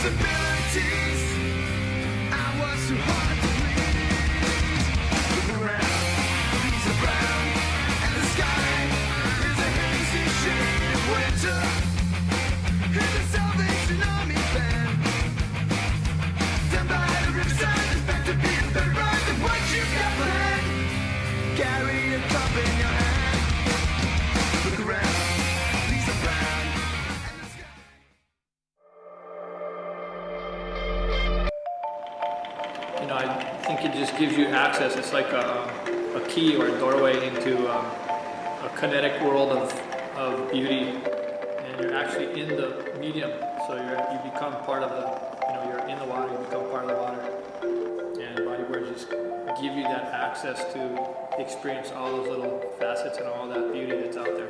possibilities. I was too hard to please. Look around, leaves are brown, and the sky is a hazy shade of winter. Here's the Salvation Army band. Down by the riverside, expect to be the rise of what you got planned. Carry a cup in your hand. Look around, leaves are brown, and the sky. You know, I think it just gives you access. It's like a key or a doorway into a kinetic world of beauty, and you're actually in the medium. So you become part of you're in the water. You become part of the water, and bodyboards just give you that access to experience all those little facets and all that beauty that's out there.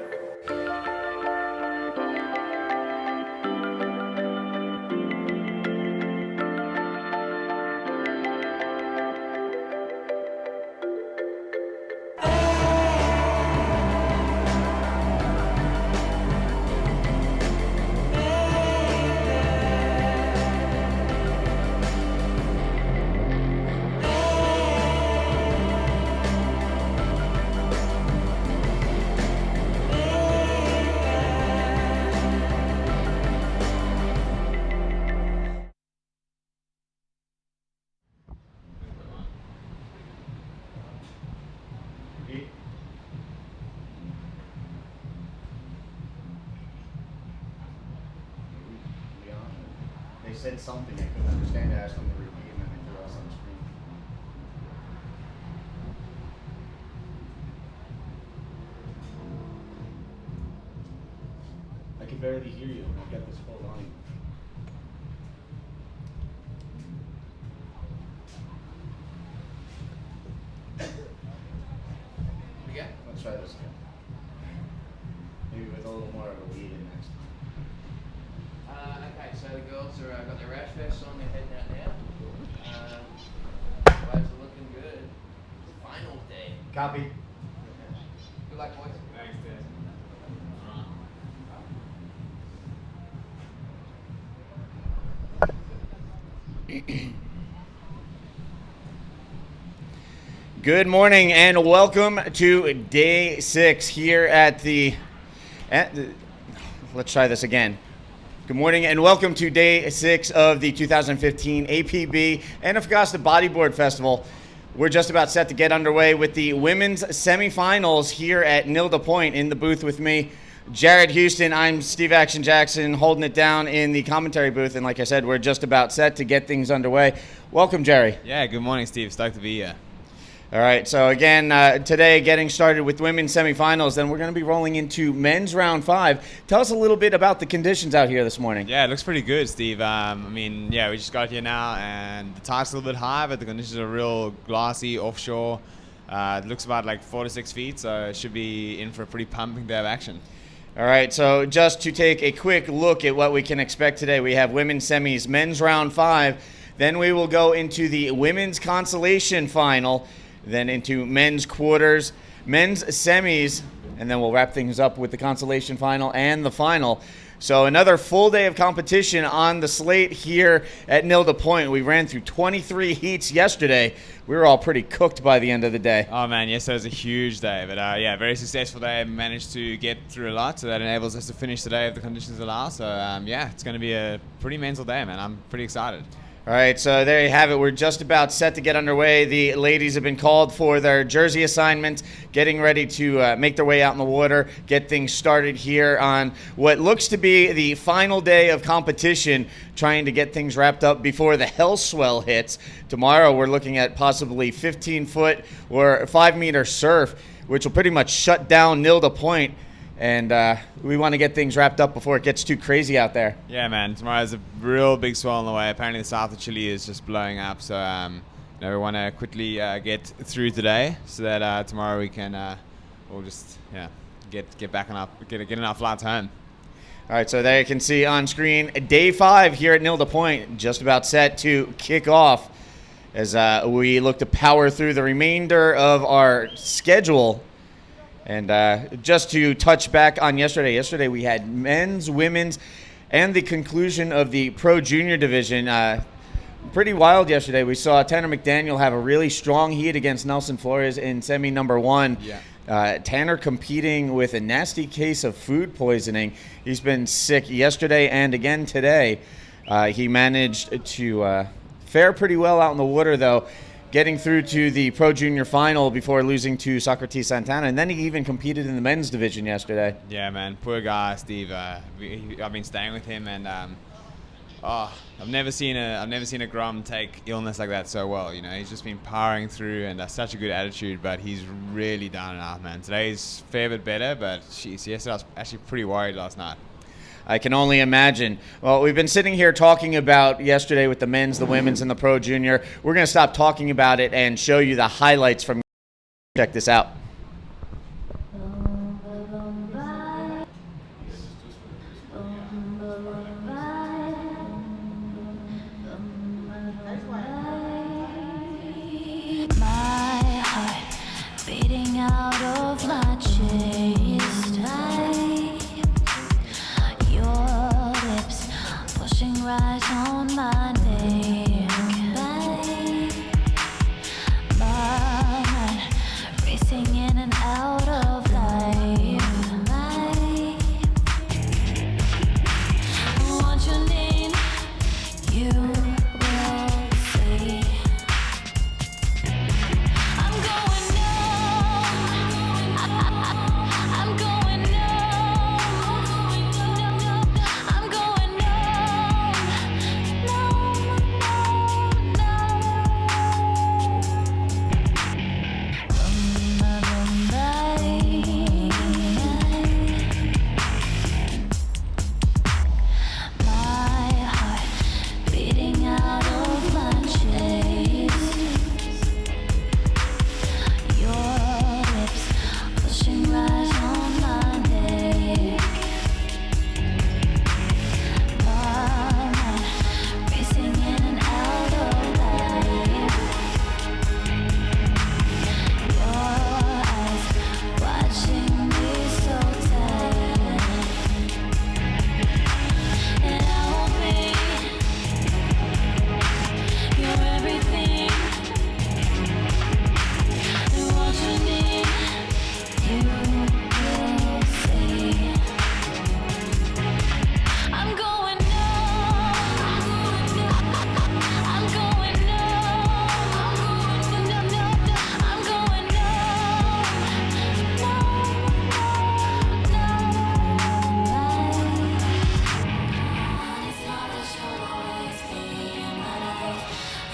They said something I couldn't understand. I asked them to repeat, and then they threw us on the screen. I can barely hear you. I've got this full volume. Again? Let's try this again. Maybe with a little more of a lead in next time. Okay, so the girls are got their rash vests on, they're heading out now. Waves are looking good. Final day. Copy. Good luck, boys. Thanks, Dad. Good morning and welcome to day 6 here at the let's try this again. Good morning and welcome to day 6 of the 2015 APB Antofagasta Bodyboard Festival. We're just about set to get underway with the women's semifinals here at Nilda Point. In the booth with me, Jared Houston. I'm Steve Action Jackson holding it down in the commentary booth, and like I said, we're just about set to get things underway. Welcome, Jerry. Yeah, good morning, Steve. Stoked to be here. All right, so again, today getting started with women's semifinals, then we're going to be rolling into men's round 5. Tell us a little bit about the conditions out here this morning. Yeah, it looks pretty good, Steve. We just got here now, and the tide's a little bit high, but the conditions are real glassy, offshore. It looks about like 4 to 6 feet, so it should be in for a pretty pumping day of action. All right, so just to take a quick look at what we can expect today, we have women's semis, men's round 5, then we will go into the women's consolation final, then into men's quarters, men's semis, and then we'll wrap things up with the consolation final and the final. So another full day of competition on the slate here at Nilda Point. We ran through 23 heats yesterday. We were all pretty cooked by the end of the day. Oh man, yesterday was a huge day, but very successful day. Managed to get through a lot, so that enables us to finish today if the conditions allow. So it's going to be a pretty mental day, man. I'm pretty excited. All right, so there you have it. We're just about set to get underway. The ladies have been called for their jersey assignments, getting ready to make their way out in the water, get things started here on what looks to be the final day of competition, trying to get things wrapped up before the hell swell hits. Tomorrow we're looking at possibly 15-foot or 5-meter surf, which will pretty much shut down Nilda Point. And we want to get things wrapped up before it gets too crazy out there. Yeah, man. Tomorrow's a real big swell on the way. Apparently the south of Chile is just blowing up. So we want to quickly get through today so that tomorrow we can get back on our flights home. All right, so there you can see on screen day 5 here at Nilda Point, just about set to kick off as we look to power through the remainder of our schedule. And just to touch back on yesterday we had men's, women's, and the conclusion of the Pro Junior division. Pretty wild yesterday. We saw Tanner McDaniel have a really strong heat against Nelson Flores in semi number 1. Yeah. Tanner competing with a nasty case of food poisoning. He's been sick yesterday and again today. He managed to fare pretty well out in the water, though, getting through to the Pro Junior final before losing to Socrates Santana, and then he even competed in the men's division yesterday. Yeah, man, poor guy, Steve. I've been staying with him, and I've never seen a Grom take illness like that so well. You know, he's just been powering through, and that's such a good attitude. But he's really down and out, man. Today's a fair bit better, but yesterday I was actually pretty worried last night. I can only imagine. Well, we've been sitting here talking about yesterday with the men's, the women's, and the Pro Junior. We're going to stop talking about it and show you the highlights from. Check this out. My heart beating out of my chest. Your lips pushing right on my neck. My mind racing in and out of life. What you need, you will see. I'm going numb. I'm going numb. I'm going numb. Numb, my heart beating out of my chest. Your lips pushing right on my neck. My mind racing in and out of life. Your eyes watching me so tight, and I won't be your everything. And what you need, you will see. I'm going numb. I'm going numb. I'm going numb. It's not a show, always be in my life.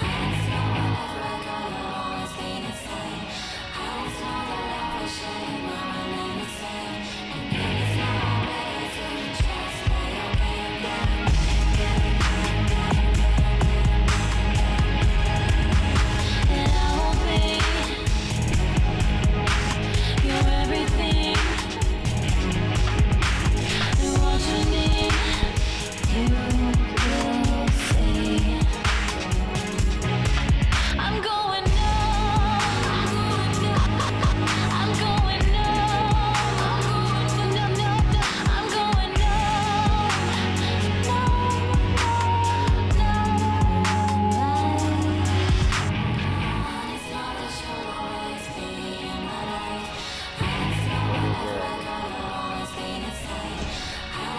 It's not whatever I go, you'll always be the same. It's not the love or shame, I remain the same. And it's not always to trust me, okay? And I won't be your everything. And what you need, you will see. I'm going numb. I'm going numb. I'm going numb. It's not a show, always be in my life. It's not whatever I go, you'll always be the same.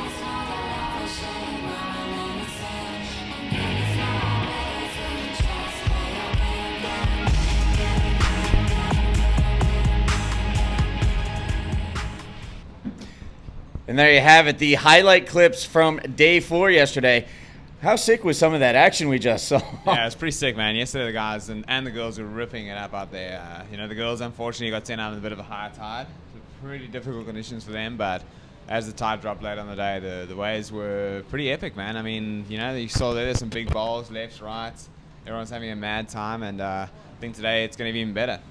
It's not the love or shame, I remain the same. And it's not always to trust me, And there you have it, the highlight clips from day 4 yesterday. How sick was some of that action we just saw? Yeah, it's pretty sick, man. Yesterday the guys and the girls were ripping it up out there. The girls unfortunately got sent out in a bit of a high tide. So pretty difficult conditions for them, but as the tide dropped later on the day, the waves were pretty epic, man. I mean, you saw there's some big bowls, lefts, rights. Everyone's having a mad time, and I think today it's going to be even better.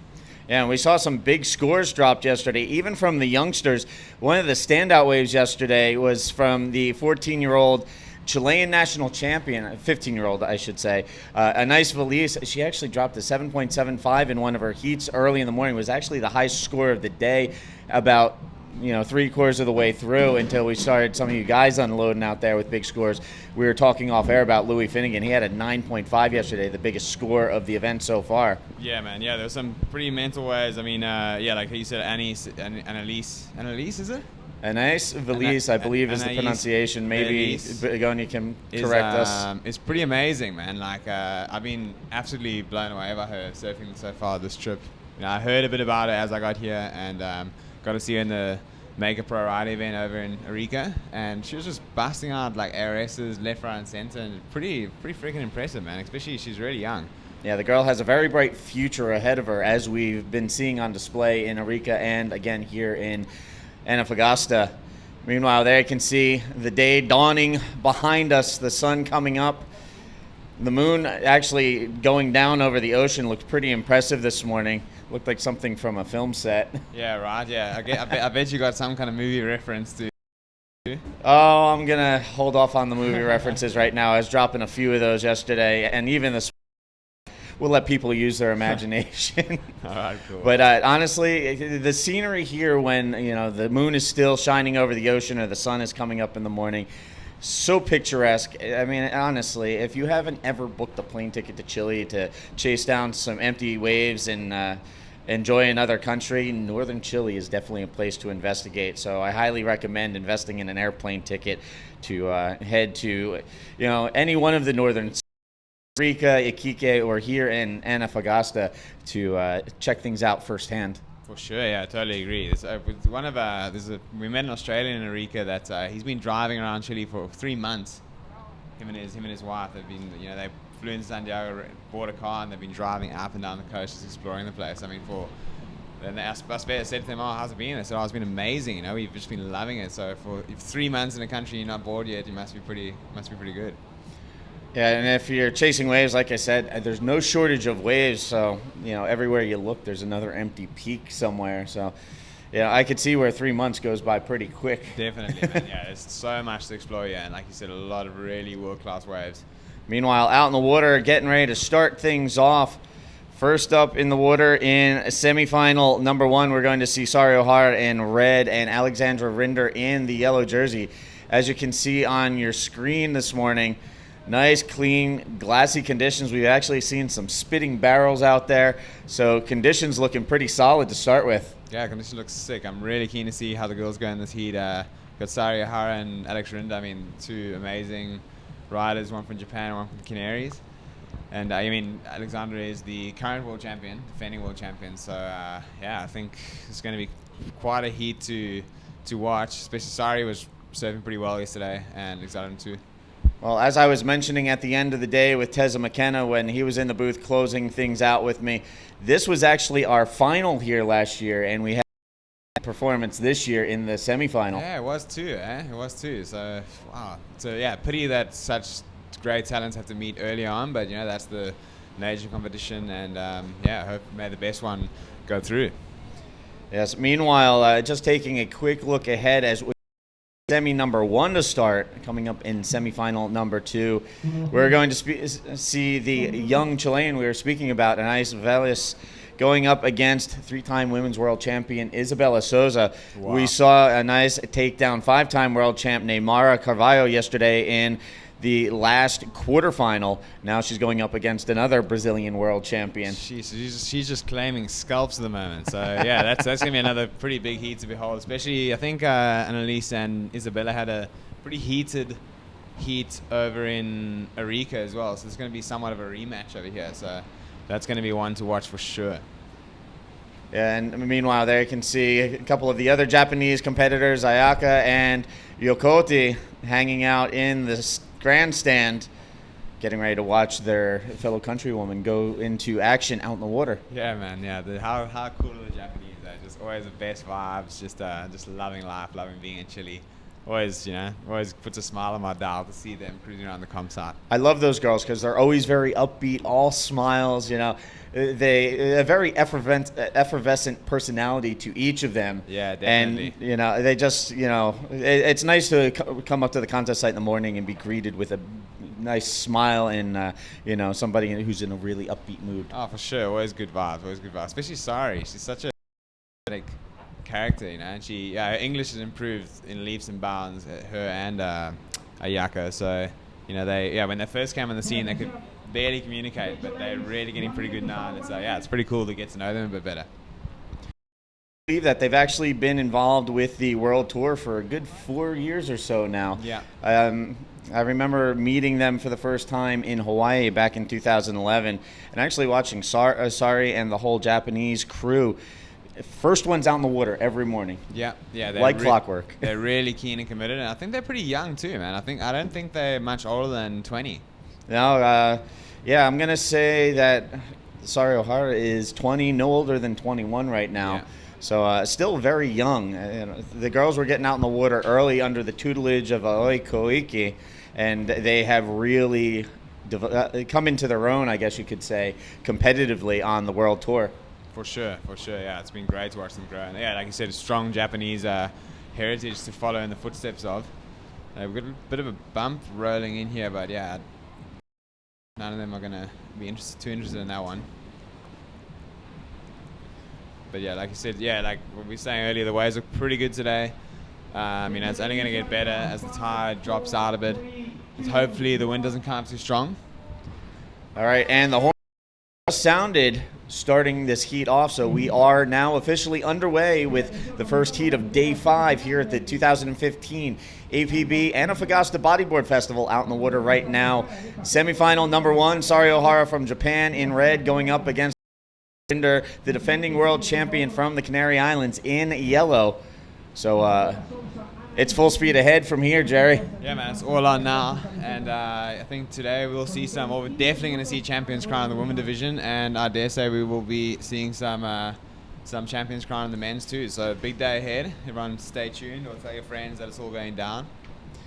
Yeah, and we saw some big scores dropped yesterday, even from the youngsters. One of the standout waves yesterday was from the 14-year-old Chilean national champion, 15-year-old, I should say, Anais Valise. She actually dropped a 7.75 in one of her heats early in the morning. It was actually the highest score of the day, about 3/4 of the way through until we started some of you guys unloading out there with big scores. We were talking off air about Louis Finnegan. He had a 9.5 yesterday, the biggest score of the event so far. Yeah, man. Yeah, there was some pretty mental ways. I mean, like you said, Annalise, is it? Anais Valise, I believe, is the pronunciation. Maybe Begonia can correct us. It's pretty amazing, man. Like, I've been absolutely blown away by her surfing so far this trip. I heard a bit about it as I got here, and got to see her in the Make a Pro Ride event over in Arica, and she was just busting out like ARSs left, right, and center, and pretty freaking impressive, man. Especially she's really young. Yeah, the girl has a very bright future ahead of her, as we've been seeing on display in Arica and again here in Antofagasta. Meanwhile, there you can see the day dawning behind us, the sun coming up. The moon actually going down over the ocean looked pretty impressive this morning. Looked like something from a film set. Yeah, right. Yeah, I bet you got some kind of movie reference to. Oh, I'm going to hold off on the movie references right now. I was dropping a few of those yesterday, and even this. We'll let people use their imagination. All right, cool. But honestly, the scenery here when the moon is still shining over the ocean or the sun is coming up in the morning, so picturesque. I mean, honestly, if you haven't ever booked a plane ticket to Chile to chase down some empty waves and enjoy another country, northern Chile is definitely a place to investigate. So I highly recommend investing in an airplane ticket to head to any one of the northern Arica, Iquique, or here in Antofagasta to check things out firsthand. For sure, yeah, I totally agree. We met an Australian in Arica that he's been driving around Chile for 3 months. Him and his wife have been, they flew into Santiago, bought a car, and they've been driving up and down the coast, just exploring the place. I mean, I said to them, "Oh, how's it been?" They said, "Oh, it's been amazing. We've just been loving it." So if 3 months in a country and you're not bored yet, you must be pretty good. Yeah, and if you're chasing waves, like I said, there's no shortage of waves. So, everywhere you look, there's another empty peak somewhere. So, I could see where 3 months goes by pretty quick. Definitely, man. Yeah, there's so much to explore here. And like you said, a lot of really world-class waves. Meanwhile, out in the water, getting ready to start things off. First up in the water in semifinal number 1, we're going to see Sari O'Hara in red and Alexandra Rinder in the yellow jersey. As you can see on your screen this morning, nice, clean, glassy conditions. We've actually seen some spitting barrels out there, so conditions looking pretty solid to start with. Yeah, conditions look sick. I'm really keen to see how the girls go in this heat. Got Sari O'Hara and Alex Rinder. I mean, 2 amazing riders, one from Japan and one from the Canaries. And Alexandra is the current world champion, defending world champion. So I think it's going to be quite a heat to watch. Especially Sari was surfing pretty well yesterday, and Alexandra too. Well, as I was mentioning at the end of the day with Teza McKenna when he was in the booth closing things out with me, this was actually our final here last year, and we had a performance this year in the semifinal. Yeah, it was too, It was too. So, wow. So, yeah, pity that such great talents have to meet early on, but, that's the nature competition, and, hope may the best one go through. Yes, meanwhile, just taking a quick look ahead as semi number 1 to start, coming up in semifinal number 2. We're going to see the young Chilean we were speaking about, Anais Velis, going up against 3-time women's world champion Isabella Souza. Wow. We saw Anais take down 5-time world champ Neymara Carvalho yesterday in the last quarterfinal. Now she's going up against another Brazilian world champion. She's just claiming scalps at the moment. So yeah, that's going to be another pretty big heat to behold. Especially, I think Annalise and Isabella had a pretty heated heat over in Arica as well. So it's going to be somewhat of a rematch over here. So that's going to be one to watch for sure. Yeah, and meanwhile, there you can see a couple of the other Japanese competitors, Ayaka and Yokoti, hanging out in the grandstand, getting ready to watch their fellow countrywoman go into action out in the water. Yeah, man. Yeah, how cool are the Japanese? Just always the best vibes. Just loving life, loving being in Chile. Always puts a smile on my dial to see them cruising around the comp site. I love those girls because they're always very upbeat, all smiles. They a very effervescent personality to each of them. Yeah, definitely. And they just it's nice to come up to the contest site in the morning and be greeted with a nice smile and somebody who's in a really upbeat mood. Oh, for sure. Always good vibes. Especially Sari. She's such a character, you know. And her English has improved in leaps and bounds. Her and Ayaka. So, you know, when they first came on the scene, they could barely communicate, but they're really getting pretty good now. And it's pretty cool to get to know them a bit better. I believe that they've actually been involved with the World Tour for a good 4 years or so now. Yeah. I remember meeting them for the first time in Hawaii back in 2011 and actually watching Sari and the whole Japanese crew. First ones out in the water every morning. Yeah. Like clockwork. They're really keen and committed, and I think they're pretty young too, man. I don't think they're much older than 20. No, I'm going to say that Sari Ohara is 20, no older than 21 right now. Yeah. So still very young. The girls were getting out in the water early under the tutelage of Aoi Koike, and they have really come into their own, I guess you could say, competitively on the World Tour. For sure. Yeah, it's been great to watch them grow. And like you said, a strong Japanese heritage to follow in the footsteps of. We've got a bit of a bump rolling in here, but yeah, none of them are going to be too interested in that one. But yeah, like you said, like what we were saying earlier, the waves look pretty good today. It's only going to get better as the tide drops out a bit. Hopefully the wind doesn't come up too strong. All right, and the horn sounded starting this heat off, so we are now officially underway with the first heat of Day 5 here at the 2015 APB Antofagasta Bodyboard Festival out in the water right now. Semifinal number 1, Sari Ohara from Japan in red going up against the defending world champion from the Canary Islands in yellow. So it's full speed ahead from here, Jerry. Yeah, man, it's all on now. And I think today we'll see we're definitely going to see Champions Crown in the women division. And I dare say we will be seeing some Champions Crown in the men's too. So big day ahead. Everyone stay tuned or tell your friends that it's all going down.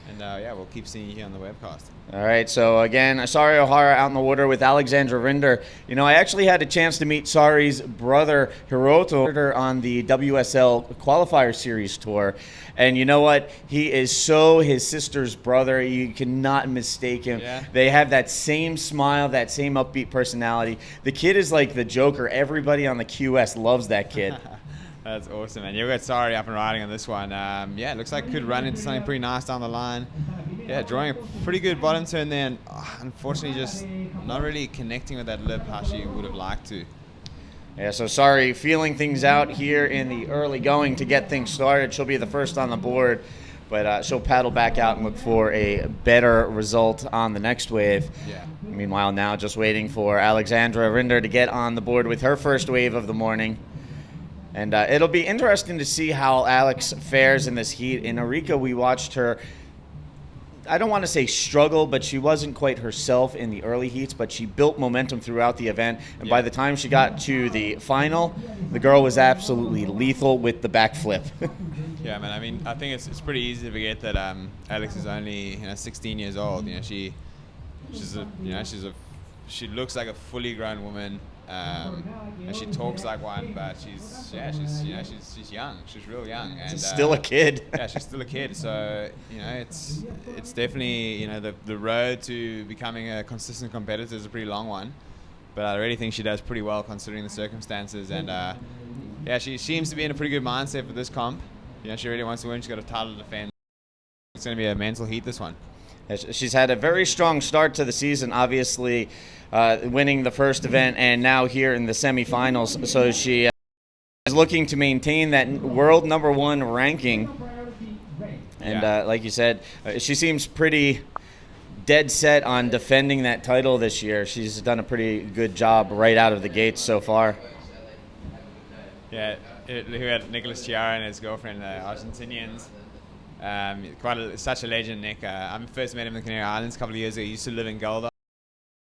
And we'll keep seeing you here on the webcast. All right, so again, Sari Ohara out in the water with Alexandra Rinder. You know, I actually had a chance to meet Sari's brother, Hiroto, on the WSL Qualifier Series tour. And you know what? He is his sister's brother. You cannot mistake him. Yeah. They have that same smile, that same upbeat personality. The kid is like the Joker. Everybody on the QS loves that kid. That's awesome, man. You've got Sari up and riding on this one. It looks like could run into something pretty nice down the line. Yeah, drawing a pretty good bottom turn there, and unfortunately just not really connecting with that lip how she would have liked to. Yeah, so Sari feeling things out here in the early going to get things started. She'll be the first on the board, but she'll paddle back out and look for a better result on the next wave. Yeah. Meanwhile, now just waiting for Alexandra Rinder to get on the board with her first wave of the morning. And it'll be interesting to see how Alex fares in this heat. In Arica, we watched her, I don't want to say struggle, but she wasn't quite herself in the early heats, but she built momentum throughout the event. And by the time she got to the final, the girl was absolutely lethal with the backflip. Yeah, man. I mean, I think it's pretty easy to forget that Alex is only 16 years old. she looks like a fully grown woman. And she talks like one, but she's young. She's real young, and She's still a kid. Yeah, she's still a kid. So it's definitely the road to becoming a consistent competitor is a pretty long one. But I really think she does pretty well considering the circumstances, and she seems to be in a pretty good mindset for this comp. She really wants to win. She's got a title to defend. It's going to be a mental heat, this one. She's had a very strong start to the season, obviously winning the first event and now here in the semifinals. So she is looking to maintain that world number 1 ranking. And like you said, she seems pretty dead set on defending that title this year. She's done a pretty good job right out of the gates so far. Yeah, who had Nicholas Chiara and his girlfriend, Argentinians. Such a legend, Nick. I first met him in the Canary Islands a couple of years ago. He used to live in Golda,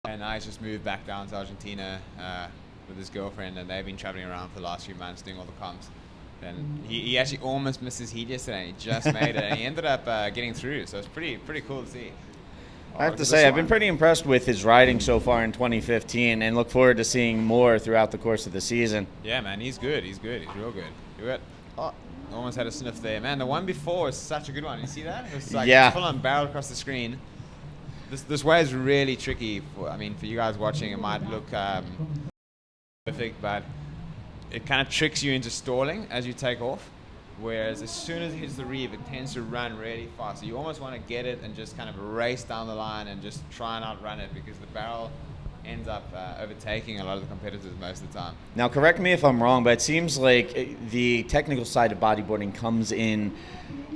and I just moved back down to Argentina with his girlfriend, and they've been traveling around for the last few months doing all the comps. And he actually almost missed his heat yesterday. He just made it, and he ended up getting through. So it's pretty cool to see. I have to say, I've been pretty impressed with his riding so far in 2015, and look forward to seeing more throughout the course of the season. Yeah, man, he's good. He's real good. Almost had a sniff there. Man, the one before is such a good one. You see that? It was like full on barrel across the screen. This way is really tricky. For you guys watching, it might look perfect, but it kind of tricks you into stalling as you take off. Whereas as soon as it hits the reef, it tends to run really fast. So you almost want to get it and just kind of race down the line and just try and outrun it, because the barrel ends up overtaking a lot of the competitors most of the time. Now, correct me if I'm wrong, but it seems like the technical side of bodyboarding comes in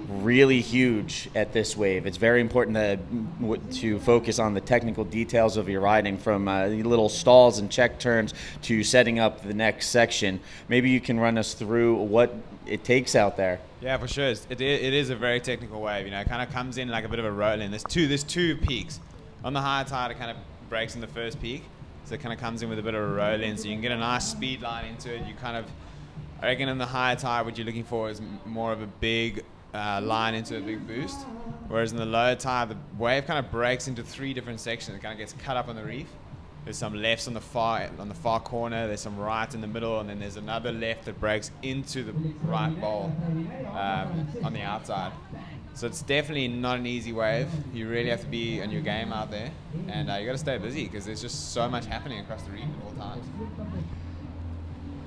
really huge at this wave. It's very important to focus on the technical details of your riding, from little stalls and check turns to setting up the next section. Maybe you can run us through what it takes out there. Yeah, for sure. It is a very technical wave. It kind of comes in like a bit of a roll in. There's two peaks. On the high tide, it kind of breaks in the first peak, so it kind of comes in with a bit of a roll in, so you can get a nice speed line into it. I reckon in the high tide, what you're looking for is more of a big line into a big boost, whereas in the low tide, the wave kind of breaks into 3 different sections. It kind of gets cut up on the reef. There's some lefts on the far corner, there's some right in the middle, and then there's another left that breaks into the right bowl on the outside. So it's definitely not an easy wave. You really have to be on your game out there, and you got to stay busy, because there's just so much happening across the reef at all times.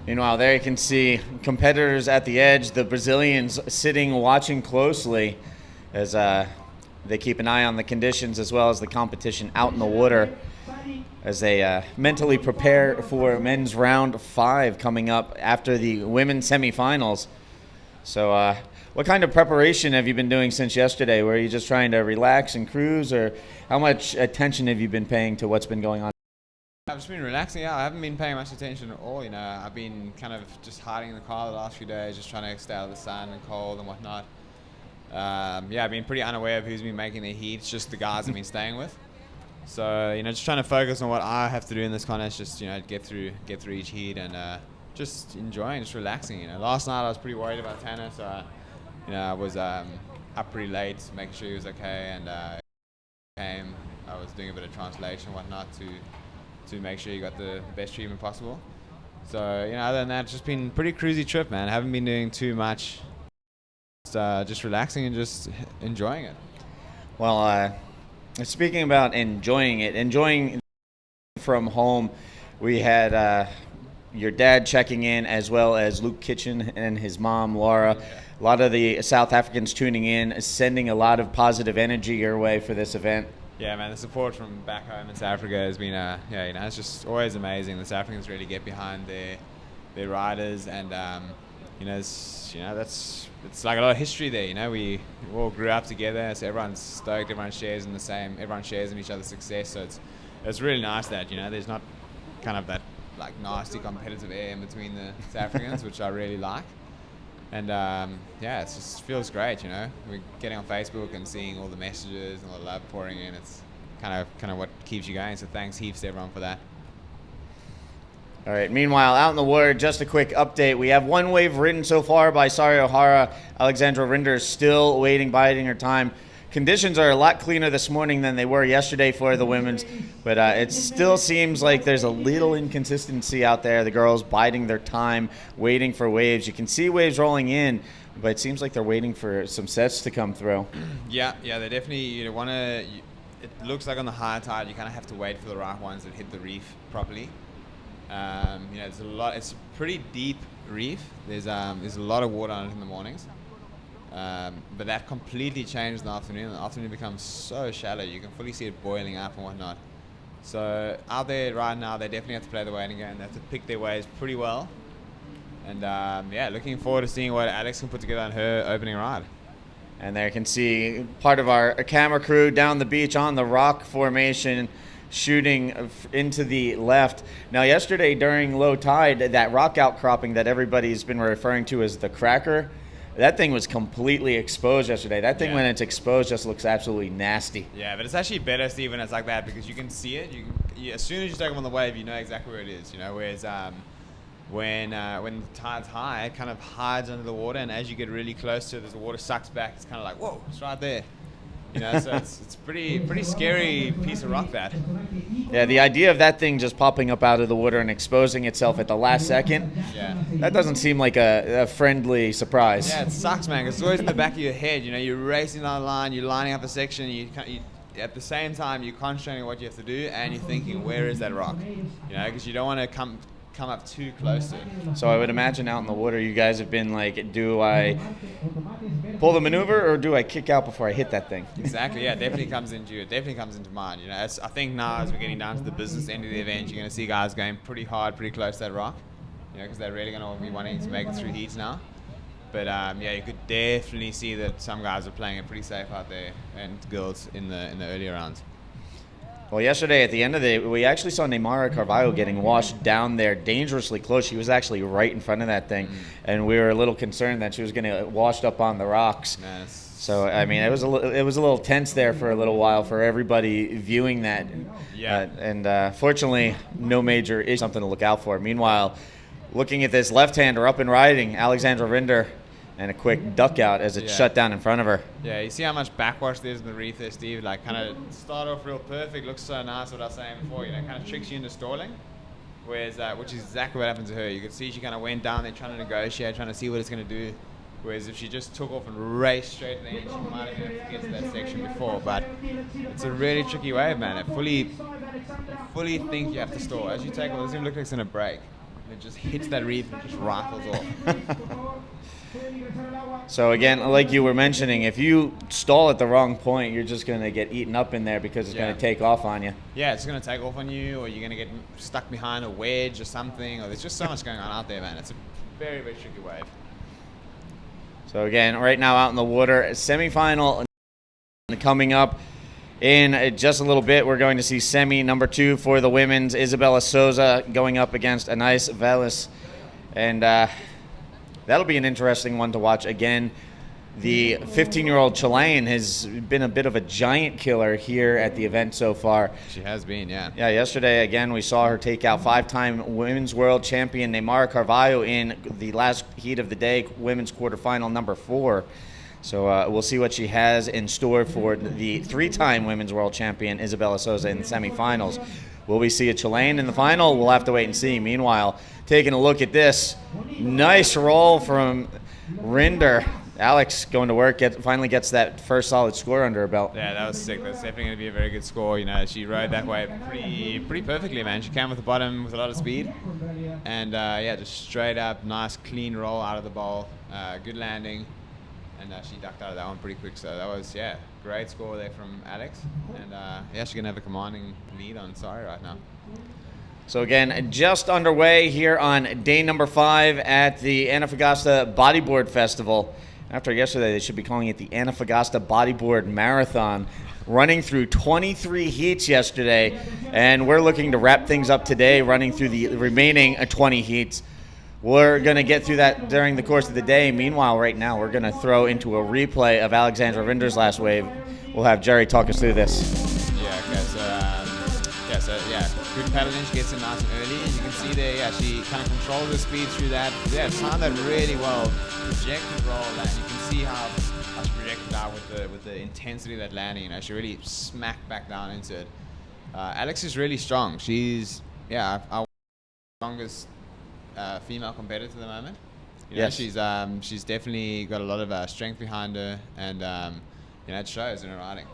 Meanwhile, there you can see competitors at the edge, the Brazilians sitting watching closely as they keep an eye on the conditions as well as the competition out in the water, as they mentally prepare for men's round 5 coming up after the women's semifinals. So what kind of preparation have you been doing since yesterday? Were you just trying to relax and cruise, or how much attention have you been paying to what's been going on? I've just been relaxing. Yeah, I haven't been paying much attention at all. I've been kind of just hiding in the car the last few days, just trying to stay out of the sun and cold and whatnot. I've been pretty unaware of who's been making the heat. It's just the guys I've been staying with. So just trying to focus on what I have to do in this contest. Just get through each heat and just enjoying, just relaxing. Last night I was pretty worried about Tanner, so I was up pretty late, making sure he was okay, and came. I was doing a bit of translation and whatnot to make sure you got the best treatment possible. So, other than that, it's just been a pretty cruisy trip, man. I haven't been doing too much. Just relaxing and just enjoying it. Well, speaking about enjoying from home, we had your dad checking in, as well as Luke Kitchen and his mom, Laura. Yeah. A lot of the South Africans tuning in, sending a lot of positive energy your way for this event. Yeah, man, the support from back home in South Africa has been, it's just always amazing. The South Africans really get behind their riders, and it's like a lot of history there. We all grew up together, so everyone's stoked. Everyone shares in each other's success. So it's really nice that there's not kind of that like nasty competitive air in between the South Africans, which I really like. And it just feels great, We're getting on Facebook and seeing all the messages and all the love pouring in. It's kind of what keeps you going. So thanks heaps to everyone for that. All right. Meanwhile, out in the water, just a quick update. We have one wave ridden so far by Sari O'Hara. Alexandra Rinder is still biding her time. Conditions are a lot cleaner this morning than they were yesterday for the women's, but it still seems like there's a little inconsistency out there. The girls biding their time, waiting for waves. You can see waves rolling in, but it seems like they're waiting for some sets to come through. Yeah, they definitely want to. It looks like on the high tide, you kind of have to wait for the right ones that hit the reef properly. It's a pretty deep reef. There's a lot of water on it in the mornings. But that completely changed in the afternoon. The afternoon becomes so shallow. You can fully see it boiling up and whatnot. So out there right now, they definitely have to play the waiting game. They have to pick their waves pretty well. And looking forward to seeing what Alex can put together on her opening ride. And there you can see part of our camera crew down the beach on the rock formation, shooting into the left. Now, yesterday during low tide, that rock outcropping that everybody's been referring to as the cracker, that thing was completely exposed yesterday. That thing, when it's exposed, just looks absolutely nasty. Yeah, but it's actually better, Steve, when it's like that, because you can see it. As soon as you take them on the wave, you know exactly where it is. Whereas when the tide's high, it kind of hides under the water, and as you get really close to it, as the water sucks back, it's kind of like, whoa, it's right there. So it's pretty scary piece of rock, that. Yeah, the idea of that thing just popping up out of the water and exposing itself at the last second, that doesn't seem like a friendly surprise. Yeah, it sucks, man, 'cause it's always in the back of your head. You're racing down the line, you're lining up a section, you at the same time, you're concentrating on what you have to do, and you're thinking, where is that rock? Because you don't want to come up too close to it. So I would imagine out in the water, you guys have been like, do I pull the maneuver or do I kick out before I hit that thing? Exactly, yeah, it definitely comes into mind. You know, I think now as we're getting down to the business end of the event, you're going to see guys going pretty hard, pretty close to that rock, you know, because they're really going to be wanting to make it through heats now. But yeah, you could definitely see that some guys are playing it pretty safe out there, and girls in the earlier rounds. Well, yesterday at the end of the day, we actually saw Neymar Carvalho getting washed down there dangerously close. She was actually right in front of that thing, and we were a little concerned that she was going to get washed up on the rocks. Man, So I mean, it was a little tense there for a little while for everybody viewing that. Yeah. And fortunately, no major is something to look out for. Meanwhile, looking at this left-hander up and riding, Alexandra Rinder, and a quick duck out as it shut down in front of her. Yeah, you see how much backwash there's in the reef there, Steve? Like, kind of start off real perfect, looks so nice, what I was saying before, you know, kind of tricks you into stalling. Whereas, which is exactly what happened to her. You could see she kind of went down there trying to negotiate, trying to see what it's going to do. Whereas if she just took off and raced straight to the end, she might have been able to get to that section before. But it's a really tricky wave, man. I fully think you have to stall. As you take off, it doesn't even look like it's going to break. It just hits that reef and just rifles off. So again, like you were mentioning, if you stall at the wrong point, you're just going to get eaten up in there because it's going to take off on you. Yeah, it's going to take off on you, or you're going to get stuck behind a wedge or something. Or there's just so much going on out there, man. It's a very, very tricky wave. So again, right now out in the water, semifinal coming up in just a little bit. We're going to see semi number 2 for the women's. Isabella Souza going up against Anais Velis. And that'll be an interesting one to watch. Again, the 15-year-old Chilean has been a bit of a giant killer here at the event so far. She has been, yeah. Yeah, yesterday, again, we saw her take out 5-time women's world champion Neymar Carvalho in the last heat of the day, women's quarterfinal number 4. So we'll see what she has in store for the 3-time women's world champion Isabella Souza in the semifinals. Will we see a Chilean in the final? We'll have to wait and see. Meanwhile, taking a look at this, nice roll from Rinder. Alex going to work, finally gets that first solid score under her belt. Yeah, that was sick. That's definitely going to be a very good score. You know, she rode that wave pretty perfectly, man. She came with the bottom with a lot of speed. And, yeah, just straight up, nice, clean roll out of the bowl. Good landing. And she ducked out of that one pretty quick. So that was, yeah, great score there from Alex. And, yeah, she's going to have a commanding lead on Sari right now. So again, just underway here on day number 5 at the Antofagasta Bodyboard Festival. After yesterday, they should be calling it the Antofagasta Bodyboard Marathon. Running through 23 heats yesterday, and we're looking to wrap things up today, running through the remaining 20 heats. We're going to get through that during the course of the day. Meanwhile, right now, we're going to throw into a replay of Alexandra Rinder's last wave. We'll have Jerry talk us through this. Yeah, okay, so good paddling. She gets in nice and early. As you can see there, yeah, she kind of controlled the speed through that. Yeah, timed that really well. Projected roll, and you can see how she projected out with the intensity of that landing. You know, she really smacked back down into it. Alex is really strong. She's, yeah, our strongest female competitor at the moment. You know, Yes. she's definitely got a lot of strength behind her, and you know, it shows in her riding.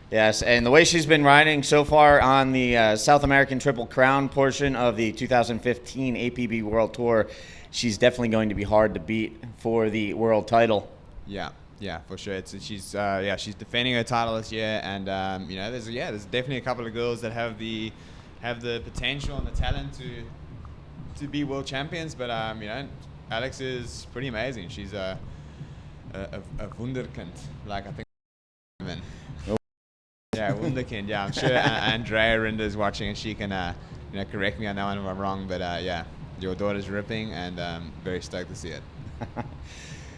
Yes, and the way she's been riding so far on the South American Triple Crown portion of the 2015 APB World Tour, she's definitely going to be hard to beat for the world title. Yeah, for sure. She's defending her title this year, and you know, there's definitely a couple of girls that have the potential and the talent to be world champions. But you know, Alex is pretty amazing. She's a wunderkind, like I think. Yeah, wunderkind. Yeah, I'm sure Andrea Rinder is watching, and she can you know, correct me on that one if I'm wrong. But yeah, your daughter's ripping, and very stoked to see it.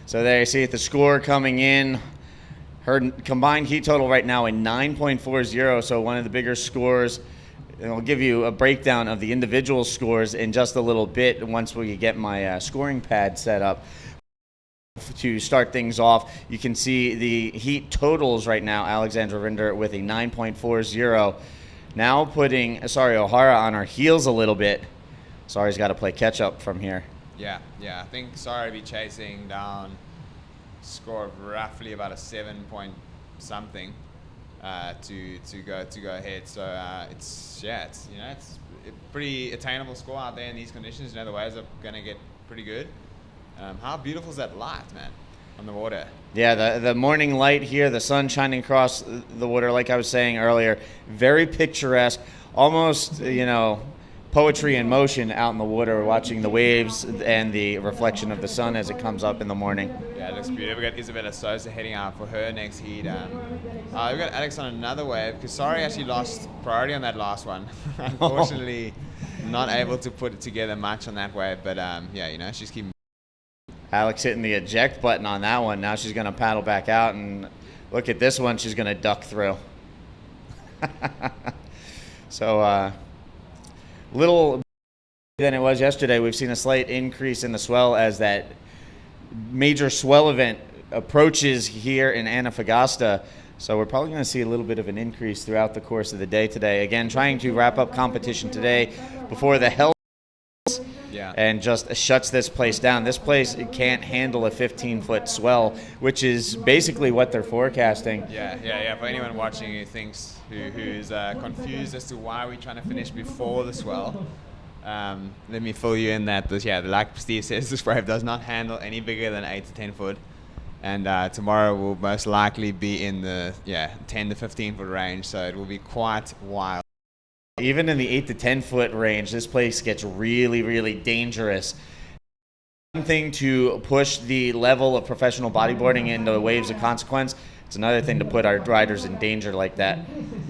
So there you see it, the score coming in. Her combined heat total right now in 9.40, so one of the bigger scores. And I'll give you a breakdown of the individual scores in just a little bit once we get my scoring pad set up. To start things off, you can see the heat totals right now. Alexandra Rinder with a 9.40. Now putting Sari O'Hara on her heels a little bit. Sari's got to play catch up from here. Yeah. I think Sari will be chasing down score of roughly about a 7 point something. to go ahead. So it's a pretty attainable score out there in these conditions. The waves are going to get pretty good. How beautiful is that light, man, on the water? Yeah, the morning light here, the sun shining across the water, like I was saying earlier, very picturesque, almost, poetry in motion out in the water, watching the waves and the reflection of the sun as it comes up in the morning. Yeah, it looks beautiful. We've got Isabella Sosa heading out for her next heat. We've got Alex on another wave, because Sari actually lost priority on that last one. Unfortunately, not able to put it together much on that wave, but she's keeping. Alex hitting the eject button on that one. Now she's going to paddle back out, and look at this one. She's going to duck through. So, little than it was yesterday. We've seen a slight increase in the swell as that major swell event approaches here in Antofagasta. So we're probably going to see a little bit of an increase throughout the course of the day today. Again, trying to wrap up competition today before the hell. Yeah. And just shuts this place down. This place can't handle a 15-foot swell, which is basically what they're forecasting. Yeah. For anyone watching who's confused as to why we're trying to finish before the swell, let me fill you in that like Steve says, this wave does not handle any bigger than 8 to 10 foot. And tomorrow will most likely be in the 10 to 15 foot range, so it will be quite wild. Even in the 8 to 10 foot range, this place gets really, really dangerous. One thing to push the level of professional bodyboarding into waves of consequence. It's another thing to put our riders in danger like that.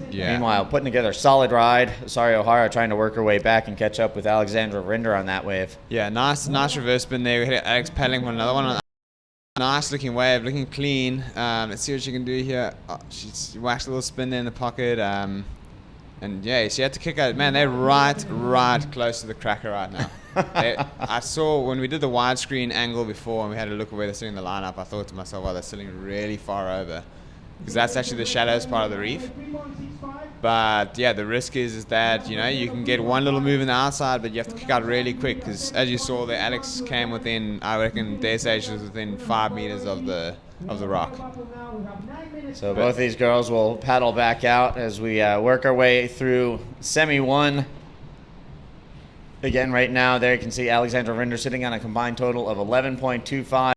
Yeah. Meanwhile, putting together a solid ride, Sari O'Hara trying to work her way back and catch up with Alexandra Rinder on that wave. Yeah, nice reverse spin there. We hit Alex paddling for another one. Nice looking wave, looking clean. Let's see what she can do here. Oh, she's waxed a little spin there in the pocket. And she had to kick out. Man, they're right close to the cracker right now. I saw when we did the widescreen angle before and we had a look at where they're sitting in the lineup, I thought to myself, they're sitting really far over. Because that's actually the shallows part of the reef. But the risk is that, you can get one little move in the outside, but you have to kick out really quick. Because as you saw there, Alex came within, I reckon, their stage was within 5 meters of the rock. So both these girls will paddle back out as we work our way through semi-1. Again, right now, there you can see Alexandra Rinder sitting on a combined total of 11.25.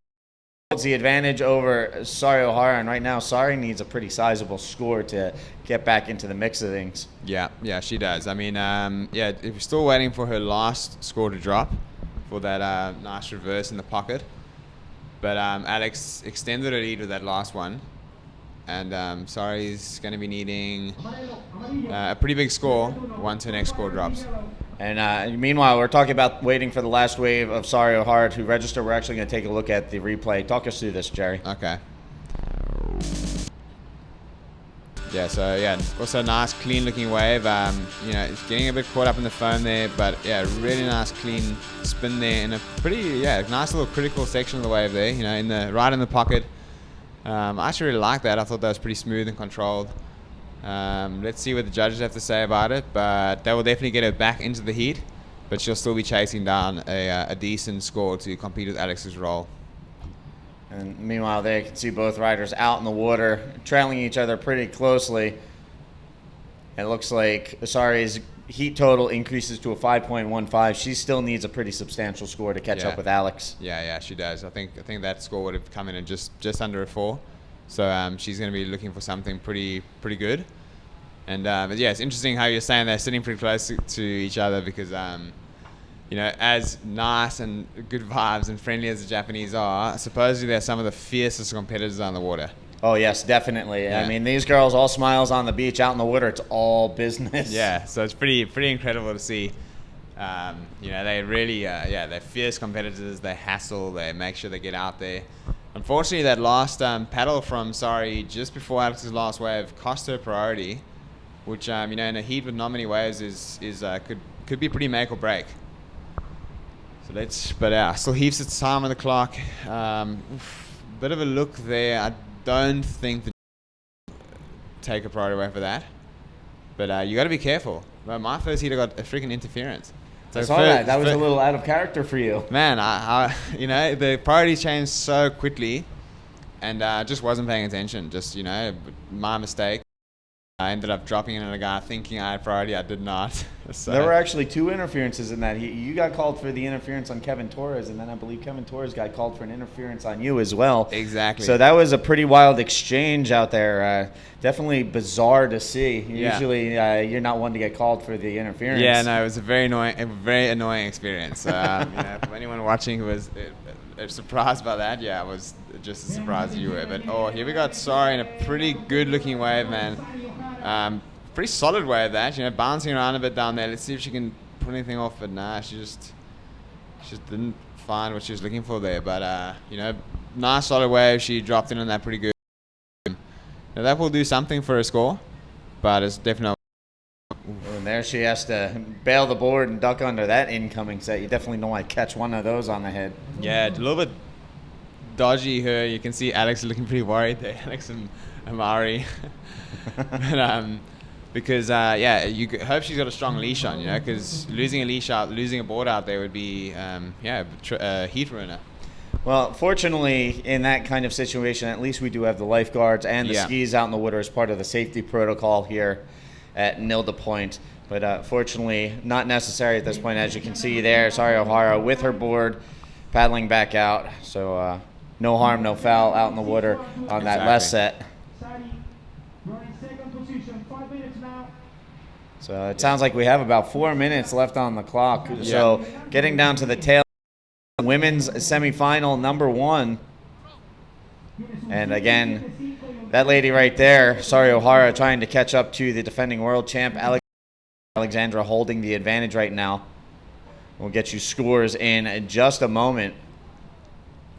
Holds the advantage over Sari O'Hara, and right now, Sari needs a pretty sizable score to get back into the mix of things. Yeah, she does. I mean, we're still waiting for her last score to drop for that nice reverse in the pocket. But Alex extended her lead with that last one. And Sari's going to be needing a pretty big score once her next score drops. And meanwhile, we're talking about waiting for the last wave of Sari O'Hara to register. We're actually going to take a look at the replay. Talk us through this, Jerry. Okay. Also nice, clean-looking wave. It's getting a bit caught up in the foam there, but really nice, clean spin there in a pretty, nice little critical section of the wave there. Right in the pocket. I actually really like that. I thought that was pretty smooth and controlled. Let's see what the judges have to say about it, but that will definitely get her back into the heat, but she'll still be chasing down a decent score to compete with Alex's roll. And meanwhile, there you can see both riders out in the water, trailing each other pretty closely. It looks like Sari's heat total increases to a 5.15. She still needs a pretty substantial score to catch up with Alex. Yeah, she does. I think that score would have come in at just under a 4. So she's going to be looking for something pretty good. And but it's interesting how you're saying they're sitting pretty close to each other because as nice and good vibes and friendly as the Japanese are, supposedly they're some of the fiercest competitors on the water. Oh, yes, definitely. Yeah. I mean, these girls all smiles on the beach, out in the water. It's all business. Yeah, so it's pretty incredible to see. They really, they're fierce competitors. They hassle. They make sure they get out there. Unfortunately, that last paddle from Sari just before Alex's last wave cost her priority, which in a heat with not many waves is could be pretty make or break. So still heaps of time on the clock. Bit of a look there. I don't think take a priority away for that, but you got to be careful. My first heat I got a freaking interference. So I saw that. That was a little out of character for you. Man, the priorities changed so quickly, and just wasn't paying attention. Just my mistake. I ended up dropping in on a guy thinking I had priority. I did not. So There were actually 2 interferences in that. You got called for the interference on Kevin Torres, and then I believe Kevin Torres got called for an interference on you as well. Exactly. So that was a pretty wild exchange out there. Definitely bizarre to see. Yeah. Usually you're not one to get called for the interference. Yeah, no, it was a very annoying experience. For anyone watching who was surprised by that, yeah, it was just as surprised as you were. But here we got Sari in a pretty good-looking wave, man. Pretty solid wave that, bouncing around a bit down there. Let's see if she can put anything off. But nah, she just didn't find what she was looking for there. But nice solid wave. She dropped in on that pretty good. Now that will do something for her score, but it's definitely. And there she has to bail the board and duck under that incoming set. You definitely don't want to catch one of those on the head. Yeah, a little bit dodgy here. You can see Alex looking pretty worried there. Alex and Amari. But, because you hope she's got a strong leash on, because losing a leash out, losing a board out there would be a heat ruiner. Well, fortunately, in that kind of situation, at least we do have the lifeguards and the skis out in the water as part of the safety protocol here at Nilda Point. But fortunately, not necessary at this point. As you can see there, Sari O'Hara with her board paddling back out. So no harm, no foul out in the water on that last set. So it sounds like we have about 4 minutes left on the clock. Yeah. So getting down to the tail, women's semifinal number 1. And again, that lady right there, Sari O'Hara, trying to catch up to the defending world champ, Alexandra, holding the advantage right now. We'll get you scores in just a moment.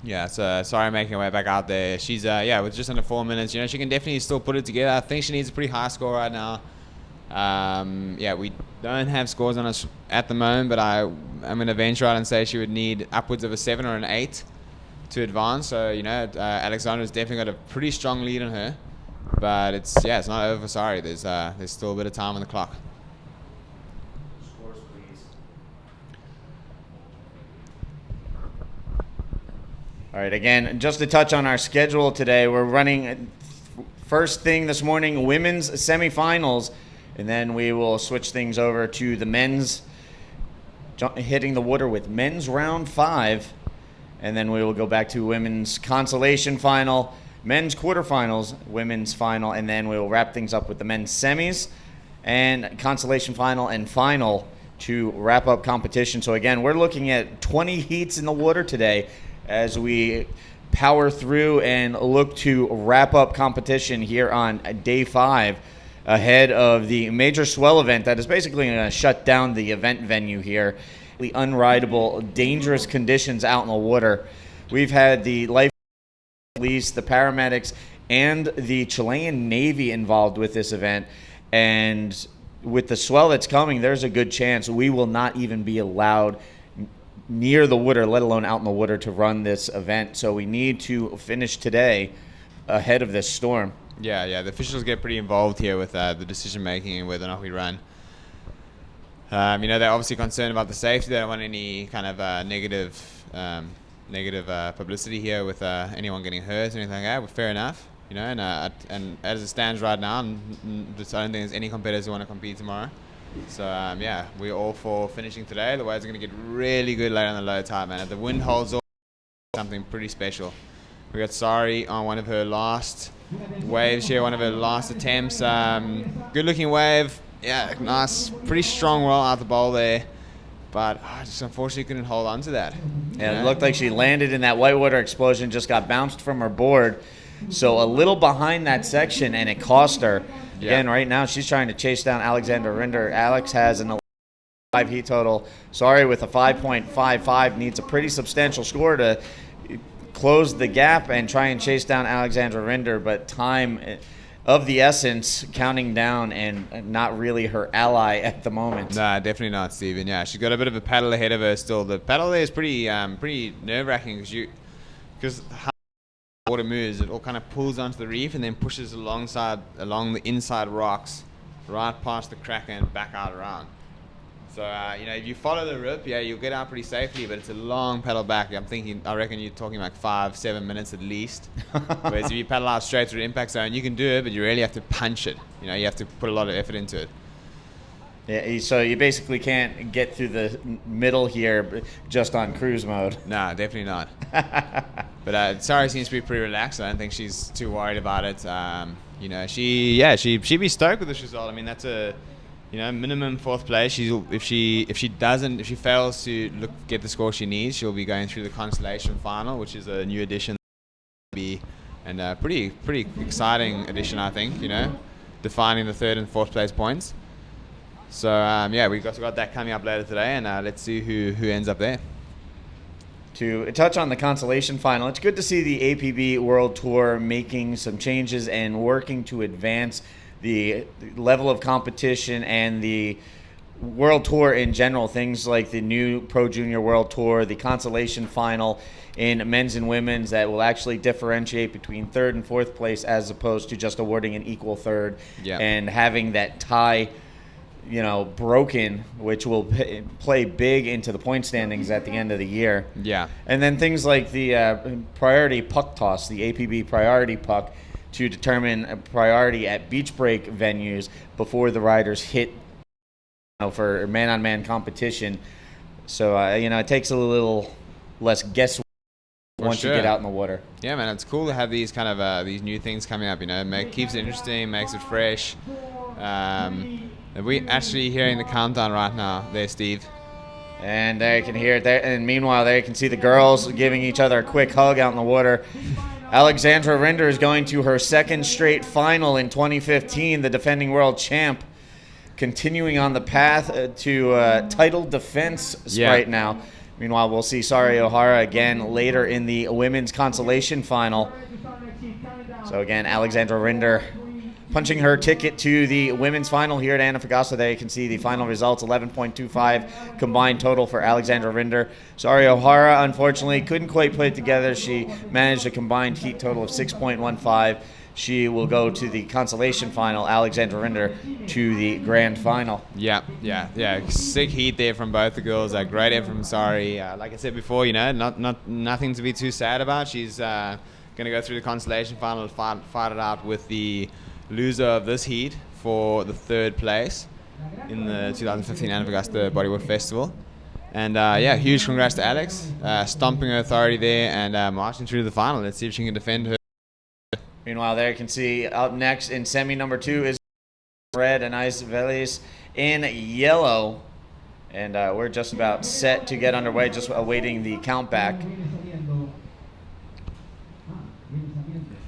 Yeah, so Sari making her way back out there. She's, with just under 4 minutes, she can definitely still put it together. I think she needs a pretty high score right now. We don't have scores on us at the moment, but I'm going to venture out and say she would need upwards of a 7 or an 8 to advance. So, Alexandra's definitely got a pretty strong lead on her. But it's not over for Sari. There's still a bit of time on the clock. Scores, please. All right, again, just to touch on our schedule today, we're running first thing this morning, women's semifinals. And then we will switch things over to the men's, hitting the water with men's round 5. And then we will go back to women's consolation final, men's quarterfinals, women's final, and then we will wrap things up with the men's semis and consolation final and final to wrap up competition. So again, we're looking at 20 heats in the water today as we power through and look to wrap up competition here on day 5. Ahead of the major swell event that is basically going to shut down the event venue here. The unrideable, dangerous conditions out in the water. We've had the life police, the paramedics, and the Chilean Navy involved with this event. And with the swell that's coming, there's a good chance we will not even be allowed near the water, let alone out in the water, to run this event. So we need to finish today ahead of this storm. Yeah, the officials get pretty involved here with the decision making and whether or not we run. They're obviously concerned about the safety. They don't want any kind of negative publicity here with anyone getting hurt or anything like that. But fair enough, And as it stands right now, I don't think there's any competitors who want to compete tomorrow. So we're all for finishing today. The waves are going to get really good later on the low tide, man. If the wind holds off, something pretty special. We got Sari on one of her last waves here, one of her last attempts. Good looking wave. Yeah, nice, pretty strong roll out the bowl there. But just unfortunately couldn't hold on to that. Yeah, it looked like she landed in that whitewater explosion, just got bounced from her board. So a little behind that section, and it cost her. Yeah. Again, right now she's trying to chase down Alexandra Rinder. Alex has an 5 heat total. Sari with a 5.55 needs a pretty substantial score to close the gap and try and chase down Alexandra Rinder, but time of the essence, counting down, and not really her ally at the moment. Nah, definitely not, Steven. Yeah, she's got a bit of a paddle ahead of her still. The paddle there is pretty nerve-wracking because how the water moves, it all kind of pulls onto the reef and then pushes along the inside rocks, right past the cracker and back out around. So, if you follow the rip, you'll get out pretty safely, but it's a long pedal back. I reckon you're talking like 5-7 minutes at least. Whereas if you pedal out straight through the impact zone, you can do it, but you really have to punch it. You have to put a lot of effort into it. Yeah, so you basically can't get through the middle here just on cruise mode. No, definitely not. But Sari seems to be pretty relaxed. I don't think she's too worried about it. She'd be stoked with this result. I mean, that's a minimum fourth place. If she fails to get the score she needs, she'll be going through the Consolation final, which is a new addition. And a pretty exciting addition, I think. Defining the third and fourth place points. So we got that coming up later today, and let's see who ends up there. To touch on the Consolation final, it's good to see the APB World Tour making some changes and working to advance the level of competition and the World Tour in general. Things like the new Pro Junior World Tour, the Consolation final in men's and women's that will actually differentiate between third and fourth place as opposed to just awarding an equal third and having that tie broken, which will play big into the point standings at the end of the year. Yeah. And then things like the priority puck toss, the APB priority puck, to determine a priority at beach break venues before the riders hit for man-on-man competition. So, it takes a little less guesswork once you get out in the water. Yeah, man, it's cool to have these kind of these new things coming up, keeps it interesting, makes it fresh. Are we actually hearing the countdown right now there, Steve? And there you can hear it there. And meanwhile, there you can see the girls giving each other a quick hug out in the water. Alexandra Rinder is going to her second straight final in 2015, the defending world champ, continuing on the path to title defense right now. Meanwhile, we'll see Sari O'Hara again later in the women's consolation final. So again, Alexandra Rinder punching her ticket to the women's final here at Antofagasta. There you can see the final results, 11.25 combined total for Alexandra Rinder. Sari O'Hara, unfortunately, couldn't quite put it together. She managed a combined heat total of 6.15. She will go to the consolation final, Alexandra Rinder to the grand final. Yeah. Sick heat there from both the girls. Great effort from Sari. Like I said before, nothing to be too sad about. She's going to go through the consolation final and fight it out with the loser of this heat for the third place in the 2015 Antofagasta Bodyboard Festival. And huge congrats to Alex, stomping her authority there and marching through to the final. Let's see if she can defend her. Meanwhile, there you can see up next in semi number 2 is red and Ice Velis in yellow. And we're just about set to get underway, just awaiting the count back.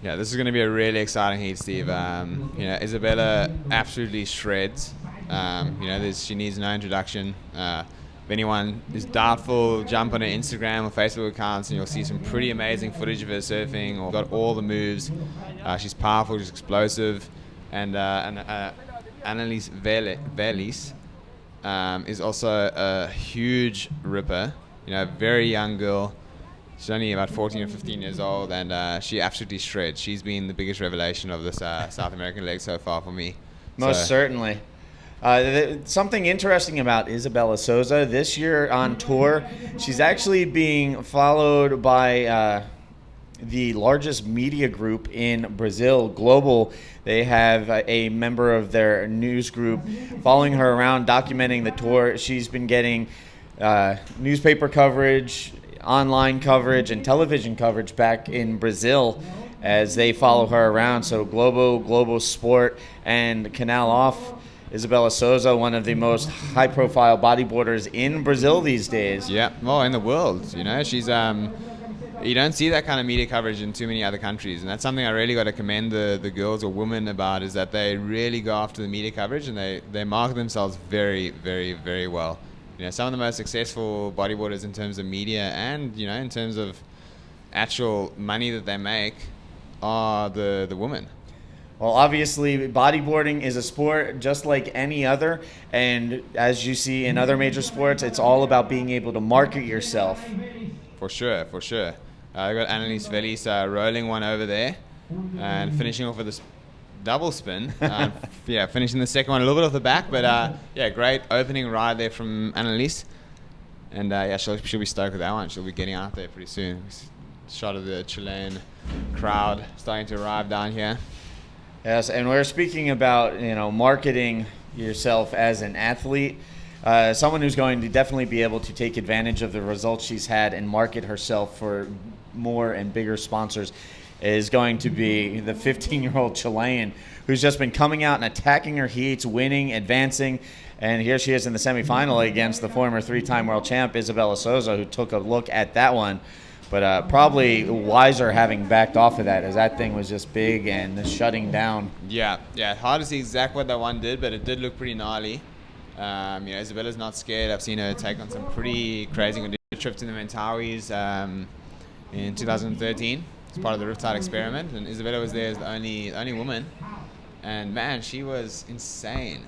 Yeah, this is going to be a really exciting heat, Steve. Isabella absolutely shreds. She needs no introduction. If anyone is doubtful, jump on her Instagram or Facebook accounts and you'll see some pretty amazing footage of her surfing. Or got all the moves. She's powerful, she's explosive. And Annalise Velis is also a huge ripper. Very young girl. She's only about 14 or 15 years old, and she absolutely shreds. She's been the biggest revelation of this South American leg so far for me. Most certainly. Something interesting about Isabella Souza this year on tour, she's actually being followed by the largest media group in Brazil, Global. They have a member of their news group following her around, documenting the tour. She's been getting newspaper coverage, online coverage, and television coverage back in Brazil as they follow her around. So Globo Sport and Canal Off. Isabella Souza, one of the most high-profile bodyboarders in Brazil these days. Yeah, well, in the world, she's you don't see that kind of media coverage in too many other countries, and that's something I really got to commend the girls or women about, is that they really go after the media coverage and they market themselves very, very, very well. Some of the most successful bodyboarders in terms of media and in terms of actual money that they make are the women. Well, obviously, bodyboarding is a sport just like any other, and as you see in other major sports, it's all about being able to market yourself. For sure. I got Annalise Velis rolling one over there and finishing off with this double spin. Yeah, finishing the second one a little bit off the back, but yeah, great opening ride there from Annalise. And yeah, she'll be stoked with that one. She'll be getting out there pretty soon. Shot of the Chilean crowd starting to arrive down here. Yes, and we're speaking about, marketing yourself as an athlete. Someone who's going to definitely be able to take advantage of the results she's had and market herself for more and bigger sponsors is going to be the 15-year-old Chilean who's just been coming out and attacking her heats, winning, advancing. And here she is in the semifinal against the former 3-time world champ, Isabella Souza, who took a look at that one. But probably wiser having backed off of that, as that thing was just big and shutting down. Yeah, hard to see exactly what that one did, but it did look pretty gnarly. Isabella's not scared. I've seen her take on some pretty crazy conditions. Trip to the Mentawis in 2013 as part of the Riptide experiment, and Isabella was there as the only woman. And man, she was insane.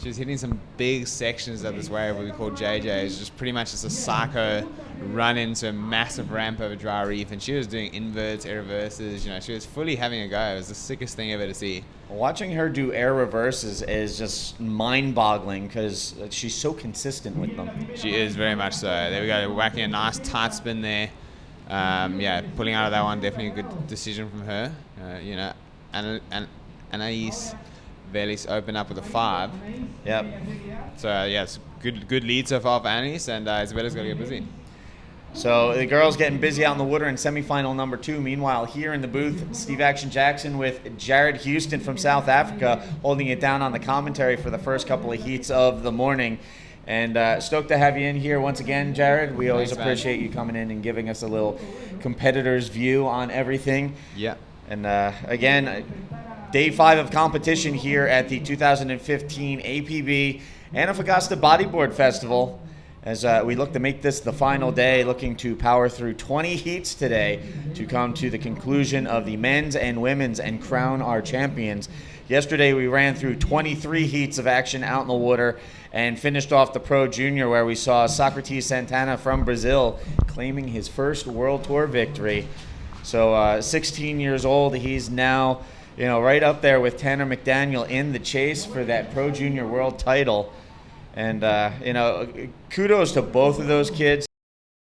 She was hitting some big sections of this wave, what we call JJ. It's just pretty much just a psycho run into a massive ramp over dry reef, and she was doing inverts, air reverses. She was fully having a go. It was the sickest thing ever to see. Watching her do air reverses is just mind-boggling because she's so consistent with them. She is very much so. There we go, whacking a nice tight spin there. Pulling out of that one, definitely a good decision from her. Anais Velis open up with a 5. Yep. So it's good lead so far for Anais, and Isabella's got to get busy. So the girls getting busy out in the water in semifinal number 2. Meanwhile, here in the booth, Steve Action Jackson with Jared Houston from South Africa holding it down on the commentary for the first couple of heats of the morning. And stoked to have you in here once again, Jared. We always appreciate you coming in and giving us a little competitor's view on everything. Yeah. And again, Day 5 of competition here at the 2015 APB Antofagasta Bodyboard Festival. As we look to make this the final day, looking to power through 20 heats today to come to the conclusion of the men's and women's and crown our champions. Yesterday we ran through 23 heats of action out in the water and finished off the Pro Junior, where we saw Socrates Santana from Brazil claiming his first World Tour victory. So 16 years old, he's now right up there with Tanner McDaniel in the chase for that Pro Junior World title. And, kudos to both of those kids.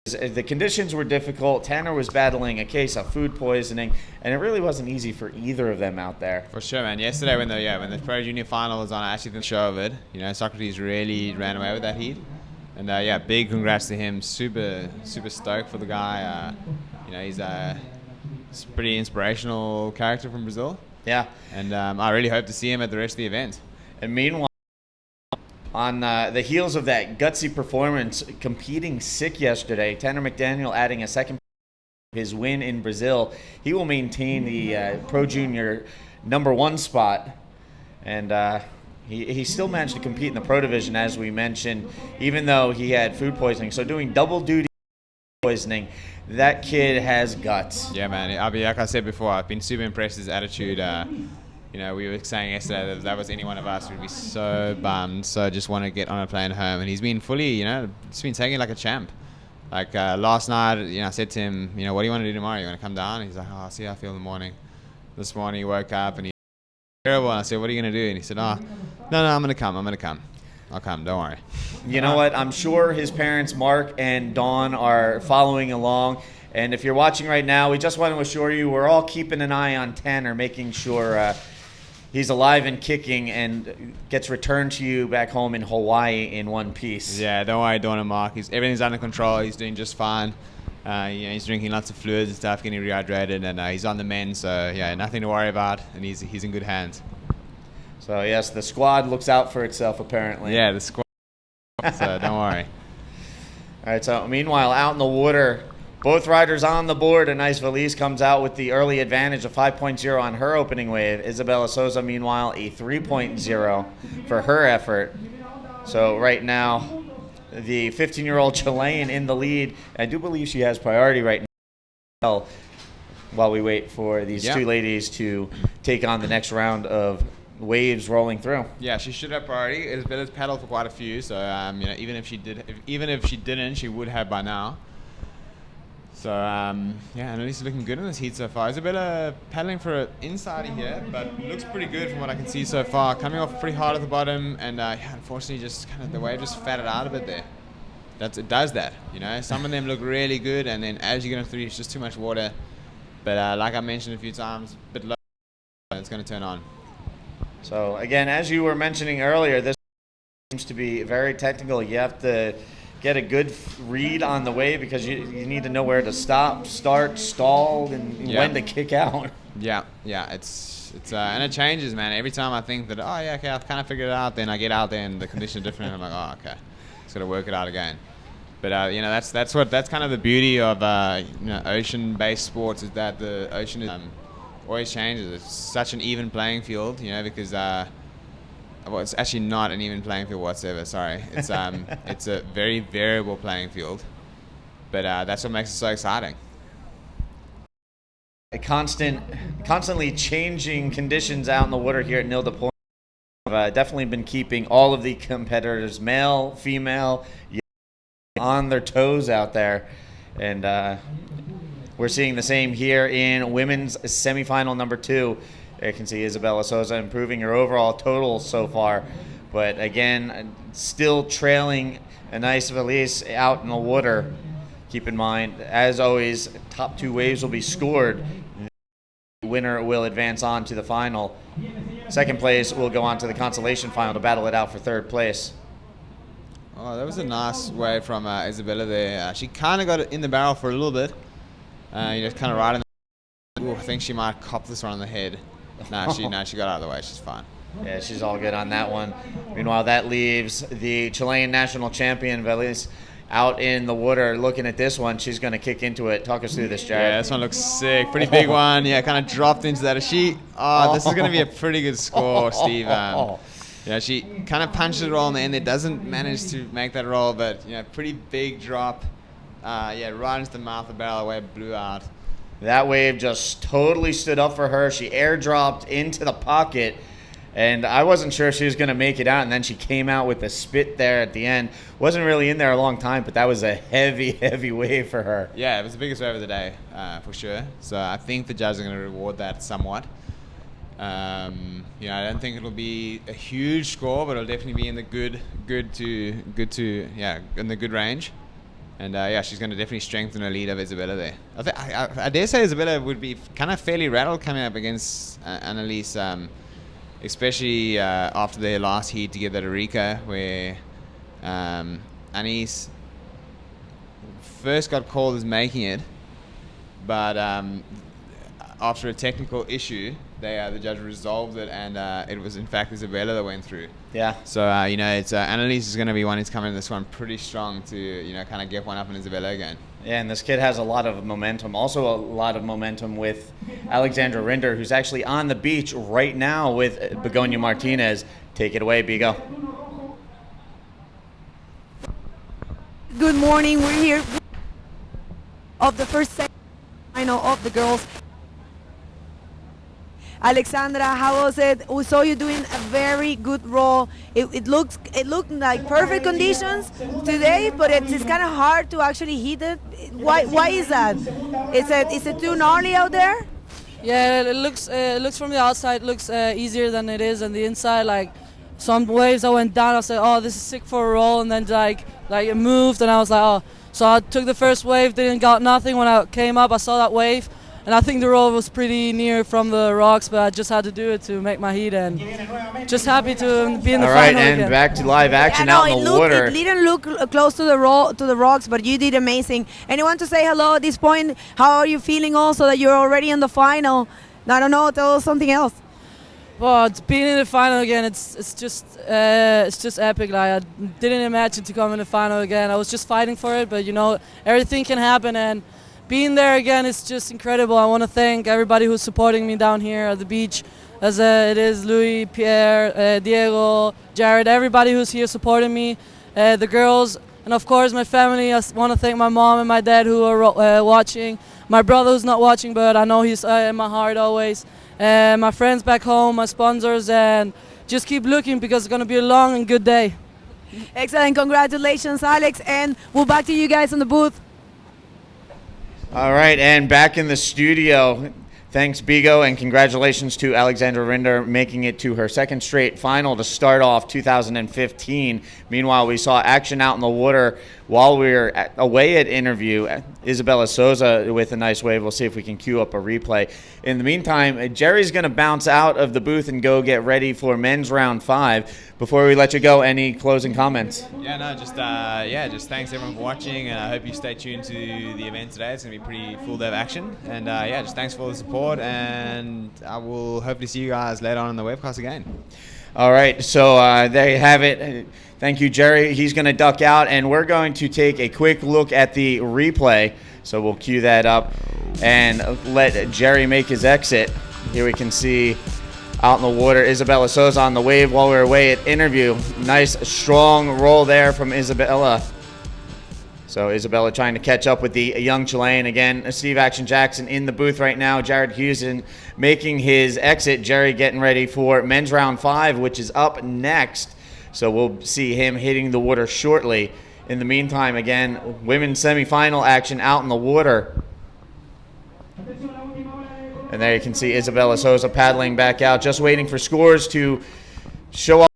The conditions were difficult. Tanner was battling a case of food poisoning, and it really wasn't easy for either of them out there. For sure, man. Yesterday when the Pro Junior final was on, I actually didn't show of it. Socrates really ran away with that heat. And, big congrats to him. Super, super stoked for the guy. He's a pretty inspirational character from Brazil. Yeah. And I really hope to see him at the rest of the event. And meanwhile, on the heels of that gutsy performance, competing sick yesterday, Tanner McDaniel adding a second his win in Brazil. He will maintain the Pro Junior number 1 spot. And he still managed to compete in the Pro Division, as we mentioned, even though he had food poisoning. So doing double duty poisoning, that kid has guts. Yeah, man. Like I said before, I've been super impressed with his attitude. We were saying yesterday that if that was any one of us, we'd be so bummed. So just want to get on a plane home. And he's been fully, just been taking it like a champ. Like last night, I said to him, what do you want to do tomorrow? You want to come down? And he's like, I'll see how I feel in the morning. This morning he woke up and he was terrible. And I said, what are you going to do? And he said, no, I'm going to come. I'll come, don't worry. You know what? I'm sure his parents, Mark and Dawn, are following along. And if you're watching right now, we just want to assure you we're all keeping an eye on Tanner, making sure he's alive and kicking and gets returned to you back home in Hawaii in one piece. Yeah, don't worry, Dawn and Mark. Everything's under control. He's doing just fine. He's drinking lots of fluids and stuff, getting rehydrated, and he's on the mend. So, nothing to worry about, and he's in good hands. So, yes, the squad looks out for itself, apparently. Yeah, the squad. So, don't worry. All right, so meanwhile, out in the water, both riders on the board. Anais Velis comes out with the early advantage of 5.0 on her opening wave. Isabella Souza, meanwhile, a 3.0 for her effort. So right now, the 15-year-old Chilean in the lead. I do believe she has priority right now while we wait for these two ladies to take on the next round of waves rolling through. Yeah, she should have priority. Isabella's paddled for quite a few, so even if she didn't, she would have by now. So yeah, Annalise is looking good in this heat so far. Isabella paddling for an inside here, but looks pretty good from what I can see so far. Coming off pretty hard at the bottom, and yeah, unfortunately, just kind of the wave just fatted out a bit there. It does that, you know. Some of them look really good, and then as you get into three, it's just too much water. But like I mentioned a few times, a bit low, it's going to turn on. So again, as you were mentioning earlier, this seems to be very technical. You have to get a good read on the wave because you need to know where to stop, start, stall, and when to kick out. Yeah, it's and it changes, man. Every time I think that, oh yeah, okay, I've kind of figured it out, then I get out there and the conditions are different, and I'm like, oh okay, just gotta work it out again. But you know, that's kind of the beauty of you know, ocean-based sports, is that the ocean is, always changes. It's such an even playing field, you know, because well, it's actually not an even playing field whatsoever. Sorry, it's it's a very variable playing field, but that's what makes it so exciting. Constantly changing conditions out in the water here at Nil de Point. I've definitely been keeping all of the competitors, male, female, on their toes out there, and we're seeing the same here in women's semifinal number 2. You can see Isabella Souza improving her overall total so far, but again, still trailing Anais Valise out in the water. Keep in mind, as always, top 2 waves will be scored. The winner will advance on to the final. Second place will go on to the Consolation final to battle it out for 3rd place. Oh, that was a nice wave from Isabella there. She kind of got it in the barrel for a little bit. You know, kind of right in the... Ooh, I think she might cop this one on the head. No, she got out of the way. She's fine. Yeah, she's all good on that one. Meanwhile, that leaves the Chilean national champion, Valise, out in the water looking at this one. She's going to kick into it. Talk us through this, Jared. Yeah, this one looks sick. Pretty big one. Yeah, kind of dropped into that. This is going to be a pretty good score, Steve. Yeah, she kind of punches it roll in the end. It doesn't manage to make that roll, but you know, pretty big drop. Yeah, right into the mouth of the barrel, where it blew out. That wave just totally stood up for her. She airdropped into the pocket, and I wasn't sure if she was going to make it out, and then she came out with a spit there at the end. Wasn't really in there a long time, but that was a heavy, heavy wave for her. Yeah, it was the biggest wave of the day, for sure. So I think the judges are going to reward that somewhat. You know, I don't think it'll be a huge score, but it'll definitely be in the good to in the good range. And yeah, she's going to definitely strengthen her lead of Isabella there. I dare say Isabella would be kind of fairly rattled coming up against Annalise, especially after their last heat together at Arica, where Annalise first got called as making it, but after a technical issue, the judge resolved it, and it was in fact Isabella that went through. Yeah. So you know, it's Annalise is going to be one who's coming in this one pretty strong to, you know, kind of get one up on Isabella again. Yeah, and this kid has a lot of momentum. Also a lot of momentum with Alexandra Rinder, who's actually on the beach right now with Begonia Martinez. Take it away, Bigo. Good morning. We're here of the first final of the girls. Alexandra, how was it? We saw you doing a very good roll. It looked like perfect conditions today, but it's kind of hard to actually hit it. Why is that? Is it too gnarly out there? Yeah, it looks from the outside looks easier than it is on the inside. Like some waves I went down, I said, oh, this is sick for a roll, and then like it moved, and I was like, oh. So I took the first wave, didn't got nothing. When I came up, I saw that wave. And I think the roll was pretty near from the rocks, but I just had to do it to make my heat, and just happy to be in the final again. All right, and back to live action out in the water. It didn't look close to the rocks, but you did amazing. Anyone to say hello at this point? How are you feeling also that you're already in the final? I don't know, tell us something else. Well, it's being in the final again, it's just epic. Like, I didn't imagine to come in the final again. I was just fighting for it, but you know, everything can happen, and being there again is just incredible. I want to thank everybody who's supporting me down here at the beach, as it is Louis, Pierre, Diego, Jared, everybody who's here supporting me, the girls, and of course my family. I want to thank my mom and my dad who are watching, my brother who's not watching, but I know he's in my heart always, and my friends back home, my sponsors, and just keep looking because it's going to be a long and good day. Excellent, congratulations Alex, and we'll back to you guys on the booth. All right, and back in the studio. Thanks, Bigo, and congratulations to Alexandra Rinder making it to her second straight final to start off 2015. Meanwhile, we saw action out in the water while we were away at interview. Isabella Souza with a nice wave. We'll see if we can cue up a replay. In the meantime, Jerry's going to bounce out of the booth and go get ready for men's round 5. Before we let you go, any closing comments? Yeah, no, just thanks everyone for watching, and I hope you stay tuned to the event today. It's going to be pretty full day of action, and just thanks for the support, and I will hopefully see you guys later on in the webcast again. All right, so there you have it. Thank you, Jerry. He's going to duck out, and we're going to take a quick look at the replay. So we'll cue that up and let Jerry make his exit. Here we can see out in the water, Isabella Souza on the wave while we were away at interview. Nice, strong roll there from Isabella. So Isabella trying to catch up with the young Chilean. Again, Steve Action Jackson in the booth right now. Jared Houston making his exit. Jerry getting ready for men's round 5, which is up next. So we'll see him hitting the water shortly. In the meantime, again, women's semifinal action out in the water. And there you can see Isabella Souza paddling back out, just waiting for scores to show up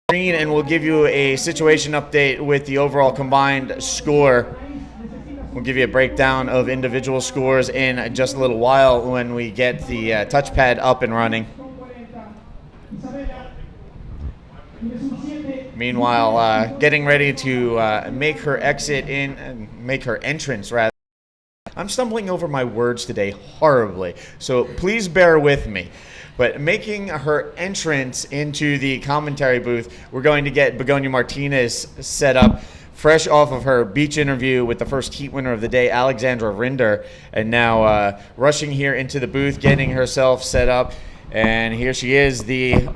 on the screen, and we'll give you a situation update with the overall combined score. We'll give you a breakdown of individual scores in just a little while when we get the touchpad up and running. Meanwhile, getting ready to make her entrance rather. I'm stumbling over my words today horribly, so please bear with me. But making her entrance into the commentary booth, we're going to get Begonia Martinez set up, fresh off of her beach interview with the first heat winner of the day, Alexandra Rinder, and now rushing here into the booth, getting herself set up. And here she is, the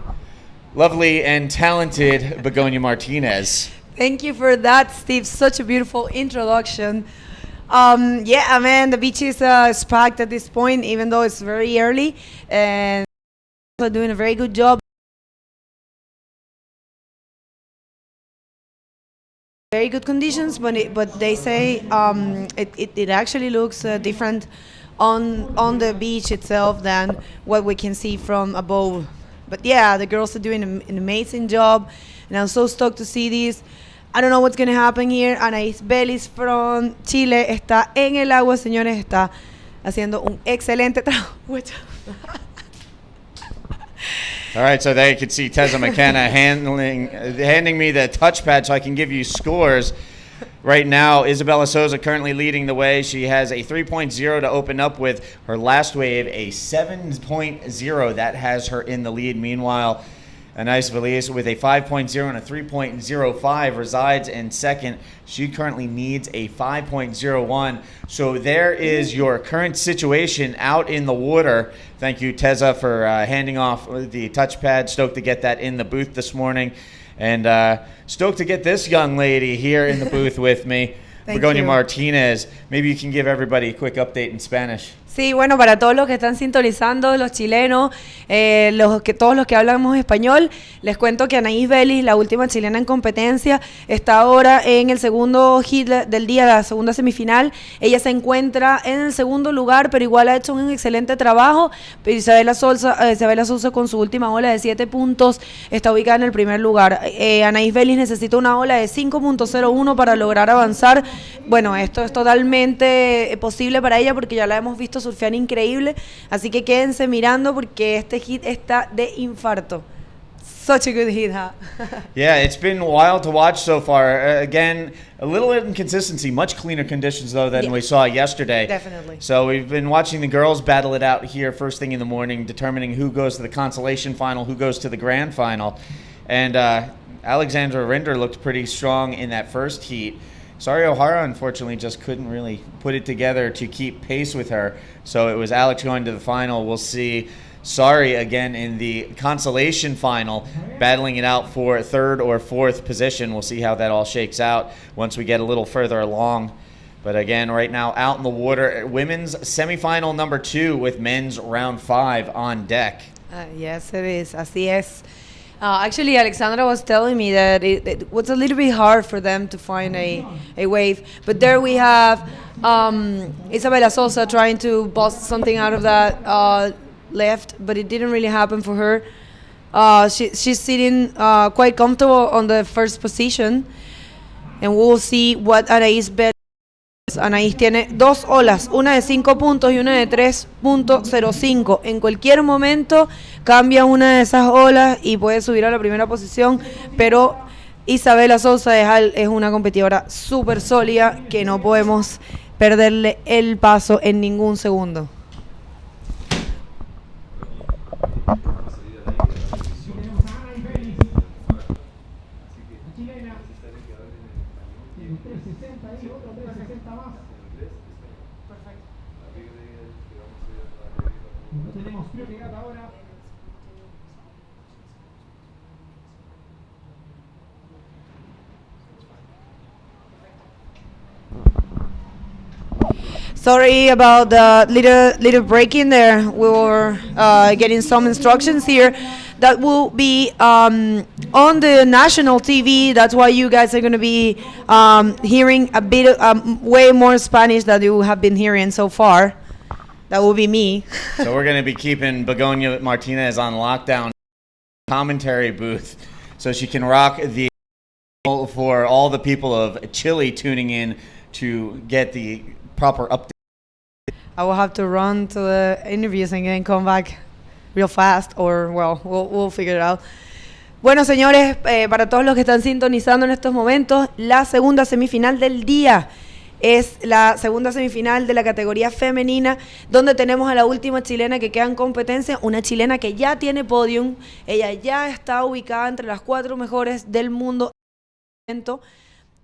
lovely and talented Begonia Martinez. Thank you for that, Steve. Such a beautiful introduction. Yeah, man, the beach is packed at this point, even though it's very early, and also doing a very good job. Very good conditions, but they say it actually looks different on the beach itself than what we can see from above. But yeah, the girls are doing an amazing job, and I'm so stoked to see this. I don't know what's going to happen here. Anaís Vélez from Chile está en el agua, señores. Está haciendo un excelente trabajo. All right, so there you can see Tessa McKenna handing me the touchpad so I can give you scores. Right now, Isabella Souza currently leading the way. She has a 3.0 to open up with. Her last wave, a 7.0. That has her in the lead. Meanwhile, Anaís Vélez with a 5.0 and a 3.05 resides in second. She currently needs a 5.01. So there is your current situation out in the water. Thank you, Teza, for handing off the touchpad. Stoked to get that in the booth this morning. And stoked to get this young lady here in the booth with me, Begonia Martinez. Maybe you can give everybody a quick update in Spanish. Sí, bueno, para todos los que están sintonizando, los chilenos, todos los que hablamos español, les cuento que Anaís Vélez, la última chilena en competencia, está ahora en el segundo hit del día, la segunda semifinal. Ella se encuentra en el segundo lugar, pero igual ha hecho un excelente trabajo. Isabela Souza con su última ola de 7 puntos está ubicada en el primer lugar. Anaís Vélez necesita una ola de 5.01 para lograr avanzar. Bueno, esto es totalmente posible para ella porque ya la hemos visto surfear increíble, así que quédense mirando porque este hit está de infarto. Such a good hit, huh? Yeah, it's been wild to watch so far. Again, a little inconsistency, much cleaner conditions though than we saw yesterday. Definitely. So we've been watching the girls battle it out here first thing in the morning, determining who goes to the consolation final, who goes to the grand final. And Alexandra Rinder looked pretty strong in that first heat. Sari O'Hara, unfortunately, just couldn't really put it together to keep pace with her. So it was Alex going to the final. We'll see Sari again in the consolation final, battling it out for third or fourth position. We'll see how that all shakes out once we get a little further along. But again, right now, out in the water, women's semifinal number 2 with men's round 5 on deck. Yes, it is. Así es. Actually, Alexandra was telling me that it was a little bit hard for them to find a wave. But there we have Isabella Sosa trying to bust something out of that left, but it didn't really happen for her. She's sitting quite comfortable on the first position, and we'll see what Anaís bet. Anaís tiene dos olas, una de 5 puntos y una de 3.05. En cualquier momento cambia una de esas olas y puede subir a la primera posición, pero Isabella Sousa es una competidora súper sólida que no podemos perderle el paso en ningún segundo. Sorry about the little break in there. We were getting some instructions here that will be on the national TV. That's why you guys are going to be hearing a bit way more Spanish than you have been hearing so far. That will be me. So we're going to be keeping Begonia Martinez on lockdown commentary booth so she can rock the for all the people of Chile tuning in to get the proper update. I will have to run to the interviews and then come back real fast, or well, we'll figure it out. Bueno, señores, para todos los que están sintonizando en estos momentos, la segunda semifinal del día es la segunda semifinal de la categoría femenina, donde tenemos a la última chilena que queda en competencia, una chilena que ya tiene podium. Ella ya está ubicada entre las 4 mejores del mundo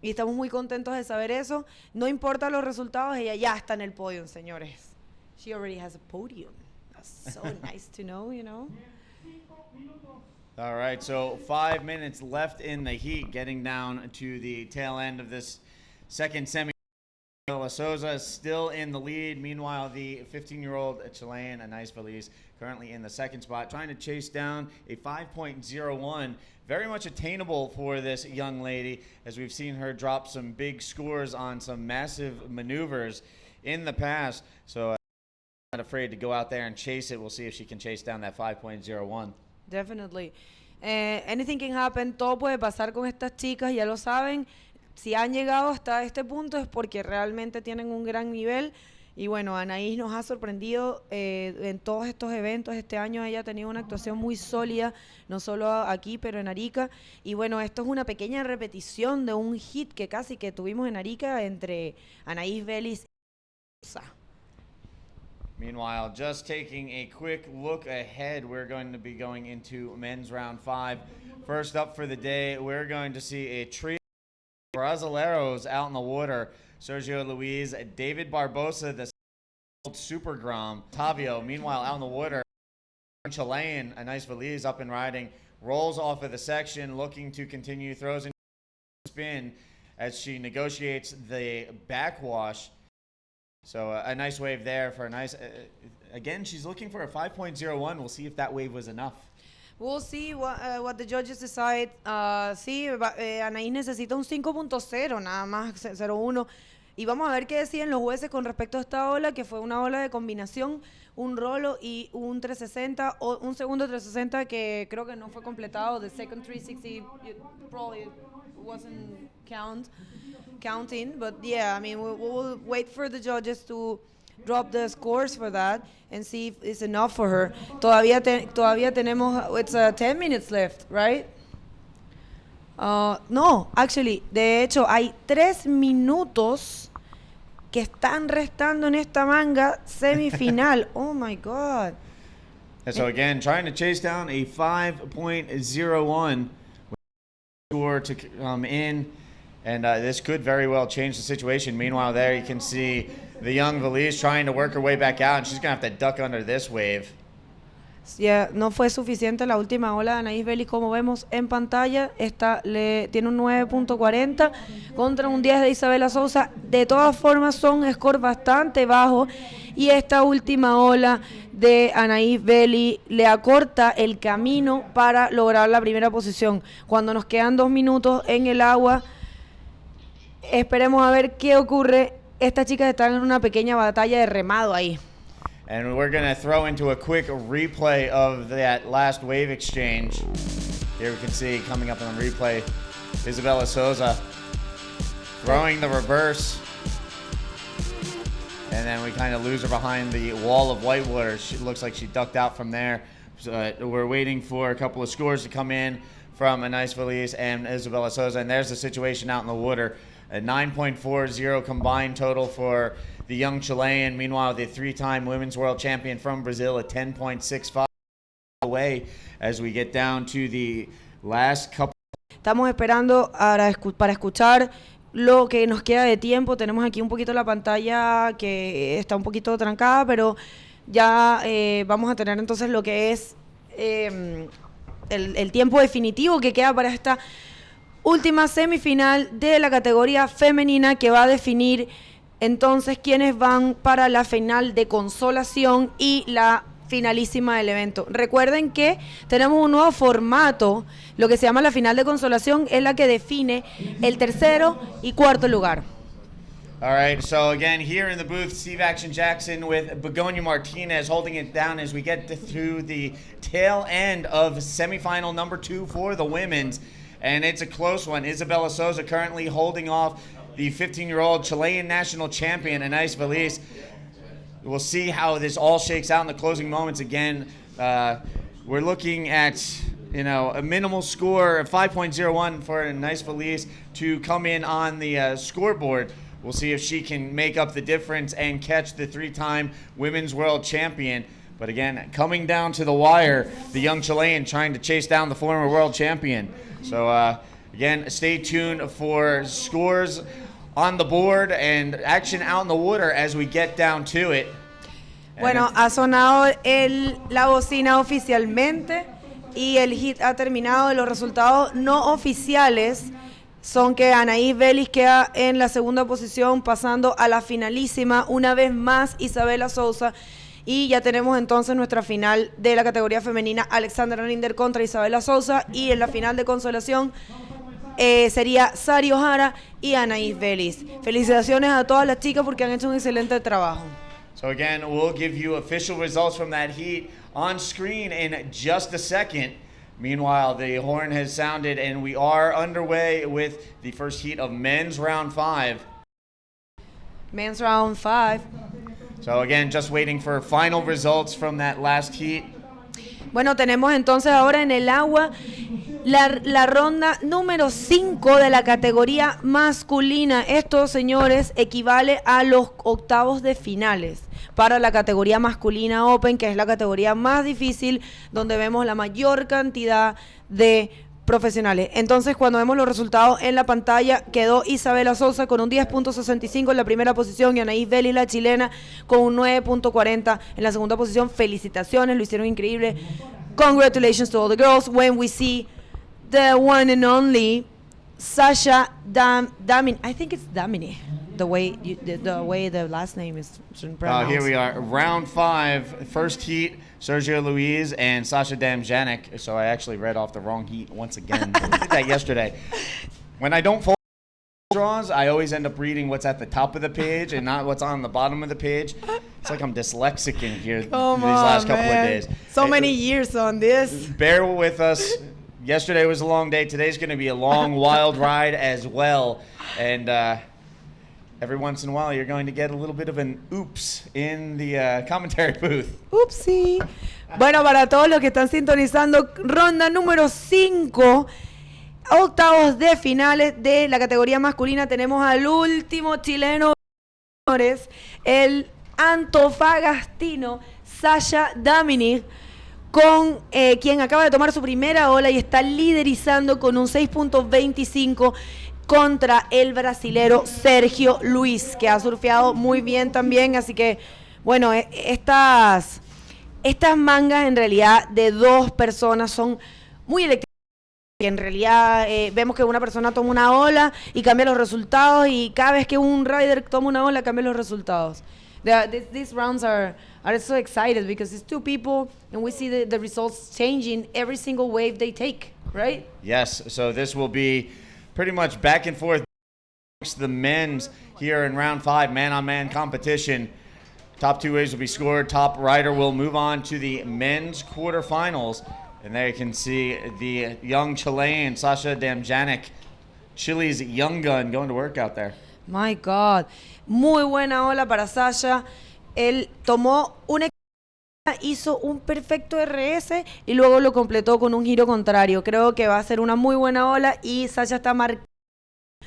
y estamos muy contentos de saber eso. No importa los resultados, ella ya está en el podium, señores. She already has a podium. That's so nice to know, you know. All right, so 5 minutes left in the heat, getting down to the tail end of this second semi. Souza is still in the lead. Meanwhile, the 15-year-old Chilean, Anaís Feliz, currently in the second spot, trying to chase down a 5.01. Very much attainable for this young lady, as we've seen her drop some big scores on some massive maneuvers in the past. So not afraid to go out there and chase it. We'll see if she can chase down that 5.01. Definitely. Anything can happen. Todo puede pasar con estas chicas, ya lo saben. Si han llegado hasta este punto es porque realmente tienen un gran nivel. Y bueno, Anaís nos ha sorprendido en todos estos eventos. Este año ella ha tenido una actuación muy sólida, no solo aquí, pero en Arica. Y bueno, esto es una pequeña repetición de un hit que casi que tuvimos en Arica entre Anaís Vélez y Sosa. Meanwhile, just taking a quick look ahead, we're going to be going into men's round 5. First up for the day, we're going to see a trio of Brasileiros out in the water. Sergio Luis, David Barbosa, the Super Grom, Tavio, meanwhile out in the water, Chilean, Anaís Feliz up and riding, rolls off of the section, looking to continue, throws in spin as she negotiates the backwash. So a nice wave there for a nice, again, she's looking for a 5.01. We'll see if that wave was enough. We'll see what the judges decide. Sí, Anaís necesita un 5.0, nada más, 0.1. Y vamos a ver qué deciden los jueces con respecto a esta ola, que fue una ola de combinación, un rolo y un 360, o un segundo 360 que creo que no fue completado. The second 360 probably wasn't counting, but yeah, I mean, we'll wait for the judges to drop the scores for that and see if it's enough for her. Todavía tenemos, it's 10 minutes left, right? No, actually, de hecho, hay 3 minutos que están restando en esta manga semifinal. Oh my God. And so again, trying to chase down a 5.01 score to come in. And this could very well change the situation. Meanwhile, there you can see the young Valise trying to work her way back out, and she's going to have to duck under this wave. Yeah, no fue suficiente la última ola de Anaís Vélez, como vemos en pantalla. Tiene un 9.40 contra un 10 de Isabella Sousa. De todas formas, son scores bastante bajos. Y esta última ola de Anaís Vélez le acorta el camino para lograr la primera posición. Cuando nos quedan 2 minutos en el agua, esperemos a ver qué ocurre. estas chicas están en una pequeña batalla de remado ahí. And we're going to throw into a quick replay of that last wave exchange. Here we can see coming up on the replay, Isabella Souza throwing the reverse. And then we kind of lose her behind the wall of whitewater. She looks like she ducked out from there. So we're waiting for a couple of scores to come in from Anais Feliz and Isabella Souza. And there's the situation out in the water. A 9.40 combined total for the young Chilean. Meanwhile, the three-time women's world champion from Brazil at 10.65 away as we get down to the last couple. Estamos esperando para escuchar lo que nos queda de tiempo. Tenemos aquí un poquito la pantalla que está un poquito trancada, pero ya vamos a tener entonces lo que es el tiempo definitivo que queda para esta última semifinal de la categoría femenina, que va a definir entonces quiénes van para la final de consolación y la finalísima del evento. Recuerden que tenemos un nuevo formato. Lo que se llama la final de consolación es la que define el tercero y cuarto lugar. All right, so again, here in the booth, Steve Action Jackson with Begonia Martinez holding it down as we get through the tail end of semifinal number 2 for the women's. And it's a close one. Isabella Souza currently holding off the 15-year-old Chilean national champion, Anais Feliz. We'll see how this all shakes out in the closing moments. Again, we're looking at a minimal score of 5.01 for Anais Feliz to come in on the scoreboard. We'll see if she can make up the difference and catch the three-time women's world champion. But again, coming down to the wire, the young Chilean trying to chase down the former world champion. So again, stay tuned for scores on the board and action out in the water as we get down to it. Bueno, ha sonado la bocina oficialmente y el hit ha terminado. Los resultados no oficiales son que Anaís Vélez queda en la segunda posición, pasando a la finalísima una vez más Isabela Souza. Y ya tenemos entonces nuestra final de la categoría femenina, Alexandra Rinder contra Isabela Souza. Y en la final de consolación sería Sari O'Hara y Anaís Vélez. Felicitaciones a todas las chicas porque han hecho un excelente trabajo. So again, we'll give you official results from that heat on screen in just a second. Meanwhile, the horn has sounded and we are underway with the first heat of men's round 5. Men's round 5. So again, just waiting for final results from that last heat. Bueno, tenemos entonces ahora en el agua la ronda número 5 de la categoría masculina. Esto, señores, equivale a los octavos de finales para la categoría masculina Open, que es la categoría más difícil, donde vemos la mayor cantidad de profesionales. Entonces, cuando vemos los resultados en la pantalla, quedó Isabela Souza con un 10.65 en la primera posición y Anaís Vélez, la chilena, con un 9.40 en la segunda posición. Felicitaciones, lo hicieron increíble. Congratulations to all the girls. When we see the one and only Sasha Damini, I think it's Damini, the way the last name is pronounced. Here we are, round 5, first heat. Sergio Luis and Sasha Damjanik. So I actually read off the wrong heat once again. I did that yesterday. When I don't fold draws, I always end up reading what's at the top of the page and not what's on the bottom of the page. It's like I'm dyslexic in here these last couple of days. So many years on this. Bear with us. Yesterday was a long day. Today's going to be a long, wild ride as well. And every once in a while, you're going to get a little bit of an oops in the commentary booth. Upsi. Bueno, para todos los que están sintonizando, ronda número 5, octavos de finales de la categoría masculina. Tenemos al último chileno, el antofagastino Sasha Damini, con quien acaba de tomar su primera ola y está liderizando con un 6.25 contra el brasilero Sergio Luis, que ha surfeado muy bien también. Así que, bueno, estas mangas en realidad de dos personas son muy eléctricas. En realidad vemos que una persona toma una ola y cambia los resultados, y cada vez que un rider toma una ola cambia los resultados. These rounds are so excited because it's two people and we see the results changing every single wave they take, right? Yes, so this will be pretty much back and forth the men's here in round 5, man-on-man competition. Top 2 waves will be scored. Top rider will move on to the men's quarterfinals. And there you can see the young Chilean, Sasha Damjanic, Chile's young gun, going to work out there. My God. Muy buena ola para Sasha. Él tomó una, hizo un perfecto RS y luego lo completó con un giro contrario. Creo que va a ser una muy buena ola y Sasha está marcando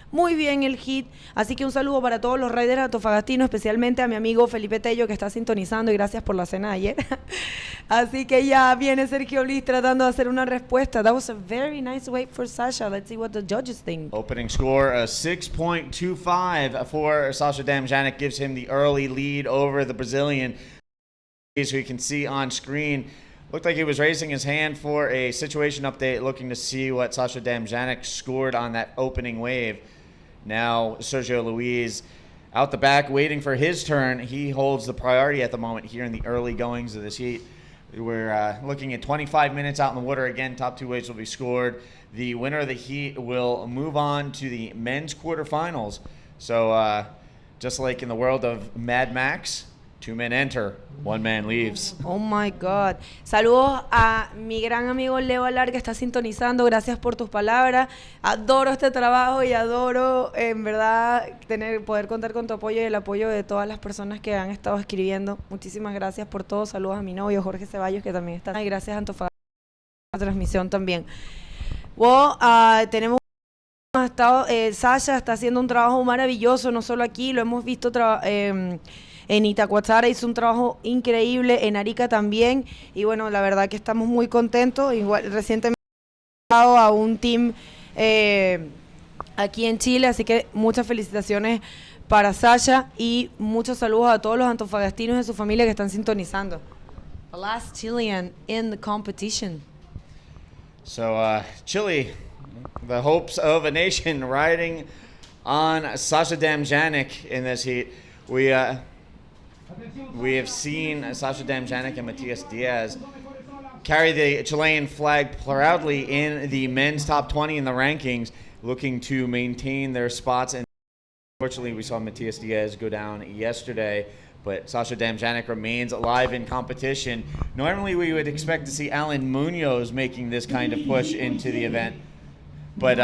muy bien el hit, así que un saludo para todos los riders antofagastinos, especialmente a mi amigo Felipe Tello que está sintonizando y gracias por la cena de ayer. Así que ya viene Sergio Bliss tratando de hacer una respuesta. That was a very nice wave for Sasha. Let's see what the judges think. Opening score, a 6.25 for Sasha Damjanic, gives him the early lead over the Brazilian, who you can see on screen. Looked like he was raising his hand for a situation update, looking to see what Sasha Damjanic scored on that opening wave. Now Sergio Luis out the back waiting for his turn. He holds the priority at the moment here in the early goings of this heat. We're looking at 25 minutes out in the water. Again, top 2 waves will be scored. The winner of the heat will move on to the men's quarterfinals. So just like in the world of Mad Max, 2 men enter, 1 man leaves. Oh my God. Saludos a mi gran amigo Leo Alar que está sintonizando. Gracias por tus palabras. Adoro este trabajo y adoro, en verdad, poder contar con tu apoyo y el apoyo de todas las personas que han estado escribiendo. Muchísimas gracias por todo. Saludos a mi novio Jorge Ceballos que también está. Y gracias a Antofagasta por la transmisión también. Tenemos Sasha está haciendo un trabajo maravilloso, no solo aquí, lo hemos visto en Itacoatzara, hizo un trabajo increíble, en Arica también, y bueno, la verdad que estamos muy contentos. Igual recientemente a un team aquí en Chile, así que muchas felicitaciones para Sasha y muchos saludos a todos los antofagastinos y su familia que están sintonizando. The last Chilean in the competition. So Chile, the hopes of a nation, riding on Sasha Damjanic in this heat. We have seen Sasha Damjanic and Matias Diaz carry the Chilean flag proudly in the men's top 20 in the rankings, looking to maintain their spots. And unfortunately, we saw Matias Diaz go down yesterday, but Sasha Damjanic remains alive in competition. Normally, we would expect to see Alan Munoz making this kind of push into the event, but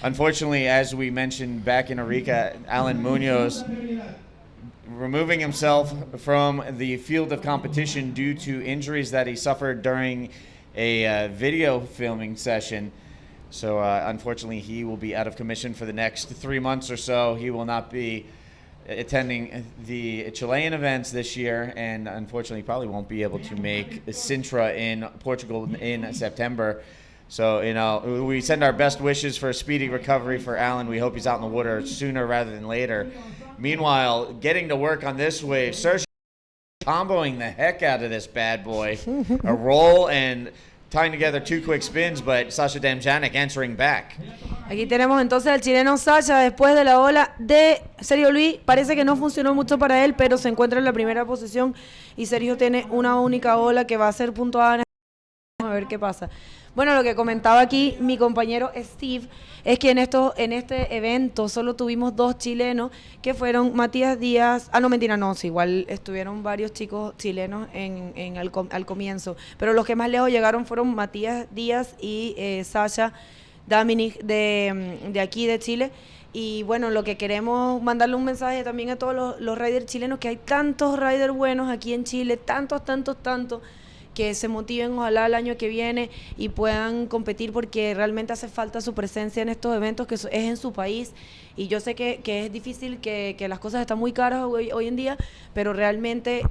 unfortunately, as we mentioned back in Arica, Alan Munoz removing himself from the field of competition due to injuries that he suffered during a video filming session. So unfortunately, he will be out of commission for the next 3 months or so. He will not be attending the Chilean events this year, and unfortunately probably won't be able to make Sintra in Portugal in September. So, we send our best wishes for a speedy recovery for Alan. We hope he's out in the water sooner rather than later. Meanwhile, getting to work on this wave, Sergio comboing the heck out of this bad boy. A roll and tying together 2 quick spins, but Sasha Damjanic answering back. Aquí tenemos entonces al chileno Sasha después de la ola de Sergio Luis. Parece que no funcionó mucho para él, pero se encuentra en la primera posición y Sergio tiene una única ola que va a ser puntuada. Vamos a ver qué pasa. Bueno, lo que comentaba aquí mi compañero Steve es que en este evento solo tuvimos 2 chilenos que fueron Matías Díaz. No, mentira, no, sí, igual estuvieron varios chicos chilenos al comienzo, pero los que más lejos llegaron fueron Matías Díaz y Sasha Damjanic de aquí de Chile. Y bueno, lo que queremos mandarle un mensaje también a todos los riders chilenos, que hay tantos riders buenos aquí en Chile, tantos, que se motiven ojalá el año que viene y puedan competir, porque realmente hace falta su presencia en estos eventos, que es en su país. Y yo sé que es difícil, que las cosas están muy caras hoy en día, pero realmente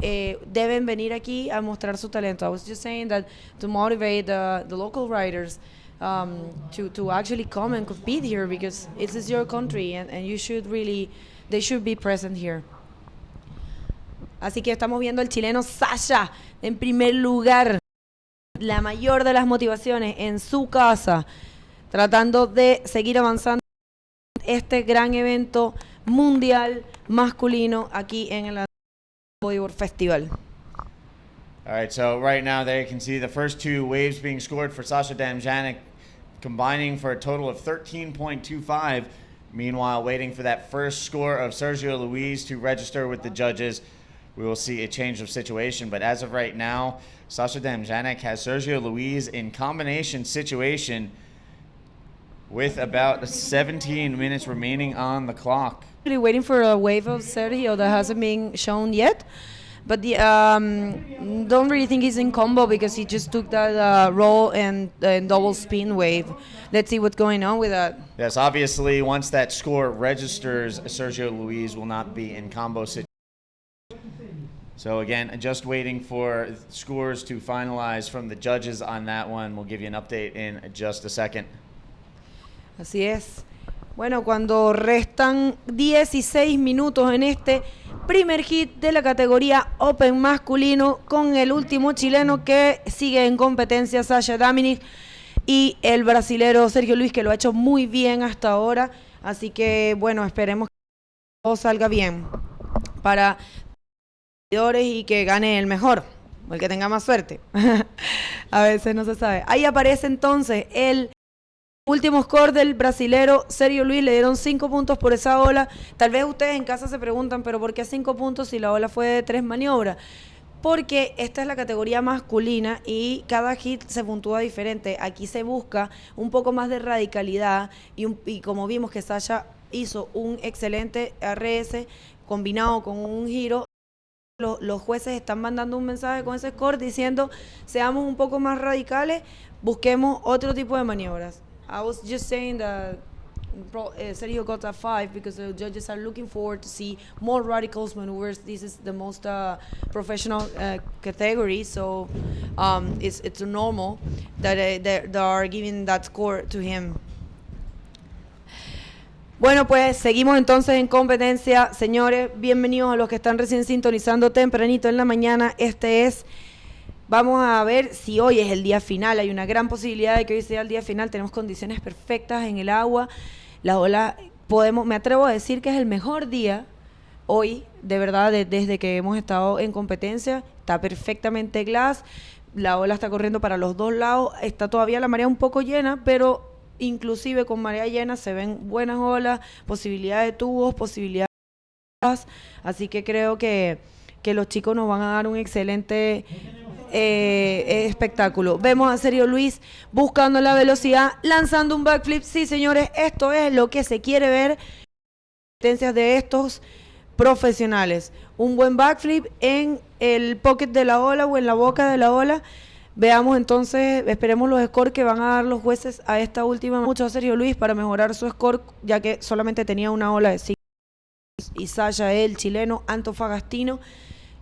deben venir aquí a mostrar su talento. I was just saying that to motivate the local riders to actually come and compete here, because this is your country and they should be present here. Así que estamos viendo al chileno Sasha en primer lugar, la mayor de las motivaciones en su casa, tratando de seguir avanzando en este gran evento mundial masculino aquí en el Bodyboard Festival. All right, so right now there you can see the first 2 waves being scored for Sasha Damjanic, combining for a total of 13.25. Meanwhile, waiting for that first score of Sergio Luis to register with the judges, we will see a change of situation. But as of right now, Sasha Damjanek has Sergio Luis in combination situation with about 17 minutes remaining on the clock. Really waiting for a wave of Sergio that hasn't been shown yet. But the don't really think he's in combo because he just took that roll and double spin wave. Let's see what's going on with that. Yes, obviously, once that score registers, Sergio Luis will not be in combo situation. So again, just waiting for scores to finalize from the judges on that one. We'll give you an update in just a second. Así es. Bueno, cuando restan 16 minutos en este primer hit de la categoría Open masculino con el último chileno que sigue en competencia, Sasha Daminic, y el brasilero Sergio Luis, que lo ha hecho muy bien hasta ahora. Así que, bueno, esperemos que todo salga bien para los seguidores y que gane el mejor, o el que tenga más suerte. A veces no se sabe. Ahí aparece entonces el último score del brasilero Sergio Luis. Le dieron 5 puntos por esa ola. Tal vez ustedes en casa se preguntan, pero ¿por qué 5 puntos si la ola fue de 3 maniobras? Porque esta es la categoría masculina y cada hit se puntúa diferente. Aquí se busca un poco más de radicalidad y como vimos que Sasha hizo un excelente RS combinado con un giro, los jueces están mandando un mensaje con ese score diciendo seamos un poco más radicales, busquemos otro tipo de maniobras. I was just saying that Sergio got a 5 because the judges are looking forward to see more radicals maneuvers. This is the most professional category, so it's normal that they are giving that score to him. Bueno, pues seguimos entonces en competencia, señores. Bienvenidos a los que están recién sintonizando tempranito en la mañana. Vamos a ver si hoy es el día final. Hay una gran posibilidad de que hoy sea el día final. Tenemos condiciones perfectas en el agua. La ola, me atrevo a decir que es el mejor día hoy, de verdad, desde que hemos estado en competencia. Está perfectamente glass. La ola está corriendo para los dos lados. Está todavía la marea un poco llena, pero inclusive con marea llena se ven buenas olas, posibilidad de tubos, posibilidades de olas. Así que creo que los chicos nos van a dar un excelente espectáculo. Vemos a Sergio Luis buscando la velocidad, lanzando un backflip. Sí, señores, esto es lo que se quiere ver en competencias de estos profesionales. Un buen backflip en el pocket de la ola o en la boca de la ola. Veamos entonces, esperemos los scores que van a dar los jueces a esta última. Mucho a Sergio Luis para mejorar su score, ya que solamente tenía una ola de 5. Y Sasha, el chileno antofagastino,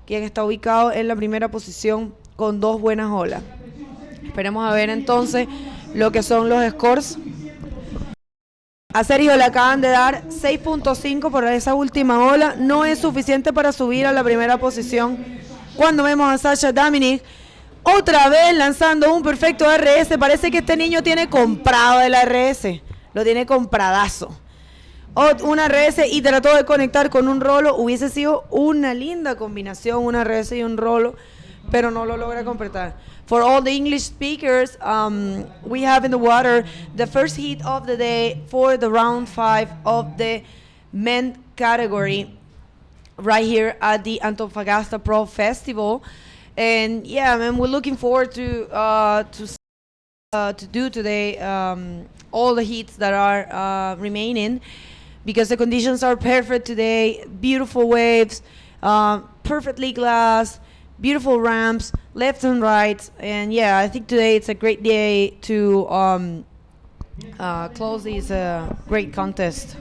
quien está ubicado en la primera posición con 2 buenas olas. Esperemos a ver entonces lo que son los scores. A Sergio le acaban de dar 6.5 por esa última ola. No es suficiente para subir a la primera posición. Cuando vemos a Sasha Daminic otra vez lanzando un perfecto RS. Parece que este niño tiene comprado el RS. Lo tiene compradazo. Un RS y trató de conectar con un rolo. Hubiese sido una linda combinación, un RS y un rolo, pero no lo logra completar. For all the English speakers, we have in the water the first heat of the day for the round 5 of the men category right here at the Antofagasta Pro Festival. And yeah, man, we're looking forward to do today all the heats that are remaining, because the conditions are perfect today. Beautiful waves, perfectly glass, beautiful ramps, left and right. And yeah, I think today it's a great day to close this great contest.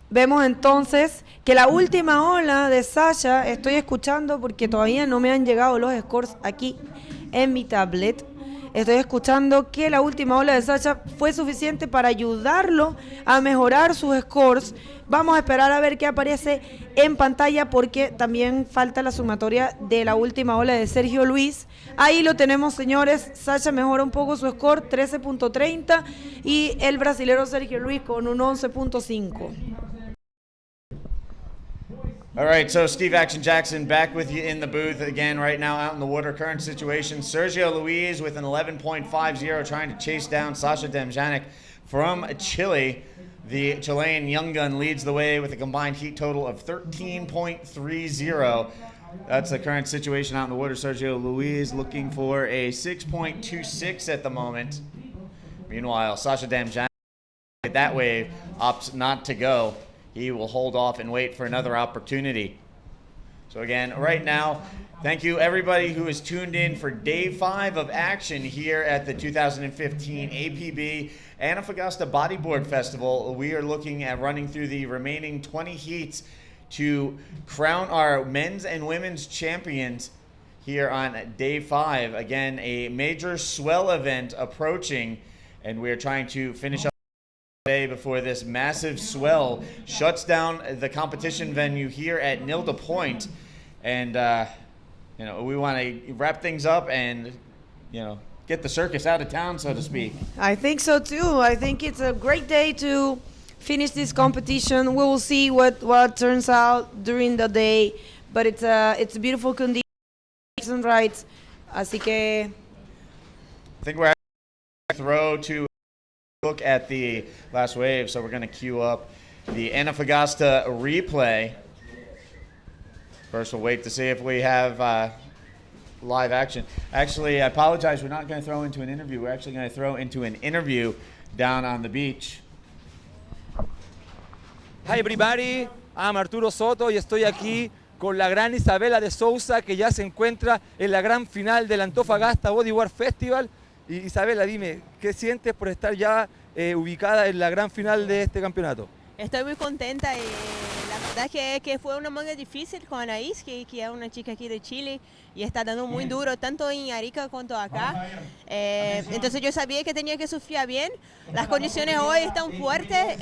Vemos entonces que la última ola de Sasha, estoy escuchando porque todavía no me han llegado los scores aquí en mi tablet. Estoy escuchando que la última ola de Sasha fue suficiente para ayudarlo a mejorar sus scores. Vamos a esperar a ver qué aparece en pantalla, porque también falta la sumatoria de la última ola de Sergio Luis. Ahí lo tenemos, señores. Sasha mejora un poco su score, 13.30, y el brasilero Sergio Luis con un 11.5. All right, so Steve Action Jackson back with you in the booth again right now out in the water. Current situation, Sergio Luis with an 11.50 trying to chase down Sasha Damjanek from Chile. The Chilean young gun leads the way with a combined heat total of 13.30. That's the current situation out in the water. Sergio Luis looking for a 6.26 at the moment. Meanwhile, Sasha Damjan that wave opts not to go. He will hold off and wait for another opportunity. So again, right now, thank you everybody who is tuned in for day 5 of action here at the 2015 APB Antofagasta Bodyboard Festival. We are looking at running through the remaining 20 heats to crown our men's and women's champions here on day 5. Again, a major swell event approaching, and we're trying to finish up today before this massive swell shuts down the competition venue here at Nilda Point. And we want to wrap things up and get the circus out of town, so to speak. I think so too. I think it's a great day to finish this competition. We will see what turns out during the day, but it's a beautiful condition and rights. Así que I think we're at throw to look at the last wave, so we're going to queue up the Antofagasta replay. First, we'll wait to see if we have live action. Actually, I apologize. We're not going to throw into an interview. We're actually going to throw into an interview down on the beach. Hi everybody, I'm Arturo Soto y estoy aquí con la gran Isabela de Sousa, que ya se encuentra en la gran final del Antofagasta Bodyboard Festival. Y Isabela, dime, ¿qué sientes por estar ya ubicada en la gran final de este campeonato? Estoy muy contenta. La verdad que fue una manga difícil con Anaís, que es una chica aquí de Chile y está dando muy duro, tanto en Arica cuanto acá. Entonces yo sabía que tenía que sufrir bien. Las condiciones hoy están fuertes.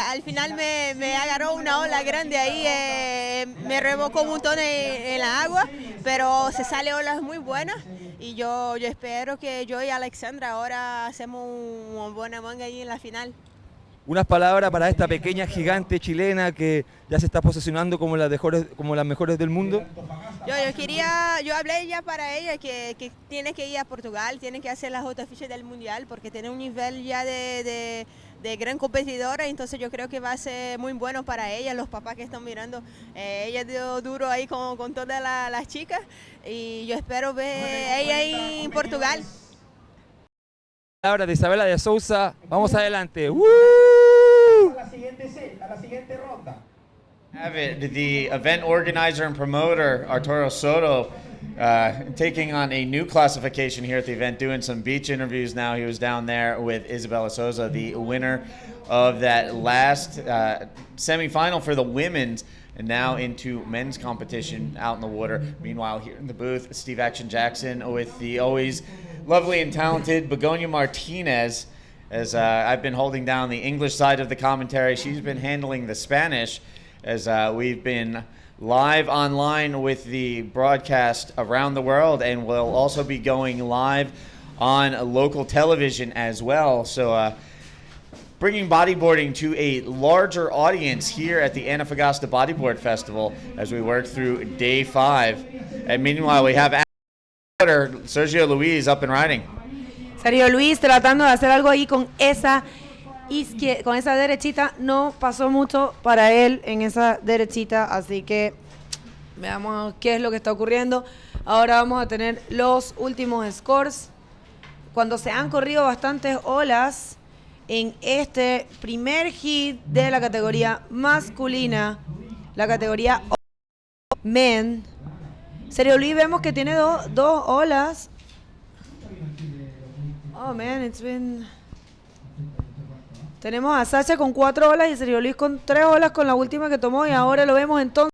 Al final me agarró una ola grande ahí, me revocó un montón en la agua, pero se sale olas muy buenas. Y yo espero que yo y Alexandra ahora hacemos una buena manga ahí en la final. Unas palabras para esta pequeña gigante chilena que ya se está posicionando como las mejores del mundo. Yo hablé ya para ella que tiene que ir a Portugal, tiene que hacer la J ficha del mundial porque tiene un nivel ya de gran competidora, entonces yo creo que va a ser muy bueno para ella, los papás que están mirando. Ella dio duro ahí con todas las chicas y yo espero ver ella en Portugal. Palabras de Isabela de Sousa, vamos adelante. ¡Woo! A la siguiente ronda. Have it, the event organizer and promoter, Arturo Soto, taking on a new classification here at the event, doing some beach interviews now. He was down there with Isabela Souza, the winner of that last semifinal for the women's, and now into men's competition out in the water. Meanwhile, here in the booth, Steve Action Jackson with the always lovely and talented Begonia Martinez. As I've been holding down the English side of the commentary, she's been handling the Spanish as we've been live online with the broadcast around the world, and we'll also be going live on local television as well. So bringing bodyboarding to a larger audience here at the Antofagasta Bodyboard Festival as we work through day 5. And meanwhile, we have Sergio Luis up and riding. Sergio Luis tratando de hacer algo ahí con esa derechita. No pasó mucho para él en esa derechita, así que veamos qué es lo que está ocurriendo. Ahora vamos a tener los últimos scores. Cuando se han corrido bastantes olas en este primer hit de la categoría masculina, la categoría men. Sergio Luis vemos que tiene dos olas. Oh man, it's been... Tenemos a Sacha con 4 olas y Sergio Luis con 3 olas con la última que tomó, y ahora lo vemos entonces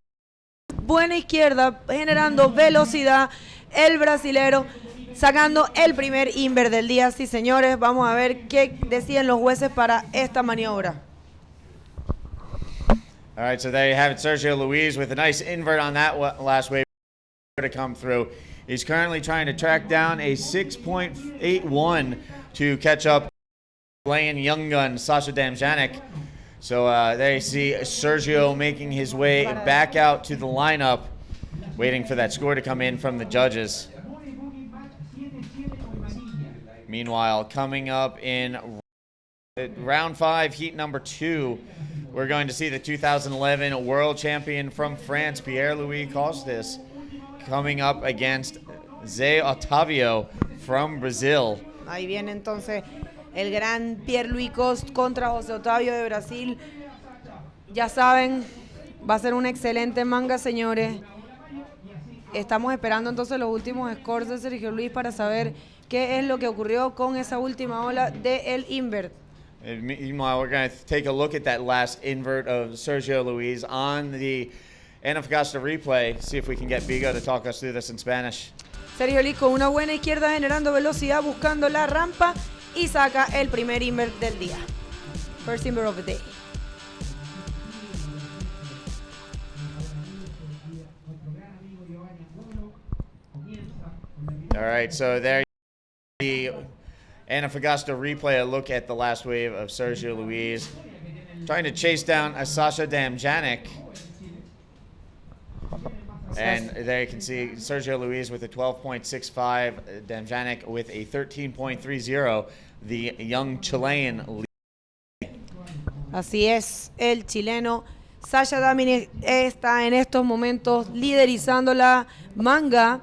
buena izquierda generando velocidad el brasilero sacando el primer inver del día. Sí, señores, vamos a ver qué deciden los jueces para esta maniobra. All right, so there you have it, Sergio Luis with a nice invert on that last wave to come through. He's currently trying to track down a 6.81 to catch up playing young gun Sasha Damjanek. So there you see Sergio making his way back out to the lineup, waiting for that score to come in from the judges. Meanwhile, coming up in Round 5, heat number 2. We're going to see the 2011 world champion from France, Pierre-Louis Costes, coming up against Zé Otávio from Brazil. Ahí viene entonces el gran Pierre-Louis Coste contra José Otávio de Brasil. Ya saben, va a ser una excelente manga, señores. Estamos esperando entonces los últimos scores de Sergio Luis para saber qué es lo que ocurrió con esa última ola del invert. And meanwhile, we're going to take a look at that last invert of Sergio Luis on the Antofagasta replay, see if we can get Vigo to talk us through this in Spanish. Sergio Luis con una buena izquierda generando velocidad, buscando la rampa y saca el primer invert del día. First invert of the day. All right, so there the Antofagasta replay, a look at the last wave of Sergio Luis, trying to chase down a Sasha Damjanic. And there you can see Sergio Luis with a 12.65, Damjanic with a 13.30, the young Chilean. Así es, el chileno Sasha Damjanic está en estos momentos liderizando la manga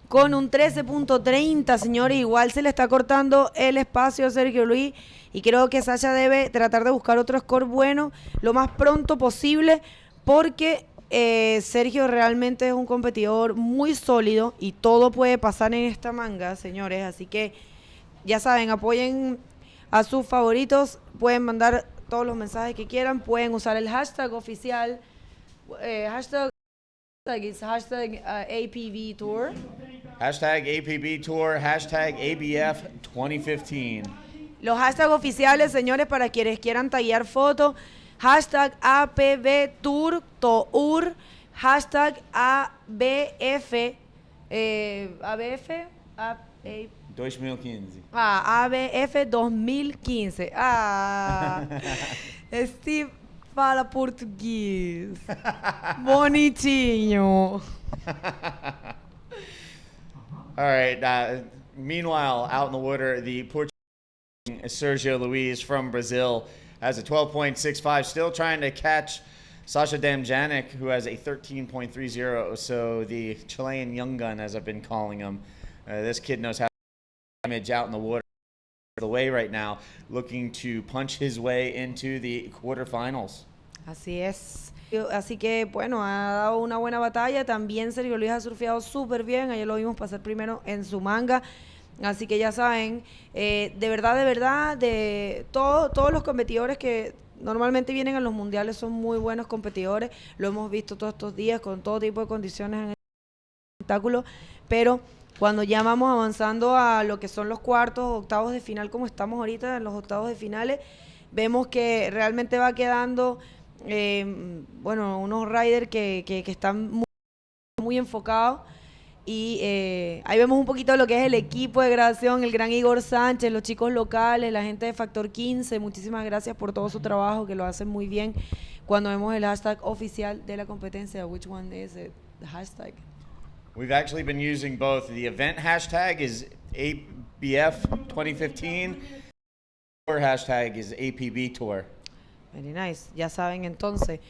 con un 13.30, señores. Igual se le está cortando el espacio a Sergio Luis y creo que Sasha debe tratar de buscar otro score bueno lo más pronto posible porque Sergio realmente es un competidor muy sólido y todo puede pasar en esta manga, señores. Así que ya saben, apoyen a sus favoritos, pueden mandar todos los mensajes que quieran, pueden usar el hashtag oficial, hashtag APV Tour. Hashtag APB Tour, hashtag ABF 2015. Los hashtags oficiales, señores, para quienes quieran taggear fotos, hashtag APB Tour, TOUR, hashtag ABF, ABF, 2015. ABF 2015. Steve fala português. Bonitinho. All right. Meanwhile, out in the water, the Portuguese Sergio Luis from Brazil has a 12.65, still trying to catch Sasha Damjanic, who has a 13.30. So the Chilean young gun, as I've been calling him, this kid knows how to damage out in the water. The way right now, looking to punch his way into the quarterfinals. Así es. Así que, bueno, ha dado una buena batalla. También Sergio Luis ha surfeado súper bien. Ayer lo vimos pasar primero en su manga. Así que ya saben, de verdad, todos los competidores que normalmente vienen a los mundiales son muy buenos competidores. Lo hemos visto todos estos días con todo tipo de condiciones en el espectáculo. Pero cuando ya vamos avanzando a lo que son los cuartos, octavos de final, como estamos ahorita en los octavos de finales, vemos que realmente va quedando, unos riders que están muy enfocados. Y ahí vemos un poquito lo que es el equipo de grabación, el gran Igor Sánchez, los chicos locales, la gente de Factor 15. Muchísimas gracias por todo su trabajo, que lo hacen muy bien. Cuando vemos el hashtag oficial de la competencia, which one is it? The hashtag. We've actually been using both. The event hashtag is ABF 2015. Tour hashtag is APB Tour. Very nice. Ya saben entonces,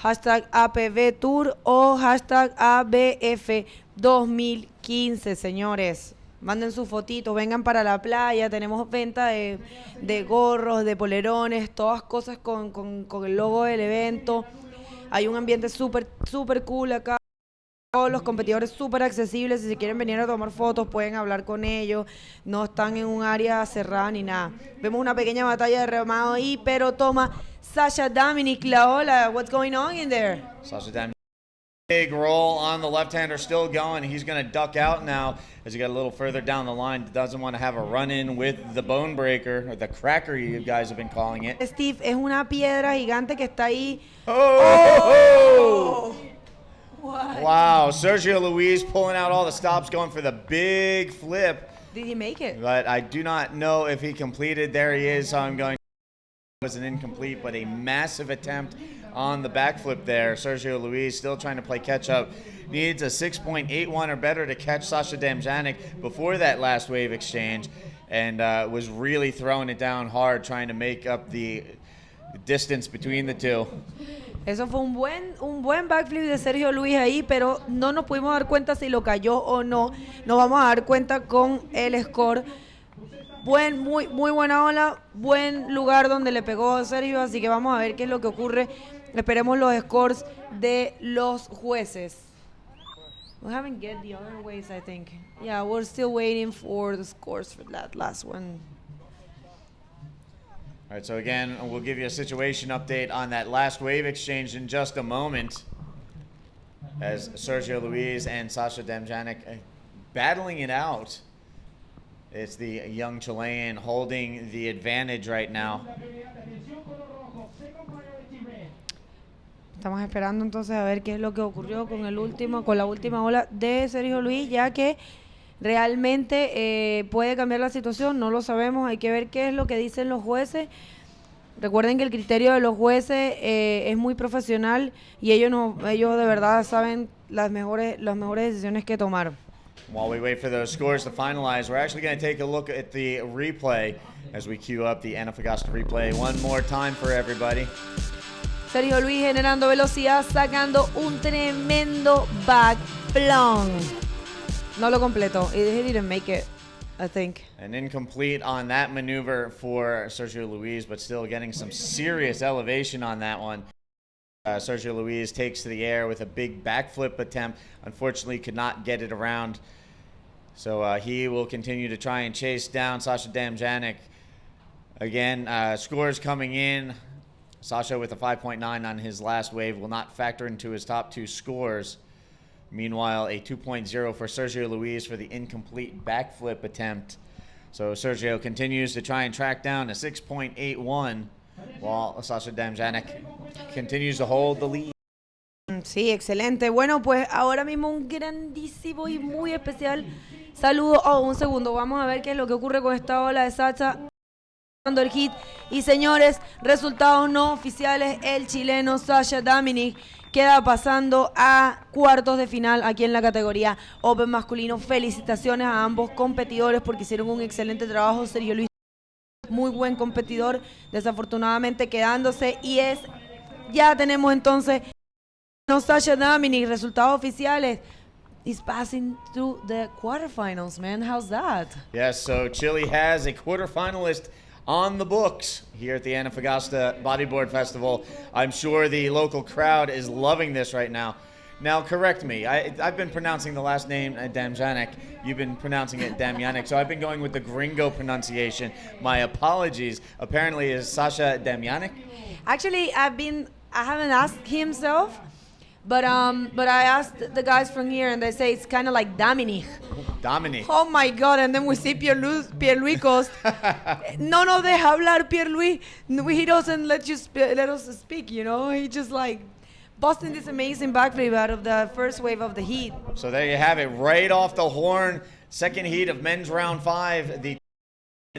hashtag APB Tour o hashtag ABF 2015, señores. Manden sus fotitos, vengan para la playa. Tenemos venta de gorros, de polerones, todas cosas con el logo del evento. Hay un ambiente súper cool acá. Todos los competidores súper accesibles. Si se quieren venir a tomar fotos, pueden hablar con ellos. No están en un área cerrada ni nada. Vemos una pequeña batalla de remado ahí, pero toma Sasha Damjanic la ola. What's going on in there? Sasha Damjanic, big roll on the left-hander, still going. He's going to duck out now as he got a little further down the line. Doesn't want to have a run-in with the bone breaker, or the cracker you guys have been calling it. Steve, es una piedra gigante que está ahí. Oh! What? Wow, Sergio Luis pulling out all the stops, going for the big flip. Did he make it? But I do not know if he completed. There he is. So I'm going. It was an incomplete, but a massive attempt on the backflip there. Sergio Luis still trying to play catch up. Needs a 6.81 or better to catch Sasha Damjanic before that last wave exchange. and was really throwing it down hard, trying to make up the distance between the two. Eso fue un buen backflip de Sergio Luis ahí, pero no nos pudimos dar cuenta si lo cayó o no. Nos vamos a dar cuenta con el score. Muy buena ola, buen lugar donde le pegó Sergio, así que vamos a ver qué es lo que ocurre. Esperemos los scores de los jueces. We haven't get the other waves, I think. Yeah, we're still waiting for the scores for that last one. All right, so again, we'll give you a situation update on that last wave exchange in just a moment, as Sergio Luis and Sasha Damjanic battling it out. It's the young Chilean holding the advantage right now. Estamos esperando entonces a ver qué es lo que ocurrió con la última ola de Sergio Luis, ya que realmente puede cambiar la situación, no lo sabemos, hay que ver qué es lo que dicen los jueces. Recuerden que el criterio de los jueces es muy profesional y ellos de verdad saben las mejores decisiones que tomar. While we wait for those scores to finalize, we're actually going to take a look at the replay as we queue up the Antofagasta replay one more time for everybody. Sergio Luis generando velocidad, sacando un tremendo back plung. No lo completó. He didn't make it, I think. An incomplete on that maneuver for Sergio Luis, but still getting some serious elevation on that one. Sergio Luis takes to the air with a big backflip attempt. Unfortunately, could not get it around. So he will continue to try and chase down Sasha Damjanic. Again, scores coming in. Sasha with a 5.9 on his last wave will not factor into his top two scores. Meanwhile, a 2.0 for Sergio Luis for the incomplete backflip attempt. So Sergio continues to try and track down a 6.81 while Sasha Damjanic continues to hold the lead. Sí, excelente. Bueno, pues ahora mismo un grandísimo y muy especial saludo. Un segundo, vamos a ver qué es lo que ocurre con esta ola de Sasha. El hit. Y señores, resultados no oficiales, el chileno Sasha Damjanic queda pasando a cuartos de final aquí en la categoría Open masculino. Felicitaciones a ambos competidores porque hicieron un excelente trabajo. Sergio Luis, muy buen competidor, desafortunadamente quedándose, y ya tenemos entonces Sasha Damjanic, resultados oficiales. He's passing through the quarterfinals, man. How's that? Yes, so Chile has a quarterfinalist on the books here at the Antofagasta Bodyboard Festival. I'm sure the local crowd is loving this right now. Now, correct me. I've been pronouncing the last name Damjanic. You've been pronouncing it Damjanic, so I've been going with the gringo pronunciation. My apologies. Apparently, it's Sasha Damjanic. Actually, I haven't asked himself, but I asked the guys from here, and they say it's kind of like Damjanic. Dominic. Oh my God! And then we see Pierluis Cost. No nos deja hablar Pierluis. He doesn't let us speak. You know, he just like busting this amazing backflip out of the first wave of the heat. So there you have it, right off the horn. Second heat of men's round 5. The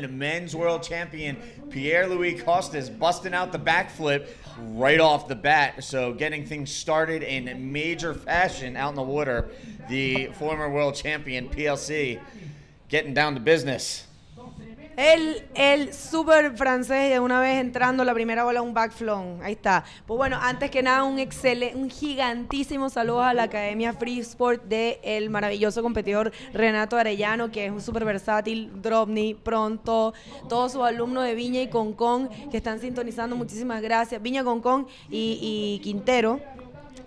men's world champion Pierluis Costa is busting out the backflip right off the bat. So getting things started in major fashion out in the water. The former world champion PLC getting down to business. El super francés de una vez entrando la primera bola, un backflip. Ahí está. Pues bueno, antes que nada, un gigantísimo saludo a la Academia Free Sport del maravilloso competidor Renato Arellano, que es un súper versátil, Dropney, Pronto, todos sus alumnos de Viña y Concón que están sintonizando. Muchísimas gracias. Viña, Concón y Quintero.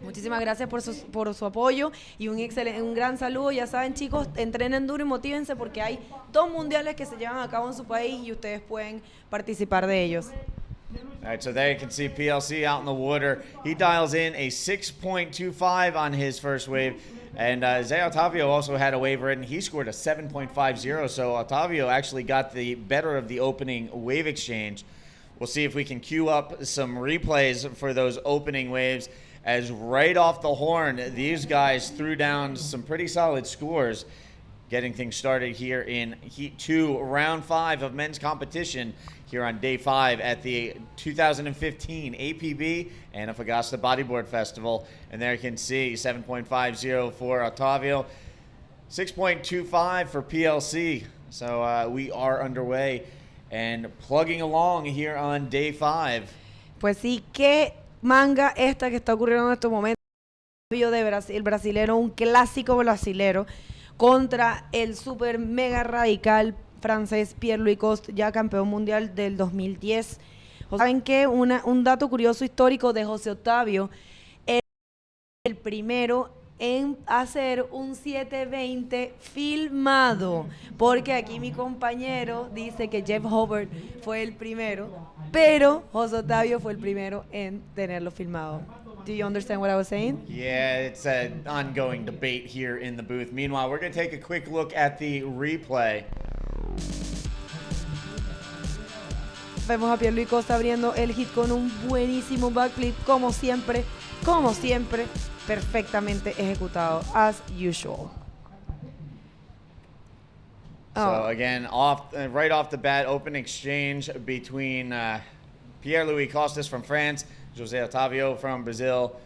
Muchísimas gracias por su apoyo y un gran saludo. Ya saben, chicos, entrenen duro y motívense porque hay 2 mundiales que se llevan a cabo en su país y ustedes pueden participar de ellos. All right, so there you can see PLC out in the water. He dials in a 6.25 on his first wave. And Zé Otavio also had a wave written. He scored a 7.50, so Otavio actually got the better of the opening wave exchange. We'll see if we can queue up some replays for those opening waves, as right off the horn, these guys threw down some pretty solid scores, getting things started here in Heat 2, Round 5 of men's competition here on Day 5 at the 2015 APB Antofagasta Bodyboard Festival. And there you can see 7.50 for Otavio, 6.25 for PLC. So we are underway and plugging along here on day 5. Pues sí, qué manga esta que está ocurriendo en estos momentos. El brasilero, un clásico brasilero contra el super mega radical francés Pierre-Louis Coste, ya campeón mundial del 2010. ¿Saben qué? Un dato curioso histórico de José Octavio, el primero en hacer un 720 filmado, porque aquí mi compañero dice que Jeff Hubbard fue el primero, pero José Octavio fue el primero en tenerlo filmado. Do you understand what I was saying? Yeah, it's an ongoing debate here in the booth. Meanwhile, we're going to take a quick look at the replay. Vemos a Pierre-Louis Coste abriendo el hit con un buenísimo backflip, como siempre, perfectamente ejecutado, as usual. So again, right off the bat, open exchange between Pierre-Louis Costes from France, Jose Otavio from Brazil.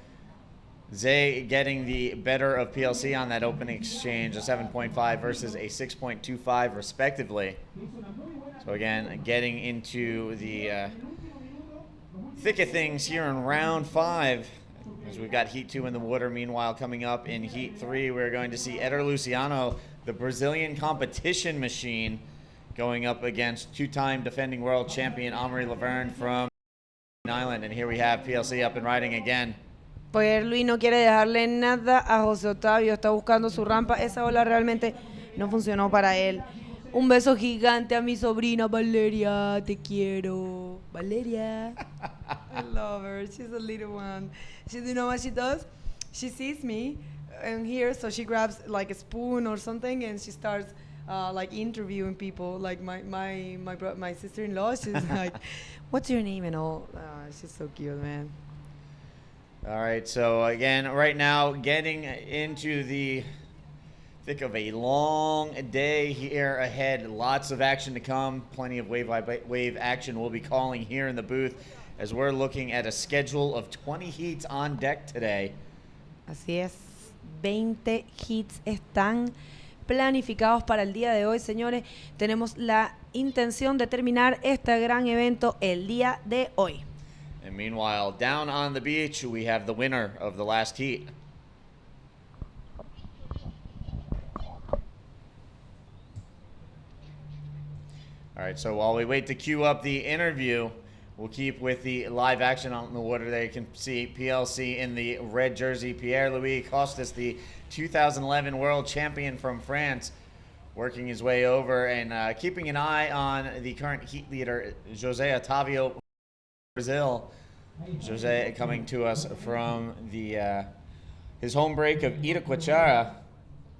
Zay getting the better of PLC on that opening exchange, a 7.5 versus a 6.25 respectively. So again, getting into the thick of things here in round 5, as we've got Heat 2 in the water. Meanwhile, coming up in Heat 3, we're going to see Eder Luciano, the Brazilian competition machine, going up against 2-time defending world champion Amory Laverne from Island. And here we have PLC up and riding again. Pues Luis no quiere dejarle nada a José Octavio, está buscando su rampa. Esa ola realmente no funcionó para él. Un beso gigante a mi sobrina Valeria, te quiero. Valeria. I love her. She's a little one. You know what she does? She sees me in here, so she grabs like a spoon or something and she starts like interviewing people. Like my sister-in-law, she's like, "What's your name?" and all. She's so cute, man. All right, so again, right now, getting into the thick of a long day here ahead. Lots of action to come. Plenty of wave action we'll be calling here in the booth as we're looking at a schedule of 20 heats on deck today. Así es, 20 hits están planificados para el día de hoy, señores. Tenemos la intención de terminar este gran evento el día de hoy. And meanwhile, down on the beach, we have the winner of the last heat. All right, so while we wait to queue up the interview, we'll keep with the live action out in the water there. You can see PLC in the red jersey, Pierre-Louis Costes, the 2011 world champion from France, working his way over and keeping an eye on the current heat leader, Jose Otavio, Brazil. Jose coming to us from the his home break of Itaquachara,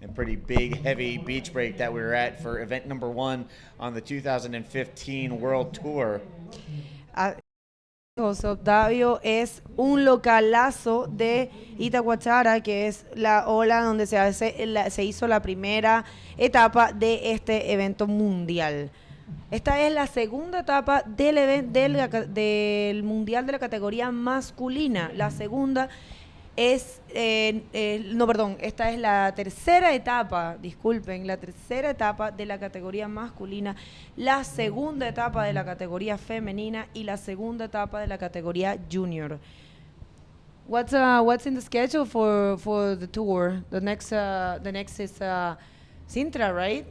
a pretty big, heavy beach break that we were at for event number 1 on the 2015 World Tour. José Octavio es un localazo de Itaquachara, que es la ola donde se hizo la primera etapa de este evento mundial. Esta es la segunda etapa del mundial de la categoría masculina. La segunda es, esta es la tercera etapa, disculpen, la tercera etapa de la categoría masculina, la segunda etapa de la categoría femenina y la segunda etapa de la categoría junior. What's in the schedule for the tour? The next is Sintra, right?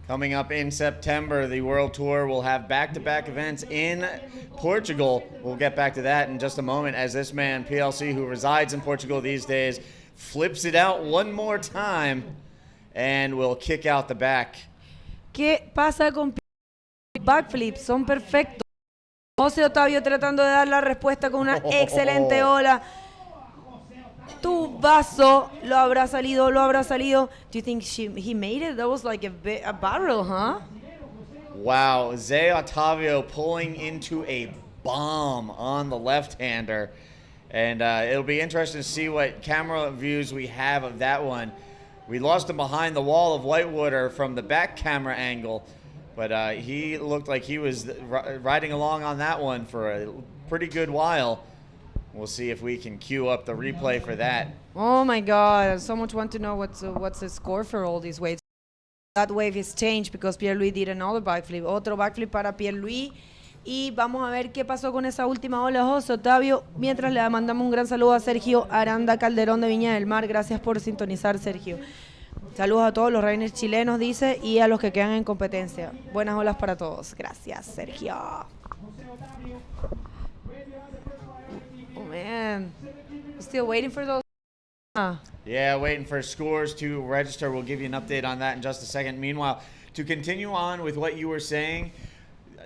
Coming up in September, the World Tour will have back-to-back events in Portugal. We'll get back to that in just a moment as this man, PLC, who resides in Portugal these days, flips it out one more time and will kick out the back. ¿Qué pasa con backflips? Son perfectos. José Octavio tratando de dar la respuesta con una excelente ola. Tu vaso lo habrá salido. Do you think he made it? That was like a barrel, huh? Wow, Zé Otavio pulling into a bomb on the left-hander. And it'll be interesting to see what camera views we have of that one. We lost him behind the wall of Whitewater from the back camera angle. But he looked like he was riding along on that one for a pretty good while. We'll see if we can queue up the replay for that. Oh my God! So much want to know what's the score for all these waves. That wave is changed because Pierre-Louis did another backflip. Otro backflip para Pierre-Louis. Y vamos a ver qué pasó con esa última ola, José Octavio. Mientras le mandamos un gran saludo a Sergio Aranda Calderón de Viña del Mar. Gracias por sintonizar, Sergio. Saludos a todos los Rainers chilenos, dice, y a los que quedan en competencia. Buenas olas para todos. Gracias, Sergio. Oh, man. Still waiting for those. Yeah, waiting for scores to register. We'll give you an update on that in just a second. Meanwhile, to continue on with what you were saying,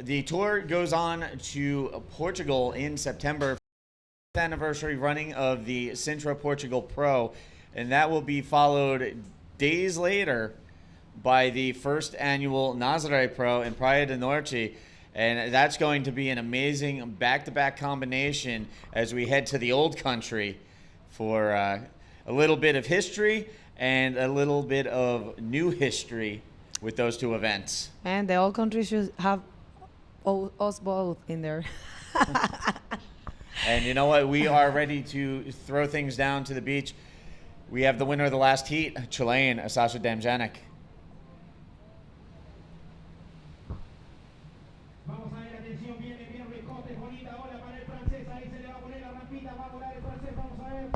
the tour goes on to Portugal in September. 5th anniversary running of the Sintra Portugal Pro, and that will be followed days later by the first annual Nazaré Pro in Praia do Norte. And that's going to be an amazing back-to-back combination as we head to the old country for a little bit of history and a little bit of new history with those two events. And the old country should have us both in there. And you know what? We are ready to throw things down to the beach. We have the winner of the last heat, Chilean Sasha Damjanic. Vamos a ver, atención, viene bien Ricote, bonita ola para el francés, ahí se le va a poner la rampita, va a volar el francés, vamos a ver.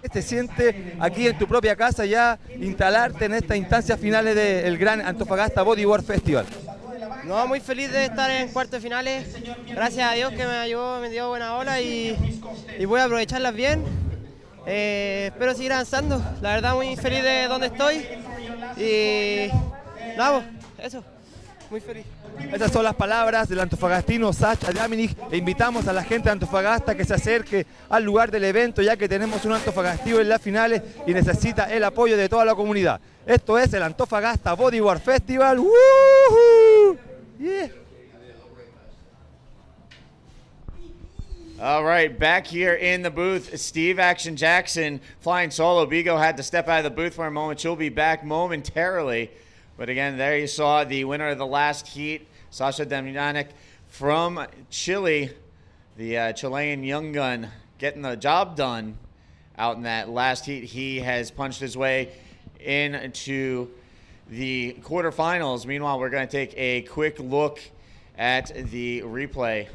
¿Qué te siente aquí en tu propia casa ya instalarte en estas instancias finales del gran Antofagasta Bodyboard Festival? No, muy feliz de estar en cuartos de finales. Gracias a Dios que me ayudó, me dio buena ola y voy a aprovecharlas bien. Espero seguir avanzando. La verdad, muy feliz de donde estoy. Y nada, eso, muy feliz. Esas son las palabras del antofagastino Sasha Damjanic e invitamos a la gente de Antofagasta que se acerque al lugar del evento, ya que tenemos un antofagastino en las finales y necesita el apoyo de toda la comunidad. Esto es el Antofagasta Bodyboard Festival. ¡Woohoo! Yeah. All right, back here in the booth, Steve Action Jackson flying solo. Bigo had to step out of the booth for a moment. She'll be back momentarily. But again, there you saw the winner of the last heat, Sasha Damjanic from Chile, the Chilean young gun, getting the job done out in that last heat. He has punched his way into the quarterfinals. Meanwhile, we're going to take a quick look at the replay.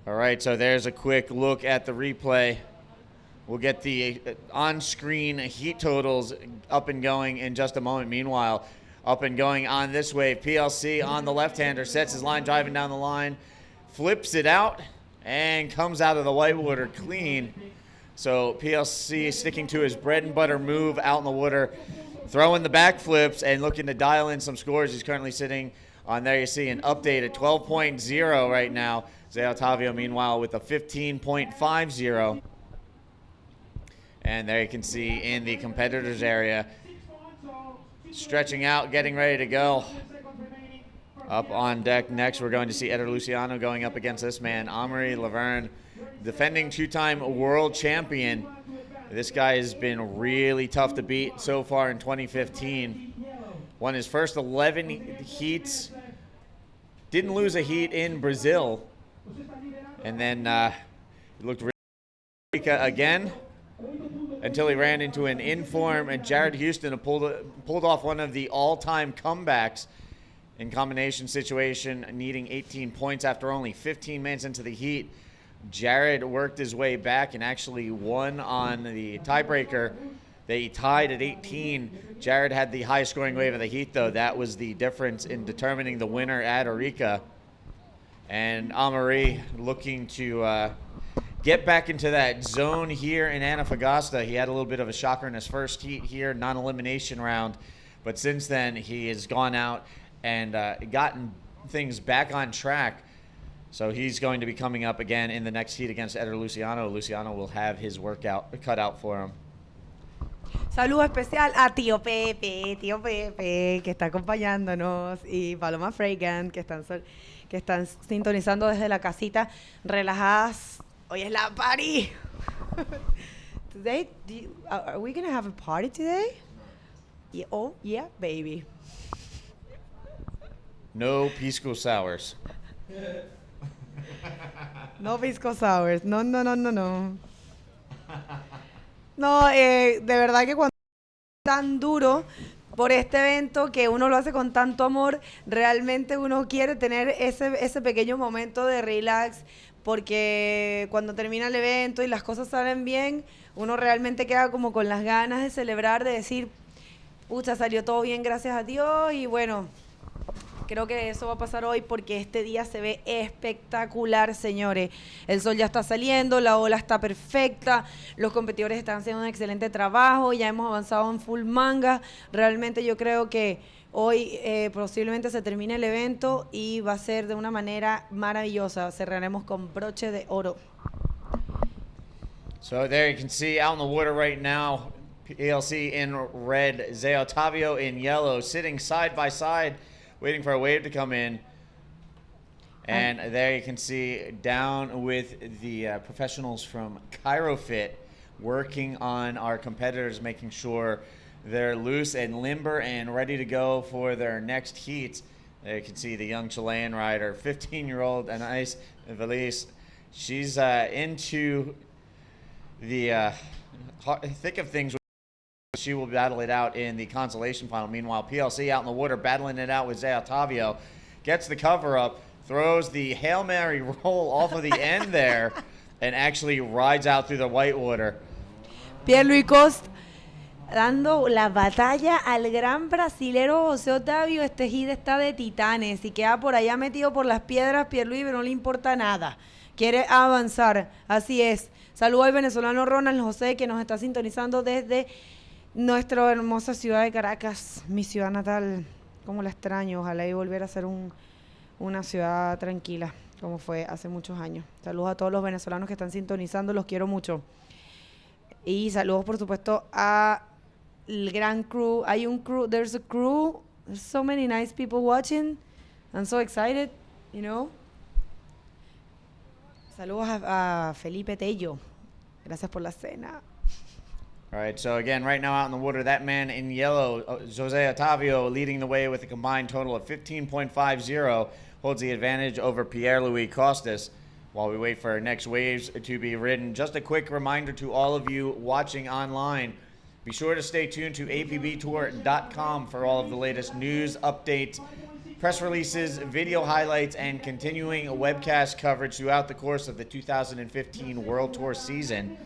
All right, so there's a quick look at the replay. We'll get the on-screen heat totals up and going in just a moment. Meanwhile, up and going on this wave, PLC on the left-hander, sets his line, driving down the line, flips it out, and comes out of the whitewater clean. So PLC sticking to his bread and butter move out in the water, throwing the backflips and looking to dial in some scores. He's currently sitting on there. You see an update at 12.0 right now. Zé Otávio, meanwhile, with a 15.50. And there you can see in the competitors area, stretching out, getting ready to go. Up on deck next, we're going to see Eder Luciano going up against this man, Amaury Laverne, defending two-time world champion. This guy has been really tough to beat so far in 2015. Won his first 11 heats, didn't lose a heat in Brazil, and then looked really again until he ran into an in-form and Jared Houston who pulled off one of the all-time comebacks in combination situation, needing 18 points after only 15 minutes into the heat. Jared worked his way back and actually won on the tiebreaker. They tied at 18. Jared had the highest scoring wave of the heat, though. That was the difference in determining the winner at Arica. And Amaury looking to get back into that zone here in Antofagasta. He had a little bit of a shocker in his first heat here, non-elimination round. But since then, he has gone out and gotten things back on track. So he's going to be coming up again in the next heat against Eder Luciano. Luciano will have his workout cut out for him. Saludo especial a tío Pepe, que está acompañándonos, y Paloma Freigan, que están sintonizando desde la casita, relajadas. Hoy es la party. Today, are we gonna have a party today? Yeah, oh, yeah, baby. No pisco sours. No pisco sours. No, no, no, no, no. No, de verdad que cuando tan duro por este evento que uno lo hace con tanto amor, realmente uno quiere tener ese pequeño momento de relax, porque cuando termina el evento y las cosas salen bien, uno realmente queda como con las ganas de celebrar, de decir, pucha, salió todo bien, gracias a Dios, y bueno, creo que eso va a pasar hoy porque este día se ve espectacular, señores. El sol ya está saliendo, la ola está perfecta, los competidores están haciendo un excelente trabajo, ya hemos avanzado en full manga. Realmente yo creo que hoy posiblemente se termine el evento y va a ser de una manera maravillosa. Cerraremos con broche de oro. So there you can see out in the water right now, PLC in red, Zé Otávio in yellow, sitting side by side, waiting for a wave to come in. And there you can see down with the professionals from ChiroFit working on our competitors, making sure they're loose and limber and ready to go for their next heats. There you can see the young Chilean rider, 15-year-old Anais Valise. She's into the thick of things. She will battle it out in the consolation final. Meanwhile, PLC out in the water battling it out with Zé Otávio. Gets the cover up, throws the Hail Mary roll off of the end there, and actually rides out through the whitewater. Pierluigi Cost dando la batalla al gran brasilero José Otávio. Este hit está de titanes y queda por allá metido por las piedras. Pierluigi, pero no le importa nada. Quiere avanzar. Así es. Saludo al venezolano Ronald José, que nos está sintonizando desde nuestra hermosa ciudad de Caracas, mi ciudad natal. Como la extraño. Ojalá y volver a ser una ciudad tranquila, como fue hace muchos años. Saludos a todos los venezolanos que están sintonizando. Los quiero mucho. Y saludos, por supuesto, a el gran crew. Hay un crew, there's a crew, there's so many nice people watching. I'm so excited, you know. Saludos a Felipe Tello. Gracias por la cena. All right, so again, right now out in the water, that man in yellow, José Otávio, leading the way with a combined total of 15.50, holds the advantage over Pierre-Louis Costas. While we wait for our next waves to be ridden, just a quick reminder to all of you watching online, be sure to stay tuned to apbtour.com for all of the latest news, updates, press releases, video highlights, and continuing webcast coverage throughout the course of the 2015 World Tour season.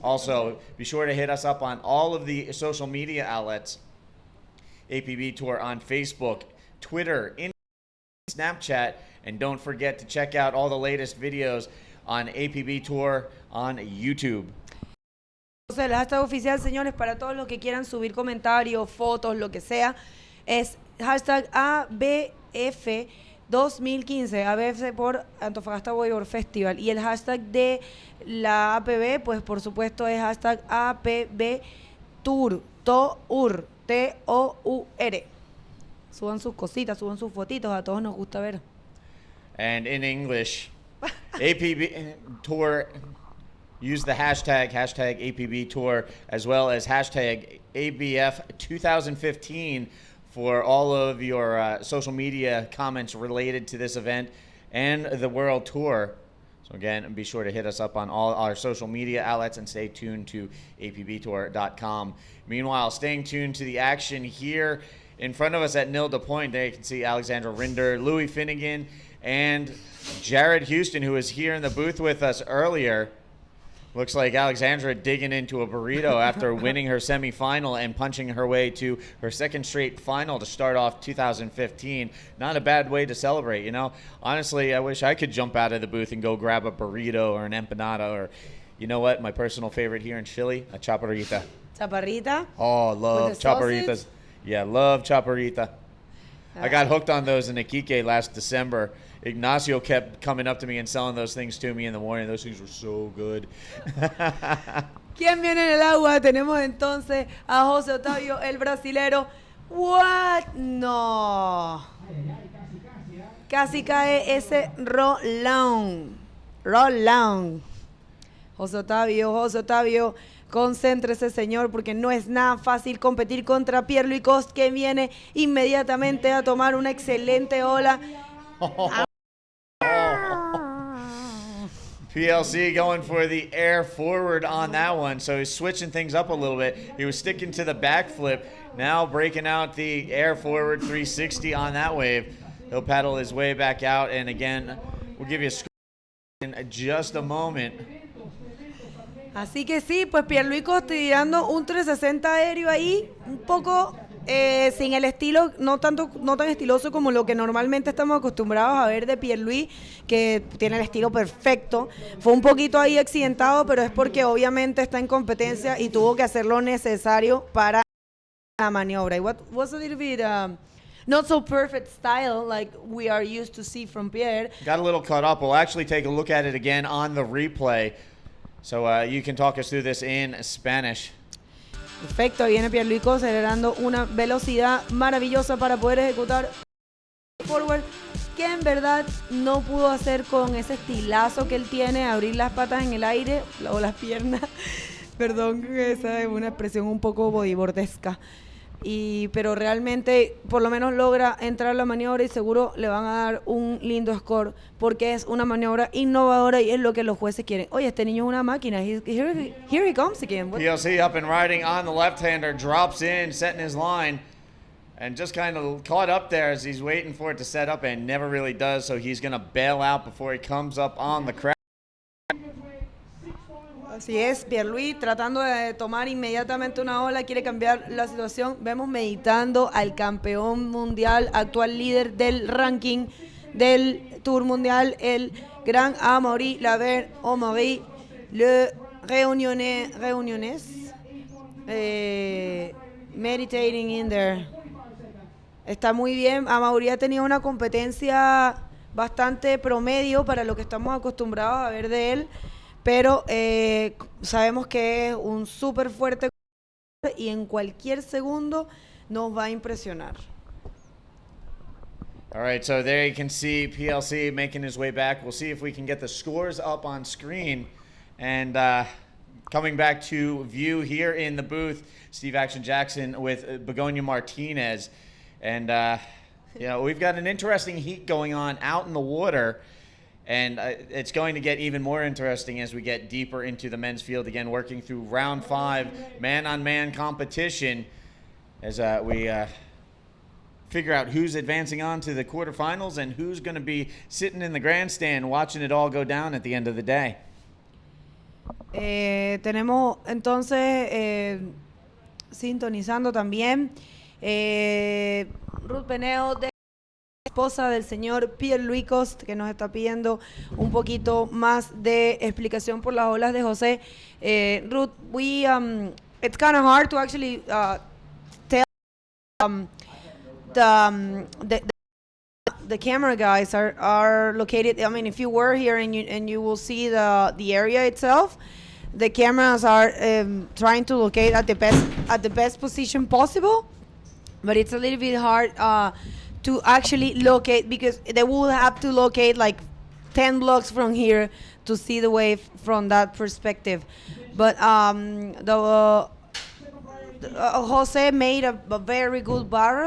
Also, be sure to hit us up on all of the social media outlets, APB Tour on Facebook, Twitter, Snapchat, and don't forget to check out all the latest videos on APB Tour on YouTube. Entonces, el hashtag oficial, señores, para todos los que quieran subir comentarios, fotos, lo que sea, es hashtag ABF 2015, ABF por Antofagasta Bodyboard Festival. Y el hashtag de la APB, pues por supuesto es hashtag APB Tour, TOUR, T-O-U-R. Suban sus cositas, suban sus fotitos, a todos nos gusta ver. And in English, APB Tour, use the hashtag APB Tour, as well as hashtag ABF 2015 for all of your social media comments related to this event and the World Tour. So again, be sure to hit us up on all our social media outlets and stay tuned to apbtour.com. Meanwhile, staying tuned to the action here in front of us at Nil de Point, there you can see Alexandra Rinder, Louis Finnegan, and Jared Houston, who was here in the booth with us earlier. Looks like Alexandra digging into a burrito after winning her semifinal and punching her way to her second straight final to start off 2015. Not a bad way to celebrate, you know. Honestly, I wish I could jump out of the booth and go grab a burrito or an empanada or, you know what, my personal favorite here in Chile, a chaparrita. Chaparrita? Oh, love chaparitas. Sausage? Yeah, love chaparita. I got hooked on those in Iquique last December. Ignacio kept coming up to me and selling those things to me in the morning. Those things were so good. ¿Quién viene en el agua? Tenemos entonces a José Otávio, el brasilero. What? No. Casi cae ese rolón. Rolón. José Otavio, concéntrese, señor, porque no es nada fácil competir contra Pierre-Louis Coste, que viene inmediatamente a tomar una excelente ola. PLC going for the air forward on that one, so he's switching things up a little bit. He was sticking to the backflip, now breaking out the air forward 360 on that wave. He'll paddle his way back out, and again, we'll give you a score in just a moment. Así que sí, pues Pierre-Louis Coste tirando un 360 aéreo ahí, un poco sin el estilo, no tan estiloso como lo que normalmente estamos acostumbrados a ver de Pierre-Louis, que tiene el estilo perfecto. Fue un poquito ahí accidentado, pero es porque obviamente está en competencia y tuvo que hacer lo necesario para la maniobra. It was a little bit not so perfect style like we are used to see from Pierre. Got a little caught up. We'll actually take a look at it again on the replay. So you can talk us through this in Spanish. Perfecto, viene Pierre-Louis Coste generando una velocidad maravillosa para poder ejecutar forward, que en verdad no pudo hacer con ese estilazo que él tiene, abrir las patas en el aire o las piernas. Perdón, esa es una expresión un poco bodyboardesca. Pero realmente por lo menos logra entrar a la maniobra y seguro le van a dar un lindo score porque es una maniobra innovadora y es lo que los jueces quieren. Oye, este niño es una máquina. Here he comes again. PLC up and riding on the left-hander, drops in, setting his line, and just kind of caught up there as he's waiting for it to set up and never really does, so he's going to bail out before he comes up on the crash. Así es, Pierre-Louis tratando de tomar inmediatamente una ola, quiere cambiar la situación. Vemos meditando al campeón mundial, actual líder del ranking del Tour Mundial, el gran Amaury Laverne-Omary, le Réunionnais, meditating in there. Está muy bien, Amaury ha tenido una competencia bastante promedio para lo que estamos acostumbrados a ver de él. Pero sabemos que es un súper fuerte y en cualquier segundo nos va a impresionar. All right, so there you can see PLC making his way back. We'll see if we can get the scores up on screen. And coming back to view here in the booth, Steve Action Jackson with Begonia Martinez. And, we've got an interesting heat going on out in the water. And it's going to get even more interesting as we get deeper into the men's field. Again, working through round 5, man-on-man competition as we figure out who's advancing on to the quarterfinals and who's going to be sitting in the grandstand watching it all go down at the end of the day. Tenemos entonces sintonizando también Ruth Peneo de esposa del señor Pierre-Louis Coste, que nos está pidiendo un poquito más de explicación por las olas de José. Ruth, it's kind of hard to actually tell the camera guys are located. I mean, if you were here and you will see the area itself, the cameras are trying to locate at the best position possible, but it's a little bit hard to actually locate because they will have to locate like 10 blocks from here to see the wave from that perspective. But Jose made a very good barrel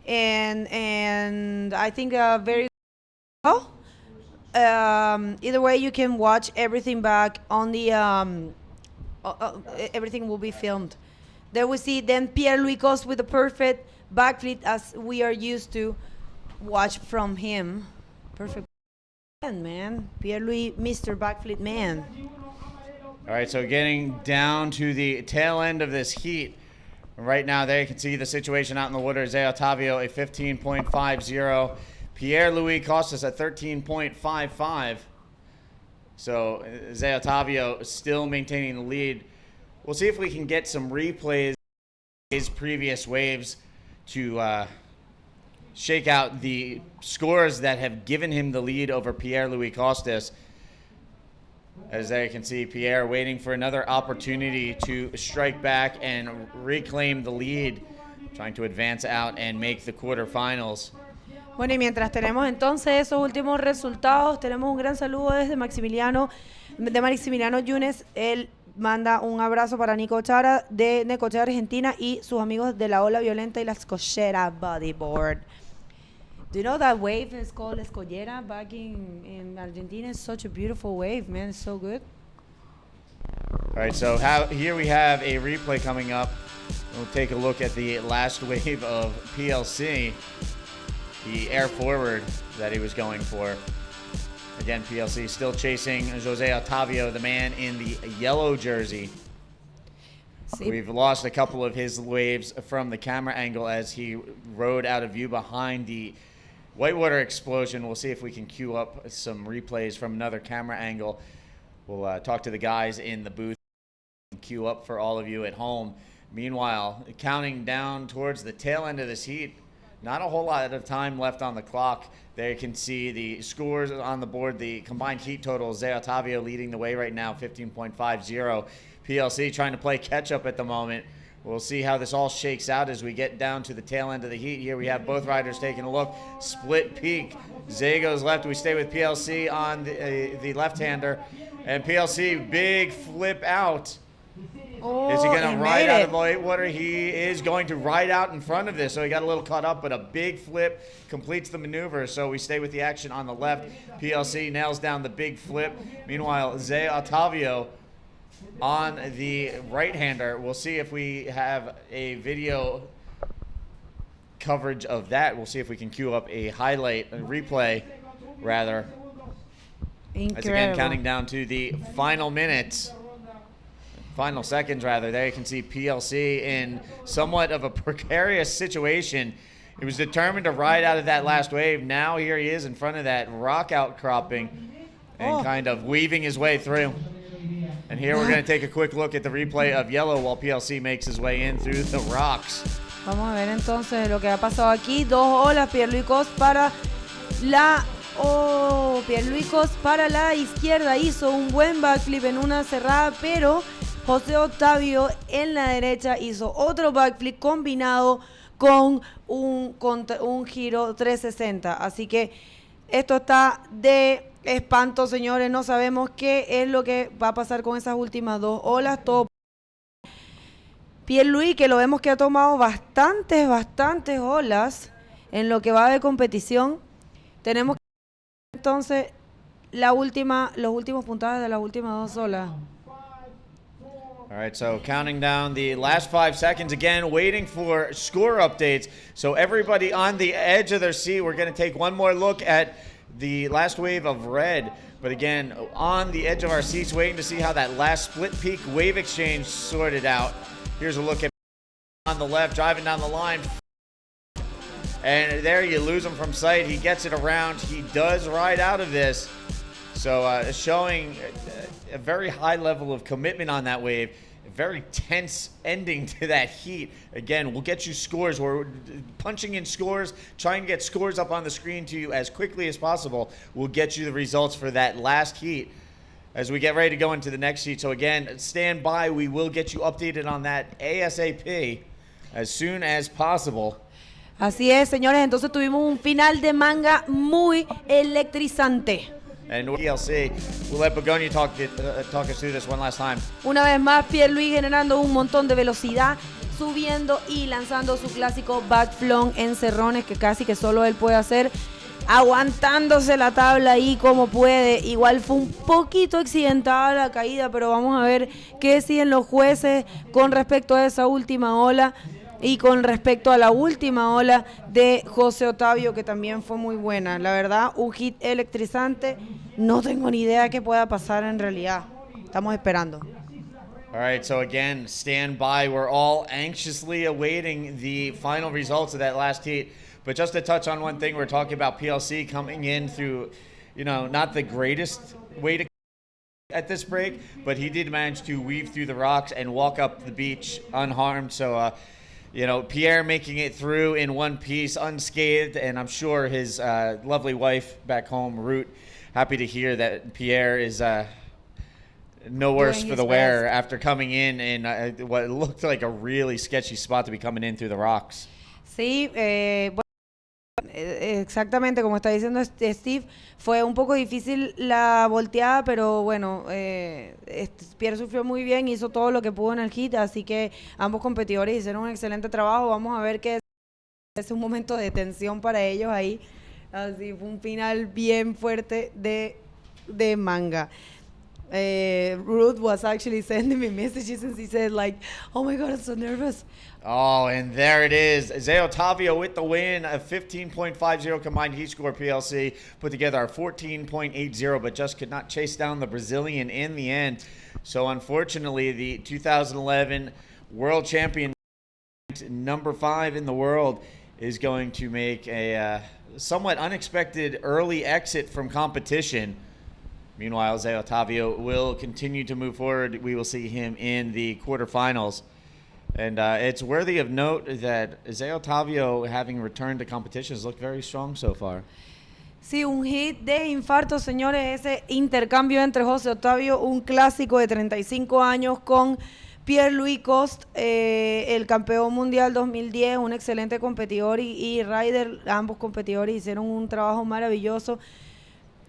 and I think very well. Either way, you can watch everything back on the everything will be filmed. There we see then Pierre-Louis Coste with a perfect backflip as we are used to watch from him. Perfect man. Pierre-Louis, Mr. Backflip man. All right, so getting down to the tail end of this heat. Right now, there you can see the situation out in the water. Zé Otavio, a 15.50. Pierre-Louis Costas at 13.55. So Zé Otavio still maintaining the lead. We'll see if we can get some replays of his previous waves to shake out the scores that have given him the lead over Pierre-Louis Costas. As there you can see, Pierre waiting for another opportunity to strike back and reclaim the lead, trying to advance out and make the quarterfinals. Bueno, y mientras tenemos entonces esos últimos resultados, tenemos un gran saludo desde Maximiliano Yunes. Él manda un abrazo para Nico Chara de Necochea, Argentina, y sus amigos de la Ola Violenta y la Escollera Bodyboard. Do you know that wave is called Escollera back in Argentina? It's such a beautiful wave, man. It's so good. All right, so here we have a replay coming up. We'll take a look at the last wave of PLC, the air forward that he was going for. Again, PLC still chasing Jose Otavio, the man in the yellow jersey. We've lost a couple of his waves from the camera angle as he rode out of view behind the whitewater explosion. We'll see if we can queue up some replays from another camera angle. We'll talk to the guys in the booth and queue up for all of you at home. Meanwhile, counting down towards the tail end of this heat, not a whole lot of time left on the clock. There you can see the scores on the board. The combined heat total, Zé Otavio leading the way right now, 15.50. PLC trying to play catch-up at the moment. We'll see how this all shakes out as we get down to the tail end of the heat. Here we have both riders taking a look. Split peak. Zé goes left. We stay with PLC on the left-hander. And PLC, big flip out. Oh, is he going he to made ride out it. of the whitewater? He is going to ride out in front of this. So he got a little caught up, but a big flip completes the maneuver. So we stay with the action on the left. PLC nails down the big flip. Meanwhile, Zé Otavio on the right-hander. We'll see if we have a video coverage of that. We'll see if we can queue up a highlight, a replay, rather. As again, counting down to the final minutes. Final seconds, rather. There you can see PLC in somewhat of a precarious situation. He was determined to ride out of that last wave. Now here he is in front of that rock outcropping and kind of weaving his way through. And here we're going to take a quick look at the replay of yellow while PLC makes his way in through the rocks. Vamos a ver entonces lo que ha pasado aquí. Dos olas, Pierluicos para la... Oh, Pierluicos para la izquierda. Hizo un buen backflip en una cerrada, pero José Otavio en la derecha hizo otro backflip combinado con un giro 360. Así que esto está de espanto, señores. No sabemos qué es lo que va a pasar con esas últimas dos olas. Todo Pierluigi, que lo vemos que ha tomado bastantes olas en lo que va de competición. Tenemos que entonces los últimos puntajes de las últimas dos olas. All right, so counting down the last 5 seconds again, waiting for score updates. So everybody on the edge of their seat, we're going to take one more look at the last wave of red. But again, on the edge of our seats, waiting to see how that last split peak wave exchange sorted out. Here's a look at on the left, driving down the line. And there you lose him from sight. He gets it around. He does ride out of this. So showing a very high level of commitment on that wave. A very tense ending to that heat. Again, we'll get you scores. We're punching in scores, trying to get scores up on the screen to you as quickly as possible. We'll get you the results for that last heat as we get ready to go into the next heat. So again, stand by. We will get you updated on that ASAP as soon as possible. Así es, señores. Entonces tuvimos un final de manga muy electrizante. And PLC, we'll let Begonia talk us through this one last time. Una vez más, Pierluigi generando un montón de velocidad, subiendo y lanzando su clásico backflip en cerrones que casi que solo él puede hacer, aguantándose la tabla ahí como puede. Igual fue un poquito accidentada la caída, pero vamos a ver qué deciden los jueces con respecto a esa última ola y con respecto a la última ola de José Otavio, que también fue muy buena. La verdad, un hit electrizante. No tengo ni idea qué pueda pasar en realidad. Estamos esperando. All right, so again, stand by. We're all anxiously awaiting the final results of that last heat. But just to touch on one thing, we're talking about PLC coming in through, not the greatest way to at this break, but he did manage to weave through the rocks and walk up the beach unharmed. So, Pierre making it through in one piece, unscathed, and I'm sure his lovely wife back home, Root, happy to hear that Pierre is no worse for the wear after coming in what looked like a really sketchy spot to be coming in through the rocks. Sí, exactamente como está diciendo Steve, fue un poco difícil la volteada, pero bueno, Pierre sufrió muy bien, hizo todo lo que pudo en el hit, así que ambos competidores hicieron un excelente trabajo. Vamos a ver qué es un momento de tensión para ellos ahí. Así fue un final bien fuerte de manga. Ruth was actually sending me messages and she said like, oh my God, I'm so nervous. Oh, and there it is. Zé Otávio with the win, a 15.50 combined heat score. PLC put together a 14.80, but just could not chase down the Brazilian in the end. So unfortunately, the 2011 world champion, number 5 in the world, is going to make a somewhat unexpected early exit from competition. Meanwhile, Zé Otávio will continue to move forward. We will see him in the quarterfinals. And it's worthy of note that Zé Otávio, having returned to competitions, looked very strong so far. Sí, un hit de infarto, señores, ese intercambio entre José Otávio, un clásico de 35 años, con Pierre-Louis Coste, el campeón mundial 2010, un excelente competidor, y Ryder, ambos competidores hicieron un trabajo maravilloso.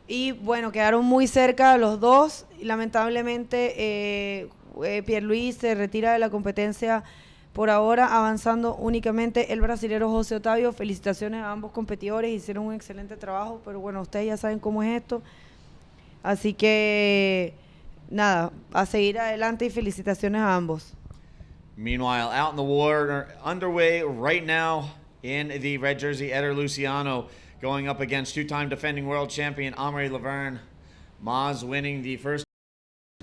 Y bueno, quedaron muy cerca los dos. Lamentablemente, Pierre-Louis se retira de la competencia por ahora, avanzando únicamente el brasilero José Otávio. Felicitaciones a ambos competidores, hicieron un excelente trabajo, pero bueno, ustedes ya saben cómo es esto. Así que, nada, a seguir adelante y felicitaciones a ambos. Meanwhile, out in the war, underway right now in the red jersey, Eder Luciano going up against two-time defending world champion Amory Laverne. Maz winning the first.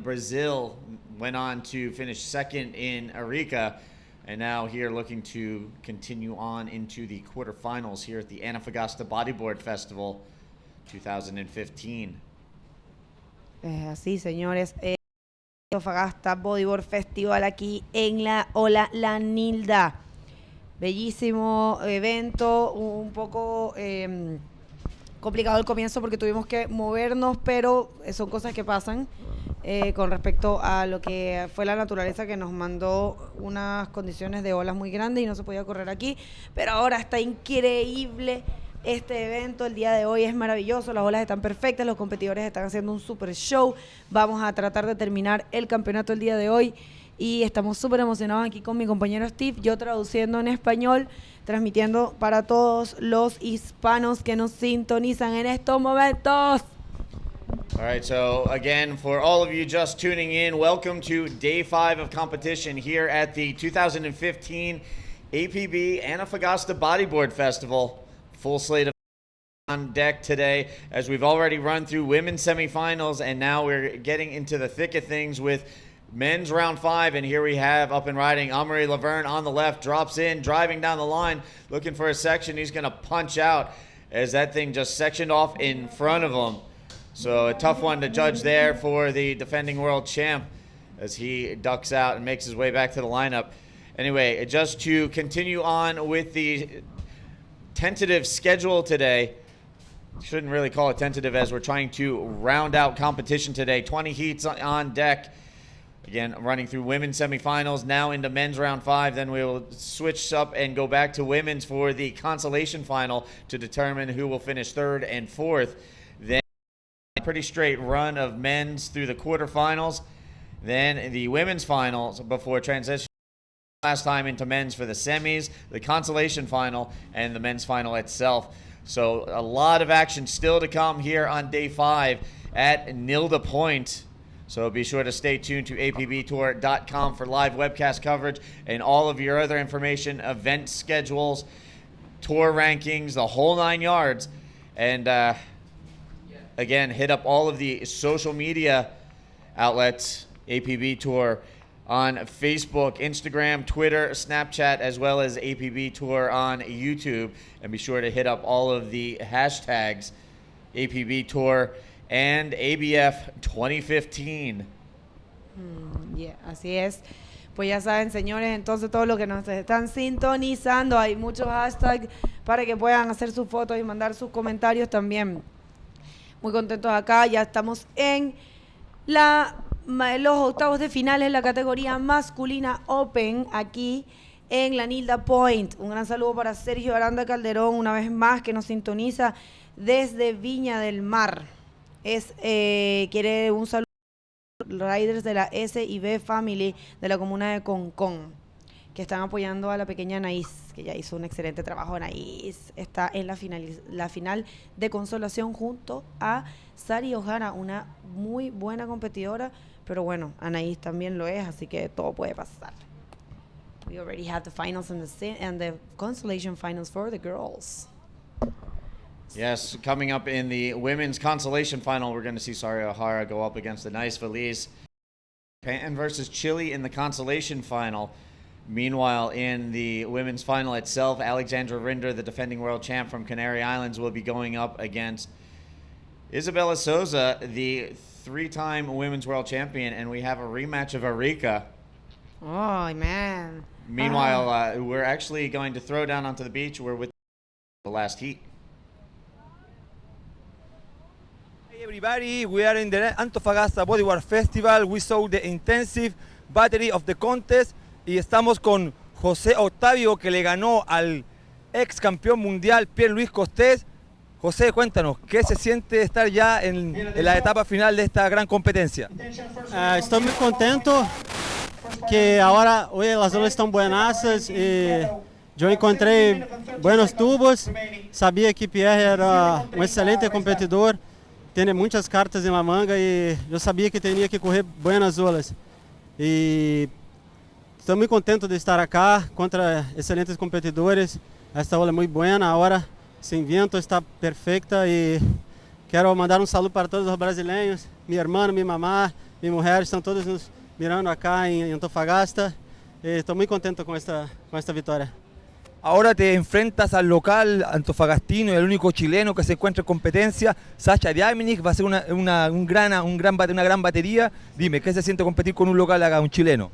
Brazil went on to finish second in Arica, and now here looking to continue on into the quarterfinals here at the Antofagasta Bodyboard Festival 2015. Así, señores. Antofagasta Bodyboard Festival aquí en la Ola La Nilda. Bellísimo evento, un poco complicado al comienzo porque tuvimos que movernos, pero son cosas que pasan con respecto a lo que fue la naturaleza, que nos mandó unas condiciones de olas muy grandes y no se podía correr aquí, pero ahora está increíble este evento. El día de hoy es maravilloso, las olas están perfectas, los competidores están haciendo un super show. Vamos a tratar de terminar el campeonato el día de hoy y estamos súper emocionados aquí con mi compañero Steve, yo traduciendo en español, transmitiendo para todos los hispanos que nos sintonizan en estos momentos. All right, so again, for all of you just tuning in, welcome to Day 5 of competition here at the 2015 APB Antofagasta Bodyboard Festival. Full slate of on deck today, as we've already run through women's semifinals, and now we're getting into the thick of things with men's round 5, and here we have up and riding Amory Laverne on the left, drops in, driving down the line, looking for a section. He's going to punch out as that thing just sectioned off in front of him. So a tough one to judge there for the defending world champ as he ducks out and makes his way back to the lineup. Anyway, just to continue on with the tentative schedule today, shouldn't really call it tentative as we're trying to round out competition today. 20 heats on deck. Again, running through women's semifinals, now into men's round 5. Then we will switch up and go back to women's for the consolation final to determine who will finish 3rd and 4th. Then a pretty straight run of men's through the quarterfinals. Then the women's finals before transition last time into men's for the semis, the consolation final, and the men's final itself. So a lot of action still to come here on Day 5 at Nilda Point. So be sure to stay tuned to apbtour.com for live webcast coverage and all of your other information, event schedules, tour rankings, the whole 9 yards. And again, hit up all of the social media outlets, APB Tour, on Facebook, Instagram, Twitter, Snapchat, as well as APB Tour on YouTube. And be sure to hit up all of the hashtags, APB Tour and ABF 2015. Yeah, así es. Pues ya saben, señores, entonces todos los que nos están sintonizando, hay muchos hashtags para que puedan hacer sus fotos y mandar sus comentarios también. Muy contentos acá, ya estamos en los octavos de finales, la categoría masculina Open aquí en la Nilda Point. Un gran saludo para Sergio Aranda Calderón, una vez más, que nos sintoniza desde Viña del Mar. Quiere un saludo a los riders de la S y B Family de la comuna de Concón, que están apoyando a la pequeña Anaís, que ya hizo un excelente trabajo. Anaís está en la final de Consolación junto a Sari Ojara, una muy buena competidora, pero bueno, Anaís también lo es, así que todo puede pasar. We already have the finals and the Consolation finals for the girls. Yes, coming up in the women's consolation final, we're going to see Sari O'Hara go up against the nice Feliz. Japan versus Chile in the consolation final. Meanwhile, in the women's final itself, Alexandra Rinder, the defending world champ from Canary Islands, will be going up against Isabella Souza, the three-time women's world champion, and we have a rematch of Arica. Oh, man. Meanwhile, we're actually going to throw down onto the beach. We're with the last heat. Hey everybody, we are in the Antofagasta Bodyboard Festival. We saw the intensive battery of the contest y estamos con José Octavio, que le ganó al ex campeón mundial Pierre Luis Costés. José, cuéntanos, ¿qué se siente estar ya en la etapa final de esta gran competencia? Estou muito contento que agora hoje as olas estão buenas e eu encontrei buenos tubos. Sabia que Pierre era um excelente competidor, tem muitas cartas na manga e eu sabia que tinha que correr buenas olas. E estou muito contente de estar aqui contra excelentes competidores. Esta ola é muito boa, a hora sem vento está perfeita e quero mandar um saludo para todos os brasileiros, minha irmã, minha mamá, minha mulher, estão todos nos mirando acá em Antofagasta. Estou muito contente com esta vitória. Ahora te enfrentas al local antofagastino, el único chileno que se encuentra en competencia, Sacha Diaminic, va a ser una gran batería. Dime, ¿qué se siente competir con un local acá, un chileno?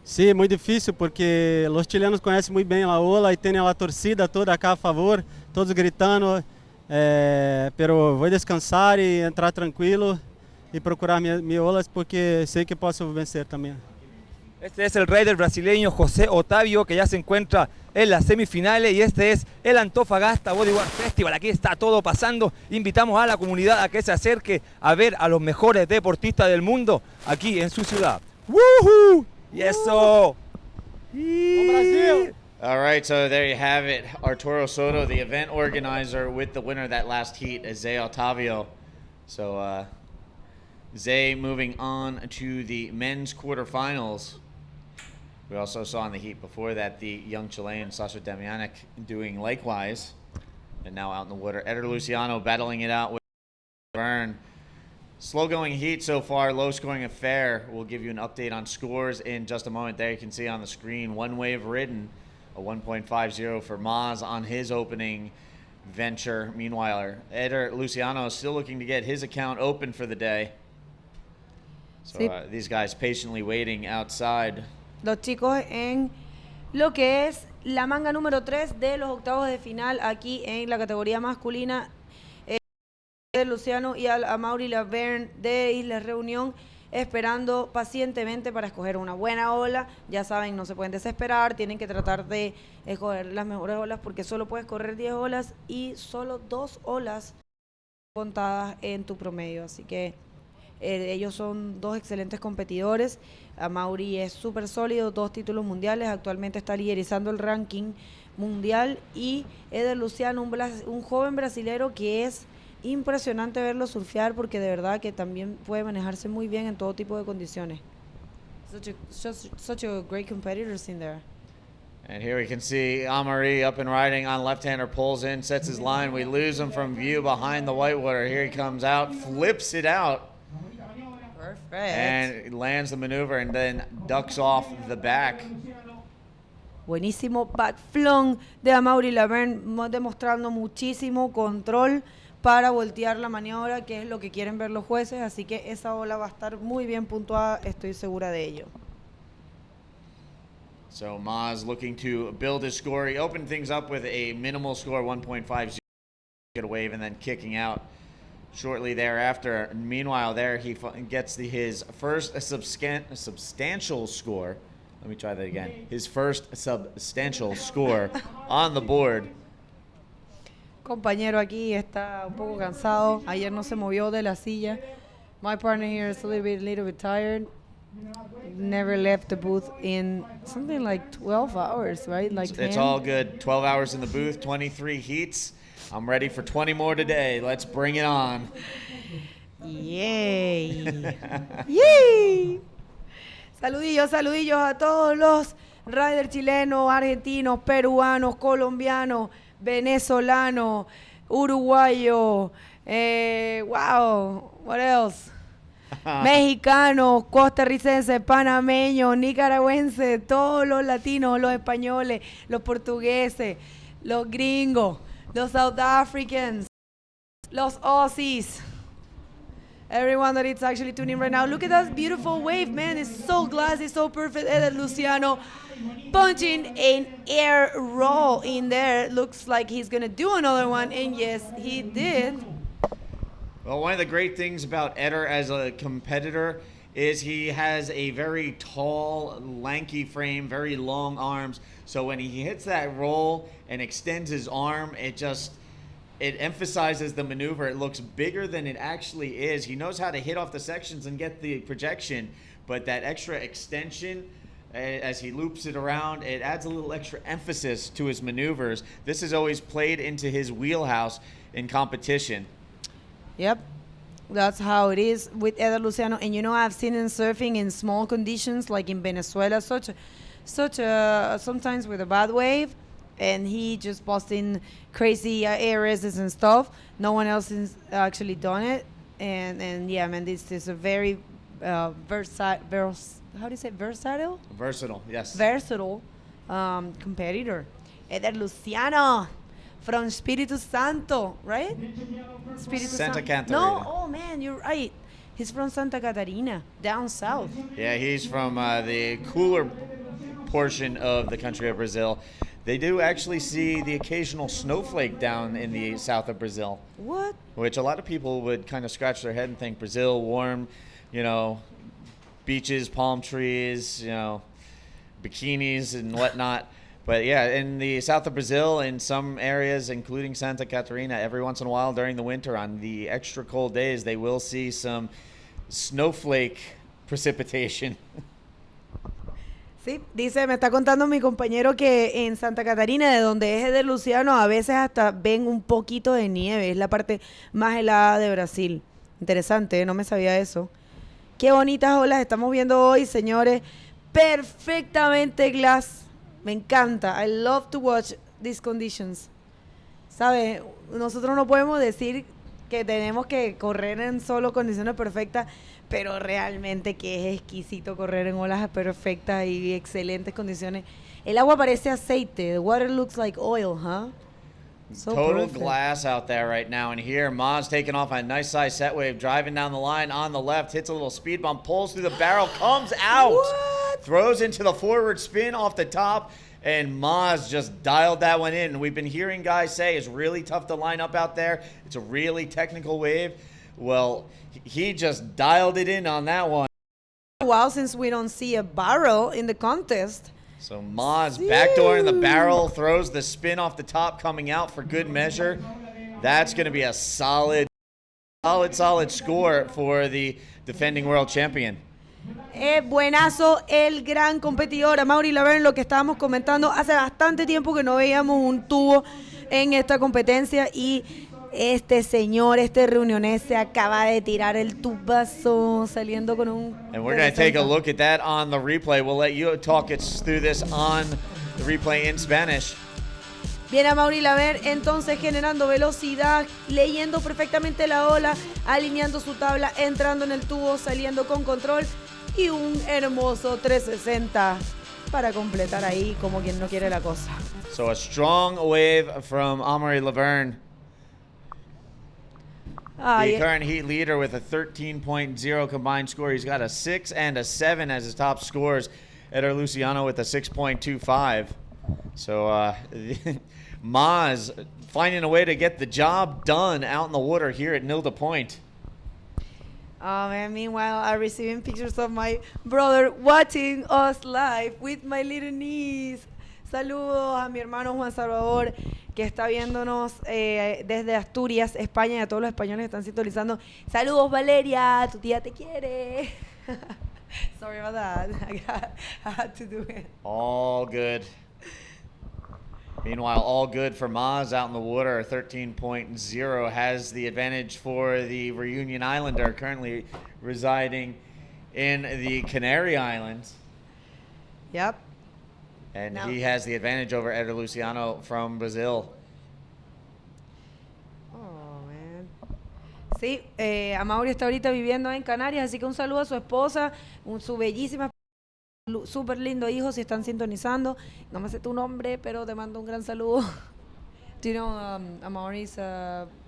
Sim, muito difícil porque os chilenos conhecem muito bem a ola e tem a torcida toda acá a favor, todos gritando, pero vou descansar e entrar tranquilo e procurar minhas olas porque sei que posso vencer também. Este es el rider brasileño José Otavio, que ya se encuentra en las semifinales, y este es el Antofagasta Bodyboard Festival. Aquí está todo pasando. Invitamos a la comunidad a que se acerque a ver a los mejores deportistas del mundo aquí en su ciudad. ¡Woohoo! ¡Y eso! Brasil! All right, so there you have it. Arturo Soto, the event organizer, with the winner of that last heat, Zé Otavio. So, Zay moving on to the men's quarterfinals. We also saw in the heat before that the young Chilean Sasha Damianic doing likewise. And now out in the water, Eder Luciano battling it out with Byrne. Slow going heat so far, low scoring affair. We'll give you an update on scores in just a moment. There you can see on the screen, one wave ridden, a 1.50 for Maz on his opening venture. Meanwhile, Eder Luciano is still looking to get his account open for the day. So these guys patiently waiting outside. Los chicos en lo que es la manga número 3 de los octavos de final aquí en la categoría masculina. Luciano y a Mauri Laverne de Isla Reunión esperando pacientemente para escoger una buena ola. Ya saben, no se pueden desesperar, tienen que tratar de escoger las mejores olas porque solo puedes correr 10 olas y solo 2 olas contadas en tu promedio. Así que ellos son dos excelentes competidores. Mauri es súper sólido, 2 títulos mundiales, actualmente está liderizando el ranking mundial, y Eder Luciano, un joven brasilero que es impresionante verlo surfear porque de verdad que también puede manejarse muy bien en todo tipo de condiciones. Such a great competitors in there. And here we can see Amari up and riding on left-hander, pulls in, sets his line. We lose him from view behind the whitewater. Here he comes out, flips it out. Perfect. And lands the maneuver and then ducks off the back. Buenísimo backflong de Amaury Laverne, demostrando muchísimo control para voltear la maniobra, que es lo que quieren ver los jueces, así que esa ola va a estar muy bien puntuada, estoy segura de ello. So Maz looking to build his score. He opened things up with a minimal score, 1.50, get a wave, and then kicking out shortly thereafter. Meanwhile, there he gets his first substantial score. Let Let me try that again. His first substantial score on the board. Compañero aquí está un poco cansado. Ayer no se movió de la silla. My partner here is a little bit tired. Never left the booth in something like 12 hours, right? Like It's 10? all good. 12 hours in the booth, 23 heats. I'm ready for 20 more today. Let's bring it on. Yay. Yay. Saludillos a todos los riders chilenos, argentinos, peruanos, colombianos, venezolanos, uruguayos, wow, what else? Mexicanos, costarricenses, panameños, nicaragüenses, todos los latinos, los españoles, los portugueses, los gringos, los South Africans, los Aussies. Everyone that is actually tuning right now. Look at that beautiful wave, man. It's so glassy, so perfect. Eder Luciano punching an air roll in there. Looks like he's going to do another one. And yes, he did. Well, one of the great things about Eder as a competitor is he has a very tall, lanky frame, very long arms. So when he hits that roll and extends his arm, it emphasizes the maneuver. It looks bigger than it actually is. He knows how to hit off the sections and get the projection, but that extra extension, as he loops it around, it adds a little extra emphasis to his maneuvers. This is always played into his wheelhouse in competition. Yep. That's how it is with Eder Luciano. And you know, I've seen him surfing in small conditions, like in Venezuela, sometimes with a bad wave, and he just posting crazy ARSs and stuff. No one else has actually done it. And yeah, man, this is a very versatile, Yes. Versatile competitor. Eder Luciano from Espírito Santo, right? Santa Catarina. No, oh man, you're right. He's from Santa Catarina, down south. Yeah, he's from the cooler portion of the country of Brazil. They do actually see the occasional snowflake down in the south of Brazil. What? Which a lot of people would kind of scratch their head and think Brazil, warm, beaches, palm trees, bikinis and whatnot. But yeah, in the south of Brazil, in some areas, including Santa Catarina, every once in a while during the winter, on the extra cold days, they will see some snowflake precipitation. Sí, dice, me está contando mi compañero que en Santa Catarina, de donde es Eder Luciano, a veces hasta ven un poquito de nieve. Es la parte más helada de Brasil. Interesante, no me sabía eso. Qué bonitas olas estamos viendo hoy, señores. Perfectamente glass. Me encanta. I love to watch these conditions. ¿Sabes? Nosotros no podemos decir que tenemos que correr en solo condiciones perfectas, pero realmente que es exquisito correr en olas perfectas y excelentes condiciones. El agua parece aceite. The water looks like oil, huh? So Total perfect. glass out there right now. And here, Maz taking off a nice size set wave, driving down the line on the left, hits a little speed bump, pulls through the barrel, comes out, throws into the forward spin off the top, and Maz just dialed that one in. We've been hearing guys say it's really tough to line up out there. It's a really technical wave. Well, he just dialed it in on that one. A while since we don't see a barrel in the contest. So Maz backdoor in the barrel, throws the spin off the top, coming out for good measure. That's going to be a solid score for the defending world champion. Buenazo el gran competidor, Amaury Laverne, lo que estábamos comentando. Hace bastante tiempo que no veíamos un tubo en esta competencia y este señor, este reunionés, se acaba de tirar el tubazo saliendo con un... And we're going to take a look at that on the replay. We'll let you talk us through this on the replay in Spanish. Viene Amaury Laverne entonces generando velocidad, leyendo perfectamente la ola, alineando su tabla, entrando en el tubo, saliendo con control y un hermoso 360 para completar ahí como quien no quiere la cosa. So a strong wave from Amaury Laverne. The current heat leader with a 13.0 combined score. He's got a 6 and a 7 as his top scores. Eder Luciano with a 6.25. So Maz finding a way to get the job done out in the water here at Nilda Point. Oh man, meanwhile, I'm receiving pictures of my brother watching us live with my little niece. Saludos a mi hermano Juan Salvador, que está viéndonos desde Asturias, España, y a todos los españoles que están sintonizando. Saludos, Valeria, tu tía te quiere. Sorry about that. I had to do it. All good. Meanwhile, all good for Maz out in the water. 13.0 has the advantage for the Reunion Islander, currently residing in the Canary Islands. Yep. And Now- he has the advantage over Eder Luciano from Brazil. Oh, man. Sí, Amaury está ahorita viviendo en Canarias, así que un saludo a su esposa, su bellísima, súper lindo hijo, si están sintonizando. No me sé tu nombre, pero te mando un gran saludo. Do you know Amaury's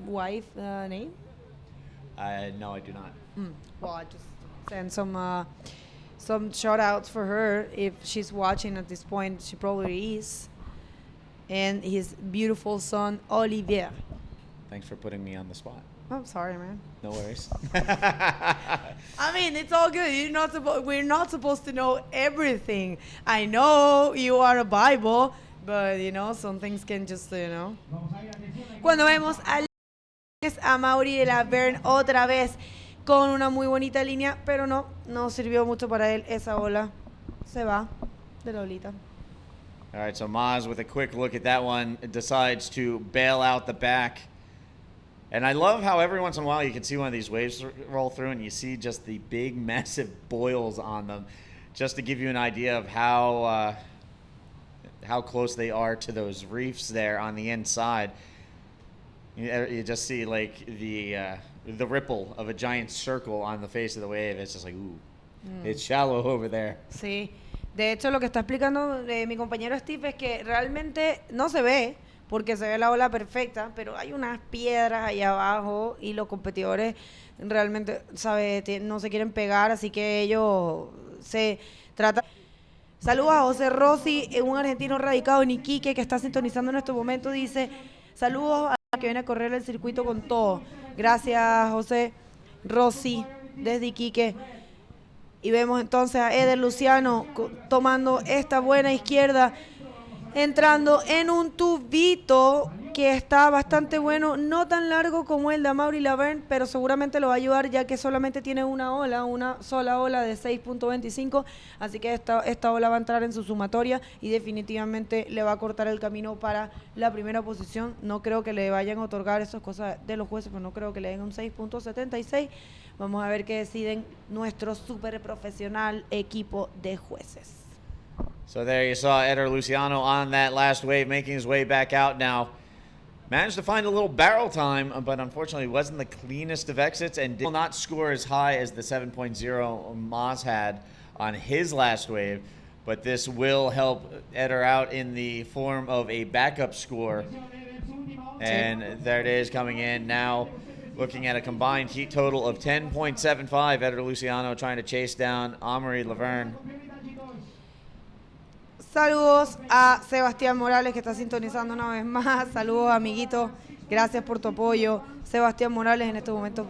wife name? No, I do not. Well, I just send some shout outs for her if she's watching at this point. She probably is. And his beautiful son, Olivier. Thanks for putting me on the spot. I'm sorry, man. No worries. I mean, it's all good. We're not supposed to know everything. I know you are a Bible, but some things can just, Cuando vemos a Mauri de la Verne otra vez con una muy bonita línea, pero no sirvió mucho para él esa ola. Se va de la olita. All right, so Maz, with a quick look at that one, decides to bail out the back. And I love how every once in a while you can see one of these waves roll through and you see just the big, massive boils on them, just to give you an idea of how close they are to those reefs there on the inside. You just see like the ripple of a giant circle on the face of the wave. It's just like, ooh, it's shallow over there. Sí. De hecho, lo que está explicando mi compañero Steve es que realmente no se ve, porque se ve la ola perfecta, pero hay unas piedras ahí abajo y los competidores realmente, no se quieren pegar, así que ellos se tratan. Saludos a José Rossi, un argentino radicado en Iquique que está sintonizando en este momento. Dice, saludos a que viene a correr el circuito con todo. Gracias, José Rossi, desde Iquique. Y vemos entonces a Eder Luciano tomando esta buena izquierda, entrando en un tubito que está bastante bueno, no tan largo como el de Amaury Laverne, pero seguramente lo va a ayudar ya que solamente tiene una sola ola de 6.25, así que esta ola va a entrar en su sumatoria y definitivamente le va a cortar el camino para la primera posición. No creo que le vayan a otorgar esas cosas de los jueces, pero no creo que le den un 6.76. Vamos a ver qué deciden nuestro súper profesional equipo de jueces. So there you saw Eder Luciano on that last wave, making his way back out now. Managed to find a little barrel time, but unfortunately wasn't the cleanest of exits and did not score as high as the 7.0 Maz had on his last wave. But this will help Eder out in the form of a backup score. And there it is coming in now. Looking at a combined heat total of 10.75. Eder Luciano trying to chase down Amaury Laverne. Saludos a Sebastián Morales que está sintonizando una vez más. Saludos, amiguito. Gracias por tu apoyo. Sebastián Morales en estos momentos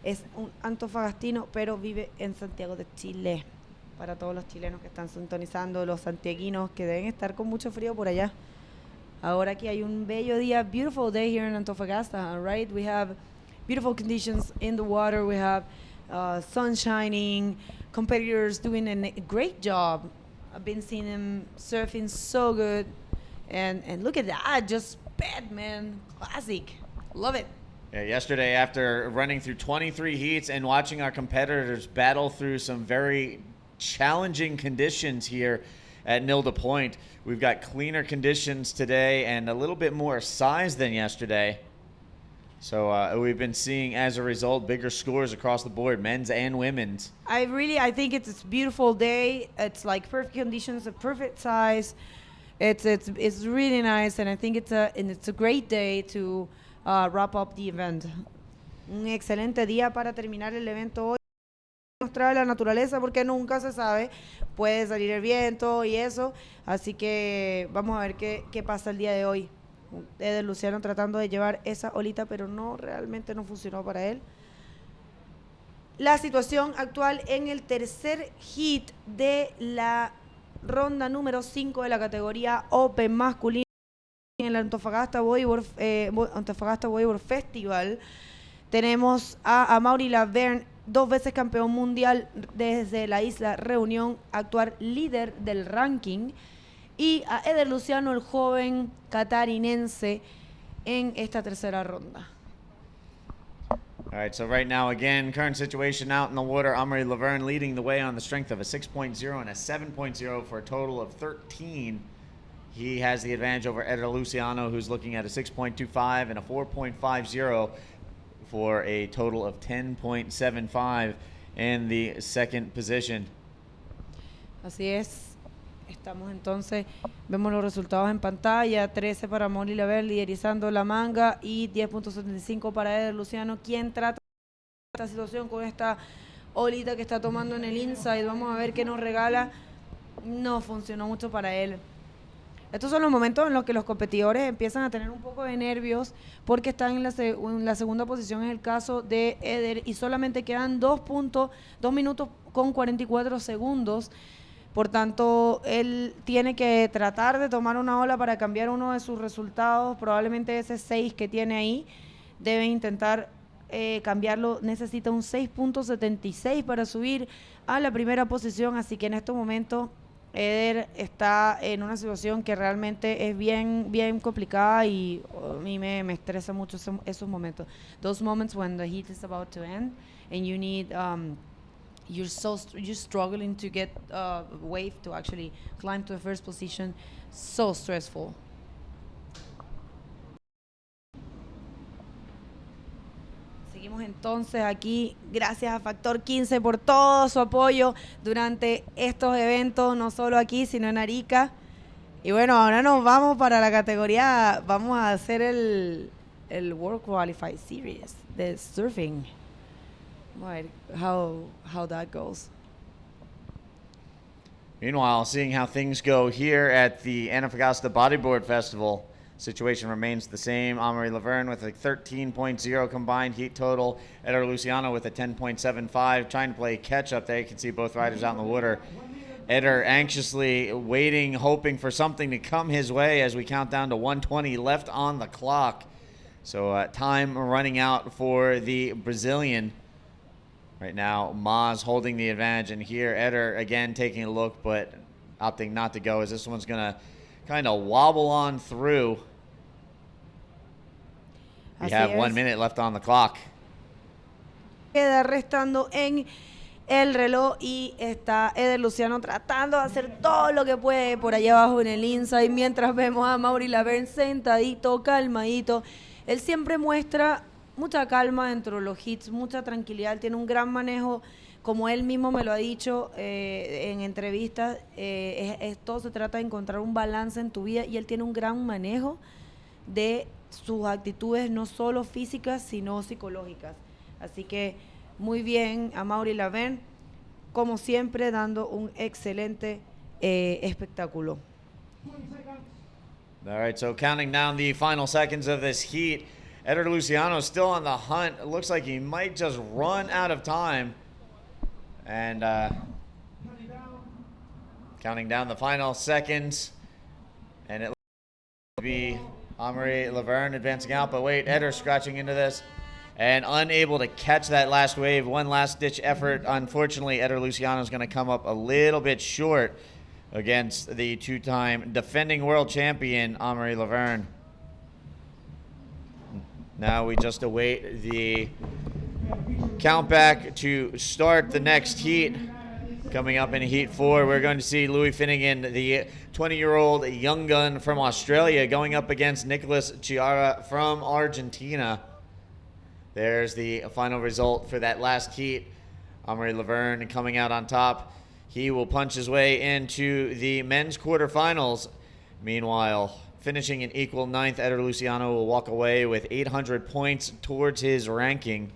es un antofagastino, pero vive en Santiago de Chile. Para todos los chilenos que están sintonizando, los santiaguinos que deben estar con mucho frío por allá. Ahora aquí hay un bello día, beautiful day here in Antofagasta, right? We have beautiful conditions in the water. We have sun shining, competitors doing a great job. I've been seeing them surfing so good. And look at that, just sped, man. Classic. Love it. Yeah, yesterday, after running through 23 heats and watching our competitors battle through some very challenging conditions here at Nilda Point, we've got cleaner conditions today and a little bit more size than yesterday. So we've been seeing, as a result, bigger scores across the board, men's and women's. I think it's a beautiful day. It's like perfect conditions, a perfect size. It's really nice, and I think it's a great day to wrap up the event. Un excelente día para terminar el evento hoy. Nos trae la naturaleza porque nunca se sabe, puede salir el viento y eso, así que vamos a ver qué pasa el día de hoy. Eder Luciano tratando de llevar esa olita, pero realmente no funcionó para él. la situación actual en el tercer hit de la ronda número 5 de la categoría Open masculino en el Antofagasta Bodyboard Festival. Tenemos a Amaury Laverne, 2 veces campeón mundial desde la isla Reunión, actual líder del ranking, y a Eder Luciano, el joven catarinense, en esta tercera ronda. All right, so right now, again, current situation out in the water. Amaury Laverne leading the way on the strength of a 6.0 and a 7.0 for a total of 13. He has the advantage over Eder Luciano, who's looking at a 6.25 and a 4.50 for a total of 10.75 in the second position. Así es. Estamos entonces, vemos los resultados en pantalla, 13 para Amaury Laverne liderizando la manga y 10.75 para Eder Luciano, quien trata esta situación con esta olita que está tomando en el inside. Vamos a ver qué nos regala. No funcionó mucho para él. Estos son los momentos en los que los competidores empiezan a tener un poco de nervios porque están en la segunda posición, en el caso de Eder, y solamente quedan 2 minutos con 44 segundos. Por tanto, él tiene que tratar de tomar una ola para cambiar uno de sus resultados. Probablemente ese 6 que tiene ahí, debe intentar cambiarlo. Necesita un 6.76 para subir a la primera posición. Así que en este momento, Eder está en una situación que realmente es bien complicada y a mí me estresa mucho esos momentos. Those moments when the heat is about to end and you need... you're struggling to get a wave to actually climb to the first position. So stressful. Seguimos entonces aquí. Gracias a Factor 15 por todo su apoyo durante estos eventos, no solo aquí, sino en Arica. Y bueno, ahora nos vamos para la categoría, vamos a hacer el World Qualified Series de surfing. How that goes. Meanwhile, seeing how things go here at the Antofagasta Bodyboard Festival, situation remains the same. Amaury Laverne with a 13.0 combined heat total. Eder Luciano with a 10.75, trying to play catch up there. You can see both riders out in the water. Eder anxiously waiting, hoping for something to come his way as we count down to 1:20 left on the clock. So time running out for the Brazilian. Right now, Maz holding the advantage, and here Eder again taking a look, but opting not to go as this one's going to kind of wobble on through. We have 1 minute left on the clock. Queda restando en el reloj y está Eder Luciano tratando de hacer todo lo que puede por allá abajo en el inside, mientras vemos a Amaury Laverne sentadito, calmadito. Él siempre muestra mucha calma dentro de los hits, mucha tranquilidad, tiene un gran manejo, como él mismo me lo ha dicho en entrevistas, todo se trata de encontrar un balance en tu vida y él tiene un gran manejo de sus actitudes, no solo físicas, sino psicológicas. Así que muy bien, Amaury Laverne, como siempre, dando un excelente espectáculo. All right, so counting down the final seconds of this heat, Eder Luciano still on the hunt. It looks like he might just run out of time. And counting down the final seconds. And it looks to be Amaury Laverne advancing out. But wait, Eder scratching into this and unable to catch that last wave. One last ditch effort. Unfortunately, Eder Luciano is going to come up a little bit short against the two-time defending world champion, Amaury Laverne. Now we just await the count back to start the next heat. Coming up in Heat 4, we're going to see Louis Finnegan, the 20-year-old young gun from Australia, going up against Nicolas Chiara from Argentina. There's the final result for that last heat. Amaury Laverne coming out on top. He will punch his way into the men's quarterfinals. Meanwhile, finishing in equal ninth, Eder Luciano will walk away with 800 points towards his ranking.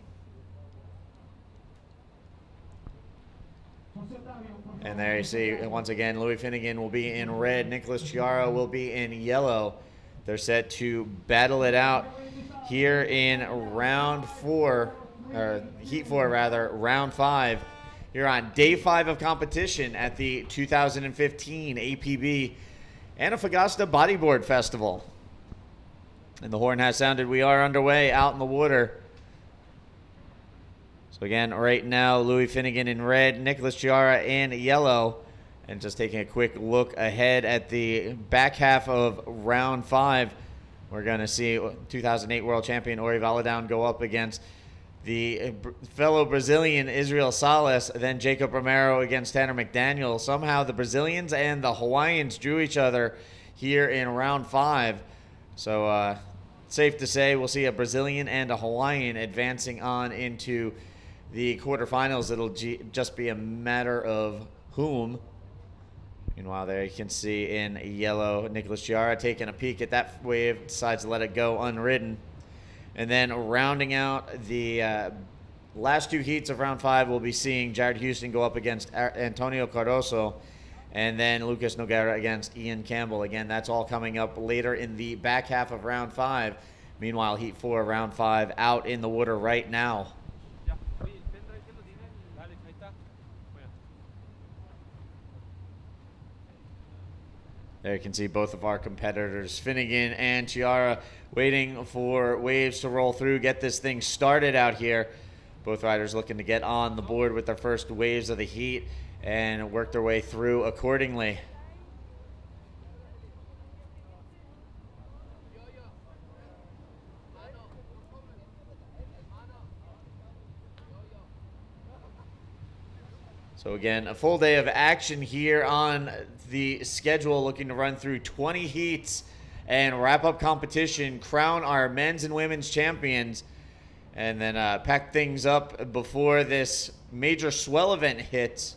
And there you see, once again, Louis Finnegan will be in red. Nicolas Chiara will be in yellow. They're set to battle it out here in round 4 Heat 4 rather, round 5. Here on day 5 of competition at the 2015 APB Antofagasta Bodyboard Festival. And the horn has sounded. We are underway out in the water. So again, right now, Louis Finnegan in red, Nicholas Chiara in yellow. And just taking a quick look ahead at the back half of round 5, we're going to see 2008 world champion Ori Valadown go up against the fellow Brazilian Israel Salas, then Jacob Romero against Tanner McDaniel. Somehow the Brazilians and the Hawaiians drew each other here in round 5. So safe to say we'll see a Brazilian and a Hawaiian advancing on into the quarterfinals. It'll just be a matter of whom. Meanwhile, there you can see in yellow, Nicholas Chiara taking a peek at that wave, decides to let it go unridden. And then rounding out the last 2 heats of round 5, we'll be seeing Jared Houston go up against Antonio Cardoso, and then Lucas Nogueira against Ian Campbell. Again, that's all coming up later in the back half of round 5. Meanwhile, heat 4, round 5, out in the water right now. There you can see both of our competitors, Finnegan and Chiara, waiting for waves to roll through, get this thing started out here. Both riders looking to get on the board with their first waves of the heat and work their way through accordingly. So again, a full day of action here on the schedule, looking to run through 20 heats and wrap up competition, crown our men's and women's champions, and then pack things up before this major swell event hits.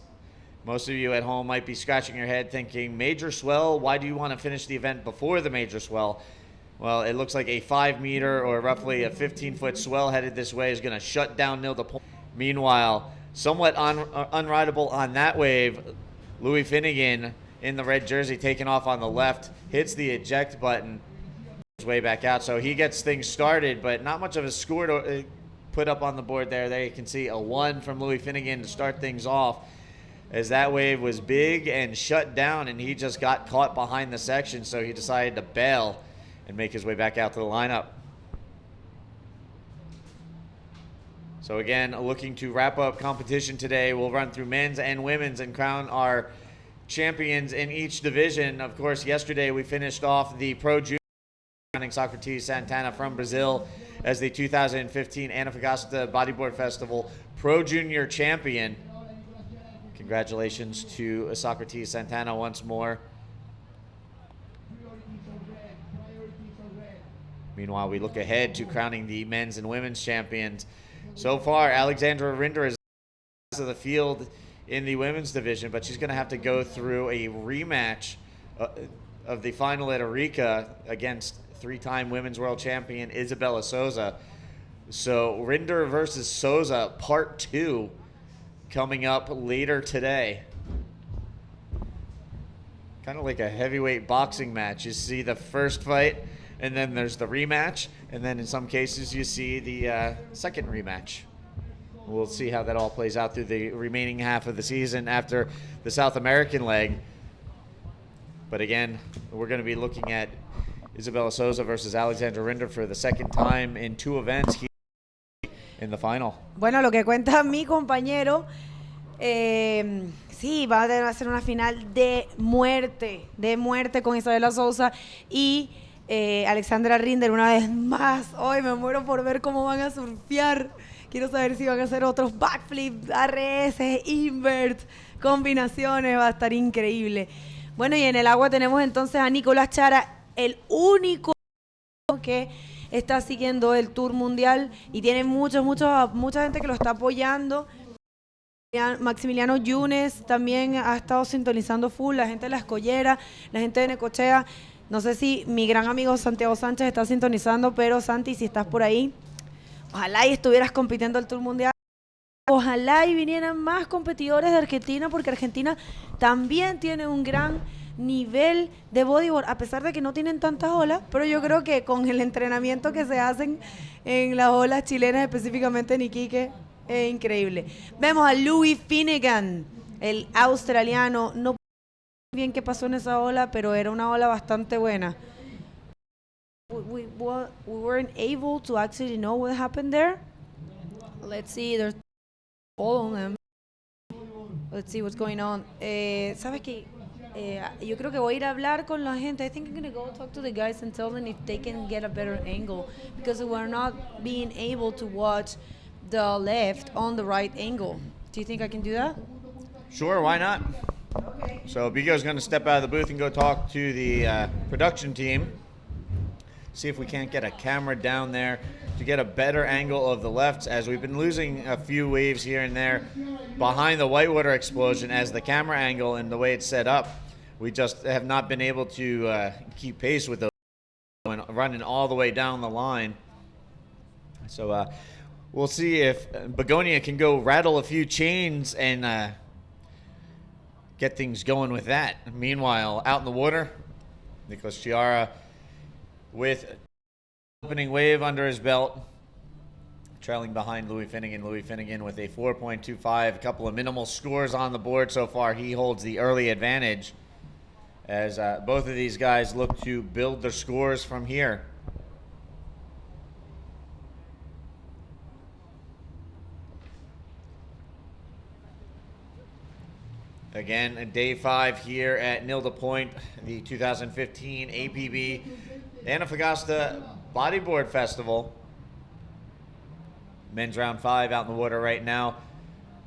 Most of you at home might be scratching your head thinking, major swell, why do you want to finish the event before the major swell? Well, it looks like a 5-meter or roughly a 15-foot swell headed this way is going to shut down Nil de Point. Meanwhile, somewhat unrideable on that wave, Louis Finnegan in the red jersey taking off on the left, hits the eject button, his way back out. So he gets things started, but not much of a score to put up on the board there. There you can see a 1 from Louis Finnegan to start things off, as that wave was big and shut down, and he just got caught behind the section, so he decided to bail and make his way back out to the lineup. So again, looking to wrap up competition today. We'll run through men's and women's and crown our champions in each division. Of course, yesterday we finished off the Pro Junior, crowning Socrates Santana from Brazil as the 2015 Antofagasta Bodyboard Festival Pro Junior champion. Congratulations to Socrates Santana once more. Meanwhile, we look ahead to crowning the men's and women's champions. So far, Alexandra Rinder is of the field in the women's division, but she's going to have to go through a rematch of the final at Arica against 3-time women's world champion Isabella Souza. So Rinder versus Souza, part 2, coming up later today. Kind of like a heavyweight boxing match. You see the first fight, and then there's the rematch, and then in some cases you see the second rematch. We'll see how that all plays out through the remaining half of the season after the South American leg. But again, we're going to be looking at Isabella Souza versus Alexandra Rinder for the second time in 2 events here in the final. Bueno, lo que cuenta mi compañero, sí, va a ser una final de muerte con Isabella Souza y Alexandra Rinder una vez más. Hoy me muero por ver cómo van a surfear. Quiero saber si van a hacer otros backflips, RS, inverts, combinaciones. Va a estar increíble. Bueno, y en el agua tenemos entonces a Nicolás Chara, el único que está siguiendo el Tour Mundial y tiene mucha gente que lo está apoyando. Maximiliano Yunes también ha estado sintonizando full, la gente de La Escollera, la gente de Necochea. No sé si mi gran amigo Santiago Sánchez está sintonizando, pero Santi, si estás por ahí, ojalá y estuvieras compitiendo el Tour Mundial. Ojalá y vinieran más competidores de Argentina, porque Argentina también tiene un gran nivel de bodyboard, a pesar de que no tienen tantas olas, pero yo creo que con el entrenamiento que se hacen en las olas chilenas, específicamente en Iquique, es increíble. Vemos a Louis Finnegan, el australiano. No sé bien qué pasó en esa ola, pero era una ola bastante buena. We weren't able to actually know what happened there. Let's see, there's all on them. Let's see what's going on. ¿Sabes qué? Yo creo que voy a ir a hablar con la gente. I think I'm going to go talk to the guys and tell them if they can get a better angle, because we're not being able to watch the left on the right angle. Do you think I can do that? Sure, why not? Okay. So Bigo's going to step out of the booth and go talk to the production team. See if we can't get a camera down there to get a better angle of the lefts, as we've been losing a few waves here and there behind the whitewater explosion as the camera angle and the way it's set up. We just have not been able to keep pace with those running all the way down the line. So we'll see if Begonia can go rattle a few chains and get things going with that. Meanwhile, out in the water, Nicholas Chiara with opening wave under his belt, trailing behind Louis Finnegan. Louis Finnegan with a 4.25, a couple of minimal scores on the board so far. He holds the early advantage as both of these guys look to build their scores from here. Again, day 5 here at Nilda Point, the 2015 APB Antofagasta Bodyboard Festival. Men's round 5 out in the water right now.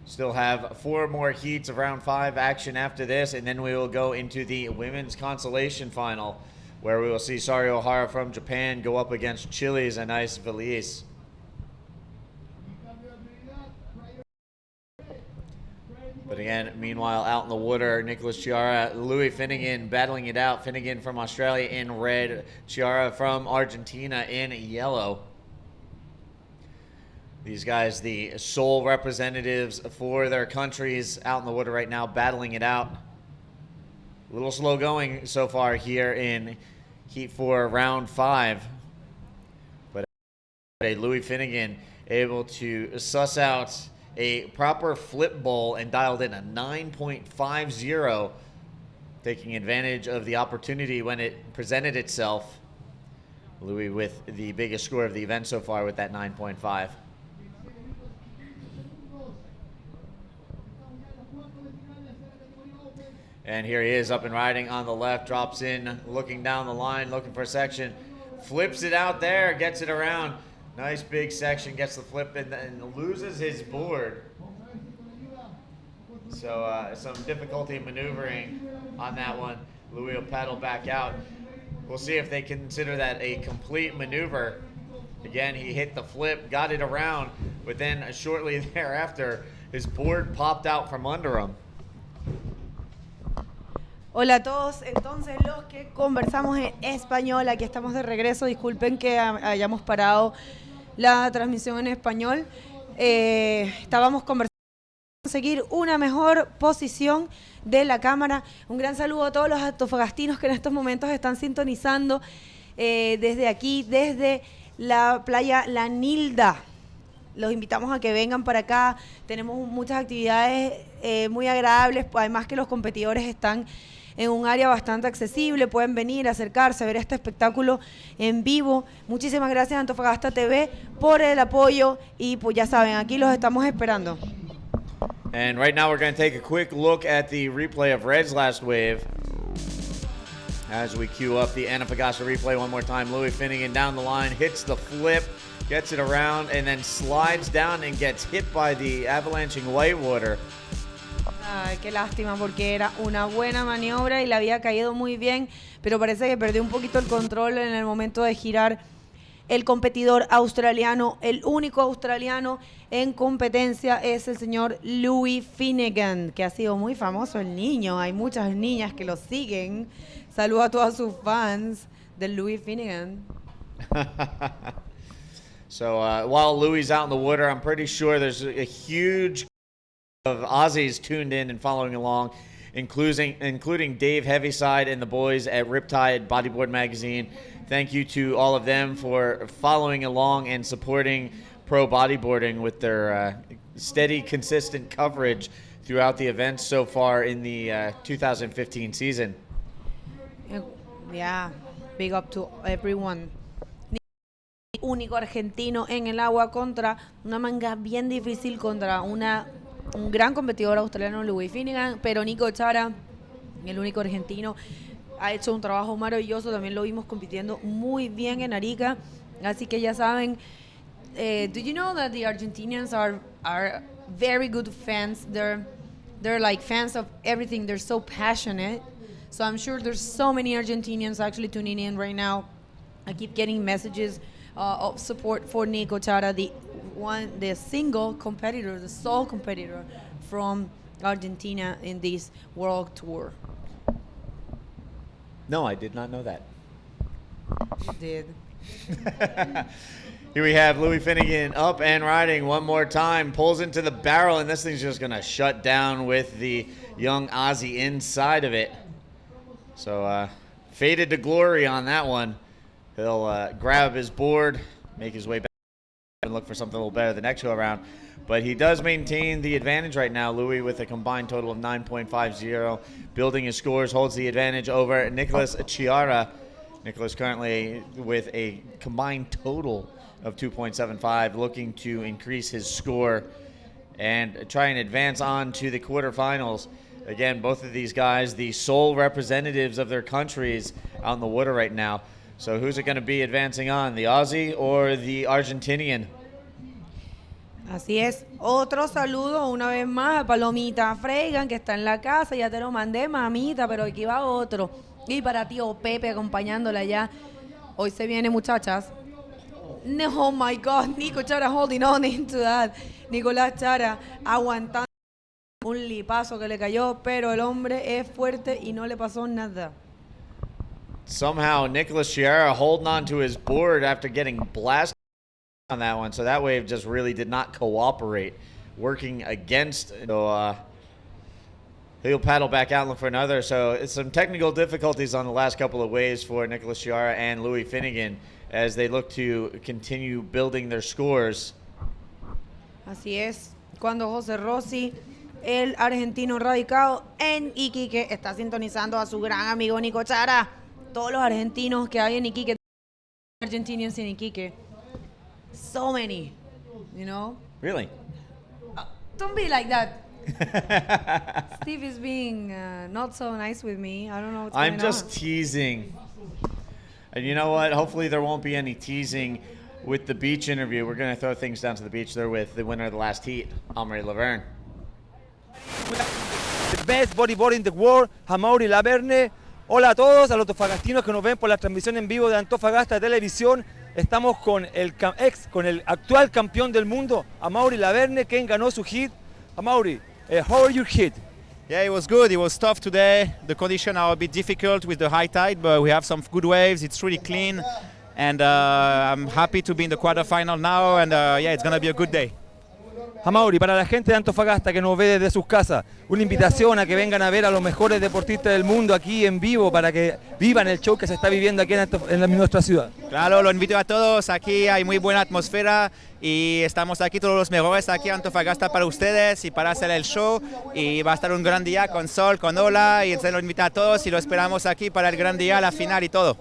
Still have 4 more heats of round 5 action after this, and then we will go into the women's consolation final, where we will see Sari Ohara from Japan go up against Chile's Anais Veliz. But again, meanwhile, out in the water, Nicholas Chiara, Louis Finnegan battling it out. Finnegan from Australia in red, Chiara from Argentina in yellow. These guys, the sole representatives for their countries out in the water right now, battling it out. A little slow going so far here in Heat 4, Round 5. But Louis Finnegan able to suss out a proper flip bowl and dialed in a 9.50, taking advantage of the opportunity when it presented itself. Louis with the biggest score of the event so far with that 9.5. And here he is up and riding on the left, drops in, looking down the line, looking for a section, flips it out there, gets it around. Nice big section, gets the flip and loses his board. So some difficulty maneuvering on that one. Louis will paddle back out. We'll see if they consider that a complete maneuver. Again, he hit the flip, got it around, but then shortly thereafter, his board popped out from under him. Hola a todos, entonces los que conversamos en español, aquí estamos de regreso, disculpen que hayamos parado la transmisión en español, estábamos conversando para conseguir una mejor posición de la cámara. Un gran saludo a todos los antofagastinos que en estos momentos están sintonizando desde aquí, desde la playa La Nilda. Los invitamos a que vengan para acá, tenemos muchas actividades muy agradables, además que los competidores están en un área bastante accesible, pueden venir, acercarse, ver este espectáculo en vivo. Muchísimas gracias Antofagasta TV por el apoyo y pues ya saben, aquí los estamos esperando. And right now we're going to take a quick look at the replay of Red's last wave as we queue up the Antofagasta replay one more time. Louis Finnegan down the line, hits the flip, gets it around, and then slides down and gets hit by the avalanching whitewater. Ay, qué lástima, porque era una buena maniobra y le había caído muy bien, pero parece que perdió un poquito el control en el momento de girar. El competidor australiano, el único australiano en competencia es el señor Louis Finnegan, que ha sido muy famoso el niño. Hay muchas niñas que lo siguen. Saludo a todos sus fans del Louis Finnegan. So while Louis out in the water, I'm pretty sure there's a huge of Aussies tuned in and following along, including Dave Heaviside and the boys at Riptide Bodyboard Magazine. Thank you to all of them for following along and supporting pro bodyboarding with their steady, consistent coverage throughout the events so far in the 2015 season. Yeah, big up to everyone. Único argentino en el agua contra una manga bien difícil contra un gran competidor australiano, Louis Finnegan, pero Nico Chara, el único argentino, ha hecho un trabajo maravilloso. También lo vimos compitiendo muy bien en Arica, así que ya saben. Do you know that the Argentinians are very good fans? They're like fans of everything. They're so passionate. So I'm sure there's so many Argentinians actually tuning in right now. I keep getting messages of support for Nico Chara, the single competitor, the sole competitor from Argentina in this world tour. No, I did not know that. You did. Here we have Louis Finnegan up and riding one more time, pulls into the barrel, and this thing's just going to shut down with the young Aussie inside of it. So faded to glory on that one. He'll grab his board, make his way back, and look for something a little better the next go around. But he does maintain the advantage right now, Louis, with a combined total of 9.50. Building his scores, holds the advantage over Nicholas Chiara. Nicholas currently with a combined total of 2.75, looking to increase his score and try and advance on to the quarterfinals. Again, both of these guys, the sole representatives of their countries out in the water right now. So who's it going to be advancing on, the Aussie or the Argentinian? Así es. Otro saludo una vez más a Palomita Freigan, que está en la casa. Ya te lo mandé, mamita, pero aquí va otro. Y para tío Pepe acompañándola ya. Hoy se viene, muchachas. No, oh my God, Nico Chara holding on into that. Nicolás Chara aguantando un lipazo que le cayó, pero el hombre es fuerte y no le pasó nada. Somehow Nicholas Chiara holding on to his board after getting blasted on that one. So that wave just really did not cooperate, working against. So he'll paddle back out and look for another. So it's some technical difficulties on the last couple of waves for Nicholas Chiara and Louis Finnegan as they look to continue building their scores. Así es. Cuando José Rossi, el argentino radicado en Iquique, está sintonizando a su gran amigo Nico Chara. Todos los argentinos que hay en Iquique, Argentinians in Iquique. So many, you know? Really? Don't be like that. Steve is being not so nice with me. I don't know what's going on. I'm just teasing. And you know what? Hopefully there won't be any teasing with the beach interview. We're going to throw things down to the beach there with the winner of the last heat, Amaury Laverne. The best bodyboard in the world, Amaury Laverne. Hola a todos, a los antofagastinos que nos ven por la transmisión en vivo de Antofagasta Televisión. Estamos con el actual campeón del mundo, Amaury Laverne, quien ganó su hit. Amaury, how are your hit? Yeah, it was good. It was tough today. The conditions are a bit difficult with the high tide, but we have some good waves. It's really clean, and I'm happy to be in the quarterfinal now. And yeah, it's gonna be a good day. Amaury, para la gente de Antofagasta que nos ve desde sus casas, una invitación a que vengan a ver a los mejores deportistas del mundo aquí en vivo para que vivan el show que se está viviendo aquí en nuestra ciudad. Claro, lo invito a todos. Aquí hay muy buena atmósfera y estamos aquí todos los mejores aquí en Antofagasta para ustedes y para hacer el show. Y va a estar un gran día con sol, con ola, y se lo invito a todos y lo esperamos aquí para el gran día, la final y todo.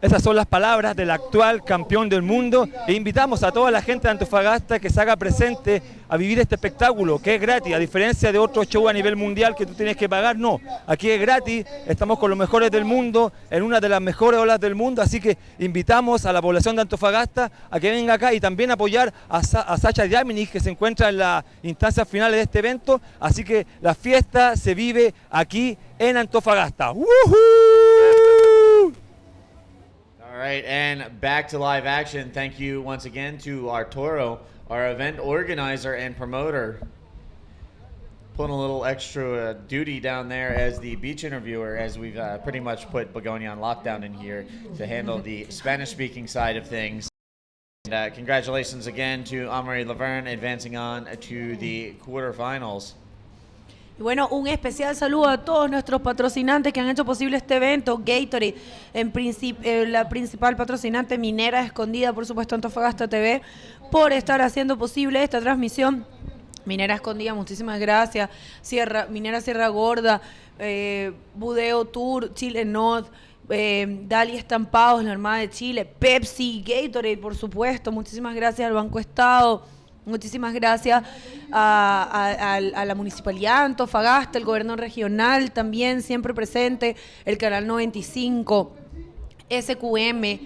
Esas son las palabras del actual campeón del mundo e invitamos a toda la gente de Antofagasta que se haga presente a vivir este espectáculo que es gratis, a diferencia de otros shows a nivel mundial que tú tienes que pagar. No, aquí es gratis, estamos con los mejores del mundo, en una de las mejores olas del mundo, así que invitamos a la población de Antofagasta a que venga acá y también apoyar a Sacha Diaminic, que se encuentra en las instancias finales de este evento, así que la fiesta se vive aquí en Antofagasta. ¡Woohoo! All right, and back to live action. Thank you once again to Arturo, our event organizer and promoter. Putting a little extra duty down there as the beach interviewer, as we've pretty much put Begonia on lockdown in here to handle the Spanish-speaking side of things. And And congratulations again to Amory Laverne advancing on to the quarterfinals. Y bueno, un especial saludo a todos nuestros patrocinantes que han hecho posible este evento. Gatorade, la principal patrocinante, Minera Escondida, por supuesto, Antofagasta TV, por estar haciendo posible esta transmisión. Minera Escondida, muchísimas gracias. Minera Sierra Gorda, Budeo Tour, Chile North, Dali Estampados, la Armada de Chile, Pepsi, Gatorade, por supuesto. Muchísimas gracias al Banco Estado. Muchísimas gracias a la Municipalidad de Antofagasta, el Gobierno Regional también, siempre presente, el Canal 95, SQM.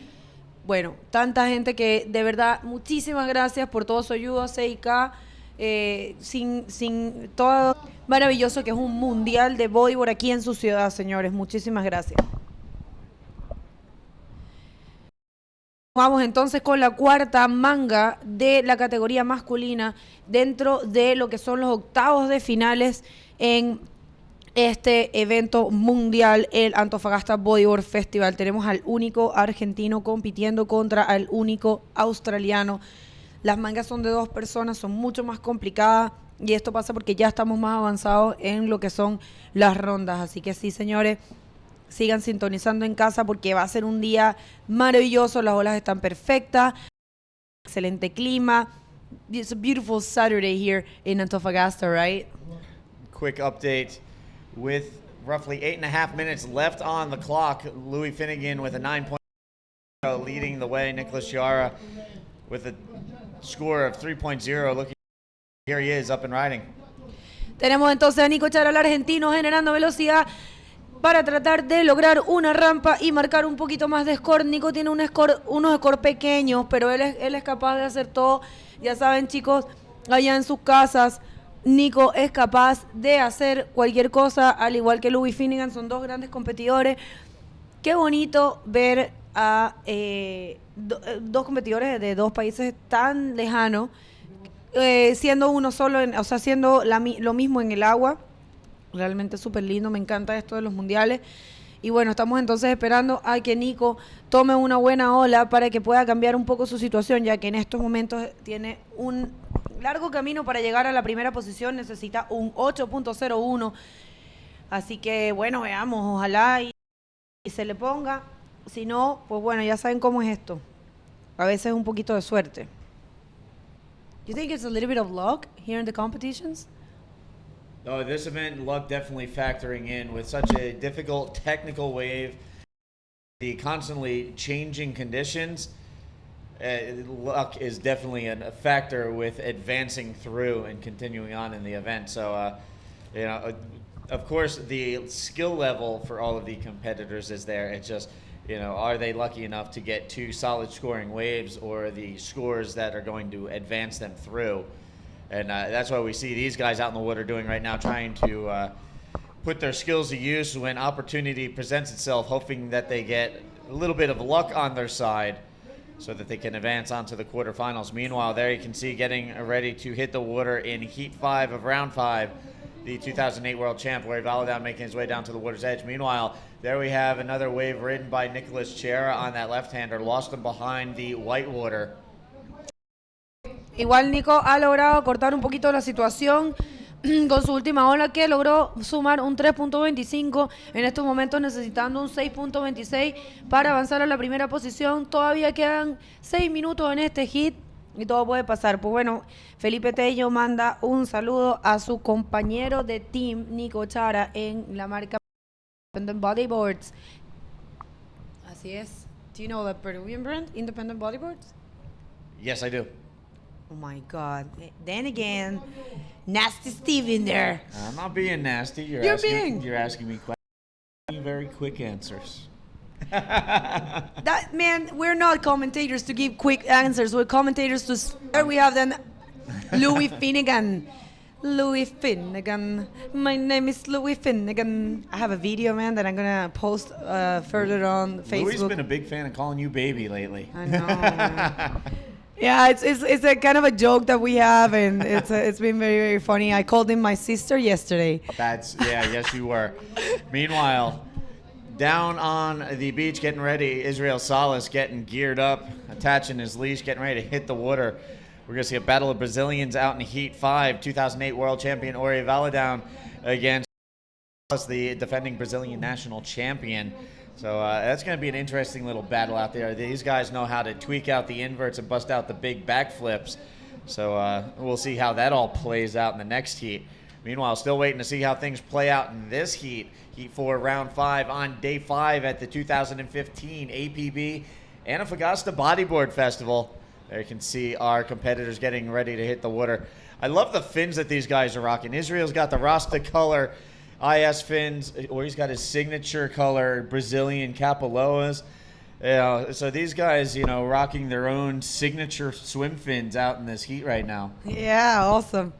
Bueno, tanta gente que de verdad, muchísimas gracias por todo su ayuda, CIK. Sin todo maravilloso que es un mundial de bodyboard aquí en su ciudad, señores. Muchísimas gracias. Vamos entonces con la cuarta manga de la categoría masculina dentro de lo que son los octavos de finales en este evento mundial, el Antofagasta Bodyboard Festival. Tenemos al único argentino compitiendo contra al único australiano. Las mangas son de 2 personas, son mucho más complicadas y esto pasa porque ya estamos más avanzados en lo que son las rondas. Así que sí, señores, sigan sintonizando en casa porque va a ser un día maravilloso, las olas están perfectas, excelente clima. It's a beautiful Saturday here in Antofagasta, right? Quick update. With roughly 8.5 minutes left on the clock, Louis Finnegan with a 9-point leading the way. Nicholas Chiara with a score of 3.0. Looking, here he is up and riding. Tenemos entonces a Nico Chara, el argentino, generando velocidad para tratar de lograr una rampa y marcar un poquito más de score. Nico tiene unos scores pequeños, pero él es capaz de hacer todo. Ya saben, chicos, allá en sus casas, Nico es capaz de hacer cualquier cosa, al igual que Louis Finnegan. Son 2 grandes competidores. Qué bonito ver a 2 competidores de 2 países tan lejanos, siendo uno solo, siendo lo mismo en el agua. Realmente súper lindo, me encanta esto de los mundiales. Y bueno, estamos entonces esperando a que Nico tome una buena ola para que pueda cambiar un poco su situación, ya que en estos momentos tiene un largo camino para llegar a la primera posición, necesita un 8.01. Así que bueno, veamos, ojalá y se le ponga. Si no, pues bueno, ya saben cómo es esto. A veces un poquito de suerte. You think it's a little bit of luck here in the competitions? Oh, this event, luck definitely factoring in with such a difficult technical wave, the constantly changing conditions. Luck is definitely a factor with advancing through and continuing on in the event. So, of course, the skill level for all of the competitors is there. It's just, are they lucky enough to get 2 solid scoring waves or the scores that are going to advance them through? And that's why we see these guys out in the water doing right now, trying to put their skills to use when opportunity presents itself, hoping that they get a little bit of luck on their side so that they can advance onto the quarterfinals. Meanwhile, there you can see getting ready to hit the water in Heat 5 of Round 5, the 2008 World Champ, Larry Valadown making his way down to the water's edge. Meanwhile, there we have another wave ridden by Nicholas Chiara on that left-hander, lost him behind the whitewater. Igual Nico ha logrado cortar un poquito la situación con su última ola, que logró sumar un 3.25, en estos momentos necesitando un 6.26 para avanzar a la primera posición. Todavía quedan 6 minutos en este hit y todo puede pasar. Pues bueno, Felipe Tello manda un saludo a su compañero de team, Nico Chara, en la marca Independent Bodyboards. Así es. Do you know the Peruvian brand, Independent Bodyboards? Yes, I do. Oh my God. Then again, nasty Steve in there. I'm not being nasty. You're asking me questions. Very quick answers. That man, we're not commentators to give quick answers. We're commentators to. There we have then Louis Finnegan. Louis Finnegan. My name is Louis Finnegan. I have a video, man, that I'm gonna post further on Facebook. Louis has been a big fan of calling you baby lately. I know. Man. Yeah, it's a kind of a joke that we have, and it's been very, very funny. I called him my sister yesterday. Yes, you were. Meanwhile, Down on the beach, getting ready. Israel Salas getting geared up, attaching his leash, getting ready to hit the water. We're going to see a battle of Brazilians out in Heat 5. 2008 world champion Ori Valadown against the defending Brazilian national champion. So that's going to be an interesting little battle out there. These guys know how to tweak out the inverts and bust out the big backflips. So we'll see how that all plays out in the next heat. Meanwhile, still waiting to see how things play out in this heat. Heat 4, round 5 on day 5 at the 2015 APB Antofagasta Bodyboard Festival. There you can see our competitors getting ready to hit the water. I love the fins that these guys are rocking. Israel's got the Rasta color IS fins, or he's got his signature color Brazilian Capoloas. So these guys, rocking their own signature swim fins out in this heat right now. Yeah, awesome.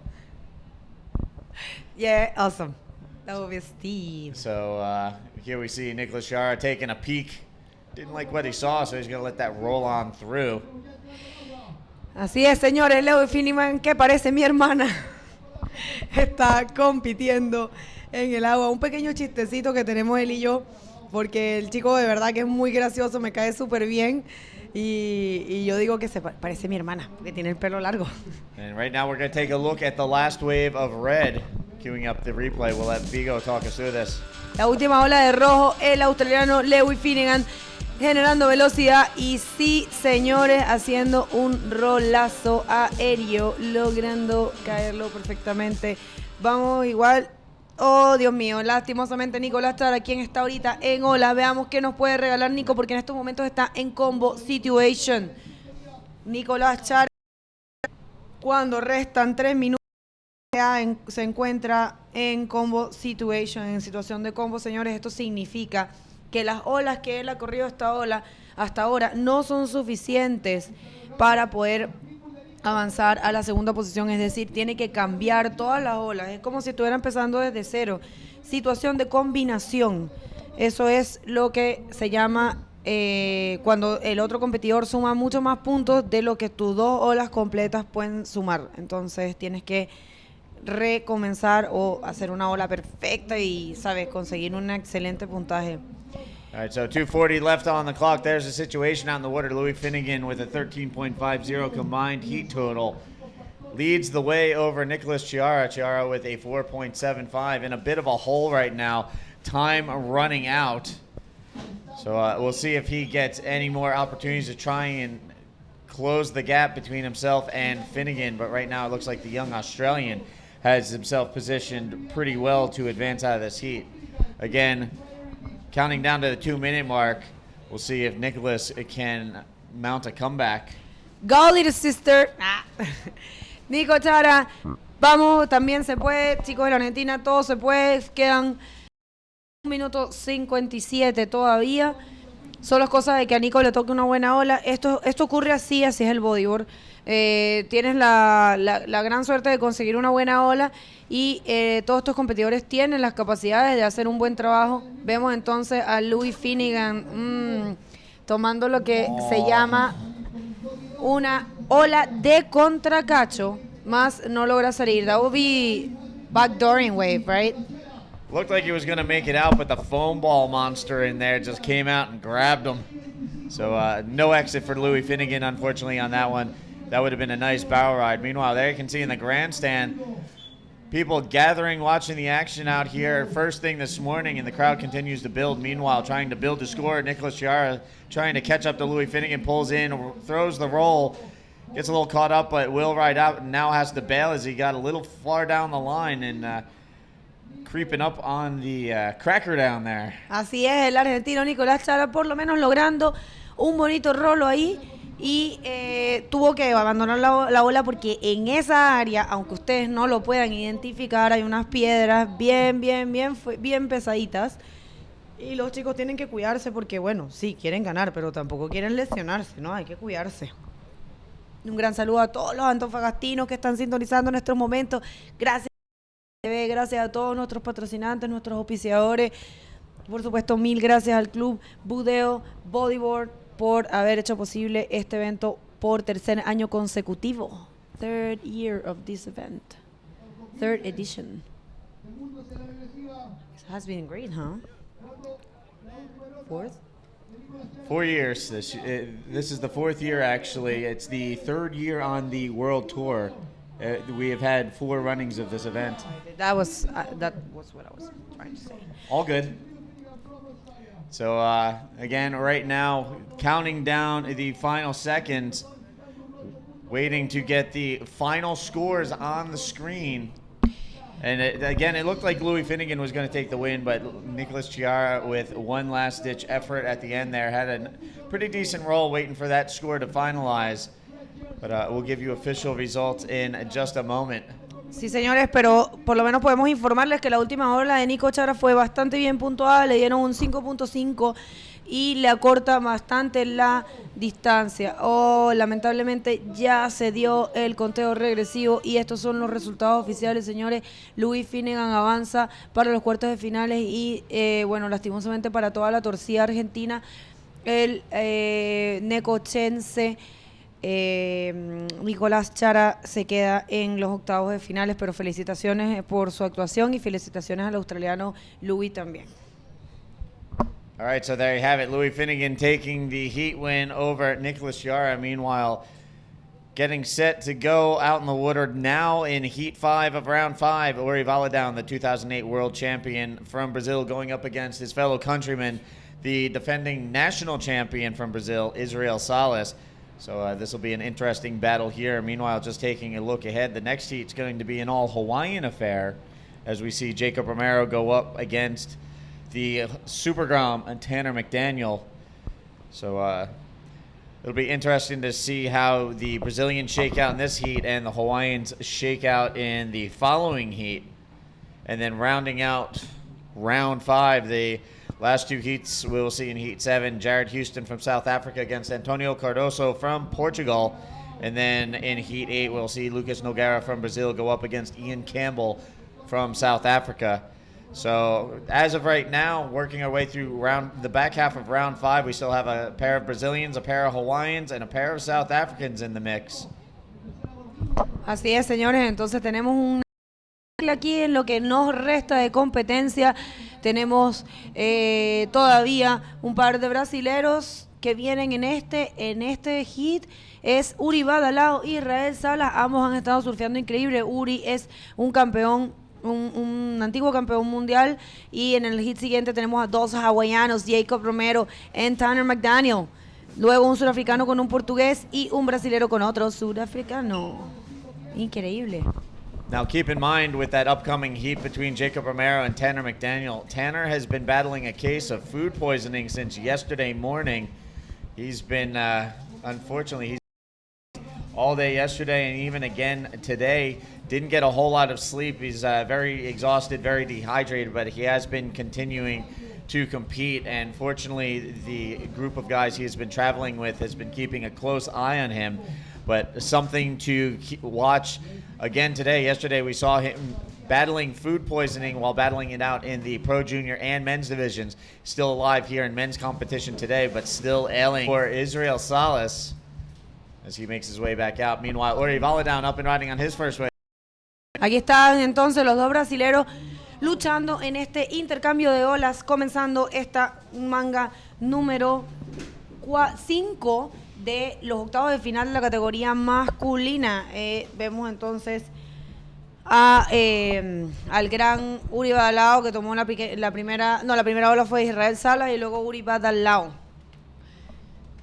Yeah, awesome. That would be Steve. So here we see Nicholas Chiara taking a peek. Didn't like what he saw, so he's going to let that roll on through. Así es, señores. Leo Finiman, que parece mi hermana, está compitiendo en el agua. Un pequeño chistecito que tenemos él y yo, porque el chico de verdad que es muy gracioso, me cae súper bien. Y yo digo que se parece mi hermana, porque tiene el pelo largo. And right now we're going to take a look at the last wave of red. Queuing up the replay. We'll let Vigo talk us through this. La última ola de rojo, el australiano Lewis Finnegan generando velocidad y sí, señores, haciendo un rolazo aéreo, logrando caerlo perfectamente. Vamos igual. Oh, Dios mío, lastimosamente Nicolás Chara, quien está ahorita en ola. Veamos qué nos puede regalar Nico, porque en estos momentos está en combo situation. Nicolás Chara, cuando restan 3 minutos, se encuentra en combo situation, en situación de combo, señores. Esto significa que las olas que él ha corrido hasta ahora no son suficientes para poder avanzar a la segunda posición, es decir, tiene que cambiar todas las olas, es como si estuviera empezando desde cero. Situación de combinación, eso es lo que se llama cuando el otro competidor suma mucho más puntos de lo que tus 2 olas completas pueden sumar. Entonces tienes que recomenzar o hacer una ola perfecta y, sabes, conseguir un excelente puntaje. All right, so 2:40 left on the clock. There's the situation out in the water. Louis Finnegan with a 13.50 combined heat total leads the way over Nicholas Chiara. Chiara with a 4.75 in a bit of a hole right now. Time running out. So we'll see if he gets any more opportunities to try and close the gap between himself and Finnegan. But right now it looks like the young Australian has himself positioned pretty well to advance out of this heat. Again, counting down to the 2-minute mark, we'll see if Nicholas can mount a comeback. Go, little sister. Nico Chara, vamos, también se puede. Chicos de la Argentina, todo se puede. Quedan 1 minuto 57 todavía. Solo es cosa de que a Nico le toque una buena ola. Esto ocurre así es el bodyboard. Tienes la gran suerte de conseguir una buena ola y todos estos competidores tienen las capacidades de hacer un buen trabajo. Vemos entonces a Louis Finnegan tomando lo que se llama una ola de contracacho, más no logra salir. That will be backdooring wave, right? Looked like he was going to make it out, but the foam ball monster in there just came out and grabbed him. So no exit for Louis Finnegan, unfortunately, on that one. That would have been a nice barrel ride. Meanwhile, there you can see in the grandstand, people gathering, watching the action out here. First thing this morning, and the crowd continues to build. Meanwhile, trying to build a score. Nicholas Chiara trying to catch up to Louis Finnegan, pulls in, throws the roll, gets a little caught up, but will ride out and now has to bail as he got a little far down the line and creeping up on the cracker down there. Así es, el argentino Nicolás Chara por lo menos logrando un bonito rolo ahí. Y tuvo que abandonar la ola porque en esa área, aunque ustedes no lo puedan identificar, hay unas piedras bien pesaditas y los chicos tienen que cuidarse porque, bueno, sí, quieren ganar, pero tampoco quieren lesionarse, ¿no? Hay que cuidarse. Un gran saludo a todos los antofagastinos que están sintonizando en estos momentos. Gracias a todos nuestros patrocinantes, nuestros auspiciadores. Por supuesto, 1000 gracias al club Budeo Bodyboard por haber hecho posible este evento por 3er año consecutivo. 3rd year of this event. 3rd edition. It has been great, huh? Fourth? 4 years. This is the fourth year, actually. It's the third year on the World Tour. We have had 4 runnings of this event. That was what I was trying to say. All good. So, again, right now, counting down the final seconds, waiting to get the final scores on the screen. And again, it looked like Louis Finnegan was going to take the win, but Nicholas Chiara, with one last-ditch effort at the end there, had a pretty decent roll waiting for that score to finalize. But we'll give you official results in just a moment. Sí, señores, pero por lo menos podemos informarles que la última ola de Nico Chara fue bastante bien puntuada, le dieron un 5.5 y le acorta bastante la distancia. Lamentablemente ya se dio el conteo regresivo y estos son los resultados oficiales, señores. Louis Finnegan avanza para los cuartos de finales y, bueno, lastimosamente para toda la torcida argentina, el necochense Nicolás Chara se queda en los octavos de finales, pero felicitaciones por su actuación y felicitaciones al australiano Louis también. All right, so there you have it. Louis Finnegan taking the heat win over Nicholas Chiara. Meanwhile, getting set to go out in the water now in Heat 5 of Round 5. Uri Valadown, the 2008 world champion from Brazil, going up against his fellow countryman, the defending national champion from Brazil, Israel Salas. So this will be an interesting battle here. Meanwhile, just taking a look ahead, the next heat's going to be an all-Hawaiian affair as we see Jacob Romero go up against the Super Grom and Tanner McDaniel. So it'll be interesting to see how the Brazilians shake out in this heat and the Hawaiians shake out in the following heat. And then rounding out Round 5, the last 2 heats we'll see in Heat 7, Jared Houston from South Africa against Antonio Cardoso from Portugal. And then in Heat 8, we'll see Lucas Nogueira from Brazil go up against Ian Campbell from South Africa. So as of right now, working our way through the back half of Round 5, we still have a pair of Brazilians, a pair of Hawaiians, and a pair of South Africans in the mix. Así es, señores, entonces tenemos un aquí en lo que nos resta de competencia. Tenemos todavía un par de brasileros que vienen en este hit. Es Uri Badalao y Israel Salas. Ambos han estado surfeando increíble. Uri es un campeón, un antiguo campeón mundial. Y en el hit siguiente tenemos a 2 hawaianos, Jacob Romero y Tanner McDaniel. Luego un surafricano con un portugués y un brasilero con otro surafricano. Increíble. Now keep in mind with that upcoming heat between Jacob Romero and Tanner McDaniel, Tanner has been battling a case of food poisoning since yesterday morning. He's been, unfortunately, all day yesterday and even again today. Didn't get a whole lot of sleep. He's very exhausted, very dehydrated, but he has been continuing to compete. And fortunately, the group of guys he has been traveling with has been keeping a close eye on him. But something to watch again today. Yesterday we saw him battling food poisoning while battling it out in the Pro Junior and men's divisions. Still alive here in men's competition today, but still ailing for Israel Salas as he makes his way back out. Meanwhile, Uri Valadown up and riding on his first wave. Aquí están entonces los dos brasileros luchando en este intercambio de olas, comenzando esta manga número 5 de los octavos de final de la categoría masculina. Vemos entonces al gran Uri Badalao que tomó la primera ola fue Israel Salas y luego Uri Badalao.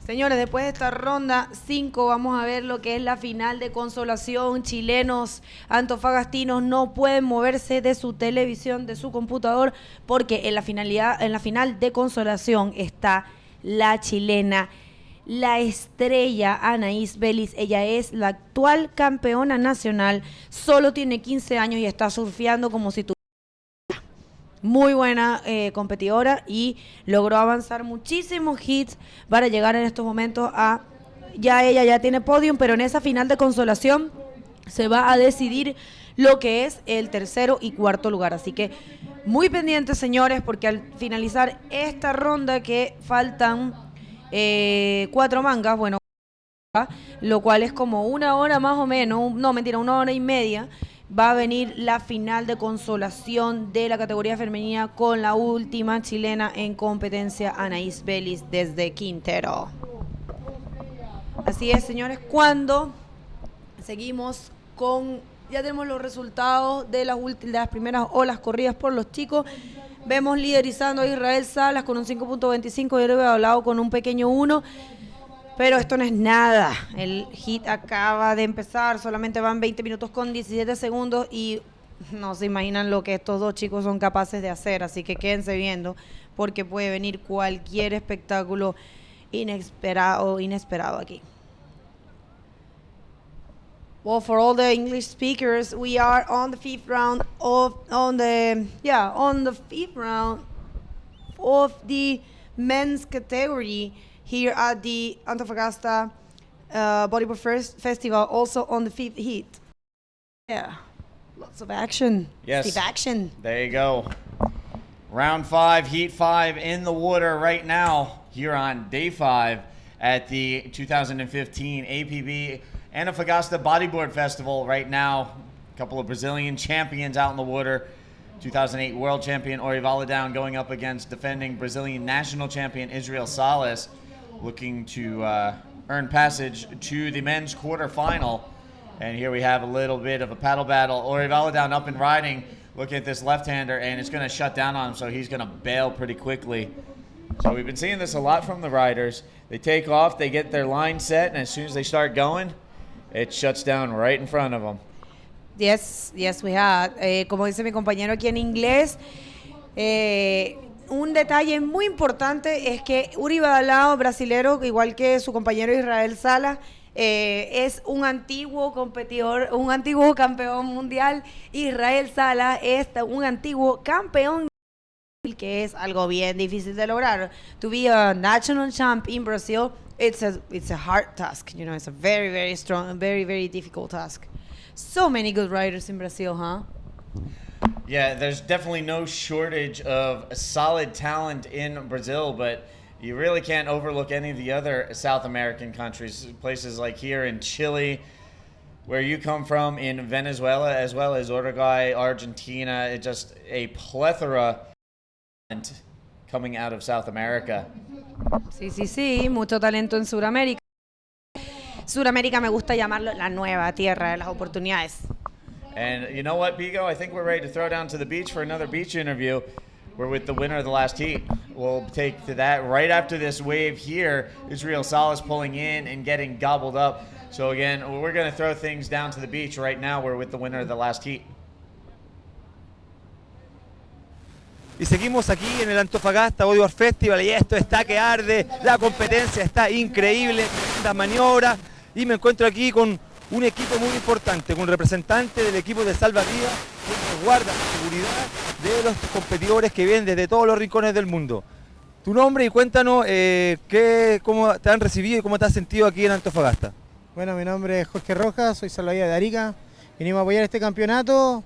Señores, después de esta ronda 5 vamos a ver lo que es la final de consolación. Chilenos antofagastinos no pueden moverse de su televisión, de su computador, porque en la final de consolación está la chilena, la estrella Anaís Vélez. Ella es la actual campeona nacional, solo tiene 15 años y está surfeando como si tuviera. Muy buena competidora y logró avanzar muchísimos hits para llegar en estos momentos ella ya tiene podium, pero en esa final de consolación se va a decidir lo que es el tercero y cuarto lugar. Así que muy pendientes, señores, porque al finalizar esta ronda que faltan 4 mangas, bueno, lo cual es como 1 hora más o menos, no mentira, 1 hora y media, va a venir la final de consolación de la categoría femenina con la última chilena en competencia, Anaís Vélez desde Quintero. Así es, señores, cuando seguimos con, ya tenemos los resultados de las primeras olas corridas por los chicos. Vemos liderizando a Israel Salas con un 5.25, yo le había hablado con un pequeño 1, pero esto no es nada. El hit acaba de empezar, solamente van 20 minutos con 17 segundos y no se imaginan lo que estos dos chicos son capaces de hacer, así que quédense viendo porque puede venir cualquier espectáculo inesperado aquí. Well, for all the English speakers, we are on the fifth round on the fifth round of the men's category here at the Antofagasta Bodyboard Festival, also on the fifth heat. Yeah, lots of action. Yes. Steve action. There you go. Round 5, heat 5 in the water right now here on day 5 at the 2015 APB Antofagasta Bodyboard Festival. Right now, a couple of Brazilian champions out in the water. 2008 world champion Ori Valadaun going up against defending Brazilian national champion Israel Salas, looking to earn passage to the men's quarterfinal. And here we have a little bit of a paddle battle. Ori Valadaun up and riding. Looking at this left-hander, and it's going to shut down on him, so he's going to bail pretty quickly. So we've been seeing this a lot from the riders. They take off, they get their line set, and as soon as they start going, it shuts down right in front of them. Yes, we have. Como dice mi compañero aquí en inglés, un detalle muy importante es que Uri Badalao, brasilero, igual que su compañero Israel Salas, es un antiguo competidor, un antiguo campeón mundial. Israel Salas es un antiguo campeón, que es algo bien difícil de lograr. To be a national champ in Brazil, it's a hard task. You know, it's a very, very strong, very, very difficult task. So many good riders in Brazil, huh? Yeah, there's definitely no shortage of solid talent in Brazil, but you really can't overlook any of the other South American countries, places like here in Chile, where you come from, in Venezuela, as well as Uruguay, Argentina. It's just a plethora coming out of South America. Sí, mucho talento en Sudamérica. Sudamérica me gusta llamarlo la nueva tierra de las oportunidades. And you know what, Bigo? I think we're ready to throw down to the beach for another beach interview. We're with the winner of the last heat. We'll take to that right after this wave here. Israel Salas pulling in and getting gobbled up. So again, we're going to throw things down to the beach right now. We're with the winner of the last heat. Y seguimos aquí en el Antofagasta Bodyboard Festival y esto está que arde, la competencia está increíble, tremendas maniobras y me encuentro aquí con un equipo muy importante, con un representante del equipo de salvavidas que guarda la seguridad de los competidores que vienen desde todos los rincones del mundo. Tu nombre y cuéntanos cómo te han recibido y cómo te has sentido aquí en Antofagasta. Bueno, mi nombre es Jorge Rojas, soy salvavidas de Arica. Vinimos a apoyar este campeonato,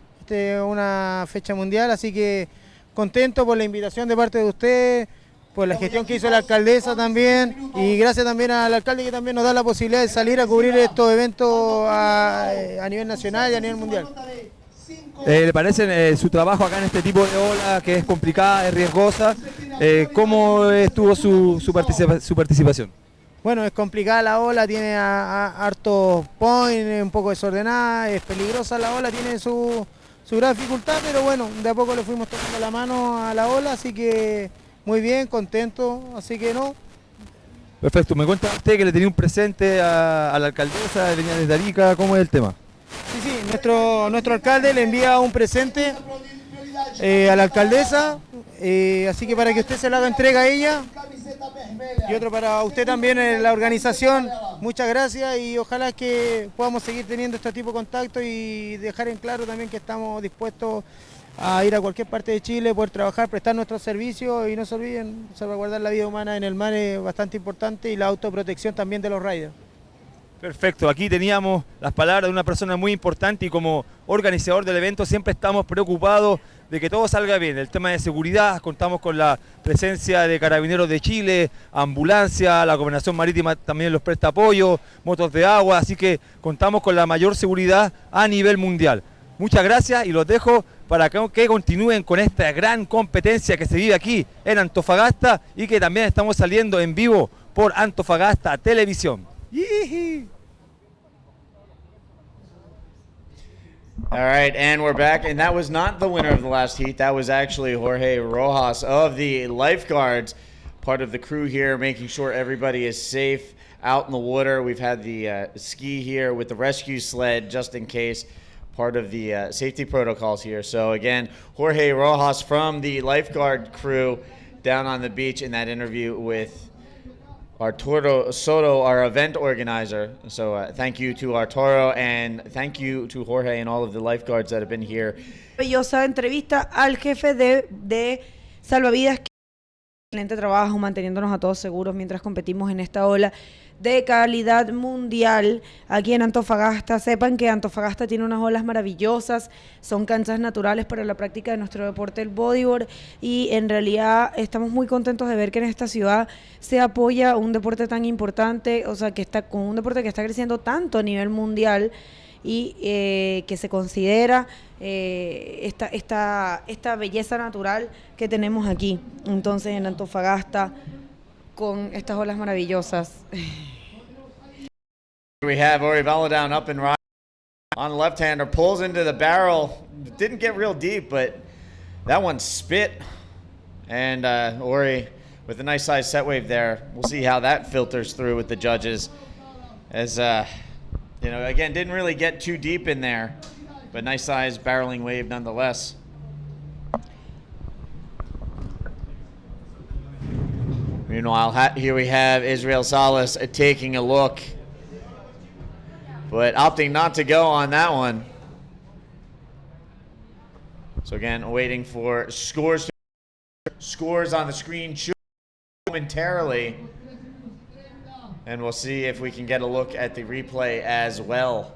una fecha mundial, así que contento por la invitación de parte de usted, por la gestión que hizo la alcaldesa también, y gracias también al alcalde que también nos da la posibilidad de salir a cubrir estos eventos a nivel nacional y a nivel mundial. ¿Le parece su trabajo acá en este tipo de ola que es complicada, es riesgosa? ¿Cómo estuvo su participación? Bueno, es complicada la ola, tiene hartos points, un poco desordenada, es peligrosa la ola, tiene su gran dificultad, pero bueno, de a poco le fuimos tomando la mano a la ola, así que muy bien, contento, así que no. Perfecto, me cuenta usted que le tenía un presente a la alcaldesa, venía desde Arica, ¿cómo es el tema? Sí, nuestro alcalde le envía un presente a la alcaldesa, así que para que usted se lo haga entrega a ella, y otro para usted también en la organización. Muchas gracias y ojalá que podamos seguir teniendo este tipo de contacto y dejar en claro también que estamos dispuestos a ir a cualquier parte de Chile, poder trabajar, prestar nuestros servicios y no se olviden, salvaguardar la vida humana en el mar es bastante importante y la autoprotección también de los riders. Perfecto, aquí teníamos las palabras de una persona muy importante y como organizador del evento siempre estamos preocupados de que todo salga bien. El tema de seguridad, contamos con la presencia de Carabineros de Chile, ambulancia, la Gobernación Marítima también los presta apoyo, motos de agua, así que contamos con la mayor seguridad a nivel mundial. Muchas gracias y los dejo para que continúen con esta gran competencia que se vive aquí en Antofagasta y que también estamos saliendo en vivo por Antofagasta Televisión. ¡Yee! All right, and we're back. And that was not the winner of the last heat. That was actually Jorge Rojas of the lifeguards, part of the crew here, making sure everybody is safe out in the water. We've had the ski here with the rescue sled just in case, part of the safety protocols here. So again, Jorge Rojas from the lifeguard crew down on the beach in that interview with Arturo Soto, our event organizer. So thank you to Arturo, and thank you to Jorge and all of the lifeguards that have been here. Maravillosa entrevista al jefe de salvavidas. Excelente trabajo manteniéndonos a todos seguros mientras competimos en esta ola de calidad mundial aquí en Antofagasta. Sepan que Antofagasta tiene unas olas maravillosas, son canchas naturales para la práctica de nuestro deporte, el bodyboard, y en realidad estamos muy contentos de ver que en esta ciudad se apoya un deporte tan importante, o sea, que está con un deporte que está creciendo tanto a nivel mundial y que se considera esta belleza natural que tenemos aquí. Entonces en Antofagasta, con estas olas maravillosas. We have Ori Valadown up and riding on the left-hander, pulls into the barrel. Didn't get real deep, but that one spit. And Ori with a nice size set wave there. We'll see how that filters through with the judges. As, you know, again, didn't really get too deep in there, but nice size barreling wave nonetheless. Meanwhile, here we have Israel Salas taking a look, but opting not to go on that one. So again, waiting for scores on the screen momentarily, and we'll see if we can get a look at the replay as well.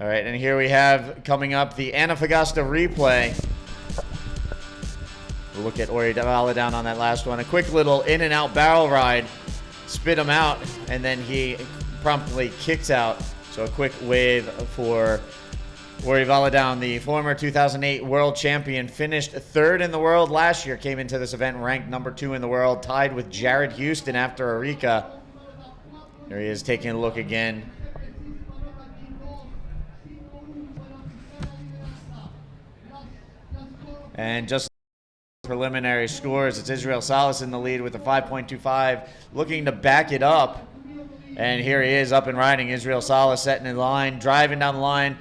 All right, and here we have coming up the Antofagasta replay. We'll look at Ori Valadown on that last one. A quick little in and out barrel ride, spit him out, and then he promptly kicks out. So a quick wave for Ori Valadown, the former 2008 world champion, finished third in the world last year, came into this event ranked number 2 in the world, tied with Jared Houston after Arica. There he is taking a look again. And just preliminary scores, it's Israel Salas in the lead with a 5.25, looking to back it up. And here he is up and riding. Israel Salas setting in line, driving down the line.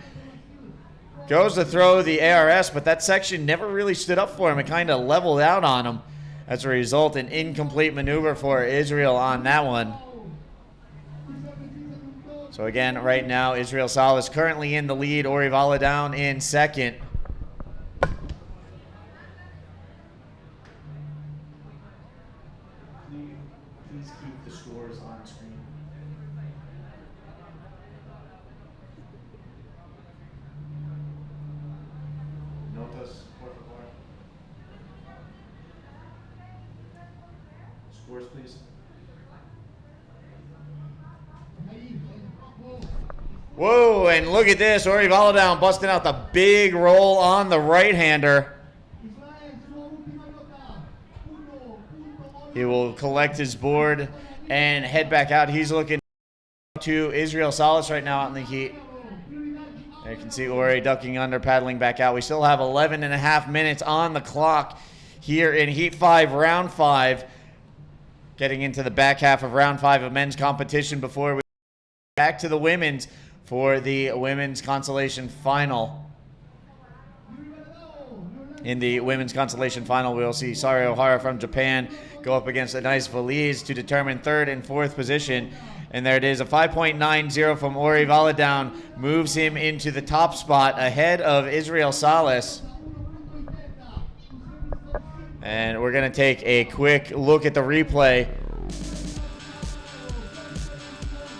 Goes to throw the ARS, but that section never really stood up for him. It kind of leveled out on him. As a result, an incomplete maneuver for Israel on that one. So again, right now, Israel Salas currently in the lead. Ori Valadown in second. Please keep the scores on screen. Notas, por favor. Scores, please. Whoa, and look at this. Ori Valadown busting out the big roll on the right-hander. He will collect his board and head back out. He's looking to Israel Salas right now out in the heat. There you can see Ori ducking under, paddling back out. We still have 11 and a half minutes on the clock here in Heat 5, Round 5. Getting into the back half of Round 5 of men's competition before we back to the women's for the women's consolation final. In the women's consolation final, we'll see Sari Ohara from Japan go up against a nice Valise to determine third and fourth position. And there it is, a 5.90 from Ori Valadown moves him into the top spot ahead of Israel Salas. And we're going to take a quick look at the replay.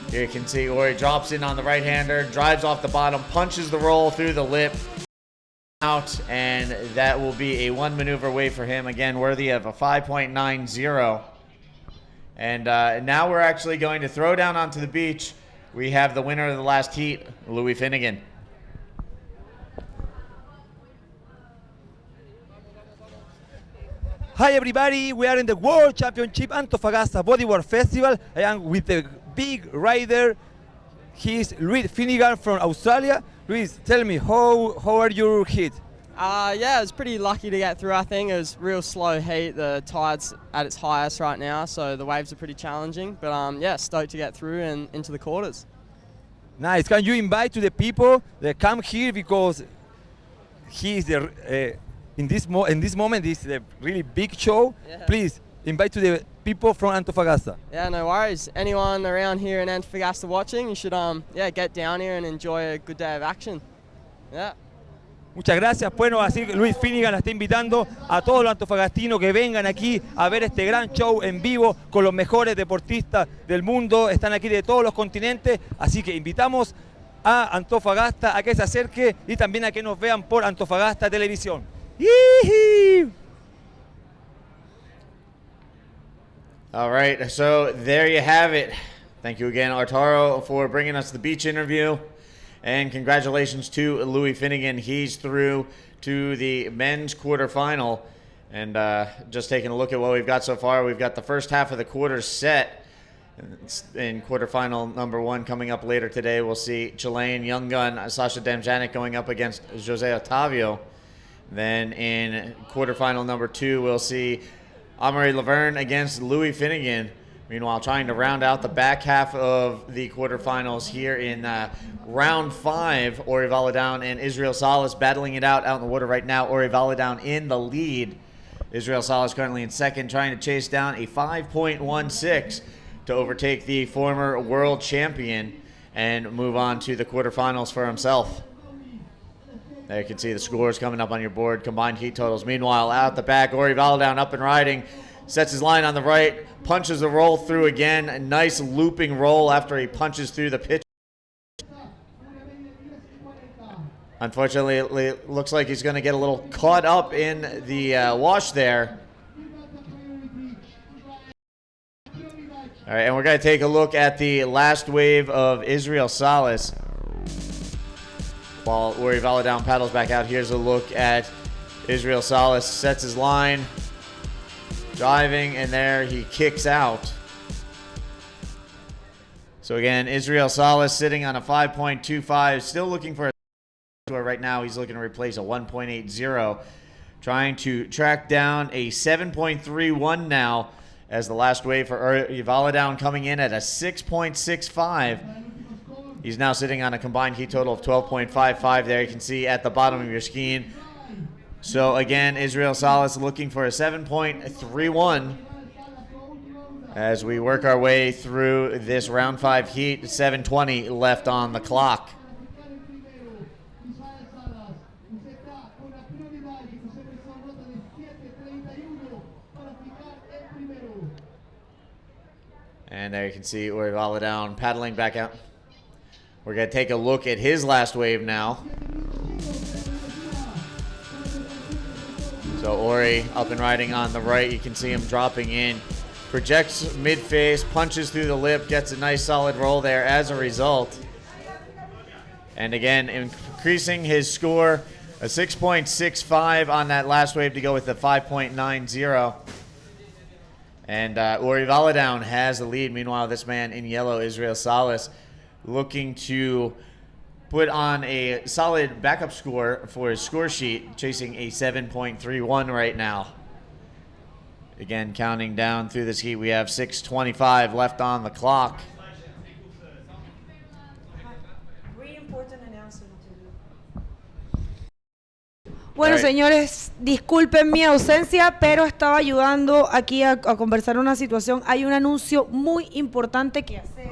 Here you can see Ori drops in on the right-hander, drives off the bottom, punches the roll through the lip, out, and that will be a one maneuver wave for him, again worthy of a 5.90. And now we're actually going to throw down onto the beach. We have the winner of the last heat, Louis Finnegan. Hi everybody, we are in the World Championship Antofagasta Bodyboard Festival. I am with the big rider. He's Louis Finnegan from Australia. Luis, tell me, how are your hit? Yeah, I was pretty lucky to get through. I think it was real slow heat. The tide's at its highest right now, so the waves are pretty challenging. But yeah, stoked to get through and into the quarters. Nice. Can you invite to the people that come here, because he is the in this moment this is a really big show. Yeah. Please invite to the people from Antofagasta. Yeah, no worries. Anyone around here in Antofagasta watching, you should yeah, get down here and enjoy a good day of action. Yeah. Muchas gracias. Bueno, así que Luis Finnegan está invitando a todos los antofagastinos que vengan aquí a ver este gran show en vivo con los mejores deportistas del mundo. Están aquí de todos los continentes, así que invitamos a Antofagasta a que se acerque y también a que nos vean por Antofagasta Televisión. All right, so there you have it. Thank you again, Arturo, for bringing us the beach interview. And congratulations to Louis Finnegan. He's through to the men's quarterfinal. And just taking a look at what we've got so far, we've got the first half of the quarter set. In quarterfinal number 1 coming up later today, we'll see Chilean young gun Sasha Damjanic going up against Jose Otavio. Then in quarterfinal number 2, we'll see Amaury Laverne against Louis Finnegan. Meanwhile, trying to round out the back half of the quarterfinals here in round 5, Ori Valadown and Israel Salas battling it out in the water right now. Ori Valadown in the lead. Israel Salas currently in second, trying to chase down a 5.16 to overtake the former world champion and move on to the quarterfinals for himself. There you can see the scores coming up on your board, combined heat totals. Meanwhile, out the back, Ori Valadown up and riding, sets his line on the right, punches a roll through again. A nice looping roll after he punches through the pitch. Unfortunately, it looks like he's going to get a little caught up in the wash there. All right, and we're going to take a look at the last wave of Israel Salas. While Ori Valadown paddles back out, here's a look at Israel Salas. Sets his line, driving, and there he kicks out. So again, Israel Salas sitting on a 5.25, still looking for a right now. He's looking to replace a 1.80, trying to track down a 7.31 now, as the last wave for Ori Valadown coming in at a 6.65. He's now sitting on a combined heat total of 12.55 there. You can see at the bottom of your screen. So again, Israel Salas looking for a 7.31 as we work our way through this round 5 heat. 7:20 left on the clock. And there you can see Ori Valadown paddling back out. We're going to take a look at his last wave now. So Ori up and riding on the right. You can see him dropping in. Projects mid-face, punches through the lip, gets a nice solid roll there as a result. And again, increasing his score, a 6.65 on that last wave to go with the 5.90. And Ori Valadown has the lead. Meanwhile, this man in yellow, Israel Salas, looking to put on a solid backup score for his score sheet, chasing a 7.31 right now. Again, counting down through this heat, we have 6:25 left on the clock. Bueno, señores, disculpen mi ausencia, pero estaba ayudando aquí a conversar una situación. Hay un anuncio muy importante que hacer.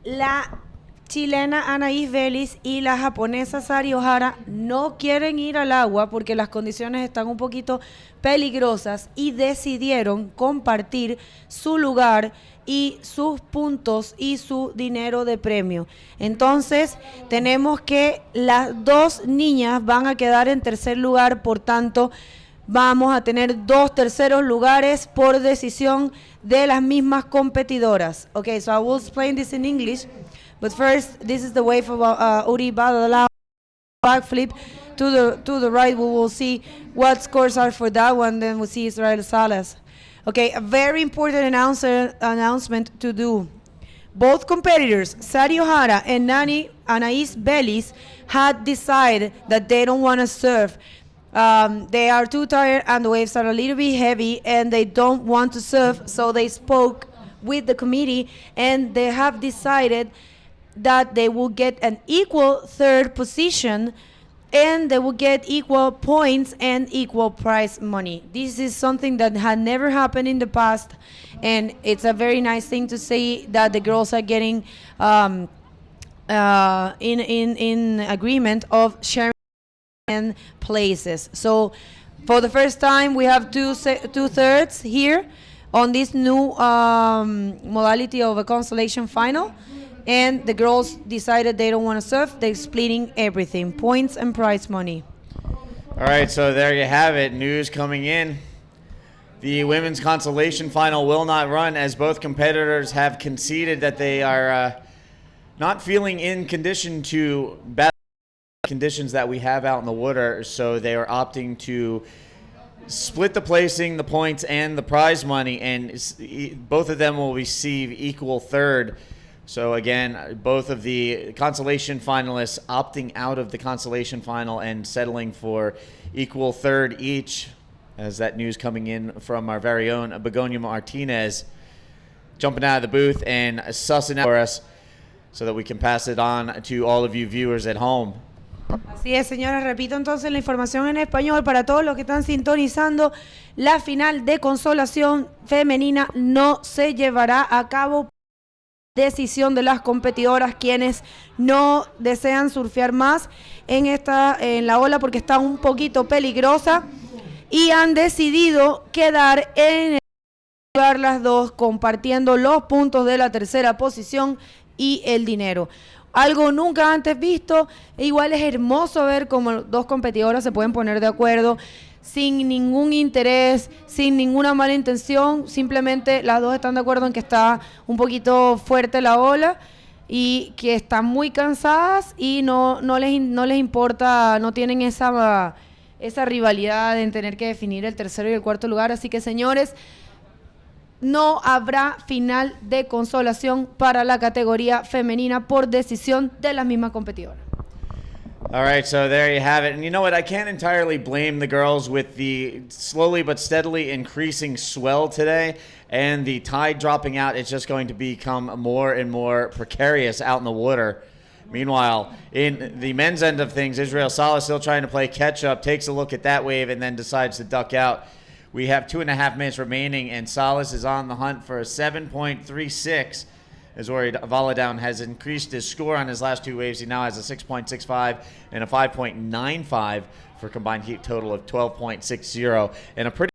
La chilena Anaís Vélez y la japonesa Sari Ohara no quieren ir al agua porque las condiciones están un poquito peligrosas y decidieron compartir su lugar y sus puntos y su dinero de premio. Entonces, tenemos que las dos niñas van a quedar en tercer lugar, por tanto, vamos a tener 2 terceros lugares por decisión de las mismas competidoras. Okay, so I will explain this in English, but first, this is the wave of Uri Badalao backflip to the right. We will see what scores are for that one. Then we'll see Israel Salas. Okay, a very important announcement to do. Both competitors, Sari Ohara and Anais Bellis, had decided that they don't want to surf. They are too tired and the waves are a little bit heavy and they don't want to surf, so they spoke with the committee and they have decided that they will get an equal third position and they will get equal points and equal prize money. This is something that had never happened in the past, and it's a very nice thing to see that the girls are getting in agreement of sharing and places. So for the first time we have two thirds here on this new modality of a consolation final, and the girls decided they don't want to surf. They're splitting everything, points and prize money. All right, so there you have it. News coming in. The women's consolation final will not run, as both competitors have conceded that they are not feeling in condition to battle conditions that we have out in the water, so they are opting to split the placing, the points, and the prize money, and both of them will receive equal third. So again, both of the consolation finalists opting out of the consolation final and settling for equal third each, as that news coming in from our very own Begonia Martinez, jumping out of the booth and sussing out for us so that we can pass it on to all of you viewers at home. Así es, señoras, repito entonces la información en español para todos los que están sintonizando. La final de consolación femenina no se llevará a cabo por decisión de las competidoras, quienes no desean surfear más en la ola porque está un poquito peligrosa y han decidido quedar en el lugar las dos, compartiendo los puntos de la tercera posición y el dinero. Algo nunca antes visto. Igual es hermoso ver cómo dos competidoras se pueden poner de acuerdo sin ningún interés, sin ninguna mala intención. Simplemente las dos están de acuerdo en que está un poquito fuerte la ola y que están muy cansadas y no les importa, no tienen esa rivalidad en tener que definir el tercero y el cuarto lugar. Así que, señores, no habrá final de consolación para la categoría femenina por decisión de las mismas competidoras. All right, so there you have it. And you know what? I can't entirely blame the girls with the slowly but steadily increasing swell today and the tide dropping out. It's just going to become more and more precarious out in the water. Meanwhile, in the men's end of things, Israel Salas still trying to play catch-up, takes a look at that wave, and then decides to duck out. We have 2.5 minutes remaining, and Salas is on the hunt for a 7.36. As Ori Valadown has increased his score on his last two waves. He now has a 6.65 and a 5.95 for a combined heat total of 12.60, and a pretty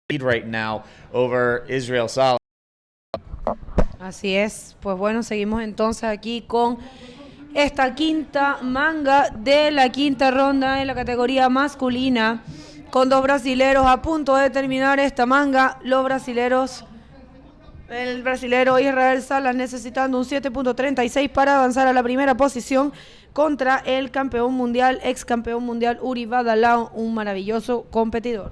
lead right now over Israel Salas. Así es. Pues bueno, seguimos entonces aquí con esta quinta manga de la quinta ronda en la categoría masculina, con dos brasileros a punto de terminar esta manga. Los brasileros, el brasilero Israel Salas necesitando un 7.36 para avanzar a la primera posición contra el campeón mundial, ex campeón mundial Uri Badalao, un maravilloso competidor.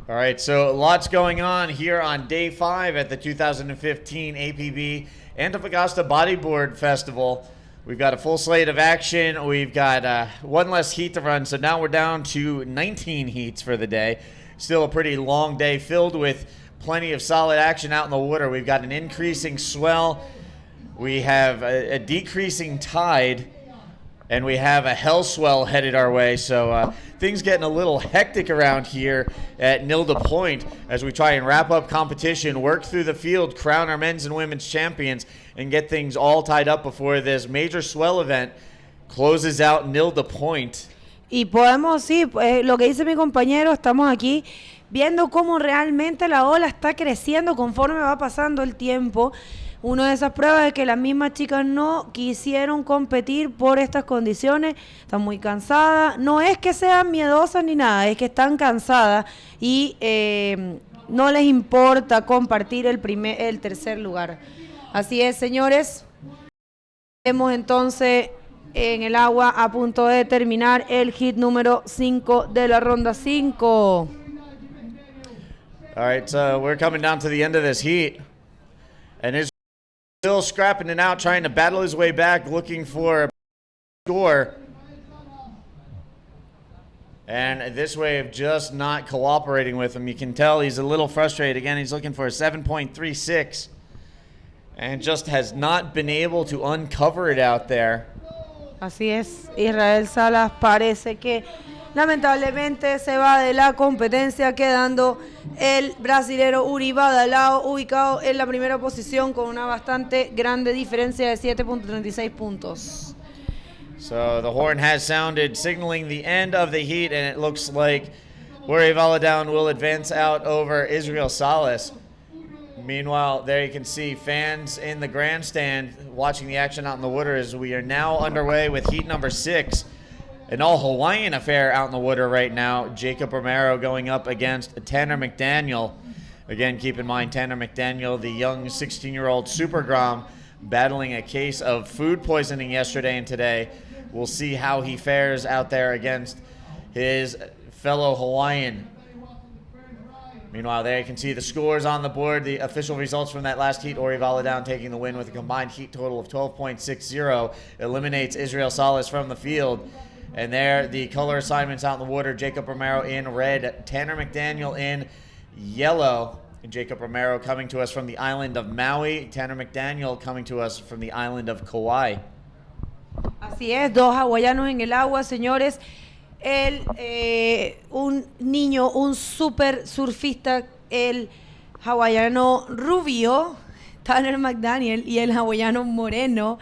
All right, so lots going on here on day 5 at the 2015 APB Antofagasta Bodyboard Festival. We've got a full slate of action. We've got one less heat to run, so now we're down to 19 heats for the day. Still a pretty long day filled with plenty of solid action out in the water. We've got an increasing swell. We have a decreasing tide, and we have a hell swell headed our way. So things getting a little hectic around here at Nilda Point as we try and wrap up competition, work through the field, crown our men's and women's champions, and get things all tied up before this major swell event closes out Nilda Point. Y podemos, sí, lo que dice mi compañero, estamos aquí viendo cómo realmente la ola está creciendo conforme va pasando el tiempo. Una de esas pruebas es que las mismas chicas no quisieron competir por estas condiciones, están muy cansadas, no es que sean miedosas ni nada, es que están cansadas y no les importa compartir el tercer lugar. Así es, señores, vemos entonces en el agua a punto de terminar el hit número 5 de la ronda 5. All right, so we're coming down to the end of this heat. And Israel's still scrapping it out, trying to battle his way back, looking for a score. And this wave just not cooperating with him. You can tell he's a little frustrated. Again, he's looking for a 7.36. And just has not been able to uncover it out there. Así es, Israel Salas parece que lamentablemente se va de la competencia, quedando el brasilero Uri Badalao ubicado en la primera posición con una bastante grande diferencia de 7.36 puntos. So the horn has sounded, signaling the end of the heat, and it looks like Uri Valadaun will advance out over Israel Salas. Meanwhile, there you can see fans in the grandstand watching the action out in the water as we are now underway with heat number 6. An all-Hawaiian affair out in the water right now. Jacob Romero going up against Tanner McDaniel. Again, keep in mind, Tanner McDaniel, the young 16-year-old Super Grom, battling a case of food poisoning yesterday and today. We'll see how he fares out there against his fellow Hawaiian. Meanwhile, there you can see the scores on the board, the official results from that last heat. Uri Valadaun taking the win with a combined heat total of 12.60. Eliminates Israel Salas from the field. And there, the color assignments out in the water. Jacob Romero in red, Tanner McDaniel in yellow. And Jacob Romero coming to us from the island of Maui. Tanner McDaniel coming to us from the island of Kauai. Así es, dos hawaianos en el agua, señores. Un niño, un super surfista, el hawaiano rubio, Tanner McDaniel, y el hawaiano moreno,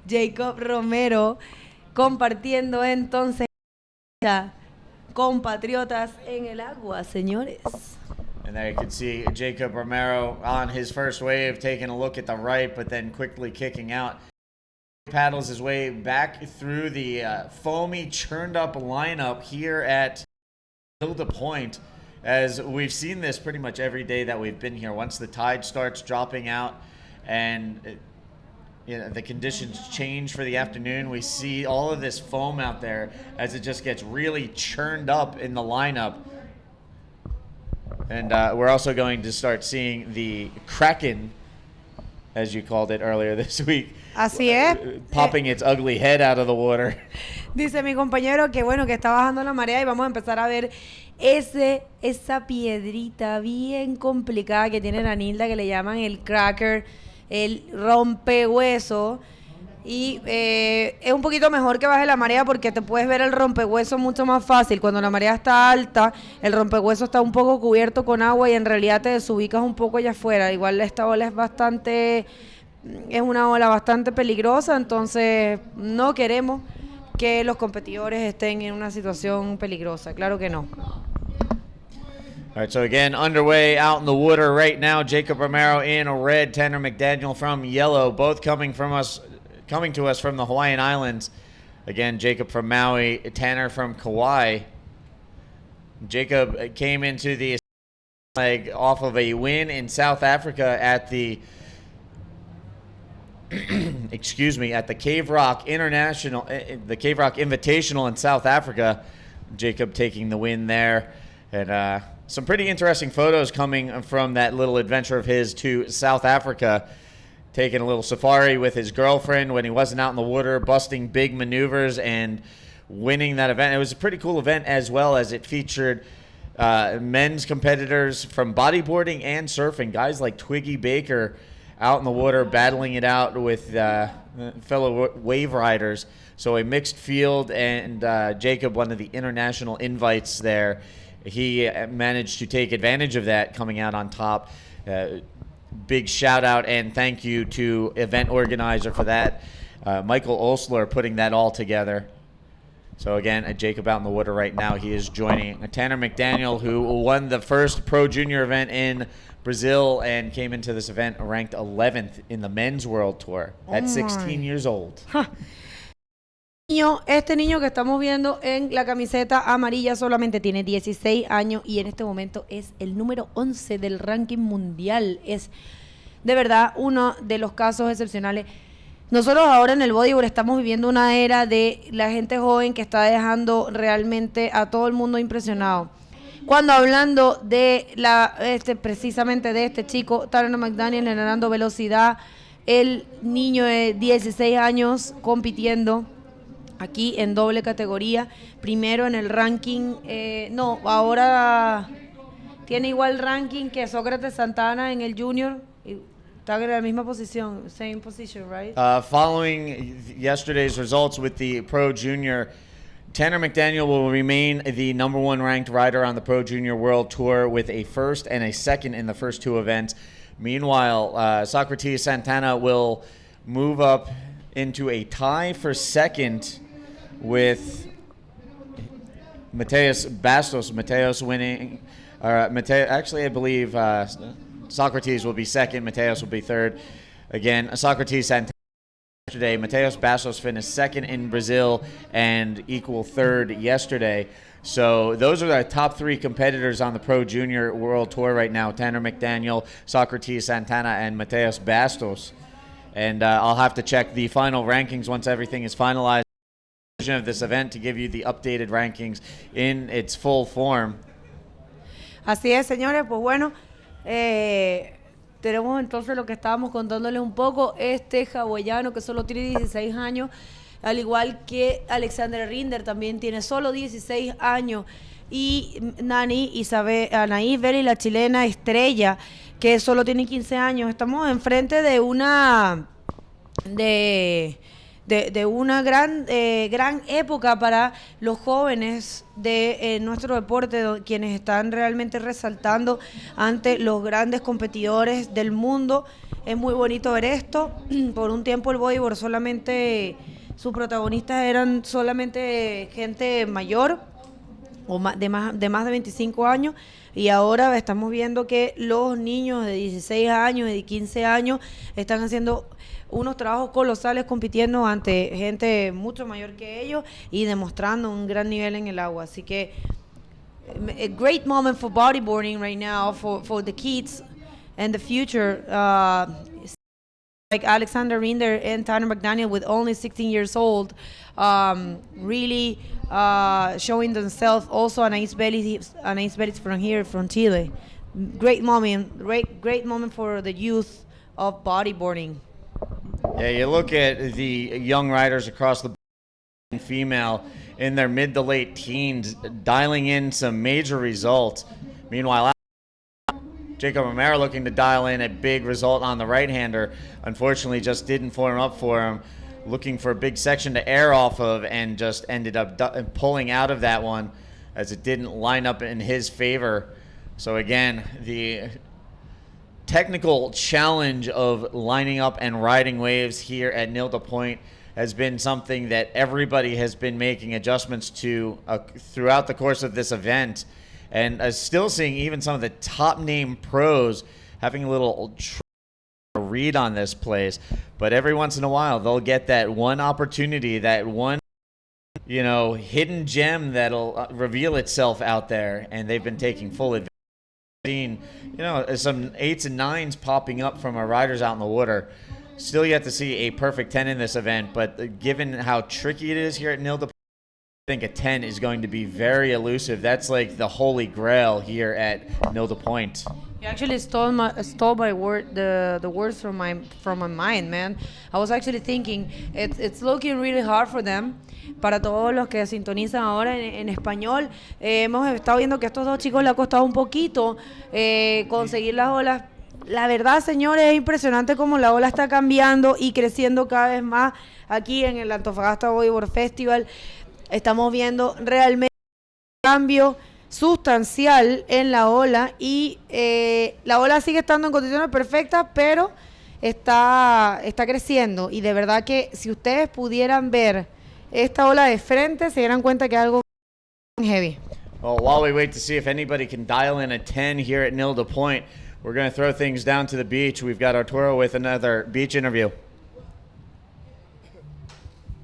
Jacob Romero, compartiendo entonces compatriotas en el agua, señores. And there you can see Jacob Romero on his first wave, taking a look at the right, but then quickly kicking out. Paddles his way back through the foamy, churned up lineup here at Hilda Point, as we've seen this pretty much every day that we've been here. Once the tide starts dropping out and the conditions change for the afternoon, we see all of this foam out there as it just gets really churned up in the lineup. And we're also going to start seeing the Kraken, as you called it earlier this week. Así es. Popping its ugly head out of the water. Dice mi compañero que bueno, que está bajando la marea y vamos a empezar a ver esa piedrita bien complicada que tiene la Nilda, que le llaman el cracker, el rompehueso. Y es un poquito mejor que baje la marea porque te puedes ver el rompehueso mucho más fácil. Cuando la marea está alta, el rompehueso está un poco cubierto con agua y en realidad te desubicas un poco allá afuera. Igual esta ola es una ola bastante peligrosa, entonces no queremos que los competidores estén en una situación peligrosa. Claro que no. All right, so again, underway out in the water right now. Jacob Romero in red, Tanner McDaniel from yellow, both coming to us from the Hawaiian Islands. Again, Jacob from Maui, Tanner from Kauai. Jacob came into the leg off of a win in South Africa at the at the Cave Rock Invitational in South Africa. Jacob taking the win there. And some pretty interesting photos coming from that little adventure of his to South Africa. Taking a little safari with his girlfriend when he wasn't out in the water, busting big maneuvers and winning that event. It was a pretty cool event as well, as it featured men's competitors from bodyboarding and surfing. Guys like Twiggy Baker out in the water battling it out with fellow wave riders. So a mixed field, and Jacob, one of the international invites there, he managed to take advantage of that, coming out on top. Big shout out and thank you to event organizer for that, Michael Osler, putting that all together. So again, Jacob out in the water right now. He is joining Tanner McDaniel, who won the first Pro Junior event in Brazil and came into this event ranked 11th in the Men's World Tour at 16 years old. Este niño que estamos viendo en la camiseta amarilla solamente tiene 16 años y en este momento es el número 11 del ranking mundial. Es de verdad uno de los casos excepcionales. Nosotros ahora en el bodyboard estamos viviendo una era de la gente joven que está dejando realmente a todo el mundo impresionado. Cuando hablando de precisamente de este chico, Tanner McDaniel, generando velocidad, el niño de 16 años compitiendo aquí en doble categoría, primero en el ranking, ahora tiene igual ranking que Sócrates Santana en el junior, está en la misma posición, same position, right? Following yesterday's results with the Pro Junior, Tanner McDaniel will remain the #1 ranked rider on the Pro Junior World Tour with a first and a second in the first two events. Meanwhile, Socrates Santana will move up into a tie for second with Mateus Bastos. Mateus winning. Actually, I believe Socrates will be second. Mateus will be third. Again, Socrates Santana yesterday. Mateus Bastos finished second in Brazil and equal third yesterday. So those are the top three competitors on the Pro Junior World Tour right now: Tanner McDaniel, Socrates Santana, and Mateus Bastos. And I'll have to check the final rankings once everything is finalized of this event to give you the updated rankings in its full form. Así es, señores, pues bueno, tenemos entonces lo que estábamos contándoles un poco, este hawaiano que solo tiene 16 años, al igual que Alexander Rinder también tiene solo 16 años, y Anaís Vélez, la chilena estrella, que solo tiene 15 años. Estamos enfrente de una gran época para los jóvenes de nuestro deporte, quienes están realmente resaltando ante los grandes competidores del mundo. Es muy bonito ver esto. Por un tiempo el bodyboard solamente, sus protagonistas eran solamente gente mayor o de más de 25 años, y ahora estamos viendo que los niños de 16 años, de 15 años, están haciendo unos trabajos colosales compitiendo ante gente mucho mayor que ellos y demostrando un gran nivel en el agua. Así que a great moment for bodyboarding right now for the kids and the future. Like Alexander Rinder and Tanner McDaniel with only 16 years old, really showing themselves. Also Anaís Vélez from here, from Chile. Great moment for the youth of bodyboarding. Yeah, you look at the young riders across the female in their mid to late teens dialing in some major results. Meanwhile, Jacob Romero looking to dial in a big result on the right-hander. Unfortunately, just didn't form up for him. Looking for a big section to air off of and just ended up pulling out of that one as it didn't line up in his favor. So again, the technical challenge of lining up and riding waves here at Nilda Point has been something that everybody has been making adjustments to throughout the course of this event. And still seeing even some of the top name pros having a little read on this place. But every once in a while, they'll get that one opportunity, that one, hidden gem that'll reveal itself out there. And they've been taking full advantage. Some 8s and 9s popping up from our riders out in the water. Still yet to see a perfect 10 in this event. But given how tricky it is here at Nilda, I think a 10 is going to be very elusive. That's like the holy grail here at Nilda Point. You actually stole my word, the words from my mind, man. I was actually thinking it's looking really hard for them. Para todos los que sintonizan ahora en español, hemos estado viendo que a estos dos chicos les ha costado un poquito conseguir las olas. La verdad, señores, es impresionante cómo la ola está cambiando y creciendo cada vez más aquí en el Antofagasta Bodyboard Festival. Estamos viendo realmente un cambio sustancial en la ola y la ola sigue estando en condiciones perfectas, pero está creciendo. Y de verdad que si ustedes pudieran ver esta ola de frente, se dieran cuenta que algo heavy. Well, while we wait to see if anybody can dial in a 10 here at Nil de Point, we're going to throw things down to the beach. We've got Arturo with another beach interview.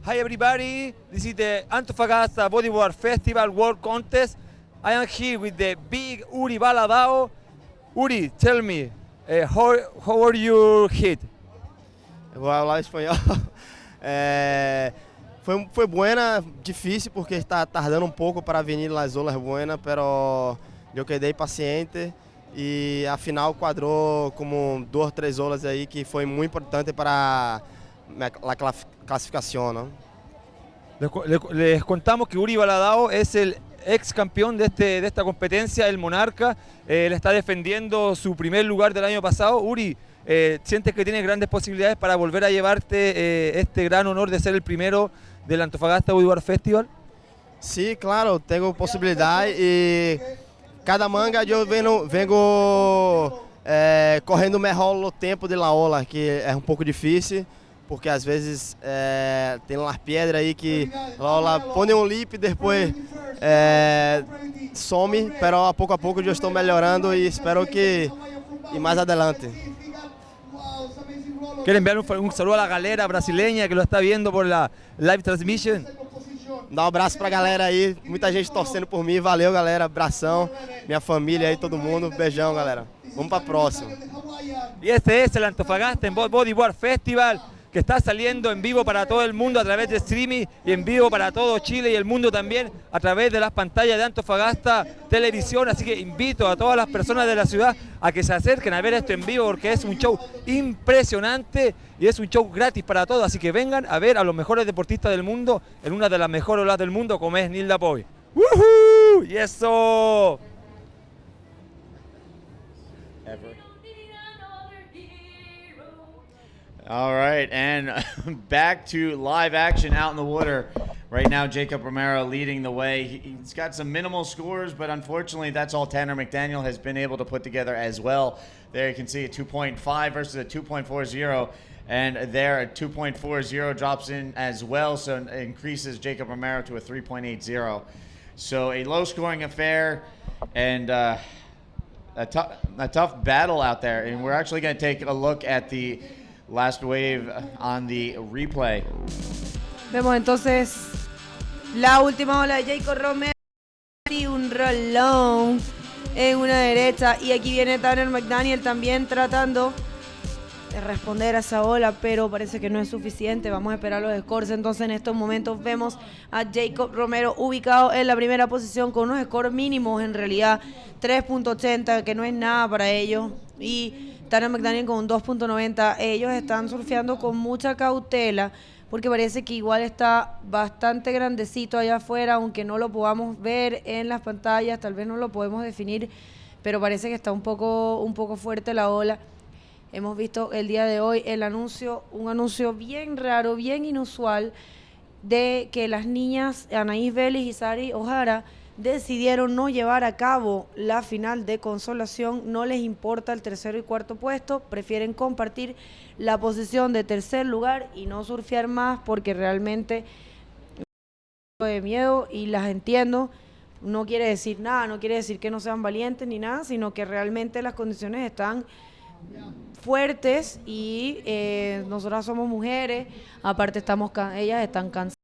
Hi everybody, this is the Antofagasta Bodyboard Festival World Contest. I am here with the big Uri Baladao. Uri, tell me, how are you hit? Vou hablar espanhol. Foi buena, difícil porque está tardando um pouco para venir las olas buenas, pero eu quedei paciente e a final quadrou como 2 ou 3 olas aí que foi muito importante para a clasificación, ¿no? Les contamos que Uri Baladao es el ex campeón de esta competencia, el Monarca. Él está defendiendo su primer lugar del año pasado. Uri, ¿sientes que tienes grandes posibilidades para volver a llevarte este gran honor de ser el primero del Antofagasta Bodyboard Festival? Sí, claro, tengo posibilidad y cada manga yo vengo correndo mejor o tempo de la ola, que é um pouco difícil, porque às vezes tem umas pedras aí que a ola põe um lip e depois some, pero a pouco eu estou melhorando e espero que e mais adelante. ¿Quiere enviar un saludo a la galera brasileña que lo está viendo por la live transmission? Dá abraço pra galera aí, muita gente torcendo por mim, valeu galera, abração, minha família aí, todo mundo, beijão galera, vamos pra próxima. Y este es el Antofagasta en Bodyboard Festival, que está saliendo en vivo para todo el mundo a través de streaming y en vivo para todo Chile y el mundo también a través de las pantallas de Antofagasta Televisión. Así que invito a todas las personas de la ciudad a que se acerquen a ver esto en vivo porque es un show impresionante y es un show gratis para todos. Así que vengan a ver a los mejores deportistas del mundo en una de las mejores olas del mundo como es Nil de Point. ¡Woohoo! ¡Y eso! All right, and back to live action out in the water. Right now, Jacob Romero leading the way. He's got some minimal scores, but unfortunately, that's all Tanner McDaniel has been able to put together as well. There you can see a 2.5 versus a 2.40, and there a 2.40 drops in as well, so it increases Jacob Romero to a 3.80. So a low-scoring affair and a tough battle out there, and we're actually going to take a look at the last wave on the replay. Vemos entonces la última ola de Jacob Romero y un rolón en una derecha. Y aquí viene Tanner McDaniel también tratando de responder a esa ola, pero parece que no es suficiente. Vamos a esperar los scores. Entonces en estos momentos vemos a Jacob Romero ubicado en la primera posición con unos scores mínimos en realidad, 3.80, que no es nada para ellos. Y Tanner McDaniel con un 2.90. Ellos están surfeando con mucha cautela porque parece que igual está bastante grandecito allá afuera, aunque no lo podamos ver en las pantallas, tal vez no lo podemos definir, pero parece que está un poco fuerte la ola. Hemos visto el día de hoy un anuncio bien raro, bien inusual, de que las niñas Anaís Vélez y Sari O'Hara decidieron no llevar a cabo la final de Consolación. No les importa el tercero y cuarto puesto, prefieren compartir la posición de tercer lugar y no surfear más porque realmente de miedo, y las entiendo. No quiere decir nada, no quiere decir que no sean valientes ni nada, sino que realmente las condiciones están fuertes y nosotras somos mujeres, aparte ellas están cansadas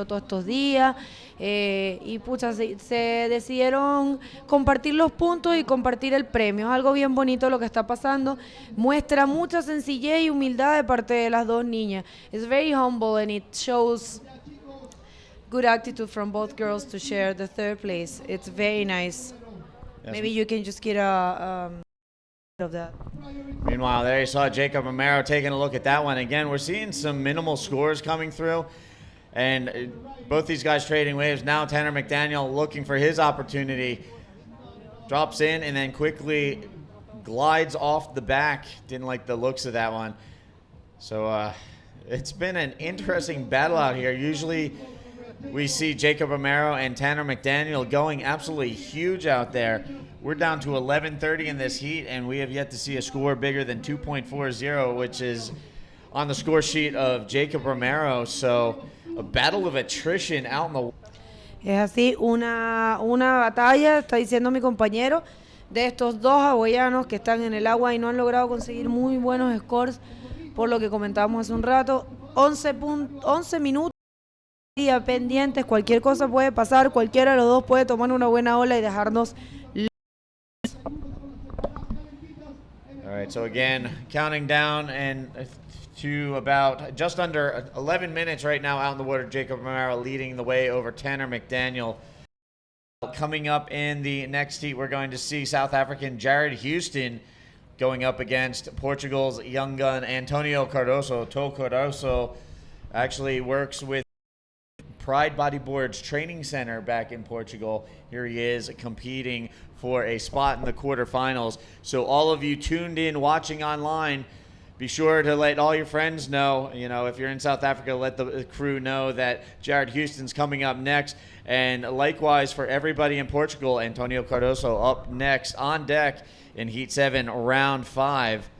todos estos días y pucha, se decidieron compartir los puntos y compartir el premio. Es algo bien bonito lo que está pasando, muestra mucha sencillez y humildad de parte de las dos niñas. It's very humble and it shows good attitude from both girls to share the third place. It's very nice. Yes. Maybe you can just get a of that. Meanwhile, there you saw Jacob Romero taking a look at that one. Again, we're seeing some minimal scores coming through. And both these guys trading waves. Now Tanner McDaniel looking for his opportunity. Drops in and then quickly glides off the back. Didn't like the looks of that one. So it's been an interesting battle out here. Usually we see Jacob Romero and Tanner McDaniel going absolutely huge out there. We're down to 11:30 in this heat, and we have yet to see a score bigger than 2.40, which is on the score sheet of Jacob Romero. So a battle of attrition out in the... Es así, una batalla, está diciendo mi compañero, de estos dos hawaianos que están en el agua y no han logrado conseguir muy buenos scores, por lo que comentábamos hace un rato. 11 minutos pendientes, cualquier cosa puede pasar, cualquiera de los dos puede tomar una buena ola y dejarnos... All right, so again, counting down and to about just under 11 minutes right now out in the water. Jacob Romero leading the way over Tanner McDaniel. Coming up in the next heat, we're going to see South African Jared Houston going up against Portugal's young gun Antonio Cardoso. To Cardoso actually works with Pride Bodyboard's training center back in Portugal. Here he is competing for a spot in the quarterfinals. So all of you tuned in, watching online, be sure to let all your friends know, if you're in South Africa, let the crew know that Jared Houston's coming up next. And likewise for everybody in Portugal, Antonio Cardoso up next on deck in Heat 7, Round 5.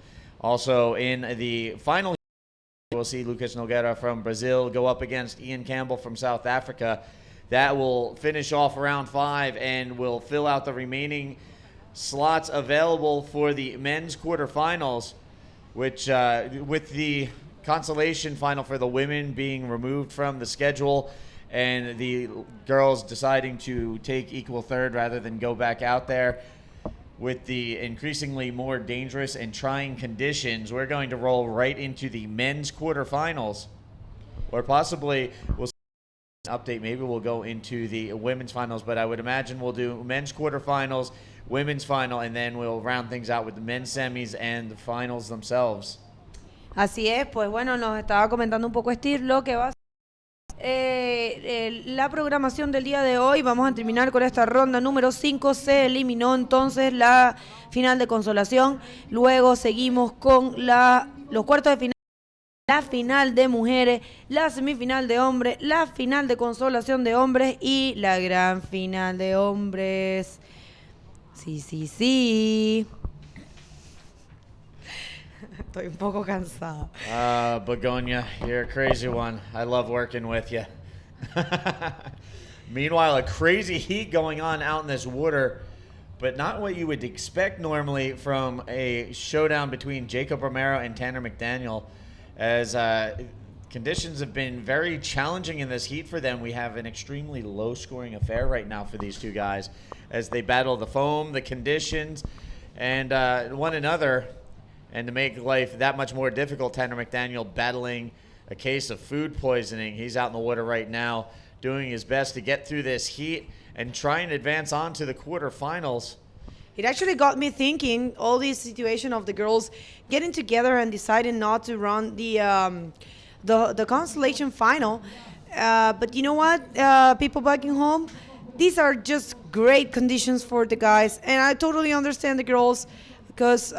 Also in the final, we'll see Lucas Nogueira from Brazil go up against Ian Campbell from South Africa. That will finish off Round 5 and will fill out the remaining slots available for the men's quarterfinals, which with the consolation final for the women being removed from the schedule and the girls deciding to take equal third rather than go back out there with the increasingly more dangerous and trying conditions, we're going to roll right into the men's quarterfinals, or possibly we'll see an update. Maybe we'll go into the women's finals, but I would imagine we'll do men's quarterfinals, women's final, and then we'll round things out with the men's semis and the finals themselves. Así es, pues bueno, nos estaba comentando un poco Steve lo que va a ser la programación del día de hoy. Vamos a terminar con esta ronda número 5. Se eliminó entonces la final de consolación. Luego seguimos con los cuartos de final, la final de mujeres, la semifinal de hombres, la final de consolación de hombres y la gran final de hombres. Sí. Estoy un poco cansada. Begonia, you're a crazy one. I love working with you. Meanwhile, a crazy heat going on out in this water, but not what you would expect normally from a showdown between Jacob Romero and Tanner McDaniel, as conditions have been very challenging in this heat for them. We have an extremely low-scoring affair right now for these two guys as they battle the foam, the conditions, and one another. And to make life that much more difficult, Tanner McDaniel battling a case of food poisoning. He's out in the water right now doing his best to get through this heat and try and advance on to the quarterfinals. It actually got me thinking, all this situation of the girls getting together and deciding not to run the consolation final. But you know what, people back in home, these are just great conditions for the guys. And I totally understand the girls because...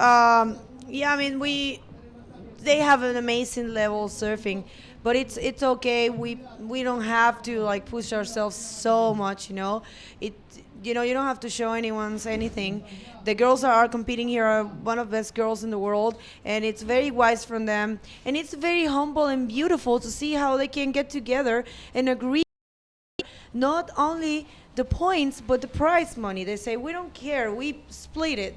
they have an amazing level of surfing, but it's okay. We don't have to push ourselves so much, you don't have to show anyone's anything. The girls are competing here are one of the best girls in the world, and it's very wise from them, and it's very humble and beautiful to see how they can get together and agree not only the points but the prize money. They say, we don't care, we split it,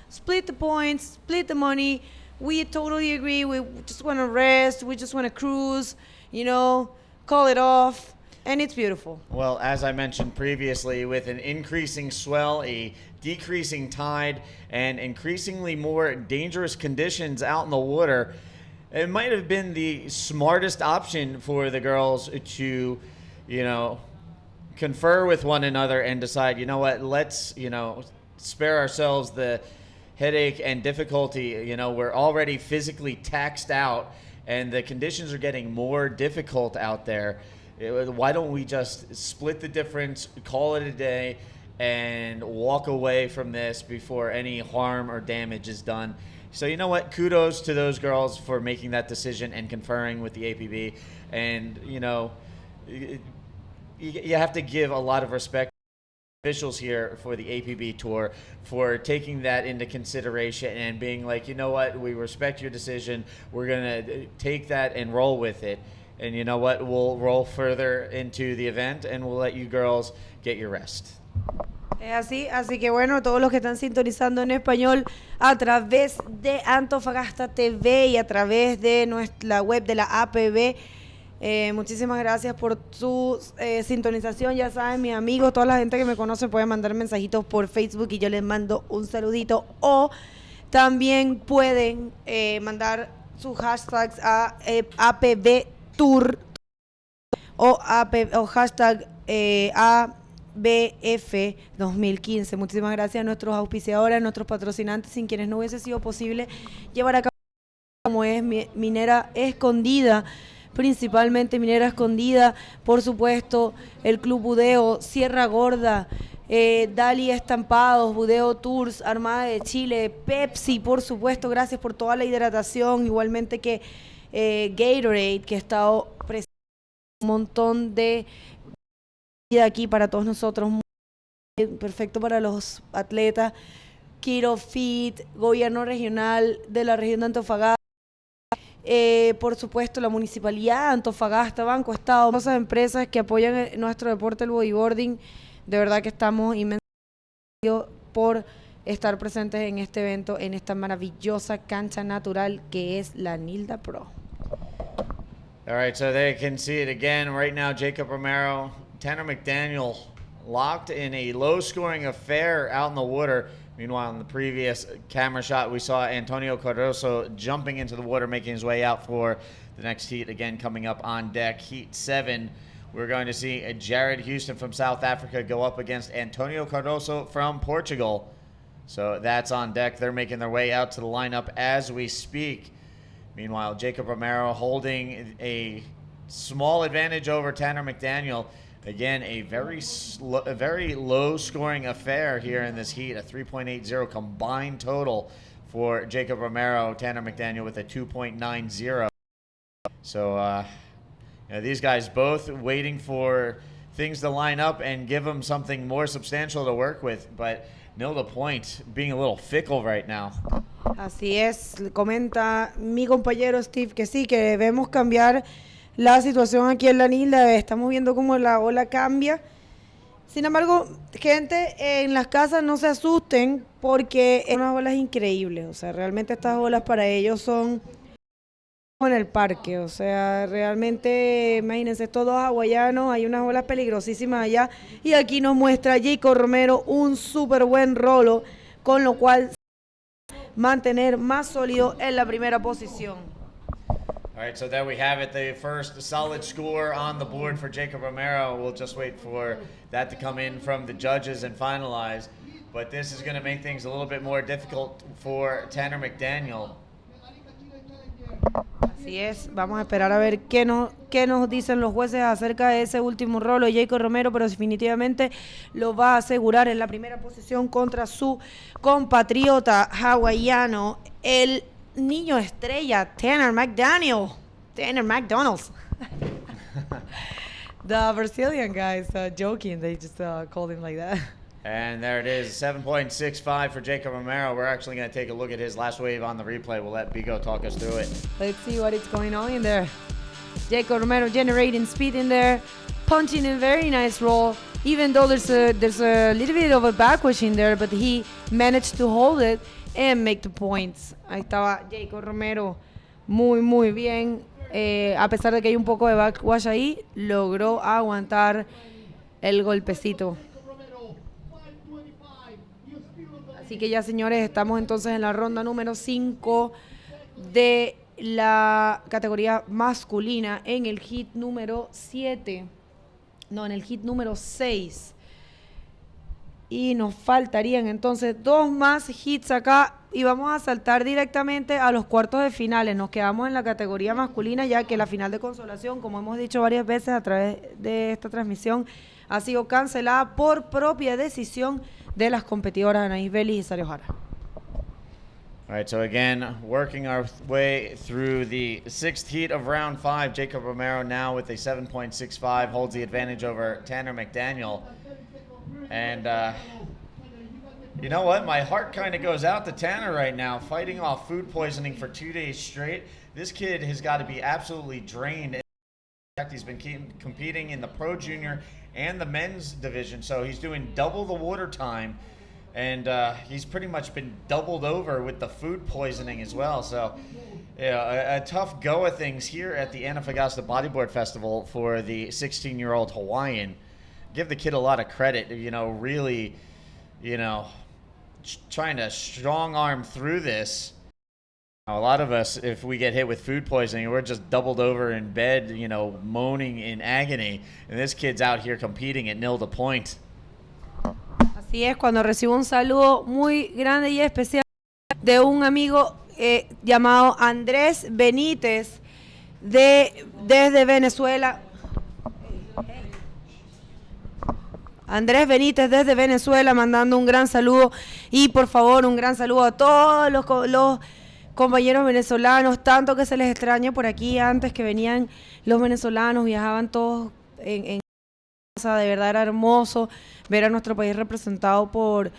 split the points, split the money. We totally agree. We just want to rest, we just want to cruise, call it off, and it's beautiful. Well, as I mentioned previously, with an increasing swell, a decreasing tide, and increasingly more dangerous conditions out in the water, it might have been the smartest option for the girls to, confer with one another and decide, let's, spare ourselves the headache and difficulty. We're already physically taxed out and the conditions are getting more difficult out there. Why don't we just split the difference, call it a day, and walk away from this before any harm or damage is done? So you know what? Kudos to those girls for making that decision and conferring with the APB. And, you have to give a lot of respect to officials here for the APB Tour for taking that into consideration and being like, you know what, we respect your decision. We're going to take that and roll with it. And you know what? We'll roll further into the event and we'll let you girls get your rest. Es así que bueno, todos los que están sintonizando en español a través de Antofagasta TV y a través de la web de la APB, muchísimas gracias por su sintonización. Ya saben, mis amigos, toda la gente que me conoce puede mandar mensajitos por Facebook y yo les mando un saludito, o también pueden mandar sus hashtags a APB Tour o hashtag ABF 2015. Muchísimas gracias a nuestros auspiciadores, a nuestros patrocinantes, sin quienes no hubiese sido posible llevar a cabo como es Minera Escondida, principalmente Minera Escondida, por supuesto, el Club Budeo, Sierra Gorda, Dali Estampados, Budeo Tours, Armada de Chile, Pepsi, por supuesto, gracias por toda la hidratación, igualmente que Gatorade, que ha estado presente, un montón de vida aquí para todos nosotros, perfecto para los atletas, Kiro Fit, gobierno regional de la región de Antofagasta, por supuesto la municipalidad de Antofagasta, Banco Estado, todas esas empresas que apoyan nuestro deporte, el bodyboarding. De verdad que estamos inmensamente por estar presentes en este evento, en esta maravillosa cancha natural que es la Nilda Pro. All right, so there you can see it again. Right now, Jacob Romero, Tanner McDaniel locked in a low-scoring affair out in the water. Meanwhile, in the previous camera shot, we saw Antonio Cardoso jumping into the water, making his way out for the next heat. Again, coming up on deck, Heat 7. We're going to see Jared Houston from South Africa go up against Antonio Cardoso from Portugal. So that's on deck. They're making their way out to the lineup as we speak. Meanwhile, Jacob Romero holding a small advantage over Tanner McDaniel. Again, a very low-scoring affair here in this heat, a 3.80 combined total for Jacob Romero, Tanner McDaniel with a 2.90. So these guys both waiting for things to line up and give them something more substantial to work with, but Nilda Point being a little fickle right now. Así es, comenta mi compañero Steve que sí, que debemos cambiar la situación aquí en la Nilda. Estamos viendo cómo la ola cambia. Sin embargo, gente en las casas, no se asusten porque son unas olas increíbles. O sea, realmente estas olas para ellos son como en el parque. O sea, realmente, imagínense, estos dos hawaianos, hay unas olas peligrosísimas allá. Y aquí nos muestra Jacob Romero un súper buen rolo, con lo cual mantener más sólido en la primera posición. All right, so there we have it, the first solid score on the board for Jacob Romero. We'll just wait for that to come in from the judges and finalize. But this is going to make things a little bit more difficult for Tanner McDaniel. Así es, vamos a esperar a ver qué nos dicen los jueces acerca de ese último rolo de Jacob Romero, pero definitivamente lo va a asegurar en la primera posición contra su compatriota hawaiano, el niño estrella, Tanner McDaniel. Tanner McDonald's. The Brazilian guys joking, they just called him like that. And there it is, 7.65 for Jacob Romero. We're actually going to take a look at his last wave on the replay. We'll let Bigo talk us through it. Let's see what is going on in there. Jacob Romero generating speed in there, punching a very nice roll, even though there's a little bit of a backwash in there, but he managed to hold it and make the points. Ahí estaba Jacob Romero muy bien. A pesar de que hay un poco de backwash ahí, logró aguantar el golpecito. Así que ya, señores, estamos entonces en la ronda número 5 de la categoría masculina, en el hit número 7. No, en el hit número 6. Y nos faltarían entonces 2 más hits acá y vamos a saltar directamente a los cuartos de finales. Nos quedamos en la categoría masculina, ya que la final de Consolación, como hemos dicho varias veces a través de esta transmisión, ha sido cancelada por propia decisión de las competidoras Anaís Vélez y Sario Jara. All right, so again, working our way through the 6th heat of round 5. Jacob Romero now with a 7.65 holds the advantage over Tanner McDaniel. And you know what? My heart kind of goes out to Tanner right now, fighting off food poisoning for 2 days straight. This kid has got to be absolutely drained. He's been competing in the Pro Junior and the men's division, so he's doing double the water time, and he's pretty much been doubled over with the food poisoning as well. So, yeah, a tough go of things here at the Antofagasta Bodyboard Festival for the 16-year-old Hawaiian. Give the kid a lot of credit, really, trying to strong arm through this. A lot of us, if we get hit with food poisoning, we're just doubled over in bed, moaning in agony. And this kid's out here competing at nil to point. Así es, cuando recibo un saludo muy grande y especial de un amigo llamado Andrés Benítez desde Venezuela. Andrés Benítez desde Venezuela mandando un gran saludo, y por favor un gran saludo a todos los compañeros venezolanos, tanto que se les extraña por aquí. Antes que venían los venezolanos, viajaban todos en casa. De verdad era hermoso ver a nuestro país representado por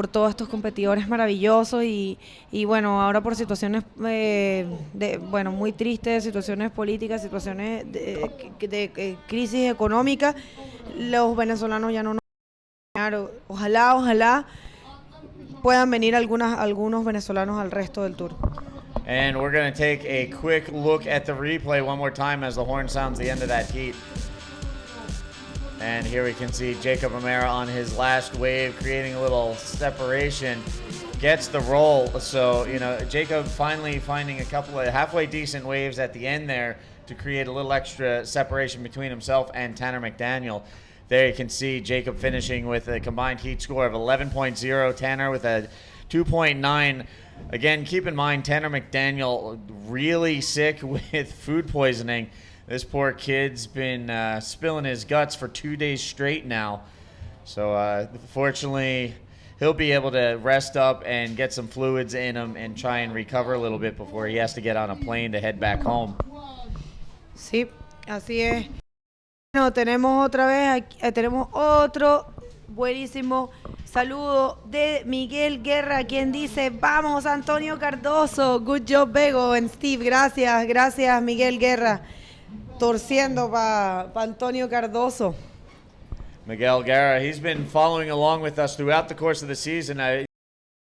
todos estos competidores maravillosos, y bueno, ahora por situaciones muy tristes, situaciones políticas, situaciones de crisis económica, los venezolanos ya no nos van a acompañar. Ojalá puedan venir algunos venezolanos al resto del tour. And we're going to take a quick look at the replay one more time as the horn sounds the end of that heat. And here we can see Jacob Amara on his last wave, creating a little separation, gets the roll. So, Jacob finally finding a couple of halfway decent waves at the end there to create a little extra separation between himself and Tanner McDaniel. There you can see Jacob finishing with a combined heat score of 11.0, Tanner with a 2.9. Again, keep in mind, Tanner McDaniel really sick with food poisoning. This poor kid's been spilling his guts for 2 days straight now. So fortunately, he'll be able to rest up and get some fluids in him and try and recover a little bit before he has to get on a plane to head back home. Sí, así es. Bueno, tenemos otro buenísimo saludo de Miguel Guerra, quien dice: vamos Antonio Cardoso, good job Bego and Steve. Gracias Miguel Guerra, torciendo para Antonio Cardoso. Miguel Guerra, he's been following along with us throughout the course of the season.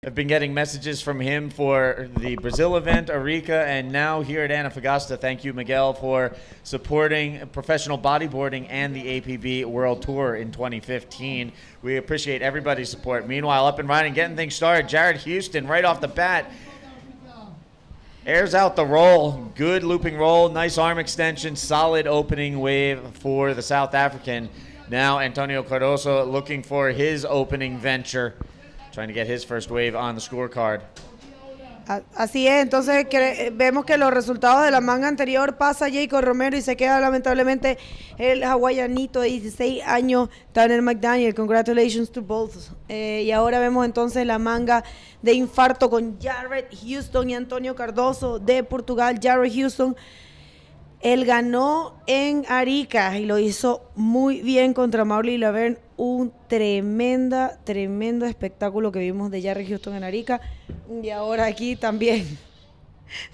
I've been getting messages from him for the Brazil event, Arica, and now here at Antofagasta. Thank you, Miguel, for supporting professional bodyboarding and the APB World Tour in 2015. We appreciate everybody's support. Meanwhile, up and running, getting things started, Jared Houston right off the bat airs out the roll. Good looping roll, nice arm extension, solid opening wave for the South African. Now Antonio Cardoso looking for his opening venture, trying to get his first wave on the scorecard. Así es, entonces vemos que los resultados de la manga anterior pasa Jacob Romero y se queda lamentablemente el hawaianito de 16 años, Tanner McDaniel. Congratulations to both. Y ahora vemos entonces la manga de infarto con Jared Houston y Antonio Cardoso de Portugal. Jared Houston, él ganó en Arica y lo hizo muy bien contra Marley Laverne. Un tremendo espectáculo que vimos de Jared Houston en Arica. Y ahora aquí también.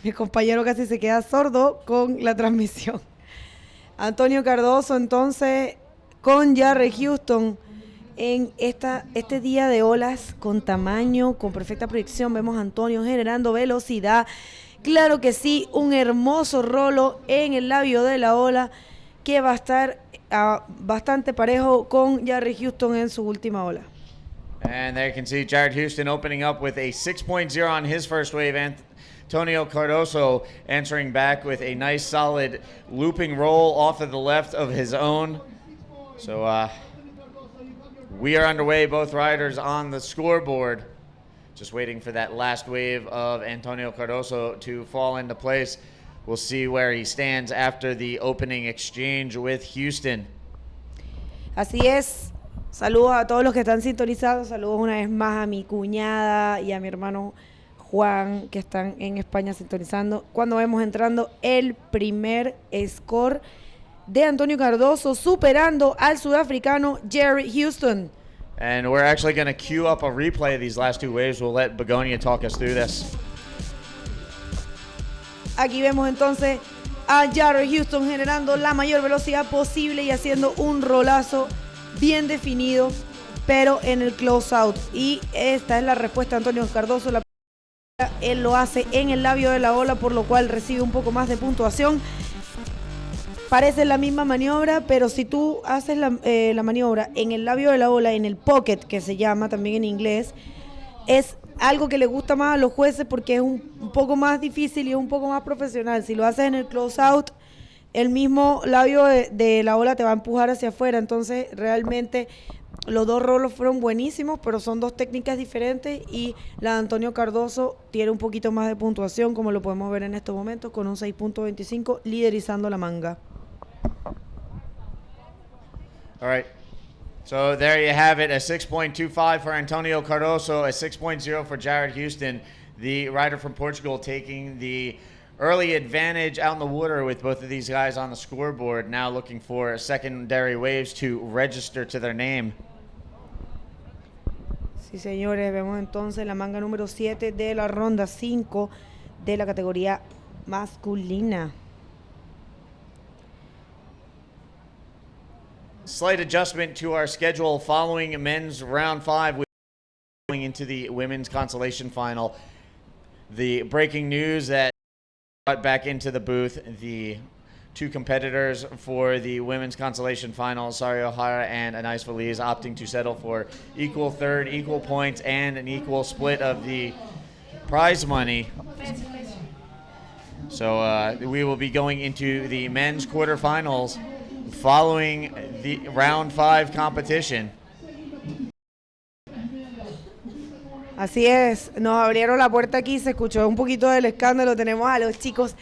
Mi compañero casi se queda sordo con la transmisión. Antonio Cardoso entonces con Jared Houston en este día de olas con tamaño, con perfecta proyección. Vemos a Antonio generando velocidad. Claro que sí, un hermoso rolo en el labio de la ola que va a estar bastante parejo con Jared Houston en su última ola. And there you can see Jared Houston opening up with a 6.0 on his first wave. Antonio Cardoso answering back with a nice solid looping roll off of the left of his own. So we are underway, both riders on the scoreboard. Just waiting for that last wave of Antonio Cardoso to fall into place. We'll see where he stands after the opening exchange with Houston. Así es. Saludos a todos los que están sintonizados. Saludos una vez más a mi cuñada y a mi hermano Juan, que están en España sintonizando. Cuando vemos entrando el primer score de Antonio Cardoso, superando al sudafricano Jared Houston. And we're actually going to queue up a replay of these last two waves. We'll let Begonia talk us through this. Aquí vemos entonces a Jared Houston generando la mayor velocidad posible y haciendo un rolazo bien definido, pero en el close out. Y esta es la respuesta de Antonio Cardoso. Él lo hace en el labio de la ola, por lo cual recibe un poco más de puntuación. Parece la misma maniobra, pero si tú haces la maniobra en el labio de la ola, en el pocket, que se llama también en inglés, es algo que le gusta más a los jueces porque es un poco más difícil y es un poco más profesional. Si lo haces en el close out, el mismo labio de la ola te va a empujar hacia afuera. Entonces, realmente los dos rolos fueron buenísimos, pero son dos técnicas diferentes y la de Antonio Cardoso tiene un poquito más de puntuación, como lo podemos ver en estos momentos, con un 6.25, liderizando la manga. All right. So there you have it, a 6.25 for Antonio Cardoso, a 6.0 for Jared Houston, the rider from Portugal taking the early advantage out in the water with both of these guys on the scoreboard, now looking for secondary waves to register to their name. Sí, señores, vemos entonces la manga número 7 de la ronda 5 de la categoría masculina. Slight adjustment to our schedule following men's round 5. Going into the women's consolation final. The breaking news that brought back into the booth the two competitors for the women's consolation final, Sari O'Hara and Anais Feliz, opting to settle for equal third, equal points, and an equal split of the prize money. So we will be going into the men's quarterfinals following the round 5 competition. Así es, nos abrieron la puerta aquí, se escuchó un poquito del escándalo, tenemos a los chicos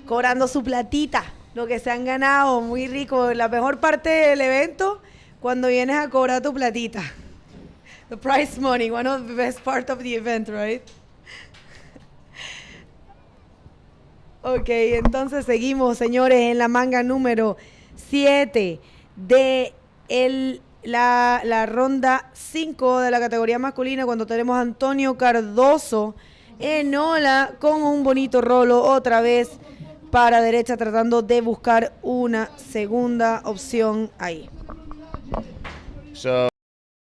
cobrando su platita, lo que se han ganado, muy rico, la mejor parte del evento, cuando vienes a cobrar tu platita. The prize money, one of the best part of the event, right? Ok, entonces seguimos, señores, en la manga número 7 de la ronda 5 de la categoría masculina, cuando tenemos a Antonio Cardoso en ola con un bonito rolo otra vez para derecha, tratando de buscar una segunda opción ahí. So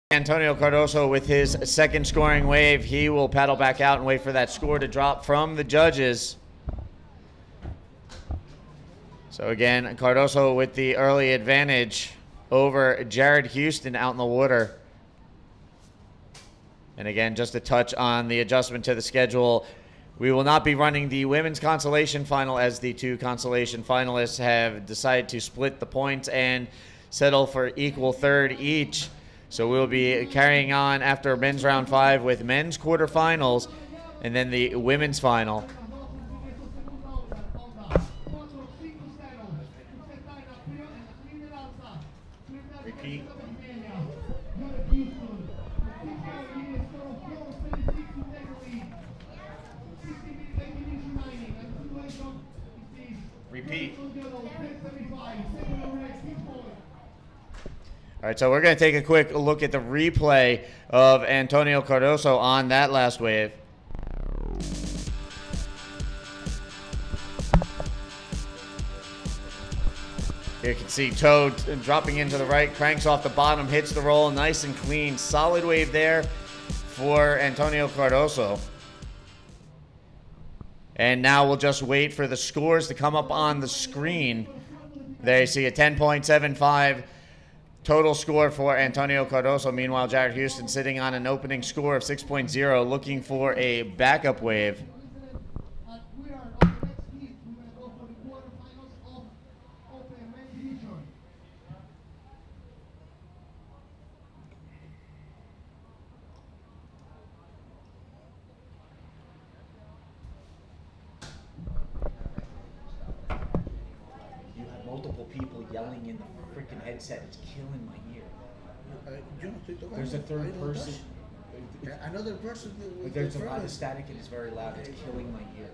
Antonio Cardoso with his second scoring wave, he will paddle back out and wait for that score to drop from the judges. So again, Cardoso with the early advantage over Jared Houston out in the water. And again, just a touch on the adjustment to the schedule. We will not be running the women's consolation final as the two consolation finalists have decided to split the points and settle for equal third each. So we'll be carrying on after men's round 5 with men's quarterfinals and then the women's final. Repeat. Repeat. All right, so we're going to take a quick look at the replay of Antonio Cardoso on that last wave. Here you can see toe dropping into the right, cranks off the bottom, hits the roll, nice and clean. Solid wave there for Antonio Cardoso. And now we'll just wait for the scores to come up on the screen. There you see a 10.75 total score for Antonio Cardoso. Meanwhile, Jared Houston sitting on an opening score of 6.0, looking for a backup wave. Multiple people yelling in the freaking headset. It's killing my ear. There's a third person. Another person. But there's a lot of static and it's very loud. It's killing my ear.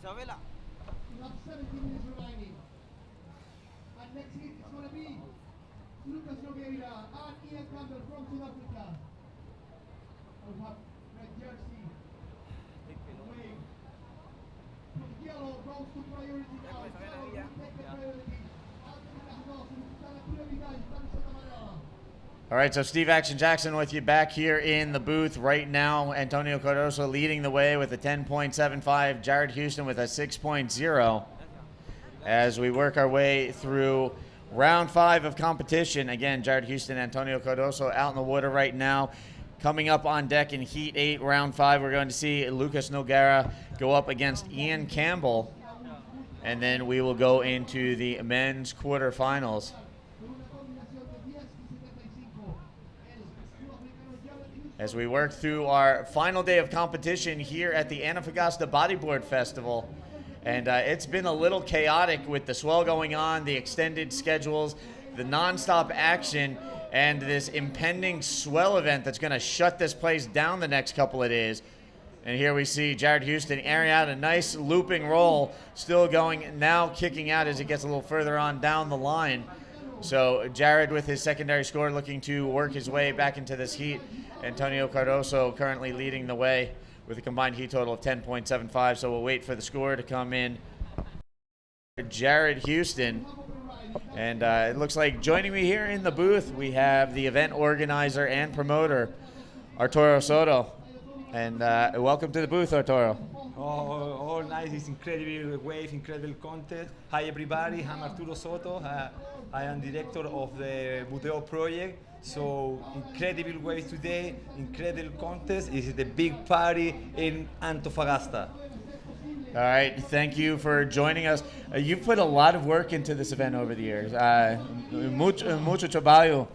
Isabela. You have 17 minutes remaining. And next hit is going to be Lucas Nogueira and Ian Campbell from South Africa. We have red jersey. Wing. Yellow goes to priority now. Yellow will take the priority. Anthony Cardoso, está na prioridade, camiseta amarela. All right, so Steve Action Jackson with you back here in the booth right now. Antonio Cardoso leading the way with a 10.75. Jared Houston with a 6.0. As we work our way through round 5 of competition. Again, Jared Houston, Antonio Cardoso out in the water right now. Coming up on deck in Heat 8, round 5, we're going to see Lucas Nogueira go up against Ian Campbell. And then we will go into the men's quarterfinals. As we work through our final day of competition here at the Antofagasta Bodyboard Festival. And it's been a little chaotic with the swell going on, the extended schedules, the nonstop action, and this impending swell event that's going to shut this place down the next couple of days. And here we see Jared Houston airing out a nice looping roll, still going, now kicking out as it gets a little further on down the line. So Jared with his secondary score looking to work his way back into this heat. Antonio Cardoso currently leading the way with a combined heat total of 10.75. So we'll wait for the score to come in. Jared Houston. And it looks like joining me here in the booth, we have the event organizer and promoter, Arturo Soto. And welcome to the booth, Arturo. All night, this incredible wave, incredible contest. Hi everybody, I'm Arturo Soto. I am director of the Buteo project. So incredible wave today, incredible contest. This is the big party in Antofagasta. All right, thank you for joining us. You've put a lot of work into this event over the years. Mucho trabajo.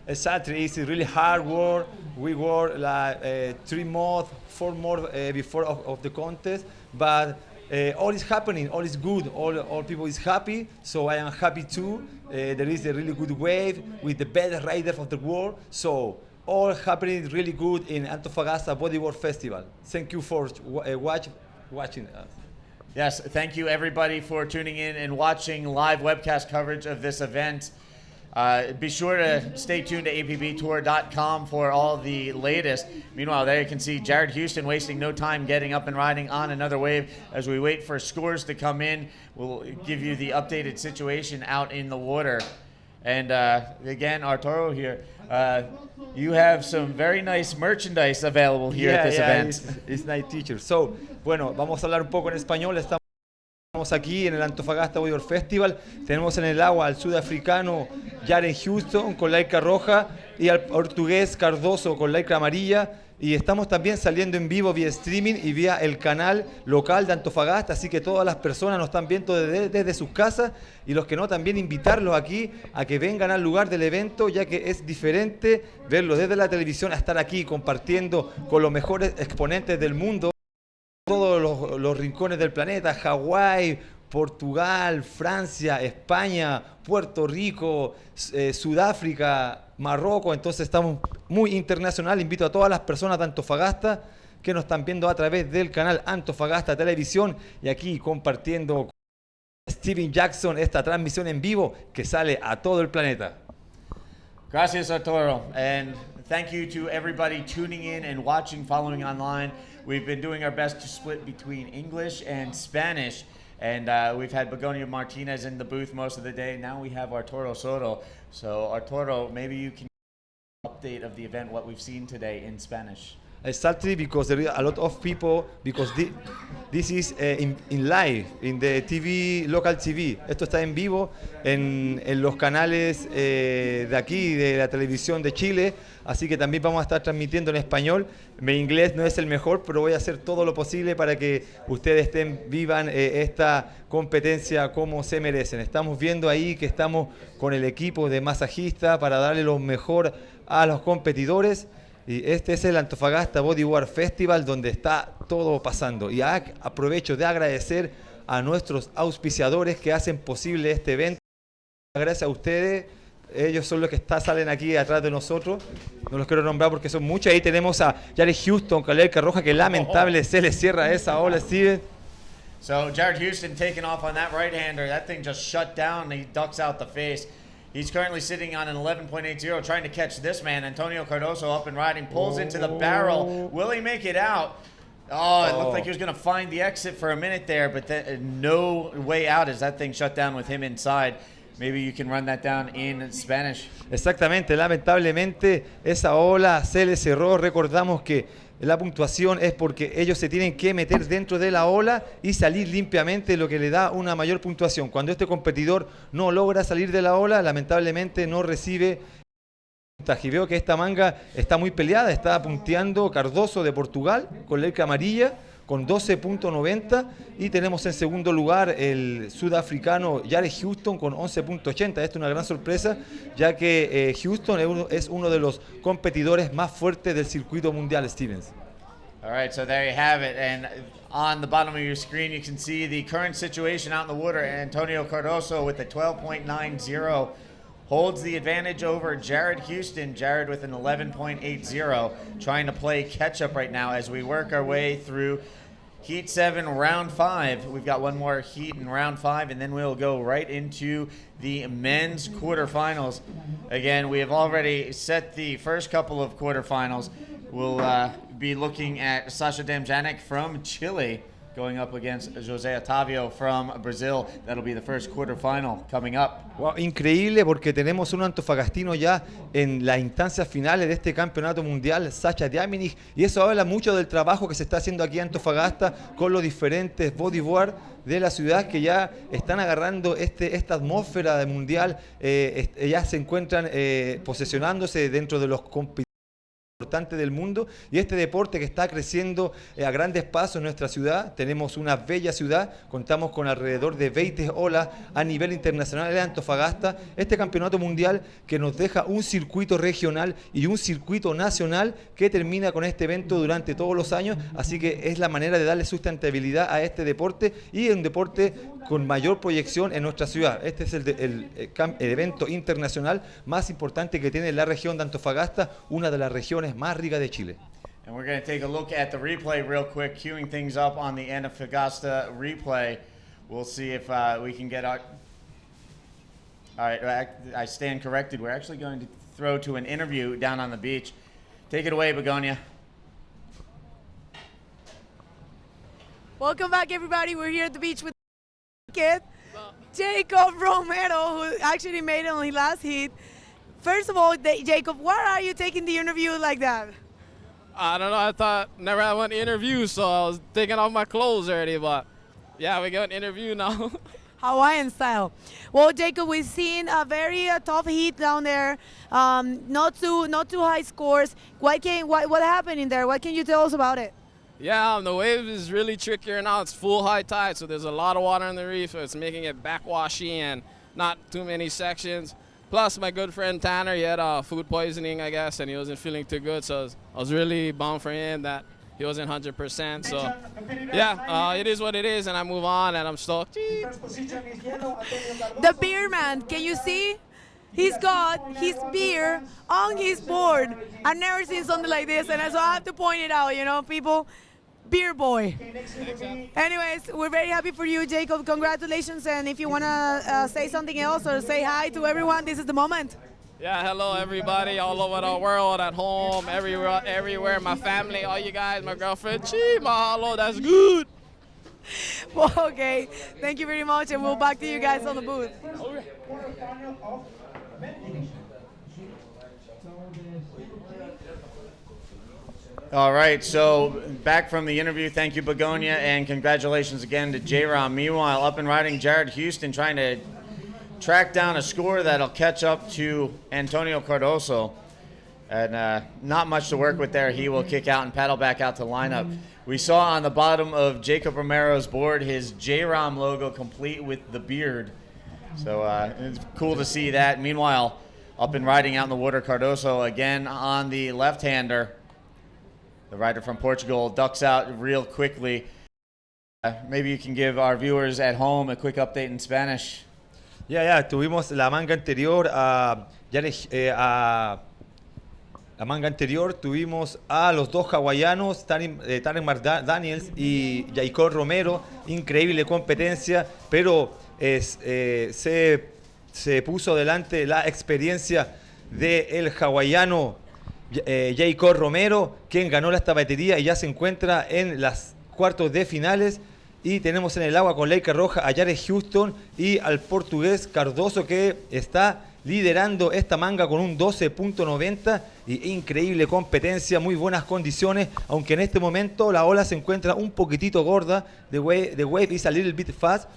Exactly, it's really hard work. We work like 3 months, 4 months before of the contest, but all is happening, all is good, all people is happy, so I am happy too. There is a really good wave with the best riders of the world, so all happening really good in Antofagasta Bodyboard Festival. Thank you for watching us. Yes, thank you everybody for tuning in and watching live webcast coverage of this event. Be sure to stay tuned to apbtour.com for all the latest. Meanwhile, there you can see Jared Houston wasting no time getting up and riding on another wave. As we wait for scores to come in, we'll give you the updated situation out in the water. And again, Arturo here, you have some very nice merchandise available here at this event. It's nice, teacher. So, bueno, vamos a hablar un poco en español. Estamos aquí en el Antofagasta Bodyboard Festival. Tenemos en el agua al sudafricano Jared Houston con lycra roja y al portugués Cardoso con lycra amarilla. Y estamos también saliendo en vivo vía streaming y vía el canal local de Antofagasta. Así que todas las personas nos están viendo desde sus casas. Y los que no, también invitarlos aquí a que vengan al lugar del evento, ya que es diferente verlo desde la televisión a estar aquí compartiendo con los mejores exponentes del mundo. Todos los rincones del planeta, Hawái, Portugal, Francia, España, Puerto Rico, Sudáfrica, Marruecos. Entonces estamos muy internacional. Invito a todas las personas de Antofagasta que nos están viendo a través del canal Antofagasta Televisión y aquí compartiendo con Steven Jackson esta transmisión en vivo que sale a todo el planeta. Gracias, Arturo. And thank you to everybody tuning in and watching, following online. We've been doing our best to split between English and Spanish. And we've had Begonia Martinez in the booth most of the day. Now we have Arturo Soto. So, Arturo, maybe you can give an update of the event, what we've seen today in Spanish. Exactly, because there are a lot of people, because this is in live, in the TV, local TV. Esto está en vivo en los canales de aquí, de la televisión de Chile, así que también vamos a estar transmitiendo en español. Mi inglés no es el mejor, pero voy a hacer todo lo posible para que ustedes vivan esta competencia como se merecen. Estamos viendo ahí que estamos con el equipo de masajistas para darle lo mejor a los competidores. Y este es el Antofagasta Bodyboard Festival donde está todo pasando. Y aprovecho de agradecer a nuestros auspiciadores que hacen posible este evento. Gracias a ustedes. Ellos son los que salen aquí atrás de nosotros. No los quiero nombrar porque son muchos. Ahí tenemos a Jared Houston con la lycra roja que lamentable se le cierra esa ola, Steven. So Jared Houston taking off on that right-hander. That thing just shut down and he ducks out the face. He's currently sitting on an 11.80, trying to catch this man. Antonio Cardoso up and riding, pulls into the barrel. Will he make it out? Oh, it looked like he was going to find the exit for a minute there, but no way out as that thing shut down with him inside. Maybe you can run that down in Spanish. Exactamente, lamentablemente esa ola se le cerró. Recordamos que la puntuación es porque ellos se tienen que meter dentro de la ola y salir limpiamente, lo que le da una mayor puntuación. Cuando este competidor no logra salir de la ola, lamentablemente no recibe puntaje. Y veo que esta manga está muy peleada, está punteando Cardoso de Portugal con letra amarilla con 12.90 y tenemos en segundo lugar el sudafricano Jared Houston con 11.80. Esto es una gran sorpresa, ya que Houston es uno de los competidores más fuertes del circuito mundial, Stevens. All right, so there you have it. And on the bottom of your screen, you can see the current situation out in the water. Antonio Cardoso with a 12.90 holds the advantage over Jared Houston. Jared with an 11.80, trying to play catch-up right now as we work our way through Heat 7, Round 5. We've got one more heat in Round 5, and then we'll go right into the men's quarterfinals. Again, we have already set the first couple of quarterfinals. We'll be looking at Sasha Damjanic from Chile going up against José Otavio from Brazil. That'll be the first quarterfinal coming up. Wow, increíble, porque tenemos un antofagastino ya en las instancias finales de este campeonato mundial, Sasha Damjanic, y eso habla mucho del trabajo que se está haciendo aquí en Antofagasta con los diferentes bodyboard de la ciudad que ya están agarrando esta atmósfera de mundial, ya se encuentran posesionándose dentro de los competidores importante del mundo, y este deporte que está creciendo a grandes pasos en nuestra ciudad. Tenemos una bella ciudad, contamos con alrededor de 20 olas a nivel internacional en Antofagasta. Este campeonato mundial que nos deja un circuito regional y un circuito nacional que termina con este evento durante todos los años, así que es la manera de darle sustentabilidad a este deporte y un deporte con mayor proyección en nuestra ciudad. Este es el evento internacional más importante que tiene la región de Antofagasta, una de las regiones más ricas de Chile. And we're going to take a look at the replay real quick, queuing things up on the Antofagasta replay. We'll see if we can get our... All right, I stand corrected. We're actually going to throw to an interview down on the beach. Take it away, Begonia. Welcome back, everybody. We're here at the beach with kid, Jacob Romero, who actually made it on his last heat. First of all, Jacob, why are you taking the interview like that? I don't know. I thought never had one interview, so I was taking off my clothes already. But yeah, we got an interview now. Hawaiian style. Well, Jacob, we've seen a very tough heat down there. Not too high scores. What happened in there? What can you tell us about it? Yeah, the wave is really trickier now. It's full high tide, so there's a lot of water on the reef. It's making it backwashy and not too many sections. Plus, my good friend Tanner, he had food poisoning, I guess, and he wasn't feeling too good. So I was really bummed for him that he wasn't 100%. So yeah, it is what it is, and I move on, and I'm stoked. The beer man, can you see? He's got his beer on his board. I've never seen something like this, and so I have to point it out, you know, people. Beer boy. Anyways, we're very happy for you, Jacob. Congratulations, and if you want to say something else or say hi to everyone, this is the moment. Yeah, hello everybody all over the world, at home, everywhere, my family, all you guys, my girlfriend. Gee, mahalo, that's good. Well, okay, thank you very much, and we'll back to you guys on the booth. All right, so back from the interview. Thank you, Begonia, and congratulations again to J-Rom. Meanwhile, up and riding Jared Houston, trying to track down a score that'll catch up to Antonio Cardoso. And not much to work with there. He will kick out and paddle back out to lineup. We saw on the bottom of Jacob Romero's board his J-Rom logo complete with the beard. So it's cool to see that. Meanwhile, up and riding out in the water, Cardoso again on the left-hander. The rider from Portugal ducks out real quickly. Maybe you can give our viewers at home a quick update in Spanish. Ya, tuvimos la manga anterior la manga anterior tuvimos a los dos hawaianos, Tarek Daniels y Jacob Romero. Increíble competencia, pero se se puso delante la experiencia del hawaiano Jacob Romero, quien ganó esta batería y ya se encuentra en las cuartos de finales. Y tenemos en el agua con Leica Roja a Jared Houston y al portugués Cardoso, que está liderando esta manga con un 12.90 y increíble competencia, muy buenas condiciones, aunque en este momento la ola se encuentra un poquitito gorda, the wave is a little bit fast,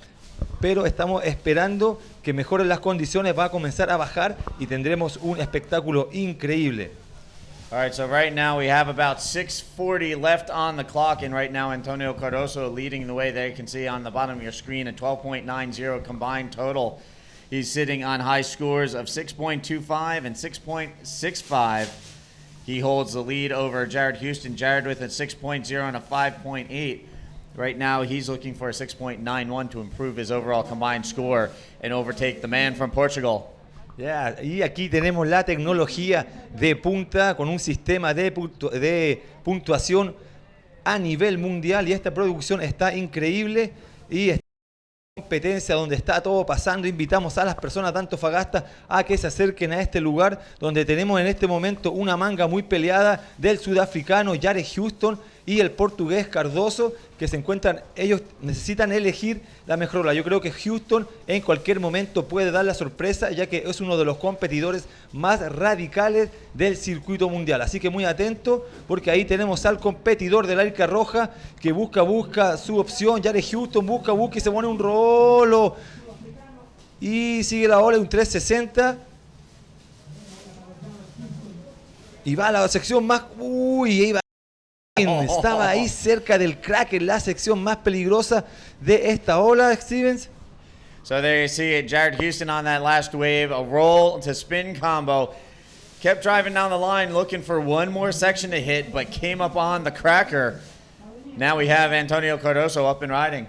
pero estamos esperando que mejoren las condiciones, va a comenzar a bajar y tendremos un espectáculo increíble. All right, so right now we have about 6:40 left on the clock, and right now Antonio Cardoso leading the way. There you can see on the bottom of your screen a 12.90 combined total. He's sitting on high scores of 6.25 and 6.65. He holds the lead over Jared Houston. Jared with a 6.0 and a 5.8. Right now he's looking for a 6.91 to improve his overall combined score and overtake the man from Portugal. Yeah, y aquí tenemos la tecnología de punta con un sistema de puntuación a nivel mundial, y esta producción está increíble y está en competencia donde está todo pasando. Invitamos a las personas de Antofagasta a que se acerquen a este lugar donde tenemos en este momento una manga muy peleada del sudafricano Jared Houston y el portugués Cardoso, que se encuentran, ellos necesitan elegir la mejor ola. Yo creo que Houston en cualquier momento puede dar la sorpresa, ya que es uno de los competidores más radicales del circuito mundial. Así que muy atento, porque ahí tenemos al competidor de la Leica Roja que busca su opción. Jared Houston busca y se pone un rolo y sigue la ola de un 360 y va a la sección más, ahí va. Estaba ahí cerca del crack, en la sección más peligrosa de esta ola, Stevens. So there you see it, Jared Houston on that last wave, a roll to spin combo. Kept driving down the line looking for one more section to hit, but came up on the cracker. Now we have Antonio Cardoso up and riding.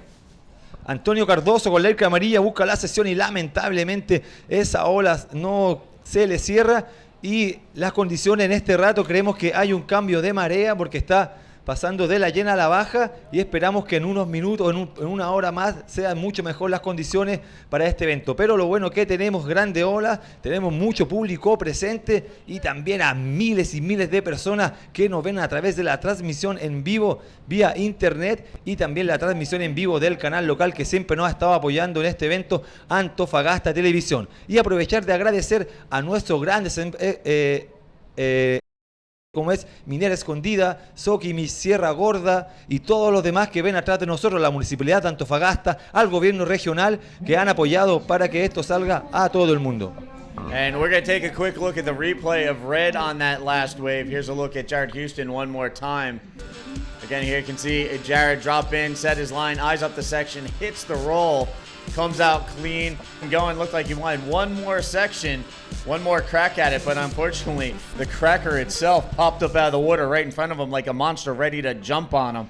Antonio Cardoso con la Leica amarilla busca la sección y lamentablemente esa ola no se le cierra. Y las condiciones en este rato, creemos que hay un cambio de marea porque está pasando de la llena a la baja, y esperamos que en unos minutos, en una hora más, sean mucho mejor las condiciones para este evento. Pero lo bueno que tenemos grande ola, tenemos mucho público presente y también a miles y miles de personas que nos ven a través de la transmisión en vivo vía internet y también la transmisión en vivo del canal local que siempre nos ha estado apoyando en este evento, Antofagasta Televisión. Y aprovechar de agradecer a nuestros grandes como es Minera Escondida, Soquimi, Sierra Gorda y todos los demás que ven atrás de nosotros, la Municipalidad de Antofagasta, al gobierno regional, que han apoyado para que esto salga a todo el mundo. And we're going to take a quick look at the replay of red on that last wave. Here's a look at Jared Houston one more time. Again, here you can see Jared drop in, set his line, eyes up the section, hits the roll, comes out clean and going. Looked like he wanted one more section, one more crack at it, but unfortunately the cracker itself popped up out of the water right in front of him like a monster ready to jump on him.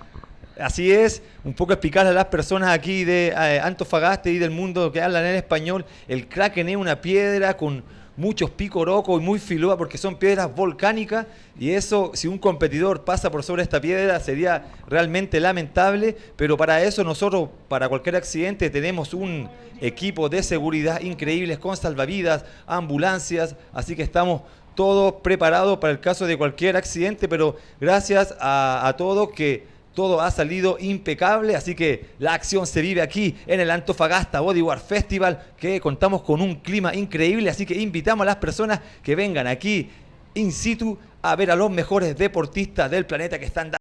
Así es, un poco explicarle a las personas aquí de Antofagasta y del mundo que hablan en español. El Kraken es una piedra con muchos picorocos y muy filuda porque son piedras volcánicas, y eso, si un competidor pasa por sobre esta piedra, sería realmente lamentable. Pero para eso nosotros, para cualquier accidente, tenemos un equipo de seguridad increíbles con salvavidas, ambulancias, así que estamos todos preparados para el caso de cualquier accidente. Pero gracias a todos, que todo ha salido impecable, así que la acción se vive aquí en el Antofagasta Bodyboard Festival, que contamos con un clima increíble, así que invitamos a las personas que vengan aquí in situ a ver a los mejores deportistas del planeta que están dando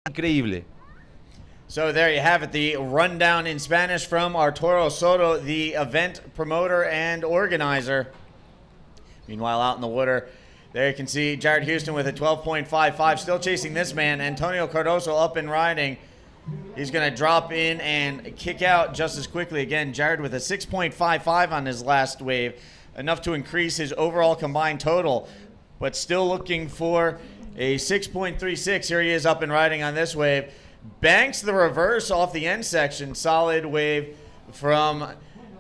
increíble. So there you have it, the rundown in Spanish from Arturo Soto, the event promoter and organizer. Meanwhile, out in the water, there you can see Jared Houston with a 12.55, still chasing this man. Antonio Cardoso up and riding. He's going to drop in and kick out just as quickly. Again, Jared with a 6.55 on his last wave, enough to increase his overall combined total, but still looking for a 6.36. Here he is up and riding on this wave. Banks the reverse off the end section. Solid wave from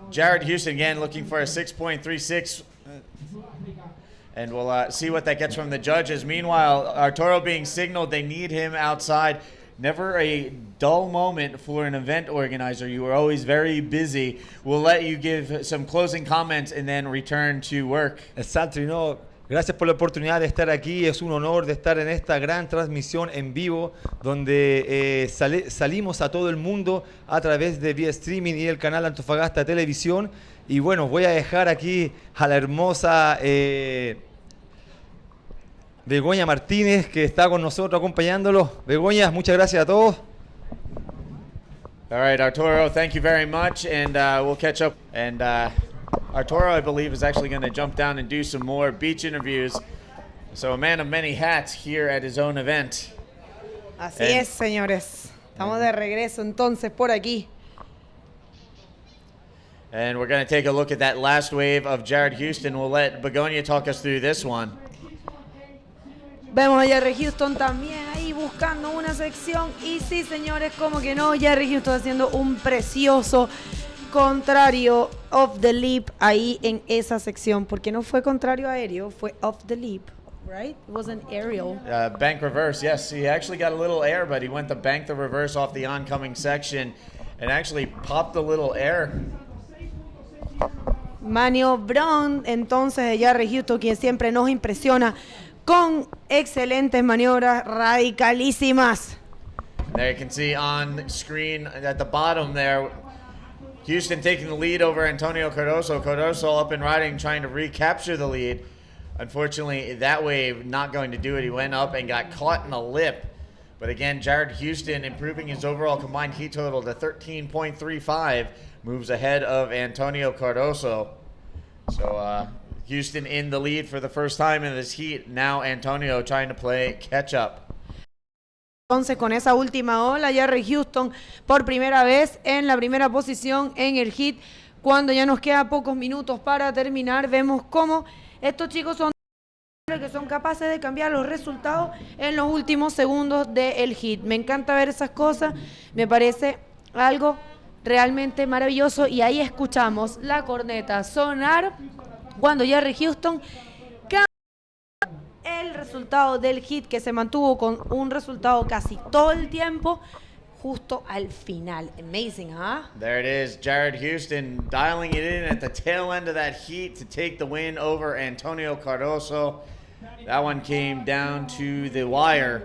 Jared Houston. Again, looking for a 6.36. And we'll see what that gets from the judges. Meanwhile, Arturo being signaled, they need him outside. Never a dull moment for an event organizer. You are always very busy. We'll let you give some closing comments and then return to work. Exacto, y no, gracias por la oportunidad de estar aquí. Es un honor de estar en esta gran transmisión en vivo donde salimos a todo el mundo a través de vía streaming y el canal Antofagasta Televisión. Y bueno, voy a dejar aquí a la hermosa Begoña Martínez, que está con nosotros acompañándolo. Begoña, muchas gracias a todos. All right, Arturo, thank you very much, and we'll catch up. And Arturo, I believe, is actually going to jump down and do some more beach interviews. So a man of many hats here at his own event. Así es, señores. Estamos de regreso entonces por aquí. And we're going to take a look at that last wave of Jared Houston. We'll let Begoña talk us through this one. Vemos a Jerry Houston también ahí buscando una sección. Y sí, señores, como que no, Jerry Houston haciendo un precioso contrario off the lip ahí en esa sección. Porque no fue contrario aéreo, fue off the lip, right? It wasn't aerial. Bank reverse, yes. He actually got a little air, but he went to bank the reverse off the oncoming section and actually popped a little air. Maniobrón entonces de Jerry Houston, quien siempre nos impresiona con excelentes maniobras radicalísimas. There you can see on screen at the bottom there, Houston taking the lead over Antonio Cardoso. Cardoso up and riding, trying to recapture the lead. Unfortunately, that wave not going to do it. He went up and got caught in the lip. But again, Jared Houston improving his overall combined heat total to 13.35, moves ahead of Antonio Cardoso. So Houston in the lead for the first time in this heat. Now Antonio trying to play catch up. Entonces con esa última ola, Jerry Houston por primera vez en la primera posición en el heat. Cuando ya nos queda pocos minutos para terminar, vemos cómo estos chicos son que son capaces de cambiar los resultados en los últimos segundos del heat. Me encanta ver esas cosas, me parece algo realmente maravilloso. Y ahí escuchamos la corneta sonar cuando Jerry Houston cambia el resultado del hit, que se mantuvo con un resultado casi todo el tiempo justo al final. Amazing, huh? There it is, Jared Houston dialing it in at the tail end of that heat to take the win over Antonio Cardoso. That one came down to the wire,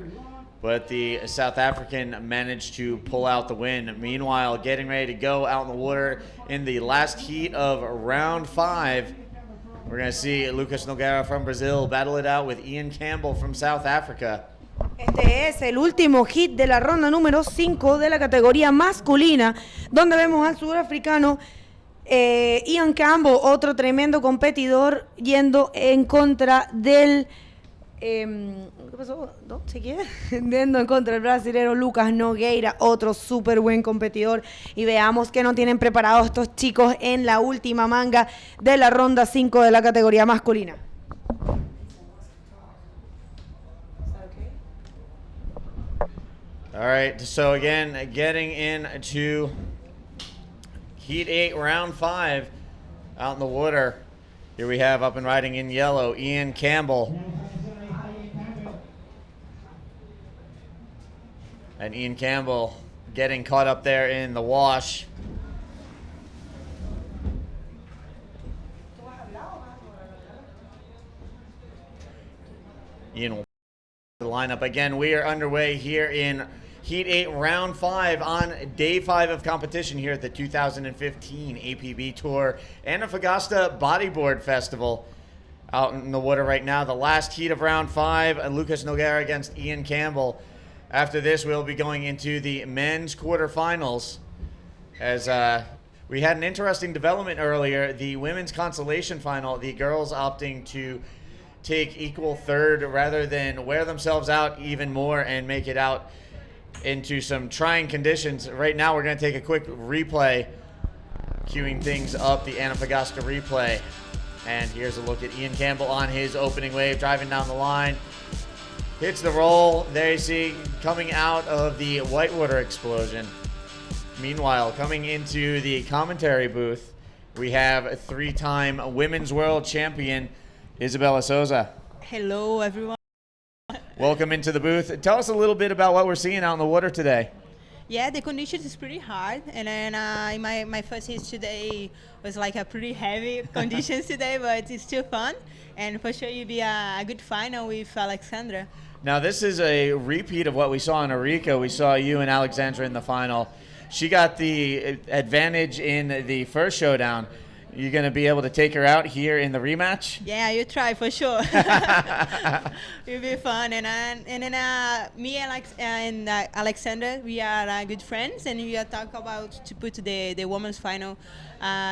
but the South African managed to pull out the win. Meanwhile, getting ready to go out in the water in the last heat of round 5. We're going to see Lucas Nogueira from Brazil battle it out with Ian Campbell from South Africa. Este es el último hit de la ronda número 5 de la categoría masculina, donde vemos al sudafricano Ian Campbell, otro tremendo competidor, yendo en contra del ¿qué pasó? ¿No? ¿Se quiere? Yendo en contra del brasilero Lucas Nogueira, otro súper buen competidor. Y veamos que no tienen preparados estos chicos en la última manga de la ronda 5 de la categoría masculina. All right, so again, getting into Heat 8, Round 5, out in the water. Here we have up and riding in yellow, Ian Campbell. And Ian Campbell getting caught up there in the wash. Ian will the lineup. Again, we are underway here in Heat 8, Round 5 on Day 5 of competition here at the 2015 APB Tour Antofagasta Bodyboard Festival. Out in the water right now, the last heat of Round 5, Lucas Nogueira against Ian Campbell. After this, we'll be going into the men's quarterfinals. As we had an interesting development earlier, the women's consolation final, the girls opting to take equal third rather than wear themselves out even more and make it out into some trying conditions. Right now, we're going to take a quick replay, queuing things up, the Antofagasta replay. And here's a look at Ian Campbell on his opening wave, driving down the line. Hits the roll. There you see, coming out of the whitewater explosion. Meanwhile, coming into the commentary booth, we have a 3-time women's world champion, Isabella Souza. Hello, everyone. Welcome into the booth. Tell us a little bit about what we're seeing out in the water today. Yeah, the conditions is pretty hard, and then in my first race today was like a pretty heavy conditions today, but it's still fun, and for sure you'll be a good final with Alexandra. Now, this is a repeat of what we saw in Arica. We saw you and Alexandra in the final. She got the advantage in the first showdown. You're going to be able to take her out here in the rematch? Yeah, you try for sure. It'll be fun, and then me and Alexander, we are good friends, and we are talking about to put the women's final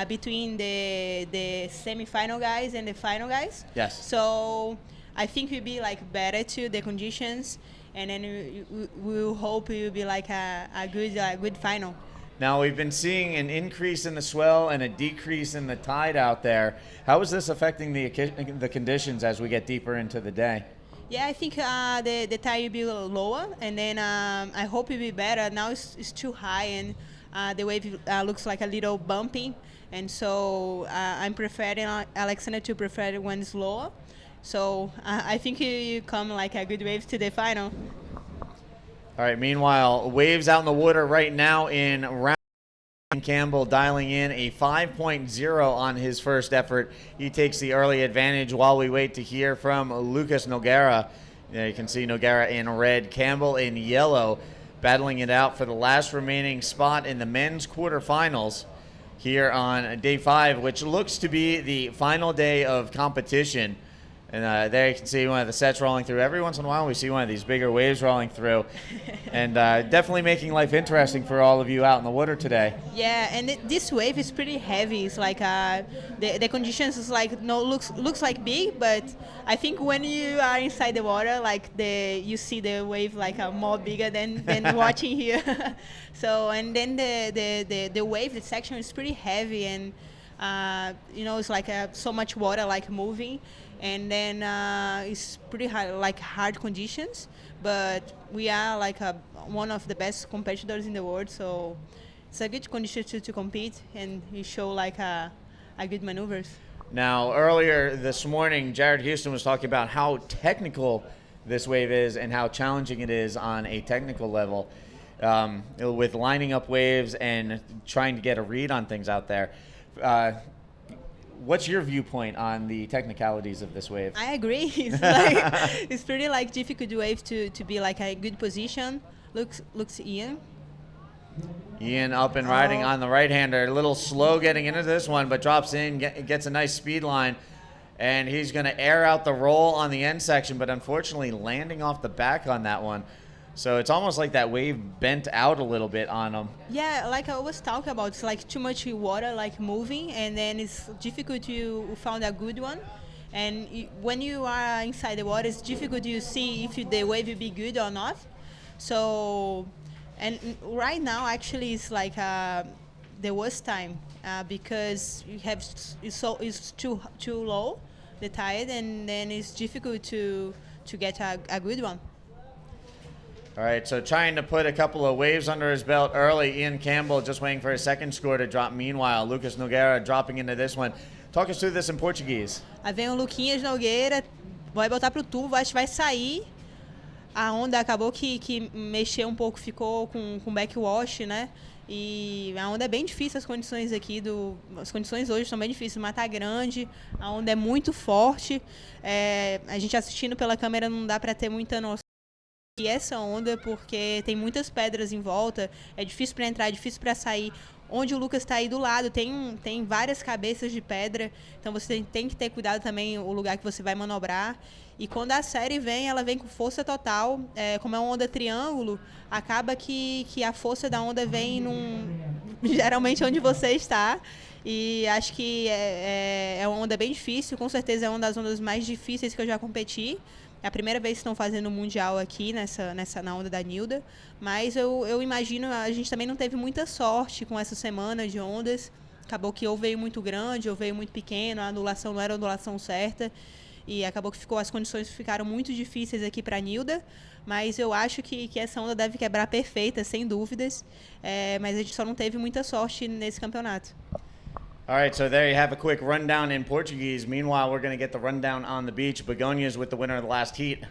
between the semi-final guys and the final guys. Yes. So I think we'll be like better to the conditions, and then we'll hope it will be like a good final. Now, we've been seeing an increase in the swell and a decrease in the tide out there. How is this affecting the conditions as we get deeper into the day? Yeah, I think the tide will be a little lower, and then I hope it will be better. Now it's too high, and the wave looks like a little bumpy, and so I'm preferring Alexander to prefer it when it's lower. So I think you come like a good wave to the final. All right, meanwhile, waves out in the water right now in round. Campbell dialing in a 5.0 on his first effort. He takes the early advantage while we wait to hear from Lucas Nogueira. You can see Nogueira in red, Campbell in yellow, battling it out for the last remaining spot in the men's quarterfinals here on day 5, which looks to be the final day of competition. And there you can see one of the sets rolling through. Every once in a while we see one of these bigger waves rolling through. And definitely making life interesting for all of you out in the water today. Yeah, and this wave is pretty heavy. It's like the conditions is like looks like big, but I think when you are inside the water, like you see the wave like more bigger than watching here. So and then the wave, the section is pretty heavy, and it's like so much water like moving. And then it's pretty hard conditions, but we are like one of the best competitors in the world, so it's a good condition to compete, and you show like a good maneuvers. Now, earlier this morning, Jared Houston was talking about how technical this wave is and how challenging it is on a technical level with lining up waves and trying to get a read on things out there. What's your viewpoint on the technicalities of this wave? I agree. It's it's pretty difficult wave to be like a good position. Looks Ian. Ian up and riding on the right-hander. A little slow getting into this one, but drops in, gets a nice speed line. And he's going to air out the roll on the end section, but unfortunately landing off the back on that one. So it's almost like that wave bent out a little bit on him. Yeah, like I was talking about, it's like too much water like moving, and then it's difficult to find a good one. And when you are inside the water, it's difficult to see if the wave will be good or not. So, and right now actually it's like the worst time because you have it's too low the tide, and then it's difficult to get a good one. All right, so trying to put a couple of waves under his belt early. Ian Campbell just waiting for his second score to drop. Meanwhile, Lucas Nogueira dropping into this one. Talk us through this in Portuguese. Aí vem o Luquinhas Nogueira, vai botar pro tubo, acho que vai sair. A onda acabou que mexeu um pouco, ficou com backwash, né? E a onda é bem difícil, as condições aqui as condições hoje são bem difíceis. O mar tá grande, a onda é muito forte. A gente assistindo pela câmera não dá para ter muita noção. E essa onda, porque tem muitas pedras em volta, é difícil para entrar, é difícil para sair. Onde o Lucas está aí do lado, tem várias cabeças de pedra, então você tem que ter cuidado também o lugar que você vai manobrar. E quando a série vem, ela vem com força total. Como é uma onda triângulo, acaba que a força da onda vem geralmente onde você está. E acho que é uma onda bem difícil, com certeza é uma das ondas mais difíceis que eu já competi. É a primeira vez que estão fazendo o Mundial aqui na onda da Nilda, mas eu imagino, a gente também não teve muita sorte com essa semana de ondas. Acabou que ou veio muito grande ou veio muito pequeno, a anulação não era a anulação certa, e acabou que as condições ficaram muito difíceis aqui para a Nilda, mas eu acho que essa onda deve quebrar perfeita, sem dúvidas, mas a gente só não teve muita sorte nesse campeonato. All right, so there you have a quick rundown in Portuguese. Meanwhile, we're going to get the rundown on the beach. Begonias with the winner of the last heat.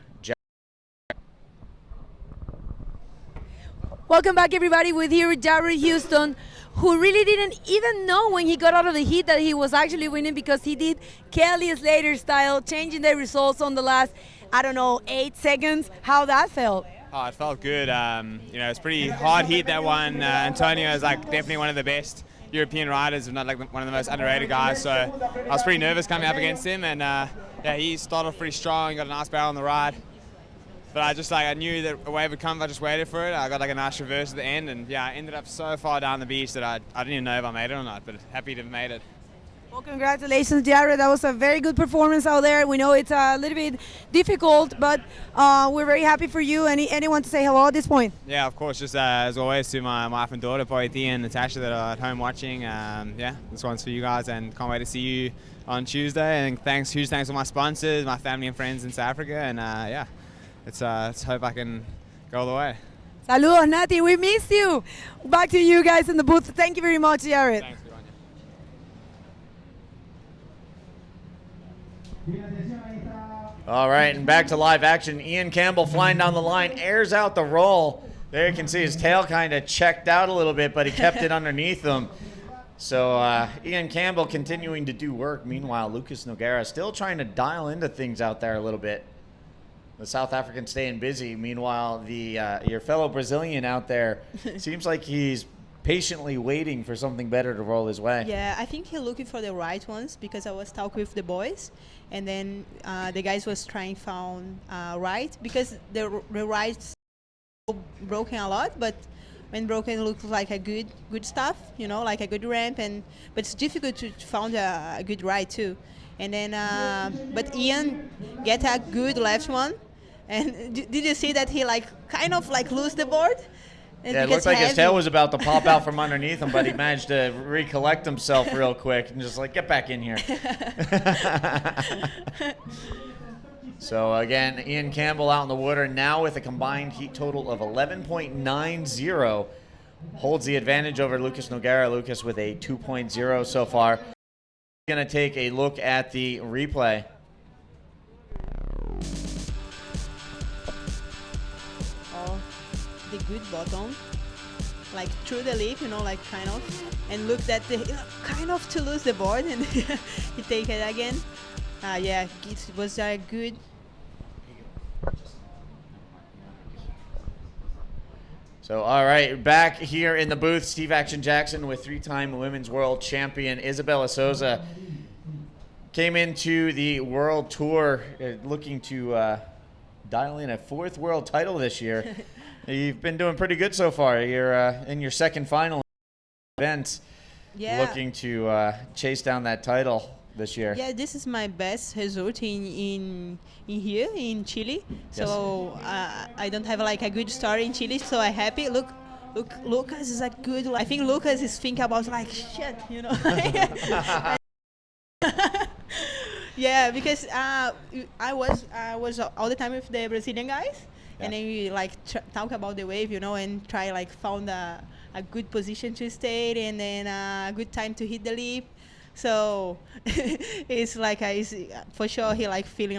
Welcome back, everybody. We're here with Jared Houston, who really didn't even know when he got out of the heat that he was actually winning because he did Kelly Slater style, changing the results on the last, 8 seconds. How that felt? Oh, it felt good. It's pretty hard heat, that one. Antonio is definitely one of the best European riders, if not one of the most underrated guys. So I was pretty nervous coming up against him, and he started off pretty strong. Got a nice barrel on the ride. But I knew that a wave would come. I just waited for it. I got a nice reverse at the end, and I ended up so far down the beach that I didn't even know if I made it or not. But happy to have made it. Well, congratulations, Jared. That was a very good performance out there. We know it's a little bit difficult, but we're very happy for you. Anyone to say hello at this point? Yeah, of course. Just as always to my wife and daughter, Poeti and Natasha, that are at home watching. This one's for you guys, and can't wait to see you on Tuesday. And huge thanks to my sponsors, my family and friends in South Africa, and let's hope I can go all the way. Saludos, Nati. We miss you. Back to you guys in the booth. Thank you very much, Jared. Thanks. All right, and back to live action. Ian Campbell flying down the line, airs out the roll. There you can see his tail kind of checked out a little bit, but he kept it underneath him. So Ian Campbell continuing to do work. Meanwhile, Lucas Nogueira still trying to dial into things out there a little bit. The South African staying busy. Meanwhile, your fellow Brazilian out there seems like he's patiently waiting for something better to roll his way. Yeah, I think he's looking for the right ones because I was talking with the boys, and then the guys was trying found right because the rides broken a lot, but when broken it looks like a good stuff, like a good ramp, but it's difficult to find a good ride too. And then but Ian get a good left one, and did you see that he kind of lose the board? Yeah, it looked like his tail was about to pop out from underneath him, but he managed to recollect himself real quick and just get back in here. So again, Ian Campbell out in the water now with a combined heat total of 11.90. Holds the advantage over Lucas Nogueira. Lucas with a 2.0 so far. Going to take a look at the replay. The good bottom, through the lip, kind of, and looked at kind of to lose the board, and he take it again. It was good. So, all right, back here in the booth, Steve Action Jackson with three-time women's world champion Isabella Souza came into the world tour looking to dial in a fourth world title this year. You've been doing pretty good so far. You're in your second final event, looking to chase down that title this year. Yeah, this is my best result in here in Chile. So I don't have a good story in Chile, so I'm happy. Look, Lucas is a good. I think Lucas is thinking about shit, Yeah, because I was all the time with the Brazilian guys. And then we talk about the wave, and try found a good position to stay, and then a good time to hit the lip. So it's for sure he feeling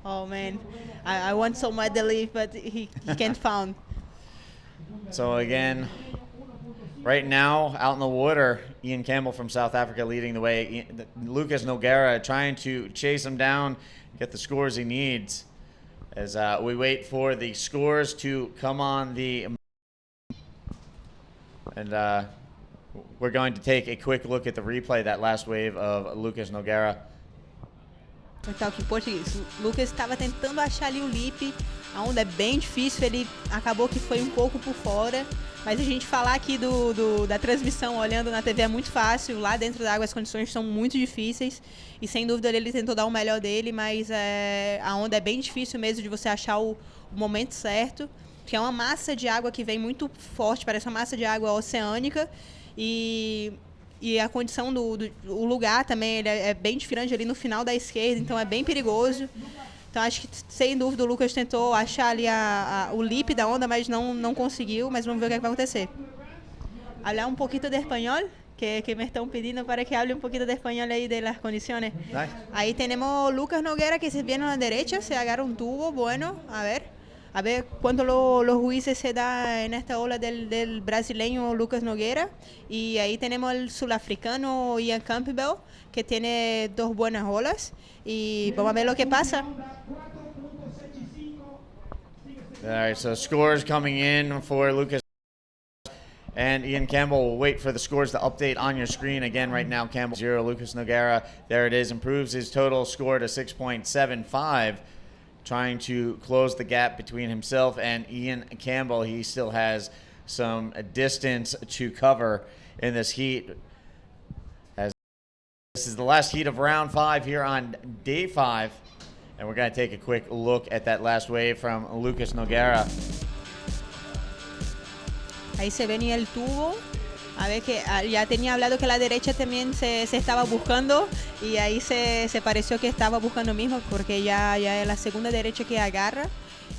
oh man, I want so much the lip, but he can't found. So again, right now out in the water, Ian Campbell from South Africa leading the way. Lucas Nogueira trying to chase him down, get the scores he needs. As we wait for the scores to come on and we're going to take a quick look at the replay, that last wave of Lucas Nogueira. Então, aqui em português, o Lucas estava tentando achar ali o lip, a onda é bem difícil, ele acabou que foi um pouco por fora, mas a gente falar aqui da transmissão, olhando na TV é muito fácil, lá dentro da água as condições são muito difíceis, e sem dúvida ele tentou dar o melhor dele, mas a onda é bem difícil mesmo de você achar o momento certo, que é uma massa de água que vem muito forte, parece uma massa de água oceânica, e a condição o lugar também ele é bem diferente ali no final da esquerda, então é bem perigoso. Então acho que sem dúvida o Lucas tentou achar ali o lip da onda, mas não conseguiu, mas vamos ver o que vai acontecer. Hablar un poquito de español, que me están pidiendo para que hable un poquito de español ahí de las condiciones. Ahí tenemos Lucas Nogueira que se viene a la derecha, se agarra un tubo, bueno, a ver. a ver cuánto los jueces se da en esta ola del brasileño Lucas Nogueira. Y ahí tenemos el sudafricano Ian Campbell, que tiene 2 buenas olas. Y vamos a ver lo que pasa. All right, so scores coming in for Lucas and Ian Campbell. Will wait for the scores to update on your screen. Again, right now, Campbell 0, Lucas Nogueira, there it is, improves his total score to 6.75, trying to close the gap between himself and Ian Campbell. He still has some distance to cover in this heat. As this is the last heat of round 5 here on day 5. And we're going to take a quick look at that last wave from Lucas Nogueira. Ahí se venía el tubo. A ver que ya tenía hablado que la derecha también se estaba buscando. Y ahí se pareció que estaba buscando mismo, porque ya es la segunda derecha que agarra.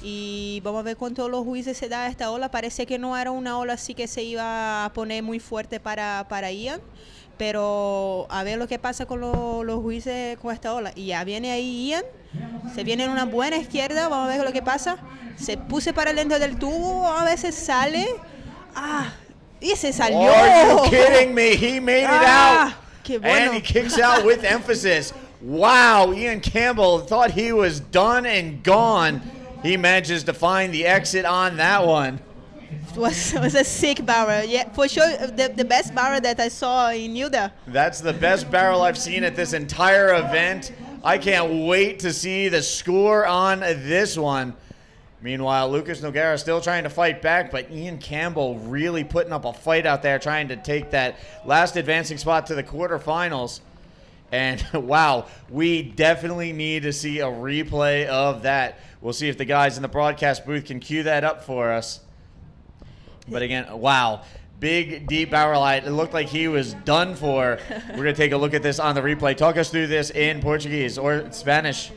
Y vamos a ver cuánto los jueces se da a esta ola. Parece que no era una ola así que se iba a poner muy fuerte para Ian. Pero a ver lo que pasa con los jueces con esta ola. Y ya viene ahí Ian. Se viene en una buena izquierda. Vamos a ver lo que pasa. Se puse para dentro del tubo. A veces sale. Y se salió. Are you kidding me? He made it out. Qué bueno. And he kicks out with emphasis. Wow, Ian Campbell thought he was done and gone. He manages to find the exit on that one. It was a sick barrel. Yeah, for sure, the best barrel that I saw in Nilda. That's the best barrel I've seen at this entire event. I can't wait to see the score on this one. Meanwhile, Lucas Nogueira still trying to fight back, but Ian Campbell really putting up a fight out there, trying to take that last advancing spot to the quarterfinals. And wow, we definitely need to see a replay of that. We'll see if the guys in the broadcast booth can cue that up for us. But again, wow, big, deep barrel light. It looked like he was done for. We're going to take a look at this on the replay. Talk us through this in Portuguese or Spanish.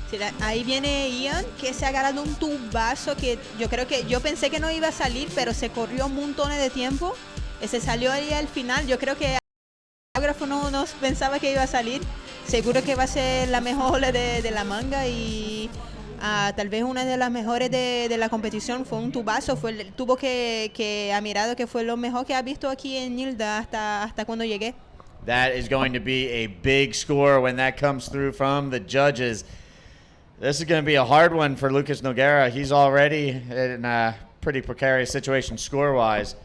Sí, ahí viene Ian, que se ha agarrado un tubazo que yo pensé que no iba a salir, pero se corrió un montón de tiempo. Se salió ahí al final. Yo creo que el fotógrafo no pensaba que iba a salir. Seguro que va a ser la mejor ola de la manga y tal vez una de las mejores de la competición. Fue un tubazo, fue el tubo que ha mirado que fue lo mejor que ha visto aquí en Nilda hasta cuando llegué. That is going to be a big score when that comes through from the judges. This is going to be a hard one for Lucas Nogueira. He's already in a pretty precarious situation score-wise.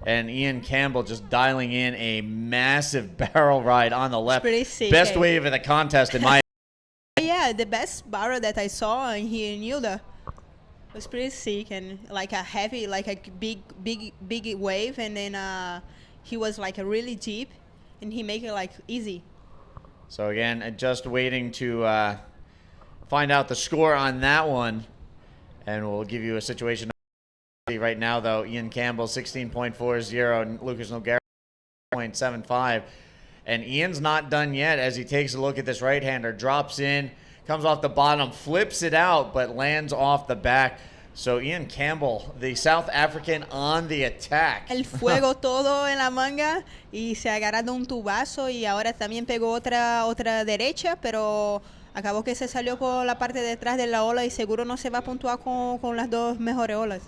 And Ian Campbell just dialing in a massive barrel ride on the left. Pretty sick, Best wave of the contest in my Yeah, the best barrel that I saw here in Nilda was pretty sick and like a heavy, like a big wave. And then he was like a really deep and he make it like easy. So again, just waiting to find out the score on that one, and we'll give you a situation right now. Though Ian Campbell 16.40 and Lucas Nogueira 0.75, and Ian's not done yet as he takes a look at this right-hander, drops in, comes off the bottom, flips it out, but lands off the back. So Ian Campbell, the South African, on the attack. El fuego todo en la manga y se ha agarrado un tubazo y ahora también pegó otra derecha, pero acabó que se salió por la parte de atrás de la ola y seguro no se va a puntuar con las dos mejores olas.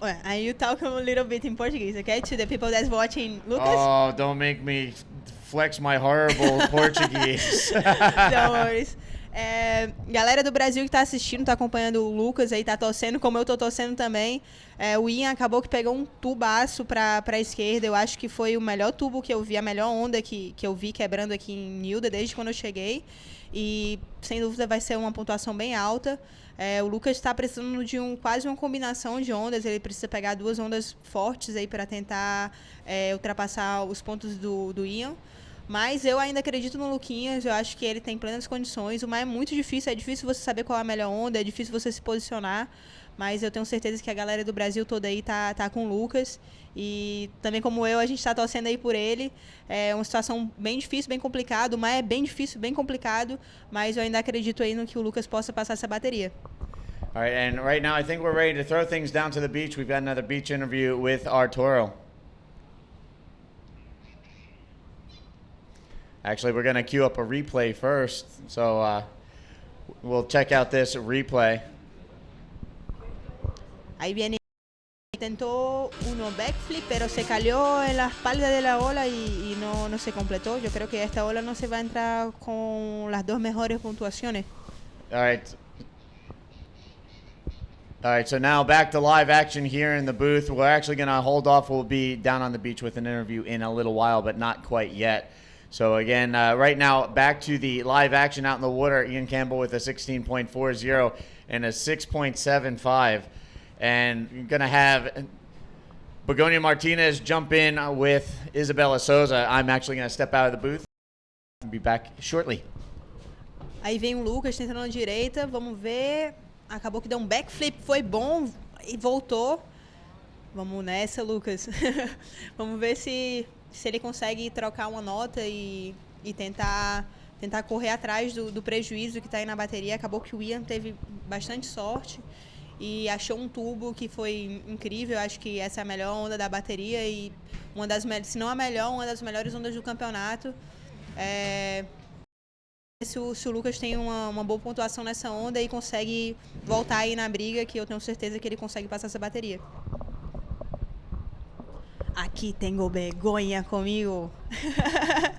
Well, and you talk a little bit in Portuguese, okay, to the people that's watching Lucas? Oh, don't make me flex my horrible Portuguese. Don't worry. Galera do Brasil que tá assistindo, tá acompanhando o Lucas aí, tá torcendo, como eu tô torcendo também. O Ian acabou que pegou um tubaço pra esquerda. Eu acho que foi o melhor tubo que eu vi, a melhor onda que eu vi quebrando aqui em Nilda desde quando eu cheguei. E sem dúvida vai ser uma pontuação bem alta. O Lucas está precisando de quase uma combinação de ondas. Ele precisa pegar 2 ondas fortes aí para tentar ultrapassar os pontos do Ian. Mas eu ainda acredito no Luquinhas, eu acho que ele tem plenas condições. O mar é muito difícil, é difícil você saber qual é a melhor onda, é difícil você se posicionar. Mas eu tenho certeza que a galera do Brasil toda aí tá com o Lucas. E também como eu, a gente tá torcendo aí por ele. É uma situação bem difícil, bem complicada. O mar é bem difícil, bem complicado. Mas eu ainda acredito aí no que o Lucas possa passar essa bateria. All right, and right now I think we're ready to throw things down to the beach. We've got another beach interview with Arturo. Actually, we're going to queue up a replay first. So we'll check out this replay. Ahí viene, intentó uno backflip, pero se cayó en la espalda de la ola y no se completó. Yo creo que esta ola no se va a entrar con las dos mejores puntuaciones. All right. All right, so now back to live action here in the booth. We're actually going to hold off. We'll be down on the beach with an interview in a little while, but not quite yet. So again, right now, back to the live action out in the water. Ian Campbell with a 16.40 and a 6.75. And you're going to have Begonia Martinez jump in with Isabella Souza. I'm actually going to step out of the booth and be back shortly. Aí vem o Lucas tentando na direita, vamos ver. Acabou que deu um backflip, foi bom e voltou. Vamos nessa, Lucas. Vamos ver se ele consegue trocar uma nota e tentar correr atrás do prejuízo que está aí na bateria. Acabou que o Ian teve bastante sorte e achou um tubo que foi incrível. Acho que essa é a melhor onda da bateria e se não a melhor, uma das melhores ondas do campeonato. Se o Lucas tem uma boa pontuação nessa onda e consegue voltar aí na briga, que eu tenho certeza que ele consegue passar essa bateria. Aquí tengo Begoña conmigo.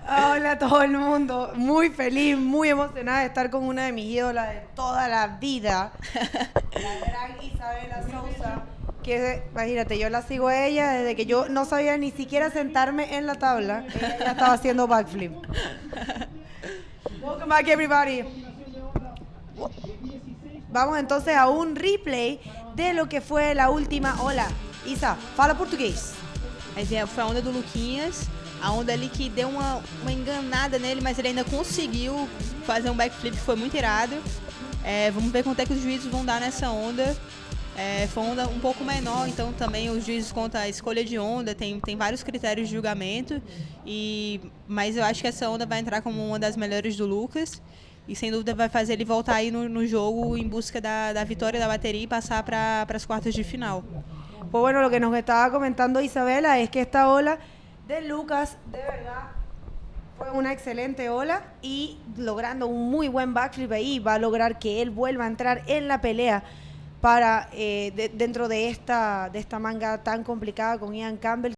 Hola a todo el mundo, muy feliz, muy emocionada de estar con una de mis ídolas de toda la vida, la gran Isabela Souza, que imagínate, yo la sigo a ella desde que yo no sabía ni siquiera sentarme en la tabla, ella ya estaba haciendo backflip. Welcome back everybody. Vamos entonces a un replay de lo que fue la última ola. Isa, fala português. Aí foi a onda do Luquinhas, a onda ali que deu uma enganada nele, mas ele ainda conseguiu fazer um backflip que foi muito irado. Vamos ver quanto é que os juízes vão dar nessa onda. Foi uma onda um pouco menor, então também os juízes contam a escolha de onda, tem vários critérios de julgamento, mas eu acho que essa onda vai entrar como uma das melhores do Lucas e sem dúvida vai fazer ele voltar aí no jogo em busca da vitória da bateria e passar para as quartas de final. Pues bueno, lo que nos estaba comentando Isabela es que esta ola de Lucas, de verdad, fue una excelente ola y logrando un muy buen backflip ahí, va a lograr que él vuelva a entrar en la pelea para dentro de esta manga tan complicada con Ian Campbell,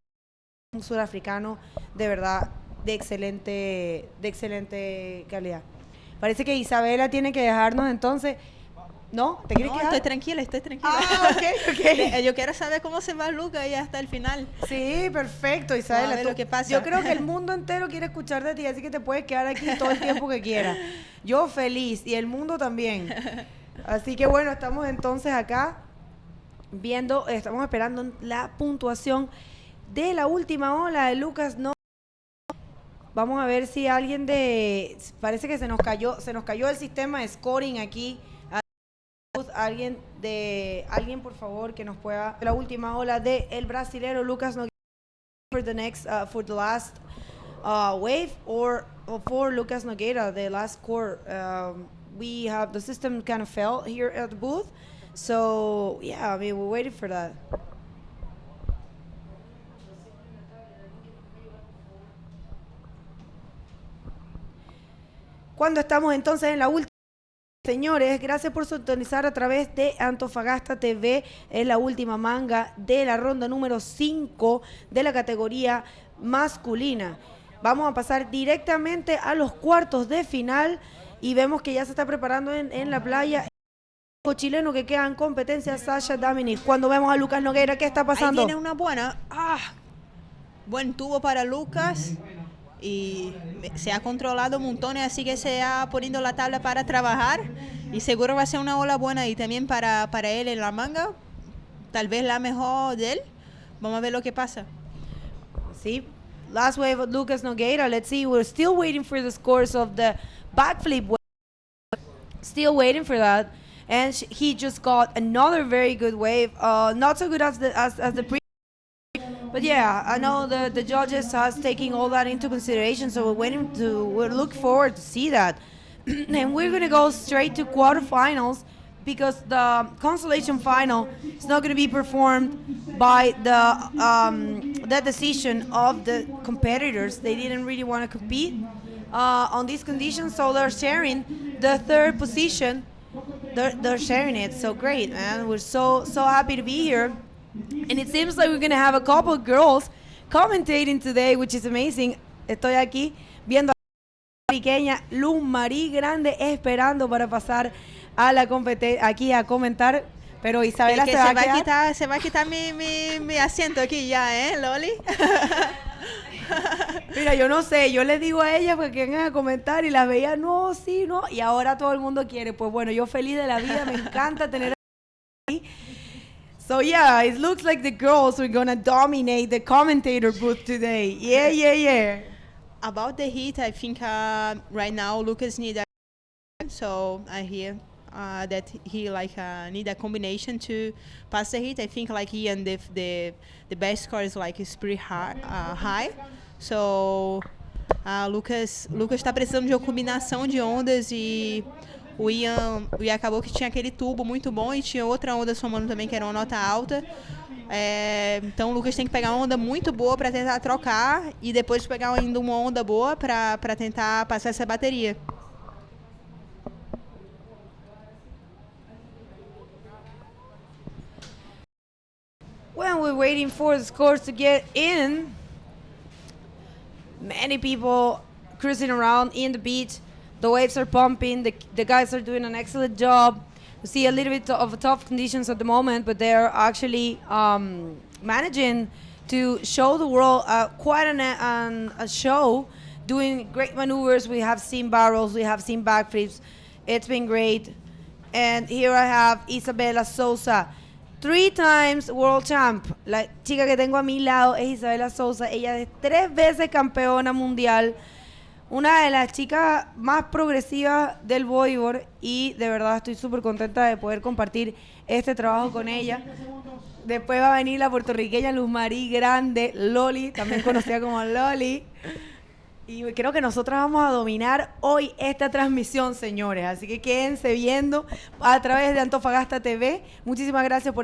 un surafricano de verdad de excelente calidad. Parece que Isabela tiene que dejarnos entonces. ¿No? ¿Te quieres quedar? Estoy tranquila. Ah, ok. Yo quiero saber cómo se va Lucas y hasta el final. Sí, perfecto, Isabela. A ver lo que pasa. Yo creo que el mundo entero quiere escuchar de ti, así que te puedes quedar aquí todo el tiempo que quieras. Yo feliz y el mundo también. Así que bueno, estamos entonces acá estamos esperando la puntuación de la última ola de Lucas. No. Vamos a ver si parece que se nos cayó el sistema de scoring aquí. Alguien por favor que nos pueda la última ola de el brasilero Lucas Nogueira for the last wave or for Lucas Nogueira, the last score. We have the system kind of fell here at the booth, so yeah, I mean we're waiting for that. Cuando estamos entonces en la última. Señores, gracias por sintonizar a través de Antofagasta TV. Es la última manga de la ronda número 5 de la categoría masculina. Vamos a pasar directamente a los cuartos de final y vemos que ya se está preparando en la playa el chileno que queda en competencia, Sasha Dominic. Cuando vemos a Lucas Nogueira, ¿qué está pasando? Ahí viene una buen tubo para Lucas. Y se ha controlado montones, así que se ha poniendo la tabla para trabajar y seguro va a ser una ola buena y también para él en la manga, tal vez la mejor de él. Vamos a ver lo que pasa. Sí, last wave of Lucas Nogueira. Let's see, we're still waiting for the scores of the backflip wave. Still waiting for that, and he just got another very good wave, not so good as the previous. But yeah, I know the judges has taken all that into consideration, so we're looking forward to see that. And we're gonna go straight to quarterfinals because the Consolation final is not gonna be performed by the decision of the competitors. They didn't really want to compete on these conditions, so they're sharing the third position they're sharing it. So great, man. We're so happy to be here. And it seems like we're going to have a couple of girls commentating today, which is amazing. Estoy aquí viendo a la pequeña Luz Marí Grande esperando para pasar a la aquí a comentar. Pero Isabela que se va a quedar. se va a quitar mi asiento aquí ya, Loli. Mira, yo no sé, yo les digo a ellas que vengan a comentar y las veía, no, sí, no, y ahora todo el mundo quiere. Pues bueno, yo feliz de la vida, me encanta tener aquí. So yeah, it looks like the girls are gonna dominate the commentator booth today. Yeah. About the heat, I think right now Lucas needs a, so I hear that he need a combination to pass the heat. I think Ian, the best score is is pretty high. So Lucas está precisando de uma combinação de ondas e o Ian acabou que tinha aquele tubo muito bom e tinha outra onda somando também que era uma nota alta. Então o Lucas tem que pegar uma onda muito boa para tentar trocar e depois pegar ainda uma onda boa para tentar passar essa bateria. When we're waiting for the scores to get in, many people cruising around in the beach. The waves are pumping. The guys are doing an excellent job. We see a little bit of tough conditions at the moment, but they're actually managing to show the world quite a show, doing great maneuvers. We have seen barrels. We have seen backflips. It's been great. And here I have Isabela Souza, 3 times world champ. La chica que tengo a mi lado es Isabela Souza. Ella es 3 veces campeona mundial. Una de las chicas más progresivas del bodyboard y de verdad estoy súper contenta de poder compartir este trabajo con ella. Después va a venir la puertorriqueña Luz Marí Grande, Loli, también conocida como Loli. Y creo que nosotras vamos a dominar hoy esta transmisión, señores. Así que quédense viendo a través de Antofagasta TV. Muchísimas gracias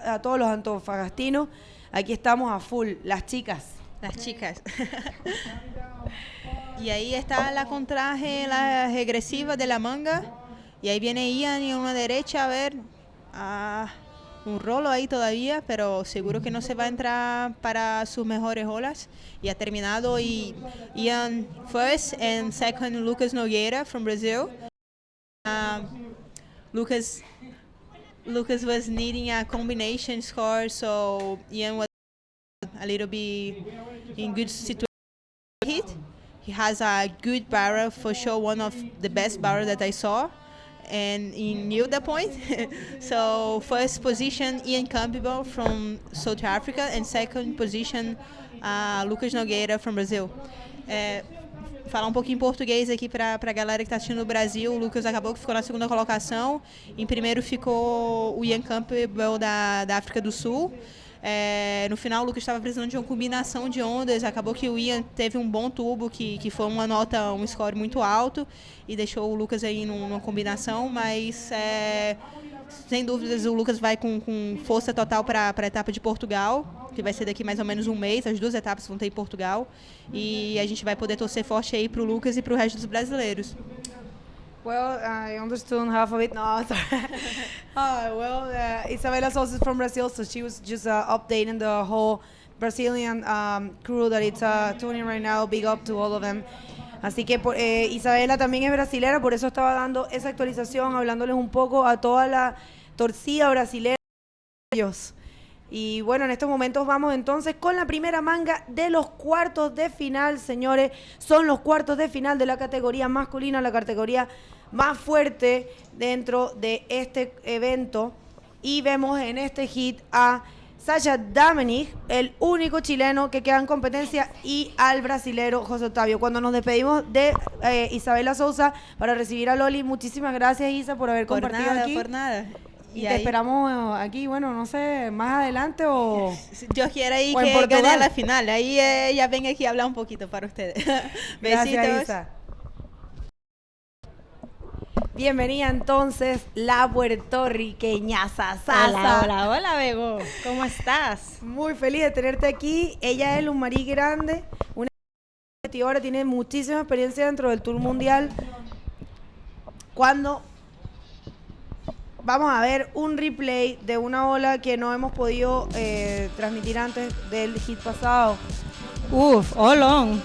a todos los antofagastinos. Aquí estamos a full, las chicas. Las chicas. Y ahí está la contraje, la regresiva de la manga. Y ahí viene Ian en una derecha, a ver, un rolo ahí todavía, pero seguro que no se va a entrar para sus mejores olas. Y ha terminado y Ian first and second Lucas Nogueira from Brazil. Lucas was needing a combination score, so Ian was a little bit in good situation. He has a good barrel, for sure, one of the best barrel that I saw, and he knew the point. So first position Ian Campbell from South Africa, and second position Lucas Nogueira from Brazil. Falar um pouquinho em português aqui para a galera que está assistindo no Brasil. O Lucas acabou que ficou na segunda colocação. Em primeiro ficou o Ian Campbell da África do Sul. No final, o Lucas estava precisando de uma combinação de ondas. Acabou que o Ian teve um bom tubo, que foi um score muito alto, e deixou o Lucas aí numa combinação, mas sem dúvidas o Lucas vai com força total para a etapa de Portugal, que vai ser daqui mais ou menos um mês. As 2 etapas vão ter em Portugal, e a gente vai poder torcer forte aí para o Lucas e para o resto dos brasileiros. Well, I understood half of it. No, sorry. Isabela Souza is from Brazil, so she was just updating the whole Brazilian crew that it's tuning right now. Big up to all of them. Así que Isabela también es brasilera, por eso estaba dando esa actualización, hablándoles un poco a toda la torcida brasilera. Y bueno, en estos momentos vamos entonces con la primera manga de los cuartos de final, señores. Son los cuartos de final de la categoría masculina, la categoría más fuerte dentro de este evento. Y vemos en este hit a Sasha Damenic, el único chileno que queda en competencia, y al brasilero José Octavio. Cuando nos despedimos de Isabela Souza para recibir a Loli, muchísimas gracias, Isa, por haber compartido aquí. Por nada. Y te esperamos aquí, bueno, no sé, más adelante o... Dios quiera ahí que gane a la final. Ahí ella venga aquí a hablar un poquito para ustedes. Besitos. Gracias, Isa. Bienvenida entonces, la puertorriqueña Sasa. Hola, Bego. ¿Cómo estás? Muy feliz de tenerte aquí. Ella es Luz Marí Grande, una competidora, tiene muchísima experiencia dentro del Tour Mundial. Cuando vamos a ver un replay de una ola que no hemos podido transmitir antes del hit pasado. Olón.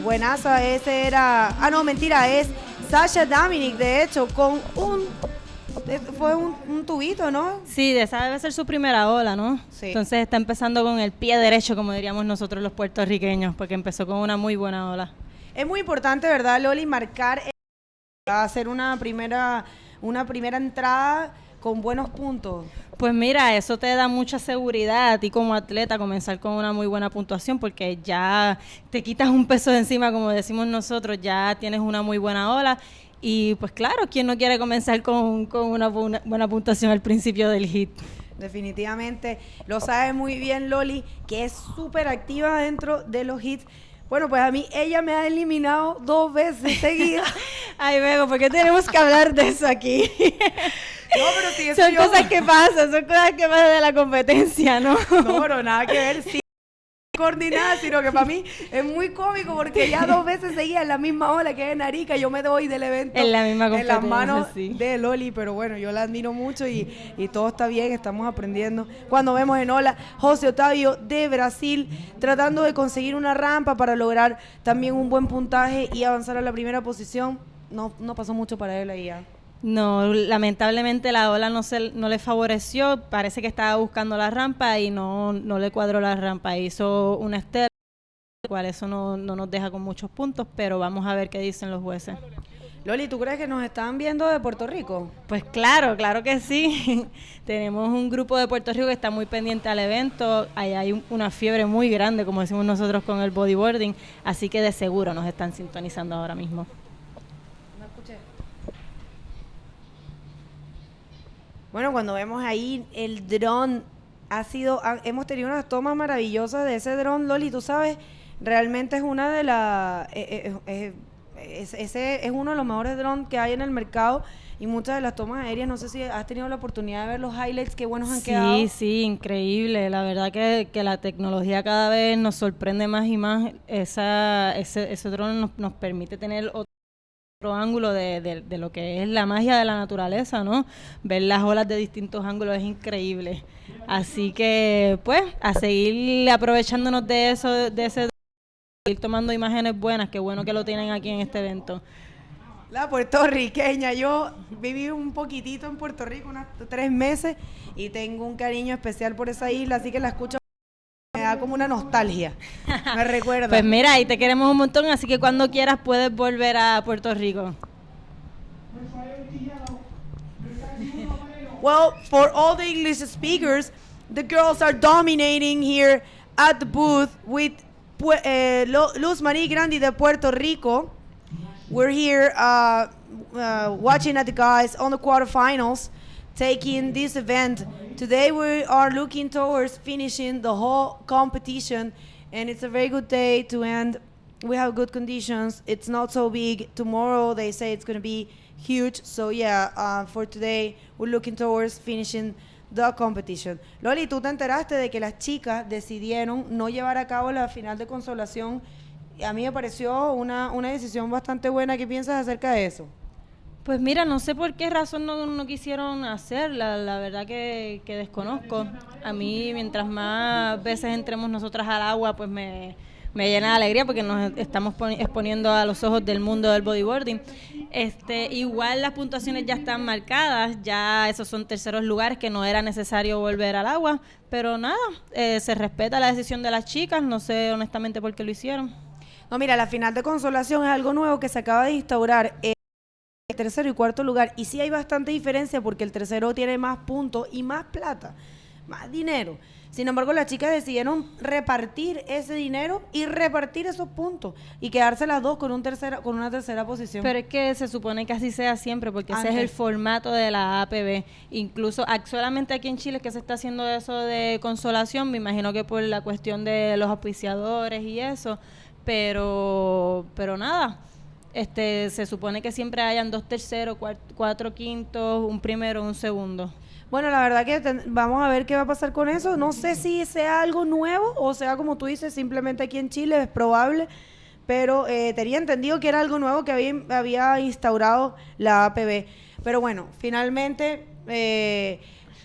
Buenaza, ese era... Ah, no, mentira, es Sasha Dominic, de hecho, con fue un tubito, ¿no? Sí, de esa debe ser su primera ola, ¿no? Sí. Entonces está empezando con el pie derecho, como diríamos nosotros los puertorriqueños, porque empezó con una muy buena ola. Es muy importante, ¿verdad, Loli? Marcar, hacer una primera entrada con buenos puntos. Pues mira, eso te da mucha seguridad a ti como atleta, comenzar con una muy buena puntuación, porque ya te quitas un peso de encima, como decimos nosotros, ya tienes una muy buena ola. Y pues claro, ¿quién no quiere comenzar con una buena puntuación al principio del hit? Definitivamente, lo sabe muy bien Loli, que es súper activa dentro de los hits. Bueno, pues a mí ella me ha eliminado 2 veces seguidas. Ay, Bego, ¿por qué tenemos que hablar de eso aquí? No, pero si eso son cosas que pasan de la competencia, ¿no? No, pero nada que ver, sí. Coordinada, sino que para mí es muy cómico porque ya 2 veces seguía en la misma ola que en Arica, yo me doy del evento en la misma en competencia, las manos sí. de Loli, pero bueno, yo la admiro mucho y todo está bien, estamos aprendiendo. Cuando vemos en ola, José Otavio de Brasil tratando de conseguir una rampa para lograr también un buen puntaje y avanzar a la primera posición, no pasó mucho para él ahí ya. No, lamentablemente la ola no le favoreció, parece que estaba buscando la rampa y no le cuadró la rampa, hizo una estela, cual eso no nos deja con muchos puntos, pero vamos a ver qué dicen los jueces. Loli, ¿tú crees que nos están viendo de Puerto Rico? Pues claro que sí. Tenemos un grupo de Puerto Rico que está muy pendiente al evento, ahí hay una fiebre muy grande, como decimos nosotros con el bodyboarding, así que de seguro nos están sintonizando ahora mismo. Bueno, cuando vemos ahí el dron, hemos tenido unas tomas maravillosas de ese dron, Loli, tú sabes, realmente es una de las, ese es uno de los mejores drones que hay en el mercado y muchas de las tomas aéreas, no sé si has tenido la oportunidad de ver los highlights, qué buenos han quedado. Sí, increíble, la verdad que la tecnología cada vez nos sorprende más y más, ese dron nos permite tener otro ángulo de lo que es la magia de la naturaleza, ¿no? Ver las olas de distintos ángulos es increíble. Así que, pues, a seguir aprovechándonos de eso, de ese, ir tomando imágenes buenas, qué bueno que lo tienen aquí en este evento. La puertorriqueña, yo viví un poquitito en Puerto Rico, unos 3 meses, y tengo un cariño especial por esa isla, así que la escucho. Me da como una nostalgia, me recuerda. Pues mira, ahí te queremos un montón, así que cuando quieras puedes volver a Puerto Rico. Well, for all the English speakers, the girls are dominating here at the booth with Luz Marie Grandi de Puerto Rico. We're here watching at the guys on the quarterfinals, taking this event. Today we are looking towards finishing the whole competition, and it's a very good day to end. We have good conditions. It's not so big. Tomorrow they say it's going to be huge. So yeah, for today we're looking towards finishing the competition. Loli, ¿tú te enteraste de que las chicas decidieron no llevar a cabo la final de consolación? A mí me pareció una decisión bastante buena. ¿Qué piensas acerca de eso? Pues mira, no sé por qué razón no quisieron hacerla, la verdad que desconozco. A mí, mientras más veces entremos nosotras al agua, pues me llena de alegría porque nos estamos exponiendo a los ojos del mundo del bodyboarding. Igual las puntuaciones ya están marcadas, ya esos son terceros lugares que no era necesario volver al agua, pero nada, se respeta la decisión de las chicas, no sé honestamente por qué lo hicieron. No, mira, la final de consolación es algo nuevo que se acaba de instaurar. El tercero y cuarto lugar, y sí hay bastante diferencia porque el tercero tiene más puntos y más plata, más dinero. Sin embargo, las chicas decidieron repartir ese dinero y repartir esos puntos y quedarse las dos con una tercera posición. Pero es que se supone que así sea siempre porque ese es el formato de la APB. Incluso solamente aquí en Chile es que se está haciendo eso de consolación, me imagino que por la cuestión de los auspiciadores y eso, pero nada. Se supone que siempre hayan 2 terceros, 4 quintos, un primero, un segundo. Bueno, la verdad que vamos a ver qué va a pasar con eso. No sé si sea algo nuevo o sea, como tú dices, simplemente aquí en Chile es probable, pero tenía entendido que era algo nuevo que había instaurado la APB. Pero bueno, finalmente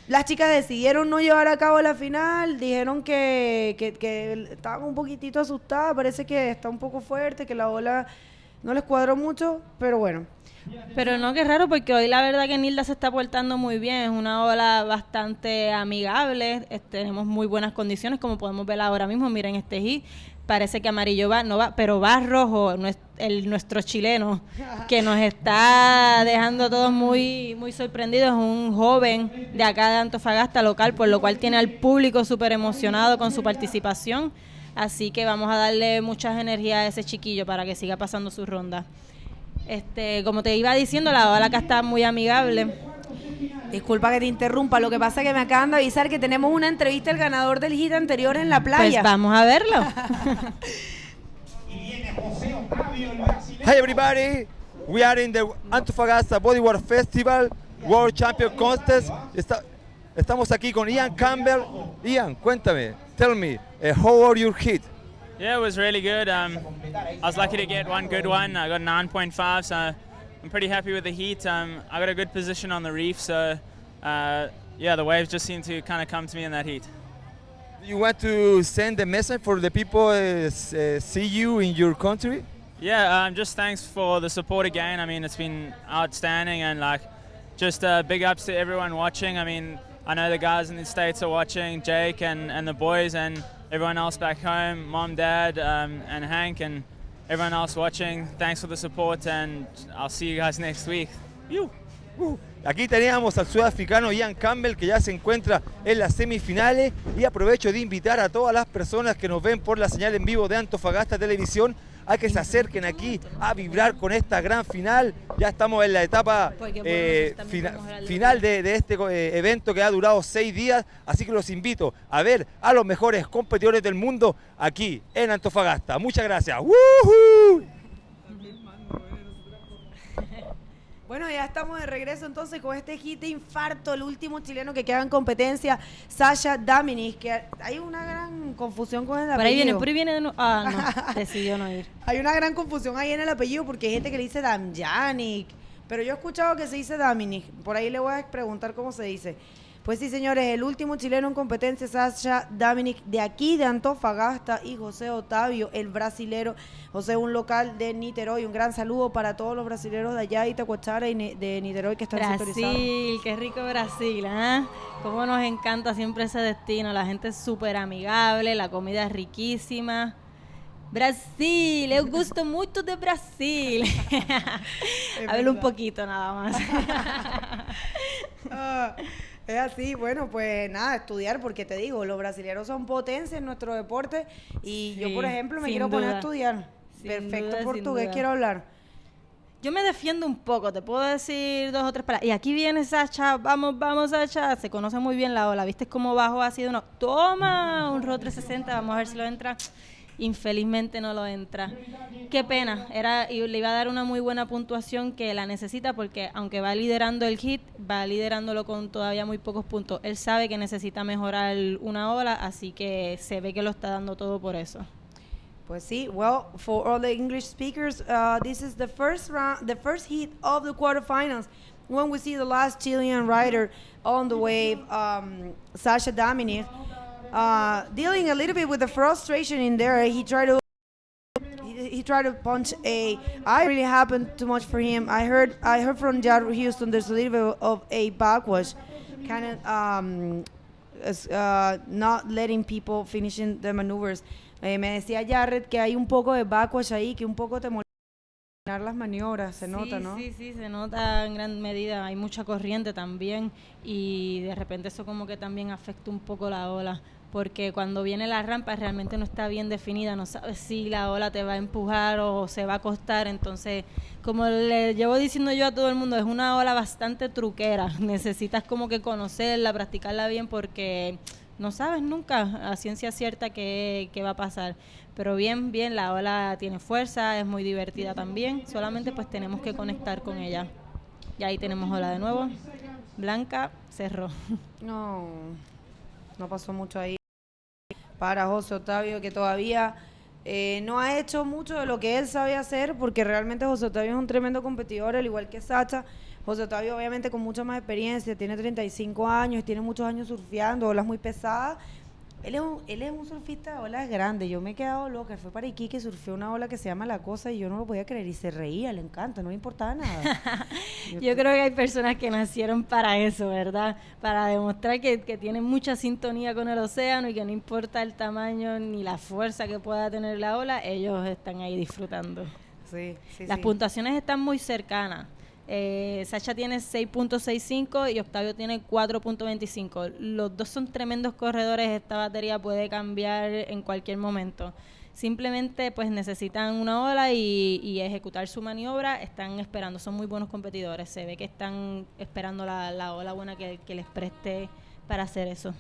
Las chicas decidieron no llevar a cabo la final, dijeron que estaban un poquitito asustadas, parece que está un poco fuerte, que la ola no les cuadró mucho, pero bueno. Pero no, qué raro, porque hoy la verdad que Nilda se está portando muy bien, es una ola bastante amigable, tenemos muy buenas condiciones, como podemos ver ahora mismo, miren este hit, parece que amarillo no va, pero va rojo, nuestro chileno, que nos está dejando todos muy, muy sorprendidos, es un joven de acá de Antofagasta local, por lo cual tiene al público súper emocionado con su participación, así que vamos a darle muchas energías a ese chiquillo para que siga pasando su ronda. Como te iba diciendo, la ola acá está muy amigable. Disculpa que te interrumpa, lo que pasa es que me acaban de avisar que tenemos una entrevista al ganador del hit anterior en la playa. Pues vamos a verlo. Hi everybody, we are in the Antofagasta Bodyboard Festival World Champion Contest. Estamos aquí con Ian Campbell. Ian, cuéntame, tell me, how are your hit? Yeah, it was really good. I was lucky to get one good one. I got 9.5, so I'm pretty happy with the heat. I got a good position on the reef, so yeah, the waves just seem to kind of come to me in that heat. You want to send a message for the people see you in your country? Yeah, just thanks for the support again. I mean, it's been outstanding, and like, just big ups to everyone watching. I mean, I know the guys in the States are watching, Jake and the boys, and everyone else back home, Mom, Dad, and Hank, and everyone else watching. Thanks for the support, and I'll see you guys next week. Aquí teníamos al sudafricano Ian Campbell, que ya se encuentra en las semifinales, y aprovecho de invitar a todas las personas que nos ven por la señal en vivo de Antofagasta Televisión a que se acerquen aquí a vibrar con esta gran final. Ya estamos en la etapa final de este evento que ha durado 6 días, así que los invito a ver a los mejores competidores del mundo aquí en Antofagasta. Muchas gracias. ¡Woohoo! Bueno, ya estamos de regreso entonces con este hit de infarto, el último chileno que queda en competencia, Sasha Daminic, que hay una gran confusión con el apellido. Por ahí viene de nuevo. Ah, no, decidió no ir. Hay una gran confusión ahí en el apellido porque hay gente que le dice Damjanic, pero yo he escuchado que se dice Daminic, por ahí le voy a preguntar cómo se dice. Pues sí, señores, el último chileno en competencia, Sasha Daminic, de aquí, de Antofagasta, y José Otavio, el brasilero. José, un local de Niterói. Un gran saludo para todos los brasileros de allá, de Itacoachara y de Niterói, que están sintonizados. Brasil, qué rico Brasil, ¿eh? Cómo nos encanta siempre ese destino. La gente es súper amigable, la comida es riquísima. Brasil, eu gosto mucho de Brasil. Hablo un poquito nada más. Es así, bueno, pues nada, estudiar, porque te digo, los brasileños son potencia en nuestro deporte y Sí, yo, por ejemplo, me sin quiero poner a duda. estudiar. Sin Perfecto duda, sin portugués duda. quiero hablar. Yo me defiendo un poco, te puedo decir 2 o 3 palabras. Y aquí viene Sasha, vamos Sasha, se conoce muy bien la ola, ¿viste cómo bajó así de uno? Toma, un RO 360, vamos a ver si lo entra. Infelizmente no lo entra. Qué pena, y le iba a dar una muy buena puntuación que la necesita porque aunque va liderando el hit, va liderándolo con todavía muy pocos puntos. Él sabe que necesita mejorar una ola, así que se ve que lo está dando todo por eso. Pues sí, well, for all the English speakers, this is the first round, the first heat of the quarterfinals. When we see the last Chilean rider on the wave, Sasha Daminic, dealing a little bit with the frustration in there. He tried to punch a. I really happened too much for him. I heard from Jared Houston there's a little bit of a backwash, kind of not letting people finishing the maneuvers. Me decía Jared que hay un poco de backwash ahí, que un poco te molesta las maniobras, se nota, ¿no? Sí, se nota en gran medida. Hay mucha corriente también y de repente eso como que también afecta un poco la ola. Porque cuando viene la rampa realmente no está bien definida, no sabes si la ola te va a empujar o se va a acostar, entonces, como le llevo diciendo yo a todo el mundo, es una ola bastante truquera, necesitas como que conocerla, practicarla bien porque no sabes nunca a ciencia cierta qué va a pasar, pero bien, la ola tiene fuerza, es muy divertida también, solamente pues tenemos que conectar con ella. Y ahí tenemos ola de nuevo, Blanca cerró. No pasó mucho ahí para José Otavio, que todavía no ha hecho mucho de lo que él sabe hacer, porque realmente José Otavio es un tremendo competidor, al igual que Sacha, José Octavio obviamente con mucha más experiencia, tiene 35 años, tiene muchos años surfeando, olas muy pesadas. Él es un surfista de olas grandes. Yo me he quedado loca. Fue para Iquique, surfeó una ola que se llama La Cosa y yo no lo podía creer. Y se reía, le encanta, no le importaba nada. Yo creo que hay personas que nacieron para eso, ¿verdad? Para demostrar que tienen mucha sintonía con el océano y que no importa el tamaño ni la fuerza que pueda tener la ola, ellos están ahí disfrutando. Sí, Las puntuaciones están muy cercanas. Sacha tiene 6.65 y Octavio tiene 4.25. Los dos son tremendos corredores. Esta batería puede cambiar en cualquier momento. Simplemente pues necesitan una ola y ejecutar su maniobra. Están esperando, son muy buenos competidores. Se ve que están esperando la ola buena que les preste para hacer eso.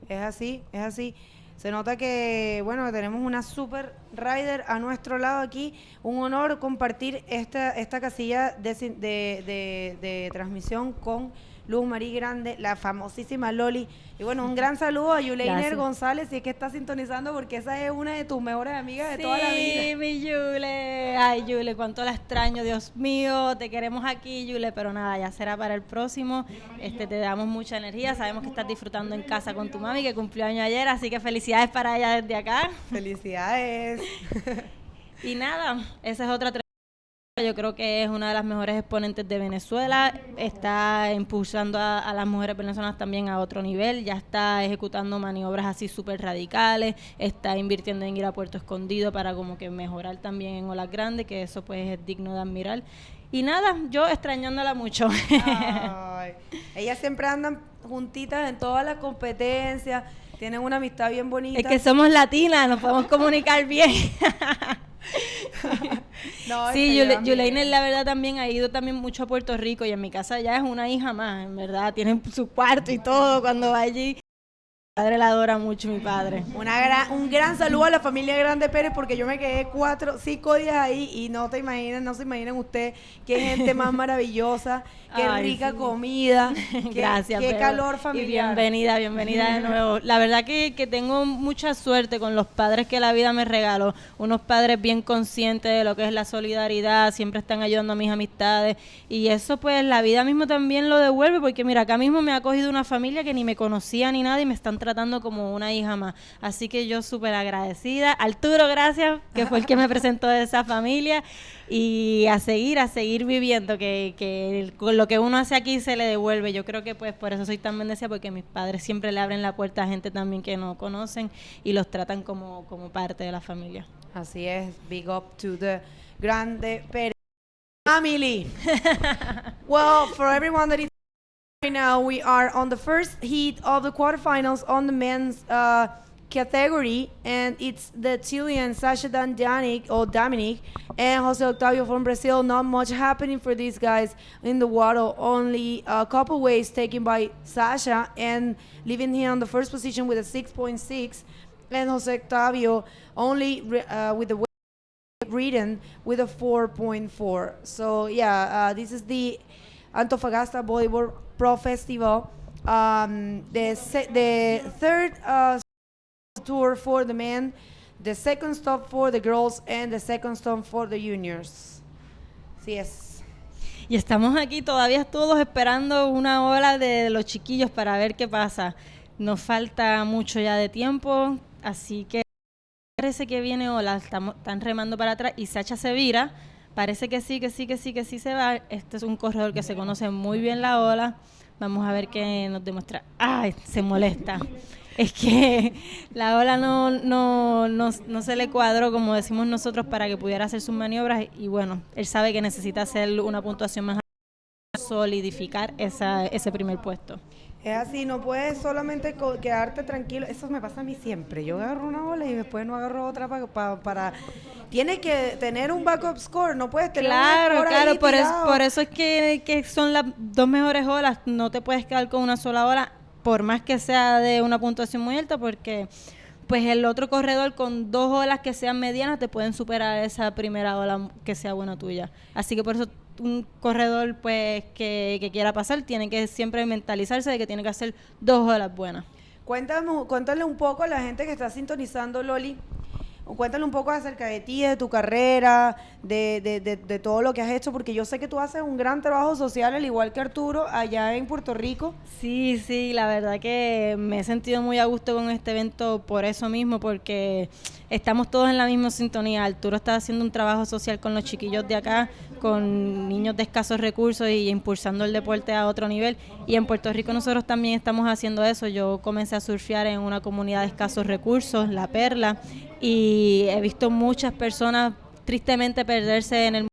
Es así, es así. Se nota que, bueno, tenemos una super rider a nuestro lado aquí. Un honor compartir esta casilla de transmisión con Luz Marí Grande, la famosísima Loli. Y bueno, un gran saludo a Yuleiner González, si es que está sintonizando, porque esa es una de tus mejores amigas de toda la vida. Sí, mi Yule. Ay, Yule, cuánto la extraño, Dios mío. Te queremos aquí, Yule, pero nada, ya será para el próximo. Te damos mucha energía. Sabemos que estás disfrutando en casa con tu mami, que cumplió año ayer, así que felicidades para ella desde acá. Felicidades. Y nada, esa es otra. Yo creo que es una de las mejores exponentes de Venezuela, está impulsando a las mujeres venezolanas también a otro nivel, ya está ejecutando maniobras así súper radicales, está invirtiendo en ir a Puerto Escondido para como que mejorar también en olas grandes, que eso pues es digno de admirar. Y nada, yo extrañándola mucho. Ay, ellas siempre andan juntitas en todas las competencias, tienen una amistad bien bonita. Es que somos latinas, nos podemos comunicar bien. No, sí, Yuleiner la verdad también ha ido también mucho a Puerto Rico y en mi casa ya es una hija más, en verdad, tienen su cuarto y todo cuando va allí. Mi padre la adora mucho, mi padre. Un gran saludo a la familia Grande Pérez porque yo me quedé 5 días ahí y no se imaginan ustedes qué gente más maravillosa, qué rica comida, Gracias, qué calor familiar. Y bienvenida de nuevo. La verdad que tengo mucha suerte con los padres que la vida me regaló, unos padres bien conscientes de lo que es la solidaridad, siempre están ayudando a mis amistades y eso pues la vida mismo también lo devuelve porque mira, acá mismo me ha acogido una familia que ni me conocía ni nada y me están tratando como una hija más. Así que yo súper agradecida. Arturo, gracias, que fue el que me presentó de esa familia. Y a seguir viviendo, que con lo que uno hace aquí se le devuelve. Yo creo que pues por eso soy tan bendecida, porque mis padres siempre le abren la puerta a gente también que no conocen y los tratan como parte de la familia. Así es. Big up to the Grande Pérez family. Well, for everyone that is right now, we are on the first heat of the quarterfinals on the men's category, and it's the Chilean Sasha Dominic and Jose Octavio from Brazil. Not much happening for these guys in the water, only a couple waves taken by Sasha and leaving him on the first position with a 6.6, and Jose Octavio only with the wave ridden with a 4.4. So yeah, this is the Antofagasta Bodyboard Pro Festival, the third tour for the men, the second stop for the girls, and the second stop for the juniors. Sí es. Y estamos aquí todavía todos esperando una ola de los chiquillos para ver qué pasa. Nos falta mucho ya de tiempo, así que parece que viene ola, están remando para atrás y Sacha se vira. Parece que sí se va. Este es un corredor que se conoce muy bien la ola. Vamos a ver qué nos demuestra. ¡Ay! Se molesta. Es que la ola no se le cuadró, como decimos nosotros, para que pudiera hacer sus maniobras. Y bueno, él sabe que necesita hacer una puntuación más alta, solidificar ese primer puesto. Es así, no puedes solamente quedarte tranquilo. Eso me pasa a mí siempre. Yo agarro una bola y después no agarro otra para... Tienes que tener un backup score, no puedes tener un score ahí por eso es que son las dos mejores olas. No te puedes quedar con una sola ola, por más que sea de una puntuación muy alta, porque pues el otro corredor con dos olas que sean medianas te pueden superar esa primera ola que sea buena tuya. Así que por eso un corredor pues que quiera pasar tiene que siempre mentalizarse de que tiene que hacer dos olas buenas. Cuéntale un poco a la gente que está sintonizando, Loli, Cuéntale un poco acerca de ti, de tu carrera, de todo lo que has hecho, porque yo sé que tú haces un gran trabajo social, al igual que Arturo, allá en Puerto Rico. Sí, sí, la verdad que me he sentido muy a gusto con este evento por eso mismo, porque estamos todos en la misma sintonía. Arturo está haciendo un trabajo social con los chiquillos de acá, con niños de escasos recursos y impulsando el deporte a otro nivel. Y en Puerto Rico nosotros también estamos haciendo eso. Yo comencé a surfear en una comunidad de escasos recursos, La Perla, y he visto muchas personas tristemente perderse en el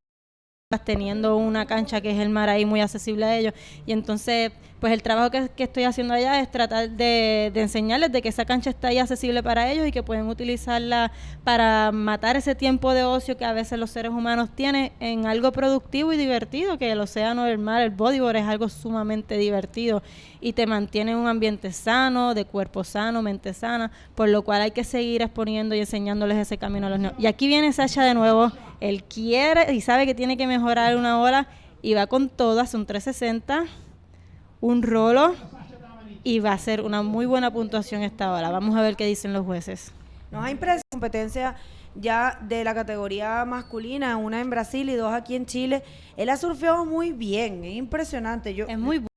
teniendo una cancha que es el mar ahí muy accesible a ellos, y entonces pues el trabajo que estoy haciendo allá es tratar de enseñarles de que esa cancha está ahí accesible para ellos y que pueden utilizarla para matar ese tiempo de ocio que a veces los seres humanos tienen en algo productivo y divertido, que el océano, el mar, el bodyboard es algo sumamente divertido y te mantiene en un ambiente sano, de cuerpo sano, mente sana, por lo cual hay que seguir exponiendo y enseñándoles ese camino a los niños. Y aquí viene Sasha de nuevo, él quiere y sabe que tiene que mejorar una ola y va con todo, hace un 360, un rolo y va a ser una muy buena puntuación esta ola. Vamos a ver qué dicen los jueces. Nos ha impresionado la competencia ya de la categoría masculina, una en Brasil y 2 aquí en Chile. Él ha surfeado muy bien, es impresionante. Es muy bueno.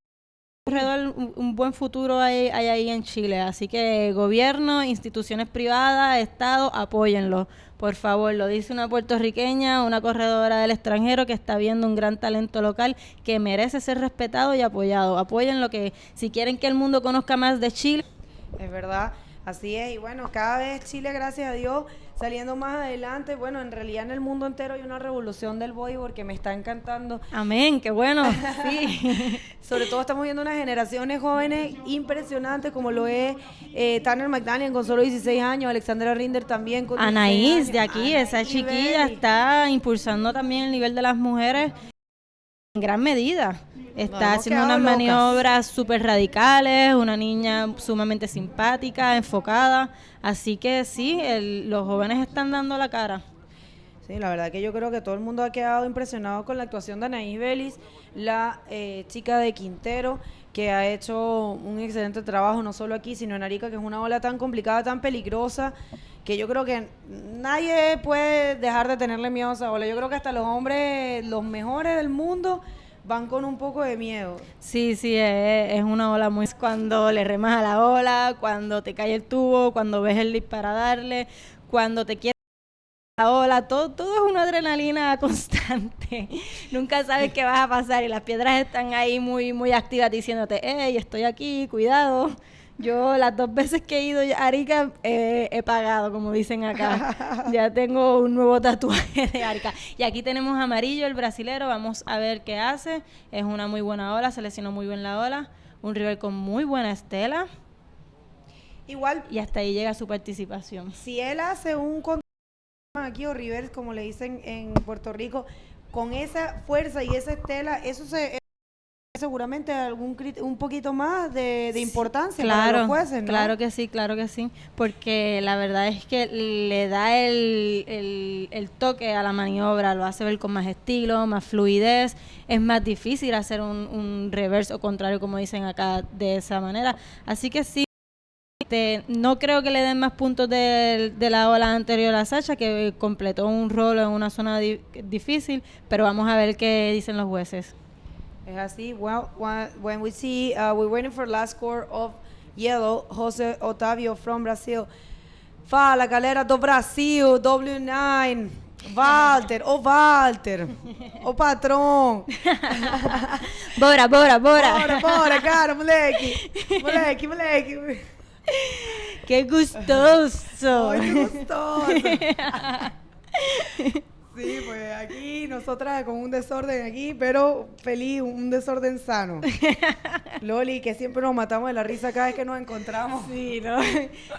Alrededor un buen futuro hay ahí en Chile, así que gobierno, instituciones privadas, Estado, apóyenlo, por favor. Lo dice una puertorriqueña, una corredora del extranjero que está viendo un gran talento local que merece ser respetado y apoyado. Apóyenlo, que si quieren que el mundo conozca más de Chile. Es verdad, así es, y bueno, cada vez Chile, gracias a Dios, saliendo más adelante. Bueno, en realidad en el mundo entero hay una revolución del bodyboard que me está encantando. Amén, qué bueno, sí. Sobre todo estamos viendo unas generaciones jóvenes impresionantes, como lo es Tanner McDaniel con solo 16 años, Alexandra Rinder también con 16 Anaís años. de aquí, esa chiquilla está impulsando también el nivel de las mujeres en gran medida. Está haciendo unas maniobras súper radicales, una niña sumamente simpática, enfocada. Así que sí, los jóvenes están dando la cara. Sí, la verdad que yo creo que todo el mundo ha quedado impresionado con la actuación de Anaís Vélez, la chica de Quintero, que ha hecho un excelente trabajo, no solo aquí, sino en Arica, que es una ola tan complicada, tan peligrosa, que yo creo que nadie puede dejar de tenerle miedo a esa ola. Yo creo que hasta los hombres, los mejores del mundo, van con un poco de miedo. Sí, sí, es una ola muy... Cuando le remas a la ola, cuando te cae el tubo, cuando ves el lip para darle, cuando te quieres la ola, todo es una adrenalina constante. Nunca sabes qué vas a pasar y las piedras están ahí muy, muy activas diciéndote, hey, estoy aquí, cuidado. Yo las 2 veces que he ido a Arica he pagado, como dicen acá. Ya tengo un nuevo tatuaje de Arica. Y aquí tenemos Amarillo, el brasilero. Vamos a ver qué hace. Es una muy buena ola, seleccionó muy bien la ola. Un rival con muy buena estela. Igual. Y hasta ahí llega su participación. Si él hace un aquí o reverse, como le dicen en Puerto Rico, con esa fuerza y esa estela, eso seguramente un poquito más de importancia para los jueces, ¿no? Claro que sí, porque la verdad es que le da el toque a la maniobra, lo hace ver con más estilo, más fluidez, es más difícil hacer un reverse o contrario, como dicen acá, de esa manera, así que sí. No creo que le den más puntos de la ola anterior a Sasha, que completó un rolo en una zona difícil, pero vamos a ver qué dicen los jueces. Es así. Well, when we see, we're waiting for last score of yellow, José Otávio from Brazil. Fala, galera do Brasil, W9. Walter, o patrão. Bora. Bora, cara, moleque. ¡Qué gustoso! ¡Ay, qué gustoso! Sí, pues aquí nosotras con un desorden aquí, pero feliz, un desorden sano. Loli, que siempre nos matamos de la risa cada vez que nos encontramos. Sí, ¿no?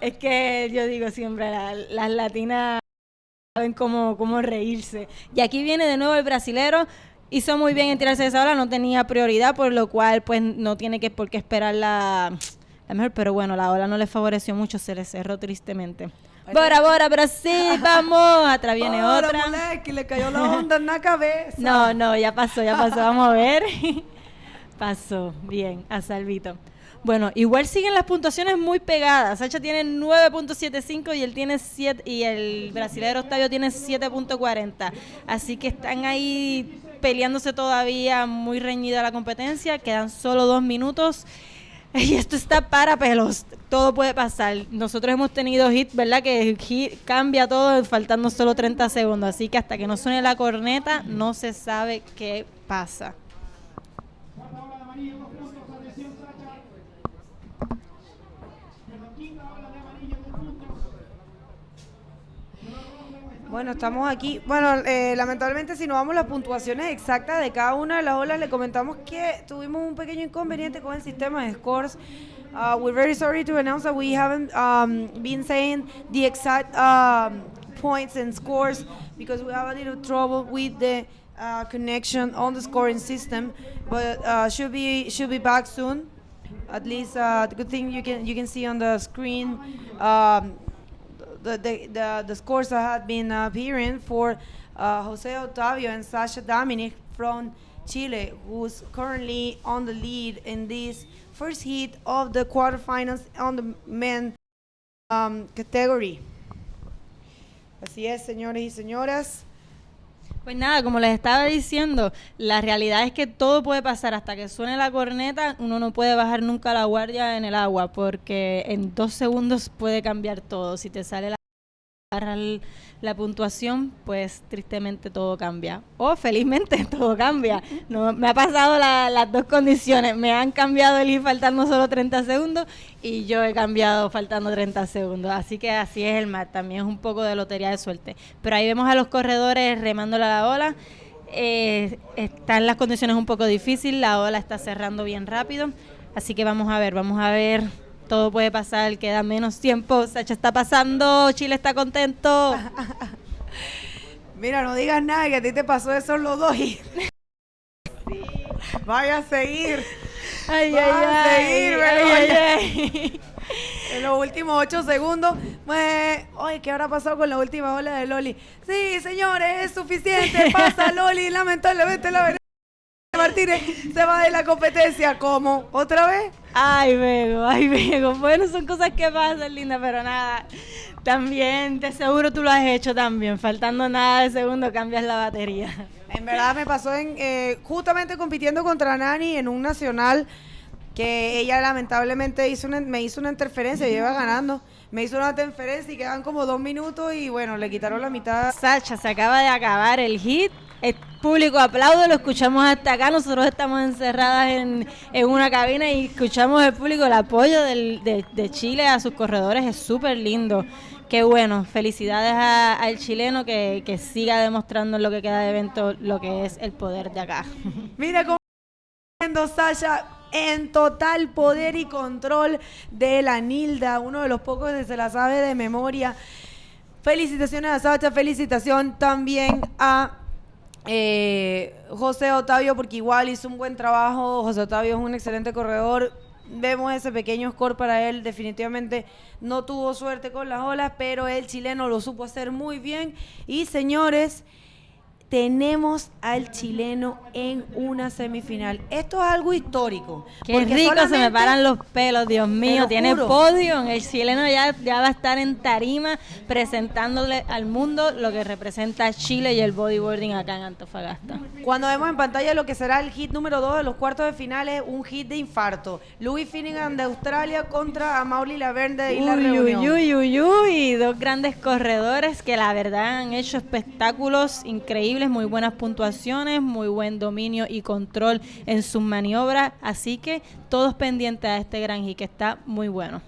Es que yo digo siempre, las latinas saben cómo reírse. Y aquí viene de nuevo el brasilero. Hizo muy bien en tirarse de esa ola, no tenía prioridad, por lo cual pues no tiene por qué esperar la mejor, pero bueno, la ola no le favoreció mucho, se le cerró tristemente. Bora, Brasil, vamos. Atrás viene otra. Moleque, le cayó la onda en la cabeza. No, ya pasó, vamos a ver. Pasó, bien, a salvito. Bueno, igual siguen las puntuaciones muy pegadas. Sacha tiene 9.75 y él tiene 7 y el brasilero Octavio tiene 7.40. Así que están ahí peleándose todavía, muy reñida la competencia. Quedan solo 2 minutos. Y esto está para pelos, todo puede pasar. Nosotros hemos tenido hit, ¿verdad? Que hit cambia todo faltando solo 30 segundos. Así que hasta que no suene la corneta, no se sabe qué pasa. Bueno, estamos aquí. Bueno, lamentablemente si no vamos las puntuaciones exactas de cada una de las olas, le comentamos que tuvimos un pequeño inconveniente con el sistema de scores. We're very sorry to announce that we haven't been saying the exact points and scores because we have a little trouble with the connection on the scoring system, but should be back soon. At least the good thing you can see on the screen. The scores that have been appearing for Jose Octavio and Sasha Dominic from Chile, who's currently on the lead in this first heat of the quarterfinals on the men category. Así es, señores y señoras. Pues nada, como les estaba diciendo, la realidad es que todo puede pasar hasta que suene la corneta. Uno no puede bajar nunca la guardia en el agua porque en 2 segundos puede cambiar todo. Si te sale la puntuación, pues tristemente todo cambia. O felizmente todo cambia. No, me ha pasado las dos condiciones. Me han cambiado el ir faltando solo 30 segundos y yo he cambiado faltando 30 segundos. Así que así es el mar. También es un poco de lotería de suerte. Pero ahí vemos a los corredores remándole a la ola. Están las condiciones un poco difíciles. La ola está cerrando bien rápido. Así que vamos a ver. Todo puede pasar, queda menos tiempo. Sacha está pasando, Chile está contento. Mira, no digas nada, que a ti te pasó eso en los dos. Sí. Vaya a seguir. Ay. En los últimos 8 segundos. Oye, ¿qué habrá pasado con la última ola de Loli? Sí, señores, es suficiente. Pasa Loli, lamentablemente la verdad. Martínez se va de la competencia. ¿Cómo? ¿Otra vez? Ay, Bego. Bueno, son cosas que pasan, linda, pero nada. También, de seguro tú lo has hecho también. Faltando nada de segundo, cambias la batería. En verdad me pasó justamente compitiendo contra Nani en un nacional que ella lamentablemente me hizo una interferencia. Yo iba ganando. Me hizo una interferencia y quedan como 2 minutos y bueno, le quitaron la mitad. Sacha, se acaba de acabar el hit. El público aplaude, lo escuchamos hasta acá. Nosotros estamos encerradas en una cabina y escuchamos el público. El apoyo de Chile a sus corredores es súper lindo. Qué bueno, felicidades al chileno que siga demostrando en lo que queda de evento lo que es el poder de acá. Mira cómo está viendo Sasha en total poder y control de la Nilda, uno de los pocos que se la sabe de memoria. Felicitaciones a Sasha, felicitación también a José Octavio, porque igual hizo un buen trabajo. José Octavio es un excelente corredor. Vemos ese pequeño score para él. Definitivamente no tuvo suerte con las olas, pero el chileno lo supo hacer muy bien. Y señores, tenemos al chileno en una semifinal. Esto es algo histórico. Qué rico, se me paran los pelos, Dios mío. Tiene podio. El chileno ya va a estar en tarima presentándole al mundo lo que representa Chile y el bodyboarding acá en Antofagasta. Cuando vemos en pantalla lo que será el hit número 2 de los cuartos de finales, un hit de infarto. Louis Finnegan de Australia contra Amaury Laverne de Isla Reunión. Uy, dos grandes corredores que la verdad han hecho espectáculos increíbles. Muy buenas puntuaciones, muy buen dominio y control en sus maniobras, así que todos pendientes a este gran hit que está muy bueno.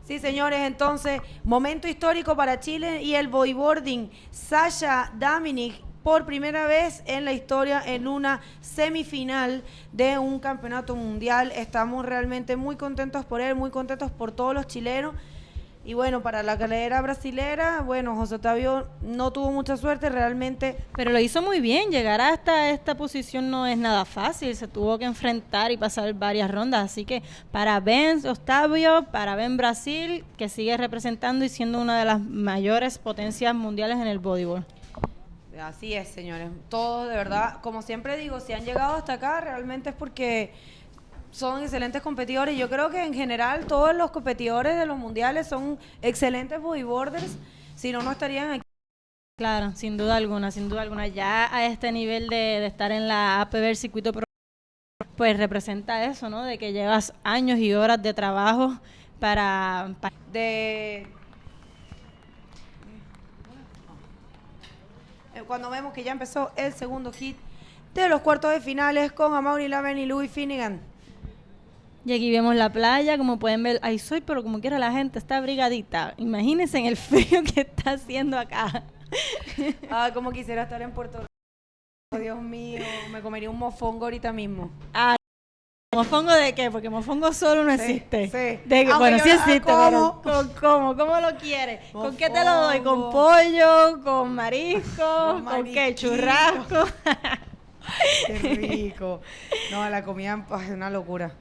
Sí, señores, entonces, momento histórico para Chile y el bodyboarding. Sasha Dominic, por primera vez en la historia, en una semifinal de un campeonato mundial. Estamos realmente muy contentos por él, muy contentos por todos los chilenos. Y bueno, para la carrera brasilera, bueno, José Octavio no tuvo mucha suerte realmente. Pero lo hizo muy bien, llegar hasta esta posición no es nada fácil, se tuvo que enfrentar y pasar varias rondas, así que parabéns Octavio, parabéns Brasil, que sigue representando y siendo una de las mayores potencias mundiales en el bodyboard. Así es, señores, todos de verdad, como siempre digo, si han llegado hasta acá realmente es porque son excelentes competidores. Yo creo que en general todos los competidores de los mundiales son excelentes bodyboarders, si no, no estarían aquí. Claro, sin duda alguna, sin duda alguna. Ya a este nivel de estar en la APB, el circuito pro, pues representa eso, ¿no? De que llevas años y horas de trabajo cuando vemos que ya empezó el segundo hit de los cuartos de finales con Amaury Laverne y Louis Finnegan. Y aquí vemos la playa, como pueden ver, ahí soy, pero como quiera la gente está abrigadita. Imagínense en el frío que está haciendo acá. Como quisiera estar en Puerto Rico. Oh, Dios mío, me comería un mofongo ahorita mismo. ¿Mofongo de qué? Porque mofongo solo no existe. Sí. Bueno, sí existe, ¿cómo? pero ¿cómo lo quieres? Mofongo. ¿Con qué te lo doy? ¿Con pollo? ¿Con marisco? ¿Con qué? ¿Churrasco? Qué rico. No, la comida es una locura.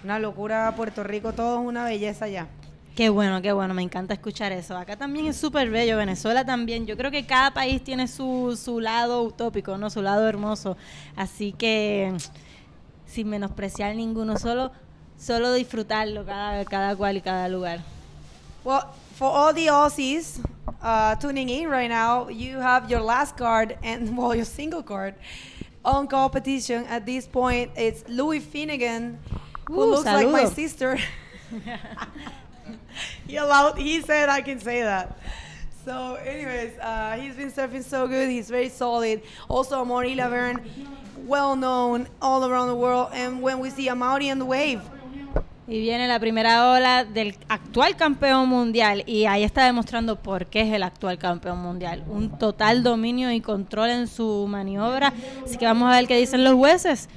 Una locura. Puerto Rico, todo es una belleza ya. Qué bueno, me encanta escuchar eso. Acá también es súper bello, Venezuela también. Yo creo que cada país tiene su lado utópico, ¿no? Su lado hermoso. Así que, sin menospreciar ninguno, solo disfrutarlo cada cual y cada lugar. Well, for all the Aussies tuning in right now, you have your last card and, well, your single card on competition. At this point, it's Louis Finnegan, who looks like my sister. He said I can say that. So anyways, he's been surfing so good. He's very solid. Also, Amaury Laverne, well known all around the world. And when we see Amaury on the wave. Y viene la primera ola del actual campeón mundial. Y ahí está demostrando por qué es el actual campeón mundial. Un total dominio y control en su maniobra. Así que vamos a ver qué dicen los jueces,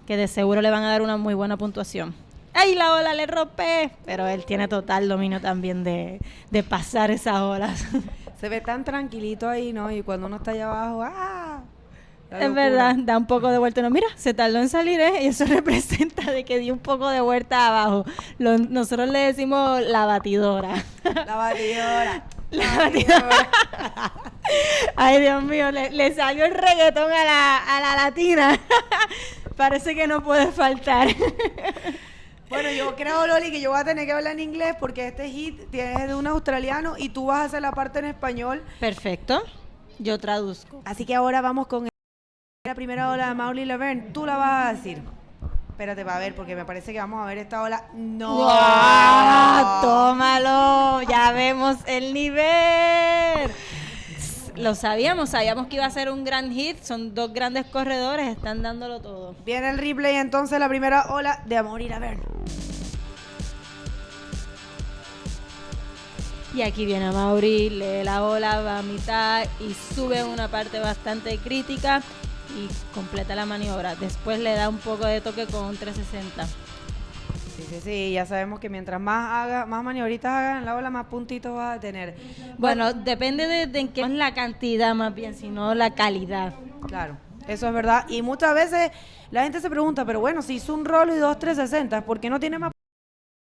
que de seguro le van a dar una muy buena puntuación. ¡Ay, la ola le rompe! Pero él tiene total dominio también de pasar esas olas. Se ve tan tranquilito ahí, ¿no? Y cuando uno está allá abajo, Es verdad, da un poco de vuelta. No, mira, se tardó en salir, ¿eh? Y eso representa de que dio un poco de vuelta abajo. Nosotros le decimos la batidora. La batidora. La batidora. Ay, Dios mío, le salió el reggaetón a la latina. Parece que no puede faltar. Bueno, yo creo, Loli, que yo voy a tener que hablar en inglés porque este hit es de un australiano y tú vas a hacer la parte en español. Perfecto, yo traduzco. Así que ahora vamos con la primera ola de Amaury Laverne. Tú la vas a decir. Espérate, para ver, porque me parece que vamos a ver esta ola. ¡No! ¡Wow! ¡Tómalo! Ya vemos el nivel. Lo sabíamos que iba a ser un gran hit. Son dos grandes corredores, están dándolo todo. Viene el replay entonces, la primera ola de Amaury Laverne. Y aquí viene Amaury, lee la ola, va a mitad y sube en una parte bastante crítica y completa la maniobra. Después le da un poco de toque con un 360. Sí, ya sabemos que mientras más maniobritas hagan en la ola, más puntitos vas a tener. Bueno, depende de en qué es la cantidad más bien, sino la calidad. Claro, eso es verdad. Y muchas veces la gente se pregunta, pero bueno, si hizo un rolo y dos 360, ¿por qué no tiene más?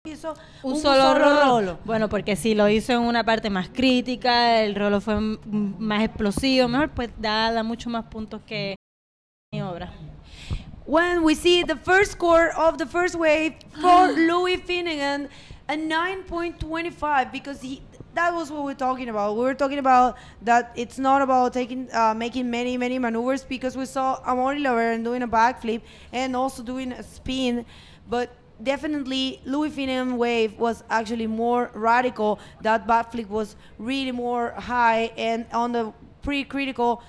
Hizo un solo rolo. Bueno, porque si lo hizo en una parte más crítica, el rolo fue más explosivo, mejor pues da mucho más puntos que maniobra. When we see the first score of the first wave for Louis Finnegan, a 9.25, because that was what we're talking about. We were talking about that it's not about making many maneuvers, because we saw Amaury Laverne doing a backflip and also doing a spin, but definitely Louis Finnegan wave was actually more radical. That backflip was really more high and on the pre-critical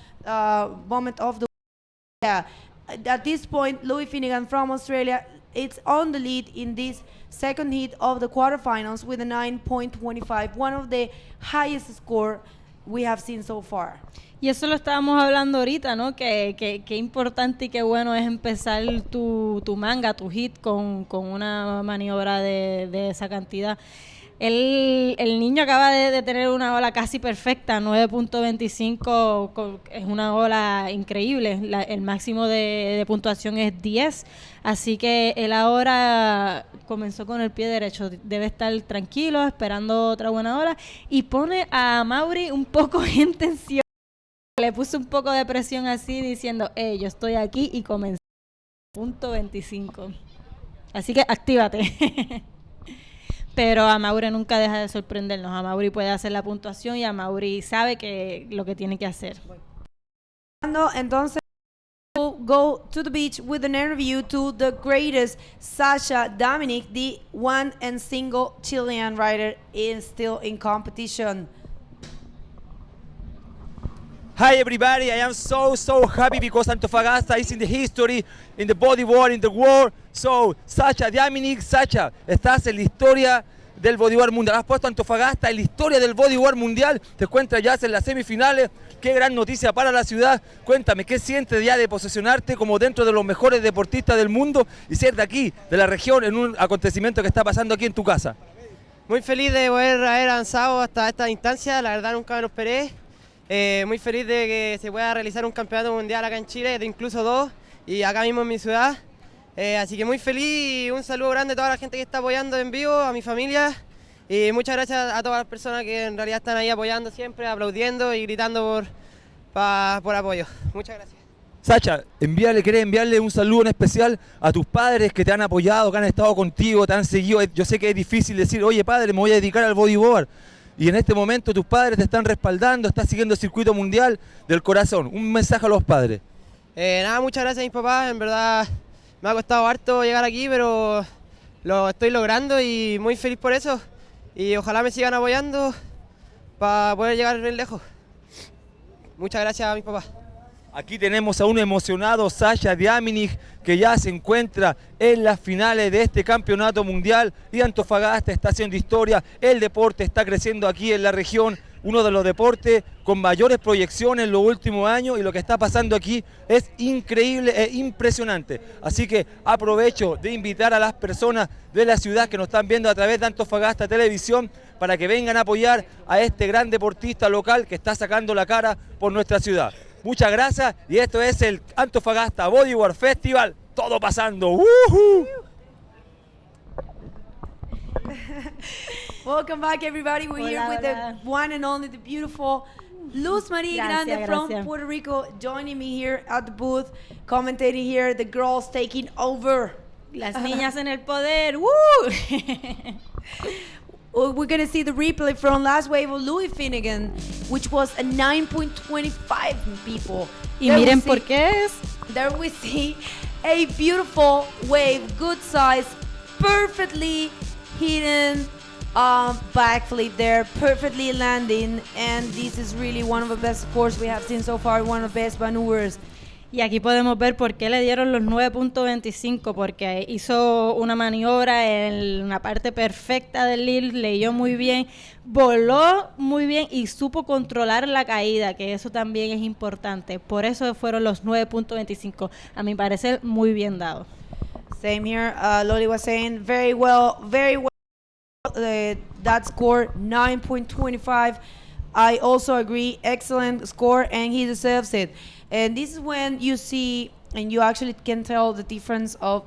moment of the At this point, Louis Finnegan from Australia, it's on the lead in this second heat of the quarterfinals with a 9.25, one of the highest score we have seen so far. Y eso lo estábamos hablando ahorita, ¿no? Que importante y qué bueno es empezar tu manga, tu hit con una maniobra de esa cantidad. El niño acaba de tener una ola casi perfecta, 9.25, es una ola increíble. El máximo de puntuación es 10, así que él ahora comenzó con el pie derecho. Debe estar tranquilo, esperando otra buena ola, y pone a Amaury un poco en tensión. Le puso un poco de presión así, diciendo, yo estoy aquí, y comenzó .25. Así que actívate. Pero Amaury nunca deja de sorprendernos. Amaury puede hacer la puntuación y Amaury sabe que lo que tiene que hacer. Entonces, we'll go to the beach with an interview to the greatest Sasha Dominic, the one and single Chilean rider is still in competition. Hi everybody, I am so happy because Antofagasta is in the history, in the bodyboard, in the world. So, Sacha Dominic, Sacha, estás en la historia del bodyboard mundial. Has puesto Antofagasta en la historia del bodyboard mundial. Te encuentras ya en las semifinales. Qué gran noticia para la ciudad. Cuéntame, ¿qué sientes ya de posicionarte como dentro de los mejores deportistas del mundo y ser de aquí, de la región, en un acontecimiento que está pasando aquí en tu casa? Muy feliz de poder haber avanzado hasta esta instancia, la verdad nunca me lo esperé. Muy feliz de que se pueda realizar un campeonato mundial acá en Chile, de incluso 2, y acá mismo en mi ciudad. Así que muy feliz y un saludo grande a toda la gente que está apoyando en vivo, a mi familia. Y muchas gracias a todas las personas que en realidad están ahí apoyando siempre, aplaudiendo y gritando por apoyo. Muchas gracias. Sacha, querés enviarle un saludo en especial a tus padres que te han apoyado, que han estado contigo, te han seguido. Yo sé que es difícil decir, oye padre, me voy a dedicar al bodyboard. Y en este momento tus padres te están respaldando, estás siguiendo el circuito mundial del corazón. Un mensaje a los padres. Muchas gracias a mis papás, en verdad me ha costado harto llegar aquí, pero lo estoy logrando y muy feliz por eso. Y ojalá me sigan apoyando para poder llegar bien lejos. Muchas gracias a mis papás. Aquí tenemos a un emocionado Sasha Dominic que ya se encuentra en las finales de este campeonato mundial y Antofagasta está haciendo historia, el deporte está creciendo aquí en la región, uno de los deportes con mayores proyecciones en los últimos años y lo que está pasando aquí es increíble e impresionante. Así que aprovecho de invitar a las personas de la ciudad que nos están viendo a través de Antofagasta Televisión para que vengan a apoyar a este gran deportista local que está sacando la cara por nuestra ciudad. Muchas gracias y esto es el Antofagasta Bodyboard Festival, todo pasando. ¡Woohoo! Welcome back, everybody. We're here with the one and only, the beautiful Luz Maria Grande from Puerto Rico, joining me here at the booth, commentating here, the girls taking over. Las niñas en el poder. ¡Woo! We're going to see the replay from last wave of Louis Finnegan, which was a 9.25 people. Y miren por qué es. There we see a beautiful wave, good size, perfectly hidden backflip there, perfectly landing, and this is really one of the best scores we have seen so far, one of the best maneuvers. Y aquí podemos ver por qué le dieron los 9.25, porque hizo una maniobra en una parte perfecta del lead, leyó muy bien, voló muy bien y supo controlar la caída, que eso también es importante. Por eso fueron los 9.25. A mi parecer, muy bien dado. Same here. Loli was saying very well. That score, 9.25. I also agree. Excellent score, and he deserves it. And this is when you see, and you actually can tell the difference of,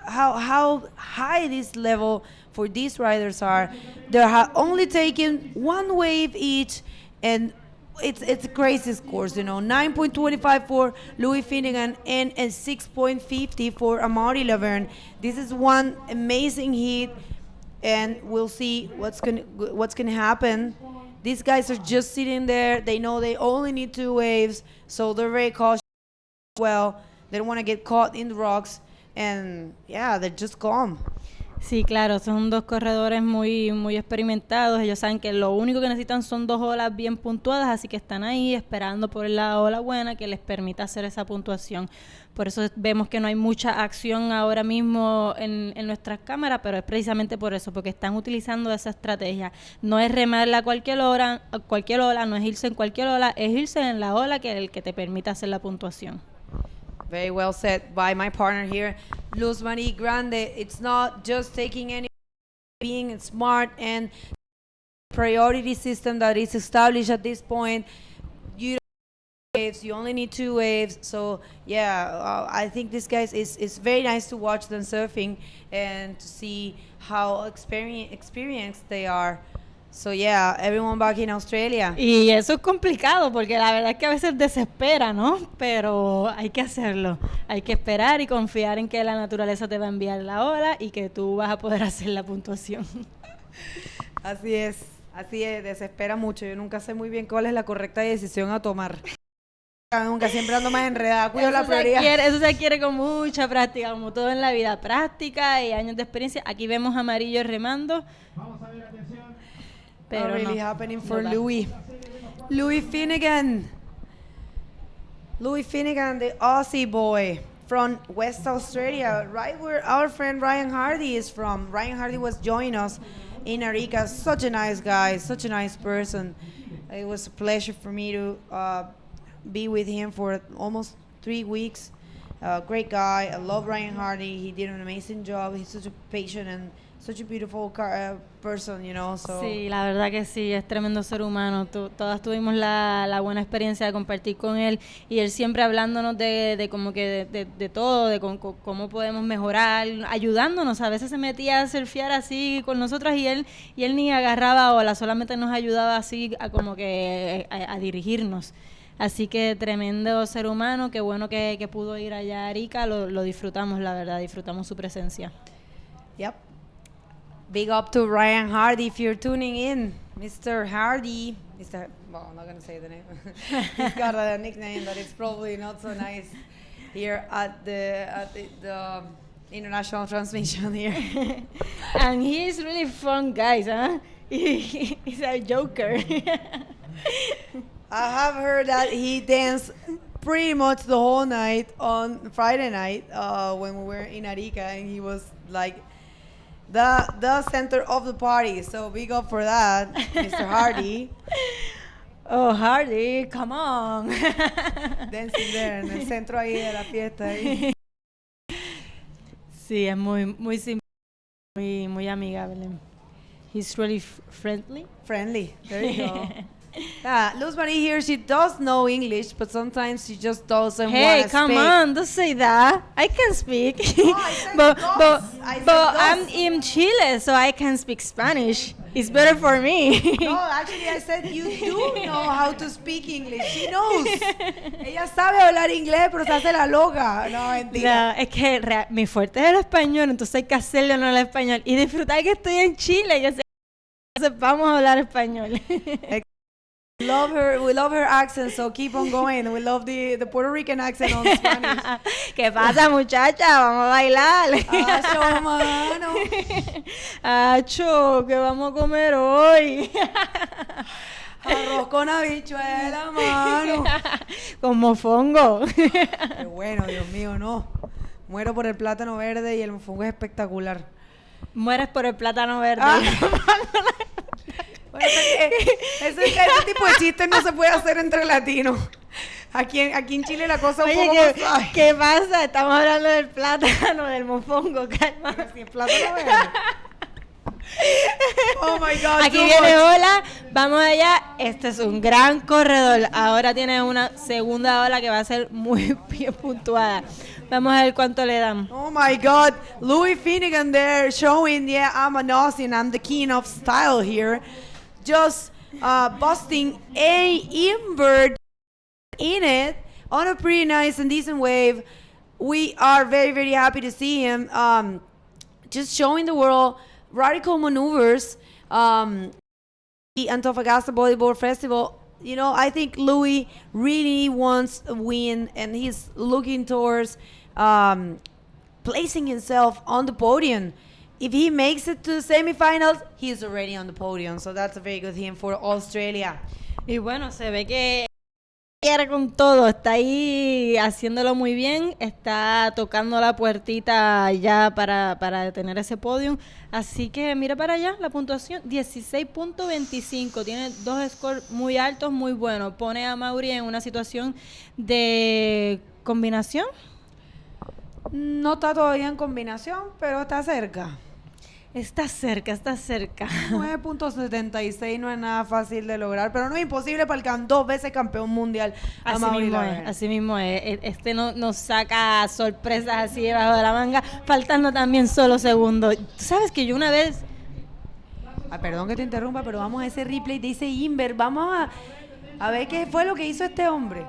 how high this level for these riders are. They're only taking one wave each, and it's crazy scores, 9.25 for Louis Finnegan and 6.50 for Amaury Laverne. This is one amazing hit, and we'll see what's gonna happen. These guys are just sitting there. They know they only need 2 waves, so they're very cautious as well. They don't want to get caught in the rocks, and yeah, they're just calm. Sí, claro, son dos corredores muy experimentados. Ellos saben que lo único que necesitan son 2 olas bien puntuadas, así que están ahí esperando por la ola buena que les permita hacer esa puntuación. Por eso vemos que no hay mucha acción ahora mismo en nuestras cámaras, pero es precisamente por eso, porque están utilizando esa estrategia. No es remarla a cualquier ola, no es irse en cualquier ola, es irse en la ola que te permita hacer la puntuación. Very well said by my partner here, Luz Marie Grande. It's not just taking any, being smart and priority system that is established at this point. You don't need waves, you only need 2 waves. So yeah, I think this guys is very nice to watch them surfing and to see how experienced they are. So yeah, everyone back in Australia. Y eso es complicado porque la verdad es que a veces desespera, ¿no? Pero hay que hacerlo. Hay que esperar y confiar en que la naturaleza te va a enviar la ola y que tú vas a poder hacer la puntuación. Así es, desespera mucho. Yo nunca sé muy bien cuál es la correcta decisión a tomar. Nunca, siempre ando más enredada. Cuido la prioridad. Eso se adquiere con mucha práctica, como todo en la vida. Práctica y años de experiencia. Aquí vemos a Amarillo remando. Vamos a ver, atención. Pero Not really no, happening for no da. Louis. Louis Finnegan. Louis Finnegan, the Aussie boy from West Australia, right where our friend Ryan Hardy is from. Ryan Hardy was joining us in Arica. Such a nice guy, such a nice person. It was a pleasure for me to be with him for almost 3 weeks. Great guy. I love Ryan Hardy. He did an amazing job. He's such a patient and such a beautiful person, you know. So. Sí, la verdad que sí, es tremendo ser humano. Todas tuvimos la buena experiencia de compartir con él y él siempre hablándonos de como que de todo, de cómo podemos mejorar, ayudándonos. A veces se metía a surfear así con nosotras y él ni agarraba ola, solamente nos ayudaba así a como que a dirigirnos. Así que tremendo ser humano, qué bueno que pudo ir allá a Arica, lo disfrutamos, la verdad, disfrutamos su presencia. Yep. Big up to Ryan Hardy if you're tuning in. Mr. Hardy. Well, I'm not going to say the name. He's got a nickname that is probably not so nice here at the international transmission here. And he's really fun, guys, huh? He's a joker. I have heard that he danced pretty much the whole night on Friday night when we were in Arica, and he was like the center of the party. So big up for that, Mr. Hardy. Oh, Hardy, come on. Dancing there en el centro ahí de la fiesta. Ahí. Sí, es muy simple, muy amigable. He's really friendly. Friendly. There you go. Luz Marie here, she does know English, but sometimes she just doesn't want to speak. Hey, come on, don't say that. I can speak. Oh, I said but dos. I'm in Chile, so I can speak Spanish. It's better for me. No, actually I said you do know how to speak English. She knows. Ella sabe hablar inglés, pero se hace la loca. No, mentira. No, es que mi fuerte es el español, entonces hay que hacerle honor al español y disfrutar que estoy en Chile, que sepamos hablar español. We love her accent, so keep on going. We love the Puerto Rican accent on Spanish. ¿Qué pasa, muchacha? Vamos a bailar. Acho, mano. Acho, ¿qué vamos a comer hoy? Arroz con habichuela, mano. Con mofongo. Qué bueno, Dios mío, no. Muero por el plátano verde y el mofongo es espectacular. Mueres por el plátano verde. Bueno, ese tipo de chistes no se puede hacer entre latinos. Aquí en Chile la cosa es un poco más... ¿Qué pasa? Estamos hablando del plátano, del mofongo, calma. Si el plátano verde. Oh my God. Aquí viene ola, vamos allá. Este es un gran corredor. Ahora tiene una segunda ola que va a ser muy bien puntuada. Vamos a ver cuánto le dan. Oh my God. Louis Finnegan there showing, yeah, I'm an Aussie and I'm the king of style here. Just busting a invert in it on a pretty nice and decent wave. We are very, very happy to see him just showing the world radical maneuvers. The Antofagasta Bodyboard Festival, you know, I think Louis really wants a win and he's looking towards placing himself on the podium. If he makes it to the semifinals, he's already on the podium. So that's a very good thing for Australia. Y bueno, se ve que quiere con todo, está ahí haciéndolo muy bien, está tocando la puertita ya para tener ese podium. Así que mira para allá, la puntuación 16.25, tiene dos scores muy altos, muy buenos. Pone a Mauri en una situación de combinación. No está todavía en combinación, pero está cerca. Está cerca. 9.76 no es nada fácil de lograr, pero no es imposible para el 2 veces campeón mundial. Así mismo es. Este nos saca sorpresas así debajo de la manga, faltando también solo segundos. Tú sabes que yo una vez Perdón que te interrumpa, pero vamos a ese replay de ese Inver. Vamos a ver qué fue lo que hizo este hombre.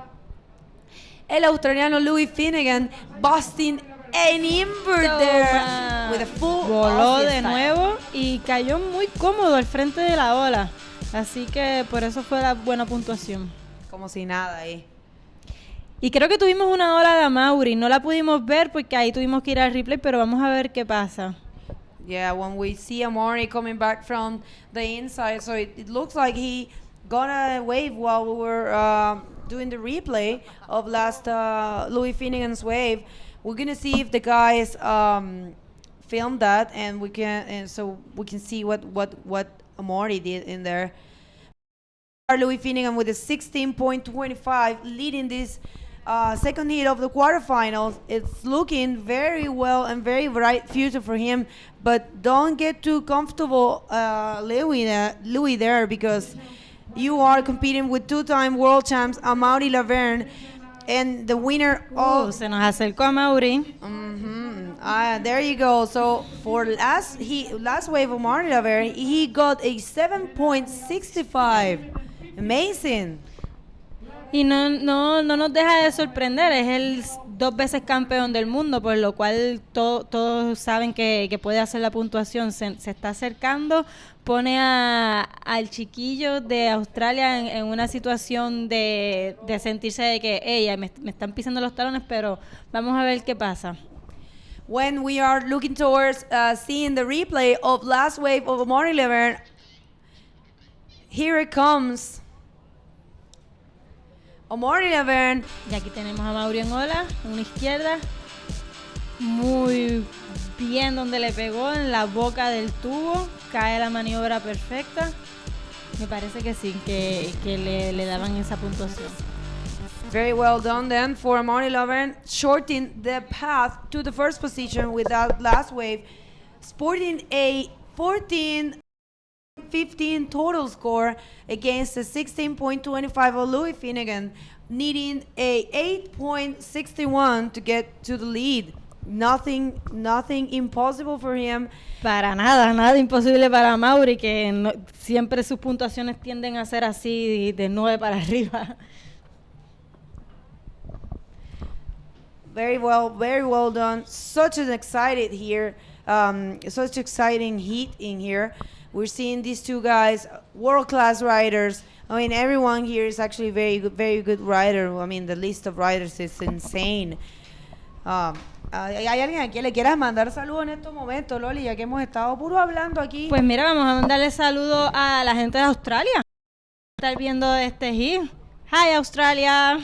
El australiano Louis Finnegan busting an invert there with a full voló Aussie de style. nuevo y cayó muy cómodo al frente de la ola. Así que por eso fue la buena puntuación. Como si nada ahí. Y creo que tuvimos una ola de Amaury. No la pudimos ver porque ahí tuvimos que ir al replay, pero vamos a ver qué pasa. Yeah, when we see Amaury coming back from the inside, so it looks like he got a wave while we were doing the replay of last Louis Finnegan's wave. We're gonna see if the guys filmed that, and so we can see what Amaury did in there. Louis Finnegan with a 16.25, leading this second heat of the quarterfinals. It's looking very well and very bright future for him, but don't get too comfortable, Louis there, because you are competing with two-time world champs Amaury Laverne and the winner of... Se nos acercó Amaury. There you go. So for last wave of Amaury Laverne, he got a 7.65. Amazing. Y no nos deja de sorprender, es el 2 veces campeón del mundo, por lo cual todos saben que puede hacer la puntuación. Se está acercando, pone al chiquillo de Australia en una situación de sentirse de que me están pisando los talones, pero vamos a ver qué pasa. When we are looking towards seeing the replay of last wave of Amaury Laverne, here it comes. Amaury Laverne. Y aquí tenemos a Amaury en ola, una izquierda. Muy bien donde le pegó, en la boca del tubo. Cae la maniobra perfecta. Me parece que sí, que le daban esa puntuación. Very well done then for Amaury Laverne, shorting the path to the first position with that last wave, sporting a 14-15 total score against a 16.25 of Louis Finnegan, needing a 8.61 to get to the lead. Nothing impossible for him. Para nada imposible para Amaury, que siempre sus puntuaciones tienden a ser así de 9 para arriba. Very well done. Such an excited here, such exciting heat in here. We're seeing these two guys, world-class riders. I mean, everyone here is actually very good rider. I mean, the list of riders is insane. ¿Hay alguien a quien le quieras mandar saludos en estos momentos, Loli, ya que hemos estado puro hablando aquí? Pues mira, vamos a mandarle saludos a la gente de Australia. Estar viendo este hit. Hi, Australia.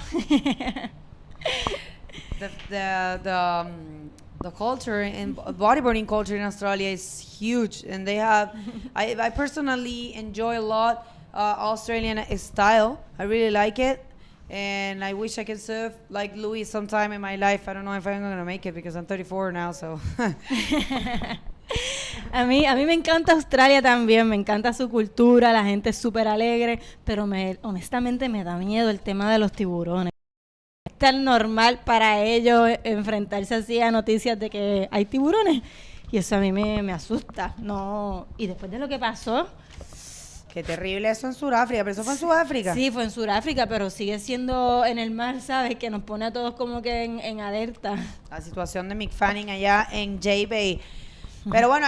The culture and bodyboarding culture in Australia is huge, and they have. I personally enjoy a lot Australian style. I really like it, and I wish I could surf like Louis sometime in my life. I don't know if I'm gonna make it because I'm 34 now, so. A mí me encanta Australia también, me encanta su cultura, la gente es súper alegre, pero honestamente me da miedo el tema de los tiburones. Es tan normal para ellos enfrentarse así a noticias de que hay tiburones, y eso a mí me asusta. No, y después de lo que pasó... Qué terrible eso en Sudáfrica, pero eso fue en Sudáfrica. Sí, fue en Sudáfrica, pero sigue siendo en el mar, ¿sabes? Que nos pone a todos como que en alerta. La situación de Mick Fanning allá en J-Bay. Pero bueno,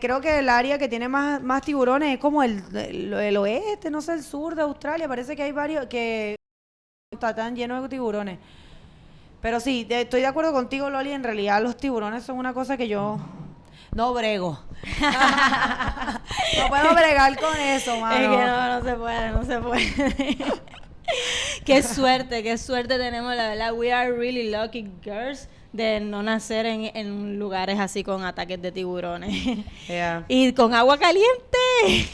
creo que el área que tiene más tiburones es como el oeste, no sé, el sur de Australia. Parece que hay varios que están llenos de tiburones. Pero sí, estoy de acuerdo contigo, Loli. En realidad los tiburones son una cosa que yo no brego. No puedo bregar con eso, mano. Es que no se puede. Qué suerte tenemos, la verdad. We are really lucky girls de no nacer en lugares así con ataques de tiburones. Yeah. Y con agua caliente.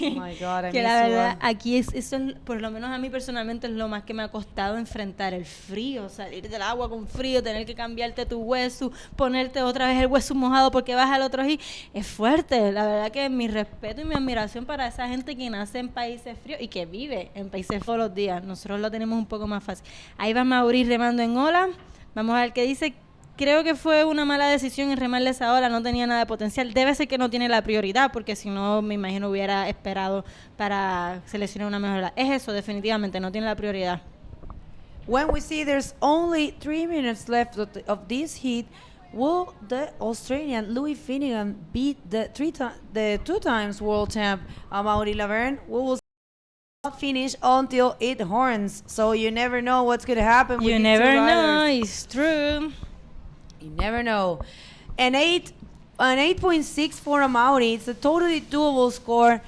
Oh my God, que la verdad, aquí eso, por lo menos a mí personalmente, es lo más que me ha costado enfrentar el frío, salir del agua con frío, tener que cambiarte tu hueso, ponerte otra vez el hueso mojado porque vas al otro y es fuerte. La verdad que mi respeto y mi admiración para esa gente que nace en países fríos y que vive en países todos los días. Nosotros lo tenemos un poco más fácil. Ahí va Mauri remando en ola. Vamos a ver qué dice. creo que fue una mala decisión en remarle esa ola, no tenía nada de potencial. Debe ser que no tiene la prioridad, porque si no, me imagino hubiera esperado para seleccionar una mejor ola. Es eso, definitivamente, no tiene la prioridad. When we see there's only 3 minutes left of this heat, will the Australian Louis Finnegan beat the two times world champ Amaury Laverne? We will not finish until it horns, so you never know what's going to happen. You never know, it's true. You never know. An 8.6 for Amaury. It's a totally doable score.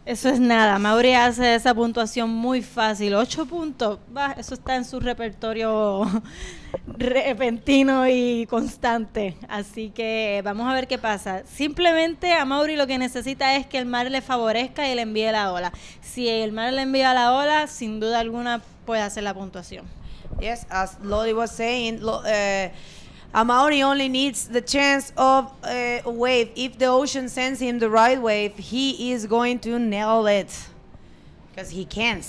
Eso es nada. Amaury hace esa puntuación muy fácil. 8 puntos. Bah, eso está en su repertorio repentino y constante. Así que vamos a ver qué pasa. Simplemente Amaury lo que necesita es que el mar le favorezca y le envíe la ola. Si el mar le envía la ola, sin duda alguna puede hacer la puntuación. Yes, as Loli was saying, Amaury only needs the chance of a wave. If the ocean sends him the right wave, he is going to nail it. Because he can.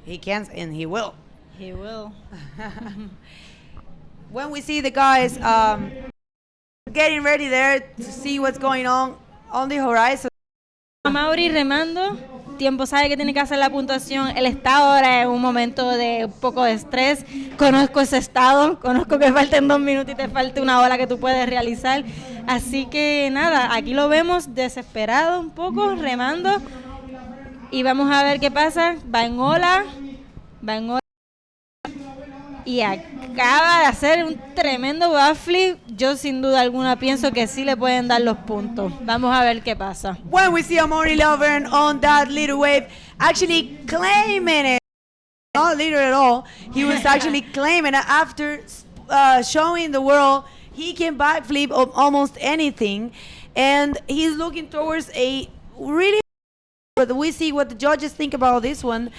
He can and he will. He will. When we see the guys getting ready there to see what's going on the horizon. Amaury remando. Tiempo sabe que tiene que hacer la puntuación. Él está ahora en un momento de un poco de estrés. Conozco ese estado, conozco que faltan 2 minutos y te falta una ola que tú puedes realizar. Así que nada, aquí lo vemos desesperado un poco, remando. Y vamos a ver qué pasa. Va en ola. Y acaba de hacer un tremendo backflip. Yo sin duda alguna pienso que sí le pueden dar los puntos. Vamos a ver qué pasa. When we see Amaury Laverne on that little wave, actually claiming it. Not little at all. He was actually claiming it after showing the world he can backflip of almost anything. And he's looking towards a really... But we see what the judges think about this one.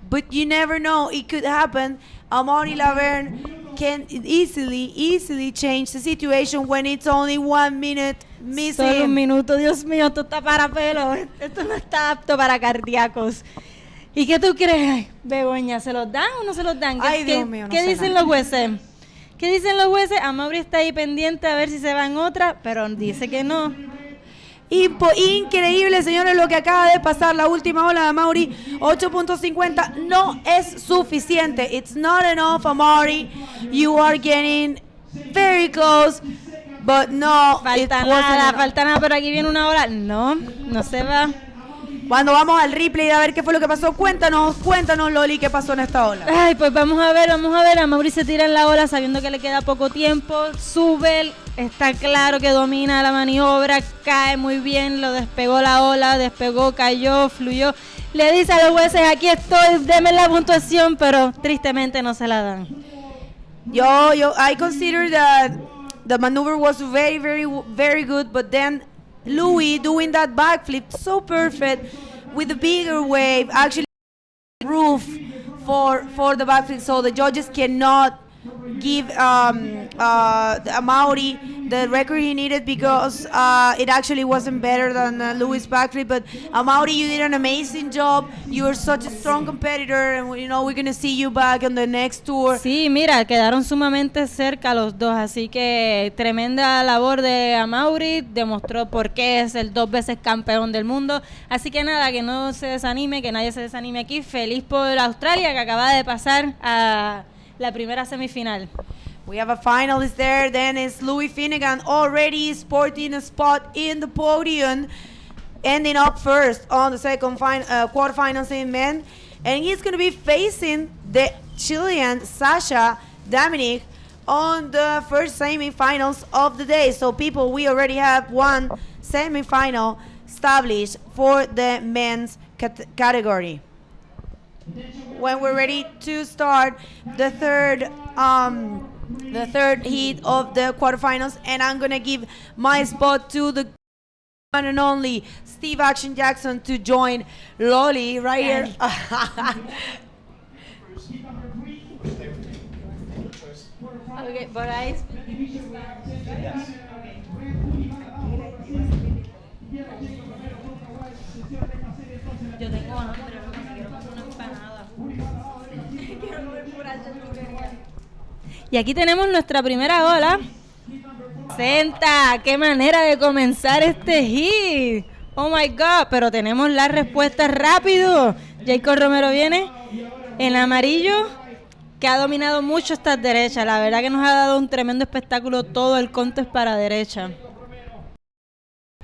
But you never know. It could happen. Amaury Laverne can easily change the situation when it's only 1 minute missing. Solo 1 minuto, Dios mío, esto está para pelo. Esto no está apto para cardíacos. ¿Y qué tú crees, Begoña? ¿Se los dan o no se los dan? Ay, Dios mío, no ¿Qué sé dicen nada. los jueces? ¿Qué dicen los jueces? Amaury está ahí pendiente a ver si se va en otra, pero dice que no. Increíble, señores, lo que acaba de pasar. La última ola de Amaury, 8.50, no es suficiente. It's not enough, Amaury. You are getting very close, but no. Falta nada, pero aquí viene una ola. No se va. Cuando vamos al replay a ver qué fue lo que pasó, cuéntanos, Loli, qué pasó en esta ola. Ay, pues vamos a ver. Amaury se tira en la ola sabiendo que le queda poco tiempo. Sube, está claro que domina la maniobra, cae muy bien, lo despegó la ola, cayó, fluyó. Le dice a los jueces, aquí estoy, denme la puntuación, pero tristemente no se la dan. I consider that the maneuver was very, very, very good, but then Louis doing that backflip so perfect with the bigger wave, actually roof for the backflip, so the judges cannot give Amaury the record he needed because it actually wasn't better than Louis' backflip. But Amaury, you did an amazing job. You are such a strong competitor, and we're going to see you back on the next tour. Sí, mira, quedaron sumamente cerca los dos, así que tremenda labor de Amaury, demostró por qué es el 2 veces campeón del mundo. Así que nada, que no se desanime, que nadie se desanime aquí. Feliz por Australia, que acaba de pasar a la primera semifinal. We have a finalist there. Then it's Louis Finnegan, already sporting a spot in the podium, ending up first on the second quarterfinals in men. And he's going to be facing the Chilean Sasha Dominic on the first semifinals of the day. So people, we already have one semifinal established for the men's category. When we're ready to start the third heat of the quarterfinals, and I'm gonna give my spot to the one and only Steve Action Jackson to join Loli right here. Okay, but I yo tengo hambre, quiero comer una empanada. Quiero comer pura hamburguesa. Y aquí tenemos nuestra primera ola. Senta, qué manera de comenzar este hit. Oh my God, pero tenemos la respuesta rápido. Jacob Romero viene en amarillo, que ha dominado mucho estas derechas. La verdad que nos ha dado un tremendo espectáculo todo el contest para derecha.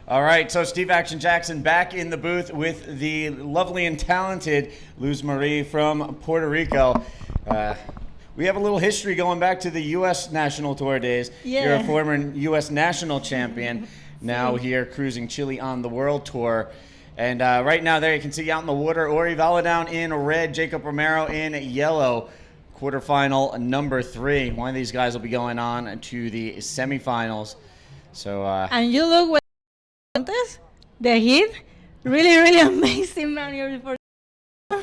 All right, so Steve Action Jackson back in the booth with the lovely and talented Luz Marie from Puerto Rico. We have a little history going back to the U.S. National Tour days. Yeah. You're a former U.S. National Champion, now here cruising Chile on the World Tour. And right now there you can see out in the water, Ori Valadown in red, Jacob Romero in yellow. Quarterfinal number 3. One of these guys will be going on to the semifinals. So And you look what the hit, really amazing, man.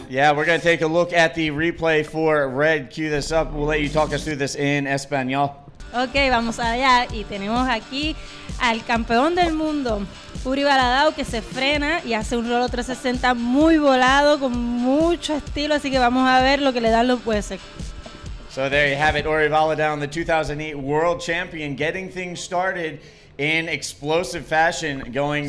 yeah, we're going to take a look at the replay for red. Cue this up. We'll let you talk us through this in Espanol. Ok, vamos allá y tenemos aquí al campeón del mundo, Uri Baladao, que se frena y hace un rolo 360 muy volado, con mucho estilo, así que vamos a ver lo que le dan los jueces. So there you have it, Ori Valadown, the 2008 world champion, getting things started in explosive fashion, going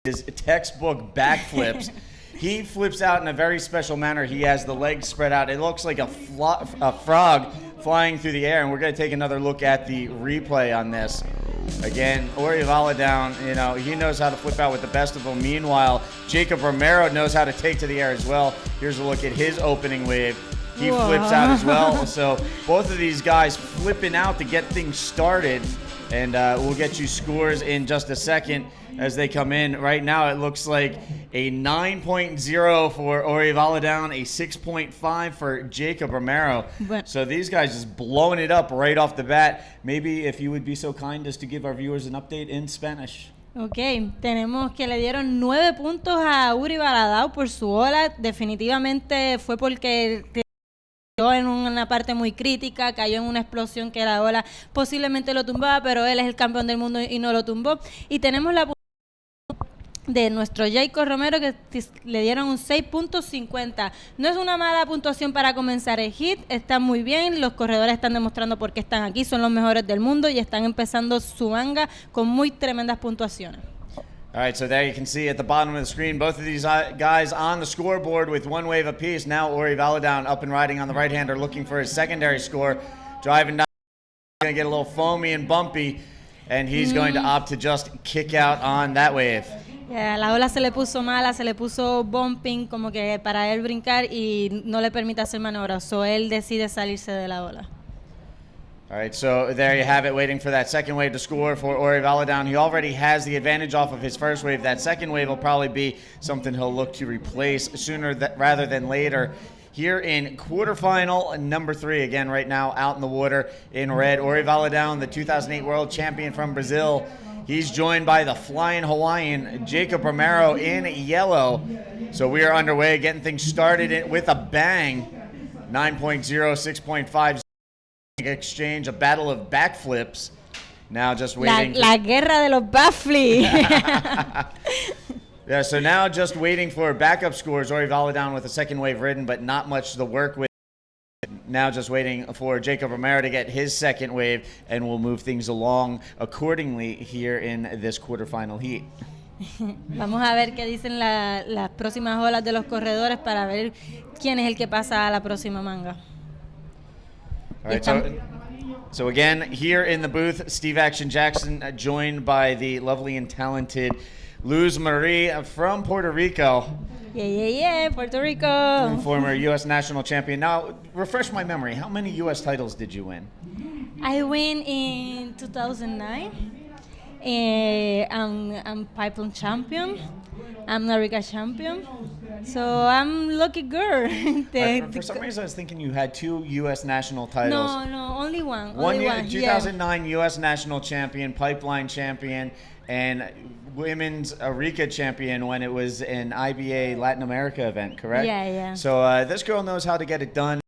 his textbook backflips. He flips out in a very special manner. He has the legs spread out. It looks like a frog flying through the air, and we're going to take another look at the replay on this. Again, Ori Valadown, he knows how to flip out with the best of them. Meanwhile, Jacob Romero knows how to take to the air as well. Here's a look at his opening wave. He flips out as well. So both of these guys flipping out to get things started. And we'll get you scores in just a second as they come in. Right now, it looks like a 9.0 for Ori Valadown, a 6.5 for Jacob Romero. So these guys just blowing it up right off the bat. Maybe if you would be so kind as to give our viewers an update in Spanish. Ok, tenemos que le dieron 9 puntos a Uri Baladao por su ola. Definitivamente fue porque cayó en una parte muy crítica, cayó en una explosión que la ola posiblemente lo tumbaba, pero él es el campeón del mundo y no lo tumbó. Y tenemos la de nuestro Jacob Romero, que le dieron un 6.50. No es una mala puntuación para comenzar el hit, está muy bien, los corredores están demostrando por qué están aquí, son los mejores del mundo y están empezando su manga con muy tremendas puntuaciones. All right, so there you can see at the bottom of the screen, both of these guys on the scoreboard with one wave apiece. Now Ori Valadown up and riding on the right-hander, looking for his secondary score. Driving down, going to get a little foamy and bumpy, and he's going to opt to just kick out on that wave. Yeah, la ola se le puso mala, se le puso bumping, como que para él brincar y no le permite hacer maniobras. So él decide salirse de la ola. All right, so there you have it, waiting for that second wave to score for Ori Valadown. He already has the advantage off of his first wave. That second wave will probably be something he'll look to replace sooner rather than later. Here in quarterfinal number 3, again right now out in the water in red, Ori Valadown, the 2008 world champion from Brazil. He's joined by the flying Hawaiian Jacob Romero in yellow. So we are underway, getting things started with a bang. 9.0, 6.5. Exchange, a battle of backflips. Now just waiting. La guerra de los backflips. Yeah, so now just waiting for backup scores. Ori Valadown with a second wave ridden, but not much to work with. Now just waiting for Jacob Romero to get his second wave, and we'll move things along accordingly here in this quarterfinal heat. Vamos a ver qué dicen las próximas olas de los corredores para ver quién es el que pasa a la próxima manga. All right, so again, here in the booth, Steve Action Jackson, joined by the lovely and talented Luz Marie from Puerto Rico. Yeah, Puerto Rico. Former U.S. national champion. Now, refresh my memory. How many U.S. titles did you win? I win in 2009. I'm pipeline champion. I'm America champion. So I'm lucky girl. For some reason, I was thinking you had 2 U.S. national titles. No, only one. One 2009 U.S. national champion, pipeline champion, and women's Arica champion when it was an IBA Latin America event, correct? Yeah. So this girl knows how to get it done.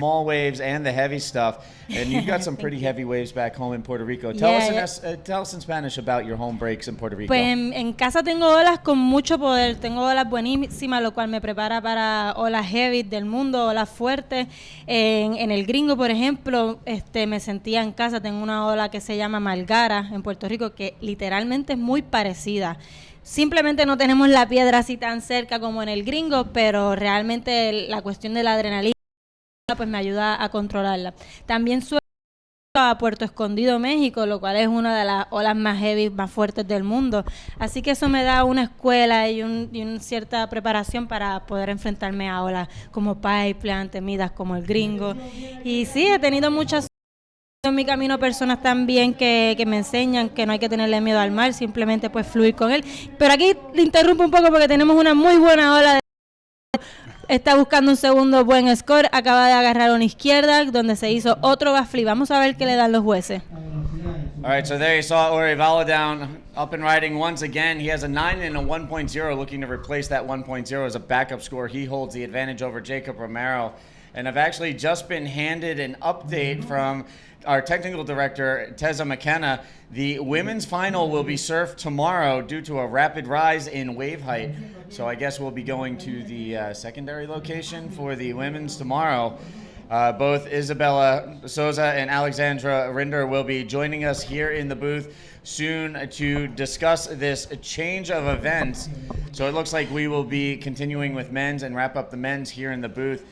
small waves and the heavy stuff, and you've got some pretty heavy waves back home in Puerto Rico. Tell us in Spanish about your home breaks in Puerto Rico. Pues en casa tengo olas con mucho poder, tengo olas buenísimas, lo cual me prepara para olas heavy del mundo, olas fuertes. En el Gringo, por ejemplo, me sentía en casa, tengo una ola que se llama Margara en Puerto Rico, que literalmente es muy parecida. Simplemente no tenemos la piedra así tan cerca como en el Gringo, pero realmente la cuestión de la adrenalina pues me ayuda a controlarla. También suelo a Puerto Escondido, México, lo cual es una de las olas más heavy, más fuertes del mundo. Así que eso me da una escuela y una cierta preparación para poder enfrentarme a olas como Pipeline, temidas como el Gringo. Y sí, he tenido muchas en mi camino personas también que me enseñan que no hay que tenerle miedo al mar, simplemente pues fluir con él. Pero aquí le interrumpo un poco porque tenemos una muy buena ola de... Está buscando un segundo buen score, acaba de agarrar una izquierda donde se hizo otro backflip. Vamos a ver qué le dan los jueces. All right, so there you saw Orivalo down, up and riding once again. He has a 9 and a 1.0, looking to replace that 1.0 as a backup score. He holds the advantage over Jacob Romero. And I've actually just been handed an update from our technical director, Teza McKenna. The women's final will be surfed tomorrow due to a rapid rise in wave height. So I guess we'll be going to the secondary location for the women's tomorrow. Both Isabella Souza and Alexandra Rinder will be joining us here in the booth soon to discuss this change of events. So it looks like we will be continuing with men's and wrap up the men's here in the booth.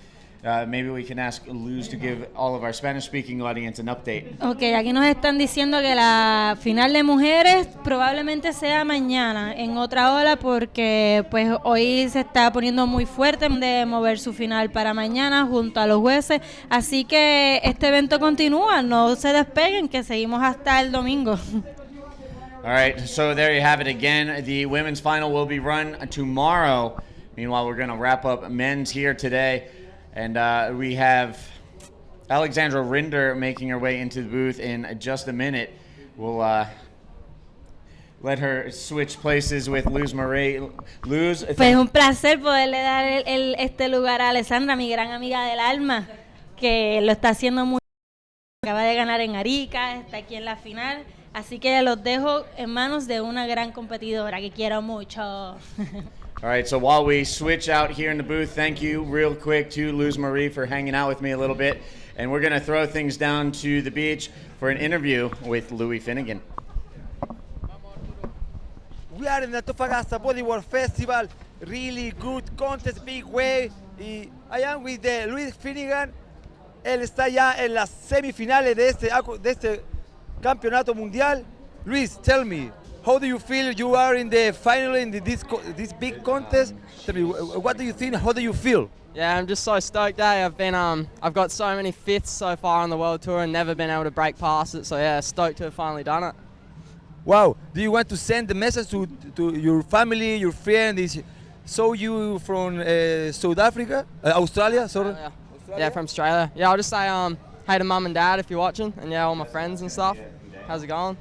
Maybe we can ask Luz to give all of our Spanish-speaking audience an update. Ok, aquí nos están diciendo que la final de mujeres probablemente sea mañana en otra ola porque pues hoy se está poniendo muy fuerte de mover su final para mañana junto a los jueces. Así que este evento continúa, no se despeguen que seguimos hasta el domingo. All right, so there you have it again. The women's final will be run tomorrow. Meanwhile, we're going to wrap up men's here today. And we have Alexandra Rinder making her way into the booth in just a minute. We'll let her switch places with Luz Marie. Luz, pues un placer poderle dar este lugar a Alessandra, mi gran amiga del alma, que lo está haciendo muy bien. Acaba de ganar en Arica, está aquí en la final. Así que los dejo en manos de una gran competidora que quiero mucho. All right, so while we switch out here in the booth, thank you real quick to Luz Marie for hanging out with me a little bit. And we're going to throw things down to the beach for an interview with Louis Finnegan. We are in the Antofagasta Bodyboard Festival. Really good contest, big wave. Y I am with Louis Finnegan. Él está ya en las semifinales de este campeonato mundial. Luis, tell me, how do you feel you are in the final in this big contest? Tell me, what do you think? How do you feel? Yeah, I'm just so stoked. I've got so many fifths so far on the World Tour and never been able to break past it. So yeah, stoked to have finally done it. Wow. Do you want to send the message to your family, your friends? Saw you from South Africa, Australia, sorry. Yeah, from Australia. Yeah, I'll just say hey to mum and dad if you're watching, and yeah, all my friends and stuff. How's it going?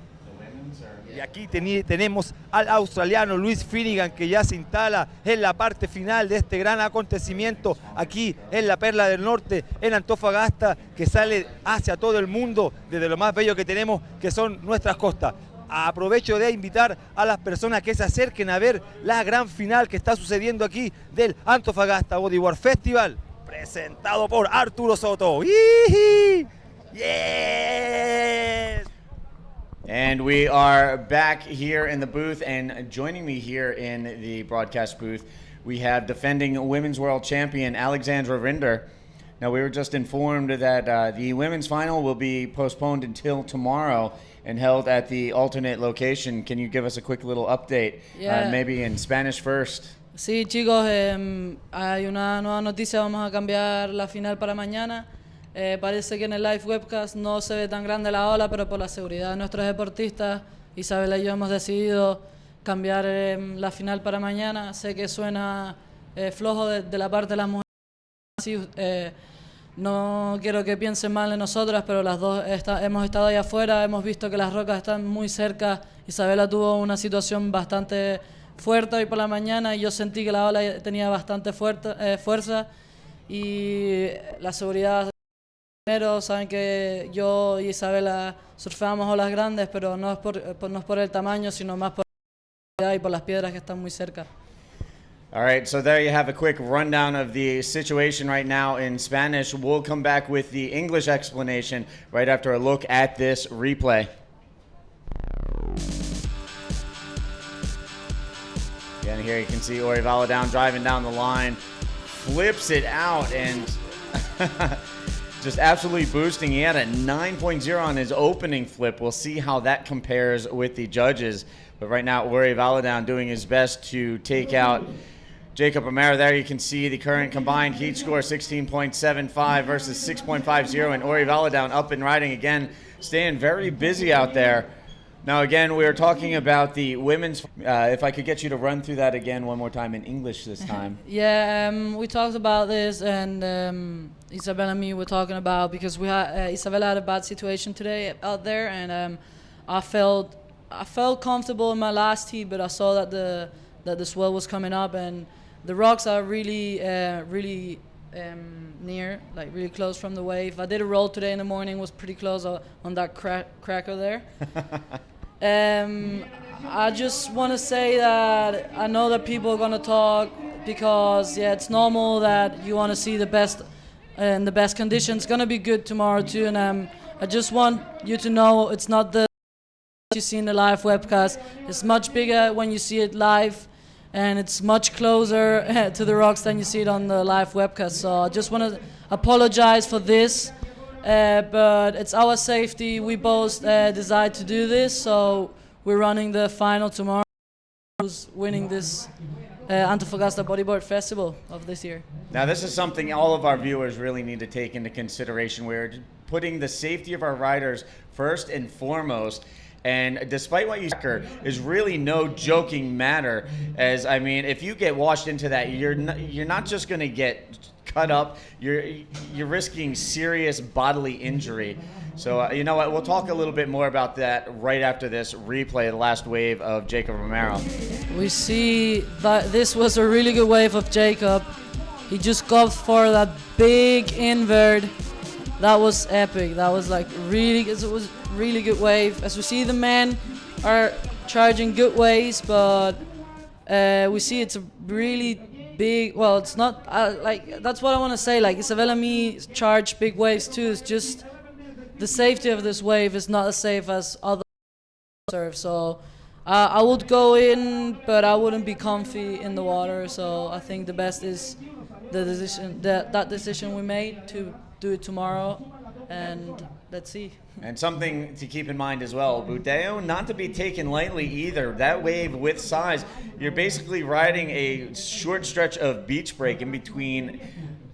Y aquí tenemos al australiano Louis Finnegan que ya se instala en la parte final de este gran acontecimiento aquí en la Perla del Norte, en Antofagasta, que sale hacia todo el mundo desde lo más bello que tenemos, que son nuestras costas. Aprovecho de invitar a las personas que se acerquen a ver la gran final que está sucediendo aquí del Antofagasta Bodyboard Festival, presentado por Arturo Soto. ¡Yee! ¡Yes! And we are back here in the booth, and joining me here in the broadcast booth, we have defending women's world champion Alexandra Rinder. Now, we were just informed that the women's final will be postponed until tomorrow and held at the alternate location. Can you give us a quick little update, maybe in Spanish first? Sí, chicos, hay una nueva noticia, vamos a cambiar la final para mañana. Parece que en el live webcast no se ve tan grande la ola, pero por la seguridad de nuestros deportistas, Isabela y yo hemos decidido cambiar la final para mañana. Sé que suena flojo de la parte de las mujeres, así, no quiero que piensen mal de nosotras, pero las dos hemos estado ahí afuera, hemos visto que las rocas están muy cerca. Isabela tuvo una situación bastante fuerte hoy por la mañana y yo sentí que la ola tenía bastante fuerza y la seguridad Primero, saben que yo y Isabela surfeamos olas grandes, pero no es por el tamaño, sino más por la y por las piedras que están muy cerca. All right, so there you have a quick rundown of the situation right now in Spanish. We'll come back with the English explanation right after a look at this replay. Again, here you can see Ori Valadown driving down the line, flips it out, and just absolutely boosting. He had a 9.0 on his opening flip. We'll see how that compares with the judges. But right now, Ori Valadown doing his best to take out Jacob Romero. There you can see the current combined heat score, 16.75 versus 6.50. And Ori Valadown up and riding again, staying very busy out there. Now, again, we were talking about the women's. If I could get you to run through that again one more time in English this time. Yeah, we talked about this, and Isabella and me were talking about, because we had Isabella had a bad situation today out there, and I felt comfortable in my last heat, but I saw that the swell was coming up, and the rocks are really near, like really close from the wave. I did a roll today in the morning, was pretty close on that cracker there. I just want to say that I know that people are going to talk, because it's normal that you want to see the best in the best conditions. It's going to be good tomorrow too, and I just want you to know it's not the you see in the live webcast. It's much bigger when you see it live, and it's much closer to the rocks than you see it on the live webcast. So I just want to apologize for this. But it's our safety. We both decided to do this, so we're running the final tomorrow. Who's winning this Antofagasta Bodyboard Festival of this year? Now, this is something all of our viewers really need to take into consideration. We're putting the safety of our riders first and foremost. And despite what you say, is really no joking matter. As I mean, if you get washed into that, you're not just going to get cut up. You're risking serious bodily injury. So you know what? We'll talk a little bit more about that right after this replay, the last wave of Jacob Romero. We see that this was a really good wave of Jacob. He just got for that big invert. That was epic. That was like it was really good wave. As we see, the men are charging good waves, but we see it's a really big. Well, it's not like that's what I want to say. Like Isabella and me charge big waves too. It's just the safety of this wave is not as safe as other surf. So I would go in, but I wouldn't be comfy in the water. So I think the best is the decision that decision we made to do it tomorrow, and let's see. And something to keep in mind as well, Budeo, not to be taken lightly either. That wave with size, you're basically riding a short stretch of beach break in between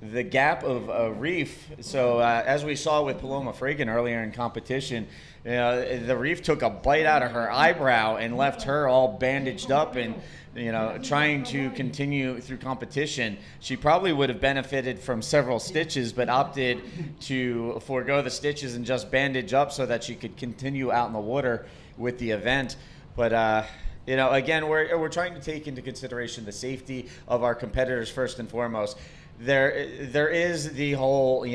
the gap of a reef. So as we saw with Paloma Fragan earlier in competition, the reef took a bite out of her eyebrow and left her all bandaged up and trying to continue through competition. She probably would have benefited from several stitches, but opted to forego the stitches and just bandage up so that she could continue out in the water with the event. But again, we're trying to take into consideration the safety of our competitors first and foremost. There is the whole,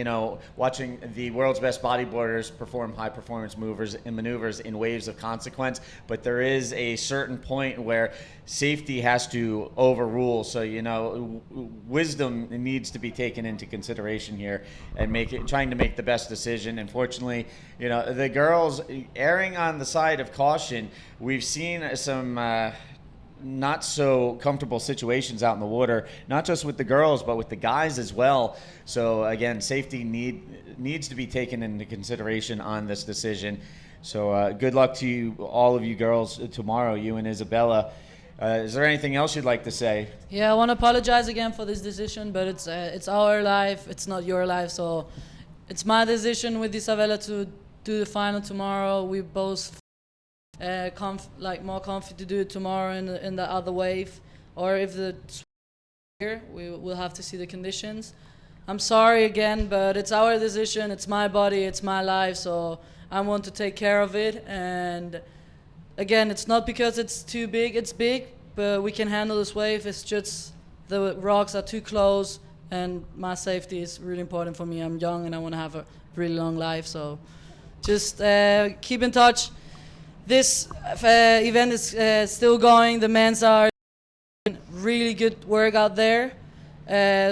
watching the world's best bodyboarders perform high performance maneuvers in waves of consequence, but there is a certain point where safety has to overrule. So, wisdom needs to be taken into consideration here and trying to make the best decision. Unfortunately, the girls erring on the side of caution. We've seen some not so comfortable situations out in the water, not just with the girls, but with the guys as well. So again, safety needs to be taken into consideration on this decision. So good luck to you, all of you girls tomorrow, you and Isabella. Is there anything else you'd like to say? Yeah, I want to apologize again for this decision, but it's our life, it's not your life. So it's my decision with Isabella to do the final tomorrow. We both more comfy to do it tomorrow in the other wave, or if the here we will have to see the conditions. I'm sorry again, but it's our decision, it's my body, it's my life, so I want to take care of it. And again, it's not because it's too big, it's big, but we can handle this wave. It's just the rocks are too close, and my safety is really important for me. I'm young and I want to have a really long life. So just keep in touch. This event is still going. The men's are doing really good work out there.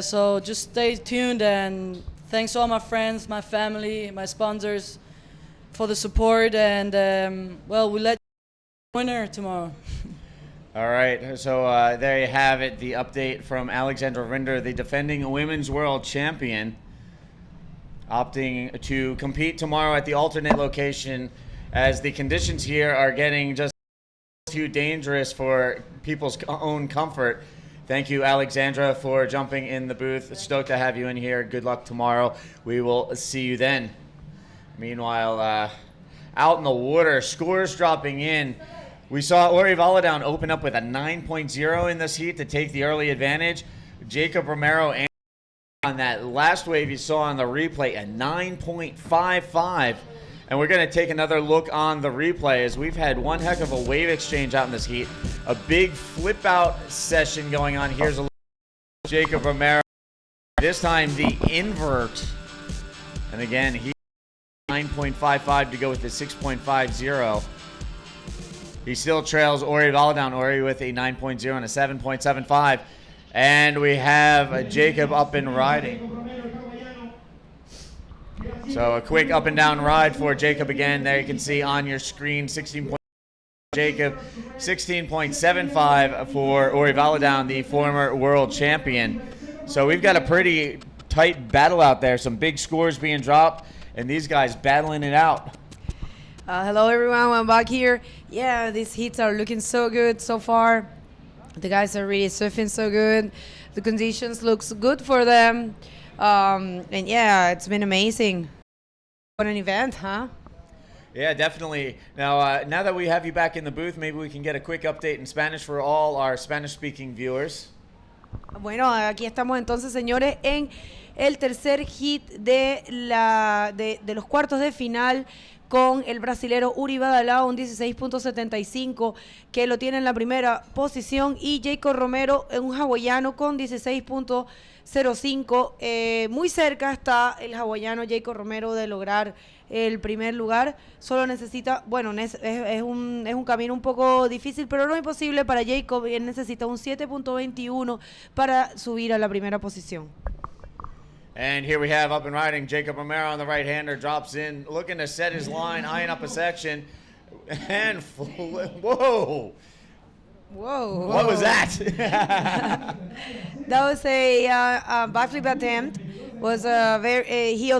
So just stay tuned, and thanks to all my friends, my family, my sponsors for the support, and well, we'll let you winner tomorrow. All right, so there you have it, the update from Alexandra Rinder, the defending women's world champion, opting to compete tomorrow at the alternate location as the conditions here are getting just too dangerous for people's own comfort. Thank you, Alexandra, for jumping in the booth. Stoked to have you in here. Good luck tomorrow. We will see you then. Meanwhile, out in the water, scores dropping in. We saw Ori Valadown open up with a 9.0 in this heat to take the early advantage. Jacob Romero on that last wave you saw on the replay, a 9.55. And we're going to take another look on the replay as we've had one heck of a wave exchange out in this heat. A big flip out session going on. Here's a look at Jacob Romero. This time the invert. And again, he 9.55 to go with the 6.50. He still trails Ori Valadown. Ori with a 9.0 and a 7.75. And we have Jacob up and riding. So a quick up and down ride for Jacob again. There you can see on your screen 16. Jacob, 16.75 for Ori Valadown, the former world champion. So we've got a pretty tight battle out there. Some big scores being dropped, and these guys battling it out. Hello everyone, I'm back here. Yeah, these heats are looking so good so far. The guys are really surfing so good. The conditions looks good for them. And yeah, it's been amazing. What an event, huh? Yeah, definitely. Now, now that we have you back in the booth, maybe we can get a quick update in Spanish for all our Spanish-speaking viewers. Bueno, aquí estamos entonces, señores, en el tercer hit de los cuartos de final con el brasilero Uri Badalao, un 16.75, que lo tiene en la primera posición, y Jacob Romero, un hawaiano, con 16.05. Muy cerca está el hawaiano Jacob Romero de lograr el primer lugar. Solo necesita, bueno, es un camino un poco difícil, pero no imposible para Jacob. Él necesita un 7.21 para subir a la primera posición. And here we have up and riding Jacob Romero on the right-hander, drops in, looking to set his line, eyeing up a section, and whoa! Whoa! What was that? That was a backflip attempt. Was a very he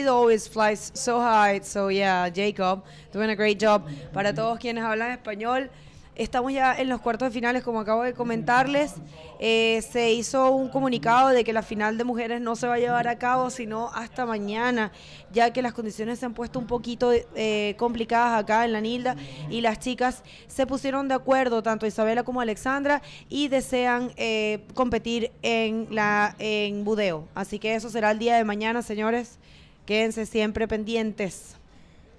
always flies so high. So yeah, Jacob doing a great job. Para todos quienes hablan español, estamos ya en los cuartos de finales, como acabo de comentarles. Se hizo un comunicado de que la final de mujeres no se va a llevar a cabo sino hasta mañana, ya que las condiciones se han puesto un poquito complicadas acá en la Nilda, y las chicas se pusieron de acuerdo, tanto Isabela como Alexandra, y desean competir en budeo. Así que eso será el día de mañana, señores. Quédense siempre pendientes.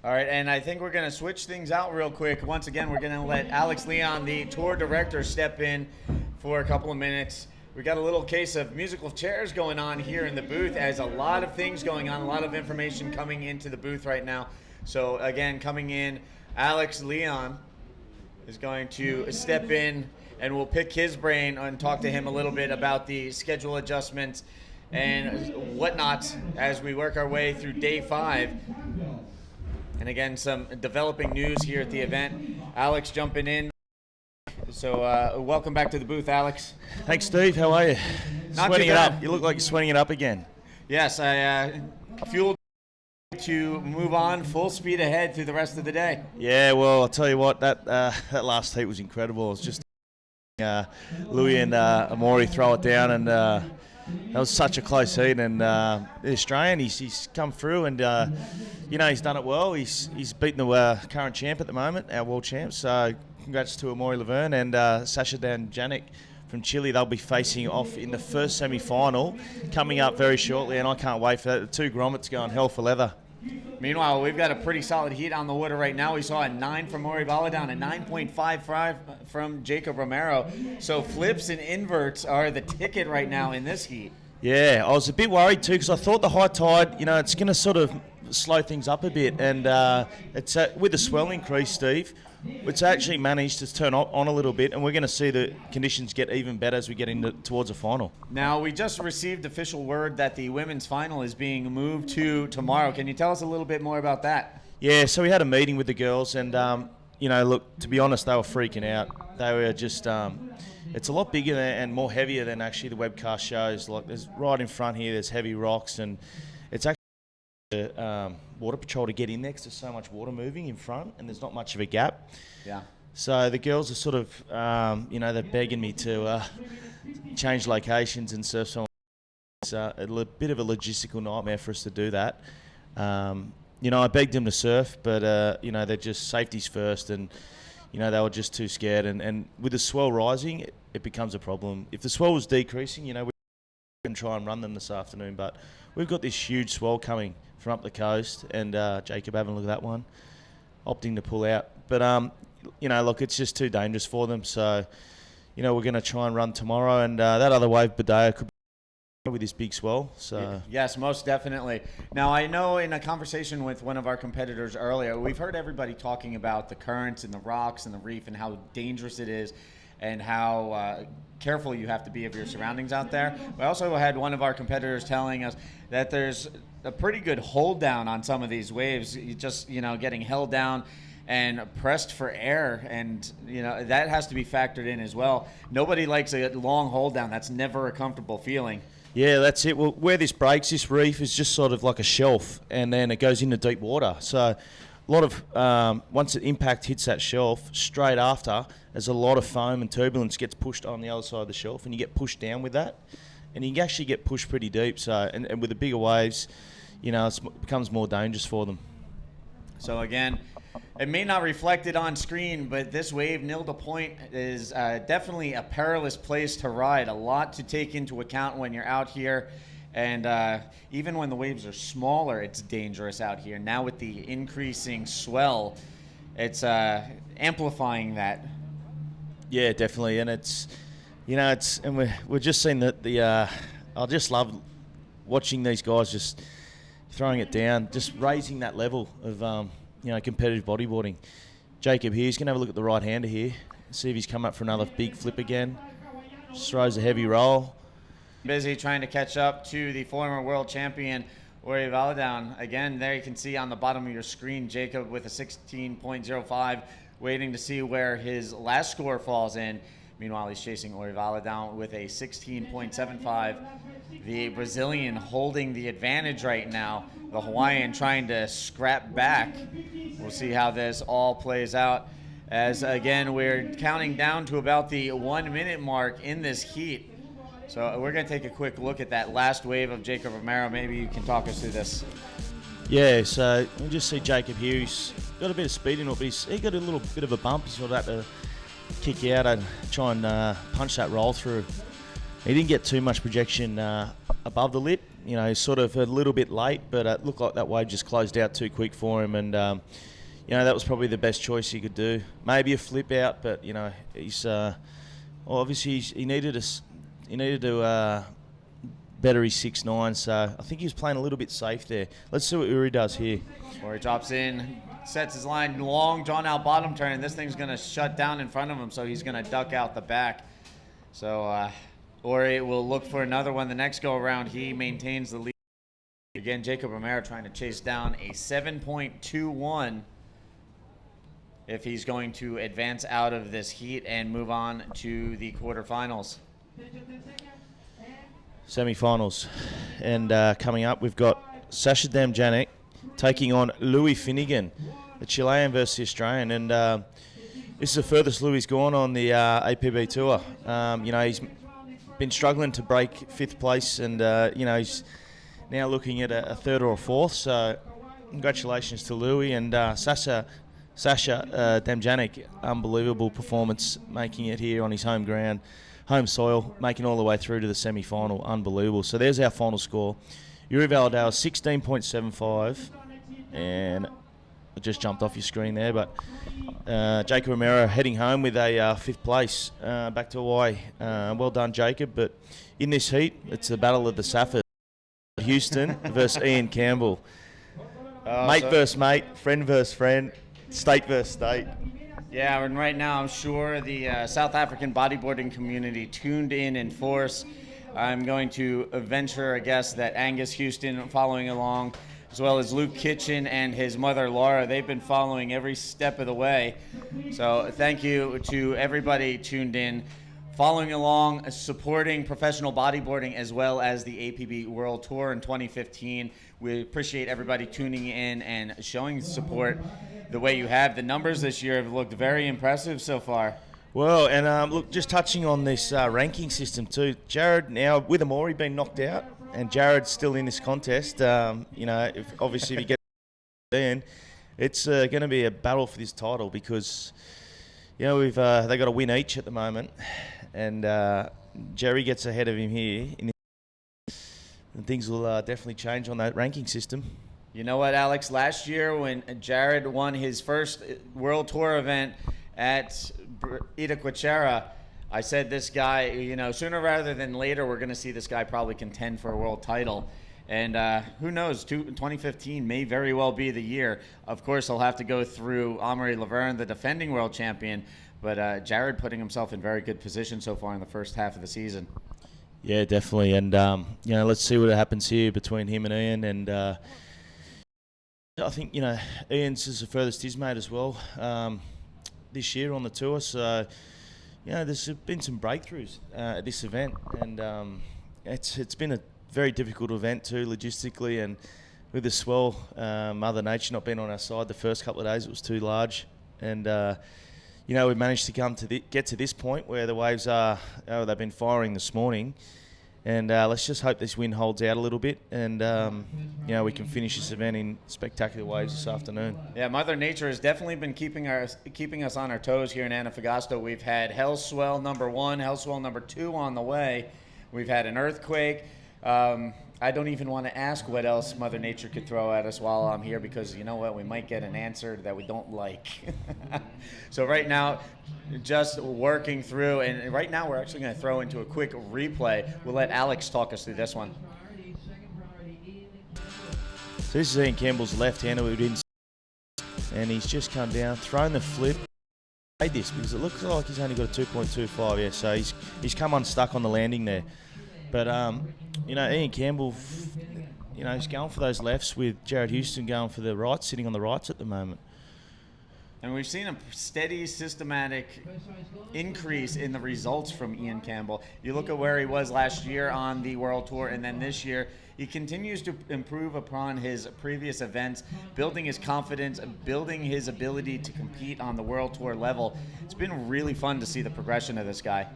All right, and I think we're going to switch things out real quick. Once again, we're going to let Alex Leon, the tour director, step in for a couple of minutes. We got a little case of musical chairs going on here in the booth, as a lot of things going on, a lot of information coming into the booth right now. So again, coming in, Alex Leon is going to step in, and we'll pick his brain and talk to him a little bit about the schedule adjustments and whatnot as we work our way through day 5. And again, some developing news here at the event. Alex jumping in. So welcome back to the booth, Alex. Thanks, Steve. How are you? Not sweating too it bad. up. You look like you're sweating it up again. Yes, I fueled to move on full speed ahead through the rest of the day. Yeah, well, I'll tell you what, that last heat was incredible. It was just Louis and Amori throw it down, and that was such a close heat. And the Australian, he's come through, and he's done it well. He's beaten the current champ at the moment, our world champ. So congrats to Amori Laverne and Sasha Danjanic from Chile. They'll be facing off in the first semi-final coming up very shortly, and I can't wait for that. The two grommets going hell for leather. Meanwhile, we've got a pretty solid heat on the water right now. We saw a 9 from Ori Valadown, a 9.55 from Jacob Romero. So flips and inverts are the ticket right now in this heat. Yeah, I was a bit worried too, because I thought the high tide, it's going to sort of slow things up a bit, and it's with the swell increase, Steve. It's actually managed to turn on a little bit, and we're going to see the conditions get even better as we get towards the final. Now, we just received official word that the women's final is being moved to tomorrow. Can you tell us a little bit more about that? Yeah, so we had a meeting with the girls, and look, to be honest, they were freaking out. They were just, it's a lot bigger and more heavier than actually the webcast shows. Like, there's right in front here, there's heavy rocks, and it's actually water patrol to get in there because there's so much water moving in front, and there's not much of a gap. Yeah. So the girls are sort of, they're begging me to change locations and surf somewhere. It's a bit of a logistical nightmare for us to do that. I begged them to surf, but they're just safety's first, and they were just too scared. And with the swell rising, it becomes a problem. If the swell was decreasing, we can try and run them this afternoon, but we've got this huge swell coming from up the coast, and Jacob having a look at that one, opting to pull out. But look, it's just too dangerous for them. So, we're going to try and run tomorrow, and that other wave, Badea, could be with this big swell. So yes, most definitely. Now, I know in a conversation with one of our competitors earlier, we've heard everybody talking about the currents and the rocks and the reef and how dangerous it is, and how careful you have to be of your surroundings out there. We also had one of our competitors telling us that there's a pretty good hold down on some of these waves. You just, getting held down and pressed for air, and that has to be factored in as well. Nobody likes a long hold down. That's never a comfortable feeling. Yeah, that's it. Well, where this breaks, this reef is just sort of like a shelf, and then it goes into deep water. So a lot of, once the impact hits that shelf, straight after, there's a lot of foam and turbulence gets pushed on the other side of the shelf, and you get pushed down with that. And you can actually get pushed pretty deep. So, and with the bigger waves, it becomes more dangerous for them. So again, it may not reflect it on screen, but this wave, nil to point, is definitely a perilous place to ride. A lot to take into account when you're out here. And even when the waves are smaller, it's dangerous out here. Now with the increasing swell, it's amplifying that. Yeah, definitely. And and we're just seeing that I just love watching these guys just throwing it down, just raising that level of competitive bodyboarding. Jacob here, he's going to have a look at the right-hander here, see if he's come up for another big flip again. Just throws a heavy roll. Busy trying to catch up to the former world champion, Ori Valadown. Again, there you can see on the bottom of your screen, Jacob with a 16.05, waiting to see where his last score falls in. Meanwhile, he's chasing Ori Valadown with a 16.75. The Brazilian holding the advantage right now. The Hawaiian trying to scrap back. We'll see how this all plays out. As, again, we're counting down to about the 1 minute mark in this heat. So we're going to take a quick look at that last wave of Jacob Romero. Maybe you can talk us through this. Yeah, so we just see Jacob here. He's got a bit of speed in it, but he got a little bit of a bump. He's sort of had to kick out and try and punch that roll through. He didn't get too much projection above the lip. He's sort of a little bit late, but it looked like that wave just closed out too quick for him. And, that was probably the best choice he could do. Maybe a flip out, but, he's obviously he needed to better his 6'9", so I think he was playing a little bit safe there. Let's see what Uri does here. Uri drops in, sets his line, long drawn out bottom turn, and this thing's going to shut down in front of him, so he's going to duck out the back. So Uri will look for another one the next go around. He maintains the lead. Again, Jacob Romero trying to chase down a 7.21 if he's going to advance out of this heat and move on to the quarterfinals. Semifinals, and coming up we've got Sasha Damjanic taking on Louis Finnegan, the Chilean versus the Australian, and this is the furthest Louis gone on the APB tour. He's been struggling to break 5th place, and he's now looking at a 3rd or a 4th, so congratulations to Louis. And Sasha Damjanic, unbelievable performance, making it here on his home ground, home soil, making all the way through to the semi-final. Unbelievable. So there's our final score. Uri Valadao 16.75, and it just jumped off your screen there, but Jacob Romero heading home with a 5th place back to Hawaii. Well done, Jacob. But in this heat, it's the battle of the Saffers. Houston versus Ian Campbell. Mate versus mate, friend versus friend, state versus state. Yeah, and right now I'm sure the South African bodyboarding community tuned in force. I'm going to venture a guess that Angus Houston following along, as well as Luke Kitchen and his mother Laura. They've been following every step of the way. So thank you to everybody tuned in, following along, supporting professional bodyboarding as well as the APB World Tour in 2015. We appreciate everybody tuning in and showing support the way you have. The numbers this year have looked very impressive so far. Well, and look, just touching on this ranking system too. Jared now with Amori being knocked out, and Jared's still in this contest. You know, if you get in, it's going to be a battle for this title because you know they got to win each at the moment, and Jerry gets ahead of him here, and things will definitely change on that ranking system. You know what, Alex? Last year when Jared won his first World Tour event at Itaquachera, I said this guy, you know, sooner rather than later, we're going to see this guy probably contend for a world title. And who knows, 2015 may very well be the year. Of course, he'll have to go through Amaury Laverne, the defending world champion. But Jared putting himself in very good position so far in the first half of the season. Yeah, definitely. And, you know, let's see what happens here between him and Ian. And I think, you know, Ian's is the furthest he's made as well this year on the tour. So, you know, there's been some breakthroughs at this event. And it's been a very difficult event too, logistically. And with the swell, Mother Nature not being on our side the first couple of days, it was too large. And, you know, we managed to get to this point where the waves they've been firing this morning. And let's just hope this wind holds out a little bit and, you know, we can finish this event in spectacular waves this afternoon. Yeah, Mother Nature has definitely been keeping us on our toes here in Antofagasta. We've had Hell Swell number 1, Hell Swell number 2 on the way. We've had an earthquake. I don't even want to ask what else Mother Nature could throw at us while I'm here because, you know what, we might get an answer that we don't like. So right now, just working through, and right now we're actually going to throw into a quick replay. We'll let Alex talk us through this one. So this is Ian Campbell's left-hander we didn't see, and he's just come down, thrown the flip. Made this because it looks like he's only got a 2.25, yeah, so he's come unstuck on the landing there. But, you know, Ian Campbell, you know, he's going for those lefts with Jared Houston going for the rights, sitting on the rights at the moment. And we've seen a steady, systematic increase in the results from Ian Campbell. You look at where he was last year on the World Tour, and then this year, he continues to improve upon his previous events, building his confidence, building his ability to compete on the World Tour level. It's been really fun to see the progression of this guy.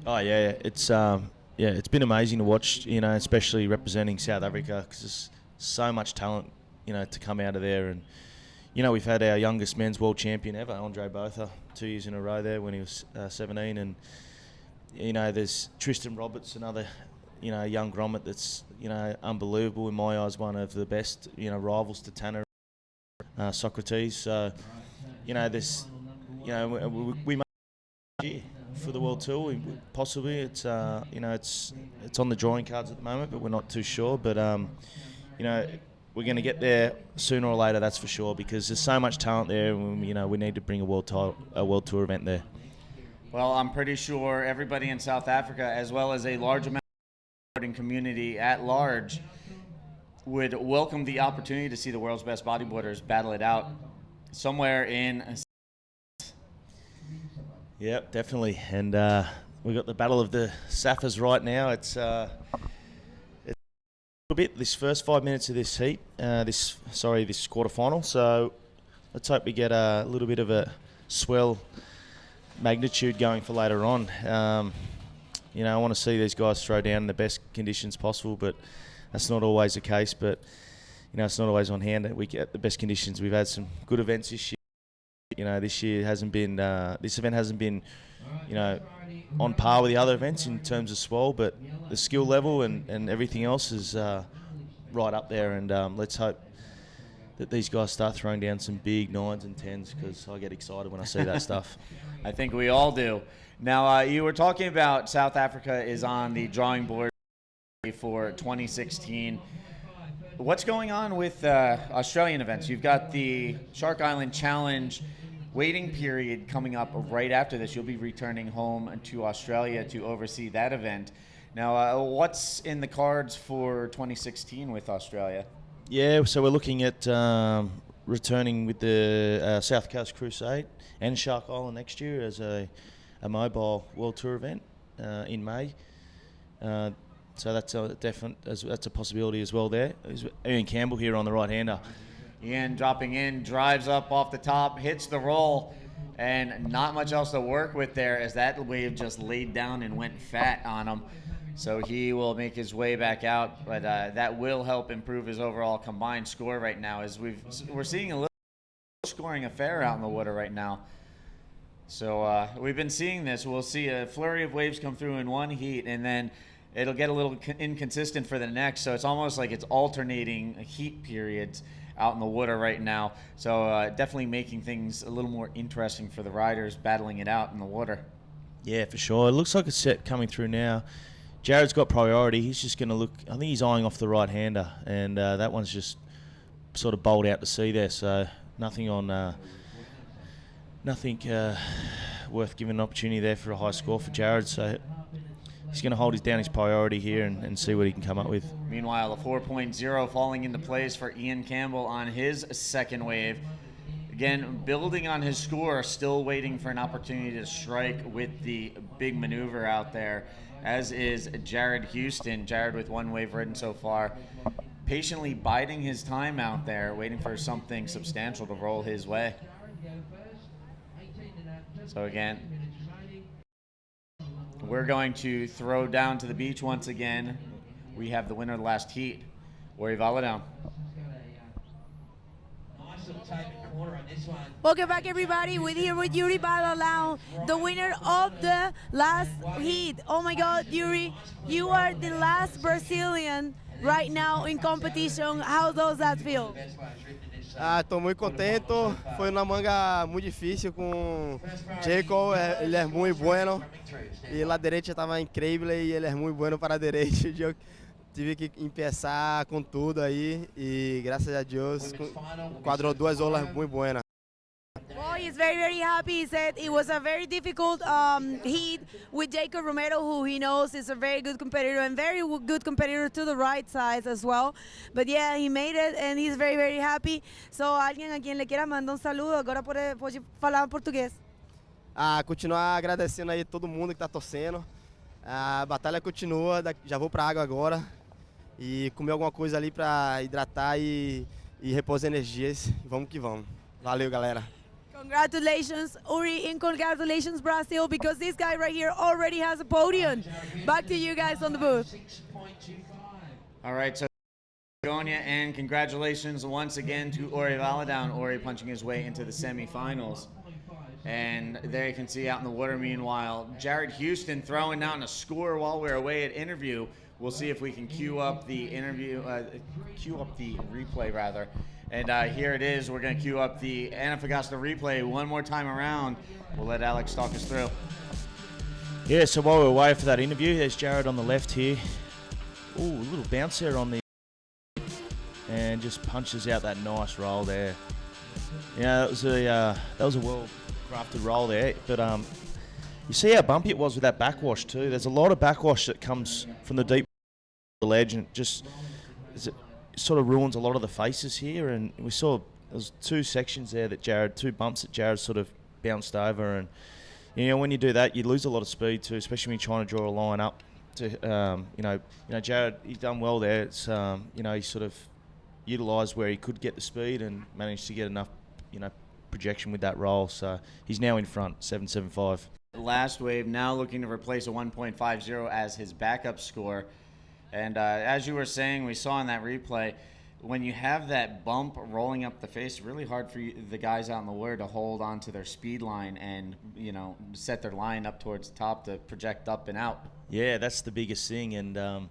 Oh, yeah, it's been amazing to watch, you know, especially representing South Africa because there's so much talent, you know, to come out of there. And, you know, we've had our youngest men's world champion ever, Andre Botha, 2 years in a row there when he was 17. And, you know, there's Tristan Roberts, another, you know, young grommet that's, you know, unbelievable in my eyes, one of the best, you know, rivals to Tanner, Socrates. So, you know, there's, you know, we might year for the World Tour. Possibly, it's you know, it's on the drawing cards at the moment, but we're not too sure. But you know, we're going to get there sooner or later, that's for sure, because there's so much talent there. And, you know, we need to bring a World Tour event there. Well, I'm pretty sure everybody in South Africa, as well as a large amount of the bodyboarding community at large, would welcome the opportunity to see the world's best bodyboarders battle it out somewhere in. Yep, definitely. And we've got the battle of the Saffers right now. It's a little bit this first 5 minutes of this heat, this quarterfinal. So let's hope we get a little bit of a swell magnitude going for later on. You know, I want to see these guys throw down in the best conditions possible, but that's not always the case. But, you know, it's not always on hand that we get the best conditions. We've had some good events this year. You know, this year hasn't been, this event hasn't been, you know, on par with the other events in terms of swell, but the skill level and everything else is right up there. And let's hope that these guys start throwing down some big 9s and 10s because I get excited when I see that stuff. I think we all do. Now, you were talking about South Africa is on the drawing board for 2016. What's going on with Australian events? You've got the Shark Island Challenge waiting period coming up right after this. You'll be returning home to Australia to oversee that event. Now, what's in the cards for 2016 with Australia? Yeah, so we're looking at returning with the South Coast Crusade and Shark Island next year as a mobile World Tour event in May. So that's a that's a possibility as well there. There's Ian Campbell here on the right-hander. Ian dropping in, drives up off the top, hits the roll, and not much else to work with there as that wave just laid down and went fat on him. So he will make his way back out, but that will help improve his overall combined score right now, as we're seeing a little scoring affair out in the water right now. So we've been seeing this. We'll see a flurry of waves come through in one heat, and then it'll get a little inconsistent for the next. So it's almost like it's alternating heat periods out in the water right now. So definitely making things a little more interesting for the riders battling it out in the water. Yeah, for sure. It looks like a set coming through now. Jared's got priority. He's just going to look. I think he's eyeing off the right-hander, and that one's just sort of bowled out to sea there. So nothing on, nothing worth giving an opportunity there for a high score for Jared. So he's going to hold down his priority here and see what he can come up with. Meanwhile, a 4.0 falling into place for Ian Campbell on his second wave. Again, building on his score, still waiting for an opportunity to strike with the big maneuver out there, as is Jared Houston. Jared with one wave ridden so far, patiently biding his time out there, waiting for something substantial to roll his way. So again, we're going to throw down to the beach once again. We have the winner of the last heat, Ori Valadown. Welcome back, everybody. We're here with Yuri Valadown, the winner of the last heat. Oh my God, Yuri, you are the last Brazilian right now in competition. How does that feel? Estou muito contento. Foi uma manga muito difícil com Jacob. Ele é muito bueno. E lá direita estava incrível e ele é muito bueno para a direita. Eu tive que começar com tudo aí e graças a Deus quadrou duas olas muito buenas. Well, he's very, very happy. He said it was a very difficult heat with Jacob Romero, who he knows is a very good competitor and very good competitor to the right side as well. But yeah, he made it and he's very, very happy. So, alguien a quien le quiera mandar saludo, agora pode falar português. Continuar agradecendo aí todo mundo que está torcendo. A batalha continua, já vou para a água agora e comer alguma coisa ali para hidratar e repousar energias. Vamos que vamos. Valeu, galera. Congratulations, Uri, and congratulations, Brazil, because this guy right here already has a podium. Back to you guys on the booth. All right, so Patagonia, and congratulations once again to Ori Valadown. Ori punching his way into the semifinals. And there you can see out in the water, meanwhile, Jared Houston throwing down a score while we're away at interview. We'll see if we can queue up the replay rather. And here it is. We're going to queue up the Antofagasta replay one more time around. We'll let Alex talk us through. Yeah, so while we're away for that interview, there's Jared on the left here. Ooh, a little bounce there on the... And just punches out that nice roll there. Yeah, that was a well-crafted roll there. But you see how bumpy it was with that backwash too. There's a lot of backwash that comes from the deep ledge, and it sort of ruins a lot of the faces here. And we saw there was two sections there that two bumps that Jared sort of bounced over. And you know, when you do that, you lose a lot of speed too, especially when you're trying to draw a line up. To Jared, he's done well there. It's he sort of utilised where he could get the speed and managed to get enough projection with that roll. So he's now in front, 7.75. Last wave now looking to replace a 1.50 as his backup score. And as you were saying, we saw in that replay, when you have that bump rolling up the face, really hard for the guys out in the water to hold on to their speed line and, set their line up towards the top to project up and out. Yeah, that's the biggest thing. And,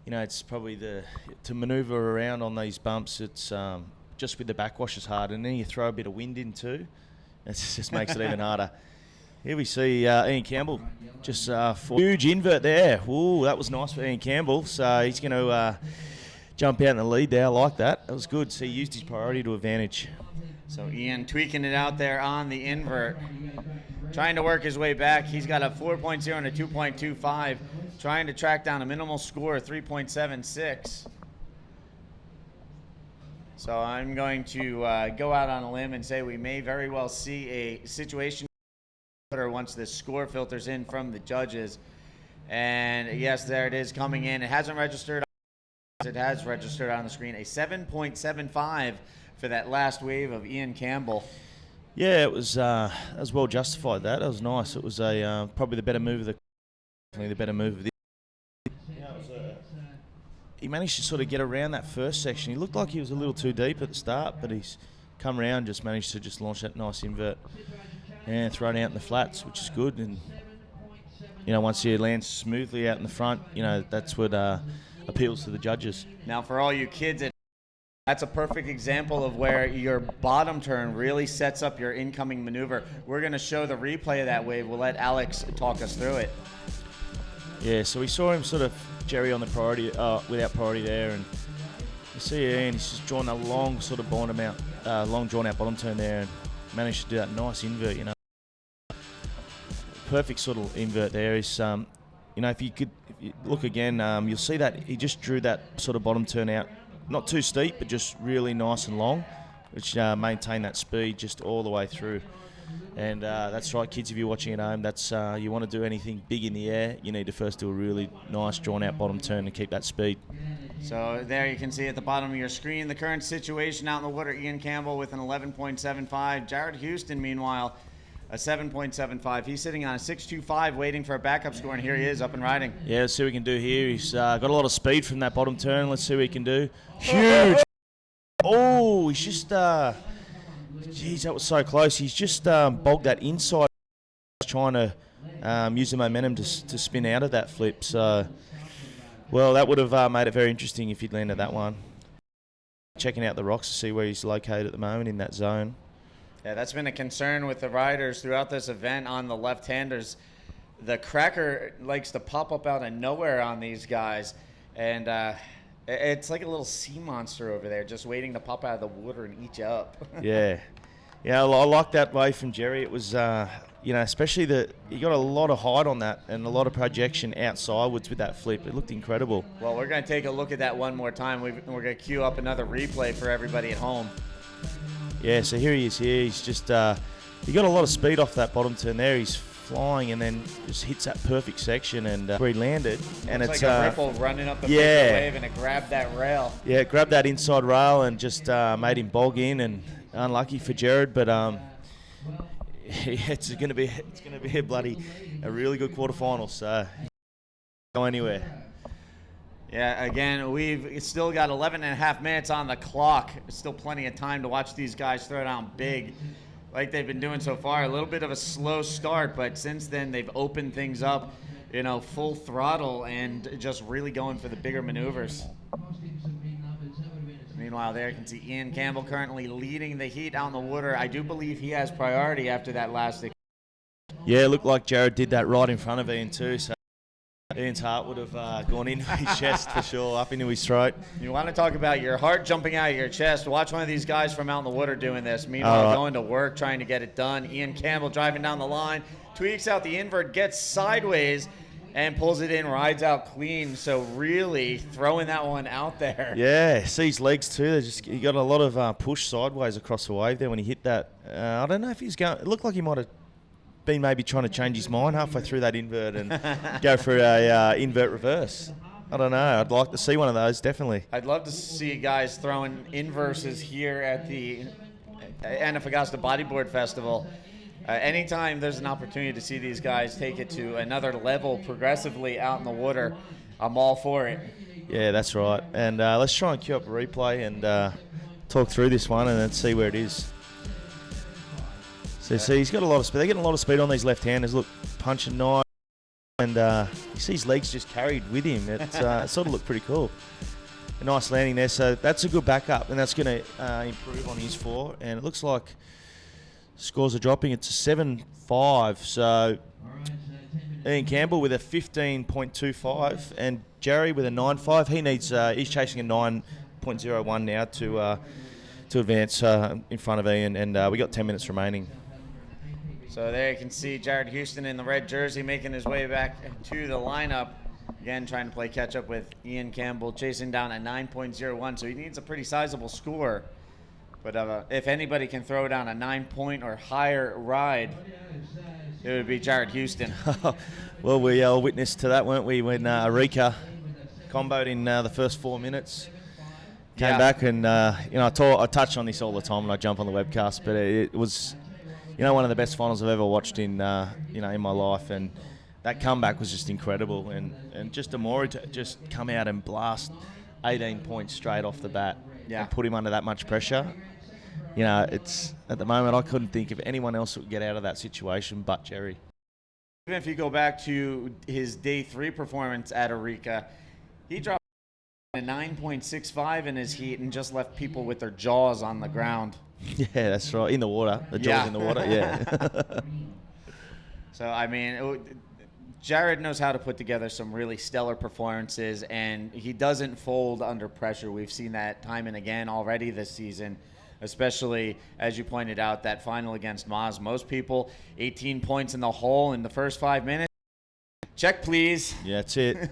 it's probably to maneuver around on these bumps, it's just with the backwash is hard. And then you throw a bit of wind in too. It just makes it even harder. Here we see Ian Campbell, just huge invert there. Ooh, that was nice for Ian Campbell. So he's going to jump out in the lead there. I like that. That was good. So he used his priority to advantage. So Ian tweaking it out there on the invert. Trying to work his way back. He's got a 4.0 and a 2.25. Trying to track down a minimal score of 3.76. So I'm going to go out on a limb and say we may very well see a situation once this score filters in from the judges. And yes, there it is coming in. It hasn't registered. It has registered on the screen. A 7.75 for that last wave of Ian Campbell. Yeah, it was well justified. That was nice. It was a probably the better move of the better move of the. He managed to sort of get around that first section. He looked like he was a little too deep at the start, but he's come around, just managed to just launch that nice invert and throw it out in the flats, which is good. And you know, once you land smoothly out in the front, you know that's what appeals to the judges. Now, for all you kids, that's a perfect example of where your bottom turn really sets up your incoming maneuver. We're going to show the replay of that wave. We'll let Alex talk us through it. Yeah, so we saw him sort of Jerry on the priority, without priority there, and you see Ian, he's just drawn a long sort of bottom out, long drawn out bottom turn there, and managed to do that nice invert. You know, perfect sort of invert there. Is you know, if you look again, you'll see that he just drew that sort of bottom turn out, not too steep, but just really nice and long, which maintained that speed just all the way through. And that's right, kids, if you're watching at home, that's you want to do anything big in the air, you need to first do a really nice drawn-out bottom turn to keep that speed. So there you can see at the bottom of your screen the current situation out in the water. Ian Campbell with an 11.75. Jared Houston, meanwhile, a 7.75. He's sitting on a 6.25 waiting for a backup score, and here he is up and riding. Yeah, let's see what we can do here. He's got a lot of speed from that bottom turn. Let's see what he can do. Huge. Oh, he's just... Geez, that was so close. He's just bogged that inside, trying to use the momentum to spin out of that flip. So, well, that would have made it very interesting if he'd landed that one. Checking out the rocks to see where he's located at the moment in that zone. Yeah, that's been a concern with the riders throughout this event on the left-handers. The cracker likes to pop up out of nowhere on these guys, and it's like a little sea monster over there just waiting to pop out of the water and eat you up. Yeah. Yeah, I like that wave from Jerry. It was, you know, especially he got a lot of height on that and a lot of projection outsidewards with that flip. It looked incredible. Well, we're going to take a look at that one more time. We're going to queue up another replay for everybody at home. Yeah, so here he is here. He's just, he got a lot of speed off that bottom turn there. He's flying and then just hits that perfect section and where he landed. And it's it's like a ripple running up the wave and it grabbed that rail. Yeah, it grabbed that inside rail and just made him bog in, and unlucky for Jared, but it's going to be a really good quarterfinal, so go anywhere. Yeah, again, we've still got 11 and a half minutes on the clock. Still plenty of time to watch these guys throw down big like they've been doing so far. A little bit of a slow start, but since then they've opened things up, you know, full throttle and just really going for the bigger maneuvers. Meanwhile, there you can see Ian Campbell currently leading the heat out in the water. I do believe he has priority after that last. Yeah, it looked like Jared did that right in front of Ian too, so Ian's heart would have gone into his chest for sure, up into his throat. You want to talk about your heart jumping out of your chest? Watch one of these guys from out in the water doing this. Meanwhile, going to work, trying to get it done. Ian Campbell driving down the line, tweaks out the invert, gets sideways, and pulls it in, rides out clean. So really throwing that one out there. Yeah, see his legs too. He got a lot of push sideways across the wave there when he hit that. I don't know if he's going. It looked like he might have been maybe trying to change his mind halfway through that invert and go for a invert reverse. I don't know. I'd like to see one of those, definitely. I'd love to see guys throwing inverses here at the Antofagasta Bodyboard Festival. Anytime there's an opportunity to see these guys take it to another level progressively out in the water, I'm all for it. Yeah, that's right. And let's try and cue up a replay and talk through this one and then see where it is. So see, he's got a lot of speed. They're getting a lot of speed on these left-handers. Look, punching nice. And you see his legs just carried with him. It sort of looked pretty cool. A nice landing there. So that's a good backup, and that's going to improve on his 4. And it looks like scores are dropping. It's a 7.5. So Ian Campbell with a 15.25 and Jerry with a 9.5. He needs he's chasing a 9.01 now to advance in front of Ian, and we got 10 minutes remaining. So there you can see Jared Houston in the red jersey making his way back to the lineup. Again, trying to play catch up with Ian Campbell, chasing down a 9.01, so he needs a pretty sizable score. But if anybody can throw down a 9-point or higher ride, it would be Jared Houston. Well, we all witness to that, weren't we, when Arika comboed in the first 4 minutes. Came back and, I touch on this all the time when I jump on the webcast, but it was, one of the best finals I've ever watched in my life, and that comeback was just incredible. And just Amori to just come out and blast 18 points straight off the bat and put him under that much pressure. It's at the moment I couldn't think of anyone else that would get out of that situation but Jerry. Even if you go back to his day 3 performance at Arica, he dropped a 9.65 in his heat and just left people with their jaws on the ground. Yeah, that's right. In the water. The jaws in the water, yeah. So, I mean, Jared knows how to put together some really stellar performances, and he doesn't fold under pressure. We've seen that time and again already this season, especially, as you pointed out, that final against Maz. Most people, 18 points in the hole in the first 5 minutes. Check, please. Yeah, that's it.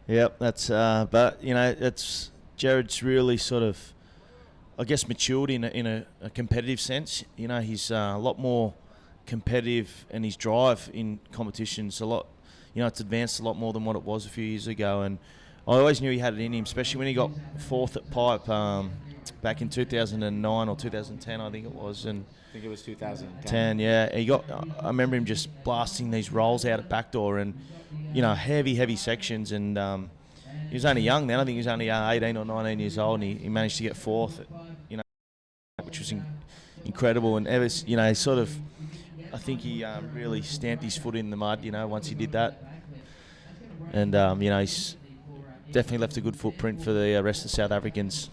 Yep, that's, but, it's Jared's really sort of, I guess, matured in a competitive sense. He's a lot more competitive, and his drive in competitions a lot, it's advanced a lot more than what it was a few years ago. And I always knew he had it in him, especially when he got 4th at Pipe back in 2009 or 2010, I think it was. And I think it was 2010. 10, yeah. I remember him just blasting these rolls out at backdoor and, heavy sections. And he was only young then. I think he was only 18 or 19 years old, and he managed to get 4th, which was incredible. And ever, sort of, I think he really stamped his foot in the mud, once he did that. And, he's definitely left a good footprint for the rest of the South Africans.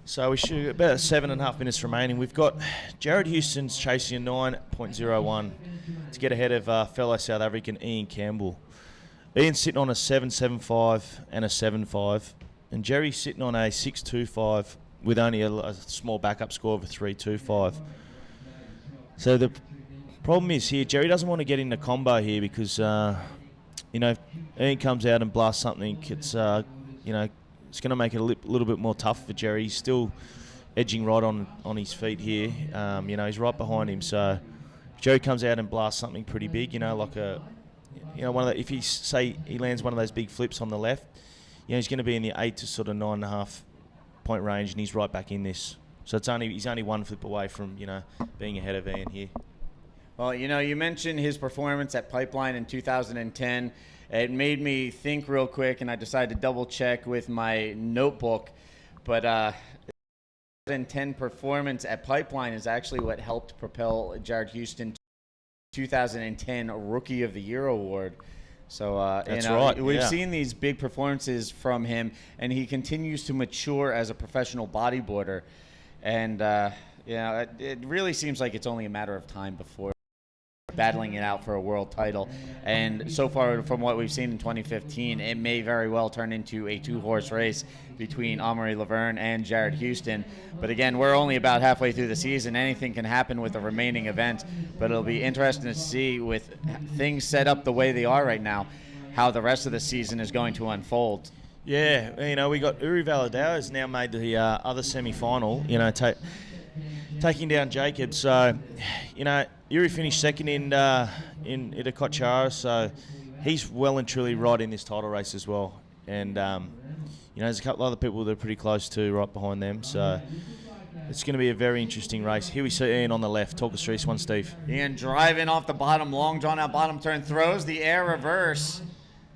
So we should about 7.5 minutes remaining. We've got Jared Houston's chasing a 9.01 to get ahead of fellow South African Ian Campbell. Ian's sitting on a 7.75 and a 7.5, and Jerry's sitting on a 6.25 with only a small backup score of a 3.25. So the problem is here, Jerry doesn't want to get in the combo here because, if Ian comes out and blasts something, it's, it's going to make it a little bit more tough for Jerry. He's still edging right on his feet here. He's right behind him. So if Jerry comes out and blasts something pretty big, like if he lands one of those big flips on the left, he's going to be in the 8 to sort of 9.5 point range, and he's right back in this. So he's only one flip away from being ahead of Ian here. Well, you mentioned his performance at Pipeline in 2010. It made me think real quick, and I decided to double check with my notebook. But 2010 performance at Pipeline is actually what helped propel Jared Houston to 2010 Rookie of the Year award. So That's right. We've seen these big performances from him, and he continues to mature as a professional bodyboarder. And it really seems like it's only a matter of time before battling it out for a world title. And so far, from what we've seen in 2015, it may very well turn into a 2-horse race between Amaury Laverne and Jared Houston. But again, we're only about halfway through the season. Anything can happen with the remaining events, but it'll be interesting to see, with things set up the way they are right now, how the rest of the season is going to unfold. Yeah, we got Uri Valadao has now made the other semi-final, taking down Jacob. So, Uri finished second in Itakochara, so he's well and truly right in this title race as well. And, there's a couple other people that are pretty close to right behind them. So it's going to be a very interesting race. Here we see Ian on the left. Talk us through this one, Steve. Ian driving off the bottom, long drawn out bottom turn, throws the air reverse.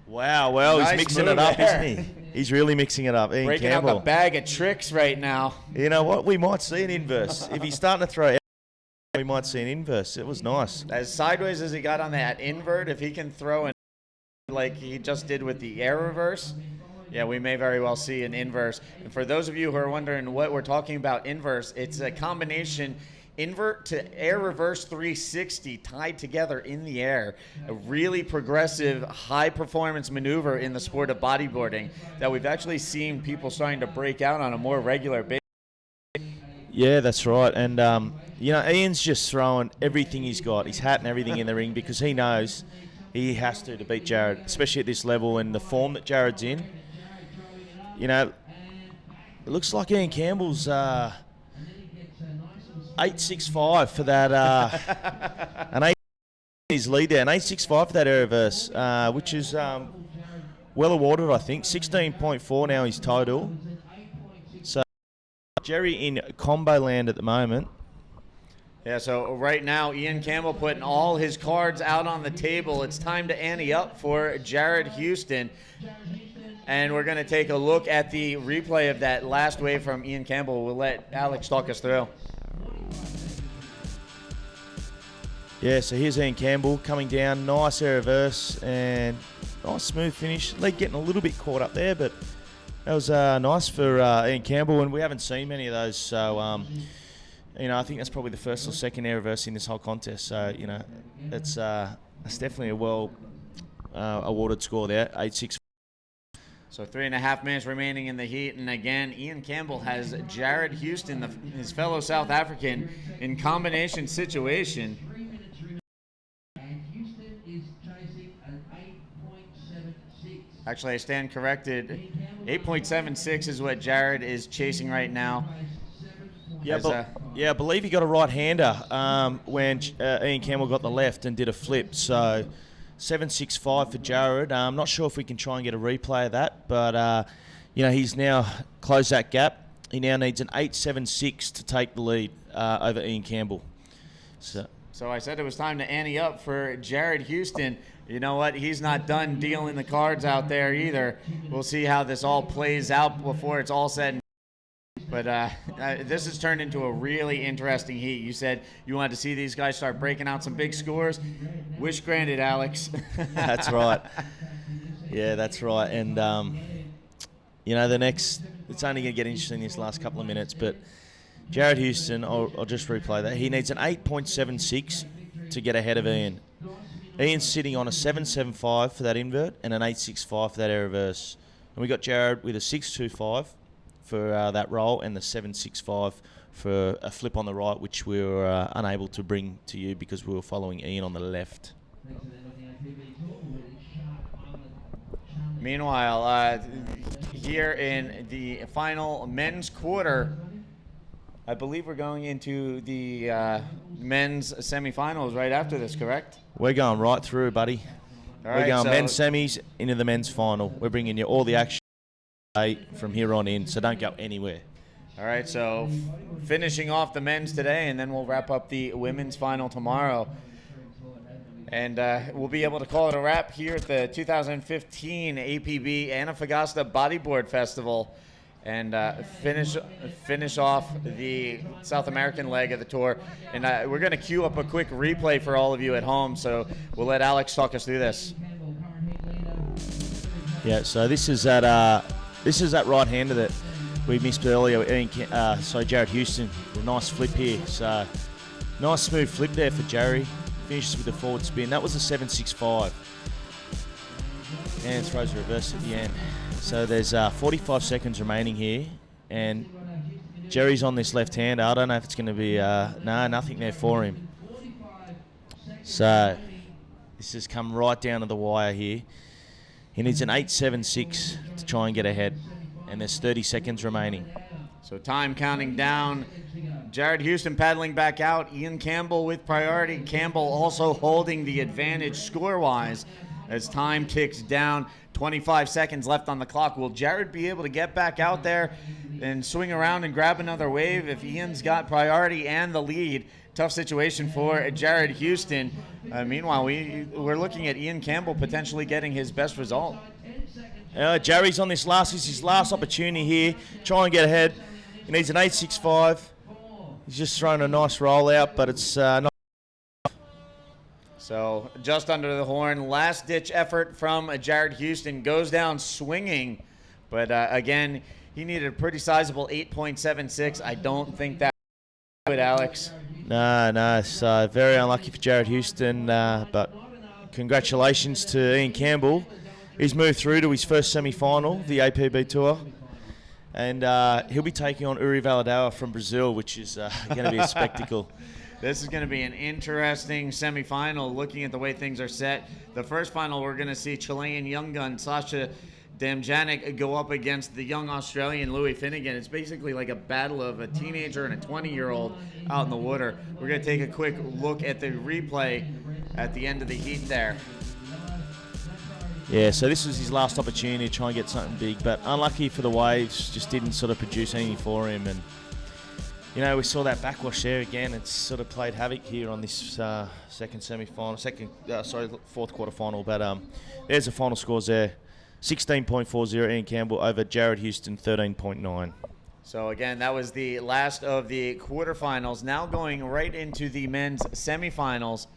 Wow, well, nice, he's mixing it up, isn't he? He's really mixing it up. Ian Breaking Campbell. out the bag of tricks right now. You know what? We might see an inverse. If he's starting to throw, we might see an inverse. It was nice. As sideways as he got on that invert, if he can throw like he just did with the air reverse, Yeah, we may very well see an inverse. And for those of you who are wondering what we're talking about inverse, it's a combination invert to air reverse 360 tied together in the air. A really progressive, high-performance maneuver in the sport of bodyboarding that we've actually seen people starting to break out on a more regular basis. Yeah, that's right. And, Ian's just throwing everything he's got, his hat and everything in the ring, because he knows he has to beat Jared, especially at this level and the form that Jared's in. It looks like Ian Campbell's 8.65 for that, an 8 his lead there, an 8.65 for that air reverse, which is well awarded, I think. 16.4 now his total. So Jerry in combo land at the moment. Yeah, so right now, Ian Campbell putting all his cards out on the table. It's time to ante up for Jared Houston. And we're going to take a look at the replay of that last wave from Ian Campbell. We'll let Alex talk us through. Yeah, so here's Ian Campbell coming down. Nice air reverse and nice smooth finish. Leg getting a little bit caught up there, but that was nice for Ian Campbell. And we haven't seen many of those, so I think that's probably the first or second air reverse in this whole contest. So that's definitely a well awarded score there. 8.6. So 3.5 minutes remaining in the heat, and again, Ian Campbell has Jared Houston, his fellow South African, in combination situation. Actually, I stand corrected. 8.76 is what Jared is chasing right now. Yeah, I believe he got a right-hander when Ian Campbell got the left and did a flip. So 7.65 for Jared. I'm not sure if we can try and get a replay of that, but he's now closed that gap. He now needs an 8.76 to take the lead over Ian Campbell. So I said it was time to ante up for Jared Houston. You know what? He's not done dealing the cards out there either. We'll see how this all plays out before it's all said and done. But this has turned into a really interesting heat. You said you wanted to see these guys start breaking out some big scores. Wish granted, Alex. That's right. Yeah, that's right. And, it's only going to get interesting this last couple of minutes, but Jared Houston, I'll just replay that. He needs an 8.76 to get ahead of Ian. Ian's sitting on a 7.75 for that invert and an 8.65 for that air reverse. And we got Jared with a 6.25 for that roll and the 7.65 for a flip on the right, which we were unable to bring to you because we were following Ian on the left. Meanwhile, here in the final men's quarter, I believe we're going into the men's semifinals right after this, correct? We're going right through, buddy. We're going men's semis into the men's final. We're bringing you all the action from here on in, so don't go anywhere. All right, so finishing off the men's today, and then we'll wrap up the women's final tomorrow. And we'll be able to call it a wrap here at the 2015 APB Antofagasta Bodyboard Festival and finish off the South American leg of the tour. And we're going to queue up a quick replay for all of you at home, so we'll let Alex talk us through this. Yeah, so this is that right-hander that we missed earlier. Jared Houston, a nice flip here. So nice smooth flip there for Jerry. Finishes with a forward spin. That was a 7.65. And throws a reverse at the end. So there's 45 seconds remaining here. And Jerry's on this left-hander. I don't know if it's going to be... nothing there for him. So this has come right down to the wire here. He needs an 8.76 to try and get ahead. And there's 30 seconds remaining. So time counting down. Jared Houston paddling back out. Ian Campbell with priority. Campbell also holding the advantage score-wise as time ticks down. 25 seconds left on the clock. Will Jared be able to get back out there and swing around and grab another wave if Ian's got priority and the lead? Tough situation for Jared Houston. Meanwhile, we're looking at Ian Campbell potentially getting his best result. Jerry's on this is his last opportunity here. Try and get ahead. He needs an 8.65. He's just thrown a nice roll out, but it's not. So just under the horn, last-ditch effort from Jared Houston. Goes down swinging, But again, he needed a pretty sizable 8.76. I don't think that good, Alex. No, it's very unlucky for Jared Houston, but congratulations to Ian Campbell. He's moved through to his first semi-final, the APB Tour, and he'll be taking on Uri Valadawa from Brazil, which is going to be a spectacle. This is going to be an interesting semifinal looking at the way things are set. The first final, we're going to see Chilean young gun Sasha Damjanic go up against the young Australian Louis Finnegan. It's basically like a battle of a teenager and a 20-year-old out in the water. We're going to take a quick look at the replay at the end of the heat there. Yeah, so this was his last opportunity to try and get something big, but unlucky for the waves, just didn't sort of produce anything for him. And you know, we saw that backwash there again. It's sort of played havoc here on this fourth quarter final. But there's the final scores there. 16.40 Ian Campbell over Jared Houston, 13.9. So again, that was the last of the quarterfinals. Now going right into the men's semifinals.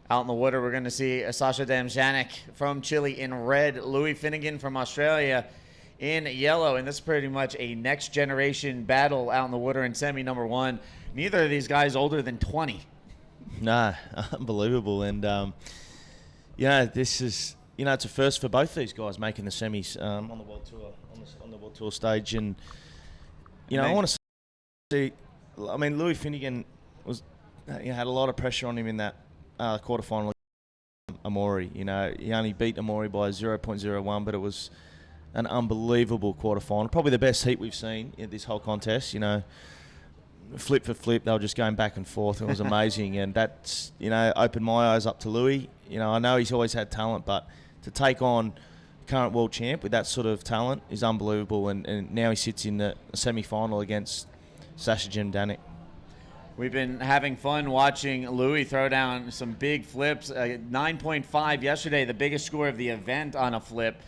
Out in the water, we're going to see Sasha Damjanic from Chile in red, Louis Finnegan from Australia in yellow, and this is pretty much a next generation battle out in the water in semi number one. Neither of these guys older than 20. Nah, unbelievable. And this is, it's a first for both these guys making the semis on the world tour, on the world tour stage. And I want to see, Louis Finnegan was had a lot of pressure on him in that quarterfinal. Amori, he only beat Amori by 0.01, but it was an unbelievable quarterfinal. Probably the best heat we've seen in this whole contest. Flip for flip, they were just going back and forth. It was amazing, and that's opened my eyes up to Louis. I know he's always had talent, but to take on current world champ with that sort of talent is unbelievable. And now he sits in the semi-final against Sasha Damjanic. We've been having fun watching Louis throw down some big flips. 9.5 yesterday, the biggest score of the event on a flip,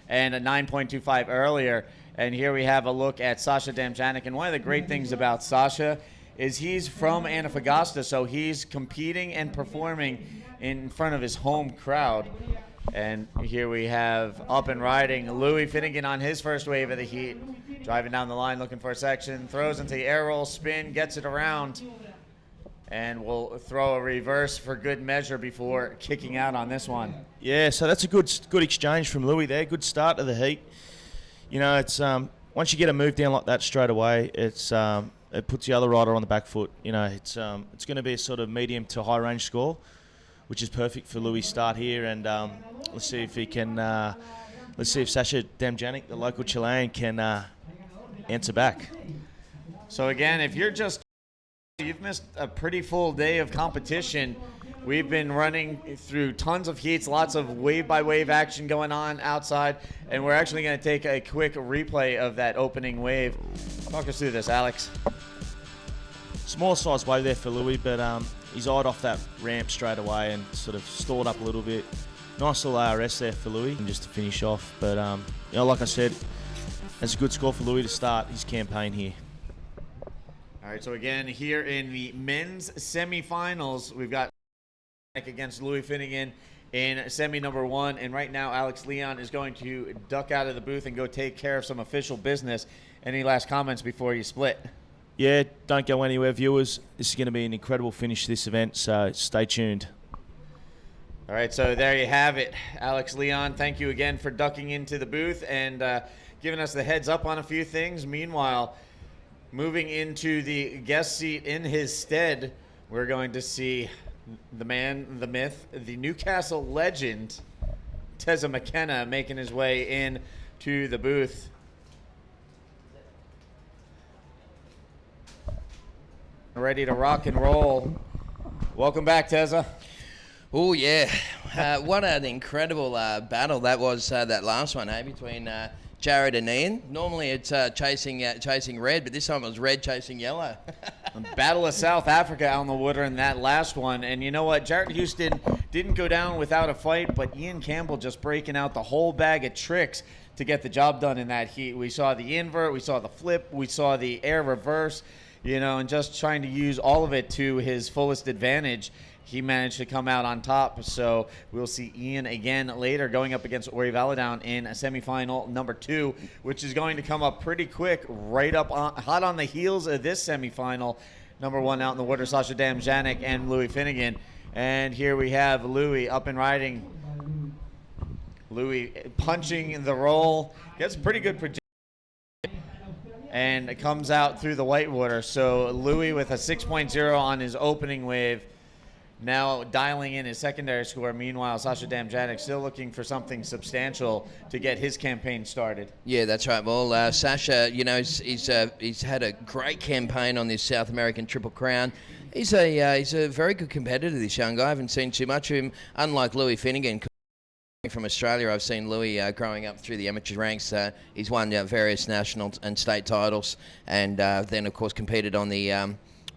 and a 9.25 earlier. And here we have a look at Sasha Damjanic. And one of the great things about Sasha is he's from Antofagasta, so he's competing and performing in front of his home crowd. And here we have up and riding Louis Finnegan on his first wave of the heat. Driving down the line, looking for a section, throws into the air roll, spin, gets it around, and will throw a reverse for good measure before kicking out on this one. Yeah, so that's a good exchange from Louis there. Good start to the heat. It's once you get a move down like that straight away, it puts the other rider on the back foot. It's going to be a sort of medium to high range score, which is perfect for Louis' start here. And let's see if he can. Let's see if Sasha Damjanic, the local Chilean, can answer back. So again, if you've missed a pretty full day of competition. We've been running through tons of heats, lots of wave-by-wave action going on outside, and we're actually going to take a quick replay of that opening wave. Talk us through this, Alex. Small size wave there for Louis, but he's eyed off that ramp straight away and sort of stalled up a little bit. Nice little ARS there for Louis, and just to finish off. But like I said, that's a good score for Louis to start his campaign here. All right, so again, here in the men's semifinals, we've got against Louis Finnegan in semi number one, and right now Alex Leon is going to duck out of the booth and go take care of some official business. Any last comments before you split? Yeah, don't go anywhere, viewers. This is going to be an incredible finish to this event, so stay tuned. All right, so there you have it. Alex Leon, thank you again for ducking into the booth and giving us the heads up on a few things. Meanwhile, moving into the guest seat in his stead, we're going to see the man, the myth, the Newcastle legend, Teza McKenna, making his way in to the booth. Ready to rock and roll. Welcome back, Teza. Oh, yeah. What an incredible battle that was, that last one, between Jared and Ian. Normally it's chasing red, but this time it was red chasing yellow. Battle of South Africa out in the water in that last one. And you know what? Jared Houston didn't go down without a fight, but Ian Campbell just breaking out the whole bag of tricks to get the job done in that heat. We saw the invert, we saw the flip, we saw the air reverse, and just trying to use all of it to his fullest advantage he managed to come out on top. So we'll see Ian again later going up against Ori Valadown in semifinal number 2, which is going to come up pretty quick, right up hot on the heels of this semifinal. Number 1 out in the water, Sasha Damjanic and Louis Finnegan. And here we have Louis up and riding. Louis punching the roll, gets pretty good projection, and it comes out through the whitewater. So Louis with a 6.0 on his opening wave, now dialing in his secondary score. Meanwhile, Sasha Damjanic still looking for something substantial to get his campaign started. Yeah, that's right. Well, Sasha, you know, he's had a great campaign on this South American Triple Crown. He's a very good competitor, this young guy. I haven't seen too much of him, unlike Louis Finnegan. From Australia, I've seen Louis growing up through the amateur ranks. He's won various national and state titles, and then of course competed on the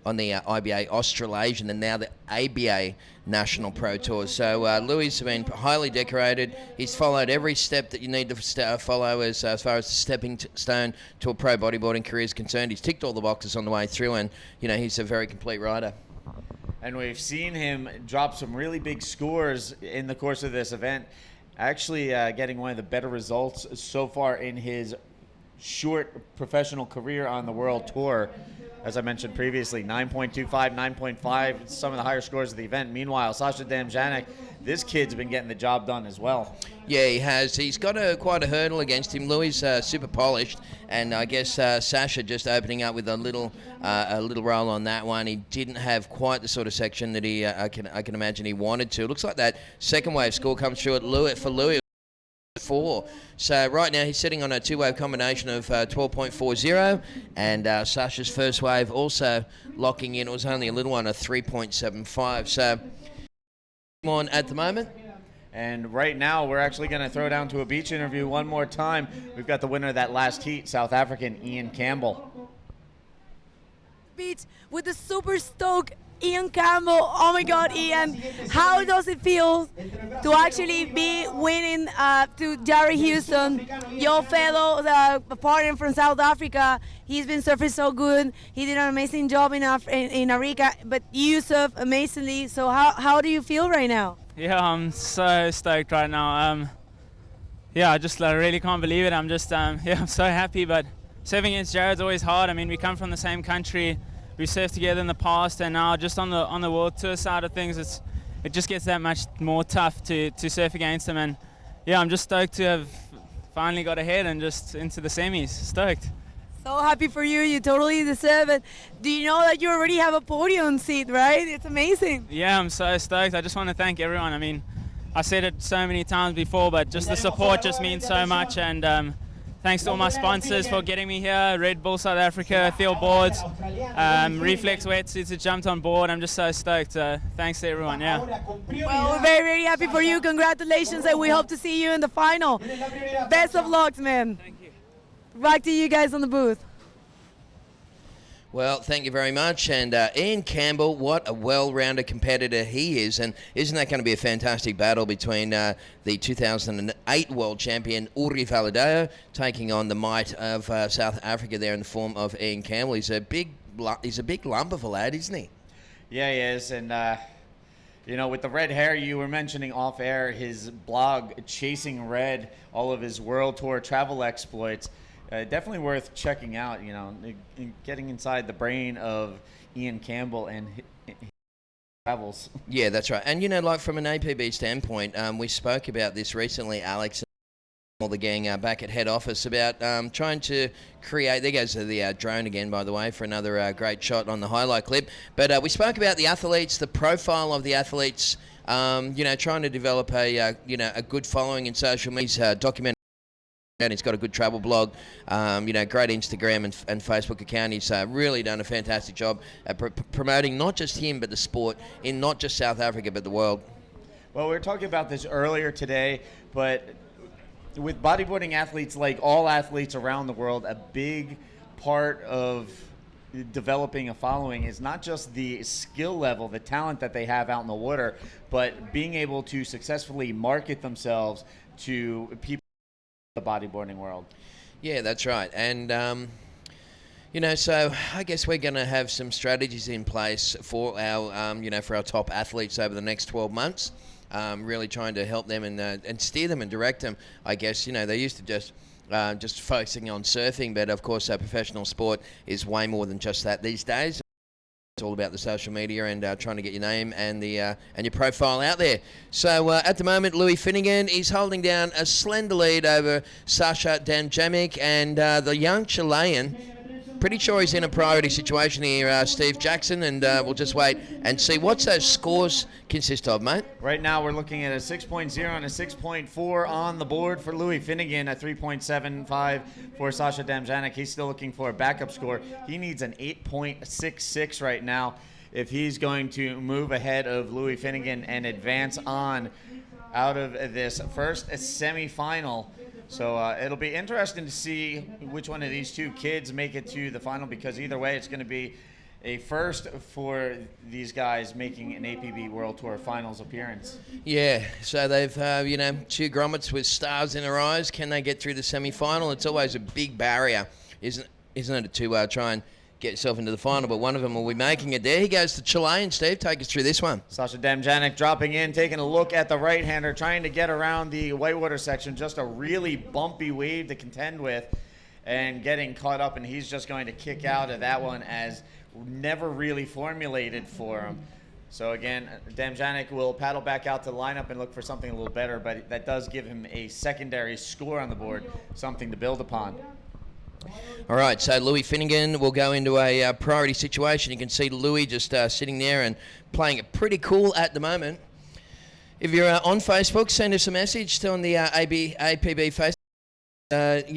IBA Australasian and now the ABA National Pro Tour. So Louis has been highly decorated. He's followed every step that you need to follow as far as the stepping stone to a pro bodyboarding career is concerned. He's ticked all the boxes on the way through, and you know he's a very complete rider. And we've seen him drop some really big scores in the course of this event. Actually getting one of the better results so far in his short professional career on the World Tour. As I mentioned previously, 9.25, 9.5, some of the higher scores of the event. Meanwhile, Sasha Damjanic, this kid's been getting the job done as well. Yeah, he has. He's got quite a hurdle against him. Louis super polished, and I guess Sasha just opening up with a little roll on that one. He didn't have quite the sort of section that he I can imagine he wanted to. It looks like that second wave score comes through for Louis. 4. So right now he's sitting on a 2-wave combination of 12.40, and Sasha's first wave also locking in. It was only a little one, a 3.75. So on at the moment. And right now we're actually going to throw down to a beach interview one more time. We've got the winner of that last heat, South African Ian Campbell. Beach with the super stoked Ian Campbell. Oh my God, Ian, how does it feel to actually be winning to Jerry Houston, your fellow partner from South Africa? He's been surfing so good. He did an amazing job in Arica, but Yusuf amazingly. So how do you feel right now? Yeah, I'm so stoked right now. Yeah, I just really can't believe it. I'm just I'm so happy. But surfing against Jared's always hard. I mean, we come from the same country. We surfed together in the past, and now just on the World Tour side of things, it just gets that much more tough to surf against him. And yeah, I'm just stoked to have finally got ahead and just into the semis. Stoked. So happy for you. You totally deserve it. Do you know that you already have a podium seat, right? It's amazing. Yeah, I'm so stoked. I just want to thank everyone. I mean, I said it so many times before, but just the support just means so much. And thanks to all my sponsors for getting me here, Red Bull South Africa, Theo Boards, Reflex Wetsuits that jumped on board. I'm just so stoked. Thanks to everyone, yeah. Well, we're very, very happy for you. Congratulations, and we hope to see you in the final. Best of luck, man. Thank you. Back to you guys on the booth. Well, thank you very much. And Ian Campbell, what a well-rounded competitor he is. And isn't that going to be a fantastic battle between the 2008 world champion Uri Valadown taking on the might of South Africa there in the form of Ian Campbell. He's a big lump of a lad, isn't he? Yeah, he is. And, you know, with the red hair, you were mentioning off air, his blog, Chasing Red, all of his world tour travel exploits. Definitely worth checking out, you know, getting inside the brain of Ian Campbell and his travels. Yeah, that's right. And, you know, like from an APB standpoint, we spoke about this recently, Alex, and all the gang back at head office about trying to create, there goes the drone again, by the way, for another great shot on the highlight clip. But we spoke about the athletes, the profile of the athletes, you know, trying to develop a good following in social media. He's documented. And he's got a good travel blog, you know, great Instagram and Facebook account. He's really done a fantastic job at promoting not just him but the sport in not just South Africa but the world. Well, we were talking about this earlier today, but with bodyboarding athletes, like all athletes around the world, a big part of developing a following is not just the skill level, the talent that they have out in the water, but being able to successfully market themselves to people the bodyboarding world. Yeah, that's right. And So I guess we're going to have some strategies in place for our, for our top athletes over the next 12 months. Really trying to help them and steer them and direct them. I guess they used to just focusing on surfing, but of course, professional sport is way more than just that these days. It's all about the social media and trying to get your name and your profile out there. So at the moment, Louis Finnegan is holding down a slender lead over Sasha Damjanic, and the young Chilean. Pretty sure he's in a priority situation here, Steve Jackson, and we'll just wait and see. What's those scores consist of, mate? Right now we're looking at a 6.0 and a 6.4 on the board for Louis Finnegan, a 3.75 for Sasha Damjanic. He's still looking for a backup score. He needs an 8.66 right now if he's going to move ahead of Louis Finnegan and advance on out of this first semifinal. So it'll be interesting to see which one of these two kids make it to the final, because either way it's going to be a first for these guys making an APB World Tour Finals appearance. Yeah, so they've, two grommets with stars in their eyes. Can they get through the semi-final? It's always a big barrier, isn't it, to try and get yourself into the final, but one of them will be making it. There he goes to Chilean. Steve, take us through this one. Sasha Damjanic dropping in, taking a look at the right-hander, trying to get around the whitewater section. Just a really bumpy wave to contend with and getting caught up, and he's just going to kick out of that one as never really formulated for him. So again, Damjanic will paddle back out to the lineup and look for something a little better, but that does give him a secondary score on the board, something to build upon. All right, so Louis Finnegan will go into a priority situation. You can see Louis just sitting there and playing it pretty cool at the moment. If you're on Facebook, send us a message on the APB Facebook.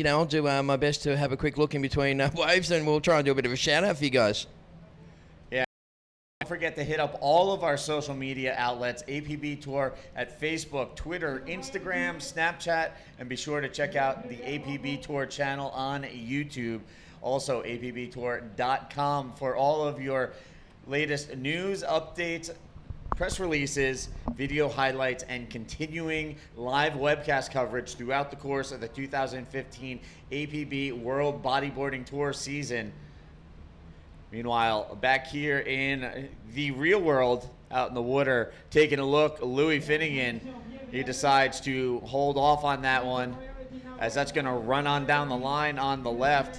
I'll do my best to have a quick look in between waves, and we'll try and do a bit of a shout out for you guys. Don't forget to hit up all of our social media outlets, APB Tour at Facebook, Twitter, Instagram, Snapchat, and be sure to check out the APB Tour channel on YouTube. Also, apbtour.com for all of your latest news, updates, press releases, video highlights, and continuing live webcast coverage throughout the course of the 2015 APB World Bodyboarding Tour season. Meanwhile, back here in the real world, out in the water, taking a look, Louis Finnegan, he decides to hold off on that one, as that's going to run on down the line on the left.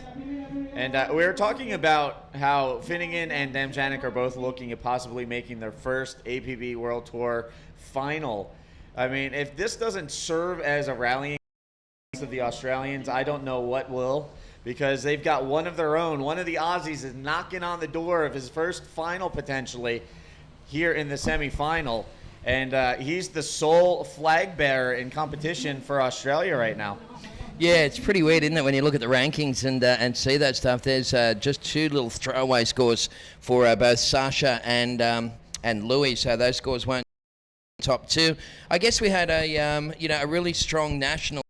And we were talking about how Finnegan and Damjanic are both looking at possibly making their first APB World Tour final. I mean, if this doesn't serve as a rallying of the Australians, I don't know what will. Because they've got one of their own. One of the Aussies is knocking on the door of his first final potentially here in the semifinal. And he's the sole flag bearer in competition for Australia right now. Yeah, it's pretty weird, isn't it, when you look at the rankings and see that stuff. There's just two little throwaway scores for both Sasha and Louis, so those scores weren't top two. I guess we had a really strong national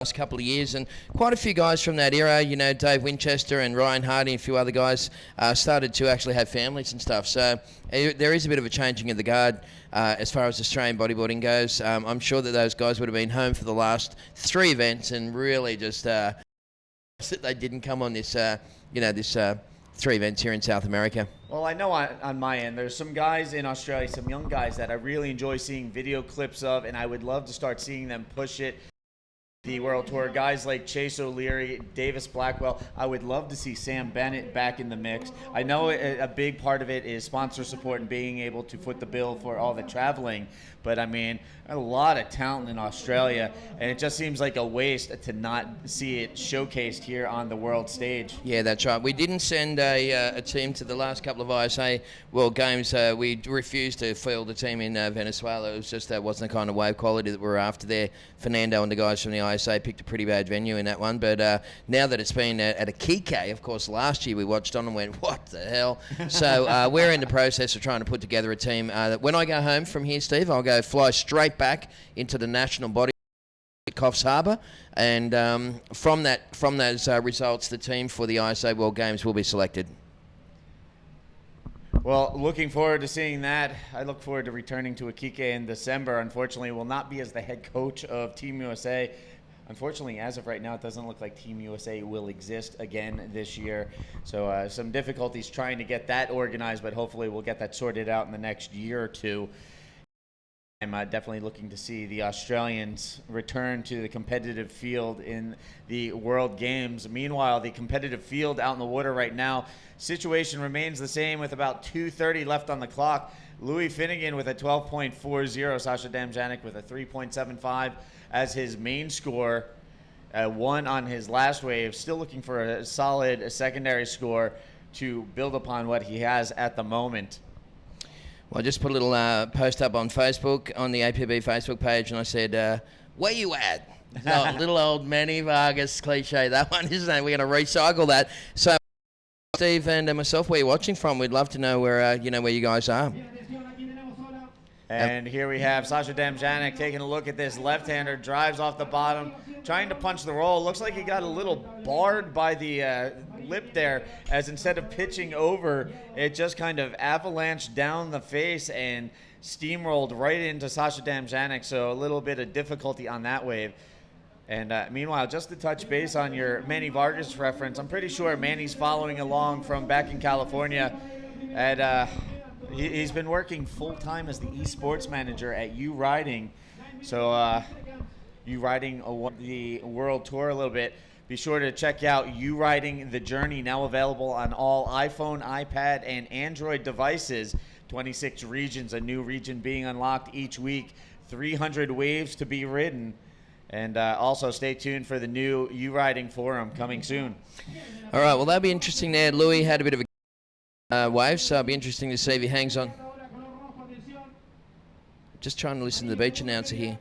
last couple of years, and quite a few guys from that era, Dave Winchester and Ryan Hardy and a few other guys started to actually have families and stuff. So there is a bit of a changing of the guard as far as Australian bodyboarding goes. I'm sure that those guys would have been home for the last three events and really just that they didn't come on this three events here in South America. Well, I know on my end, there's some guys in Australia, some young guys that I really enjoy seeing video clips of, and I would love to start seeing them push it. The World Tour, guys like Chase O'Leary, Davis Blackwell. I would love to see Sam Bennett back in the mix. I know a big part of it is sponsor support and being able to foot the bill for all the traveling, but I mean, a lot of talent in Australia, and it just seems like a waste to not see it showcased here on the world stage. Yeah, that's right. We didn't send a team to the last couple of ISA World Games. We refused to field a team in Venezuela. It was just that wasn't the kind of wave quality that we were after there. Fernando and the guys from the ISA picked a pretty bad venue in that one, but now that it's been at a Kike, of course, last year we watched on and went, what the hell? So we're in the process of trying to put together a team that when I go home from here, Steve, I'll go fly straight back into the national body at Coffs Harbour, and from those results, the team for the ISA World Games will be selected. Well, looking forward to seeing that. I look forward to returning to Iquique in December. Unfortunately, will not be as the head coach of Team USA. unfortunately, as of right now, it doesn't look like Team USA will exist again this year. So some difficulties trying to get that organized, but hopefully we'll get that sorted out in the next year or two. I'm definitely looking to see the Australians return to the competitive field in the World Games. Meanwhile, the competitive field out in the water right now, situation remains the same with about 2:30 left on the clock. Louis Finnegan with a 12.40, Sasha Damjanic with a 3.75 as his main score. One on his last wave, still looking for a solid secondary score to build upon what he has at the moment. Well, I just put a little post up on Facebook, on the APB Facebook page, and I said, where you at? Little old Manny Vargas cliche, that one, isn't it? We're going to recycle that. So, Steve and myself, where you're watching from, we'd love to know where where you guys are. And here we have Sasha Damjanic taking a look at this left-hander, drives off the bottom, trying to punch the roll. Looks like he got a little barred by the lip there, as instead of pitching over, it just kind of avalanched down the face and steamrolled right into Sasha Damjanic, so a little bit of difficulty on that wave. And meanwhile, just to touch base on your Manny Vargas reference, I'm pretty sure Manny's following along from back in California at... He's been working full-time as the esports manager at U Riding. So U Riding the World Tour a little bit. Be sure to check out U Riding The Journey, now available on all iPhone, iPad, and Android devices. 26 regions, a new region being unlocked each week. 300 waves to be ridden. And also stay tuned for the new U Riding Forum coming soon. All right, well, that'll be interesting there. Louis had a bit of a wave, so it'll be interesting to see if he hangs on. Just trying to listen to the beach announcer here.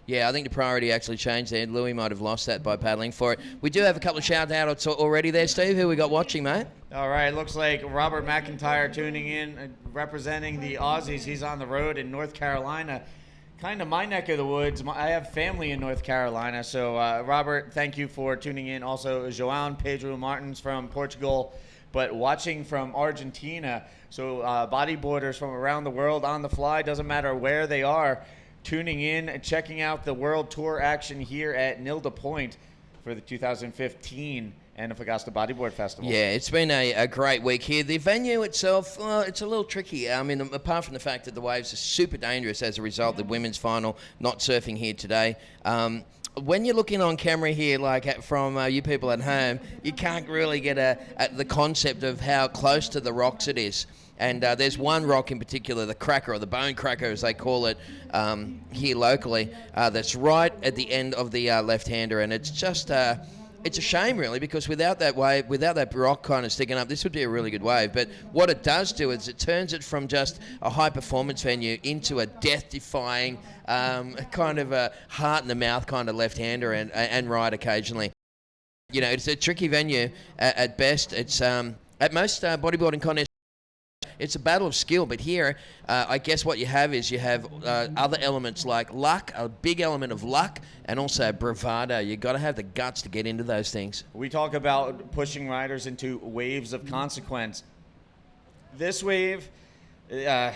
Yeah, I think the priority actually changed there. Louis might have lost that by paddling for it. We do have a couple of shout-outs already there, Steve. Who we got watching, mate? All right, looks like Robert McIntyre tuning in, representing the Aussies. He's on the road in North Carolina, kind of my neck of the woods. I have family in North Carolina, so Robert, thank you for tuning in. Also, João Pedro Martins from Portugal, but watching from Argentina. So bodyboarders from around the world on the fly, doesn't matter where they are, tuning in and checking out the World Tour action here at Nilda Point for the 2015 Antofagasta Bodyboard Festival. Yeah, it's been a great week here. The venue itself, it's a little tricky. I mean, apart from the fact that the waves are super dangerous as a result of the women's final not surfing here today, when you're looking on camera here, like from you people at home, you can't really get at the concept of how close to the rocks it is. And there's one rock in particular, the cracker, or the bone cracker as they call it here locally, that's right at the end of the left-hander. And it's just, it's a shame really, because without that wave, without that rock kind of sticking up, this would be a really good wave. But what it does do is it turns it from just a high-performance venue into a death-defying kind of a heart-in-the-mouth kind of left-hander and right occasionally. You know, it's a tricky venue at best. It's at most bodyboarding contests, it's a battle of skill, but here, I guess what you have is you have other elements like luck, a big element of luck, and also bravado. You've got to have the guts to get into those things. We talk about pushing riders into waves of consequence. This wave, I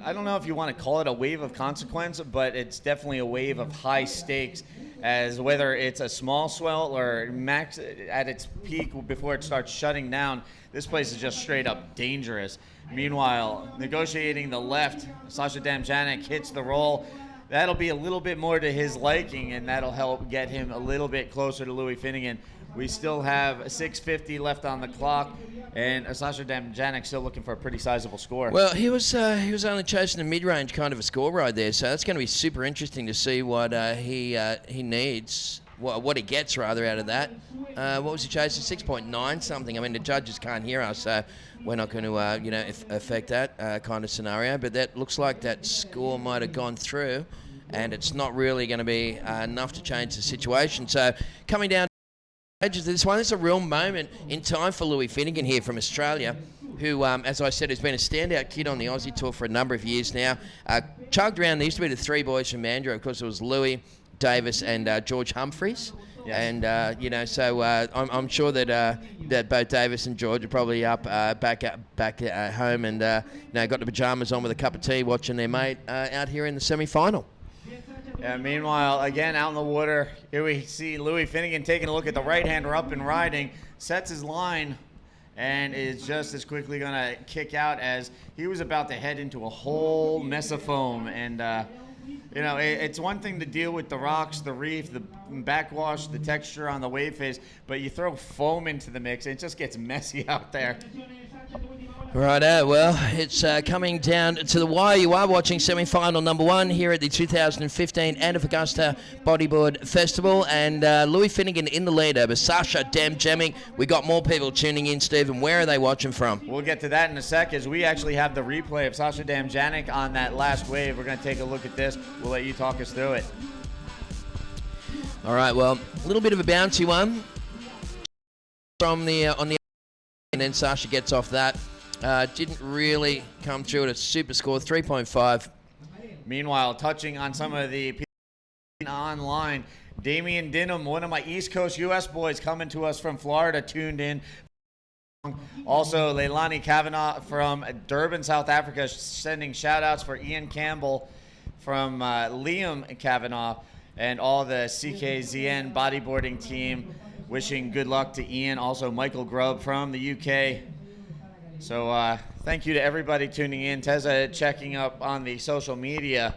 don't know if you want to call it a wave of consequence, but it's definitely a wave of high stakes, as whether it's a small swell or max at its peak before it starts shutting down, this place is just straight up dangerous. Meanwhile, negotiating the left, Sasha Damjanic hits the roll. That'll be a little bit more to his liking, and that'll help get him a little bit closer to Louis Finnegan. We still have 6:50 left on the clock, and Sasha Damjanic still looking for a pretty sizable score. Well, he was only chasing a mid-range kind of a score ride there, so that's going to be super interesting to see what he needs, what he gets rather out of that. What was he chasing? 6.9 something. I mean, the judges can't hear us, so we're not going to affect that kind of scenario. But that looks like that score might have gone through, and it's not really going to be enough to change the situation. So coming down to this one, it's a real moment in time for Louis Finnegan here from Australia, who, as I said, has been a standout kid on the Aussie Tour for a number of years now. Chugged around, there used to be the three boys from Mandurah. Of course, it was Louis, Davis, and George Humphreys. Yes. And so I'm sure that both Davis and George are probably up back at home and got the pajamas on with a cup of tea, watching their mate out here in the semi-final. Yeah, meanwhile, again, out in the water, here we see Louis Finnegan taking a look at the right-hander up and riding, sets his line, and is just as quickly going to kick out as he was about to head into a whole mess of foam. And, you know, it's one thing to deal with the rocks, the reef, the backwash, the texture on the wave face, but you throw foam into the mix, it just gets messy out there. Righto, well, it's coming down to the wire. You are watching semi-final number 1 here at the 2015 Antofagasta Bodyboard Festival, and Louis Finnegan in the lead over Sasha Damjemic. We got more people tuning in, Stephen. Where are they watching from? We'll get to that in a sec, as we actually have the replay of Sasha Damjanic on that last wave. We're going to take a look at this. We'll let you talk us through it. All right, well, a little bit of a bouncy one from the on the, and then Sasha gets off that. Didn't really come through at a super score, 3.5. Meanwhile, touching on some of the people online, Damian Dinham, one of my East Coast U.S. boys coming to us from Florida, tuned in. Also, Leilani Kavanaugh from Durban, South Africa, sending shout-outs for Ian Campbell from Liam Kavanaugh and all the CKZN bodyboarding team. Wishing good luck to Ian. Also, Michael Grubb from the UK. So thank you to everybody tuning in. Teza checking up on the social media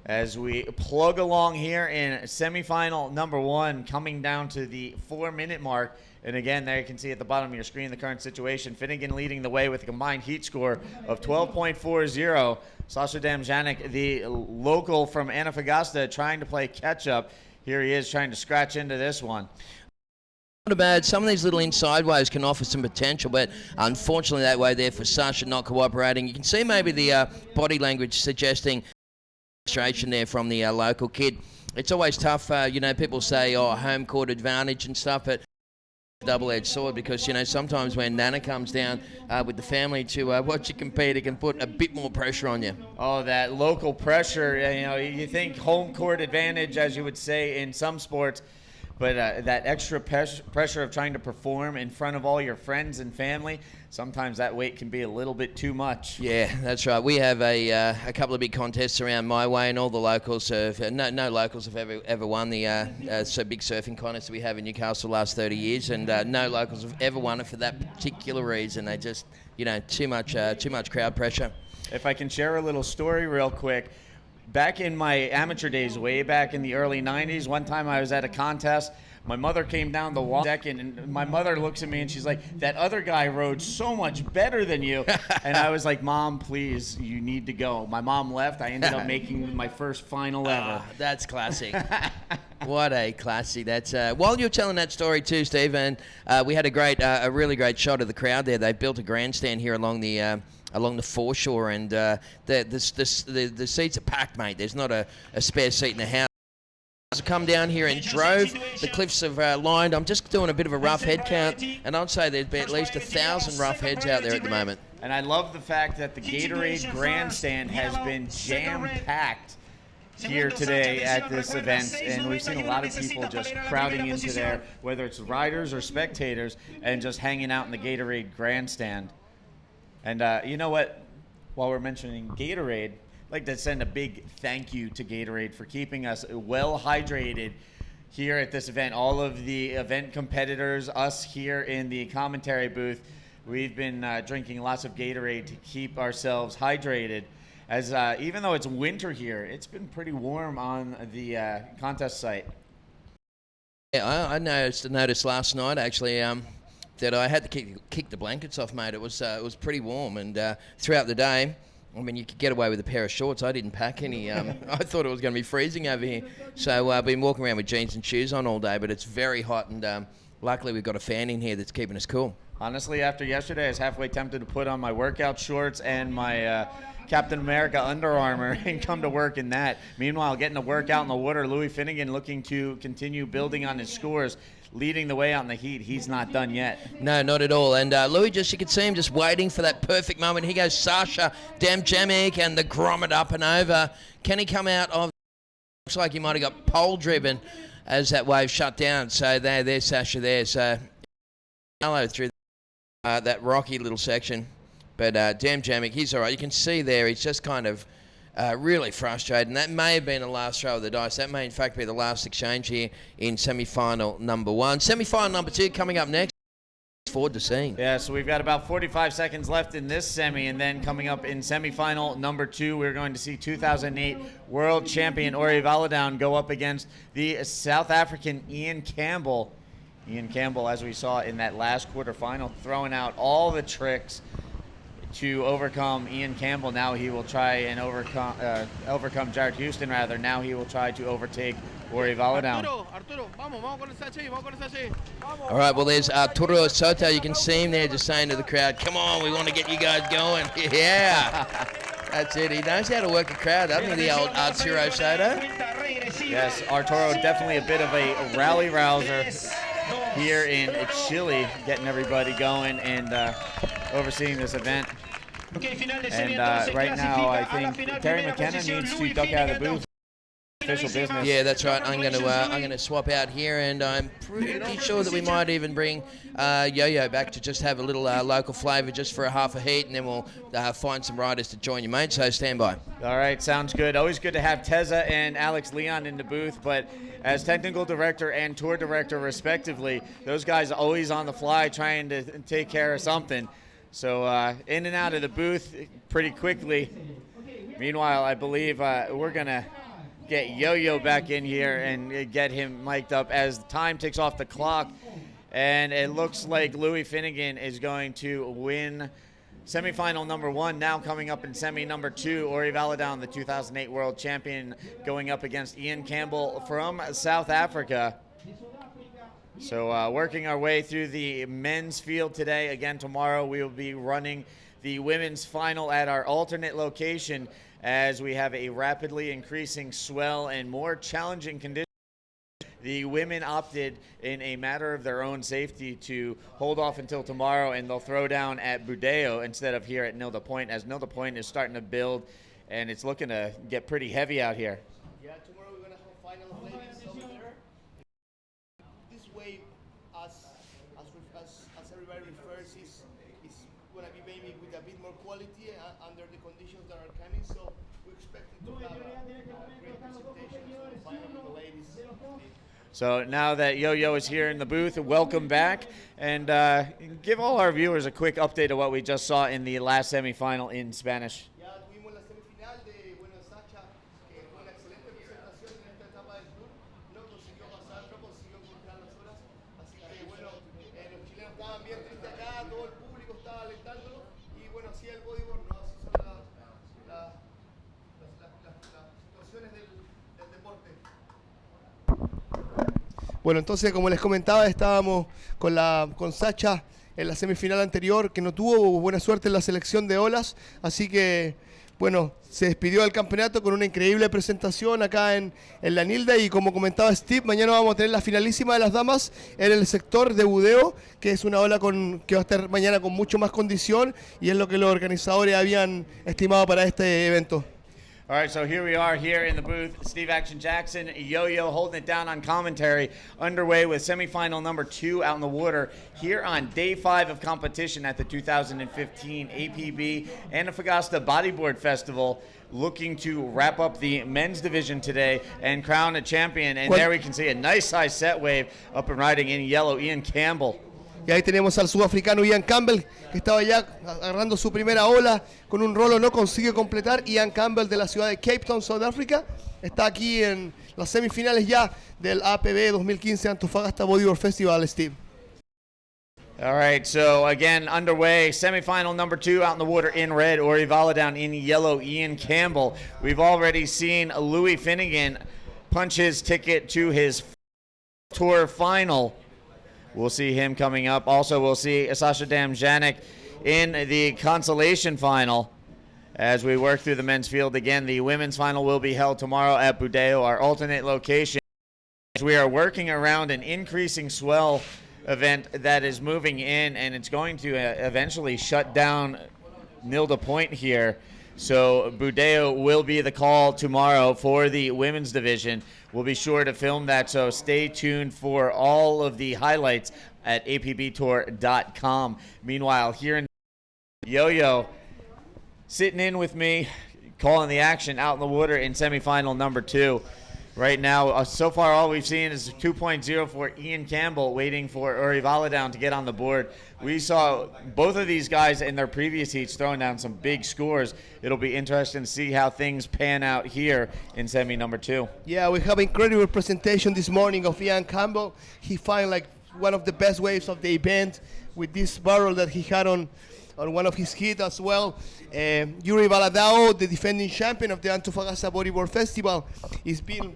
as we plug along here in semifinal number 1, coming down to the 4-minute mark. And again, there you can see at the bottom of your screen the current situation. Finnegan leading the way with a combined heat score of 12.40. Sasha Damjanic, the local from Antofagasta, trying to play catch-up. Here he is trying to scratch into this one. Not bad. Some of these little inside waves can offer some potential, but unfortunately that way there for Sasha not cooperating. You can see maybe the body language suggesting frustration there from the local kid. It's always tough, you know, people say, oh, home court advantage and stuff, but double-edged sword, because, you know, sometimes when Nana comes down with the family to watch you compete, it can put a bit more pressure on you. Oh, that local pressure, you know, you think home court advantage, as you would say in some sports, but that extra pressure of trying to perform in front of all your friends and family, sometimes that weight can be a little bit too much. Yeah, that's right. We have a couple of big contests around my way, and all the locals have no locals have ever won the so big surfing contest that we have in Newcastle the last 30 years, and no locals have ever won it for that particular reason. They just, you know, too much crowd pressure. If I can share a little story real quick. Back in my amateur days, way back in the early 90s, one time I was at a contest. My mother came down the wall second, and my mother looks at me and she's like, that other guy rode so much better than you. And I was like, Mom, please, you need to go. My mom left. I ended up making my first final ever. That's classic. What a classic. That's while you're telling that story too, Steve, and we had a really great shot of the crowd there. They built a grandstand here along the foreshore, and the seats are packed, mate. There's not a spare seat in the house. Come down here and drove. The cliffs have lined. I'm just doing a bit of a rough head count, and I'd say there'd be at least 1,000 rough heads out there at the moment. And I love the fact that the Gatorade grandstand has been jam-packed here today at this event, and we've seen a lot of people just crowding into there, whether it's riders or spectators, and just hanging out in the Gatorade grandstand. And you know what? While we're mentioning Gatorade, I'd like to send a big thank you to Gatorade for keeping us well hydrated here at this event. All of the event competitors, us here in the commentary booth, we've been drinking lots of Gatorade to keep ourselves hydrated. As even though it's winter here, it's been pretty warm on the contest site. Yeah, I noticed last night actually that I had to kick the blankets off, mate. It was pretty warm, and throughout the day, I mean, you could get away with a pair of shorts. I didn't pack any. I thought it was going to be freezing over here. So I've been walking around with jeans and shoes on all day, but it's very hot, and luckily we've got a fan in here that's keeping us cool. Honestly, after yesterday, I was halfway tempted to put on my workout shorts and my Captain America Under Armour and come to work in that. Meanwhile, getting to work out in the water, Louis Finnegan looking to continue building on his scores, leading the way out in the heat. He's not done yet. No, not at all. And Louis, you could see him just waiting for that perfect moment. Here goes Sasha Damjemic and the grommet up and over. Can he come out of? Looks like he might have got pole driven as that wave shut down. So there's Sasha there. So hello through that rocky little section. But Damjemic, he's all right. You can see there, he's just kind of really frustrating. That may have been the last throw of the dice. That may, in fact, be the last exchange here in semi-final number 1. Semi-final number 2 coming up next. Forward to seeing. Yeah, so we've got about 45 seconds left in this semi, and then coming up in semifinal number 2, we're going to see 2008 world champion Ori Valadown go up against the South African Ian Campbell. Ian Campbell, as we saw in that last quarterfinal, throwing out all the tricks to overcome Ian Campbell. Now he will try and overcome Jared Houston, rather. Now he will try to overtake Ori Valadown. All right, well, there's Arturo Soto. You can see him there just saying to the crowd, come on, we want to get you guys going. Yeah, that's it. He knows how to work a crowd, doesn't he, the old Arturo Soto? Yes, Arturo, definitely a bit of a rally rouser here in Chile, getting everybody going and overseeing this event. And right now, I think Terry McKenna needs to duck out of the booth. Official business. Yeah, that's right. I'm going to swap out here, and I'm pretty sure that we might even bring Yo-Yo back to just have a little local flavour just for a half a heat, and then we'll find some riders to join you, mate. So stand by. All right, sounds good. Always good to have Teza and Alex Leon in the booth, but as technical director and tour director respectively, those guys are always on the fly trying to take care of something. So in and out of the booth pretty quickly. Meanwhile, I believe we're going to get Yo-Yo back in here and get him mic'd up as time ticks off the clock. And it looks like Louis Finnegan is going to win semifinal number 1. Now coming up in semi number 2, Ori Valadown, the 2008 world champion, going up against Ian Campbell from South Africa. So working our way through the men's field today. Again, tomorrow we will be running the women's final at our alternate location as we have a rapidly increasing swell and more challenging conditions. The women opted in a matter of their own safety to hold off until tomorrow, and they'll throw down at Budeo instead of here at Nilda Point, as Nilda Point is starting to build and it's looking to get pretty heavy out here. Yeah, tomorrow we're going to have final of ladies over there. This wave, as everybody refers, is going to be maybe with a bit more quality under the conditions that are coming. So we expect to have a great presentation for the final of the ladies. So now that Yo-Yo is here in the booth, welcome back, and give all our viewers a quick update of what we just saw in the last semifinal in Spanish. Ya tuvimos la semifinal de Sacha, que fue una excelente presentación en esta etapa del tour. No consiguió pasar, no consiguió encontrar las horas. Así que bueno, los chilenos estaban bien tristes acá, todo el público estaba alentándolo. Y bueno, así el bodyboard, ¿no? Así son las situaciones del deporte. Bueno, entonces, como les comentaba, estábamos con Sacha en la semifinal anterior, que no tuvo buena suerte en la selección de olas, así que, bueno, se despidió del campeonato con una increíble presentación acá en la Nilda, y como comentaba Steve, mañana vamos a tener la finalísima de las damas en el sector de Budeo, que es una ola que va a estar mañana con mucho más condición, y es lo que los organizadores habían estimado para este evento. All right, so here we are here in the booth. Steve Action Jackson, Yo-Yo holding it down on commentary, underway with semifinal number 2 out in the water here on day 5 of competition at the 2015 APB Antofagasta Bodyboard Festival, looking to wrap up the men's division today and crown a champion. And there we can see a nice size set wave up and riding in yellow, Ian Campbell. Y ahí tenemos al sudafricano Ian Campbell, que estaba ya agarrando su primera ola con un rolo, no consigue completar. Ian Campbell, de la ciudad de Cape Town, Sudáfrica, está aquí en las semifinales ya del APB 2015 Antofagasta Bodyboard Festival, Steve. All right, so again, underway, semifinal number 2 out in the water in red, Ori Valadown in yellow, Ian Campbell. We've already seen Louis Finnegan punch his ticket to his tour final. We'll see him coming up. Also, we'll see Sasha Damjanek in the Consolation final as we work through the men's field. Again, the women's final will be held tomorrow at Budeo, our alternate location. As we are working around an increasing swell event that is moving in, and it's going to eventually shut down Nilda Point here. So Budeo will be the call tomorrow for the women's division. We'll be sure to film that, so stay tuned for all of the highlights at apbtour.com. Meanwhile, here in Yo-Yo, sitting in with me, calling the action out in the water in semifinal number 2. Right now, so far all we've seen is 2.0 for Ian Campbell, waiting for Uri Valadown to get on the board. We saw both of these guys in their previous heats throwing down some big scores. It'll be interesting to see how things pan out here in semi number 2. Yeah, we have incredible presentation this morning of Ian Campbell. He found like one of the best waves of the event with this barrel that he had on one of his hits as well. Uri Valadown, the defending champion of the Antofagasta Bodyboard Festival, is being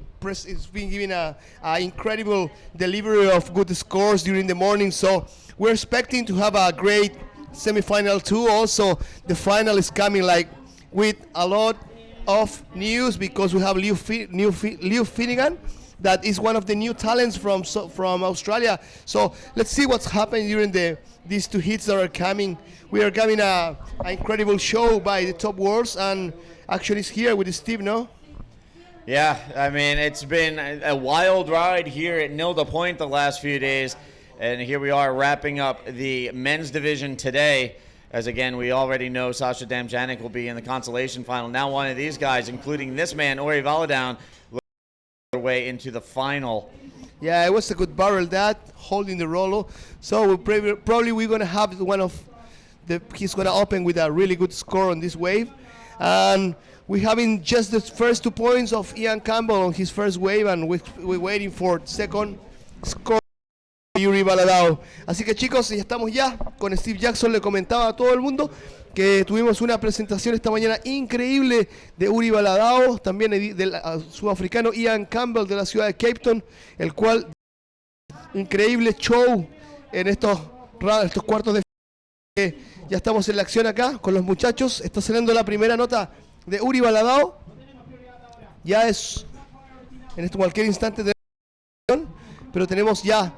given a incredible delivery of good scores during the morning. So we're expecting to have a great semifinal 2. Also, the final is coming like with a lot of news because we have Leo Finnegan, that is one of the new talents from Australia. So let's see what's happening during these 2 hits that are coming. We are having an incredible show by the top worlds, and actually it's here with Steve, no? Yeah, I mean, it's been a wild ride here at Nilda Point the last few days, and here we are wrapping up the men's division today. As again, we already know Sasha Damjanik will be in the consolation final. Now one of these guys, including this man, Uri Valadown, their way into the final. Yeah, it was a good barrel that, holding the Rolo. So probably we're going to have he's going to open with a really good score on this wave. And we're having just the first 2 points of Ian Campbell on his first wave, and we're waiting for second score de Uri Valadown. Así que chicos, ya estamos ya con Steve Jackson. Le comentaba a todo el mundo que tuvimos una presentación esta mañana increíble de Uri Valadown, también del sudafricano Ian Campbell de la ciudad de Cape Town, el cual increíble show en estos cuartos de final. Ya estamos en la acción acá con los muchachos. Está saliendo la primera nota de Uri Valadown. Ya es en cualquier instante de acción, pero tenemos ya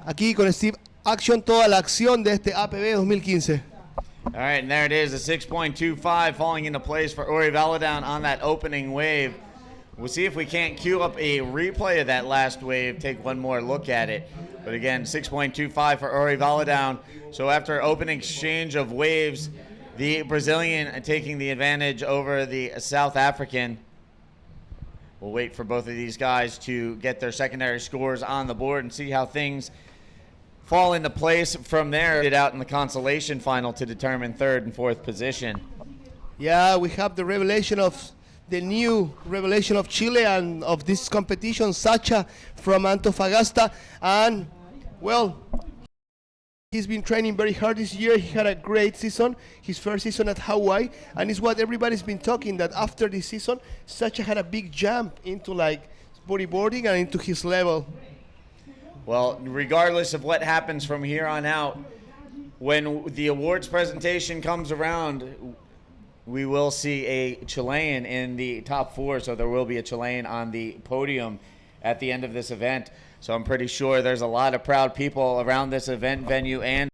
aquí con Steve Action toda la acción de este APB 2015. All right, and there it is, a 6.25 falling into place for Uri Valadown on that opening wave. We'll see if we can't queue up a replay of that last wave, take one more look at it. But again, 6.25 for Uri Valadown. So after opening exchange of waves, the Brazilian taking the advantage over the South African. We'll wait for both of these guys to get their secondary scores on the board and see how things fall into place from there. It out in the consolation final to determine 3rd and 4th position. Yeah, we have the new revelation of Chile and of this competition, Sacha from Antofagasta. And well, he's been training very hard this year. He had a great season, his first season at Hawaii, and it's what everybody's been talking, that after this season, Sacha had a big jump into like bodyboarding and into his level. Well, regardless of what happens from here on out, when the awards presentation comes around, we will see a Chilean in the top 4, so there will be a Chilean on the podium at the end of this event. So I'm pretty sure there's a lot of proud people around this event venue and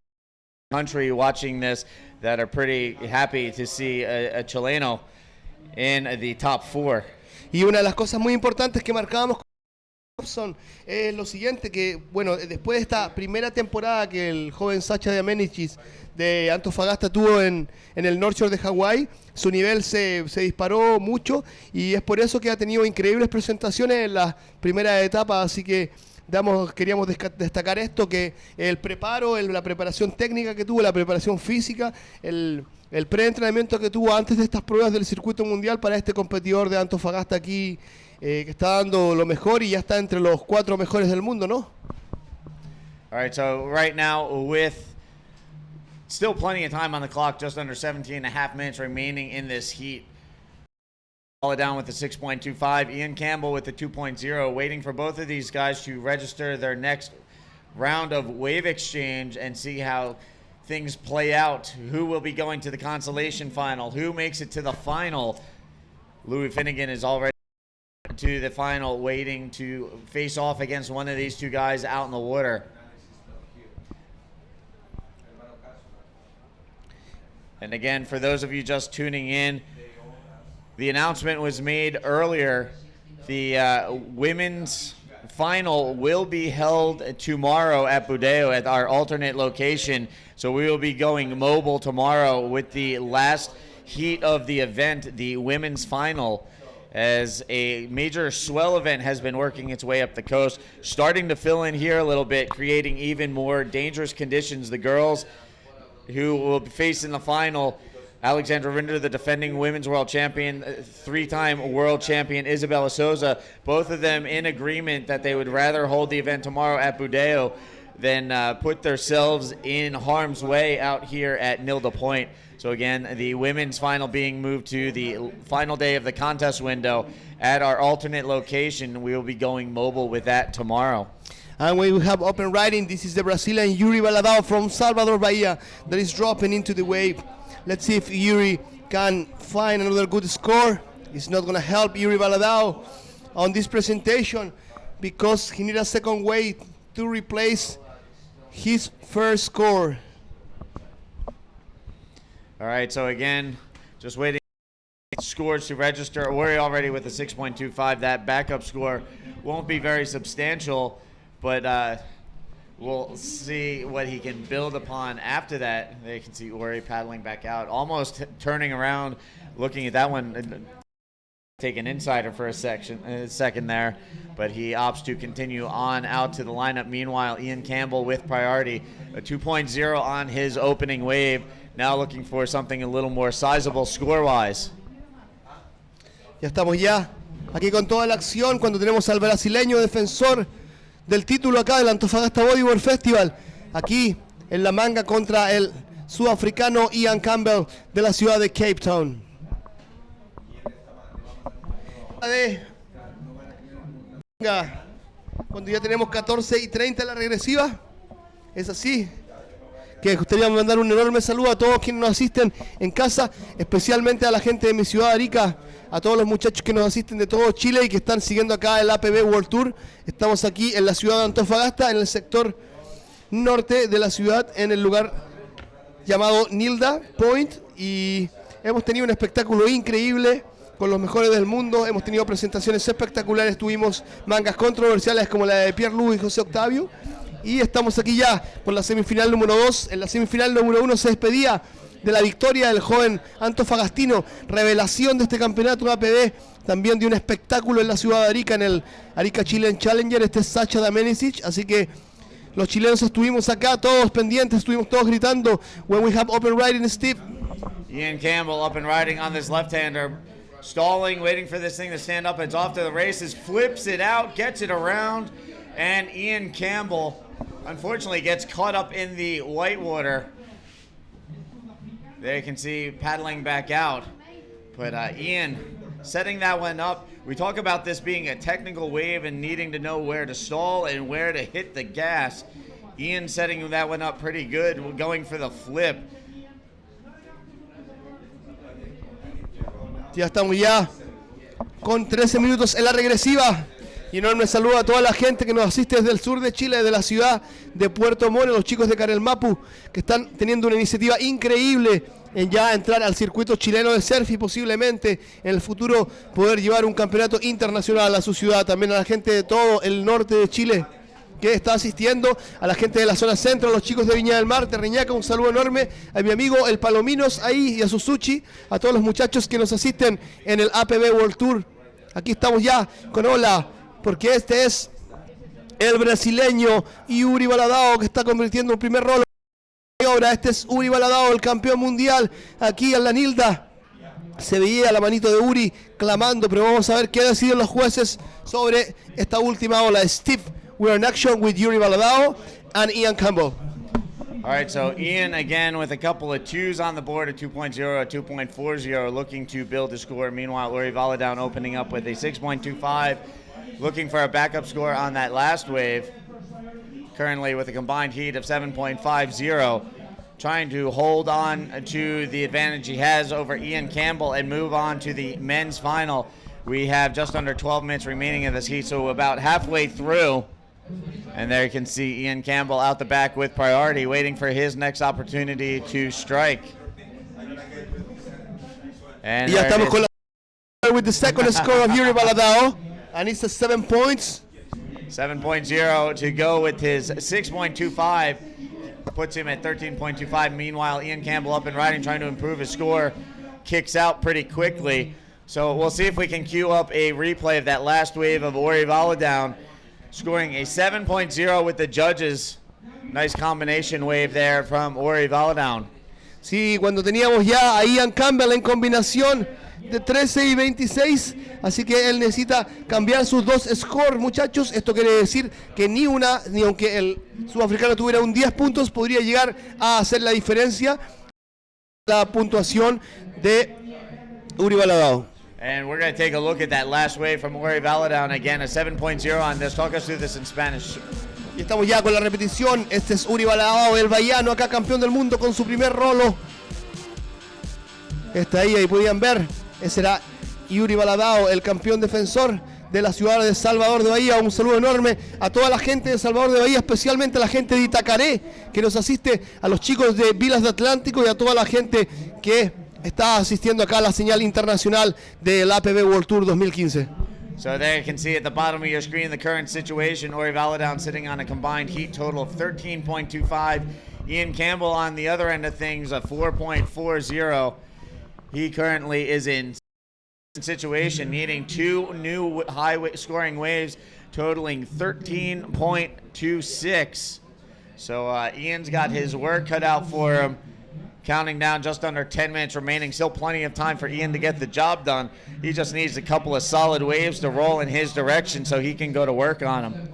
country watching this that are pretty happy to see a Chileno in the top 4. Y una de las cosas muy importantes que marcábamos son lo siguiente, que bueno, después de esta primera temporada que el joven Sacha de Amenichis de Antofagasta tuvo en el North Shore de Hawái, su nivel se disparó mucho y es por eso que ha tenido increíbles presentaciones en las primeras etapas. Así que queríamos destacar esto, que el preparo, la preparación técnica que tuvo, la preparación física, el preentrenamiento que tuvo antes de estas pruebas del circuito mundial para este competidor de Antofagasta aquí, que está dando lo mejor y ya está entre los 4 mejores del mundo, ¿no? All right, so right now with still plenty of time on the clock, just under 17 and a half minutes remaining in this heat. Down with the 6.25, Ian Campbell with the 2.0, waiting for both of these guys to register their next round of wave exchange and see how things play out. Who will be going to the consolation final? Who makes it to the final? Louis Finnegan is already to the final, waiting to face off against one of these 2 guys out in the water. And again, for those of you just tuning in, the announcement was made earlier. The women's final will be held tomorrow at Budeo at our alternate location. So we will be going mobile tomorrow with the last heat of the event, the women's final, as a major swell event has been working its way up the coast, starting to fill in here a little bit, creating even more dangerous conditions. The girls who will face in the final, Alexandra Rinder, the defending women's world champion, three-time world champion Isabella Souza, both of them in agreement that they would rather hold the event tomorrow at Budeo than put themselves in harm's way out here at Nilda Point. So again, the women's final being moved to the final day of the contest window at our alternate location. We will be going mobile with that tomorrow. And we have open riding. This is the Brazilian Yuri Baladao from Salvador Bahia that is dropping into the wave. Let's see if Yuri can find another good score. It's not going to help Yuri Baladao on this presentation because he needs a second wave to replace his first score. All right, so again, just waiting for scores to register. We're already with a 6.25. That backup score won't be very substantial, but we'll see what he can build upon after that. They can see Ori paddling back out, almost turning around, looking at that one, take an insider for a second there, but he opts to continue on out to the lineup. Meanwhile, Ian Campbell with priority, a 2.0 on his opening wave, now looking for something a little more sizable score-wise. Ya estamos ya aquí con toda la acción cuando tenemos al brasileño defensor del título acá del Antofagasta Bodyboard Festival, aquí en la manga contra el sudafricano Ian Campbell de la ciudad de Cape Town. Cuando ya tenemos 14:30 la regresiva, es así. Que gustaría mandar un enorme saludo a todos quienes nos asisten en casa, especialmente a la gente de mi ciudad de Arica, a todos los muchachos que nos asisten de todo Chile y que están siguiendo acá el APB World Tour. Estamos aquí en la ciudad de Antofagasta, en el sector norte de la ciudad, en el lugar llamado Nilda Point, y hemos tenido un espectáculo increíble con los mejores del mundo. Hemos tenido presentaciones espectaculares, tuvimos mangas controversiales como la de Pierre Louis y José Octavio, y estamos aquí ya por la semifinal número 2. En la semifinal número 1 se despedía de la victoria del joven antofagastino, revelación de este campeonato APB, también de un espectáculo en la ciudad de Arica, en el Arica Chilean Challenger. Este es Sacha Damenisic, así que los chilenos estuvimos acá todos pendientes, estuvimos todos gritando when we have open riding, Steve. Ian Campbell up and riding on this left-hander, stalling, waiting for this thing to stand up. It's off to the races, flips it out, gets it around, and Ian Campbell unfortunately gets caught up in the whitewater. There you can see paddling back out. But Ian setting that one up. We talk about this being a technical wave and needing to know where to stall and where to hit the gas. Ian setting that one up pretty good, going for the flip. Ya estamos ya con 13 minutos en la regresiva. Y enorme saludo a toda la gente que nos asiste desde el sur de Chile, de la ciudad de Puerto Montt, los chicos de Carelmapu, que están teniendo una iniciativa increíble en ya entrar al circuito chileno de surf y posiblemente en el futuro poder llevar un campeonato internacional a su ciudad. También a la gente de todo el norte de Chile que está asistiendo, a la gente de la zona centro, a los chicos de Viña del Mar, de Reñaca, un saludo enorme, a mi amigo el Palominos ahí y a Susuchi, a todos los muchachos que nos asisten en el APB World Tour. Aquí estamos ya con Ola, porque este es el brasileño Yuri Baladao, que está convirtiendo un primer rolo de obra. Este es Yuri Baladao, el campeón mundial aquí en la Nilda. Se veía la manito de Uri clamando, pero vamos a ver qué deciden los jueces sobre esta última ola. Steve, we are in action with Yuri Baladao and Ian Campbell. All right, so Ian again with a couple of twos on the board, a 2.0, a 2.40, looking to build a score. Meanwhile, Uri Baladao opening up with a 6.25, looking for a backup score on that last wave. Currently with a combined heat of 7.50, trying to hold on to the advantage he has over Ian Campbell and move on to the men's final. We have just under 12 minutes remaining in this heat, so about halfway through. And there you can see Ian Campbell out the back with priority, waiting for his next opportunity to strike. And ya estamos con la with the second score of Yuri Baladao, and it's a 7 points. 7.0 to go with his 6.25, puts him at 13.25. Meanwhile, Ian Campbell up and riding, trying to improve his score. kicks out pretty quickly. So we'll see if we can queue up a replay of that last wave of Ori Valadown scoring a 7.0 with the judges. Nice combination wave there from Ori Valadown. Sí, cuando teníamos ya a Ian Campbell en combinación de 13 y 26, así que él necesita cambiar sus dos scores, muchachos. Esto quiere decir que ni aunque el sudafricano tuviera un 10 puntos, podría llegar a hacer la diferencia la puntuación de Uri Valadown. And we're going to take a look at that last wave from Ori Valadown again, a 7.0 on this. Talk us through this in Spanish. Y estamos ya con la repetición. Este es Uri Valadown, el bahiano, acá campeón del mundo con su primer rolo. Está ahí podían ver. Ese era Uri Valadown, el campeón defensor de la ciudad de Salvador de Bahía. Un saludo enorme a toda la gente de Salvador de Bahía, especialmente a la gente de Itacaré, que nos asiste, a los chicos de Vilas de Atlántico y a toda la gente que está asistiendo acá a la señal internacional del APB World Tour 2015. So there you can see at the bottom of your screen the current situation. Ori Valadown sitting on a combined heat total of 13.25. Ian Campbell on the other end of things, a 4.40. He currently is in situation, needing two new high scoring waves totaling 13.26. So Ian's got his work cut out for him. Counting down just under 10 minutes remaining. Still plenty of time for Ian to get the job done. He just needs a couple of solid waves to roll in his direction so he can go to work on them.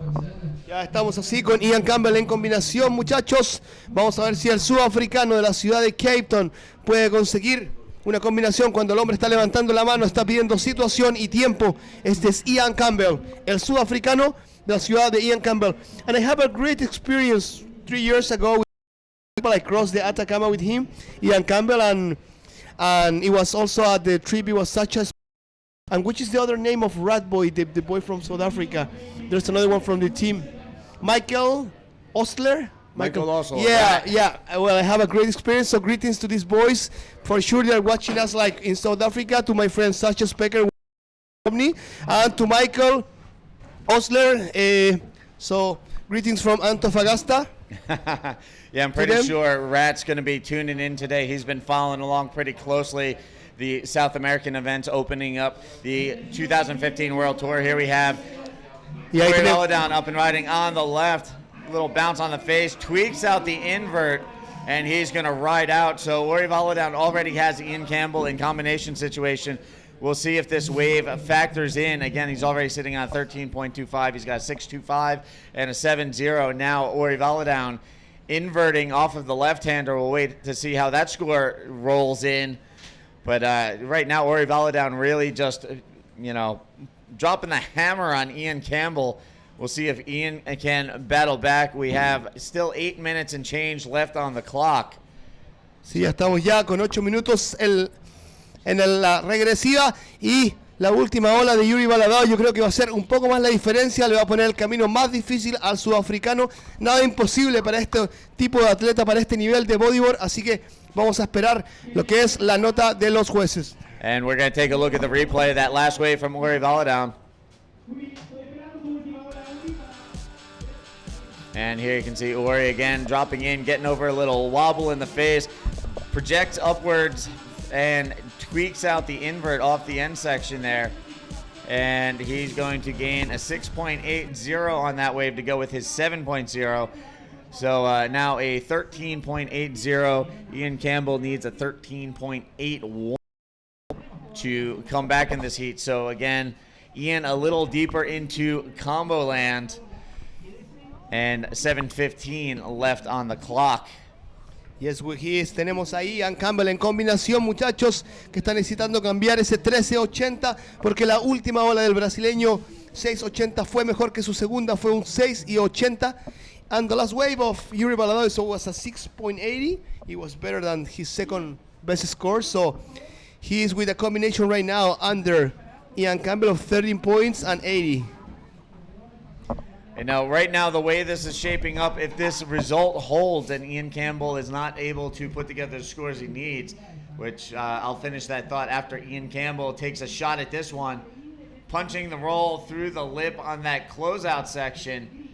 Ya estamos así con Ian Campbell en combinación, muchachos. Vamos a ver si el sudafricano de la ciudad de Cape Town puede conseguir una combinación. Cuando el hombre está levantando la mano, está pidiendo situación y tiempo. Este es Ian Campbell, el sudafricano de la ciudad de Ian Campbell. And I have a great experience 3 years ago. I crossed the Atacama with him, Ian Campbell, and it was also at the trip. It was such a. And which is the other name of Rat Boy, the boy from South Africa? There's another one from the team, Michael Osler. Michael Osler. Yeah. Well, I have a great experience. So greetings to these boys. For sure, they're watching us like in South Africa. To my friend Sacha Specker, and to Michael Osler. So greetings from Antofagasta. Yeah, I'm pretty sure Rat's going to be tuning in today. He's been following along pretty closely the South American events opening up the 2015 World Tour. Here we have Ori Valadown up and riding on the left. Little bounce on the face, tweaks out the invert, and he's going to ride out. So Ori Valadown already has Ian Campbell in combination situation. We'll see if this wave factors in. Again, he's already sitting on 13.25. He's got a 6.25 and a 7.0. Now Ori Valadown inverting off of the left-hander. We'll wait to see how that score rolls in. But right now, Ori Valadown really just, dropping the hammer on Ian Campbell. We'll see if Ian can battle back. We have still 8 minutes and change left on the clock. Sí, ya estamos ya con 8 minutos en la regresiva y la última ola de Uri Valadown. Yo creo que va a ser un poco más la diferencia, le va a poner el camino más difícil al sudafricano. Nada imposible para este tipo de atleta, para este nivel de bodyboard, así que vamos a esperar lo que es la nota de los jueces. And we're going to take a look at the replay of that last wave from Ori Valadown. And here you can see Ori again dropping in, getting over a little wobble in the face, projects upwards and tweaks out the invert off the end section there. And he's going to gain a 6.80 on that wave to go with his 7.0. So now a 13.80. Ian Campbell needs a 13.81 to come back in this heat. So again, Ian a little deeper into combo land. And 7:15 left on the clock. Yes, he is. Tenemos ahí a Ian Campbell en combinación, muchachos, que están necesitando cambiar ese 13.80 porque la última ola del brasileño 6.80 fue mejor que su segunda, fue un 6.80. And the last wave of Uri Valadown was a 6.80. It was better than his second best score. So he is with a combination right now under Ian Campbell of 13 points and 80. And now, right now, the way this is shaping up, if this result holds and Ian Campbell is not able to put together the scores he needs, which I'll finish that thought after Ian Campbell takes a shot at this one, punching the roll through the lip on that closeout section,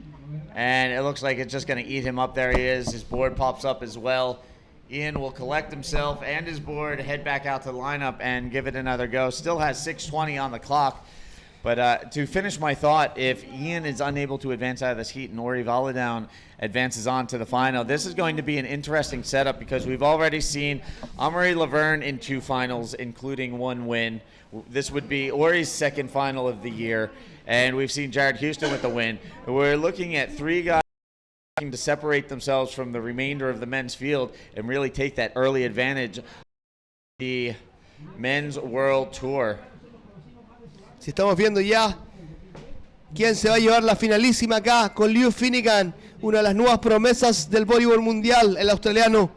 and it looks like it's just going to eat him up. There he is. His board pops up as well. Ian will collect himself and his board, head back out to the lineup, and give it another go. Still has 6:20 on the clock. But to finish my thought, if Ian is unable to advance out of this heat and Ori Valadown advances on to the final, this is going to be an interesting setup because we've already seen Amaury Laverne in 2 finals, including 1 win. This would be Ori's 2nd final of the year, and we've seen Jared Houston with the win. We're looking at 3 guys to separate themselves from the remainder of the men's field and really take that early advantage of the Men's World Tour. Si estamos viendo ya quién se va a llevar la finalísima acá con Liu Finnegan, una de las nuevas promesas del voleibol mundial, el australiano.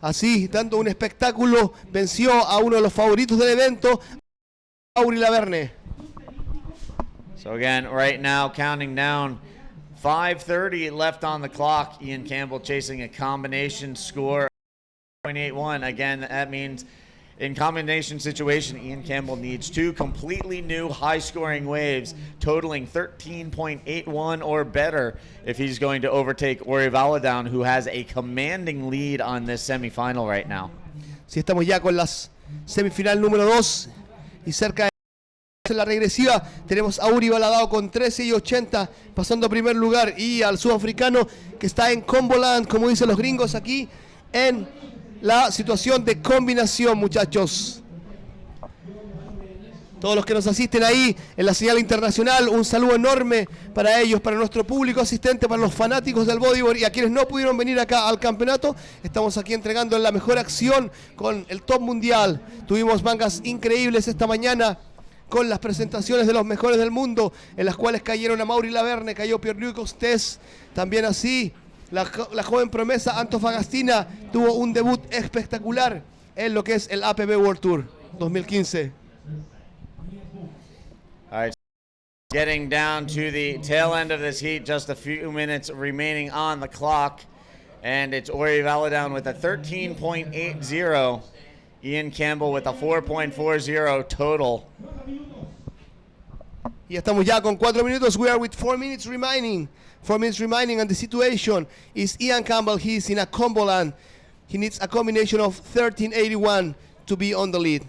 Así, dando un espectáculo, venció a uno de los favoritos del evento, Amaury Laverne. So again, right now, counting down, 5:30 left on the clock. Ian Campbell chasing a combination score, 0.81. Again, that means in combination situation, Ian Campbell needs 2 completely new high-scoring waves, totaling 13.81 or better if he's going to overtake Ori Valadown, who has a commanding lead on this semifinal right now. Si estamos ya con las semifinal número 2 y cerca de la regresiva, tenemos a Uri Valadown con 13.80 pasando a primer lugar y al sudafricano que está en Comboland, como dicen los gringos aquí, en la situación de combinación, muchachos. Todos los que nos asisten ahí en la señal internacional, un saludo enorme para ellos, para nuestro público asistente, para los fanáticos del bodyboard y a quienes no pudieron venir acá al campeonato. Estamos aquí entregando la mejor acción con el top mundial. Tuvimos mangas increíbles esta mañana con las presentaciones de los mejores del mundo, en las cuales cayeron Amaury Laverne, cayó Pierre-Louis Costes, también así. La joven promesa Antofagastina tuvo un debut espectacular en lo que es el APB World Tour 2015. All right, getting down to the tail end of this heat, just a few minutes remaining on the clock, and it's Ori Valadown with a 13.80, Ian Campbell with a 4.40 total. Y estamos ya con 4 minutos. We are with 4 minutes remaining. 4 minutes remaining, and the situation is Ian Campbell. He's in a combo land. He needs a combination of 13.81 to be on the lead.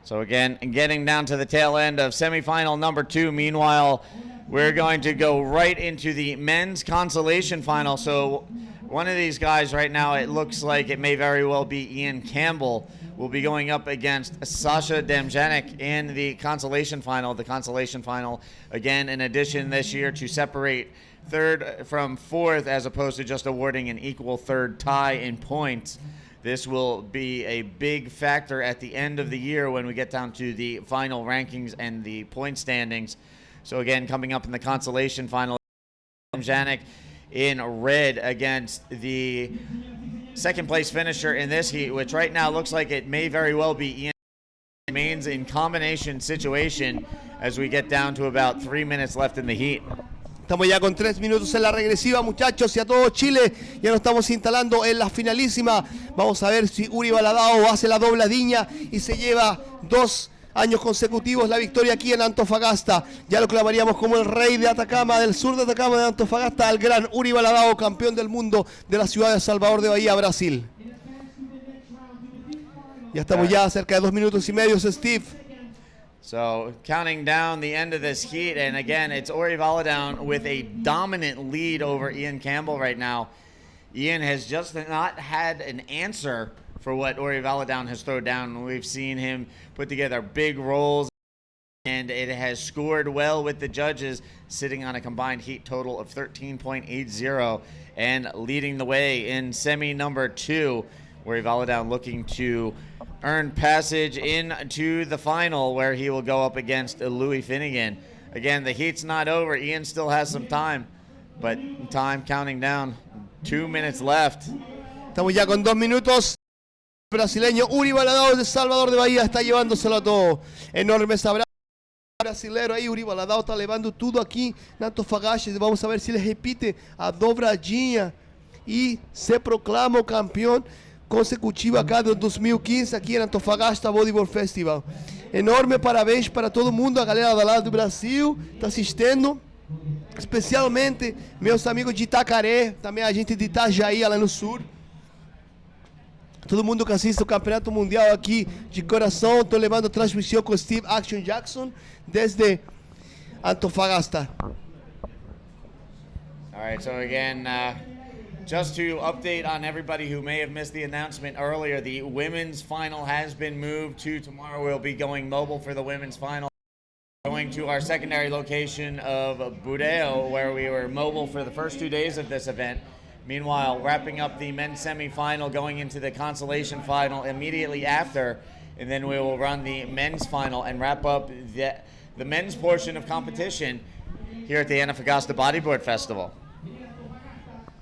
So again, getting down to the tail end of semifinal number 2. Meanwhile, we're going to go right into the men's consolation final. So one of these guys right now, it looks like it may very well be Ian Campbell, will be going up against Sasha Demjanek in the consolation final. The consolation final, again, in addition this year to separate 3rd from 4th as opposed to just awarding an equal 3rd tie in points. This will be a big factor at the end of the year when we get down to the final rankings and the point standings. So again, coming up in the consolation final, Demjanek in red against the 2nd place finisher in this heat, which right now looks like it may very well be Ian. Remains in combination situation as we get down to about 3 minutes left in the heat. Estamos ya con 3 minutos en la regresiva, muchachos, y a todo Chile ya nos estamos instalando en la finalísima. Vamos a ver si Uri Valadown hace la dobladiña y se lleva 2 años consecutivos la victoria aquí en Antofagasta. Ya lo clamaríamos como el rey de Atacama, del sur de Atacama, de Antofagasta, al gran Uri Valadown, campeón del mundo de la ciudad de Salvador de Bahía, Brasil. Ya estamos ya cerca de 2 minutos y medio, Steve. So counting down the end of this heat, and again, it's Ori Valadown with a dominant lead over Ian Campbell right now. Ian has just not had an answer for what Ori Valadown has thrown down. We've seen him put together big rolls, and it has scored well with the judges, sitting on a combined heat total of 13.80 and leading the way in semi number 2. Ori Valadown looking to earn passage into the final, where he will go up against Louis Finnegan. Again, the heat's not over. Ian still has some time, but time counting down. 2 minutes left. Estamos ya con 2 minutos. El brasileño Uri Valadown de Salvador de Bahía está llevándoselo a todo. Enormes abrazos. Brasileiro aí, Uri Valadown está levando tudo aqui na Antofagasta. Vamos a ver se ele repite a dobradinha e se proclama o campeão consecutivo acá de 2015 aqui na Antofagasta Bodyboard Festival. Enorme parabéns para todo mundo, a galera da lado do Brasil está assistindo, especialmente meus amigos de Itacaré, também a gente de Itajaí lá no sul. todo mundo que assiste o Campeonato Mundial aqui de coração. Estou levando transmissão com Steve Action Jackson desde Antofagasta. All right, so again, just to update on everybody who may have missed the announcement earlier, the women's final has been moved to tomorrow. We'll be going mobile for the women's final. Going to our secondary location of Budeo, where we were mobile for the first 2 days of this event. Meanwhile, wrapping up the men's semifinal, going into the consolation final immediately after, and then we will run the men's final and wrap up the men's portion of competition here at the Antofagasta Bodyboard Festival.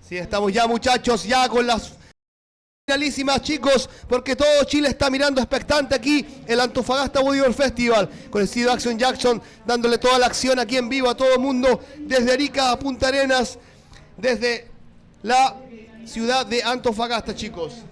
Sí, estamos ya, muchachos, ya con las finalísimas, chicos, porque todo Chile está mirando expectante aquí el Antofagasta Bodyboard Festival, con el Steve Action Jackson dándole toda la acción aquí en vivo a todo el mundo, desde Arica a Punta Arenas, desde la ciudad de Antofagasta, chicos.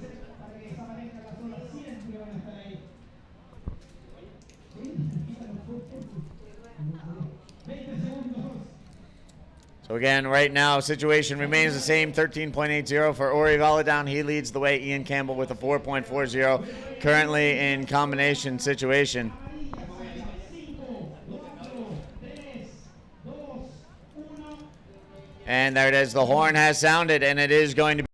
So again, right now, situation remains the same, 13.80 for Ori Valadown. He leads the way. Ian Campbell with a 4.40, currently in combination situation. And there it is. The horn has sounded, and it is going to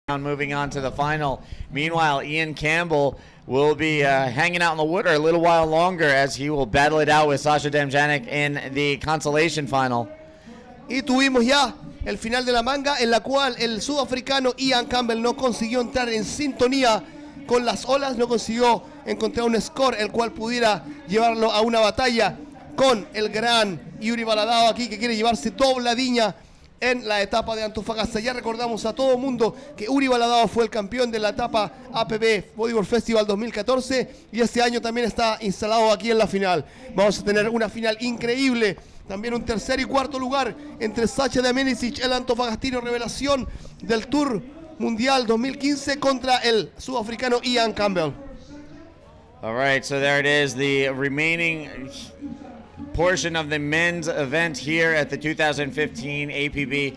be moving on to the final. Meanwhile, Ian Campbell will be hanging out in the water a little while longer as he will battle it out with Sasha Damjanic in the consolation final. Y tuvimos ya el final de la manga, en la cual el sudafricano Ian Campbell no consiguió entrar en sintonía con las olas, no consiguió encontrar un score el cual pudiera llevarlo a una batalla con el gran Yuri Baladao aquí, que quiere llevarse dobladiña en la etapa de Antofagasta. Ya recordamos a todo mundo que Uri Baladao fue el campeón de la etapa APB Bodyboard Festival 2014 y este año también está instalado aquí en la final. Vamos a tener una final increíble. También un tercer y cuarto lugar entre Sacha Damenicic, el antofagastino revelación del Tour Mundial 2015, contra el sudafricano Ian Campbell. All right, so there it is, the remaining portion of the men's event here at the 2015 APB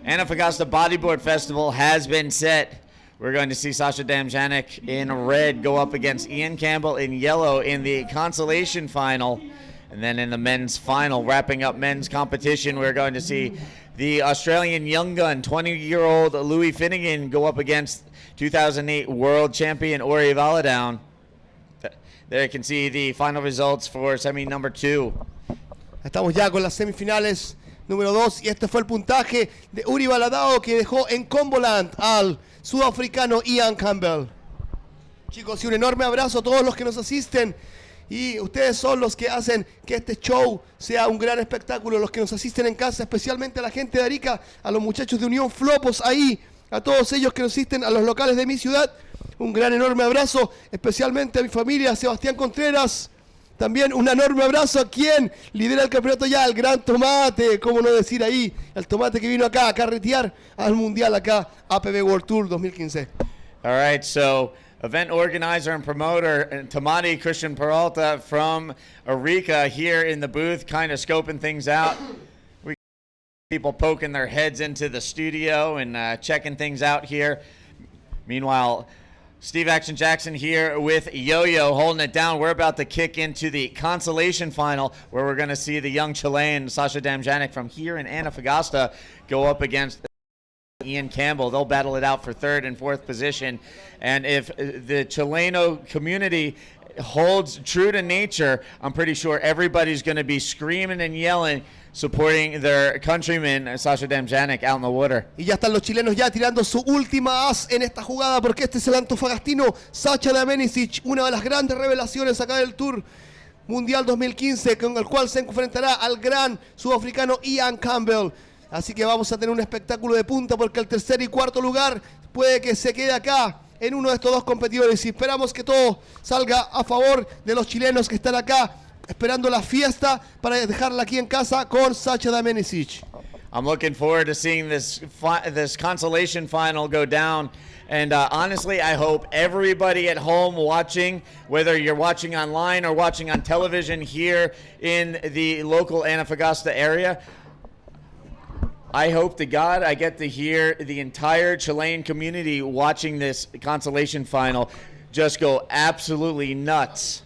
Antofagasta Bodyboard Festival has been set. We're going to see Sasha Damjanic in red go up against Ian Campbell in yellow in the consolation final. And then in the men's final, wrapping up men's competition, we're going to see the Australian young gun, 20-year-old Louis Finnegan, go up against 2008 world champion Ori Valadown. There you can see the final results for semi number 2. Estamos ya con las semifinales número 2 y este fue el puntaje de Uri Baladao, que dejó en Comboland al sudafricano Ian Campbell. Chicos, y un enorme abrazo a todos los que nos asisten. Y ustedes son los que hacen que este show sea un gran espectáculo, los que nos asisten en casa, especialmente a la gente de Arica, a los muchachos de Unión Flopos ahí, a todos ellos que nos asisten a los locales de mi ciudad. Un gran enorme abrazo, especialmente a mi familia, a Sebastián Contreras. También un enorme abrazo a quien lidera el campeonato ya, el gran Tomate, cómo no decir ahí, el Tomate que vino acá a carretear al Mundial acá, APB World Tour 2015. All right, so event organizer and promoter Tomate Christian Peralta from Arica here in the booth, kind of scoping things out. We got people poking their heads into the studio and checking things out here. Meanwhile, Steve Action Jackson here with Yo-Yo holding it down. We're about to kick into the consolation final where we're going to see the young Chilean Sasha Damjanic from here in Antofagasta go up against Ian Campbell. They'll battle it out for third and fourth position. And if the Chileno community holds true to nature, I'm pretty sure everybody's going to be screaming and yelling, supporting their countryman Sasha Damjanic out in the water. Y ya están los chilenos ya tirando su última as en esta jugada, porque este es el antofagastino Sacha Damenicic, una de las grandes revelaciones acá del Tour Mundial 2015, con el cual se enfrentará al gran sudafricano Ian Campbell. Así que vamos a tener un espectáculo de punta, porque el tercer y cuarto lugar puede que se quede acá en uno de estos dos competidores, y esperamos que todo salga a favor de los chilenos que están acá esperando la fiesta para dejarla aquí en casa con Sacha Damenicic. I'm looking forward to seeing this consolation final go down. And honestly, I hope everybody at home watching, whether you're watching online or watching on television here in the local Antofagasta area, I hope to God I get to hear the entire Chilean community watching this consolation final just go absolutely nuts.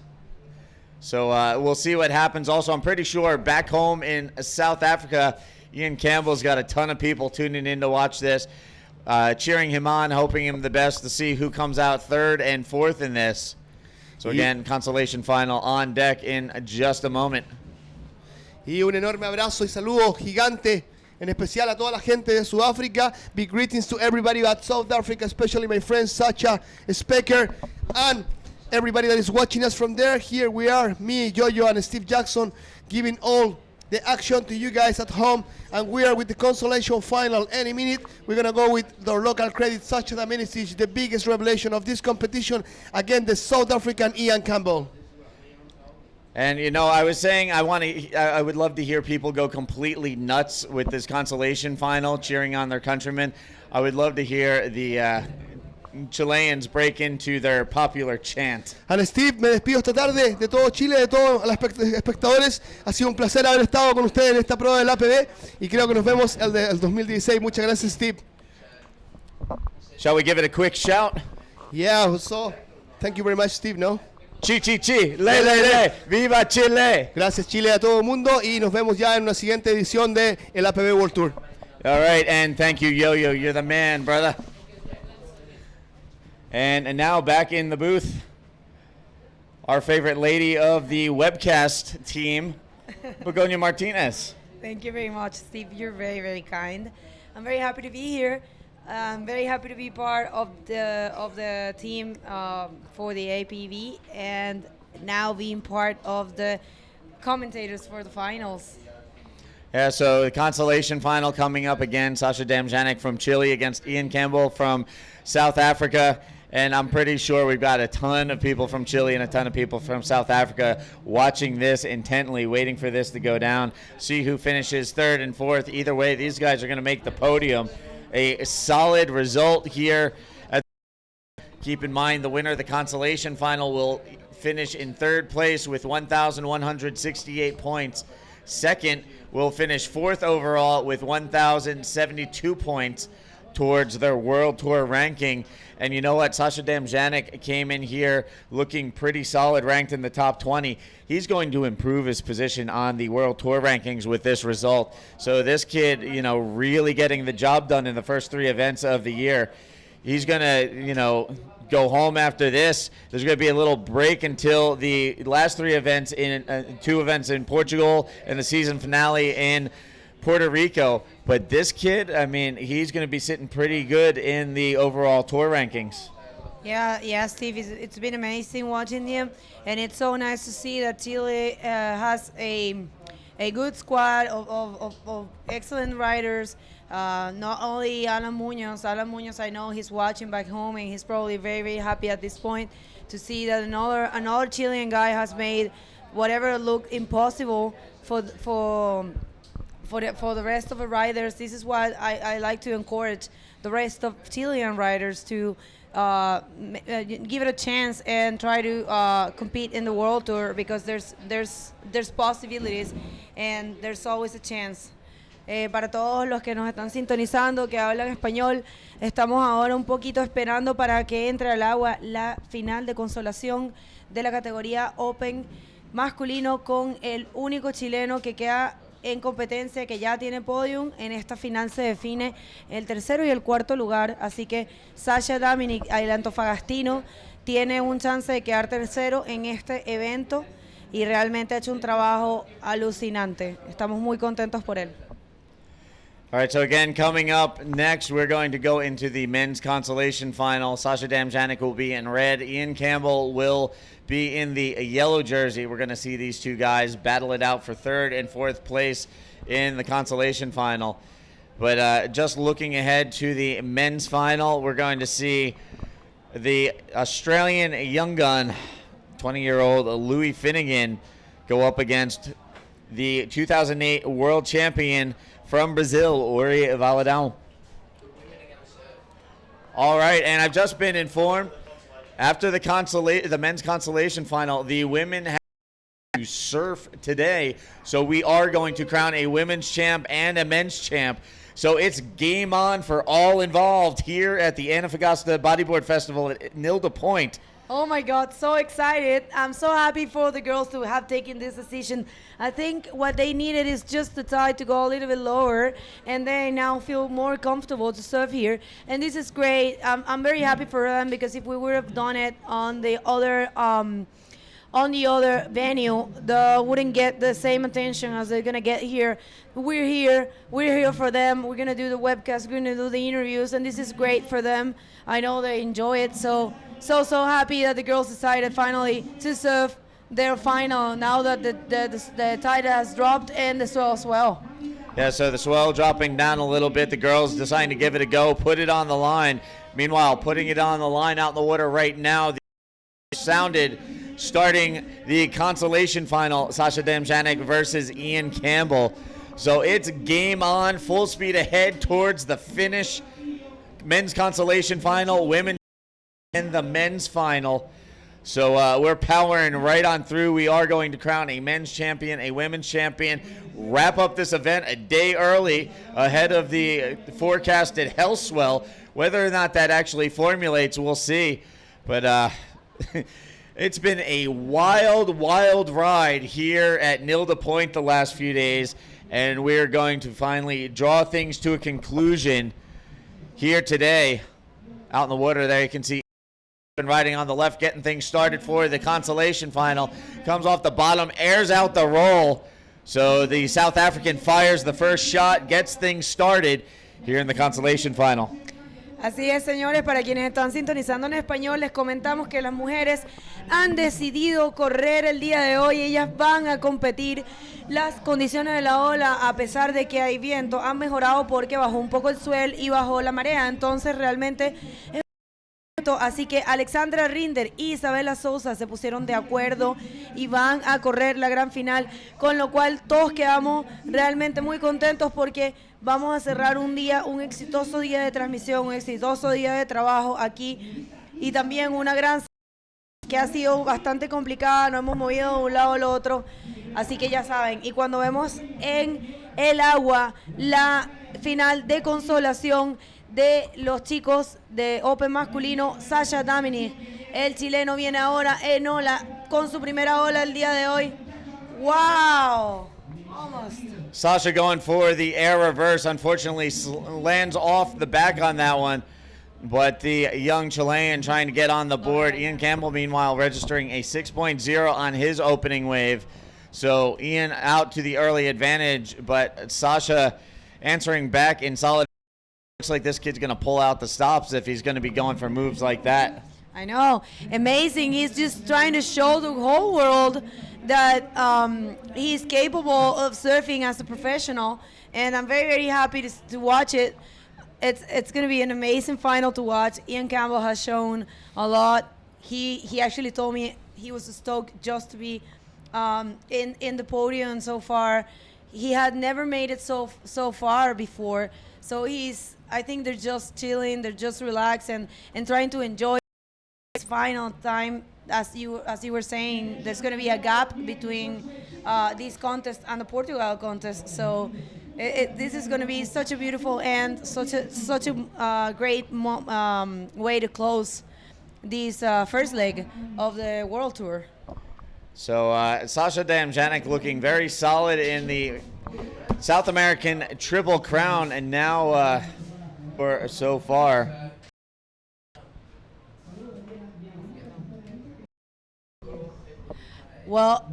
So we'll see what happens. Also, I'm pretty sure back home in South Africa, Ian Campbell's got a ton of people tuning in to watch this, cheering him on, hoping him the best to see who comes out third and fourth in this. So again, consolation final on deck in just a moment. Y un enorme abrazo y saludo gigante, en especial a toda la gente de Sudáfrica. Big greetings to everybody at South Africa, especially my friend Sacha Specker, and everybody that is watching us from there. Here we are, me, Jojo, and Steve Jackson, giving all the action to you guys at home. And we are with the consolation final. Any minute, we're going to go with the local credit, Sacha Damenicic, the biggest revelation of this competition, again, the South African Ian Campbell. And you know, I was saying I would love to hear people go completely nuts with this consolation final, cheering on their countrymen. I would love to hear the Chileans break into their popular chant. And Steve, me despido esta tarde de todo Chile, de todos los espectadores. Ha sido un placer haber estado con ustedes en esta prueba del APB y creo que nos vemos el 2016. Muchas gracias, Steve. Shall we give it a quick shout? Yeah, so thank you very much, Steve, no? Chi, chi, chi, le, le, le, viva Chile. Gracias, Chile, a todo el mundo y nos vemos ya en una siguiente edición de el APB World Tour. All right, and thank you, Yo-Yo. You're the man, brother. And now back in the booth, our favorite lady of the webcast team, Begonia Martinez. Thank you very much, Steve. You're very, very kind. I'm very happy to be here. I'm very happy to be part of the team for the APV and now being part of the commentators for the finals. Yeah, so the consolation final coming up again. Sasha Damjanic from Chile against Ian Campbell from South Africa. And I'm pretty sure we've got a ton of people from Chile and a ton of people from South Africa watching this intently, waiting for this to go down, see who finishes third and fourth. Either way, these guys are going to make the podium. A solid result here. Keep in mind the winner of the consolation final will finish in third place with 1,168 points. Second will finish fourth overall with 1,072 points towards their World Tour ranking. And you know what? Sasha Damjanic came in here looking pretty solid, ranked in the top 20. He's going to improve his position on the World Tour rankings with this result. So this kid, you know, really getting the job done in the first three events of the year. He's going to, you know, go home after this. There's going to be a little break until the last three events in two events in Portugal and the season finale in Puerto Rico. But this kid, I mean, he's going to be sitting pretty good in the overall tour rankings. Yeah, Steve, it's been amazing watching him, and it's so nice to see that Chile has a good squad of excellent riders. Not only Alan Munoz, I know he's watching back home, and he's probably very, very happy at this point to see that another Chilean guy has made whatever looked impossible for the rest of the riders. This is what I like to encourage the rest of Chilean riders to give it a chance and try to compete in the World Tour, because there's possibilities and there's always a chance. Para todos los que nos están sintonizando, que hablan español, estamos ahora un poquito esperando para que entre al agua la final de consolación de la categoría Open masculino, con el único chileno que queda en competencia, que ya tiene podium. En esta final se define el tercero y el cuarto lugar, así que Sasha Damjanic, el antofagastino, tiene un chance de quedar tercero en este evento y realmente ha hecho un trabajo alucinante. Estamos muy contentos por él. All right, so again, coming up next, we're going to go into the men's consolation final. Sasha Damjanic will be in red. Ian Campbell will be in the yellow jersey. We're going to see these two guys battle it out for third and fourth place in the consolation final. But just looking ahead to the men's final, we're going to see the Australian young gun, 20-year-old Louis Finnegan, go up against the 2008 world champion from Brazil, Uri Valadão. All right, and I've just been informed, after the men's consolation final, the women have to surf today. So we are going to crown a women's champ and a men's champ. So it's game on for all involved here at the Antofagasta Bodyboard Festival at Nilda Point. Oh my God, so excited. I'm so happy for the girls to have taken this decision. I think what they needed is just the tide to go a little bit lower, and they now feel more comfortable to surf here. And this is great. I'm very happy for them, because if we would have done it on the other venue, they wouldn't get the same attention as they're gonna get here. We're here for them. We're gonna do the webcast, we're gonna do the interviews, and this is great for them. I know they enjoy it, so happy that the girls decided finally to surf their final now that the tide has dropped and the swell as well. Yeah, so the swell dropping down a little bit. The girls deciding to give it a go, put it on the line. Meanwhile, putting it on the line out in the water right now, the sounded starting the consolation final, Sasha Damjanek versus Ian Campbell. So it's game on, full speed ahead towards the finish. Men's consolation final, women in the men's final. So we're powering right on through. We are going to crown a men's champion, a women's champion, wrap up this event a day early ahead of the forecasted hell swell. Whether or not that actually formulates, we'll see. But it's been a wild, wild ride here at Nilda Point the last few days, and we're going to finally draw things to a conclusion here today. Out in the water there, you can see riding on the left, getting things started for the consolation final. Comes off the bottom, airs out the roll. So the South African fires the first shot, gets things started here in the consolation final. Así es, señores, para quienes están sintonizando en español, les comentamos que las mujeres han decidido correr el día de hoy. Ellas van a competir. Las condiciones de la ola, a pesar de que hay viento, han mejorado porque bajó un poco el swell y bajó la marea. Entonces, realmente así que Alexandra Rinder y Isabela Sousa se pusieron de acuerdo y van a correr la gran final, con lo cual todos quedamos realmente muy contentos porque vamos a cerrar un exitoso día de transmisión, un exitoso día de trabajo aquí, y también una gran que ha sido bastante complicada, nos hemos movido de un lado al otro, así que ya saben. Y cuando vemos en el agua la final de consolación de los chicos de Open masculino, Sasha Damini, el chileno, viene ahora en ola con su primera ola el día de hoy. ¡Wow! Almost. Sasha going for the air reverse, unfortunately lands off the back on that one, but the young Chilean trying to get on the board. Ian Campbell, meanwhile, registering a 6.0 on his opening wave. So Ian out to the early advantage, but Sasha answering back in solid. Looks like this kid's going to pull out the stops if he's going to be going for moves like that. I know. Amazing. He's just trying to show the whole world that he's capable of surfing as a professional, and I'm very, very happy to watch it. It's going to be an amazing final to watch. Ian Campbell has shown a lot. He actually told me he was stoked just to be in the podium so far. He had never made it so far before. So I think they're just chilling, they're just relaxed and trying to enjoy this final time. As you were saying, there's going to be a gap between this contest and the Portugal contest. So this is going to be such a beautiful and such a great way to close this first leg of the World Tour. So Sasha Damjanek looking very solid in the South American Triple Crown, and now so far. Well,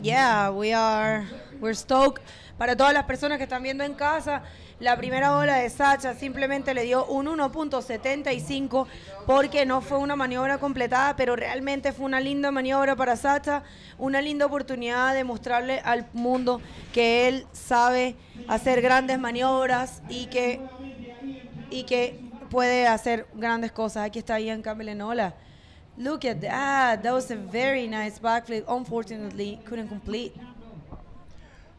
yeah, we're stoked. Para todas las personas que están viendo en casa, la primera ola de Sasha simplemente le dio un 1.75 porque no fue una maniobra completada, pero realmente fue una linda maniobra para Sasha, una linda oportunidad de mostrarle al mundo que él sabe hacer grandes maniobras y que puede hacer grandes cosas. Aquí está Ian Campbell en ola. Look at that. That was a very nice backflip. Unfortunately, couldn't complete.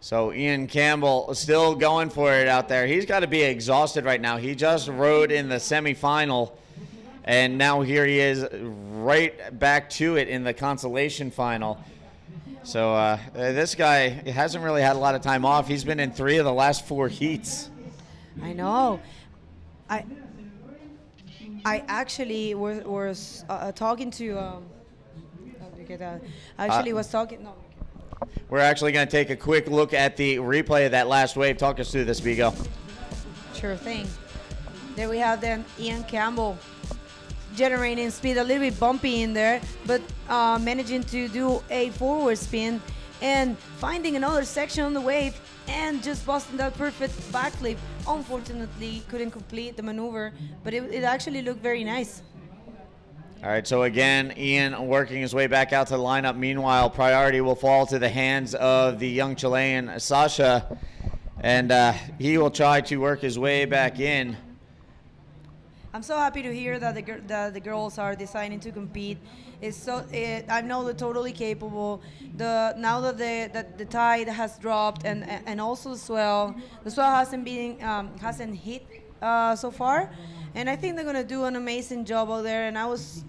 So Ian Campbell still going for it out there. He's got to be exhausted right now. He just rode in the semifinal, and now here he is right back to it in the consolation final. So this guy hasn't really had a lot of time off. He's been in 3 of the last 4 heats. I know. I actually was talking to. I actually was talking. No. We're actually going to take a quick look at the replay of that last wave. Talk us through this, Vigo. Sure thing. There we have then Ian Campbell generating speed, a little bit bumpy in there, but managing to do a forward spin and finding another section on the wave and just busting that perfect backflip. Unfortunately, couldn't complete the maneuver, but it actually looked very nice. All right, so again, Ian working his way back out to the lineup. Meanwhile, priority will fall to the hands of the young Chilean, Sasha, and he will try to work his way back in. I'm so happy to hear that the girls are deciding to compete. I know they're totally capable. Now that the tide has dropped and also the swell hasn't hit so far, and I think they're gonna do an amazing job out there. And I was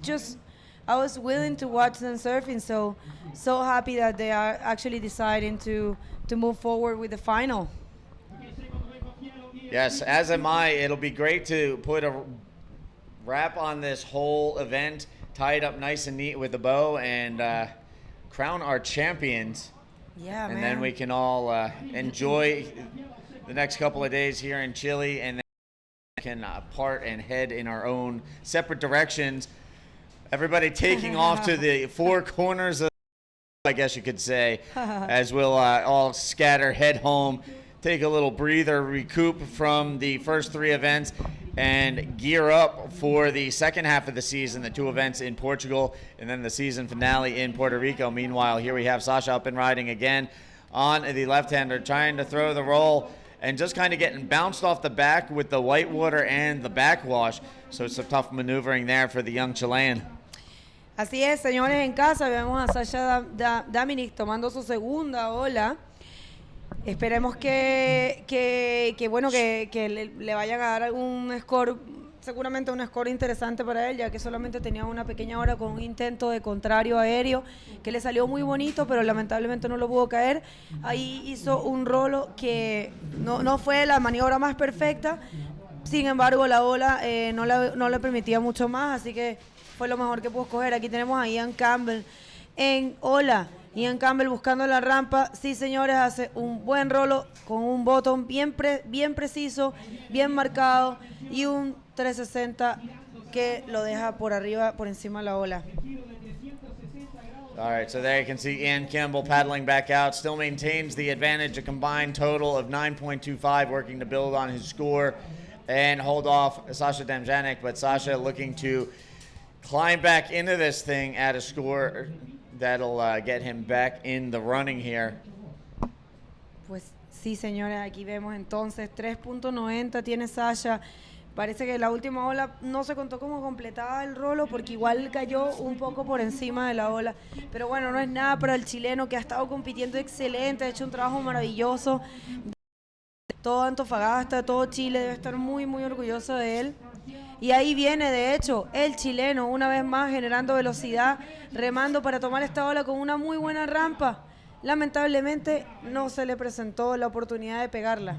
willing to watch them surfing. So happy that they are actually deciding to move forward with the final. Yes, as am I. It'll be great to put a wrap on this whole event, tie it up nice and neat with a bow, and crown our champions. Yeah, and man. then we can all enjoy the next couple of days here in Chile, and then can part and head in our own separate directions. Everybody taking off to the 4 corners of, I guess you could say, as we'll all scatter, head home, take a little breather, recoup from the first 3 events, and gear up for the second half of the season, the 2 events in Portugal, and then the season finale in Puerto Rico. Meanwhile, here we have Sasha up and riding again on the left-hander, trying to throw the roll, and just kind of getting bounced off the back with the whitewater and the backwash. So it's a tough maneuvering there for the young Chilean. Así es, señores en casa, vemos a Sasha Dominic tomando su segunda ola. Esperemos que le vayan a dar algún score, seguramente un score interesante para él, ya que solamente tenía una pequeña hora con un intento de contrario aéreo que le salió muy bonito, pero lamentablemente no lo pudo caer. Ahí hizo un rolo que no fue la maniobra más perfecta, sin embargo la ola no le permitía mucho más, así que fue lo mejor que pudo escoger. Aquí tenemos a Ian Campbell en ola. Ian Campbell buscando la rampa. Sí, señores, hace un buen rolo con un bottom bien preciso, bien marcado y un 360 que lo deja por arriba, por encima de la ola. All right, so there you can see Ian Campbell paddling back out. Still maintains the advantage, a combined total of 9.25, working to build on his score and hold off Sasha Demjanic. But Sasha looking to climb back into this thing at a score that'll get him back in the running here. Pues sí, señores, aquí vemos entonces 3.90 tiene Sasha. Parece que la última ola no se contó como completada el rolo porque igual cayó un poco por encima de la ola. Pero bueno, no es nada para el chileno que ha estado compitiendo excelente, ha hecho un trabajo maravilloso. Todo Antofagasta, todo Chile debe estar muy, muy orgulloso de él. Y ahí viene, de hecho, el chileno, una vez más, generando velocidad, remando para tomar esta ola con una muy buena rampa. Lamentablemente, no se le presentó la oportunidad de pegarla.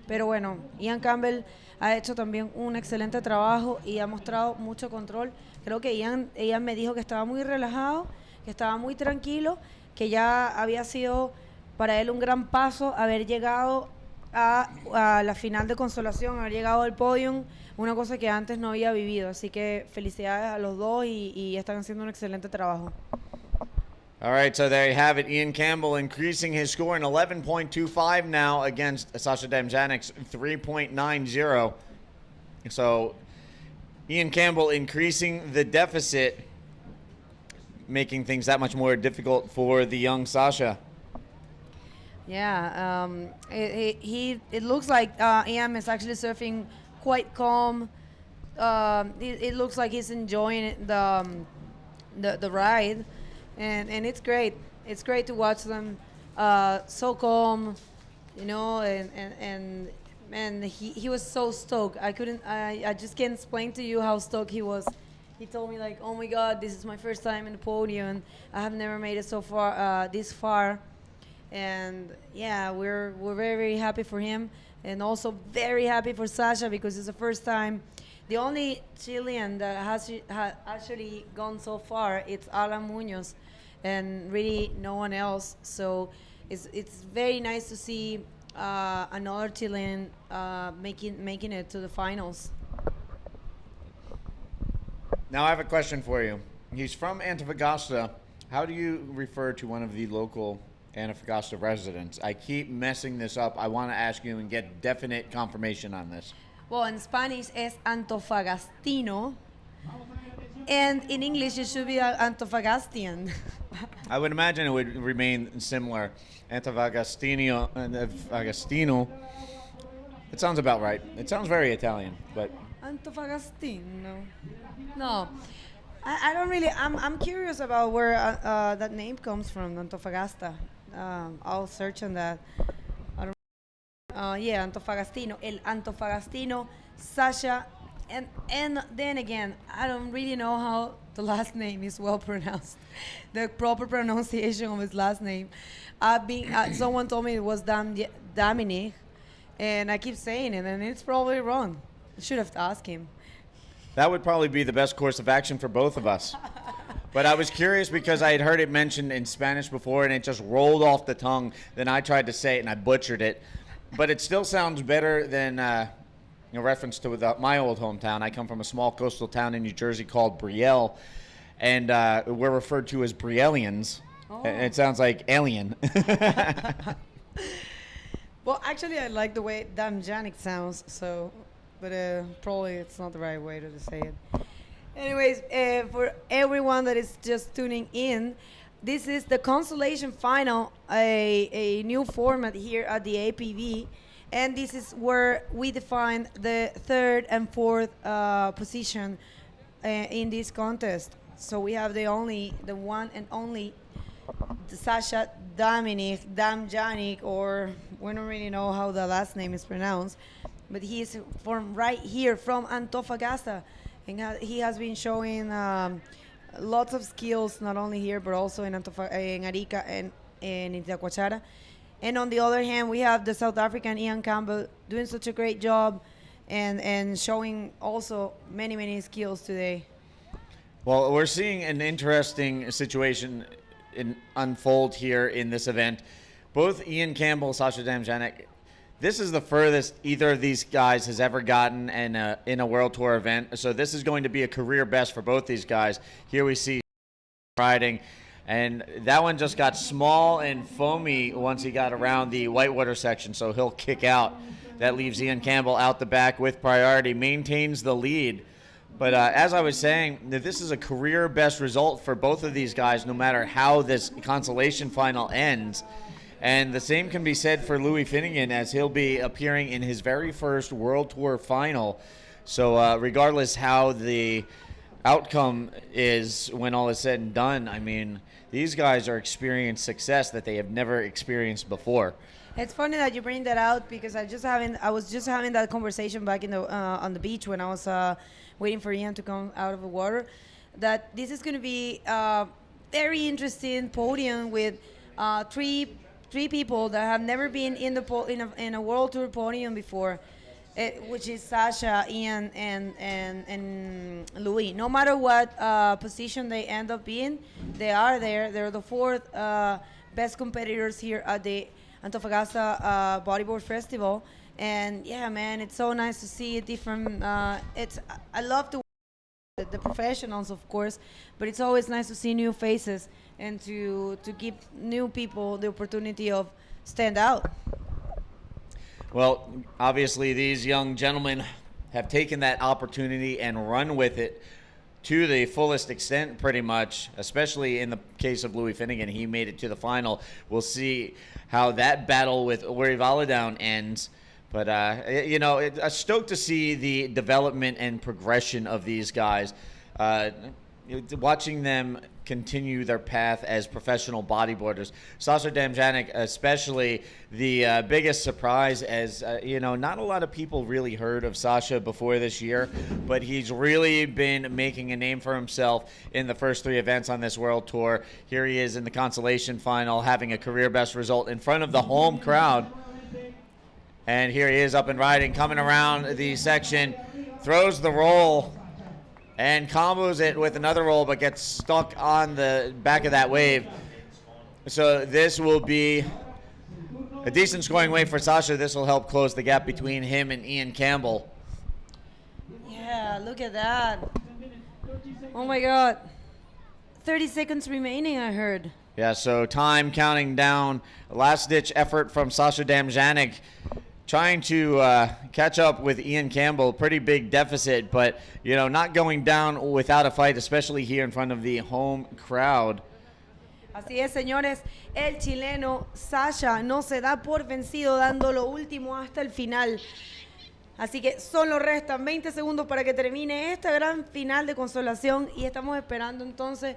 Pero bueno, Ian Campbell ha hecho también un excelente trabajo y ha mostrado mucho control. Creo que Ian me dijo que estaba muy relajado, que estaba muy tranquilo, que ya había sido para él un gran paso haber llegado a la final de Consolación, haber llegado al podium, una cosa que antes no había vivido. Así que felicidades a los dos y están haciendo un excelente trabajo. All right, so there you have it. Ian Campbell increasing his score in 11.25 now against Sasha Demjanic's 3.90. So Ian Campbell increasing the deficit, making things that much more difficult for the young Sasha. Yeah, it looks like Ian is actually surfing quite calm. It looks like he's enjoying the ride, and it's great. It's great to watch them so calm, you know, and he was so stoked. I just can't explain to you how stoked he was. He told me like, "Oh my God, this is my first time in the podium. I have never made it so far, this far." And yeah, we're very, very happy for him, and also very happy for Sasha because it's the first time. The only Chilean that has actually gone so far, it's Alan Munoz, and really no one else. So it's very nice to see another Chilean making it to the finals. Now I have a question for you. He's from Antofagasta. How do you refer to one of the local Antofagasta residents? I keep messing this up. I want to ask you and get definite confirmation on this. Well, in Spanish es Antofagastino, and in English it should be Antofagastian. I would imagine it would remain similar. Antofagastino. It sounds about right. It sounds very Italian, but Antofagastino. No, I don't really. I'm curious about where that name comes from, Antofagasta. I'll search on that. I don't. Yeah, Antofagastino. El Antofagastino, Sasha, and then again, I don't really know how the last name is well pronounced. The proper pronunciation of his last name. Someone told me it was Dominic, and I keep saying it, and it's probably wrong. I should have asked him. that would probably be the best course of action for both of us. But I was curious because I had heard it mentioned in Spanish before, and it just rolled off the tongue. Then I tried to say it, and I butchered it. But it still sounds better than in reference to my old hometown. I come from a small coastal town in New Jersey called Brielle, and we're referred to as Briellians. Oh. It sounds like alien. Well, actually, I like the way Damjanic sounds, so, but probably it's not the right way to say it. Anyways, for everyone that is just tuning in, this is the Consolation Final, a new format here at the APV, and this is where we define the third and fourth position in this contest. So we have the one and only Sasha Damjanic, or we don't really know how the last name is pronounced, but he is from right here from Antofagasta, and he has been showing lots of skills, not only here but also in Arica and in Itacoachara. And on the other hand, we have the South African Ian Campbell doing such a great job and showing also many skills today. Well, we're seeing an interesting situation unfold here in this event. Both Ian Campbell, Sasha Damjanic, this is the furthest either of these guys has ever gotten in a World Tour event. So this is going to be a career best for both these guys. Here we see riding, and that one just got small and foamy once he got around the whitewater section, so he'll kick out. That leaves Ian Campbell out the back with priority, maintains the lead. But as I was saying, this is a career best result for both of these guys, no matter how this consolation final ends. And the same can be said for Louis Finnegan, as he'll be appearing in his very first World Tour final. So regardless how the outcome is when all is said and done, I mean, these guys are experiencing success that they have never experienced before. It's funny that you bring that out, because I was just having that conversation back in the on the beach when I was waiting for Ian to come out of the water, that this is going to be a very interesting podium with three people that have never been in a World Tour podium before, which is Sasha, Ian, and Louis. No matter what position they end up in, they are there. They're the fourth best competitors here at the Antofagasta Bodyboard Festival. And yeah, man, it's so nice to see different. I love to watch the professionals, of course, but it's always nice to see new faces and to give new people the opportunity of stand out. Well, obviously these young gentlemen have taken that opportunity and run with it to the fullest extent, pretty much, especially in the case of Louis Finnegan. He made it to the final. We'll see how that battle with Uri Valadown ends. But, I'm stoked to see the development and progression of these guys. watching them continue their path as professional bodyboarders. Sasha Damjanic, especially the biggest surprise, as not a lot of people really heard of Sasha before this year, but he's really been making a name for himself in the first 3 events on this world tour. Here he is in the Consolation final, having a career best result in front of the home crowd. And here he is up and riding, coming around the section, throws the roll, and combos it with another roll, but gets stuck on the back of that wave. So this will be a decent scoring wave for Sasha. This will help close the gap between him and Ian Campbell. Yeah, look at that. Oh my God. 30 seconds remaining, I heard. Yeah, so time counting down. Last-ditch effort from Sasha Damjanic, trying to catch up with Ian Campbell. Pretty big deficit, but, not going down without a fight, especially here in front of the home crowd. Así es, señores. El chileno Sasha no se da por vencido, dando lo último hasta el final. Así que solo restan 20 segundos para que termine esta gran final de consolación y estamos esperando entonces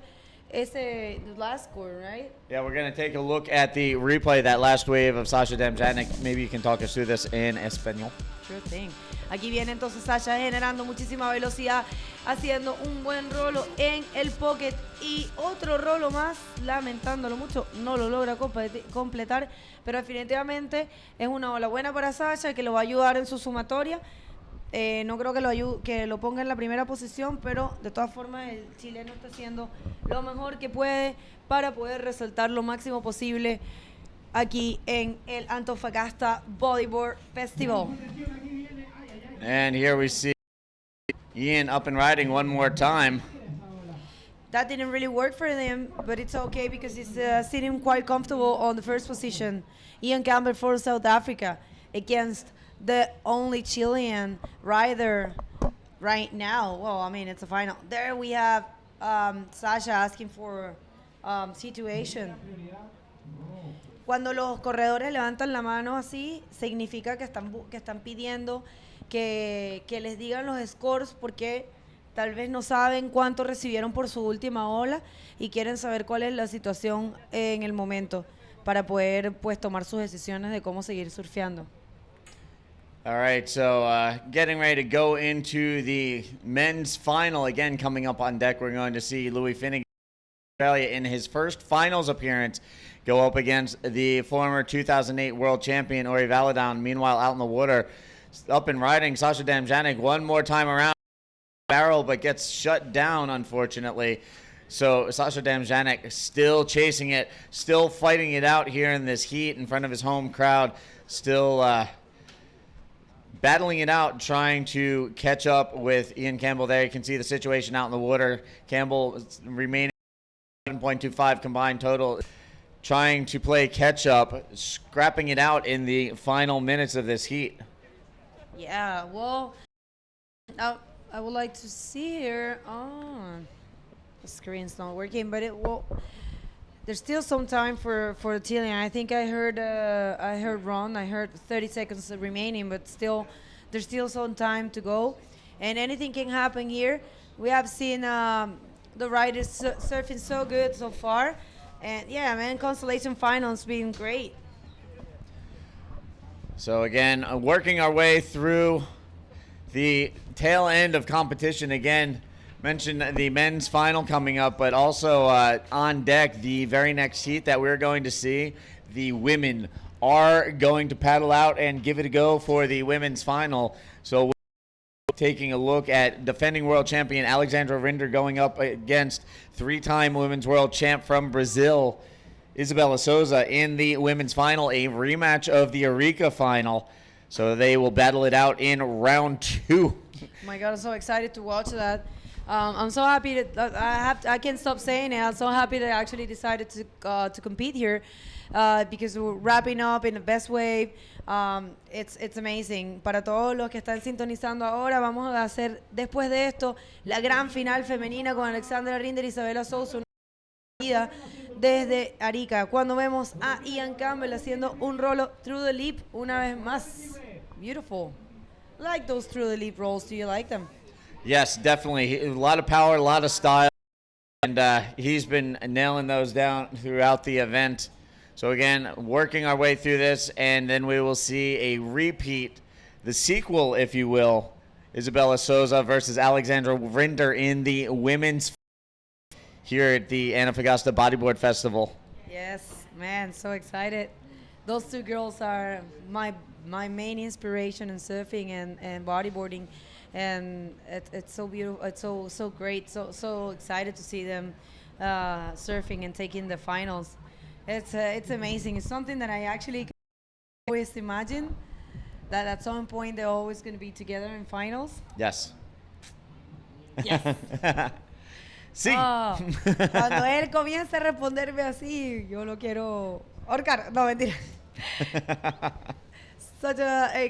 the last score, right? Yeah, we're going to take a look at the replay, that last wave of Sasha Damjanic. Maybe you can talk us through this in español. Sure thing. Aquí viene entonces Sasha generando muchísima velocidad, haciendo un buen rolo en el pocket y otro rolo más, lamentándolo mucho, no lo logra completar, pero definitivamente es una ola buena para Sasha que lo va a ayudar en su sumatoria. No creo que lo ponga en la primera posición, pero de todas formas el chileno está haciendo lo mejor que puede para poder resaltar lo máximo posible aquí en el Antofagasta Bodyboard Festival. And here we see Ian up and riding one more time. That didn't really work for him, but it's okay because he's sitting quite comfortable on the first position. Ian Campbell for South Africa against the only Chilean rider right now. Well, I mean, it's a final. There we have Sasha asking for situation. Cuando los corredores levantan la mano así, significa que están pidiendo que les digan los scores porque tal vez no saben cuánto recibieron por su última ola y quieren saber cuál es la situación en el momento para poder pues tomar sus decisiones de cómo seguir surfeando. All right, so getting ready to go into the men's final. Again, coming up on deck, we're going to see Louis Finnegan, Australia, in his first finals appearance, go up against the former 2008 world champion, Ori Valadown. Meanwhile, out in the water, up and riding, Sasha Damjanic one more time around barrel, but gets shut down, unfortunately. So Sasha Damjanic still chasing it, still fighting it out here in this heat in front of his home crowd, still battling it out, trying to catch up with Ian Campbell there. You can see the situation out in the water. Campbell remaining 7.25 combined total, trying to play catch up, scrapping it out in the final minutes of this heat. Yeah, well, I would like to see here. Oh, the screen's not working, but there's still some time for the Chilean. I think I heard wrong. I heard 30 seconds remaining, but still, there's still some time to go, and anything can happen here. We have seen the riders surfing so good so far, and yeah, man, Consolation finals being great. So again, working our way through the tail end of competition. Again, mentioned the men's final coming up, but also on deck, the very next heat that we're going to see, the women are going to paddle out and give it a go for the women's final. So we're taking a look at defending world champion Alexandra Rinder going up against three-time women's world champ from Brazil, Isabela Souza, in the women's final, a rematch of the Arica final. So they will battle it out in round 2. Oh my God, I'm so excited to watch that. I'm so happy that I can't stop saying it. I'm so happy that I actually decided to compete here because we're wrapping up in the best way. It's amazing. Para todos los que están sintonizando ahora, vamos a hacer después de esto la gran final femenina con Alexandra Rinder y Isabela Souza, una vida desde Arica. Cuando vemos a Ian Campbell haciendo un rolo through the leap una vez más. Beautiful. Like those through the leap rolls. Do you like them? Yes, definitely. A lot of power, a lot of style. And he's been nailing those down throughout the event. So again, working our way through this, and then we will see a repeat, the sequel, if you will, Isabella Souza versus Alexandra Rinder in the women's here at the Antofagasta Bodyboard Festival. Yes, man, so excited. Those two girls are my main inspiration in surfing and bodyboarding, and it's so beautiful. It's so great. So excited to see them surfing and taking the finals. It's amazing. It's something that I actually always imagine that at some point they're always going to be together in finals. Yes. Yes. Sí. Oh, cuando él comienza a responderme así, yo lo quiero ahorcar. No, mentira.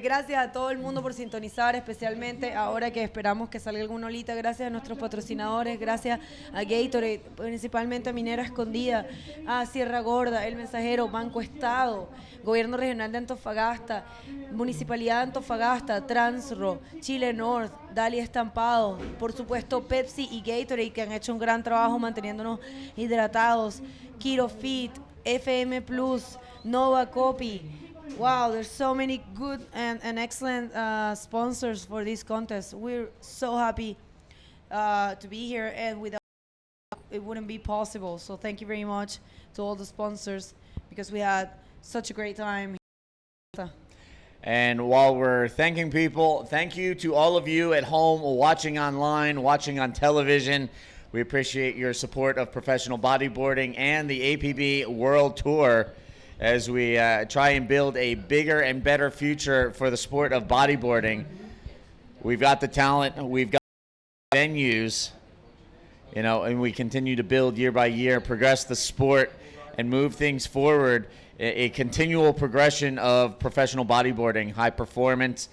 Gracias a todo el mundo por sintonizar, especialmente ahora que esperamos que salga alguna olita. Gracias a nuestros patrocinadores, gracias a Gatorade, principalmente a Minera Escondida, a Sierra Gorda, El Mensajero, Banco Estado, Gobierno Regional de Antofagasta, Municipalidad de Antofagasta, Transro, Chile North, Dali Estampado, por supuesto Pepsi y Gatorade, que han hecho un gran trabajo manteniéndonos hidratados, Kiro Fit, FM Plus, Nova Copy. Wow, there's so many good and excellent sponsors for this contest. We're so happy to be here, and without it wouldn't be possible. So thank you very much to all the sponsors, because we had such a great time. And while we're thanking people, thank you to all of you at home watching online, watching on television. We appreciate your support of professional bodyboarding and the APB World Tour, as we try and build a bigger and better future for the sport of bodyboarding. We've got the talent, we've got venues, you know, and we continue to build year by year, progress the sport, and move things forward. A continual progression of professional bodyboarding, high performance,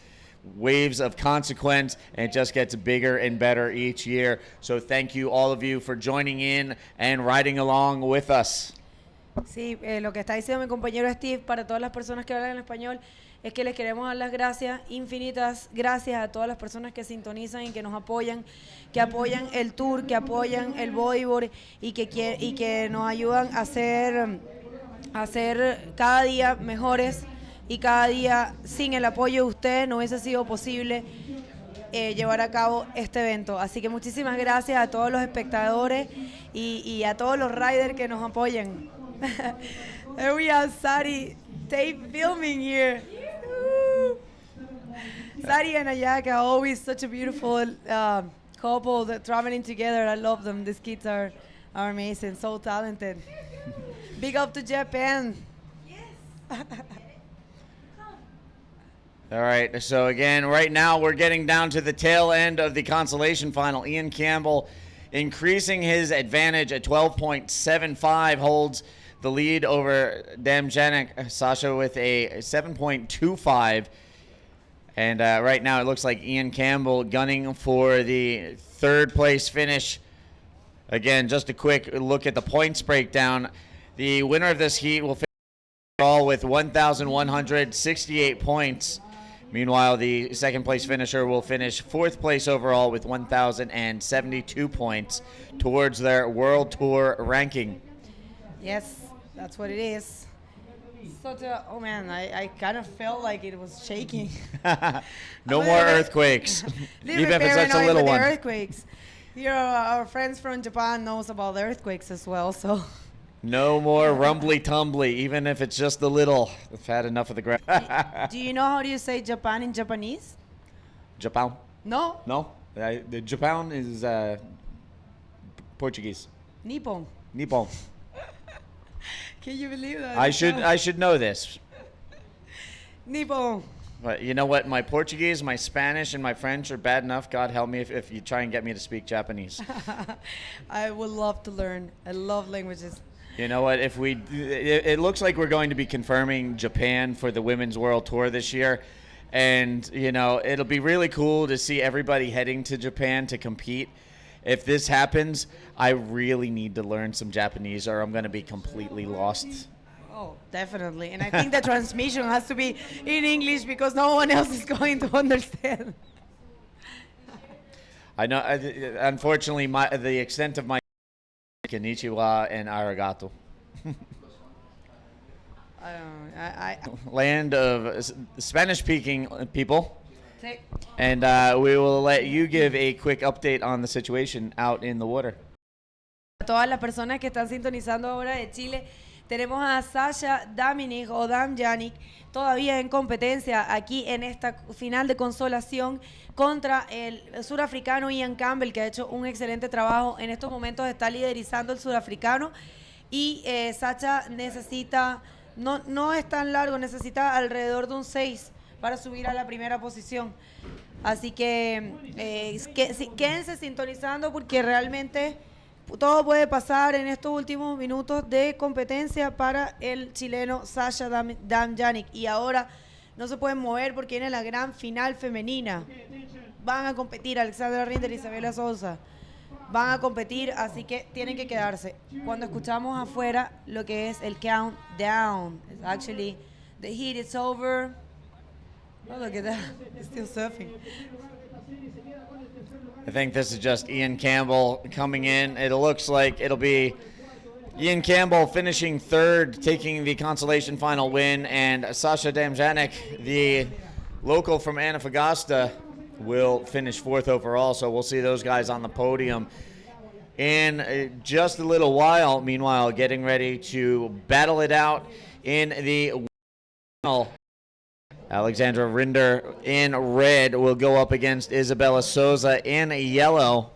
waves of consequence, and it just gets bigger and better each year. So thank you, all of you, for joining in and riding along with us. Sí, lo que está diciendo mi compañero Steve, para todas las personas que hablan en español, es que les queremos dar las gracias, infinitas gracias a todas las personas que sintonizan y que nos apoyan, que apoyan el tour, que apoyan el bodyboard y que nos ayudan a hacer cada día mejores, y cada día sin el apoyo de ustedes no hubiese sido posible llevar a cabo este evento. Así que muchísimas gracias a todos los espectadores y a todos los riders que nos apoyan. There we have Sari tape filming here. Sari and Ayaka, always such a beautiful couple that traveling together. I love them. These kids are amazing, so talented. Big up to Japan. Yes. All right, so again, right now we're getting down to the tail end of the consolation final. Ian Campbell increasing his advantage at 12.75, holds the lead over Damjanek. Sasha with a 7.25. And right now it looks like Ian Campbell gunning for the third place finish. Again, just a quick look at the points breakdown. The winner of this heat will finish all with 1,168 points. Meanwhile, the second place finisher will finish fourth place overall with 1,072 points towards their World Tour ranking. Yes, that's what it is. Oh man, I kind of felt like it was shaking. No more earthquakes, even if it's such a little one. Earthquakes. Here, our friends from Japan knows about the earthquakes as well, so. No more rumbly tumbly, even if it's just a little. I've had enough of the ground. Do you know how do you say Japan in Japanese? Japan. No. No, the Japan is Portuguese. Nippon. Nippon. Can you believe that? I should know this. Nippon. But you know what? My Portuguese, my Spanish, and my French are bad enough. God help me if you try and get me to speak Japanese. I would love to learn. I love languages. You know what? If it looks like we're going to be confirming Japan for the Women's World Tour this year. And, you know, it'll be really cool to see everybody heading to Japan to compete. If this happens, I really need to learn some Japanese or I'm going to be completely lost. Oh, definitely. And I think the transmission has to be in English because no one else is going to understand. I know, unfortunately, the extent of my Konnichiwa and arigato. I Land of Spanish-speaking people. And we will let you give a quick update on the situation out in the water. A todas las personas que están sintonizando ahora de Chile, tenemos a Sasha Daminic o Damjanic todavía en competencia aquí en esta final de consolación contra el surafricano Ian Campbell, que ha hecho un excelente trabajo. En estos momentos está liderizando el surafricano y Sasha necesita, no es tan largo, necesita alrededor de un 6 para subir a la primera posición. Así que quédense sintonizando porque realmente todo puede pasar en estos últimos minutos de competencia para el chileno Sasha Damjanic. Y ahora no se pueden mover porque viene la gran final femenina. Van a competir Alexandra Rinder y Isabela Sousa. Van a competir, así que tienen que quedarse. Cuando escuchamos afuera lo que es el countdown, actually the heat is over. Oh, look at that. He's still surfing. I think this is just Ian Campbell coming in. It looks like it'll be Ian Campbell finishing third, taking the consolation final win, and Sasha Damjanic, the local from Antofagasta, will finish fourth overall. So we'll see those guys on the podium in just a little while. Meanwhile, getting ready to battle it out in the final. Alexandra Rinder in red will go up against Isabella Souza in yellow.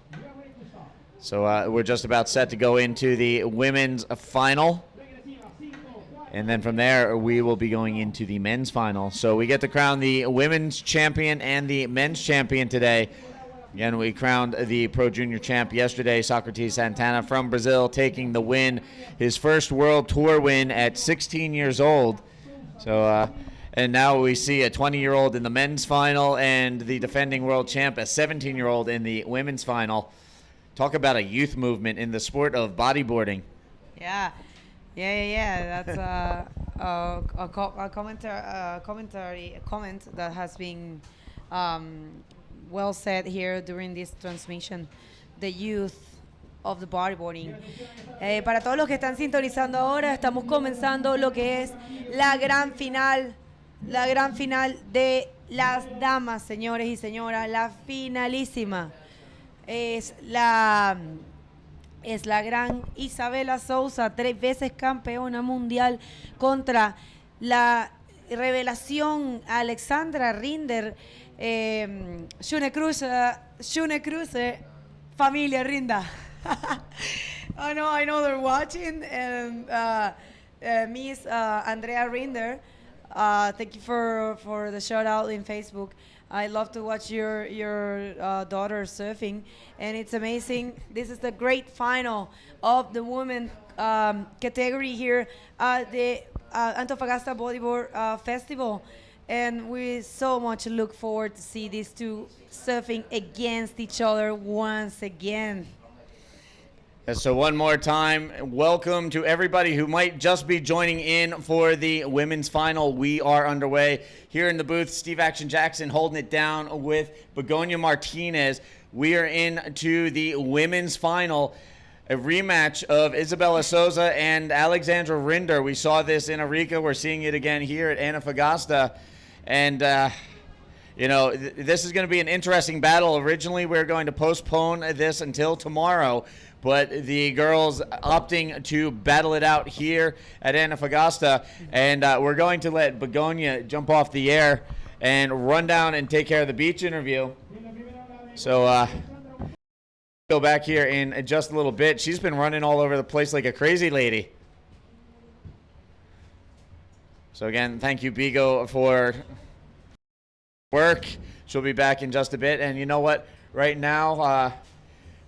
So we're just about set to go into the women's final. And then from there, we will be going into the men's final. So we get to crown the women's champion and the men's champion today. Again, we crowned the Pro Junior champ yesterday, Socrates Santana from Brazil, taking the win, his first World Tour win at 16 years old. So, and now we see a 20-year-old in the men's final and the defending world champ, a 17-year-old in the women's final. Talk about a youth movement in the sport of bodyboarding. Yeah. That's a comment that has been well said here during this transmission. The youth of the bodyboarding. Para todos los que están sintonizando ahora, estamos comenzando lo que es la gran final de las damas, señores y señoras, la finalísima. Es la gran Isabela Sousa, 3 veces campeona mundial, contra la revelación Alexandra Rinder, Shune Cruze, familia Rinda. I know they're watching, and Miss Andrea Rinder, thank you for the shout out in Facebook. I love to watch your daughter surfing, and it's amazing. This is the great final of the women category here at the Antofagasta Bodyboard Festival, and we so much look forward to see these two surfing against each other once again. So one more time, welcome to everybody who might just be joining in for the women's final. We are underway here in the booth. Steve Action Jackson holding it down with Begonia Martinez. We are into the women's final, a rematch of Isabella Souza and Alexandra Rinder. We saw this in Arica. We're seeing it again here at Antofagasta. And, this is going to be an interesting battle. Originally, we were going to postpone this until tomorrow, but the girls opting to battle it out here at Antofagasta, and we're going to let Begonia jump off the air and run down and take care of the beach interview. So go back here in just a little bit. She's been running all over the place like a crazy lady. So again, thank you, Bigo, for work. She'll be back in just a bit. And you know what? Right now,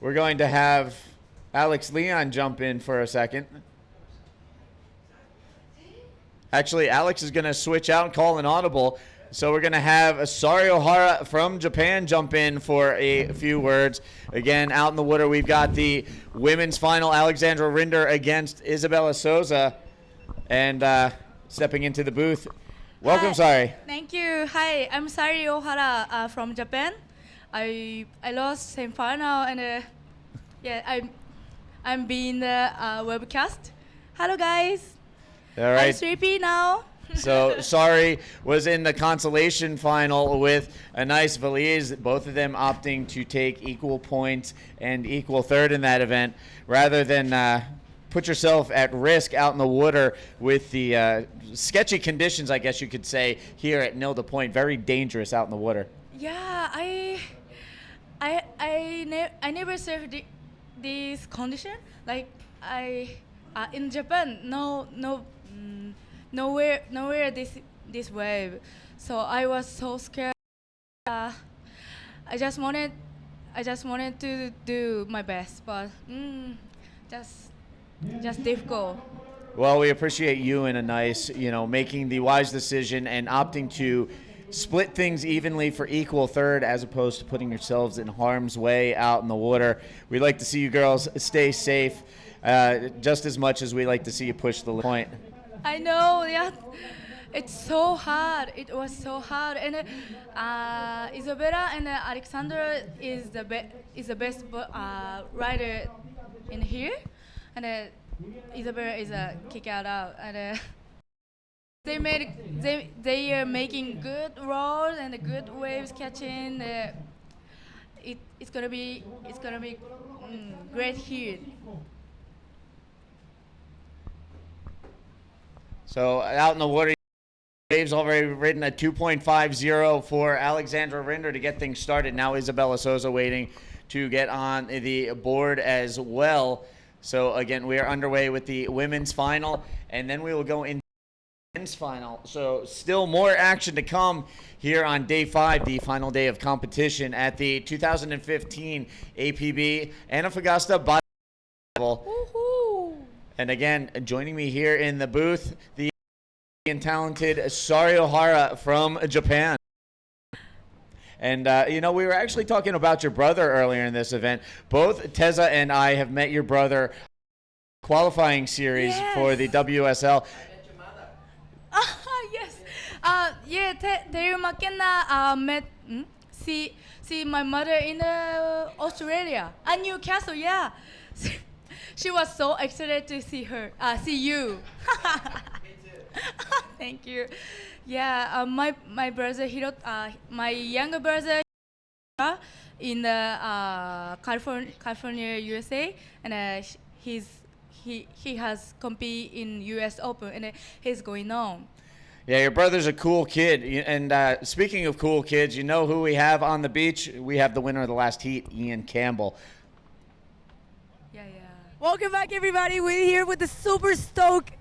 we're going to have Alex Leon jump in for a second. Actually, Alex is going to switch out and call an audible. So we're going to have Sari Ohara from Japan jump in for a few words. Again, out in the water, we've got the women's final, Alexandra Rinder against Isabella Souza. And stepping into the booth. Welcome, Sari. Thank you. Hi, I'm Sari Ohara from Japan. I lost semifinal, and I'm being the webcast. Hello, guys. All I'm right. sleepy now. So Sorry was in the consolation final with a nice valise, both of them opting to take equal points and equal third in that event rather than put yourself at risk out in the water with the sketchy conditions, I guess you could say, here at Nil de Point. Very dangerous out in the water. Yeah, I never served this condition. Like in Japan, nowhere this wave. So I was so scared. I just wanted to do my best, but just difficult. Well, we appreciate you in a nice, making the wise decision and opting to split things evenly for equal third as opposed to putting yourselves in harm's way out in the water. We'd like to see you girls stay safe just as much as we like to see you push the point. I know, yeah. It's so hard. It was so hard, and Isabella and Alexandra is the best rider in here, and Isabella is a kick out, and they are making good rolls and good waves catching. It's gonna be great here. So out in the water, waves already ridden a 2.50 for Alexandra Rinder to get things started. Now Isabella Souza waiting to get on the board as well. So again, we are underway with the women's final, and then we will go into the men's final. So still more action to come here on day 5, the final day of competition at the 2015 APB Antofagasta Bodyboard Festival. And again, joining me here in the booth, the talented Sari Ohara from Japan. And, we were actually talking about your brother earlier in this event. Both Teza and I have met your brother qualifying series for the WSL. Yes. Terry McKenna met see my mother in Australia, Newcastle. Yeah. She was so excited to see you. Thank you. Yeah, my brother my younger brother in the California, USA, and he has compete in US Open, and he's going on. Yeah, your brother's a cool kid. And speaking of cool kids, you know who we have on the beach? We have the winner of the last heat, Ian Campbell. Welcome back, everybody. We're here with the super stoked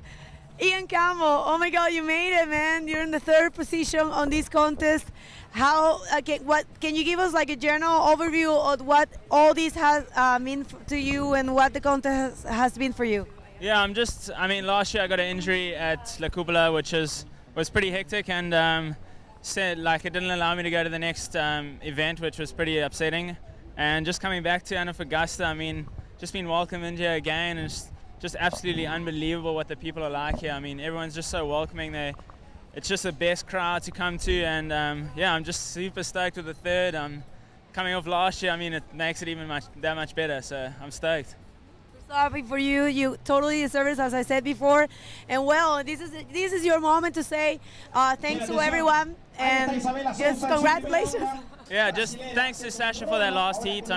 Ian Campbell. Oh my God, you made it, man! You're in the 3rd position on this contest. What can you give us like a general overview of what all this has mean to you and what the contest has been for you? Yeah, last year I got an injury at La Cupola, which was pretty hectic, and it didn't allow me to go to the next event, which was pretty upsetting. And just coming back to Antofagasta, just being welcomed in here again, and it's just absolutely unbelievable what the people are like here. Everyone's just so welcoming. It's just the best crowd to come to, and I'm just super stoked with the 3rd. Coming off last year, it makes it even that much better, so I'm stoked. So happy for you. You totally deserve it, as I said before. And well, this is your moment to say thanks to everyone, and just congratulations. Yeah, just thanks to Sasha for that last heat.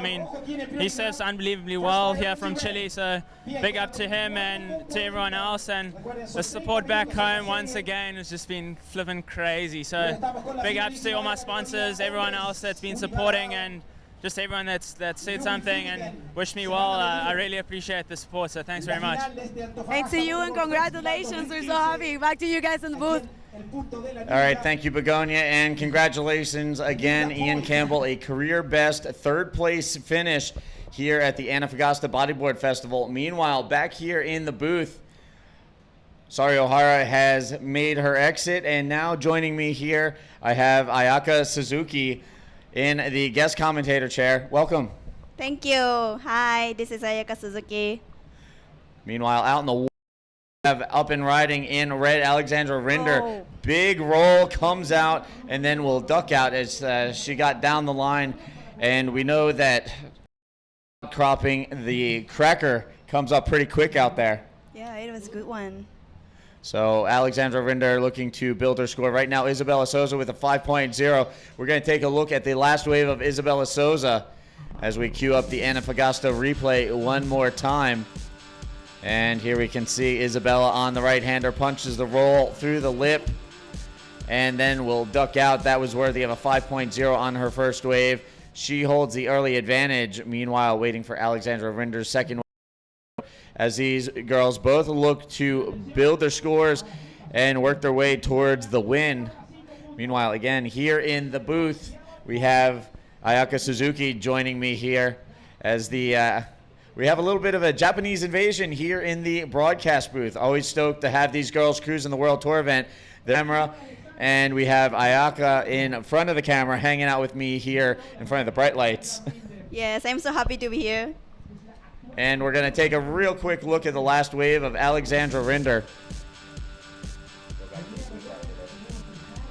He serves unbelievably well here from Chile, so big up to him and to everyone else. And the support back home once again has just been flipping crazy. So big ups to all my sponsors, everyone else that's been supporting, and just everyone that said something and wished me well. I really appreciate the support, so thanks very much. Thanks to you and congratulations. We're so happy. Back to you guys in the booth. All right, thank you, Begonia, and congratulations again, Ian Campbell, a career best 3rd place finish here at the Antofagasta Bodyboard Festival. Meanwhile, back here in the booth, Sari Ohara has made her exit, and now joining me here, I have Ayaka Suzuki in the guest commentator chair. Welcome. Thank you. Hi, this is Ayaka Suzuki. Meanwhile, out in the have up and riding in red, Alexandra Rinder. Big roll, comes out, and then will duck out as she got down the line. And we know that cropping the cracker comes up pretty quick out there. Yeah, it was a good one. So Alexandra Rinder looking to build her score. Right now, Isabella Souza with a 5.0. We're going to take a look at the last wave of Isabella Souza as we cue up the Antofagasta replay one more time. And here we can see Isabella on the right-hander, punches the roll through the lip, and then will duck out. That was worthy of a 5.0 on her first wave. She holds the early advantage. Meanwhile, waiting for Alexandra Rinder's second wave, as these girls both look to build their scores and work their way towards the win. Meanwhile, again, here in the booth, we have Ayaka Suzuki joining me here as the we have a little bit of a Japanese invasion here in the broadcast booth. Always stoked to have these girls cruising the World Tour event. The camera, and we have Ayaka in front of the camera hanging out with me here in front of the bright lights. Yes, I'm so happy to be here. And we're going to take a real quick look at the last wave of Alexandra Rinder.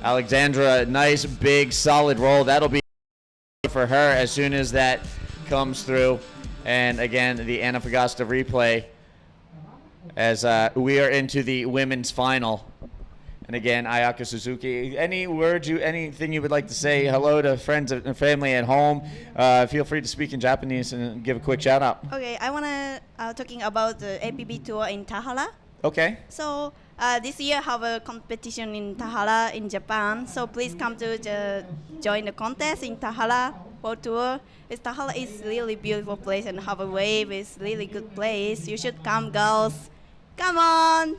Alexandra, nice, big, solid roll. That'll be for her as soon as that comes through. And again, the Antofagasta replay as we are into the women's final. And again, Ayaka Suzuki, anything you would like to say? Hello to friends and family at home. Feel free to speak in Japanese and give a quick shout out. Okay, I want to talking about the APB tour in Tahara. Okay. So this year have a competition in Tahara in Japan. So please come to join the contest in Tahara World Tour. Tahara is really beautiful place and have a wave. It's really good place. You should come, girls. Come on.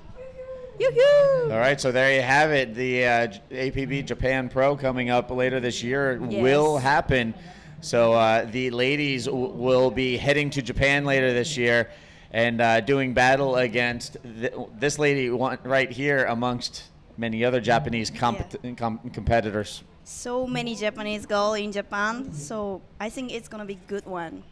Yoo-hoo! All right, so there you have it. The APB Japan Pro coming up later this year will happen. So the ladies will be heading to Japan later this year and doing battle against this lady right here amongst many other Japanese competitors. So many Japanese girls in Japan, so I think it's going to be a good one.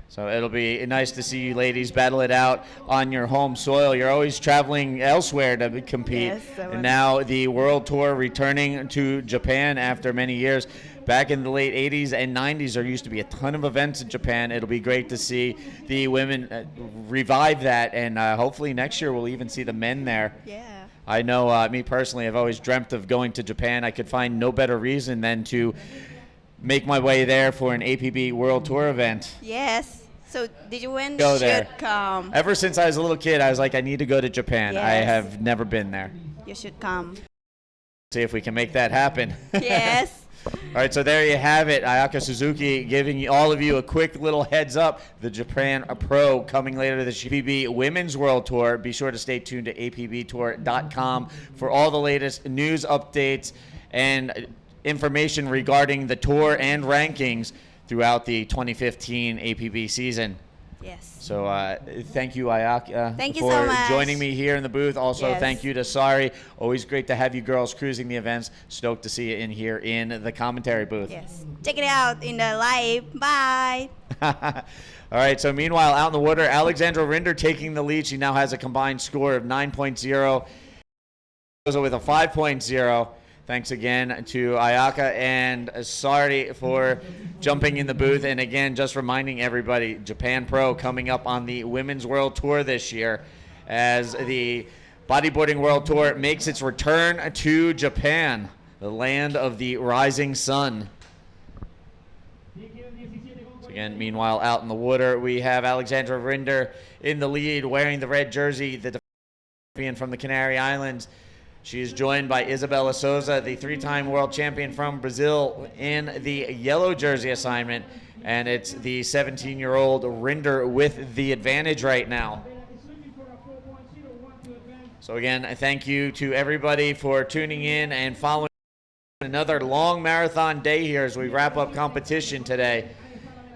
So it'll be nice to see you ladies battle it out on your home soil. You're always traveling elsewhere to compete. Yes, and now the World Tour returning to Japan after many years. Back in the late 80s and 90s, there used to be a ton of events in Japan. It'll be great to see the women revive that, and hopefully next year we'll even see the men there. Yeah. I know me personally, I've always dreamt of going to Japan. I could find no better reason than to make my way there for an APB World Tour event. Yes. So did you win? Go there. Should come. Ever since I was a little kid, I was like, I need to go to Japan. Yes. I have never been there. You should come. See if we can make that happen. Yes. All right, so there you have it. Ayaka Suzuki giving all of you a quick little heads up. The Japan Pro coming later this APB Women's World Tour. Be sure to stay tuned to apbtour.com for all the latest news updates and information regarding the tour and rankings throughout the 2015 APB season. Yes. So thank you, Ayaka, thank you for so much. joining me here in the booth. Also, Yes. thank you to Sari. Always great to have you girls cruising the events. Stoked to see you in here in the commentary booth. Yes. Check it out in the live. Bye. All right, so meanwhile, out in the water, Alexandra Rinder taking the lead. She now has a combined score of 9.0. With a 5.0. Thanks again to Ayaka and Sari for jumping in the booth. And again, just reminding everybody, Japan Pro coming up on the Women's World Tour this year as the Bodyboarding World Tour makes its return to Japan, the land of the rising sun. So again, meanwhile, out in the water, we have Alexandra Rinder in the lead, wearing the red jersey, the champion from the Canary Islands. She is joined by Isabella Souza, the three-time world champion from Brazil, in the yellow jersey assignment. And it's the 17-year-old Rinder with the advantage right now. So again, thank you to everybody for tuning in and following another long marathon day here as we wrap up competition today.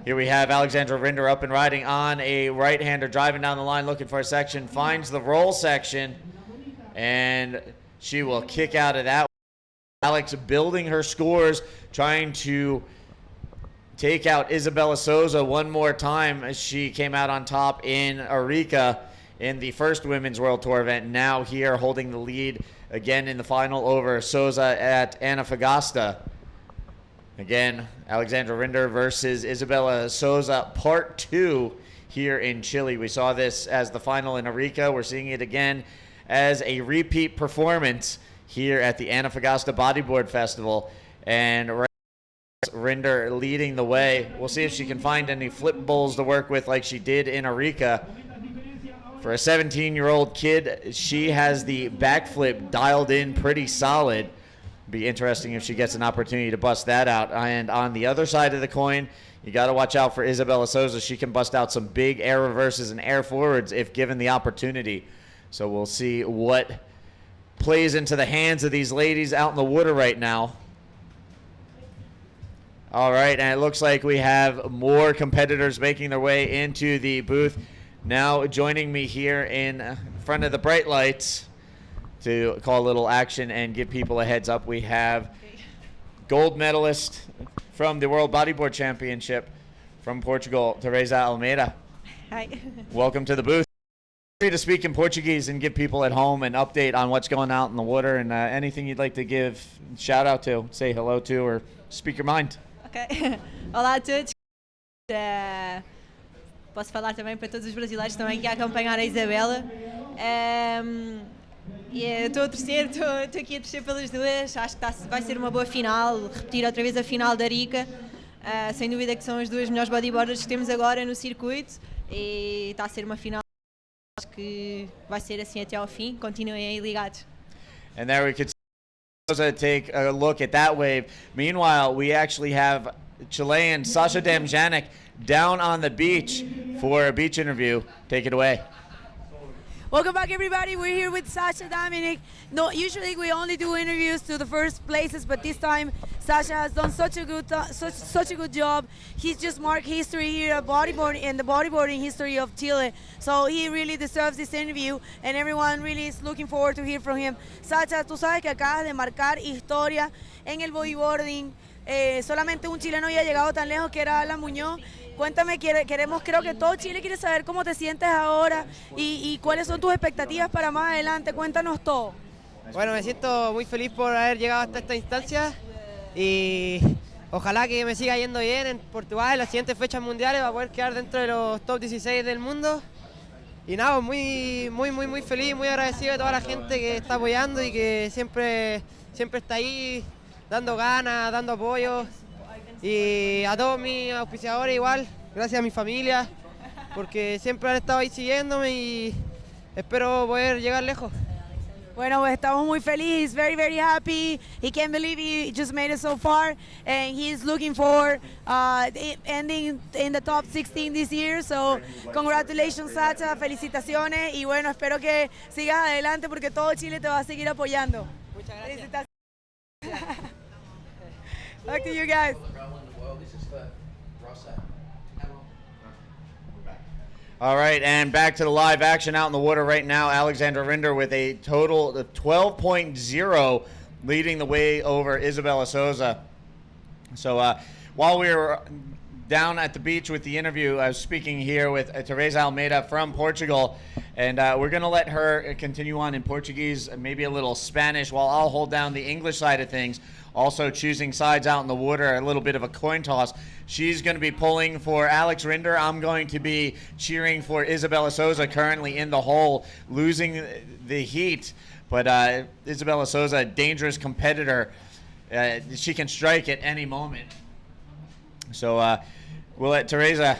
Here we have Alexandra Rinder up and riding on a right-hander, driving down the line looking for a section, finds the roll section, and she will kick out of that. Alex building her scores, trying to take out Isabella Souza one more time as she came out on top in Arica in the first Women's World Tour event. Now here holding the lead again in the final over Souza at Antofagasta. Again, Alexandra Rinder versus Isabella Souza, part 2 here in Chile. We saw this as the final in Arica. We're seeing it again as a repeat performance here at the Antofagasta Bodyboard Festival. And Rinder leading the way. We'll see if she can find any flip bowls to work with like she did in Arica. For a 17-year-old kid, she has the backflip dialed in pretty solid. Be interesting if she gets an opportunity to bust that out. And on the other side of the coin, you got to watch out for Isabella Souza. She can bust out some big air reverses and air forwards if given the opportunity. So we'll see what plays into the hands of these ladies out in the water right now. All right, and it looks like we have more competitors making their way into the booth. Now joining me here in front of the bright lights to call a little action and give people a heads up, we have gold medalist from the World Bodyboard Championship from Portugal, Teresa Almeida. Hi. Welcome to the booth. Free to speak in Portuguese and give people at home an update on what's going out in the water, and anything you'd like to give shout out to, say hello to, or speak your mind. Ok. Olá a todos. Posso falar também para todos os brasileiros também que acompanhar a Isabela. Eu estou a torcer, estou aqui a torcer pelas duas. Acho que vai ser uma boa final. Repetir outra vez a final da Arica. Sem dúvida que são as duas melhores bodyboarders que temos agora no circuito. E está a ser uma final. Acho que vai ser assim até ao fim. Continuem aí ligados. And there we could take a look at that wave. Meanwhile, we actually have Chilean Sasha Demjanek down on the beach for a beach interview. Take it away. Welcome back, everybody. We're here with Sasha Dominic. No, usually we only do interviews to the first places, but this time Sasha has done such a good job. He's just marked history here at bodyboarding in the bodyboarding history of Chile. So he really deserves this interview, and everyone really is looking forward to hear from him. Sasha, tú sabes que acabas de marcar historia en el bodyboarding. Solamente un chileno había llegado tan lejos, que era Alan Muñoz. Cuéntame, creo que todo Chile quiere saber cómo te sientes ahora y cuáles son tus expectativas para más adelante. Cuéntanos todo. Bueno, me siento muy feliz por haber llegado hasta esta instancia y ojalá que me siga yendo bien en Portugal en las siguientes fechas mundiales, va a poder quedar dentro de los top 16 del mundo. Y nada, muy feliz, muy agradecido de toda la gente que está apoyando y que siempre está ahí dando ganas, dando apoyo. Y a todos mis auspiciadores igual, gracias a mi familia, porque siempre han estado ahí siguiéndome y espero poder llegar lejos. Bueno, pues estamos muy felices. He's very, very happy. He can't believe he just made it so far, and he's looking for ending in the top 16 this year. So, congratulations, Sacha. Felicitaciones. Y bueno, espero que sigas adelante porque todo Chile te va a seguir apoyando. Muchas gracias. Back to you guys. All right, and back to the live action out in the water right now. Alexandra Rinder with a total of 12.0 leading the way over Isabella Souza. So while we were down at the beach with the interview, I was speaking here with Teresa Almeida from Portugal, and we're going to let her continue on in Portuguese, maybe a little Spanish, while I'll hold down the English side of things. Also choosing sides out in the water, a little bit of a coin toss. She's going to be pulling for Alex Rinder. I'm going to be cheering for Isabella Souza, currently in the hole, losing the heat. But Isabella Souza, a dangerous competitor. She can strike at any moment. So we'll let Teresa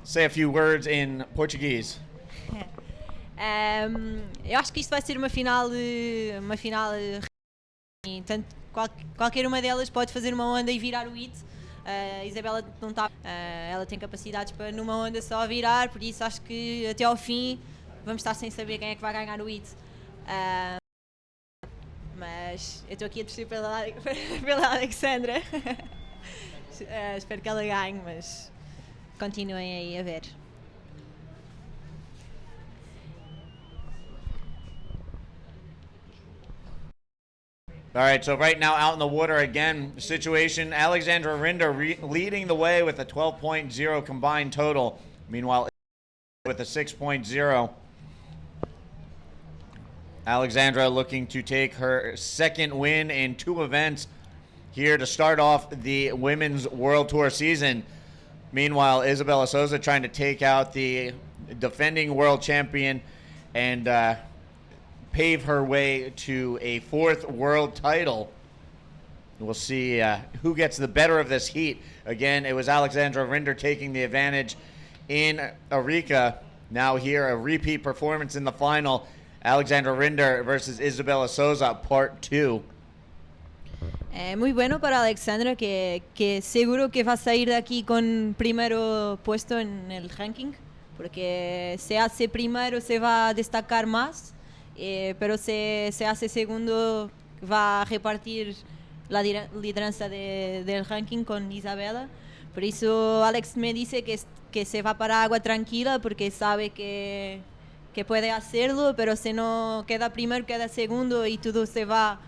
say a few words in Portuguese. Eu acho que isto vai ser uma final tanto qualquer uma delas pode fazer uma onda e virar o hit. A Isabela não está, ela tem capacidades para numa onda só virar, por isso acho que até ao fim vamos estar sem saber quem é que vai ganhar o hit. Mas eu estou aqui a torcer pela Alexandra. Espero que ela ganhe, mas continuem aí a ver. All right, so right now out in the water again, the situation, Alexandra Rinder leading the way with a 12.0 combined total. Meanwhile, with a 6.0. Alexandra looking to take her second win in 2 events here to start off the Women's World Tour season. Meanwhile, Isabella Souza trying to take out the defending world champion and pave her way to a 4th world title. We'll see who gets the better of this heat. Again, it was Alexandra Rinder taking the advantage in Arica. Now here, a repeat performance in the final. Alexandra Rinder versus Isabella Souza, part 2. Muy bueno para Alexandra, que seguro que vas a ir de aquí con primero puesto en el ranking, porque se hace primero se va a destacar más, pero se hace segundo va a repartir la lideranza del ranking con Isabela. Por eso Alex me dice que se va para agua tranquila, porque sabe que puede hacerlo, pero si no queda primero, queda segundo y todo se va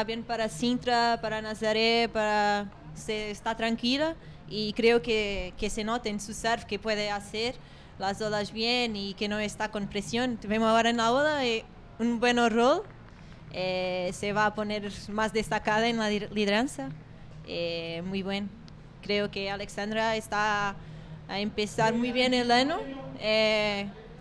bien para Sintra, para Nazaré, está tranquila, y creo que se nota en su surf que puede hacer las olas bien y que no está con presión. Vemos ahora en la ola un buen rol. Se va a poner más destacada en la lideranza. Muy bien. Creo que Alexandra está a empezar muy bien el año.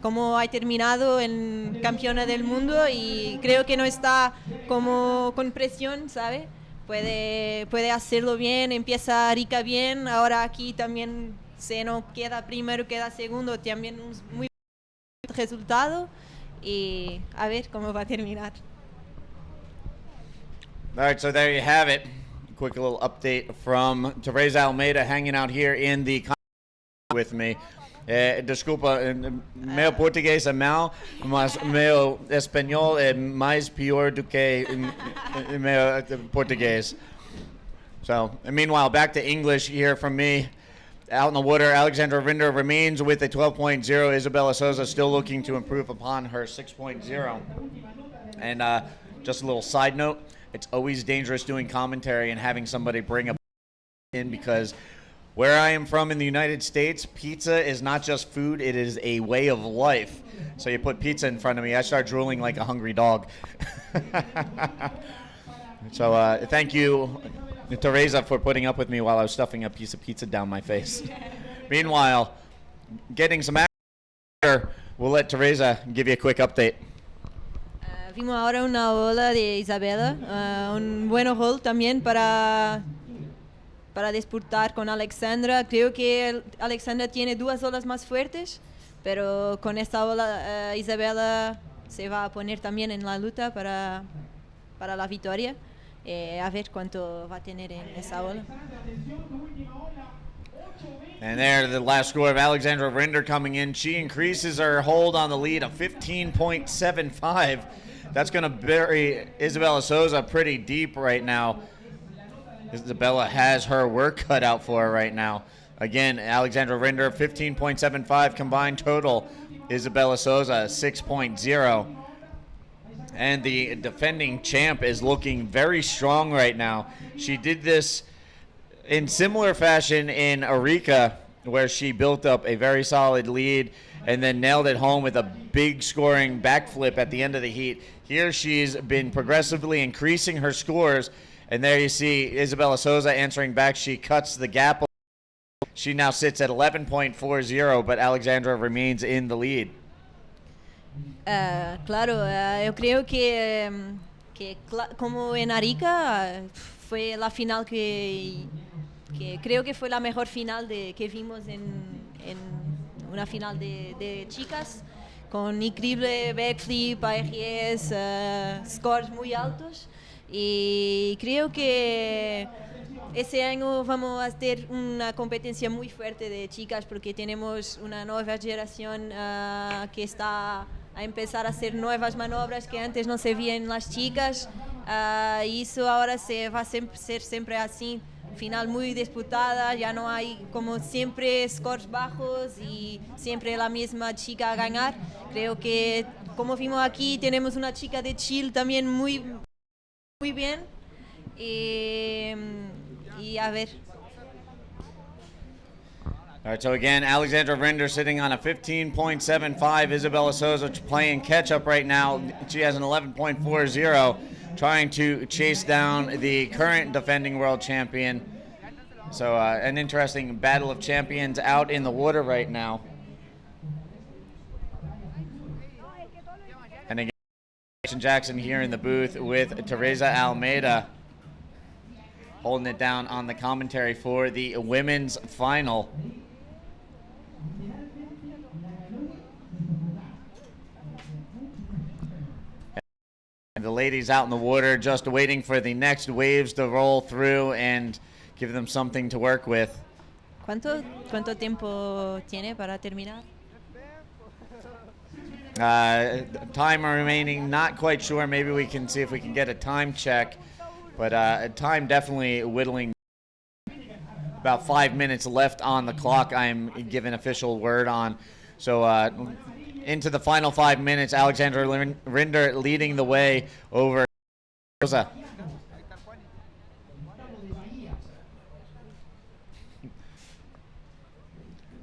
Como ha terminado en campeona del mundo, y creo que no está como con presión, ¿sabe? Puede hacerlo bien, empieza rica bien. Ahora aquí también, si no queda primero, queda segundo, también un muy buen resultado, y a ver cómo va a terminar. All right, so there you have it. Quick little update from Teresa Almeida hanging out here in the with me. Desculpa, meu português é mal, mas meu espanhol é mais pior do que meu português. So, meanwhile, back to English here from me. Out in the water, Alexandra Rinder remains with a 12.0. Isabella Souza still looking to improve upon her 6.0. And just a little side note, it's always dangerous doing commentary and having somebody bring a in, because where I am from in the United States, pizza is not just food, it is a way of life. So you put pizza in front of me, I start drooling like a hungry dog. So thank you, Teresa, for putting up with me while I was stuffing a piece of pizza down my face. Meanwhile, getting some action, we'll let Teresa give you a quick update. Vimos ahora una ola de Isabela, un buen rol también para disputar con Alexandra. Creo que Alexandra tiene 2 olas más fuertes, pero con esta ola Isabela se va a poner también en la lucha para la victoria. A ver cuánto va a tener en esa ola. And there, the last score of Alexandra Rinder coming in. She increases her hold on the lead of 15.75. That's going to bury Isabella Souza pretty deep right now. Isabella has her work cut out for her right now. Again, Alexandra Rinder, 15.75 combined total. Isabella Souza, 6.0. And the defending champ is looking very strong right now. She did this in similar fashion in Arica, where she built up a very solid lead and then nailed it home with a big scoring backflip at the end of the heat. Here she's been progressively increasing her scores, and there you see Isabella Souza answering back. She cuts the gap. She now sits at 11.40, but Alexandra remains in the lead. Claro, yo creo que como en Arica fue la final que creo que fue la mejor final que vimos en una final de chicas, con increíble backflip, ARS, scores muy altos, y creo que ese año vamos a tener una competencia muy fuerte de chicas, porque tenemos una nueva generación que está a empezar a hacer nuevas manobras que antes no se veían en las chicas, y eso ahora se va a ser siempre así. Final muy disputada, ya no hay como siempre scores bajos y siempre la misma chica a ganar. Creo que como vimos aquí tenemos una chica de Chile también muy bien, y a ver. All right, so again, Alexandra Rinder sitting on a 15.75. Isabella Souza playing catch-up right now. She has an 11.40, trying to chase down the current defending world champion. So an interesting battle of champions out in the water right now. And again, Jackson here in the booth with Teresa Almeida holding it down on the commentary for the women's final. And the ladies out in the water just waiting for the next waves to roll through and give them something to work with. ¿Cuánto tiempo tiene para terminar? Time remaining, not quite sure. Maybe we can see if we can get a time check. But time definitely whittling. About 5 minutes left on the clock, I'm given official word on. So into the final 5 minutes, Alexandra Rinder leading the way over Rosa.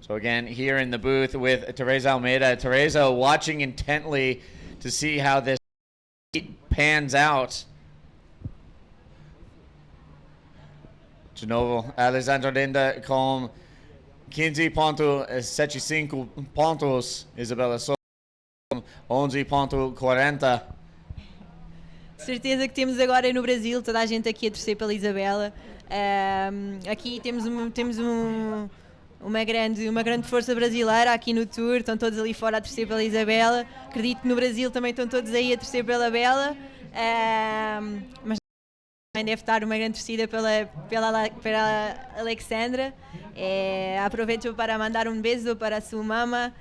So again, here in the booth with Teresa Almeida. Teresa watching intently to see how this pans out. De novo, Alexandra Rinder com 15.75 pontos. Isabela Souza com 11.40. Certeza que temos agora no Brasil toda a gente aqui a torcer pela Isabela. Aqui temos uma grande força brasileira aqui no Tour, estão todos ali fora a torcer pela Isabela. Acredito que no Brasil também estão todos aí a torcer pela Bela, mas também deve estar uma grande torcida pela Alexandra. Aproveito para mandar um beijo para sua mama,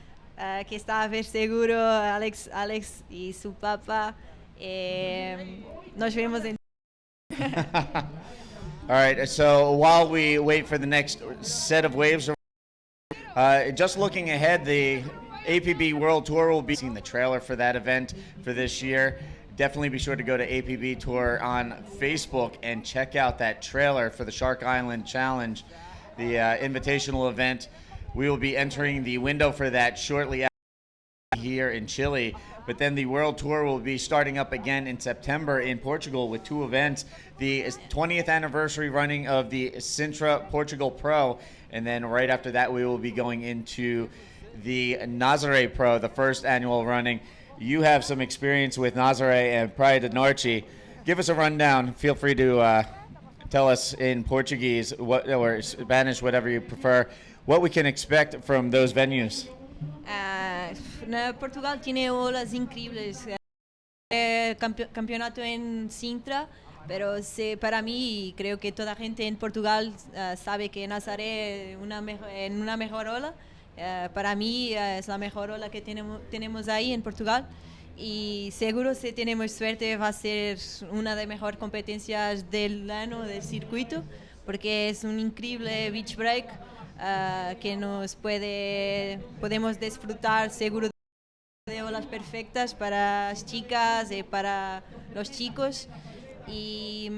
que está a ver seguro, Alex e seu papa. Nos vemos em... All right, so while we wait for the next set of waves, just looking ahead, the APB World Tour will be seeing the trailer for that event for this year. Definitely be sure to go to APB Tour on Facebook and check out that trailer for the Shark Island Challenge, the invitational event. We will be entering the window for that shortly after here in Chile. But then the World Tour will be starting up again in September in Portugal with two events. The 20th anniversary running of the Sintra Portugal Pro, and then right after that we will be going into the Nazaré Pro, the first annual running. You have some experience with Nazaré and Praia do Norte. Give us a rundown. Feel free to tell us in Portuguese or Spanish, whatever you prefer, what we can expect from those venues. Portugal tiene olas increíbles. Campeonato en Sintra, pero para mí creo que toda gente en Portugal sabe que Nazaré en una mejor ola. Para mí es la mejor ola que tenemos ahí en Portugal, y seguro si tenemos suerte va a ser una de las mejores competencias del año del circuito, porque es un increíble beach break que podemos disfrutar seguro de olas perfectas para las chicas y para los chicos. Y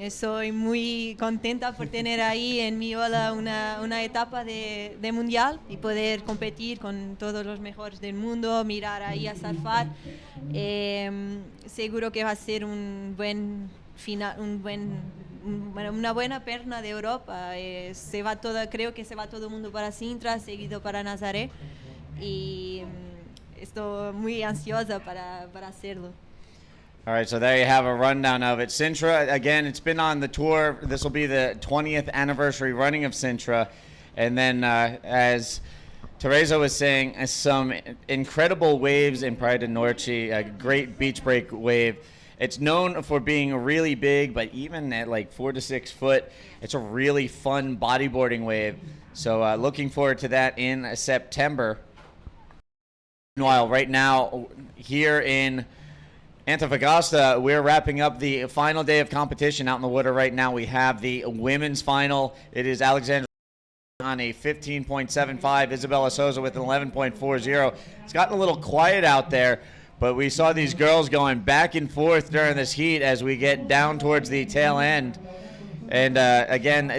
estoy muy contenta por tener ahí en mi ola una etapa de mundial y poder competir con todos los mejores del mundo, mirar ahí a surfar. Seguro que va a ser un buen final, una buena perna de Europa. Creo que se va todo el mundo para Sintra, seguido para Nazaré, y estoy muy ansiosa para hacerlo. All right, so there you have a rundown of it. Sintra, again, it's been on the tour. This will be the 20th anniversary running of Sintra. And then, as Teresa was saying, some incredible waves in Praia do Norte, a great beach break wave. It's known for being really big, but even at like 4 to 6 foot, it's a really fun bodyboarding wave. So looking forward to that in September. Meanwhile, right now, here in Antofagasta, we're wrapping up the final day of competition out in the water right now. We have the women's final. It is Alexandra on a 15.75, Isabela Souza with an 11.40. It's gotten a little quiet out there, but we saw these girls going back and forth during this heat as we get down towards the tail end. And again,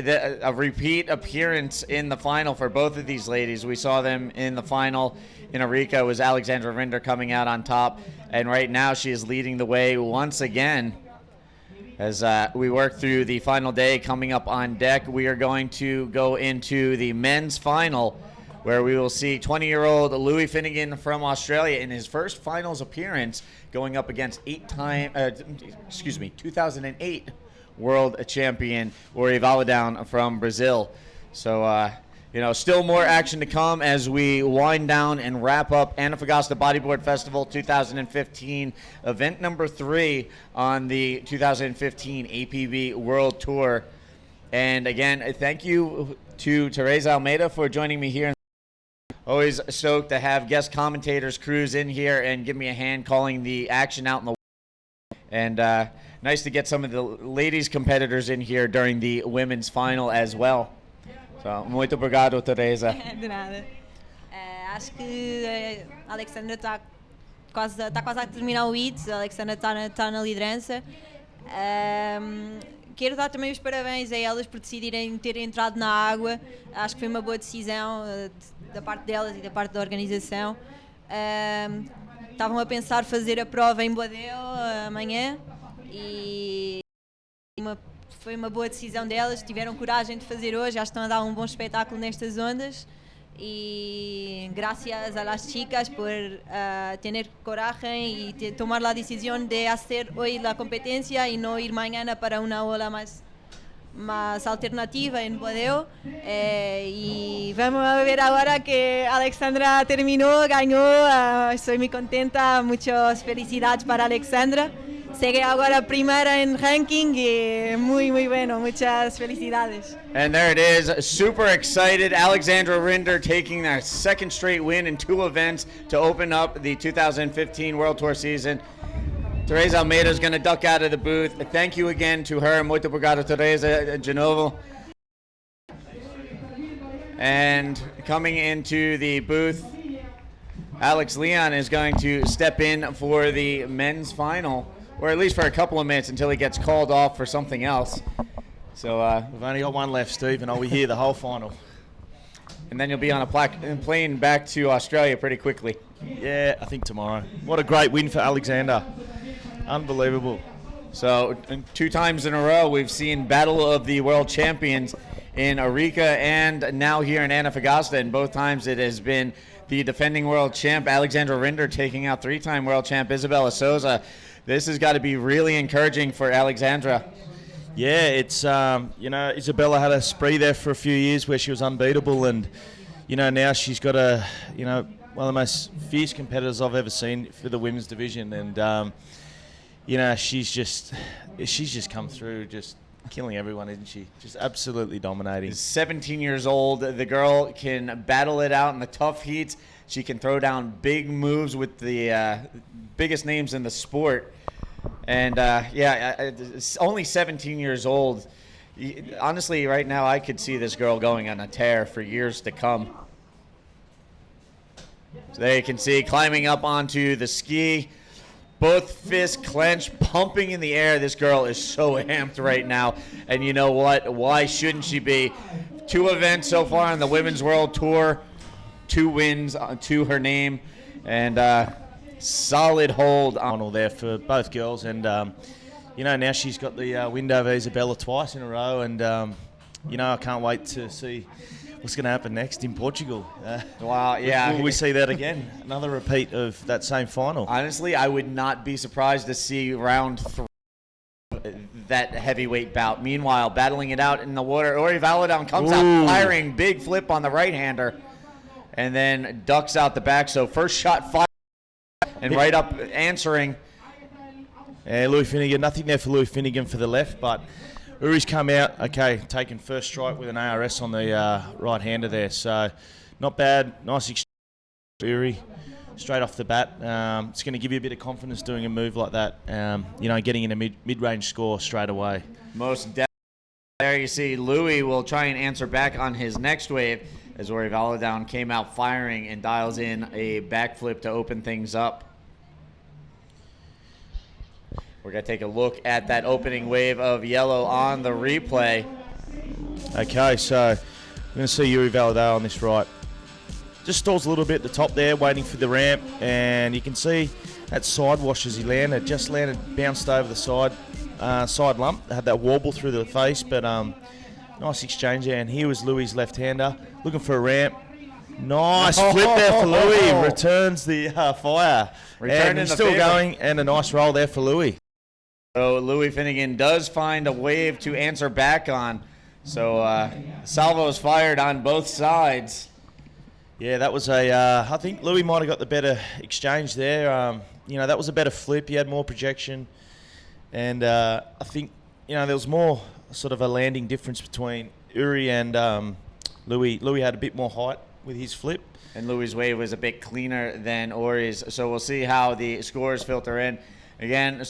a repeat appearance in the final for both of these ladies. We saw them in the final in Arica. It was Alexandra Rinder coming out on top. And right now she is leading the way once again. As we work through the final day coming up on deck, we are going to go into the men's final, where we will see 20-year-old Louis Finnegan from Australia in his first finals appearance, going up against 2008 world champion Ori Valadown from Brazil. So, still more action to come as we wind down and wrap up Antofagasta Bodyboard Festival 2015, event number 3 on the 2015 APB World Tour. And again, thank you to Teresa Almeida for joining me here. Always stoked to have guest commentators cruise in here and give me a hand calling the action out in the and nice to get some of the ladies competitors in here during the women's final as well. So, muito obrigado, Teresa. De nada. Acho que a Alexandra está quase a terminar o hit, a Alexandra está na liderança. Quero dar também os parabéns a elas por decidirem ter entrado na água. Acho que foi uma boa decisão da parte delas e da parte da organização. Estavam a pensar fazer a prova em Boadeu amanhã e foi uma boa decisão delas, tiveram coragem de fazer hoje, já estão a dar um bom espetáculo nestas ondas e graças a las chicas por tener coragem e tomar la decisión de hacer hoy la competencia y no ir mañana para una ola más alternativa en Boadeu. Y vamos a ver ahora que Alexandra terminó, ganó, estoy muy contenta, muchas felicidades para Alexandra. Sigue ahora primera en ranking y muy bueno, muchas felicidades. And there it is, super excited. Alexandra Rinder taking their second straight win in 2 events to open up the 2015 World Tour season. Teresa Almeida is going to duck out of the booth. Thank you again to her. Muito obrigado, Teresa Genovo. And coming into the booth, Alex Leon is going to step in for the men's final, or at least for a couple of minutes until he gets called off for something else. So we've only got one left, Steve, and I'll be here the whole final. And then you'll be on a plane back to Australia pretty quickly. Yeah, I think tomorrow. What a great win for Alexander. Unbelievable. So 2 times in a row we've seen Battle of the World Champions in Arica and now here in Antofagasta, and both times it has been the defending world champ Alexandra Rinder taking out 3-time world champ Isabella Souza. This has got to be really encouraging for Alexandra. Yeah, it's Isabella had a spree there for a few years where she was unbeatable, and now she's got one of the most fierce competitors I've ever seen for the women's division, and she's just come through just killing everyone, isn't she? Just absolutely dominating. 17 years old, the girl can battle it out in the tough heats. She can throw down big moves with the biggest names in the sport. And only 17 years old. Honestly, right now I could see this girl going on a tear for years to come. So there you can see climbing up onto the ski. Both fists clenched, pumping in the air. This girl is so amped right now. And you know what? Why shouldn't she be? 2 events so far on the Women's World Tour. 2 wins to her name. And solid hold on all there for both girls. And, now she's got the win over Isabella twice in a row. And, I can't wait to see what's going to happen next in Portugal. Wow, yeah. Will we see that again? Another repeat of that same final? Honestly, I would not be surprised to see round 3 that heavyweight bout. Meanwhile, battling it out in the water, Ori Valadown comes out firing, big flip on the right-hander, and then ducks out the back. So first shot fired, and right up answering. Yeah, Louis Finnegan, nothing there for Louis Finnegan for the left, but Uri's come out, taking first strike with an ARS on the right-hander there. So not bad, nice exchange Uri straight off the bat. It's going to give you a bit of confidence doing a move like that, getting in a mid-range score straight away. Most definitely. There you see Louis will try and answer back on his next wave as Ori Valadown came out firing and dials in a backflip to open things up. We're going to take a look at that opening wave of yellow on the replay. Okay, so we're going to see Uri Valadown on this right. Just stalls a little bit at the top there, waiting for the ramp, and you can see that side wash as he landed, bounced over the side. side lump, had that wobble through the face, but nice exchange there. And here was Louis' left-hander, looking for a ramp. Nice flip there for Louis, returns the fire. And he's still going, and a nice roll there for Louis. So Louis Finnegan does find a wave to answer back on. So salvos fired on both sides. Yeah, that was I think Louis might have got the better exchange there. That was a better flip. He had more projection. And I think, there was more sort of a landing difference between Uri and Louis. Louis had a bit more height with his flip. And Louis' wave was a bit cleaner than Uri's. So we'll see how the scores filter in. Again,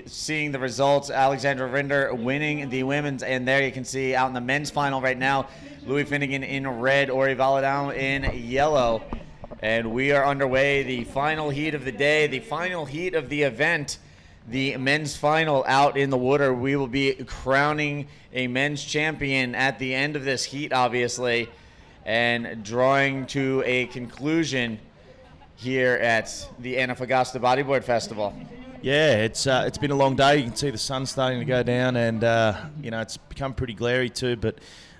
seeing the results, Alexandra Rinder winning the women's, and there you can see out in the men's final right now, Louis Finnegan in red, Ori Valadão in yellow. And we are underway, the final heat of the day, the final heat of the event, the men's final out in the water. We will be crowning a men's champion at the end of this heat, obviously, and drawing to a conclusion here at the Antofagasta Bodyboard Festival. Yeah, it's been a long day. You can see the sun starting to go down, and it's become pretty glary too. But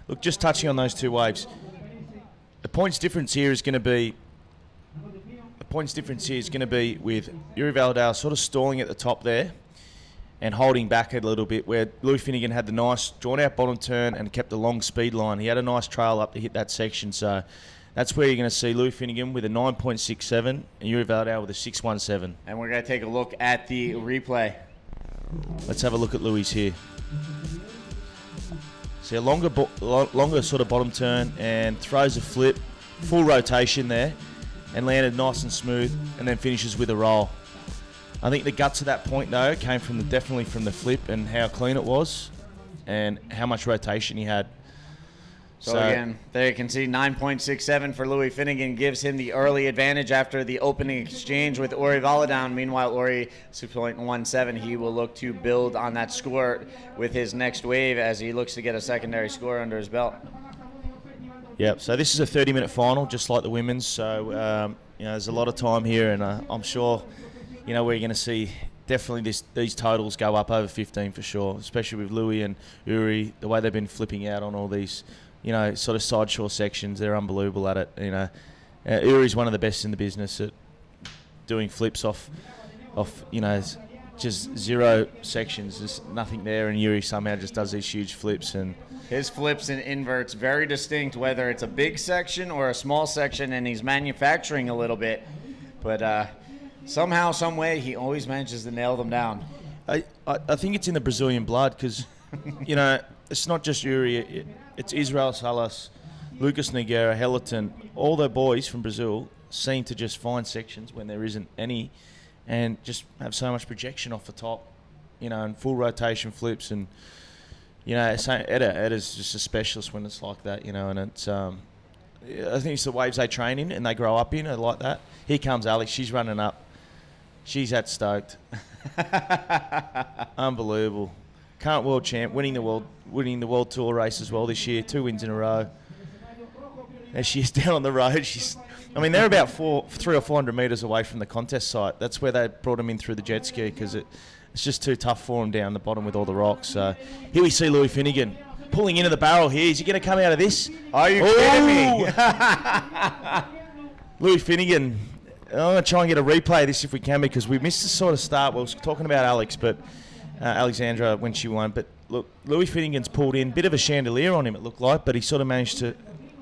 look, just touching on those two waves, the points difference here is going to be with Uri Valadão sort of stalling at the top there and holding back a little bit, where Louis Finnegan had the nice drawn out bottom turn and kept a long speed line. He had a nice trail up to hit that section, so that's where you're going to see Louis Finnegan with a 9.67 and Uri Valadão with a 6.17. And we're going to take a look at the replay. Let's have a look at Louis here. See a longer sort of bottom turn and throws a flip, full rotation there, and landed nice and smooth, and then finishes with a roll. I think the guts of that point though came definitely from the flip and how clean it was, and how much rotation he had. So again, there you can see 9.67 for Louis Finnegan gives him the early advantage after the opening exchange with Uri Valadão. Meanwhile, Uri 6.17. He will look to build on that score with his next wave as he looks to get a secondary score under his belt. Yep. So this is a 30-minute final, just like the women's. So there's a lot of time here, and I'm sure we're going to see definitely these totals go up over 15 for sure, especially with Louis and Uri, the way they've been flipping out on all these. Sort of side shore sections. They're unbelievable at it. Uri's one of the best in the business at doing flips off just zero sections. There's nothing there, and Uri somehow just does these huge flips. And his flips and inverts very distinct, whether it's a big section or a small section, and he's manufacturing a little bit. But somehow, some way, he always manages to nail them down. I think it's in the Brazilian blood because, it's not just Uri. It's Israel Salas, Lucas Nogueira, Hellerton. All the boys from Brazil seem to just find sections when there isn't any and just have so much projection off the top, and full rotation flips. And, Edda's just a specialist when it's like that, and it's, I think it's the waves they train in and they grow up in. I like that. Here comes Alex. She's running up. She's that stoked. Unbelievable. Current world champ, winning the world tour race as well this year, 2 wins in a row. As she is down on the road, they're about 300 or 400 metres away from the contest site. That's where they brought them in through the jet ski because it's just too tough for them down the bottom with all the rocks. So here we see Louis Finnegan pulling into the barrel here. Is he going to come out of this? Are you kidding me? Louis Finnegan. I'm going to try and get a replay of this if we can because we missed the sort of start. We were talking about Alex, but Alexandra when she won. But look, Louis Finnegan's pulled in. Bit of a chandelier on him, it looked like, but he sort of managed to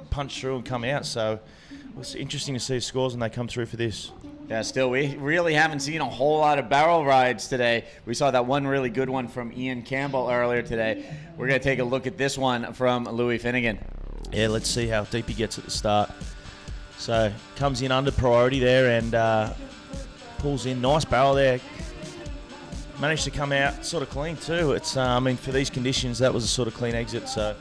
punch through and come out. So it was interesting to see the scores when they come through for this. Yeah, still, we really haven't seen a whole lot of barrel rides today. We saw that one really good one from Ian Campbell earlier today. We're going to take a look at this one from Louis Finnegan. Yeah, let's see how deep he gets at the start. So comes in under priority there and pulls in. Nice barrel there. Managed to come out sort of clean too. It's for these conditions, that was a sort of clean exit. So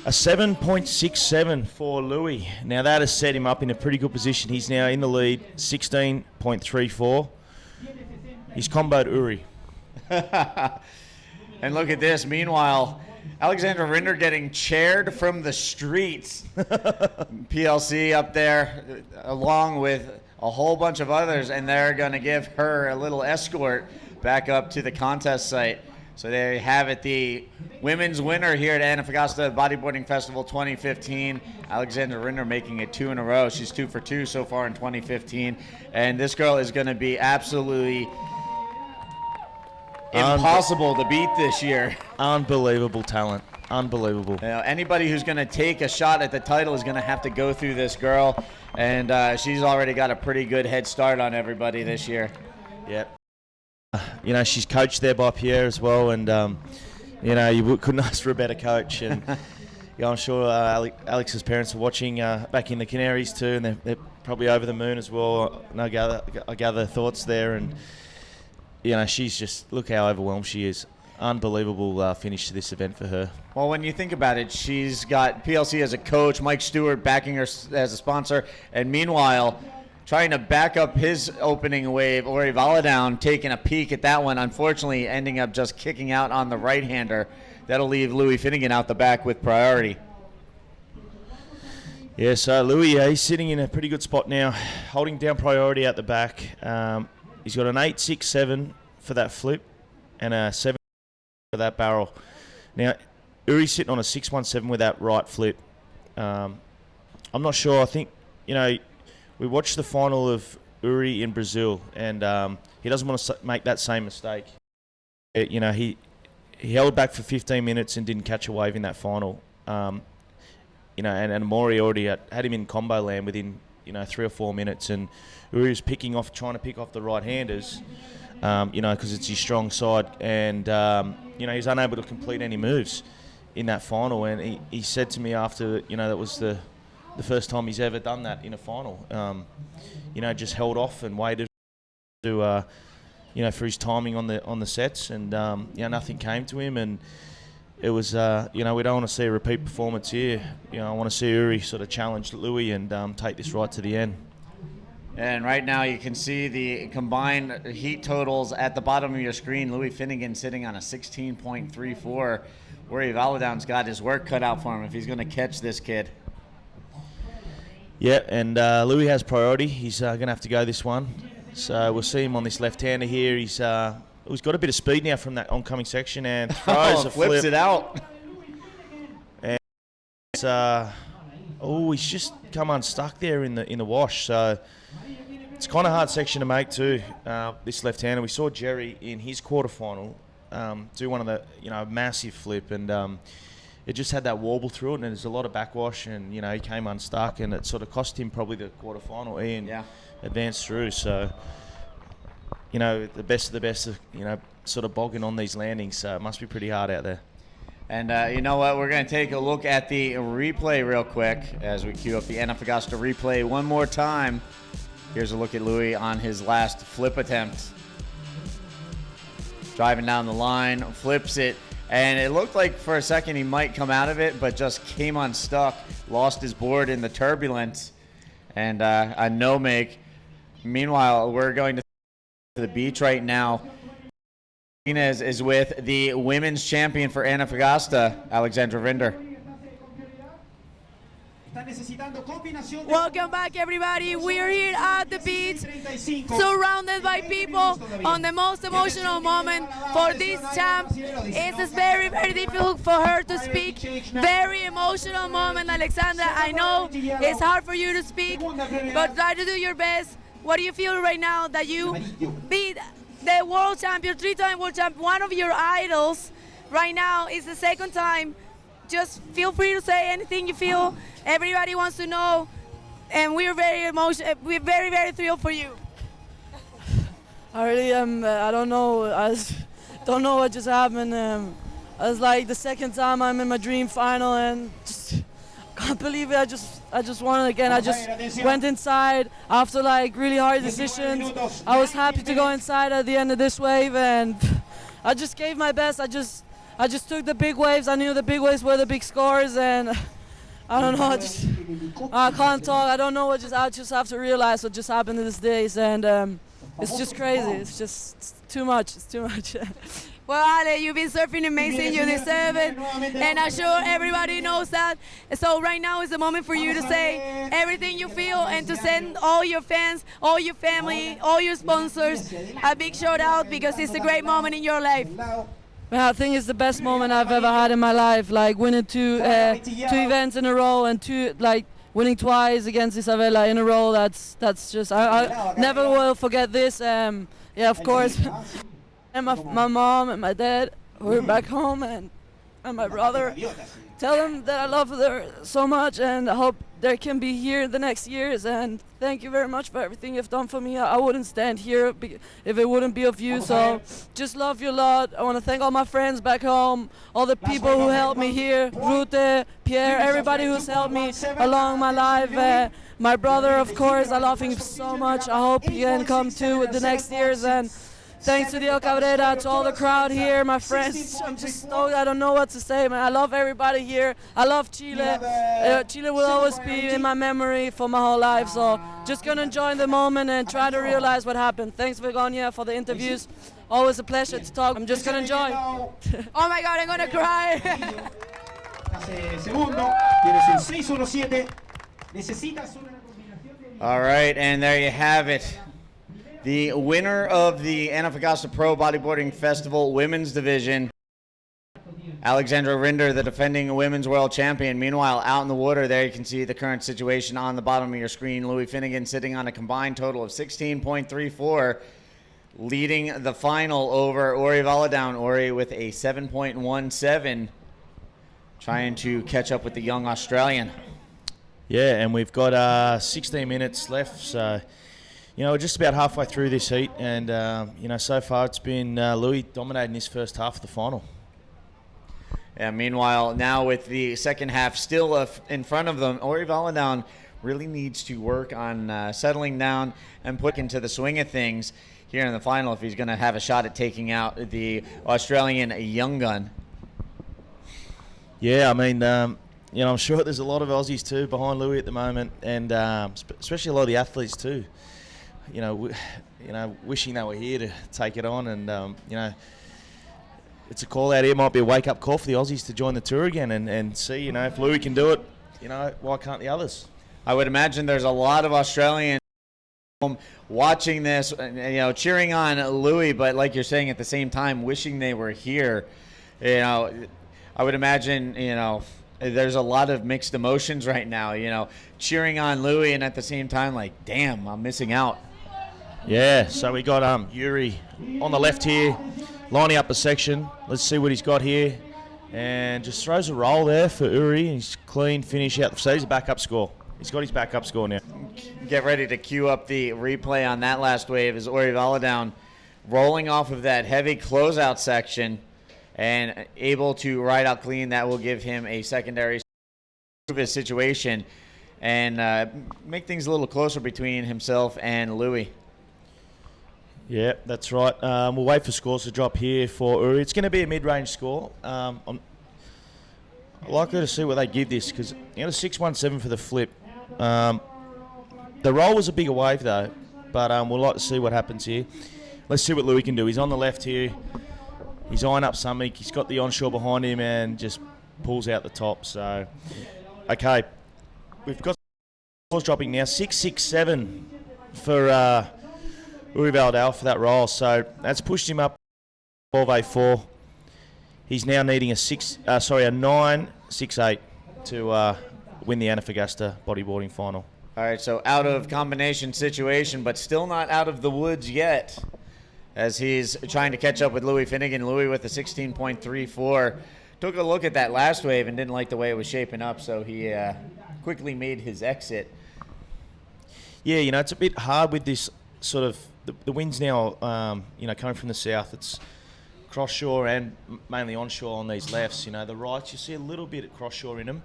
a 7.67 for Louis. Now that has set him up in a pretty good position. He's now in the lead, 16.34. He's comboed Uri. And look at this. Meanwhile, Alexandra Rinder getting chaired from the streets. PLC up there along with a whole bunch of others, and they're going to give her a little escort back up to the contest site. So there you have it, the women's winner here at Antofagasta Bodyboarding Festival 2015. Alexandra Rinder making it 2 in a row. She's 2 for 2 so far in 2015. And this girl is going to be absolutely impossible to beat this year. Unbelievable talent. Unbelievable. You know, anybody who's going to take a shot at the title is going to have to go through this girl. And she's already got a pretty good head start on everybody this year. Yep. You know, she's coached there by Pierre as well, and you know, you couldn't ask for a better coach. And you know, I'm sure Alex's parents are watching back in the Canaries too, and they're probably over the moon as well. I gather thoughts there, and you know, she's just, look how overwhelmed she is. Unbelievable finish to this event for her. Well, when you think about it, she's got PLC as a coach, Mike Stewart backing her as a sponsor, and meanwhile, trying to back up his opening wave, Ori Valadown taking a peek at that one, unfortunately ending up just kicking out on the right-hander. That'll leave Louis Finnegan out the back with priority. Yeah, so Louis, he's sitting in a pretty good spot now, holding down priority at the back. He's got an 8.67 for that flip and a 7 for that barrel. Now, Uri's sitting on a 6.17 with that right flip. I'm not sure. I think, you know, we watched the final of Uri in Brazil, and he doesn't want to make that same mistake. You know, he held back for 15 minutes and didn't catch a wave in that final. You know, and Maury already had him in combo land within, you know, 3 or 4 minutes, and Uri was trying to pick off the right-handers, you know, because it's his strong side, and you know, he's unable to complete any moves in that final. And he said to me after, you know, that was the first time he's ever done that in a final. You know, just held off and waited to, you know, for his timing on the sets, and you know, nothing came to him. And it was, you know, we don't want to see a repeat performance here. You know, I want to see Uri sort of challenge Louis and take this right to the end. And right now you can see the combined heat totals at the bottom of your screen. Louis Finnegan sitting on a 16.34. Uri Valadown's got his work cut out for him if he's going to catch this kid. Yeah, and Louis has priority. He's going to have to go this one. So we'll see him on this left-hander here. He's got a bit of speed now from that oncoming section and throws a flip. Flips it out. And he's just come unstuck there in the wash. So it's kind of hard section to make too, this left-hander. We saw Jerry in his quarterfinal do one of the, you know, massive flip, and it just had that warble through it, and there's a lot of backwash, and you know, he came unstuck, and it sort of cost him probably the quarterfinal. Ian advanced through, so you know, the best of the best, you know, sort of bogging on these landings, so it must be pretty hard out there. And you know what, we're going to take a look at the replay real quick as we cue up the Antofagasta replay one more time. Here's a look at Louis on his last flip attempt. Driving down the line, flips it, and it looked like for a second he might come out of it, but just came unstuck, lost his board in the turbulence, and a no-make. Meanwhile, we're going to the beach right now. Martinez is with the women's champion for Antofagasta, Alexandra Rinder. Welcome back, everybody. We're here at the beach, surrounded by people on the most emotional moment for this champ. It's very, very difficult for her to speak. Very emotional moment, Alexandra. I know it's hard for you to speak, but try to do your best. What do you feel right now that you beat the world champion, 3-time world champion, one of your idols? Right now is the second time. Just feel free to say anything you feel. Everybody wants to know, and we're very emotional. We're very, very thrilled for you. I really am. I don't know. I don't know what just happened. It was like the second time I'm in my dream final, and just can't believe it. I just won it again. I just went inside after like really hard decisions. I was happy to go inside at the end of this wave, and I just gave my best. I just took the big waves. I knew the big waves were the big scores, and I don't know. I can't talk. I don't know what I just have to realize what just happened these days, and it's just crazy. It's just too much. It's too much. Well, Ale, you've been surfing amazing. You deserve it, and I'm sure everybody knows that. So right now is the moment for you to say everything you feel and to send all your fans, all your family, all your sponsors a big shout out, because it's a great moment in your life. I think it's the best moment I've ever had in my life. Like winning two events in a row and winning twice against Isabella in a row. That's just I never will forget this. Yeah, of course. And my mom and my dad were back home, and my brother. Tell them that I love them so much, and I hope they can be here the next years. And thank you very much for everything you've done for me. I wouldn't stand here if it wouldn't be of you. So just love you a lot. I want to thank all my friends back home, all the people who helped me here, Rute, Pierre, everybody who's helped me along my life. My brother, of course, I love him so much. I hope he can come too with the next years. And thanks to Dio Cabrera, to all the crowd here, my friends. I'm just stoked. I don't know what to say, man. I love everybody here. I love Chile. Chile will always be in my memory for my whole life. So just gonna enjoy the moment and try to realize what happened. Thanks, Begonia, for the interviews. Always a pleasure to talk. I'm just gonna enjoy. Oh my God, I'm gonna cry. All right, and there you have it. The winner of the Antofagasta Pro Bodyboarding Festival Women's Division, Alexandra Rinder, the defending Women's World Champion. Meanwhile, out in the water there, you can see the current situation on the bottom of your screen. Louis Finnegan sitting on a combined total of 16.34, leading the final over Ori Valadown. Ori with a 7.17, trying to catch up with the young Australian. Yeah, and we've got 16 minutes left, so we're just about halfway through this heat, and so far it's been Louis dominating this first half of the final. Yeah, meanwhile, now with the second half still in front of them, Ori Valadown really needs to work on settling down and put into the swing of things here in the final if he's going to have a shot at taking out the Australian young gun. Yeah, I mean, I'm sure there's a lot of Aussies too behind Louis at the moment, and especially a lot of the athletes too. Wishing they were here to take it on, and it's a call out here. Might be a wake up call for the Aussies to join the tour again and see, if Louis can do it, why can't the others? I would imagine there's a lot of Australians watching this, cheering on Louis, but like you're saying, at the same time, wishing they were here. I would imagine, there's a lot of mixed emotions right now, cheering on Louis, and at the same time, like, damn, I'm missing out. Yeah, so we got Yuri on the left here, lining up a section. Let's see what he's got here. And just throws a roll there for Uri. He's clean finish out. So he's a backup score. He's got his backup score now. Get ready to queue up the replay on that last wave as Ori Valadown rolling off of that heavy closeout section and able to ride out clean. That will give him a secondary of his situation and make things a little closer between himself and Louis. Yeah, that's right. We'll wait for scores to drop here for Uri. It's going to be a mid-range score. I'm likely to see what they give this because he had a 6.17 for the flip. The roll was a bigger wave though, but we'll like to see what happens here. Let's see what Louis can do. He's on the left here. He's eyeing up something. He's got the onshore behind him and just pulls out the top. So, okay, we've got scores dropping now. 6.67 for Uri Valadown for that roll, so that's pushed him up 12.84. He's now needing a 9.68 to win the Antofagasta bodyboarding final. All right, so out of combination situation, but still not out of the woods yet, as he's trying to catch up with Louis Finnegan. Louis with a 16.34. Took a look at that last wave and didn't like the way it was shaping up, so he quickly made his exit. Yeah, it's a bit hard with this sort of the wind's now, coming from the south. It's cross shore and mainly onshore on these lefts. The rights, you see a little bit of cross shore in them,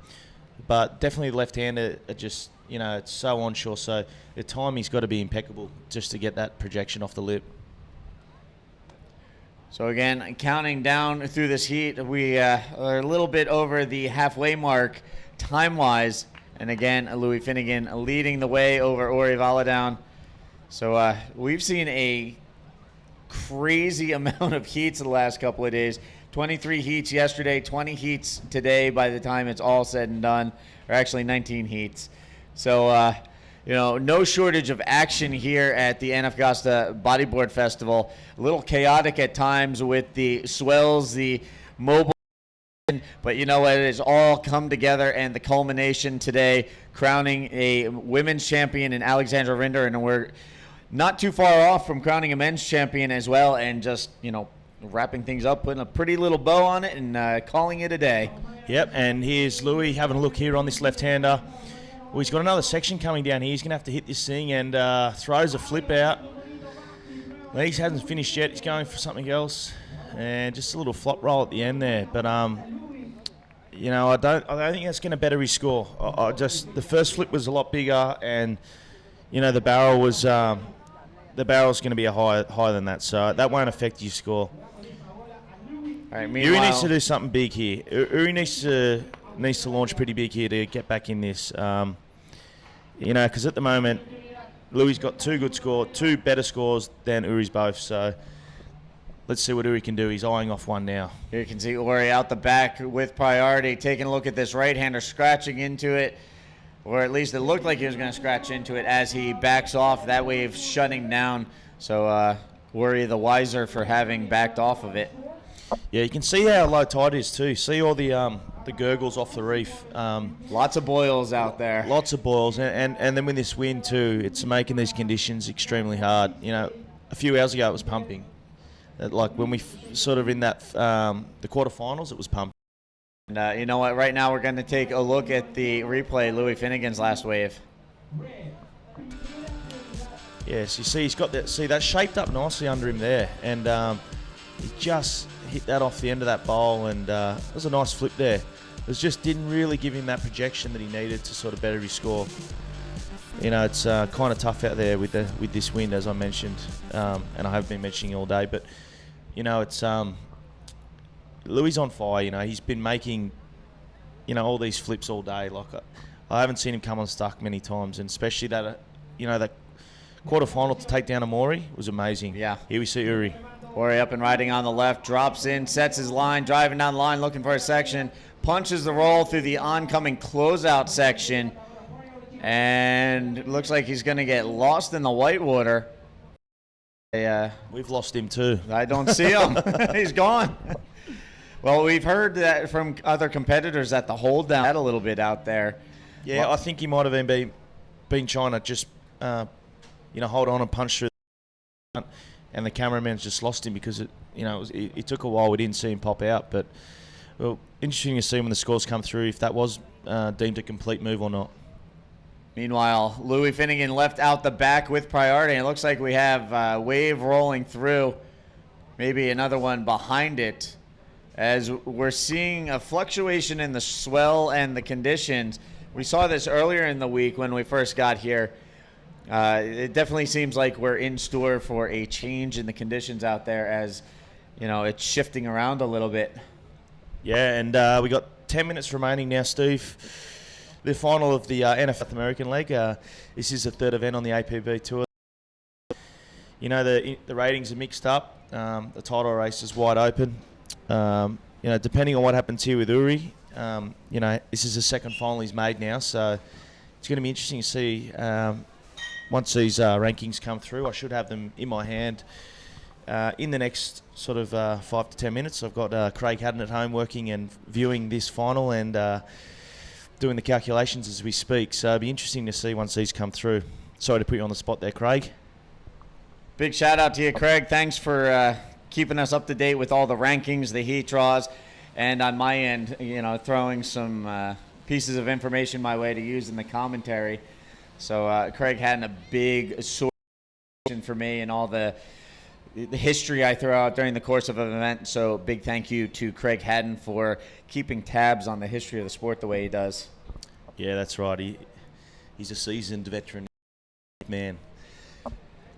but definitely the left hand are just, it's so onshore. So the timing's got to be impeccable just to get that projection off the lip. So again, counting down through this heat, we are a little bit over the halfway mark time-wise. And again, Louis Finnegan leading the way over Ori Valadown. So we've seen a crazy amount of heats the last couple of days. 23 heats yesterday, 20 heats today by the time it's all said and done, or actually 19 heats. So no shortage of action here at the Antofagasta Bodyboard Festival. A little chaotic at times with the swells, the mobile, but it has all come together, and the culmination today, crowning a women's champion in Alexandra Rinder, and we're not too far off from crowning a men's champion as well, and just, wrapping things up, putting a pretty little bow on it, and calling it a day. Yep, and here's Louis having a look here on this left-hander. Well, he's got another section coming down here. He's going to have to hit this thing, and throws a flip out. He hasn't finished yet. He's going for something else, and just a little flop roll at the end there. But I don't think that's going to better his score. The first flip was a lot bigger, and the barrel's going to be higher than that, so that won't affect your score. All right, Uri needs to do something big here. Uri needs to launch pretty big here to get back in this. Because at the moment, Louis got two better scores than Uri's both. So let's see what Uri can do. He's eyeing off one now. Here you can see Uri out the back with priority, taking a look at this right-hander, scratching into it, or at least it looked like he was going to scratch into it as he backs off. That wave shutting down. So Uri the wiser for having backed off of it. Yeah, you can see how low tide is too. See all the gurgles off the reef. Lots of boils out there. Lots of boils, and then with this wind too, it's making these conditions extremely hard. A few hours ago it was pumping. Like when we sort of in that the quarterfinals, it was pumping. And you know what? Right now we're going to take a look at the replay. Louis Finnegan's last wave. Yes, you see he's got that. See, that's shaped up nicely under him there, and he just hit that off the end of that bowl, and it was a nice flip there. It just didn't really give him that projection that he needed to sort of better his score. It's kind of tough out there with this wind, as I mentioned, and I have been mentioning all day. But it's Louis on fire. He's been making all these flips all day. Like I haven't seen him come unstuck many times, and especially that that quarterfinal to take down Amori was amazing. Yeah. Here we see Uri. Uri up and riding on the left, drops in, sets his line, driving down the line, looking for a section, punches the roll through the oncoming closeout section, and it looks like he's going to get lost in the whitewater. We've lost him too. I don't see him. He's gone. Well, we've heard that from other competitors that the hold down had a little bit out there. Yeah, I think he might have been trying to just hold on and punch through the front. And the cameraman's just lost him because it took a while. We didn't see him pop out, but interesting to see when the scores come through if that was deemed a complete move or not. Meanwhile, Louis Finnegan left out the back with priority. It looks like we have wave rolling through, maybe another one behind it, as we're seeing a fluctuation in the swell and the conditions. We saw this earlier in the week when we first got here. It definitely seems like we're in store for a change in the conditions out there as, it's shifting around a little bit. Yeah, and we got 10 minutes remaining now, Steve. The final of the NF South American League. This is the third event on the APB Tour. The ratings are mixed up. The title race is wide open. Depending on what happens here with Uri, this is the second final he's made now, so it's going to be interesting to see once these rankings come through. I should have them in my hand in the next sort of 5 to 10 minutes. I've got Craig Haddon at home working and viewing this final and doing the calculations as we speak. So it'll be interesting to see once these come through. Sorry to put you on the spot there, Craig. Big shout out to you, Craig. Thanks for keeping us up to date with all the rankings, the heat draws, and on my end, throwing some pieces of information my way to use in the commentary. So Craig had a big source for me and all the history I throw out during the course of an event. So big thank you to Craig Haddon for keeping tabs on the history of the sport the way he does. Yeah, that's right. He's a seasoned veteran man.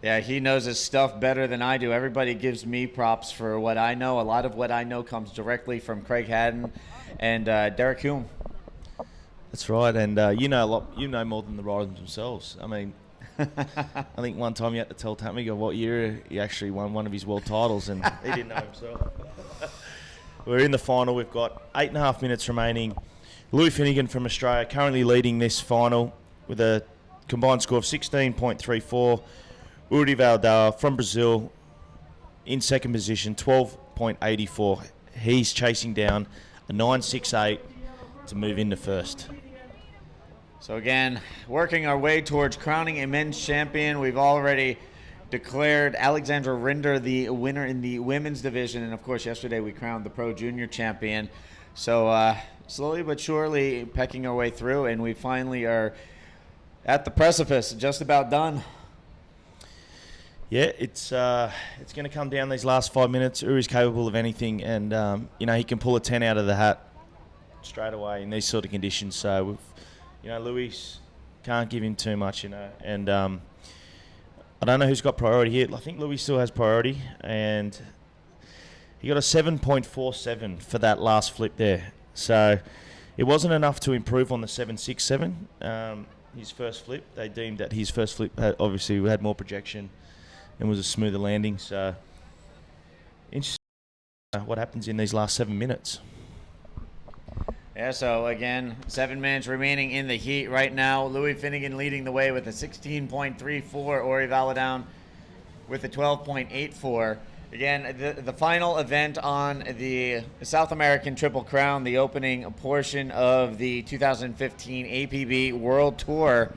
Yeah, he knows his stuff better than I do. Everybody gives me props for what I know. A lot of what I know comes directly from Craig Haddon and Derek Hume. That's right, and you know more than the riders themselves. I mean, I think one time you had to tell Tamiga what year he actually won one of his world titles, and he didn't know himself. We're in the final. We've got 8.5 minutes remaining. Louis Finnegan from Australia currently leading this final with a combined score of 16.34. Uri Valdao from Brazil in second position, 12.84. He's chasing down a 9.68 to move into first. So again, working our way towards crowning a men's champion. We've already declared Alexandra Rinder the winner in the women's division. And of course, yesterday we crowned the pro junior champion. So slowly but surely pecking our way through, and we finally are at the precipice, just about done. Yeah, it's going to come down these last 5 minutes. Uri's capable of anything, and he can pull a 10 out of the hat straight away in these sort of conditions. So Luis can't give him too much, and I don't know who's got priority here. I think Luis still has priority, and he got a 7.47 for that last flip there. So it wasn't enough to improve on the 7.67. His first flip, they deemed that his first flip obviously had more projection and was a smoother landing. So interesting what happens in these last 7 minutes. Yeah, so again, 7 minutes remaining in the heat right now. Louis Finnegan leading the way with a 16.34. Ori Valadown with a 12.84. Again, the final event on the South American Triple Crown, the opening portion of the 2015 APB World Tour.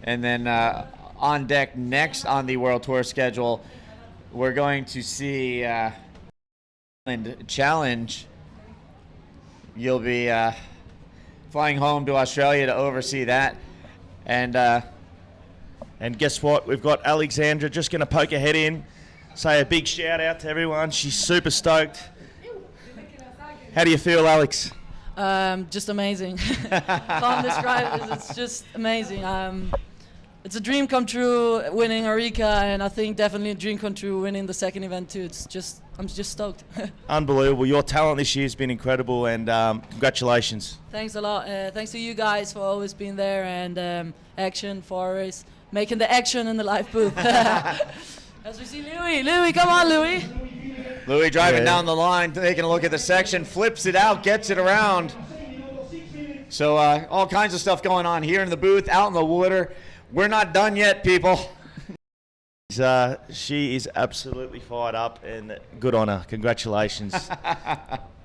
And then on deck next on the World Tour schedule, we're going to see Challenge. You'll be flying home to Australia to oversee that. And guess what? We've got Alexandra just going to poke her head in, say a big shout out to everyone. She's super stoked. How do you feel, Alex? Just amazing. Can't describe it. It's just amazing. It's a dream come true winning Arica, and I think definitely a dream come true winning the second event too. I'm just stoked. Unbelievable. Your talent this year has been incredible, and congratulations. Thanks a lot. Thanks to you guys for always being there, and Action for always making the action in the live booth. As we see Louis. Louis, come on, Louis. Louis driving down the line, taking a look at the section, flips it out, gets it around. So all kinds of stuff going on here in the booth, out in the water. We're not done yet, people. She is absolutely fired up, and good on her. Congratulations.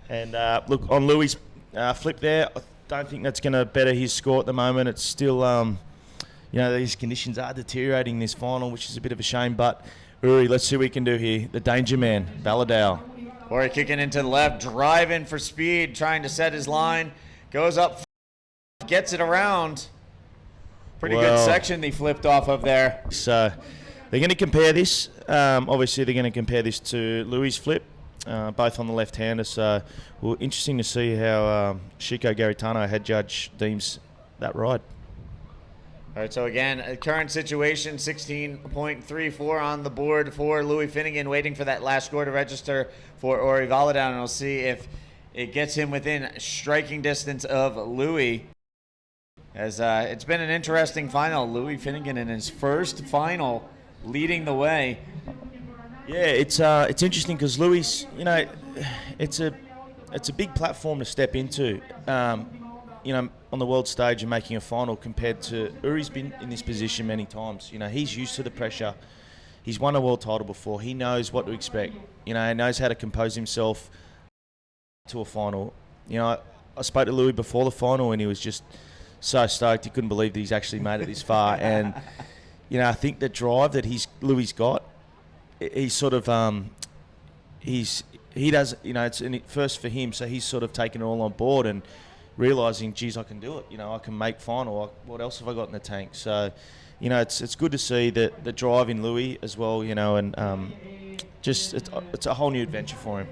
And look, on Louis' flip there, I don't think that's going to better his score at the moment. It's still, these conditions are deteriorating in this final, which is a bit of a shame. But Uri, let's see what we can do here. The danger man, Balladao. Uri kicking into the left, driving for speed, trying to set his line. Goes up, gets it around. Pretty good section they flipped off of there. So they're going to compare this. Obviously, they're going to compare this to Louis' flip, both on the left-hander. So interesting to see how Chico Garitano, head judge, deems that ride. All right, so again, current situation, 16.34 on the board for Louis Finnegan, waiting for that last score to register for Ori Valadown, and we'll see if it gets him within striking distance of Louis. As it's been an interesting final. Louis Finnegan in his first final, leading the way. Yeah, it's interesting because Louis, it's a big platform to step into, on the world stage and making a final compared to Uri's been in this position many times. He's used to the pressure. He's won a world title before. He knows what to expect. He knows how to compose himself to a final. I spoke to Louis before the final, and he was just so stoked. He couldn't believe that he's actually made it this far. And I think the drive that Louis got, he's sort of he does. It's first for him, so he's sort of taken it all on board and realising, geez, I can do it. I can make final. What else have I got in the tank? So, it's good to see the drive in Louis as well. And it's a whole new adventure for him.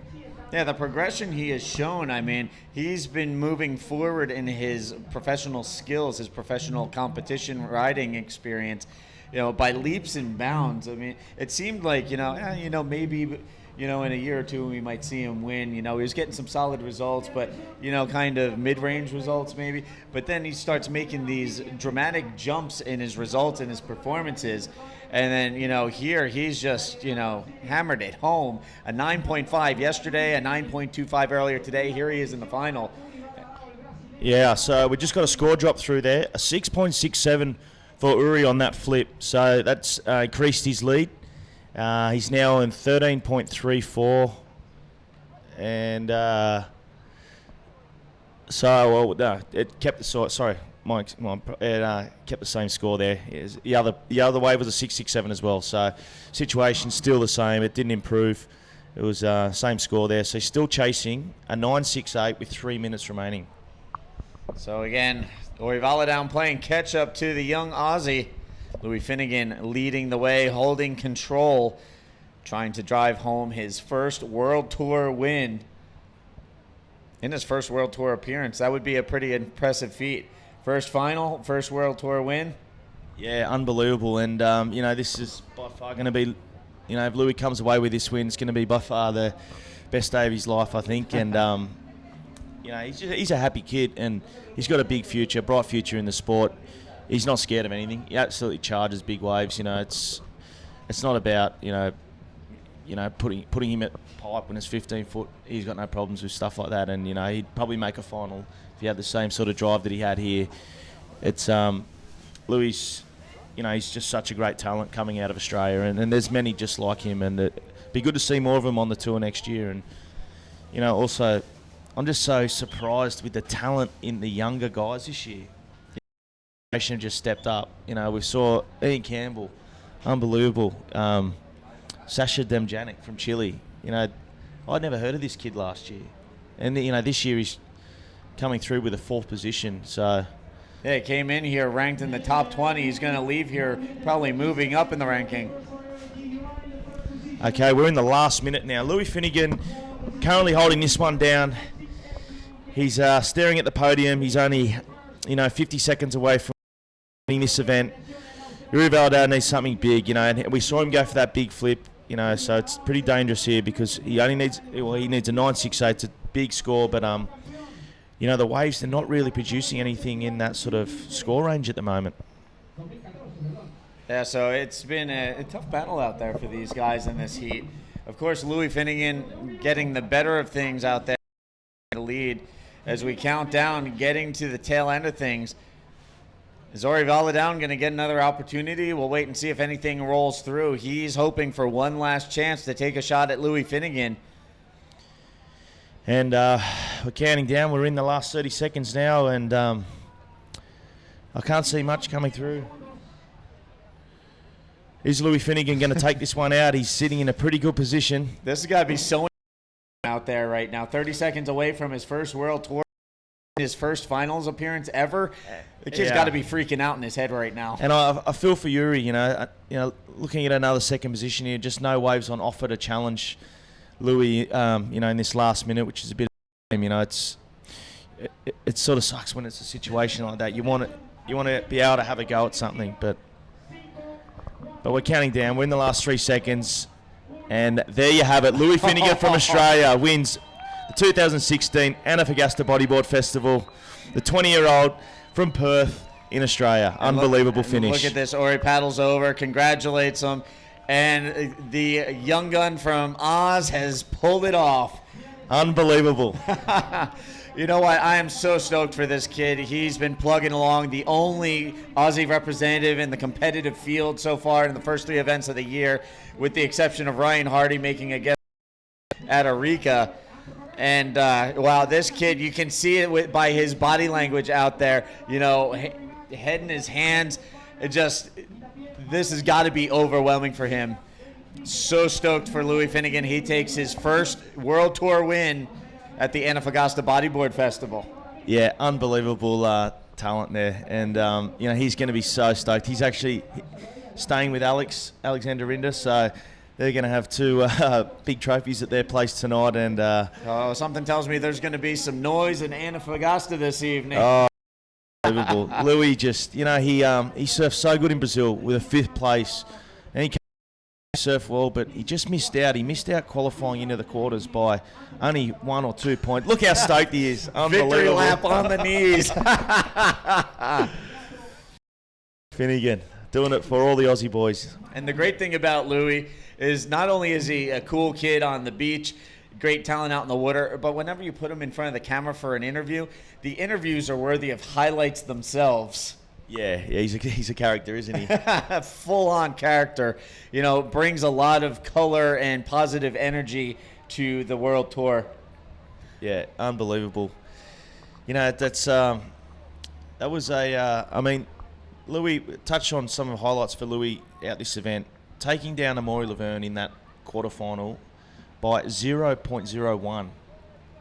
Yeah, the progression he has shown, he's been moving forward in his professional skills, his professional competition riding experience, by leaps and bounds. It seemed like, maybe, in a year or two we might see him win. He was getting some solid results, but, kind of mid-range results maybe. But then he starts making these dramatic jumps in his results and his performances. And then, here he's just, hammered it home. A 9.5 yesterday, a 9.25 earlier today. Here he is in the final. Yeah, so we just got a score drop through there. A 6.67 for Uri on that flip. So that's increased his lead. He's now in 13.34. And it kept the sorry. It kept the same score there. The other wave was a 6.67 as well. So situation's still the same. It didn't improve. It was same score there. So he's still chasing a 9.68 with 3 minutes remaining. So again, Uri Valadown playing catch up to the young Aussie. Louis Finnegan leading the way, holding control, trying to drive home his first World Tour win. In his first World Tour appearance, that would be a pretty impressive feat. First final, first World Tour win. Yeah, unbelievable. And, this is by far going to be, if Louis comes away with this win, it's going to be by far the best day of his life, I think. And, he's a happy kid, and he's got a big future, bright future in the sport. He's not scared of anything. He absolutely charges big waves. It's not about, putting him at pipe when it's 15 foot. He's got no problems with stuff like that. And, he'd probably make a final if he had the same sort of drive that he had here. It's Louis, he's just such a great talent coming out of Australia, and there's many just like him, and it'd be good to see more of them on the tour next year. And also, I'm just so surprised with the talent in the younger guys this year. The generation just stepped up. We saw Ian Campbell, unbelievable. Sasha Demjanic from Chile. I'd never heard of this kid last year, and this year he's coming through with a 4th position. So yeah, he came in here ranked in the top 20. He's going to leave here probably moving up in the ranking. Okay, we're in the last minute now. Louis Finnegan currently holding this one down. He's staring at the podium. He's only 50 seconds away from winning this event. Uri Valadown needs something big, and we saw him go for that big flip, so it's pretty dangerous here because he needs a 9.68. It's a big score, but the waves, they're not really producing anything in that sort of score range at the moment. Yeah, so it's been a tough battle out there for these guys in this heat. Of course, Louis Finnegan getting the better of things out there to lead as we count down, getting to the tail end of things. Is Uri Valadown going to get another opportunity? We'll wait and see if anything rolls through. He's hoping for one last chance to take a shot at Louis Finnegan. And we're counting down. We're in the last 30 seconds now, and I can't see much coming through. Is Louis Finnegan going to take this one out? He's sitting in a pretty good position. This has got to be so out there right now. 30 seconds away from his first World Tour, his first finals appearance ever. The kid's got to be freaking out in his head right now. And I feel for Uri. Looking at another second position here, just no waves on offer to challenge Louis. In this last minute, which is a bit. It sort of sucks when it's a situation like that. You want to be able to have a go at something, but we're counting down. We're in the last 3 seconds, and there you have it. Louis Finnegan from Australia wins the 2016 Antofagasta Bodyboard Festival. The 20-year-old from Perth in Australia. Unbelievable finish. Look at this. Uri paddles over, congratulates him, and the young gun from Oz has pulled it off. Unbelievable. You know what? I am so stoked for this kid. He's been plugging along, the only Aussie representative in the competitive field so far in the first 3 events of the year, with the exception of Ryan Hardy making a guest at Arica. And wow, this kid, you can see it by his body language out there, head in his hands. This has got to be overwhelming for him. So stoked for Louis Finnegan. He takes his first World Tour win at the Antofagasta Bodyboard Festival. Yeah, unbelievable talent there. And, he's going to be so stoked. He's actually staying with Alexander Rinda, so they're going to have 2 big trophies at their place tonight. And something tells me there's going to be some noise in Antofagasta this evening. Oh, unbelievable. Louis just, he surfed so good in Brazil with a 5th place. And he surf well, but he just missed out. He missed out qualifying into the quarters by only 1 or 2 points. Look how stoked he is. Unbelievable. Victory lap on the knees. Finnegan doing it for all the Aussie boys. And the great thing about Louis is not only is he a cool kid on the beach, great talent out in the water, but whenever you put him in front of the camera for an interview, the interviews are worthy of highlights themselves. Yeah, he's a character, isn't he? Full-on character. You know, brings a lot of color and positive energy to the World Tour. Yeah, unbelievable. You know, that was I mean, Louis, touched on some of the highlights for Louis out this event. Taking down Amaury Laverne in that quarterfinal by 0.01.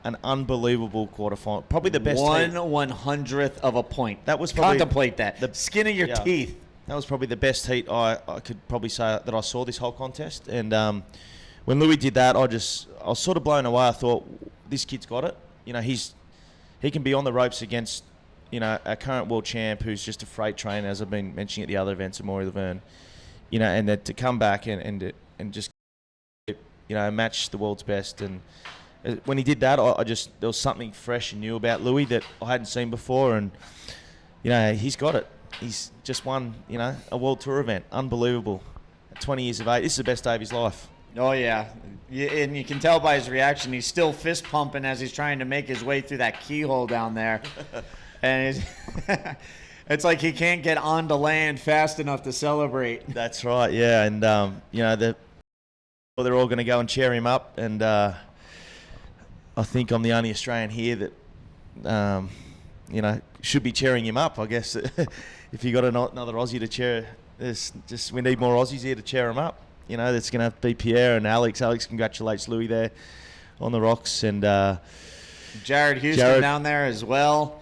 An unbelievable quarterfinal. Probably the best. 1/100th of a point. That was probably contemplate that. The skin of your teeth. That was probably the best heat I could probably say that I saw this whole contest. And when Louis did that, I was sort of blown away. I thought, this kid's got it. You know, he can be on the ropes against, you know, a current world champ who's just a freight train, as I've been mentioning at the other events, Amaury Laverne. You know, and that to come back and just, you know, match the world's best. And when he did that, there was something fresh and new about Louis that I hadn't seen before, and you know, he's got it. He's just won, you know, a World Tour event. Unbelievable. At 20 years of age, this is the best day of his life. Oh yeah, and you can tell by his reaction, he's still fist pumping as he's trying to make his way through that keyhole down there, and it's like he can't get onto land fast enough to celebrate. That's right, yeah, and you know, they're all going to go and cheer him up, and I think I'm the only Australian here that, you know, should be cheering him up. I guess if you got another Aussie to cheer, we need more Aussies here to cheer him up. You know, that's going to be Pierre and Alex. Alex congratulates Louis there on the rocks, and Jared Houston down there as well.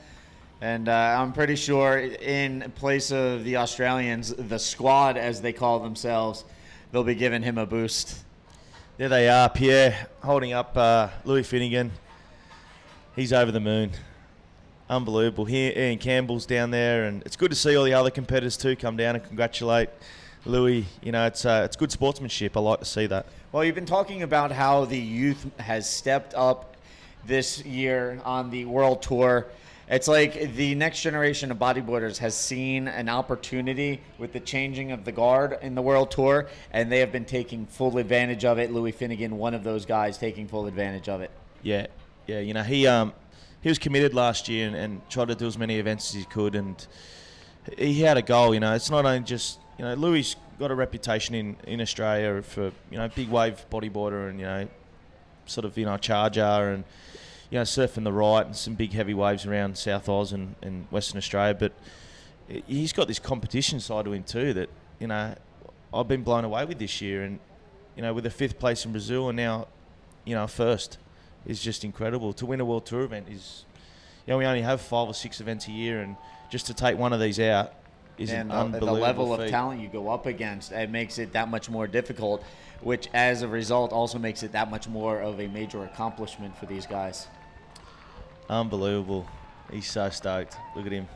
And I'm pretty sure in place of the Australians, the squad, as they call themselves, they'll be giving him a boost. There they are, Pierre holding up Louis Finnegan. He's over the moon. Unbelievable. Here, Ian Campbell's down there, and it's good to see all the other competitors too come down and congratulate Louis. You know, it's good sportsmanship. I like to see that. Well, you've been talking about how the youth has stepped up this year on the World Tour. It's like the next generation of bodyboarders has seen an opportunity with the changing of the guard in the World Tour, and they have been taking full advantage of it. Louis Finnegan, one of those guys, taking full advantage of it. Yeah. You know, he was committed last year and tried to do as many events as he could, and he had a goal. You know, it's not only just, you know, Louis got a reputation in Australia for, you know, big wave bodyboarder and, you know, sort of, you know, charger and, you know, surfing the right and some big heavy waves around South Oz and Western Australia. But he's got this competition side to him too that, you know, I've been blown away with this year. And, you know, with a 5th place in Brazil and now, you know, 1st is just incredible. To win a World Tour event is, you know, we only have 5 or 6 events a year, and just to take one of these out is an unbelievable the level feat. of talent you go up against, it makes it that much more difficult, which as a result also makes it that much more of a major accomplishment for these guys. Unbelievable. He's so stoked. Look at him.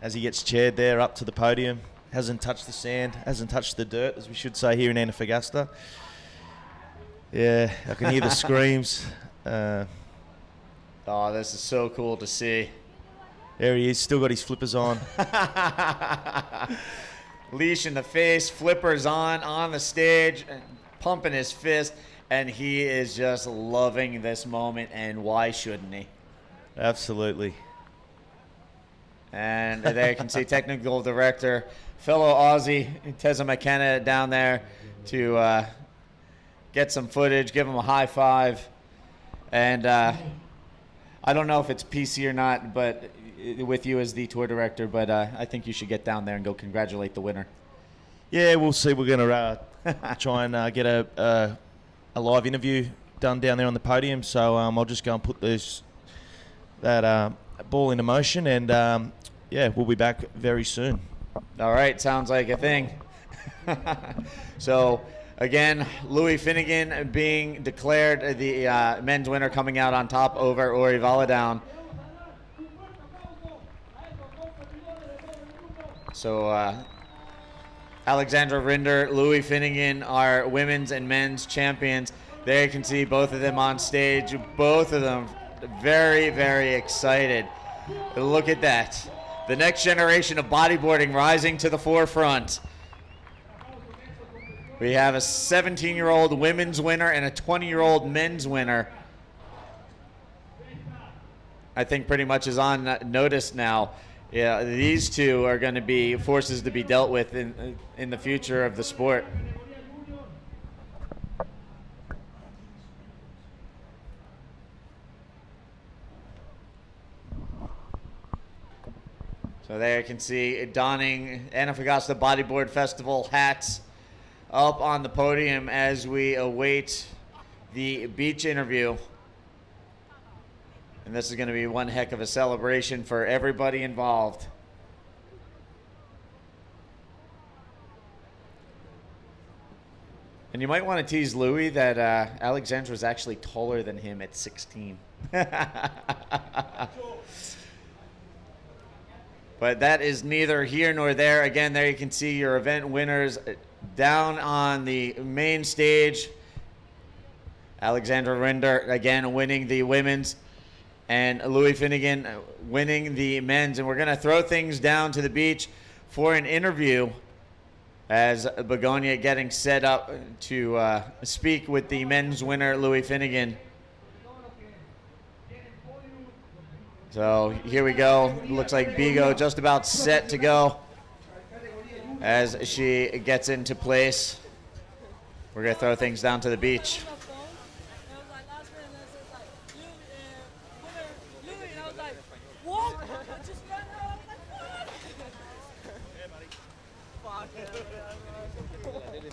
As he gets chaired there up to the podium, hasn't touched the sand, hasn't touched the dirt, as we should say here in Antofagasta. Yeah, I can hear the screams. Oh, this is so cool to see. There he is, still got his flippers on. Leash in the face, flippers on the stage, pumping his fist, and he is just loving this moment, and why shouldn't he? Absolutely. And there you can see technical director, fellow Aussie, Teza McKenna down there to get some footage, give him a high five. And I don't know if it's PC or not, but with you as the tour director, but I think you should get down there and go congratulate the winner. Yeah, we'll see. We're going to try and get a live interview done down there on the podium. So I'll just go and put that ball into motion, and yeah, we'll be back very soon. All right, sounds like a thing. So again, Louis Finnegan being declared the men's winner, coming out on top over Ori Valadown. So Alexandra Rinder, Louis Finnegan are women's and men's champions. There you can see both of them on stage. Both of them very, very excited. Look at that. The next generation of bodyboarding rising to the forefront. We have a 17-year-old women's winner and a 20-year-old men's winner. I think pretty much is on notice now. Yeah, these two are going to be forces to be dealt with in the future of the sport. So there you can see donning Antofagasta Bodyboard Festival hats up on the podium as we await the beach interview. And this is going to be one heck of a celebration for everybody involved. And you might want to tease Louis that Alexandra was actually taller than him at 16. But that is neither here nor there. Again, there you can see your event winners down on the main stage. Alexandra Rinder, again, winning the women's, and Louis Finnegan winning the men's. And we're going to throw things down to the beach for an interview as Begonia getting set up to speak with the men's winner, Louis Finnegan. So here we go. Looks like Bigo just about set to go as she gets into place. We're going to throw things down to the beach.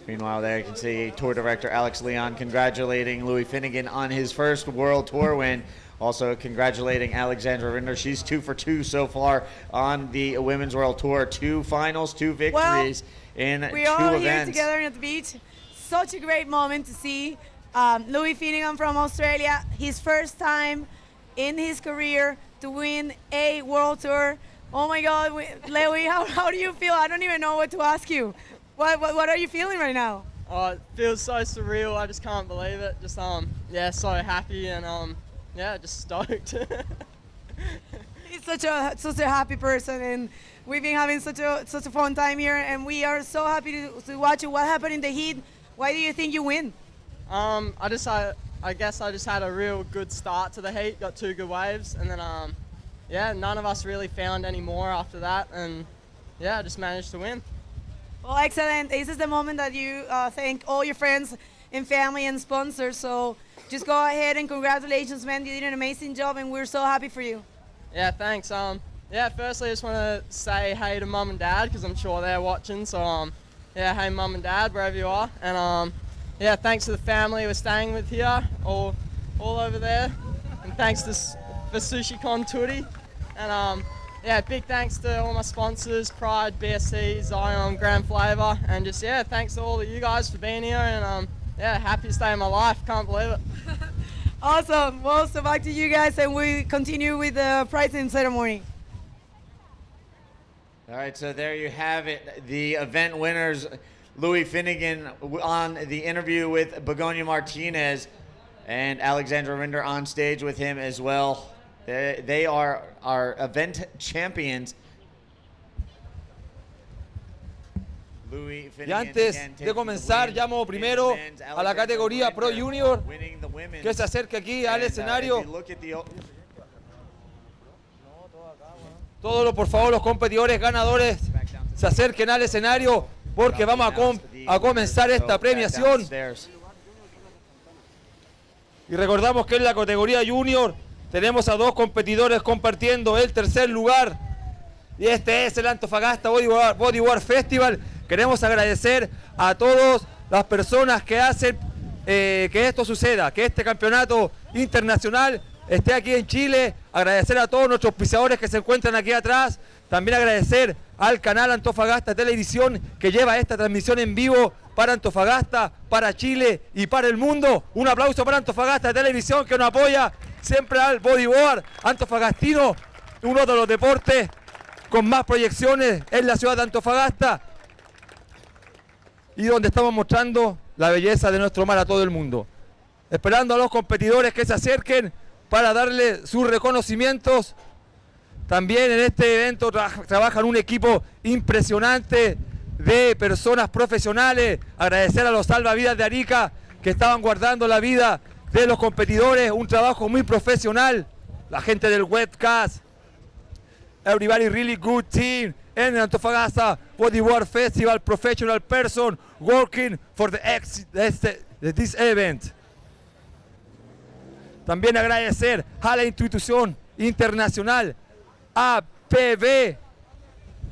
Meanwhile, there you can see Tour Director Alex Leon congratulating Louis Finnegan on his first World Tour win. Also congratulating Alexandra Rinder. She's 2 for 2 so far on the Women's World Tour. 2 finals, 2 victories in 2 events. We're all here together at the beach. Such a great moment to see Louis Finnegan from Australia. His first time in his career to win a World Tour. Oh my God, Louis, how do you feel? I don't even know what to ask you. What are you feeling right now? Oh, it feels so surreal. I just can't believe it. Just yeah, so happy and yeah, just stoked. He's such a happy person, and we've been having such a fun time here, and we are so happy to watch you. What happened in the heat? Why do you think you win? I guess I just had a real good start to the heat. Got 2 good waves, and then yeah, none of us really found any more after that, and yeah, I just managed to win. Well, excellent. This is the moment that you thank all your friends and family and sponsors. So just go ahead and congratulations, man. You did an amazing job, and we're so happy for you. Yeah, thanks. Yeah, firstly, I just want to say hey to Mum and Dad because I'm sure they're watching. So yeah, hey Mum and Dad, wherever you are, and yeah, thanks to the family we're staying with here, all over there, and thanks for SushiCon Turi, and yeah, big thanks to all my sponsors, Pride, BSC, Zion, Grand Flavor, and just, yeah, thanks to all of you guys for being here, and yeah, happiest day of my life, can't believe it. Awesome. Well, so back to you guys, and we continue with the prizing ceremony. All right, so there you have it. The event winners, Louis Finnegan on the interview with Begonia Martinez, and Alexandra Rinder on stage with him as well. They are our event champions. Y antes de comenzar, llamo primero a la categoría Pro Junior que se acerque aquí al escenario. Todos, por favor, los competidores ganadores se acerquen al escenario porque vamos a comenzar esta premiación. Y recordamos que en la categoría Junior tenemos a 2 competidores compartiendo el tercer lugar. Y este es el Antofagasta Bodyboard Festival. Queremos agradecer a todas las personas que hacen que esto suceda, que este campeonato internacional esté aquí en Chile. Agradecer a todos nuestros auspiciadores que se encuentran aquí atrás. También agradecer al canal Antofagasta Televisión que lleva esta transmisión en vivo para Antofagasta, para Chile y para el mundo. Un aplauso para Antofagasta Televisión que nos apoya siempre al bodyboard antofagastino, uno de los deportes con más proyecciones en la ciudad de Antofagasta y donde estamos mostrando la belleza de nuestro mar a todo el mundo. Esperando a los competidores que se acerquen para darle sus reconocimientos. También en este evento trabajan un equipo impresionante de personas profesionales. Agradecer a los salvavidas de Arica que estaban guardando la vida de los competidores, un trabajo muy profesional. la gente del webcast. Everybody really good team. And Antofagasta Bodyboard Festival professional person working for this event. También agradecer a la institución internacional APB,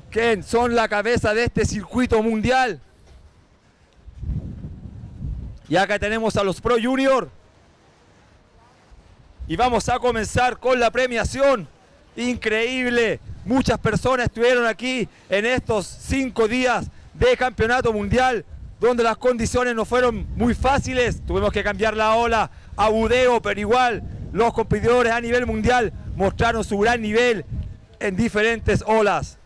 que son la cabeza de este circuito mundial. Y acá tenemos a los Pro Junior. Y vamos a comenzar con la premiación. Increíble. Muchas personas estuvieron aquí en estos 5 días de campeonato mundial, donde las condiciones no fueron muy fáciles. Tuvimos que cambiar la ola a budeo, pero igual los competidores a nivel mundial mostraron su gran nivel en diferentes olas.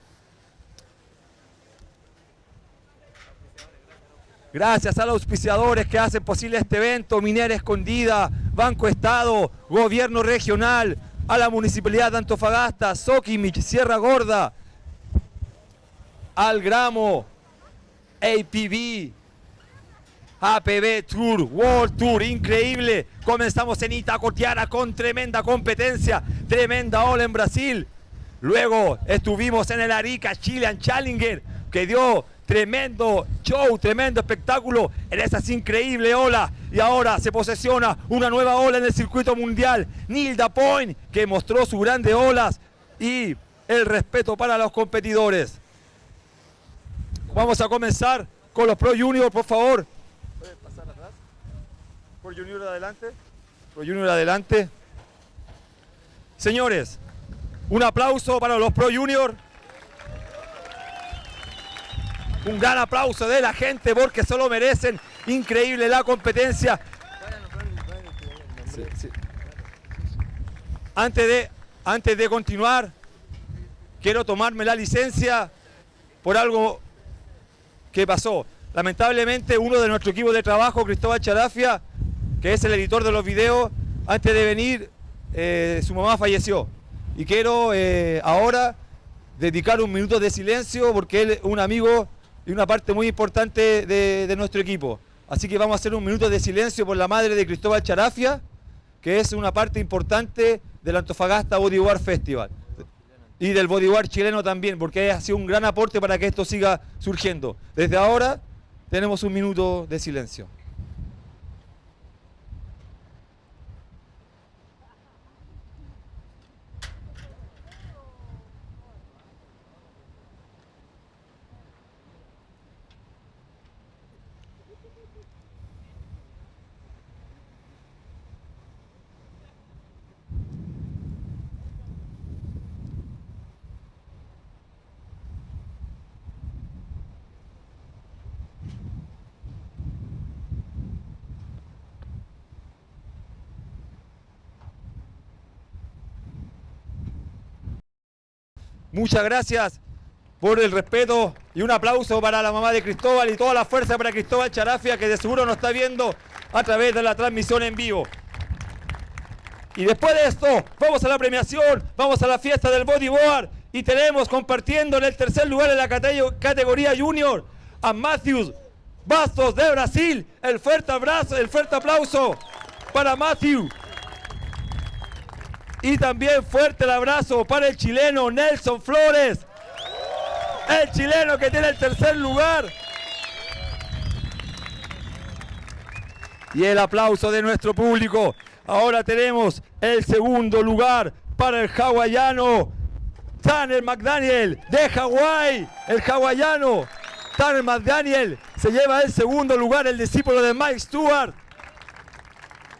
Gracias a los auspiciadores que hacen posible este evento: Minera Escondida, Banco Estado, Gobierno Regional, a la Municipalidad de Antofagasta, Soquimich, Sierra Gorda, al Gramo, APB, APB Tour, World Tour, increíble. Comenzamos en Itacotiara con tremenda competencia, tremenda ola en Brasil. Luego estuvimos en el Arica Chilean Challenger, que dio tremendo show, tremendo espectáculo en esas increíbles olas. Y ahora se posesiona una nueva ola en el circuito mundial, Nilda Point, que mostró sus grandes olas y el respeto para los competidores. Vamos a comenzar con los Pro Junior, por favor. ¿Puede pasar atrás? Pro Junior adelante. Pro Junior adelante. Señores, un aplauso para los Pro Junior. Un gran aplauso de la gente porque se lo merecen. Increíble la competencia. Sí, sí. Antes de continuar, quiero tomarme la licencia por algo que pasó. Lamentablemente, uno de nuestro equipo de trabajo, Cristóbal Charafia, que es el editor de los videos, antes de venir, su mamá falleció. Y quiero ahora dedicar un minuto de silencio porque él es un amigo y una parte muy importante de nuestro equipo. Así que vamos a hacer un minuto de silencio por la madre de Cristóbal Charafia, que es una parte importante del Antofagasta Bodyboard Festival. Y del bodyboard chileno también, porque ha sido un gran aporte para que esto siga surgiendo. Desde ahora tenemos un minuto de silencio. Muchas gracias por el respeto y un aplauso para la mamá de Cristóbal y toda la fuerza para Cristóbal Charafia, que de seguro nos está viendo a través de la transmisión en vivo. Y después de esto, vamos a la premiación, vamos a la fiesta del bodyboard y tenemos compartiendo en el tercer lugar en la categoría junior a Matthews Bastos de Brasil. El fuerte aplauso para Matthew. Y también fuerte el abrazo para el chileno Nelson Flores, el chileno que tiene el tercer lugar. Y el aplauso de nuestro público. Ahora tenemos el segundo lugar para el hawaiano Tanner McDaniel de Hawái. El hawaiano Tanner McDaniel se lleva el segundo lugar, el discípulo de Mike Stewart.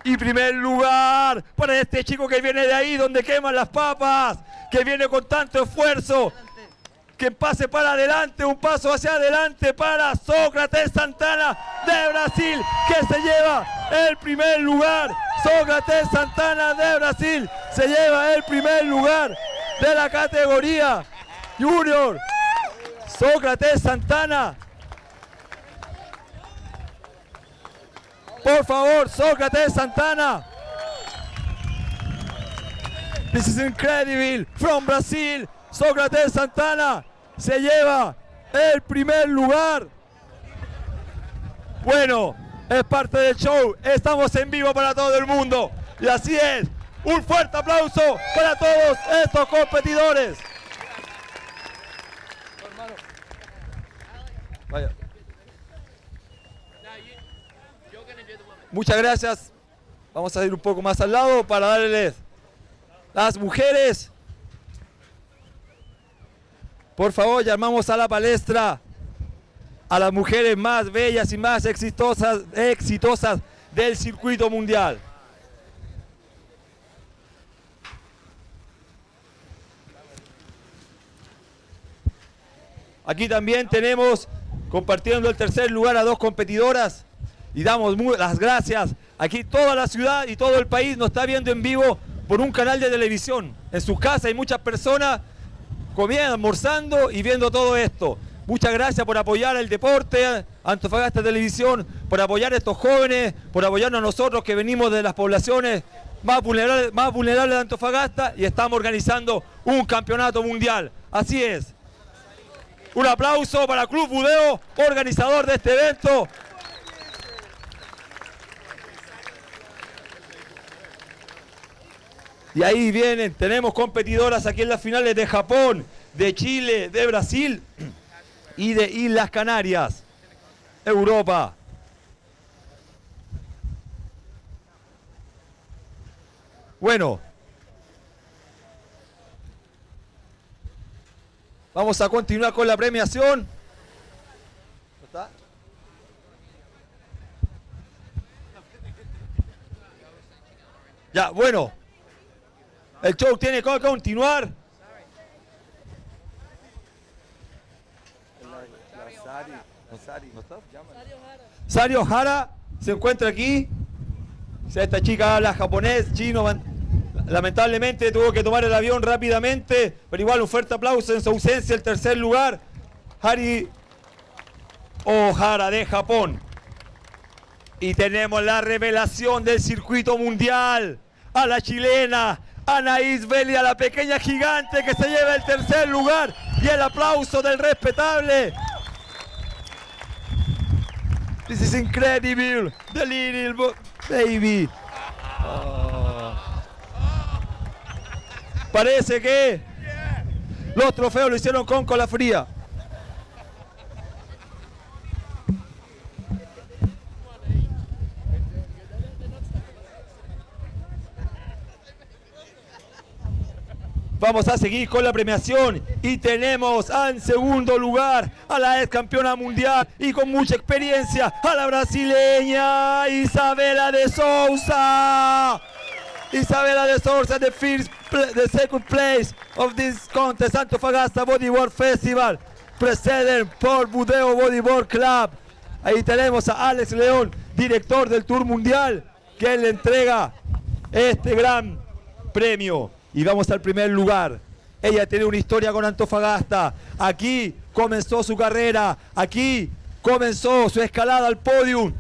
Y primer lugar para este chico que viene de ahí donde queman las papas, que viene con tanto esfuerzo, que pase para adelante, un paso hacia adelante para Sócrates Santana de Brasil, que se lleva el primer lugar. Sócrates Santana de Brasil se lleva el primer lugar de la categoría junior. Sócrates Santana. Por favor, Sócrates Santana. This is incredible. From Brazil, Sócrates Santana se lleva el primer lugar. Bueno, es parte del show. Estamos en vivo para todo el mundo. Y así es. Un fuerte aplauso para todos estos competidores. Vaya. Muchas gracias. Vamos a ir un poco más al lado para darles las mujeres. Por favor, llamamos a la palestra a las mujeres más bellas y más exitosas del circuito mundial. Aquí también tenemos, compartiendo el tercer lugar, a dos competidoras y damos las gracias. Aquí toda la ciudad y todo el país nos está viendo en vivo por un canal de televisión. En sus casas hay muchas personas comiendo, almorzando y viendo todo esto. Muchas gracias por apoyar el deporte, Antofagasta Televisión, por apoyar a estos jóvenes, por apoyarnos a nosotros que venimos de las poblaciones más vulnerables de Antofagasta y estamos organizando un campeonato mundial. Así es. Un aplauso para Club Budeo, organizador de este evento. Y ahí vienen, tenemos competidoras aquí en las finales de Japón, de Chile, de Brasil y de Islas Canarias, Europa. Bueno, vamos a continuar con la premiación. ¿Está? Ya, bueno. El show tiene que continuar. Sario Hara se encuentra aquí. Esta chica habla japonés, chino. Lamentablemente tuvo que tomar el avión rápidamente, pero igual un fuerte aplauso en su ausencia. El tercer lugar, Hari Ohara de Japón. Y tenemos la revelación del circuito mundial, a la chilena Anaís Belia, la pequeña gigante que se lleva el tercer lugar, y el aplauso del respetable. This is incredible, the little baby. Oh. Parece que los trofeos lo hicieron con cola fría. Vamos a seguir con la premiación y tenemos en segundo lugar a la ex campeona mundial y con mucha experiencia a la brasileña Isabela de Souza. Isabela de Souza, the second place of this contest, Antofagasta Bodyboard Festival, preceded por Budeo Bodyboard Club. Ahí tenemos a Alex León, director del Tour Mundial, que le entrega este gran premio. Y vamos al primer lugar. Ella tiene una historia con Antofagasta. Aquí comenzó su carrera. Aquí comenzó su escalada al podium.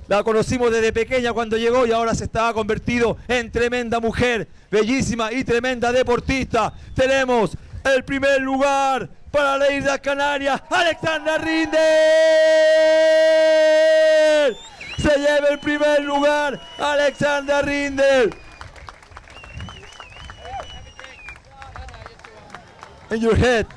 La conocimos desde pequeña cuando llegó y ahora se está convertido en tremenda mujer. Bellísima y tremenda deportista. Tenemos el primer lugar para la Isla Canarias. Alexandra Rinder. Se lleva el primer lugar. Alexandra Rinder. In your head.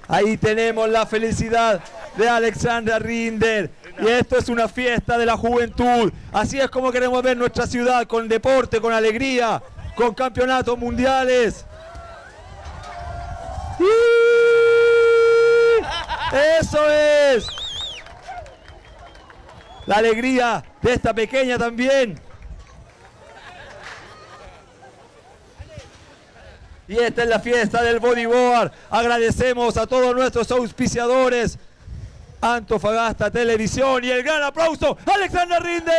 Ahí tenemos la felicidad de Alexandra Rinder. Y esto es una fiesta de la juventud. Así es como queremos ver nuestra ciudad, con deporte, con alegría, con campeonatos mundiales. Eso es. La alegría de esta pequeña también. Y esta es la fiesta del bodyboard. Agradecemos a todos nuestros auspiciadores, Antofagasta Televisión, y el gran aplauso, Alexandra Rinder.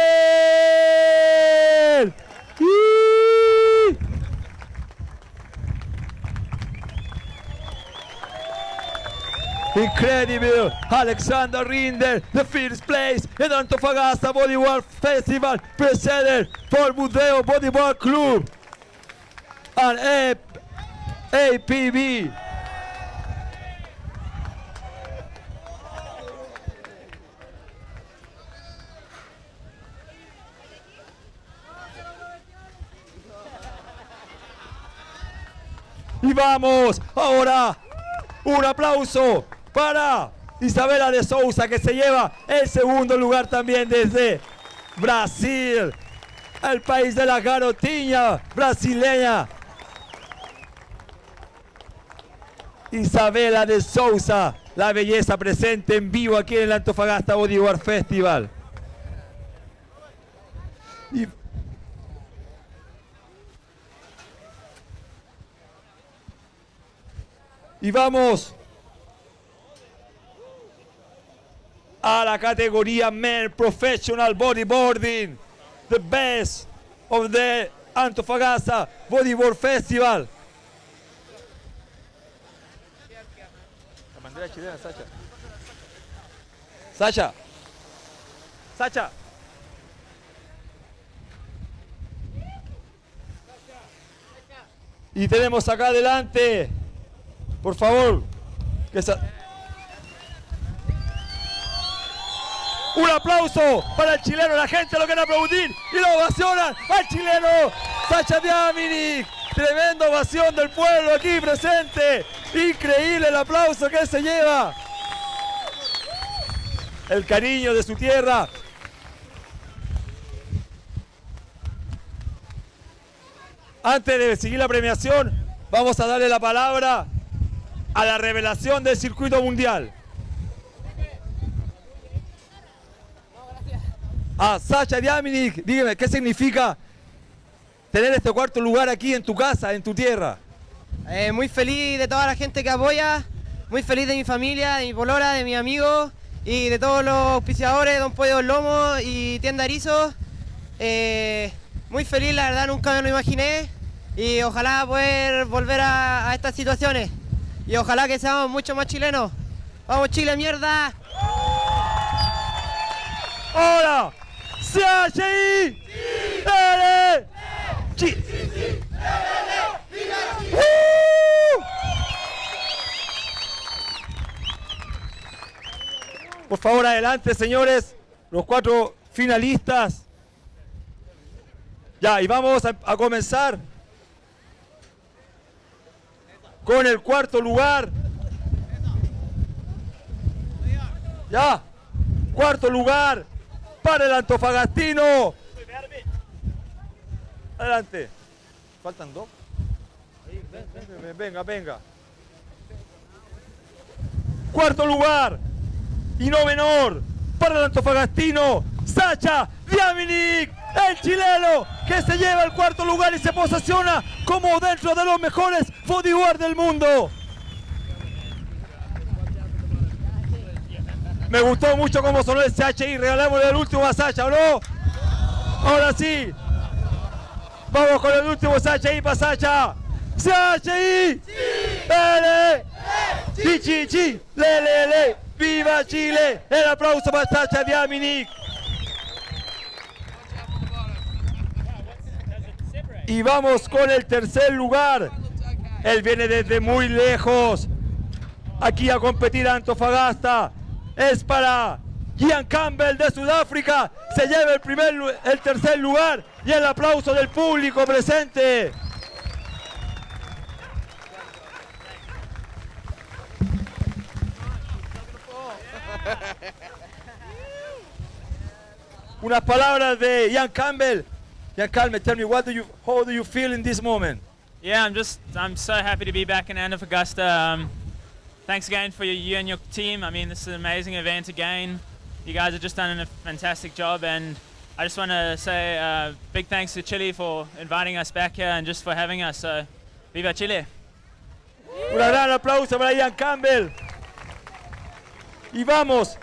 Incredible, Alexander Rinder, the first place in Antofagasta Bodyboard Festival, presented for Budeo Bodyboard Club and APB. Y vamos, ahora, un aplauso para Isabela de Souza, que se lleva el segundo lugar también desde Brasil, el país de la garotinha brasileña. Isabela de Souza, la belleza presente en vivo aquí en el Antofagasta Bodyboard Festival. Y vamos a la categoría Men Professional Bodyboarding, the best of the Antofagasta Bodyboard Festival. La bandera chilena, Sacha. Sacha. Sacha. Y tenemos acá adelante, por favor, un aplauso para el chileno, la gente lo quiere aplaudir y lo ovacionan al chileno Sacha Diaminic. Tremenda ovación del pueblo aquí presente. Increíble el aplauso que se lleva. El cariño de su tierra. Antes de seguir la premiación, vamos a darle la palabra a la revelación del circuito mundial. A Sacha Diaminic, dígame, ¿qué significa tener este cuarto lugar aquí en tu casa, en tu tierra? Muy feliz de toda la gente que apoya, muy feliz de mi familia, de mi polola, de mis amigos y de todos los auspiciadores, Don Pollo Lomo y Tienda Erizo. Muy feliz, la verdad nunca me lo imaginé y ojalá poder volver a estas situaciones y ojalá que seamos mucho más chilenos. ¡Vamos Chile, mierda! ¡Hola! ¡CHI! ¡L! Por favor, adelante, señores, los 4 finalistas. Ya, y vamos a comenzar con el cuarto lugar. Ya, cuarto lugar para el antofagastino. Adelante. Faltan 2. Venga. Cuarto lugar, y no menor, para el antofagastino, Sacha Diaminic, el chileno que se lleva el cuarto lugar y se posiciona como dentro de los mejores bodyboard del mundo. Me gustó mucho cómo sonó el CHI, regalémosle el último a Sacha, ¿o no? Ahora sí. Vamos con el último CHI para Sacha. CHI. ¡L! ¡Chi! ¡Le! ¡Viva Chile! El aplauso para Sacha Diaminic. Y vamos con el tercer lugar. Él viene desde muy lejos aquí a competir a Antofagasta. Es para Ian Campbell de Sudáfrica. Se lleva el tercer lugar y el aplauso del público presente. Unas palabras de Ian Campbell. Ian Campbell, tell me, how do you feel in this moment? Yeah, I'm so happy to be back in Antofagasta. Thanks again for you and your team. I mean, this is an amazing event again. You guys have just done a fantastic job, and I just want to say big thanks to Chile for inviting us back here and just for having us. So, viva Chile! Un gran aplauso para Ian Campbell. Y vamos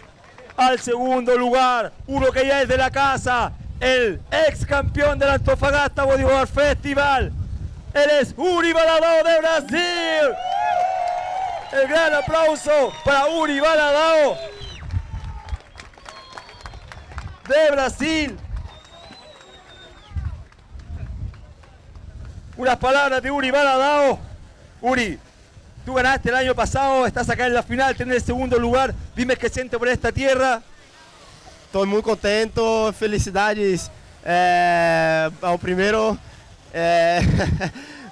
al segundo lugar, uno que ya es de la casa, el ex campeón del Antofagasta Bodyboard Festival. Él es Uri Baladao de Brasil. El gran aplauso para Uri Baladao de Brasil. Unas palabras de Uri Baladao. Uri, tú ganaste el año pasado, estás acá en la final, tenés el segundo lugar. Dime qué sientes por esta tierra. Estou muito contento, felicidades ao primeiro.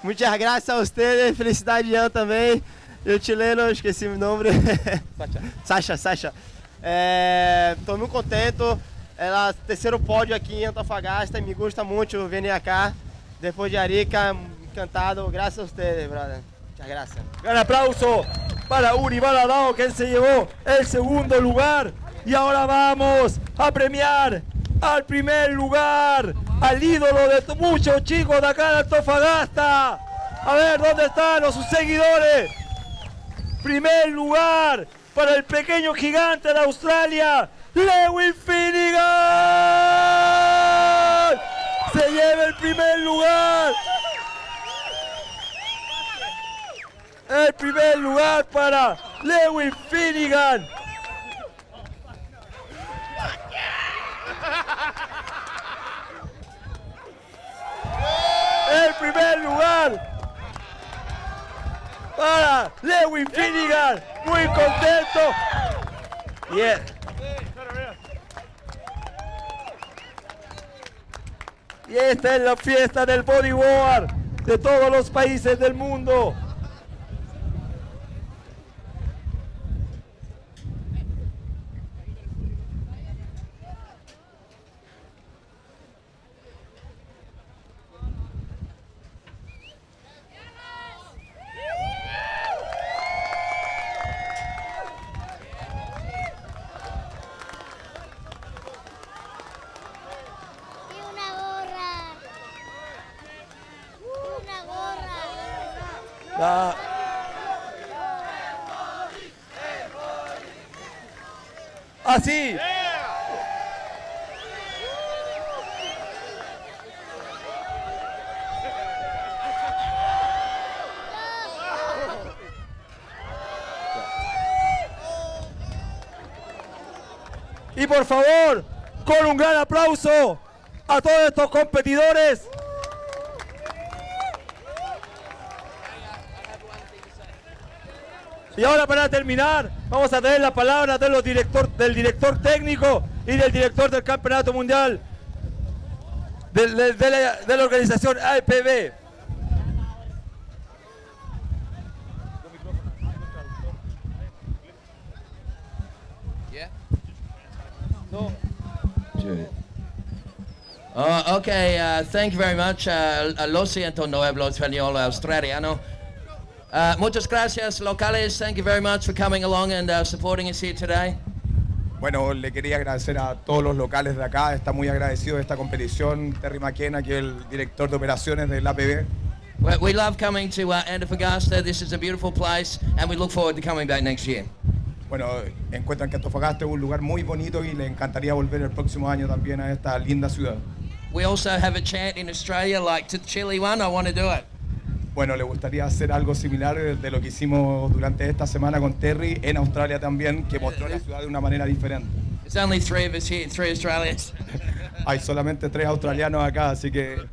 Muchas gracias a ustedes. Felicidade, Ian, também. E o chileno, esqueci o nome. Sasha. Estou muito contente. É o terceiro pódio aqui em Antofagasta. Me gusta muito vir acá. Depois de Arica, encantado. Gracias a ustedes, brother. Muchas gracias. Gran aplauso para Uri Baladao, que se llevó el segundo lugar. Y ahora vamos a premiar al primer lugar, al ídolo de muchos chicos de acá de Antofagasta. A ver, ¿dónde están sus seguidores? Primer lugar para el pequeño gigante de Australia, Lewis Finnegan. Se lleva el primer lugar. El primer lugar para Lewis Finnegan. El primer lugar para Lewis Finnegan. Muy contento. Bien. Y esta es la fiesta del bodyboard de todos los países del mundo. Así. Y por favor, con un gran aplauso a todos estos competidores. Y ahora, para terminar, vamos a tener la palabra del director técnico y del director del Campeonato Mundial de la organización AEPB. Thank you very much. Lo siento, no hablo español australiano. Muchas gracias, locales. Thank you very much for coming along and supporting us here today. Bueno, le quería agradecer a todos los locales de acá. Está muy agradecido de esta competición. Terry McKenna, que es el director de operaciones del APB. We love coming to Antofagasta. This is a beautiful place, and we look forward to coming back next year. Bueno, encuentran que Antofagasta es un lugar muy bonito y le encantaría volver el próximo año también a esta linda ciudad. We also have a chant in Australia, like to the Chile one. I want to do it. Bueno, le gustaría hacer algo similar de lo que hicimos durante esta semana con Terry en Australia también, que mostró la ciudad de una manera diferente. It's only 3 of us here, 3 Australians. Hay solamente 3 australianos acá, así que...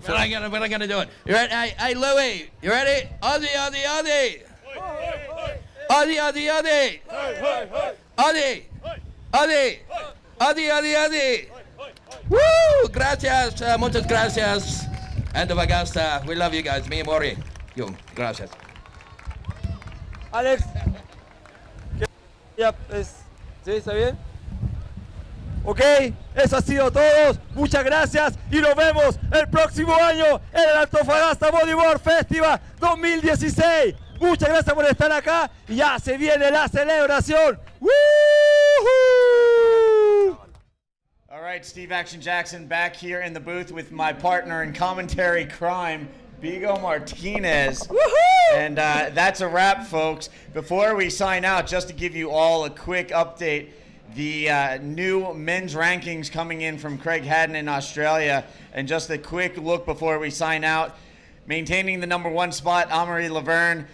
We're gonna do it. You ready? Hey, Louis, you ready? Aussie, Aussie, Aussie. Aussie, Aussie, Aussie. Aussie. Aussie. Aussie, Aussie, Aussie. Woo! Gracias, muchas gracias. Antofagasta, we love you guys. Me and Mori. Yo, gracias. Alex. ¿Sí? ¿Está bien? Ok, eso ha sido todo. Muchas gracias y nos vemos el próximo año en el Antofagasta Bodyboard Festival 2016. Muchas gracias por estar acá y ya se viene la celebración. ¡Woohoo! All right, Steve Action Jackson back here in the booth with my partner in commentary crime, Bigo Martinez. Woohoo! And that's a wrap, folks. Before we sign out, just to give you all a quick update, the new men's rankings coming in from Craig Haddon in Australia. And just a quick look before we sign out. Maintaining the number 1 spot, Amory Laverne.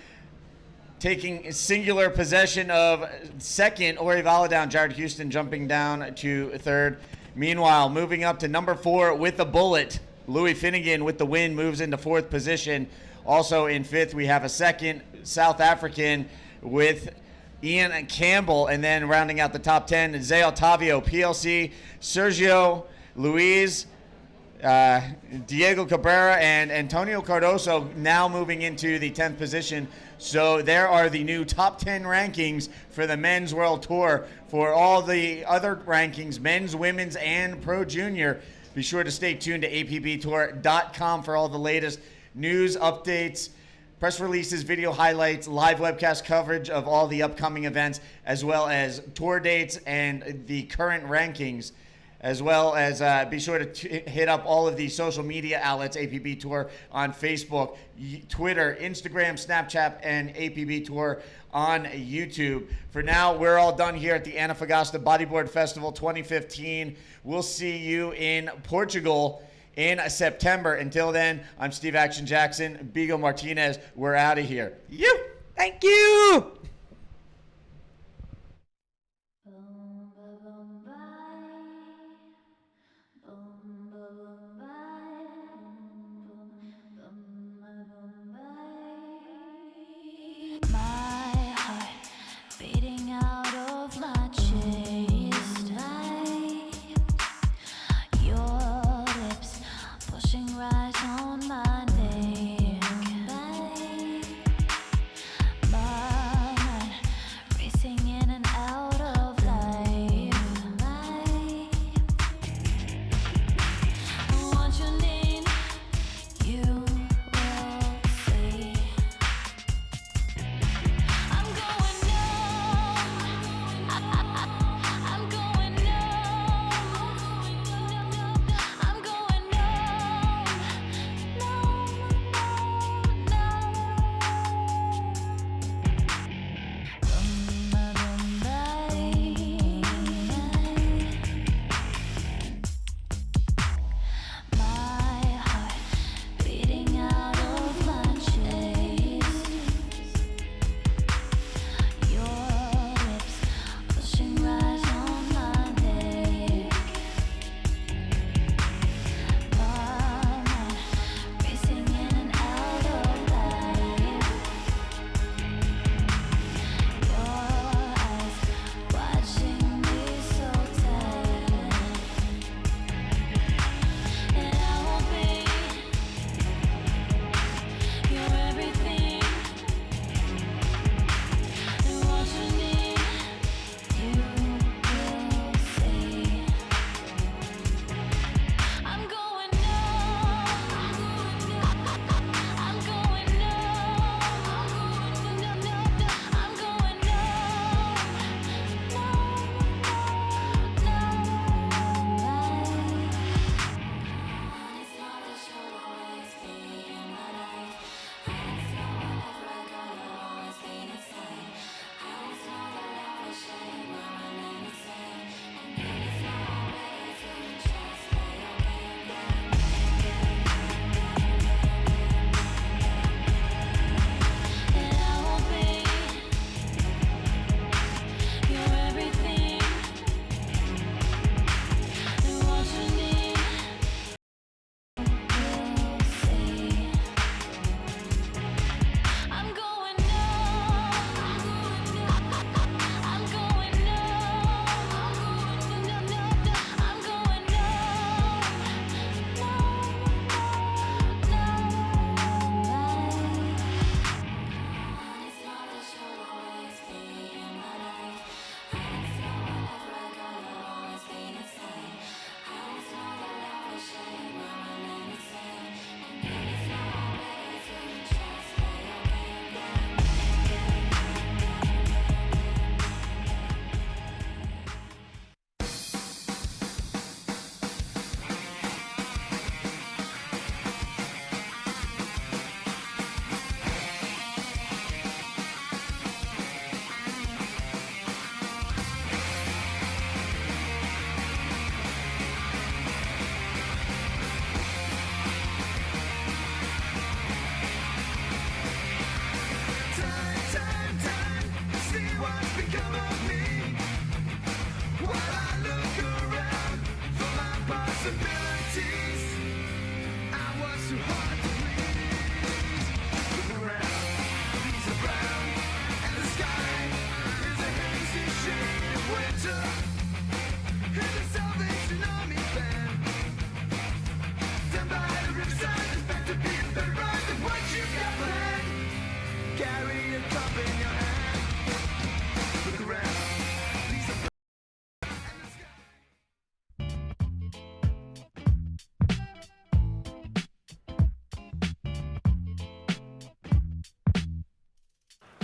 Taking singular possession of second, Ori Valadown, Jared Houston jumping down to third. Meanwhile, moving up to number 4 with a bullet, Louis Finnegan with the win moves into 4th position. Also in 5th, we have a second South African with Ian Campbell. And then rounding out the top 10, Zé Otávio, PLC, Sergio Luiz, Diego Cabrera and Antonio Cardoso now moving into the 10th position. So there are the new top 10 rankings for the Men's World Tour. For all the other rankings, men's, women's, and pro junior, be sure to stay tuned to apbtour.com for all the latest news, updates, press releases, video highlights, live webcast coverage of all the upcoming events, as well as tour dates and the current rankings, as well as be sure to hit up all of the social media outlets, APB Tour on Facebook, Twitter, Instagram, Snapchat, and APB Tour on YouTube. For now, we're all done here at the Antofagasta Bodyboard Festival 2015. We'll see you in Portugal in September. Until then, I'm Steve Action Jackson, Bigo Martinez. We're out of here. Thank you.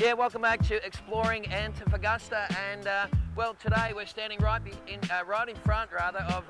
Yeah, welcome back to Exploring Antofagasta, and well, today we're standing right in front of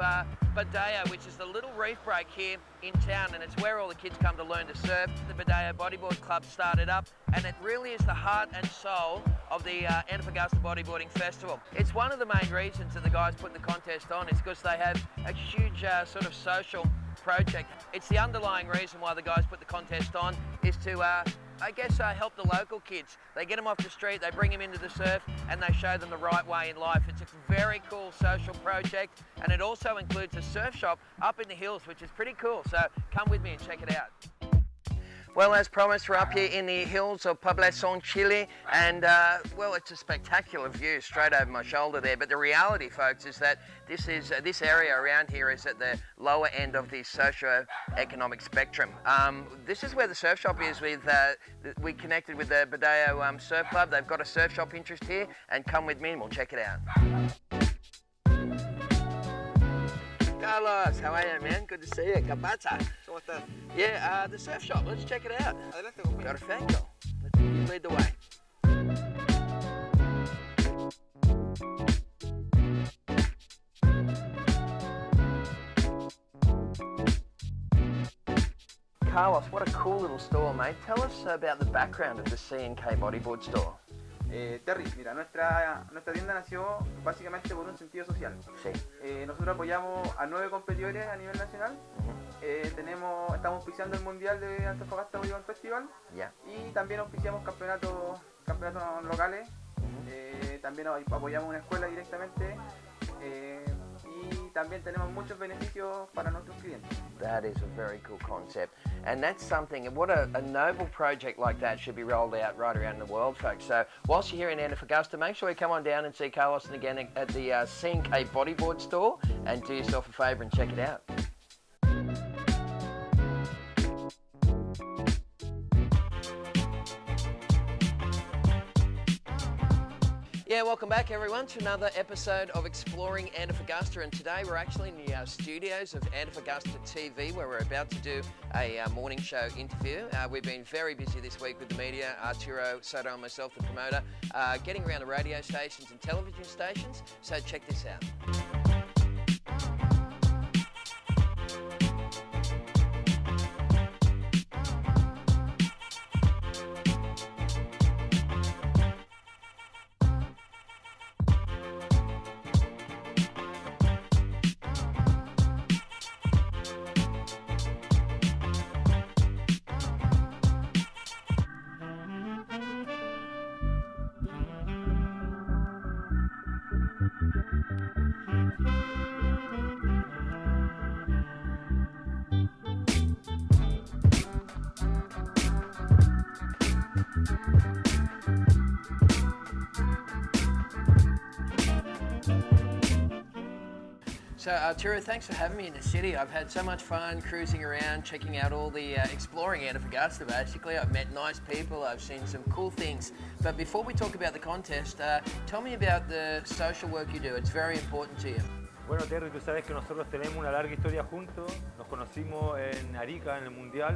Badea, which is the little reef break here in town, and it's where all the kids come to learn to surf. The Badea Bodyboard Club started up, and it really is the heart and soul of the Antofagasta Bodyboarding Festival. It's one of the main reasons that the guys put the contest on is because they have a huge sort of social project. It's the underlying reason why the guys put the contest on is to I guess help the local kids. They get them off the street, they bring them into the surf, and they show them the right way in life. It's a very cool social project, and it also includes a surf shop up in the hills, which is pretty cool. So come with me and check it out. Well, as promised, we're up here in the hills of Poblacion, Chile, and well, it's a spectacular view straight over my shoulder there. But the reality, folks, is that this area around here is at the lower end of the socio-economic spectrum. This is where the surf shop is. We connected with the Badea Surf Club. They've got a surf shop interest here, and come with me and we'll check it out. Carlos, how are you, man? Good to see you. ¿Qué pasa? ¿Cómo estás? Yeah, the surf shop. Let's check it out. Adelante, compañero. Perfecto. Let's lead the way. Carlos, what a cool little store, mate. Tell us about the background of the C&K Bodyboard store. Terry, mira, nuestra tienda nació básicamente por un sentido social. Sí. Nosotros apoyamos a 9 competidores a nivel nacional. Estamos auspiciando el Mundial de Antofagasta Bodyboard Festival. Yeah. Y también auspiciamos campeonatos locales. También apoyamos una escuela directamente. Y también tenemos muchos beneficios para nuestros clientes. That is a very cool concept, and that's something, what a noble project like that should be rolled out right around the world, folks. So whilst you're here in Antofagasta, make sure you come on down and see Carlos again at the C&K Bodyboard store, and do yourself a favour and check it out. Yeah, welcome back everyone to another episode of Exploring Antofagasta, and today we're actually in the studios of Antofagasta TV, where we're about to do a morning show interview. We've been very busy this week with the media, Arturo Soto and myself, the promoter, getting around the radio stations and television stations, so check this out. So Arturo, thanks for having me in the city. I've had so much fun cruising around, checking out all the exploring Antofagasta basically. I've met nice people, I've seen some cool things. But before we talk about the contest, tell me about the social work you do. It's very important to you. Bueno, Terry, tú sabes que nosotros tenemos una larga historia juntos. Nos conocimos en Arica, en el Mundial,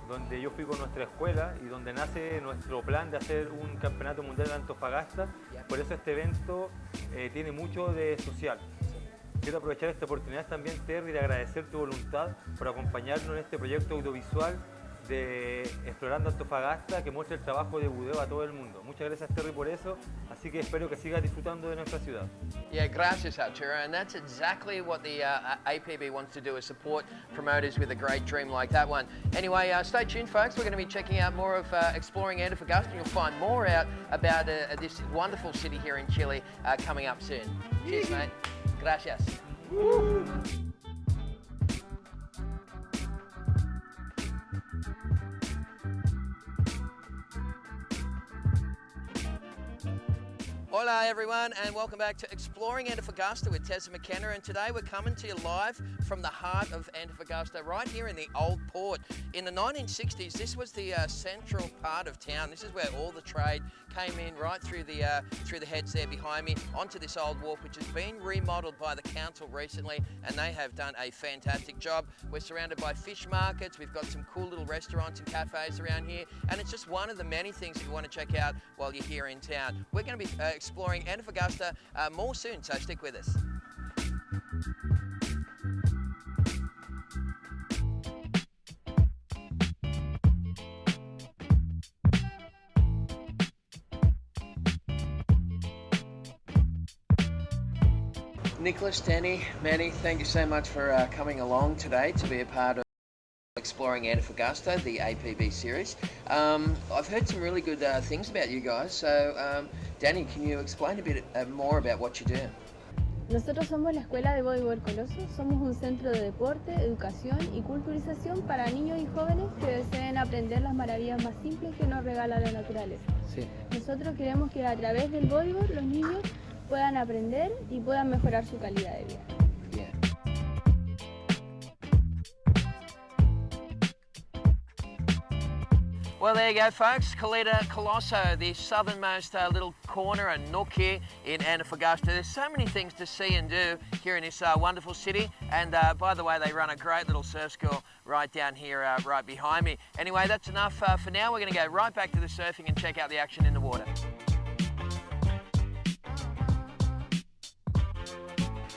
donde yo fui con nuestra escuela y donde nace nuestro plan de hacer un campeonato mundial de Antofagasta. Por eso este evento tiene mucho de social. Quiero aprovechar esta oportunidad también, Terry, de agradecer tu voluntad por acompañarnos en este proyecto audiovisual de Explorando Antofagasta, que muestra el trabajo de budeo a todo el mundo. Muchas gracias, Terry, por eso, así que espero que sigas disfrutando de nuestra ciudad. Yeah, gracias, Arturo, and that's exactly what the APB wants to do, is support promoters with a great dream like that one. Anyway, stay tuned, folks. We're going to be checking out more of Exploring Antofagasta, and you'll find more out about this wonderful city here in Chile coming up soon. Cheers, mate. Gracias. Hola everyone, and welcome back to Exploring Antofagasta with Tessa McKenna, and today we're coming to you live from the heart of Antofagasta, right here in the Old Port. In the 1960s, this was the central part of town. This is where all the trade came in, right through the heads there behind me, onto this old wharf, which has been remodelled by the council recently, and they have done a fantastic job. We're surrounded by fish markets. We've got some cool little restaurants and cafes around here, and it's just one of the many things that you want to check out while you're here in town. We're going to be exploring Antofagasta more soon, so stick with us. Nicholas, Danny, Manny, thank you so much for coming along today to be a part of Exploring Antofagasta, the APB series. I've heard some really good things about you guys, so Danny, can you explain a bit more about what you do? Nosotros somos la Escuela de Bodyboard Coloso, somos un centro de deporte, educación y culturización para niños y jóvenes que deseen aprender las maravillas más simples que nos regala la naturaleza. Sí. Nosotros queremos que a través del bodyboard los niños puedan aprender y puedan mejorar su calidad de vida. Bien. Well, there you go, folks. Colosso, the southernmost little corner and nook here in Antofagasta. There's so many things to see and do here in this wonderful city. And by the way, they run a great little surf school right down here, right behind me. Anyway, that's enough for now. We're going to go right back to the surfing and check out the action in the water.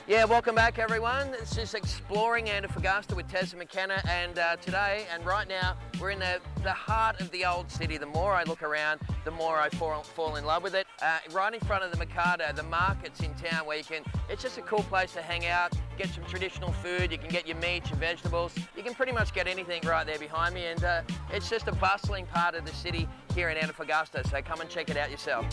Yeah, welcome back everyone. This is Exploring Antofagasta with Tessa McKenna, and today and right now we're in the heart of the old city. The more I look around, the more I fall in love with it. Right in front of the Mercado, the markets in town where it's just a cool place to hang out, get some traditional food, you can get your meat, your vegetables, you can pretty much get anything right there behind me, and it's just a bustling part of the city here in Antofagasta, so come and check it out yourself.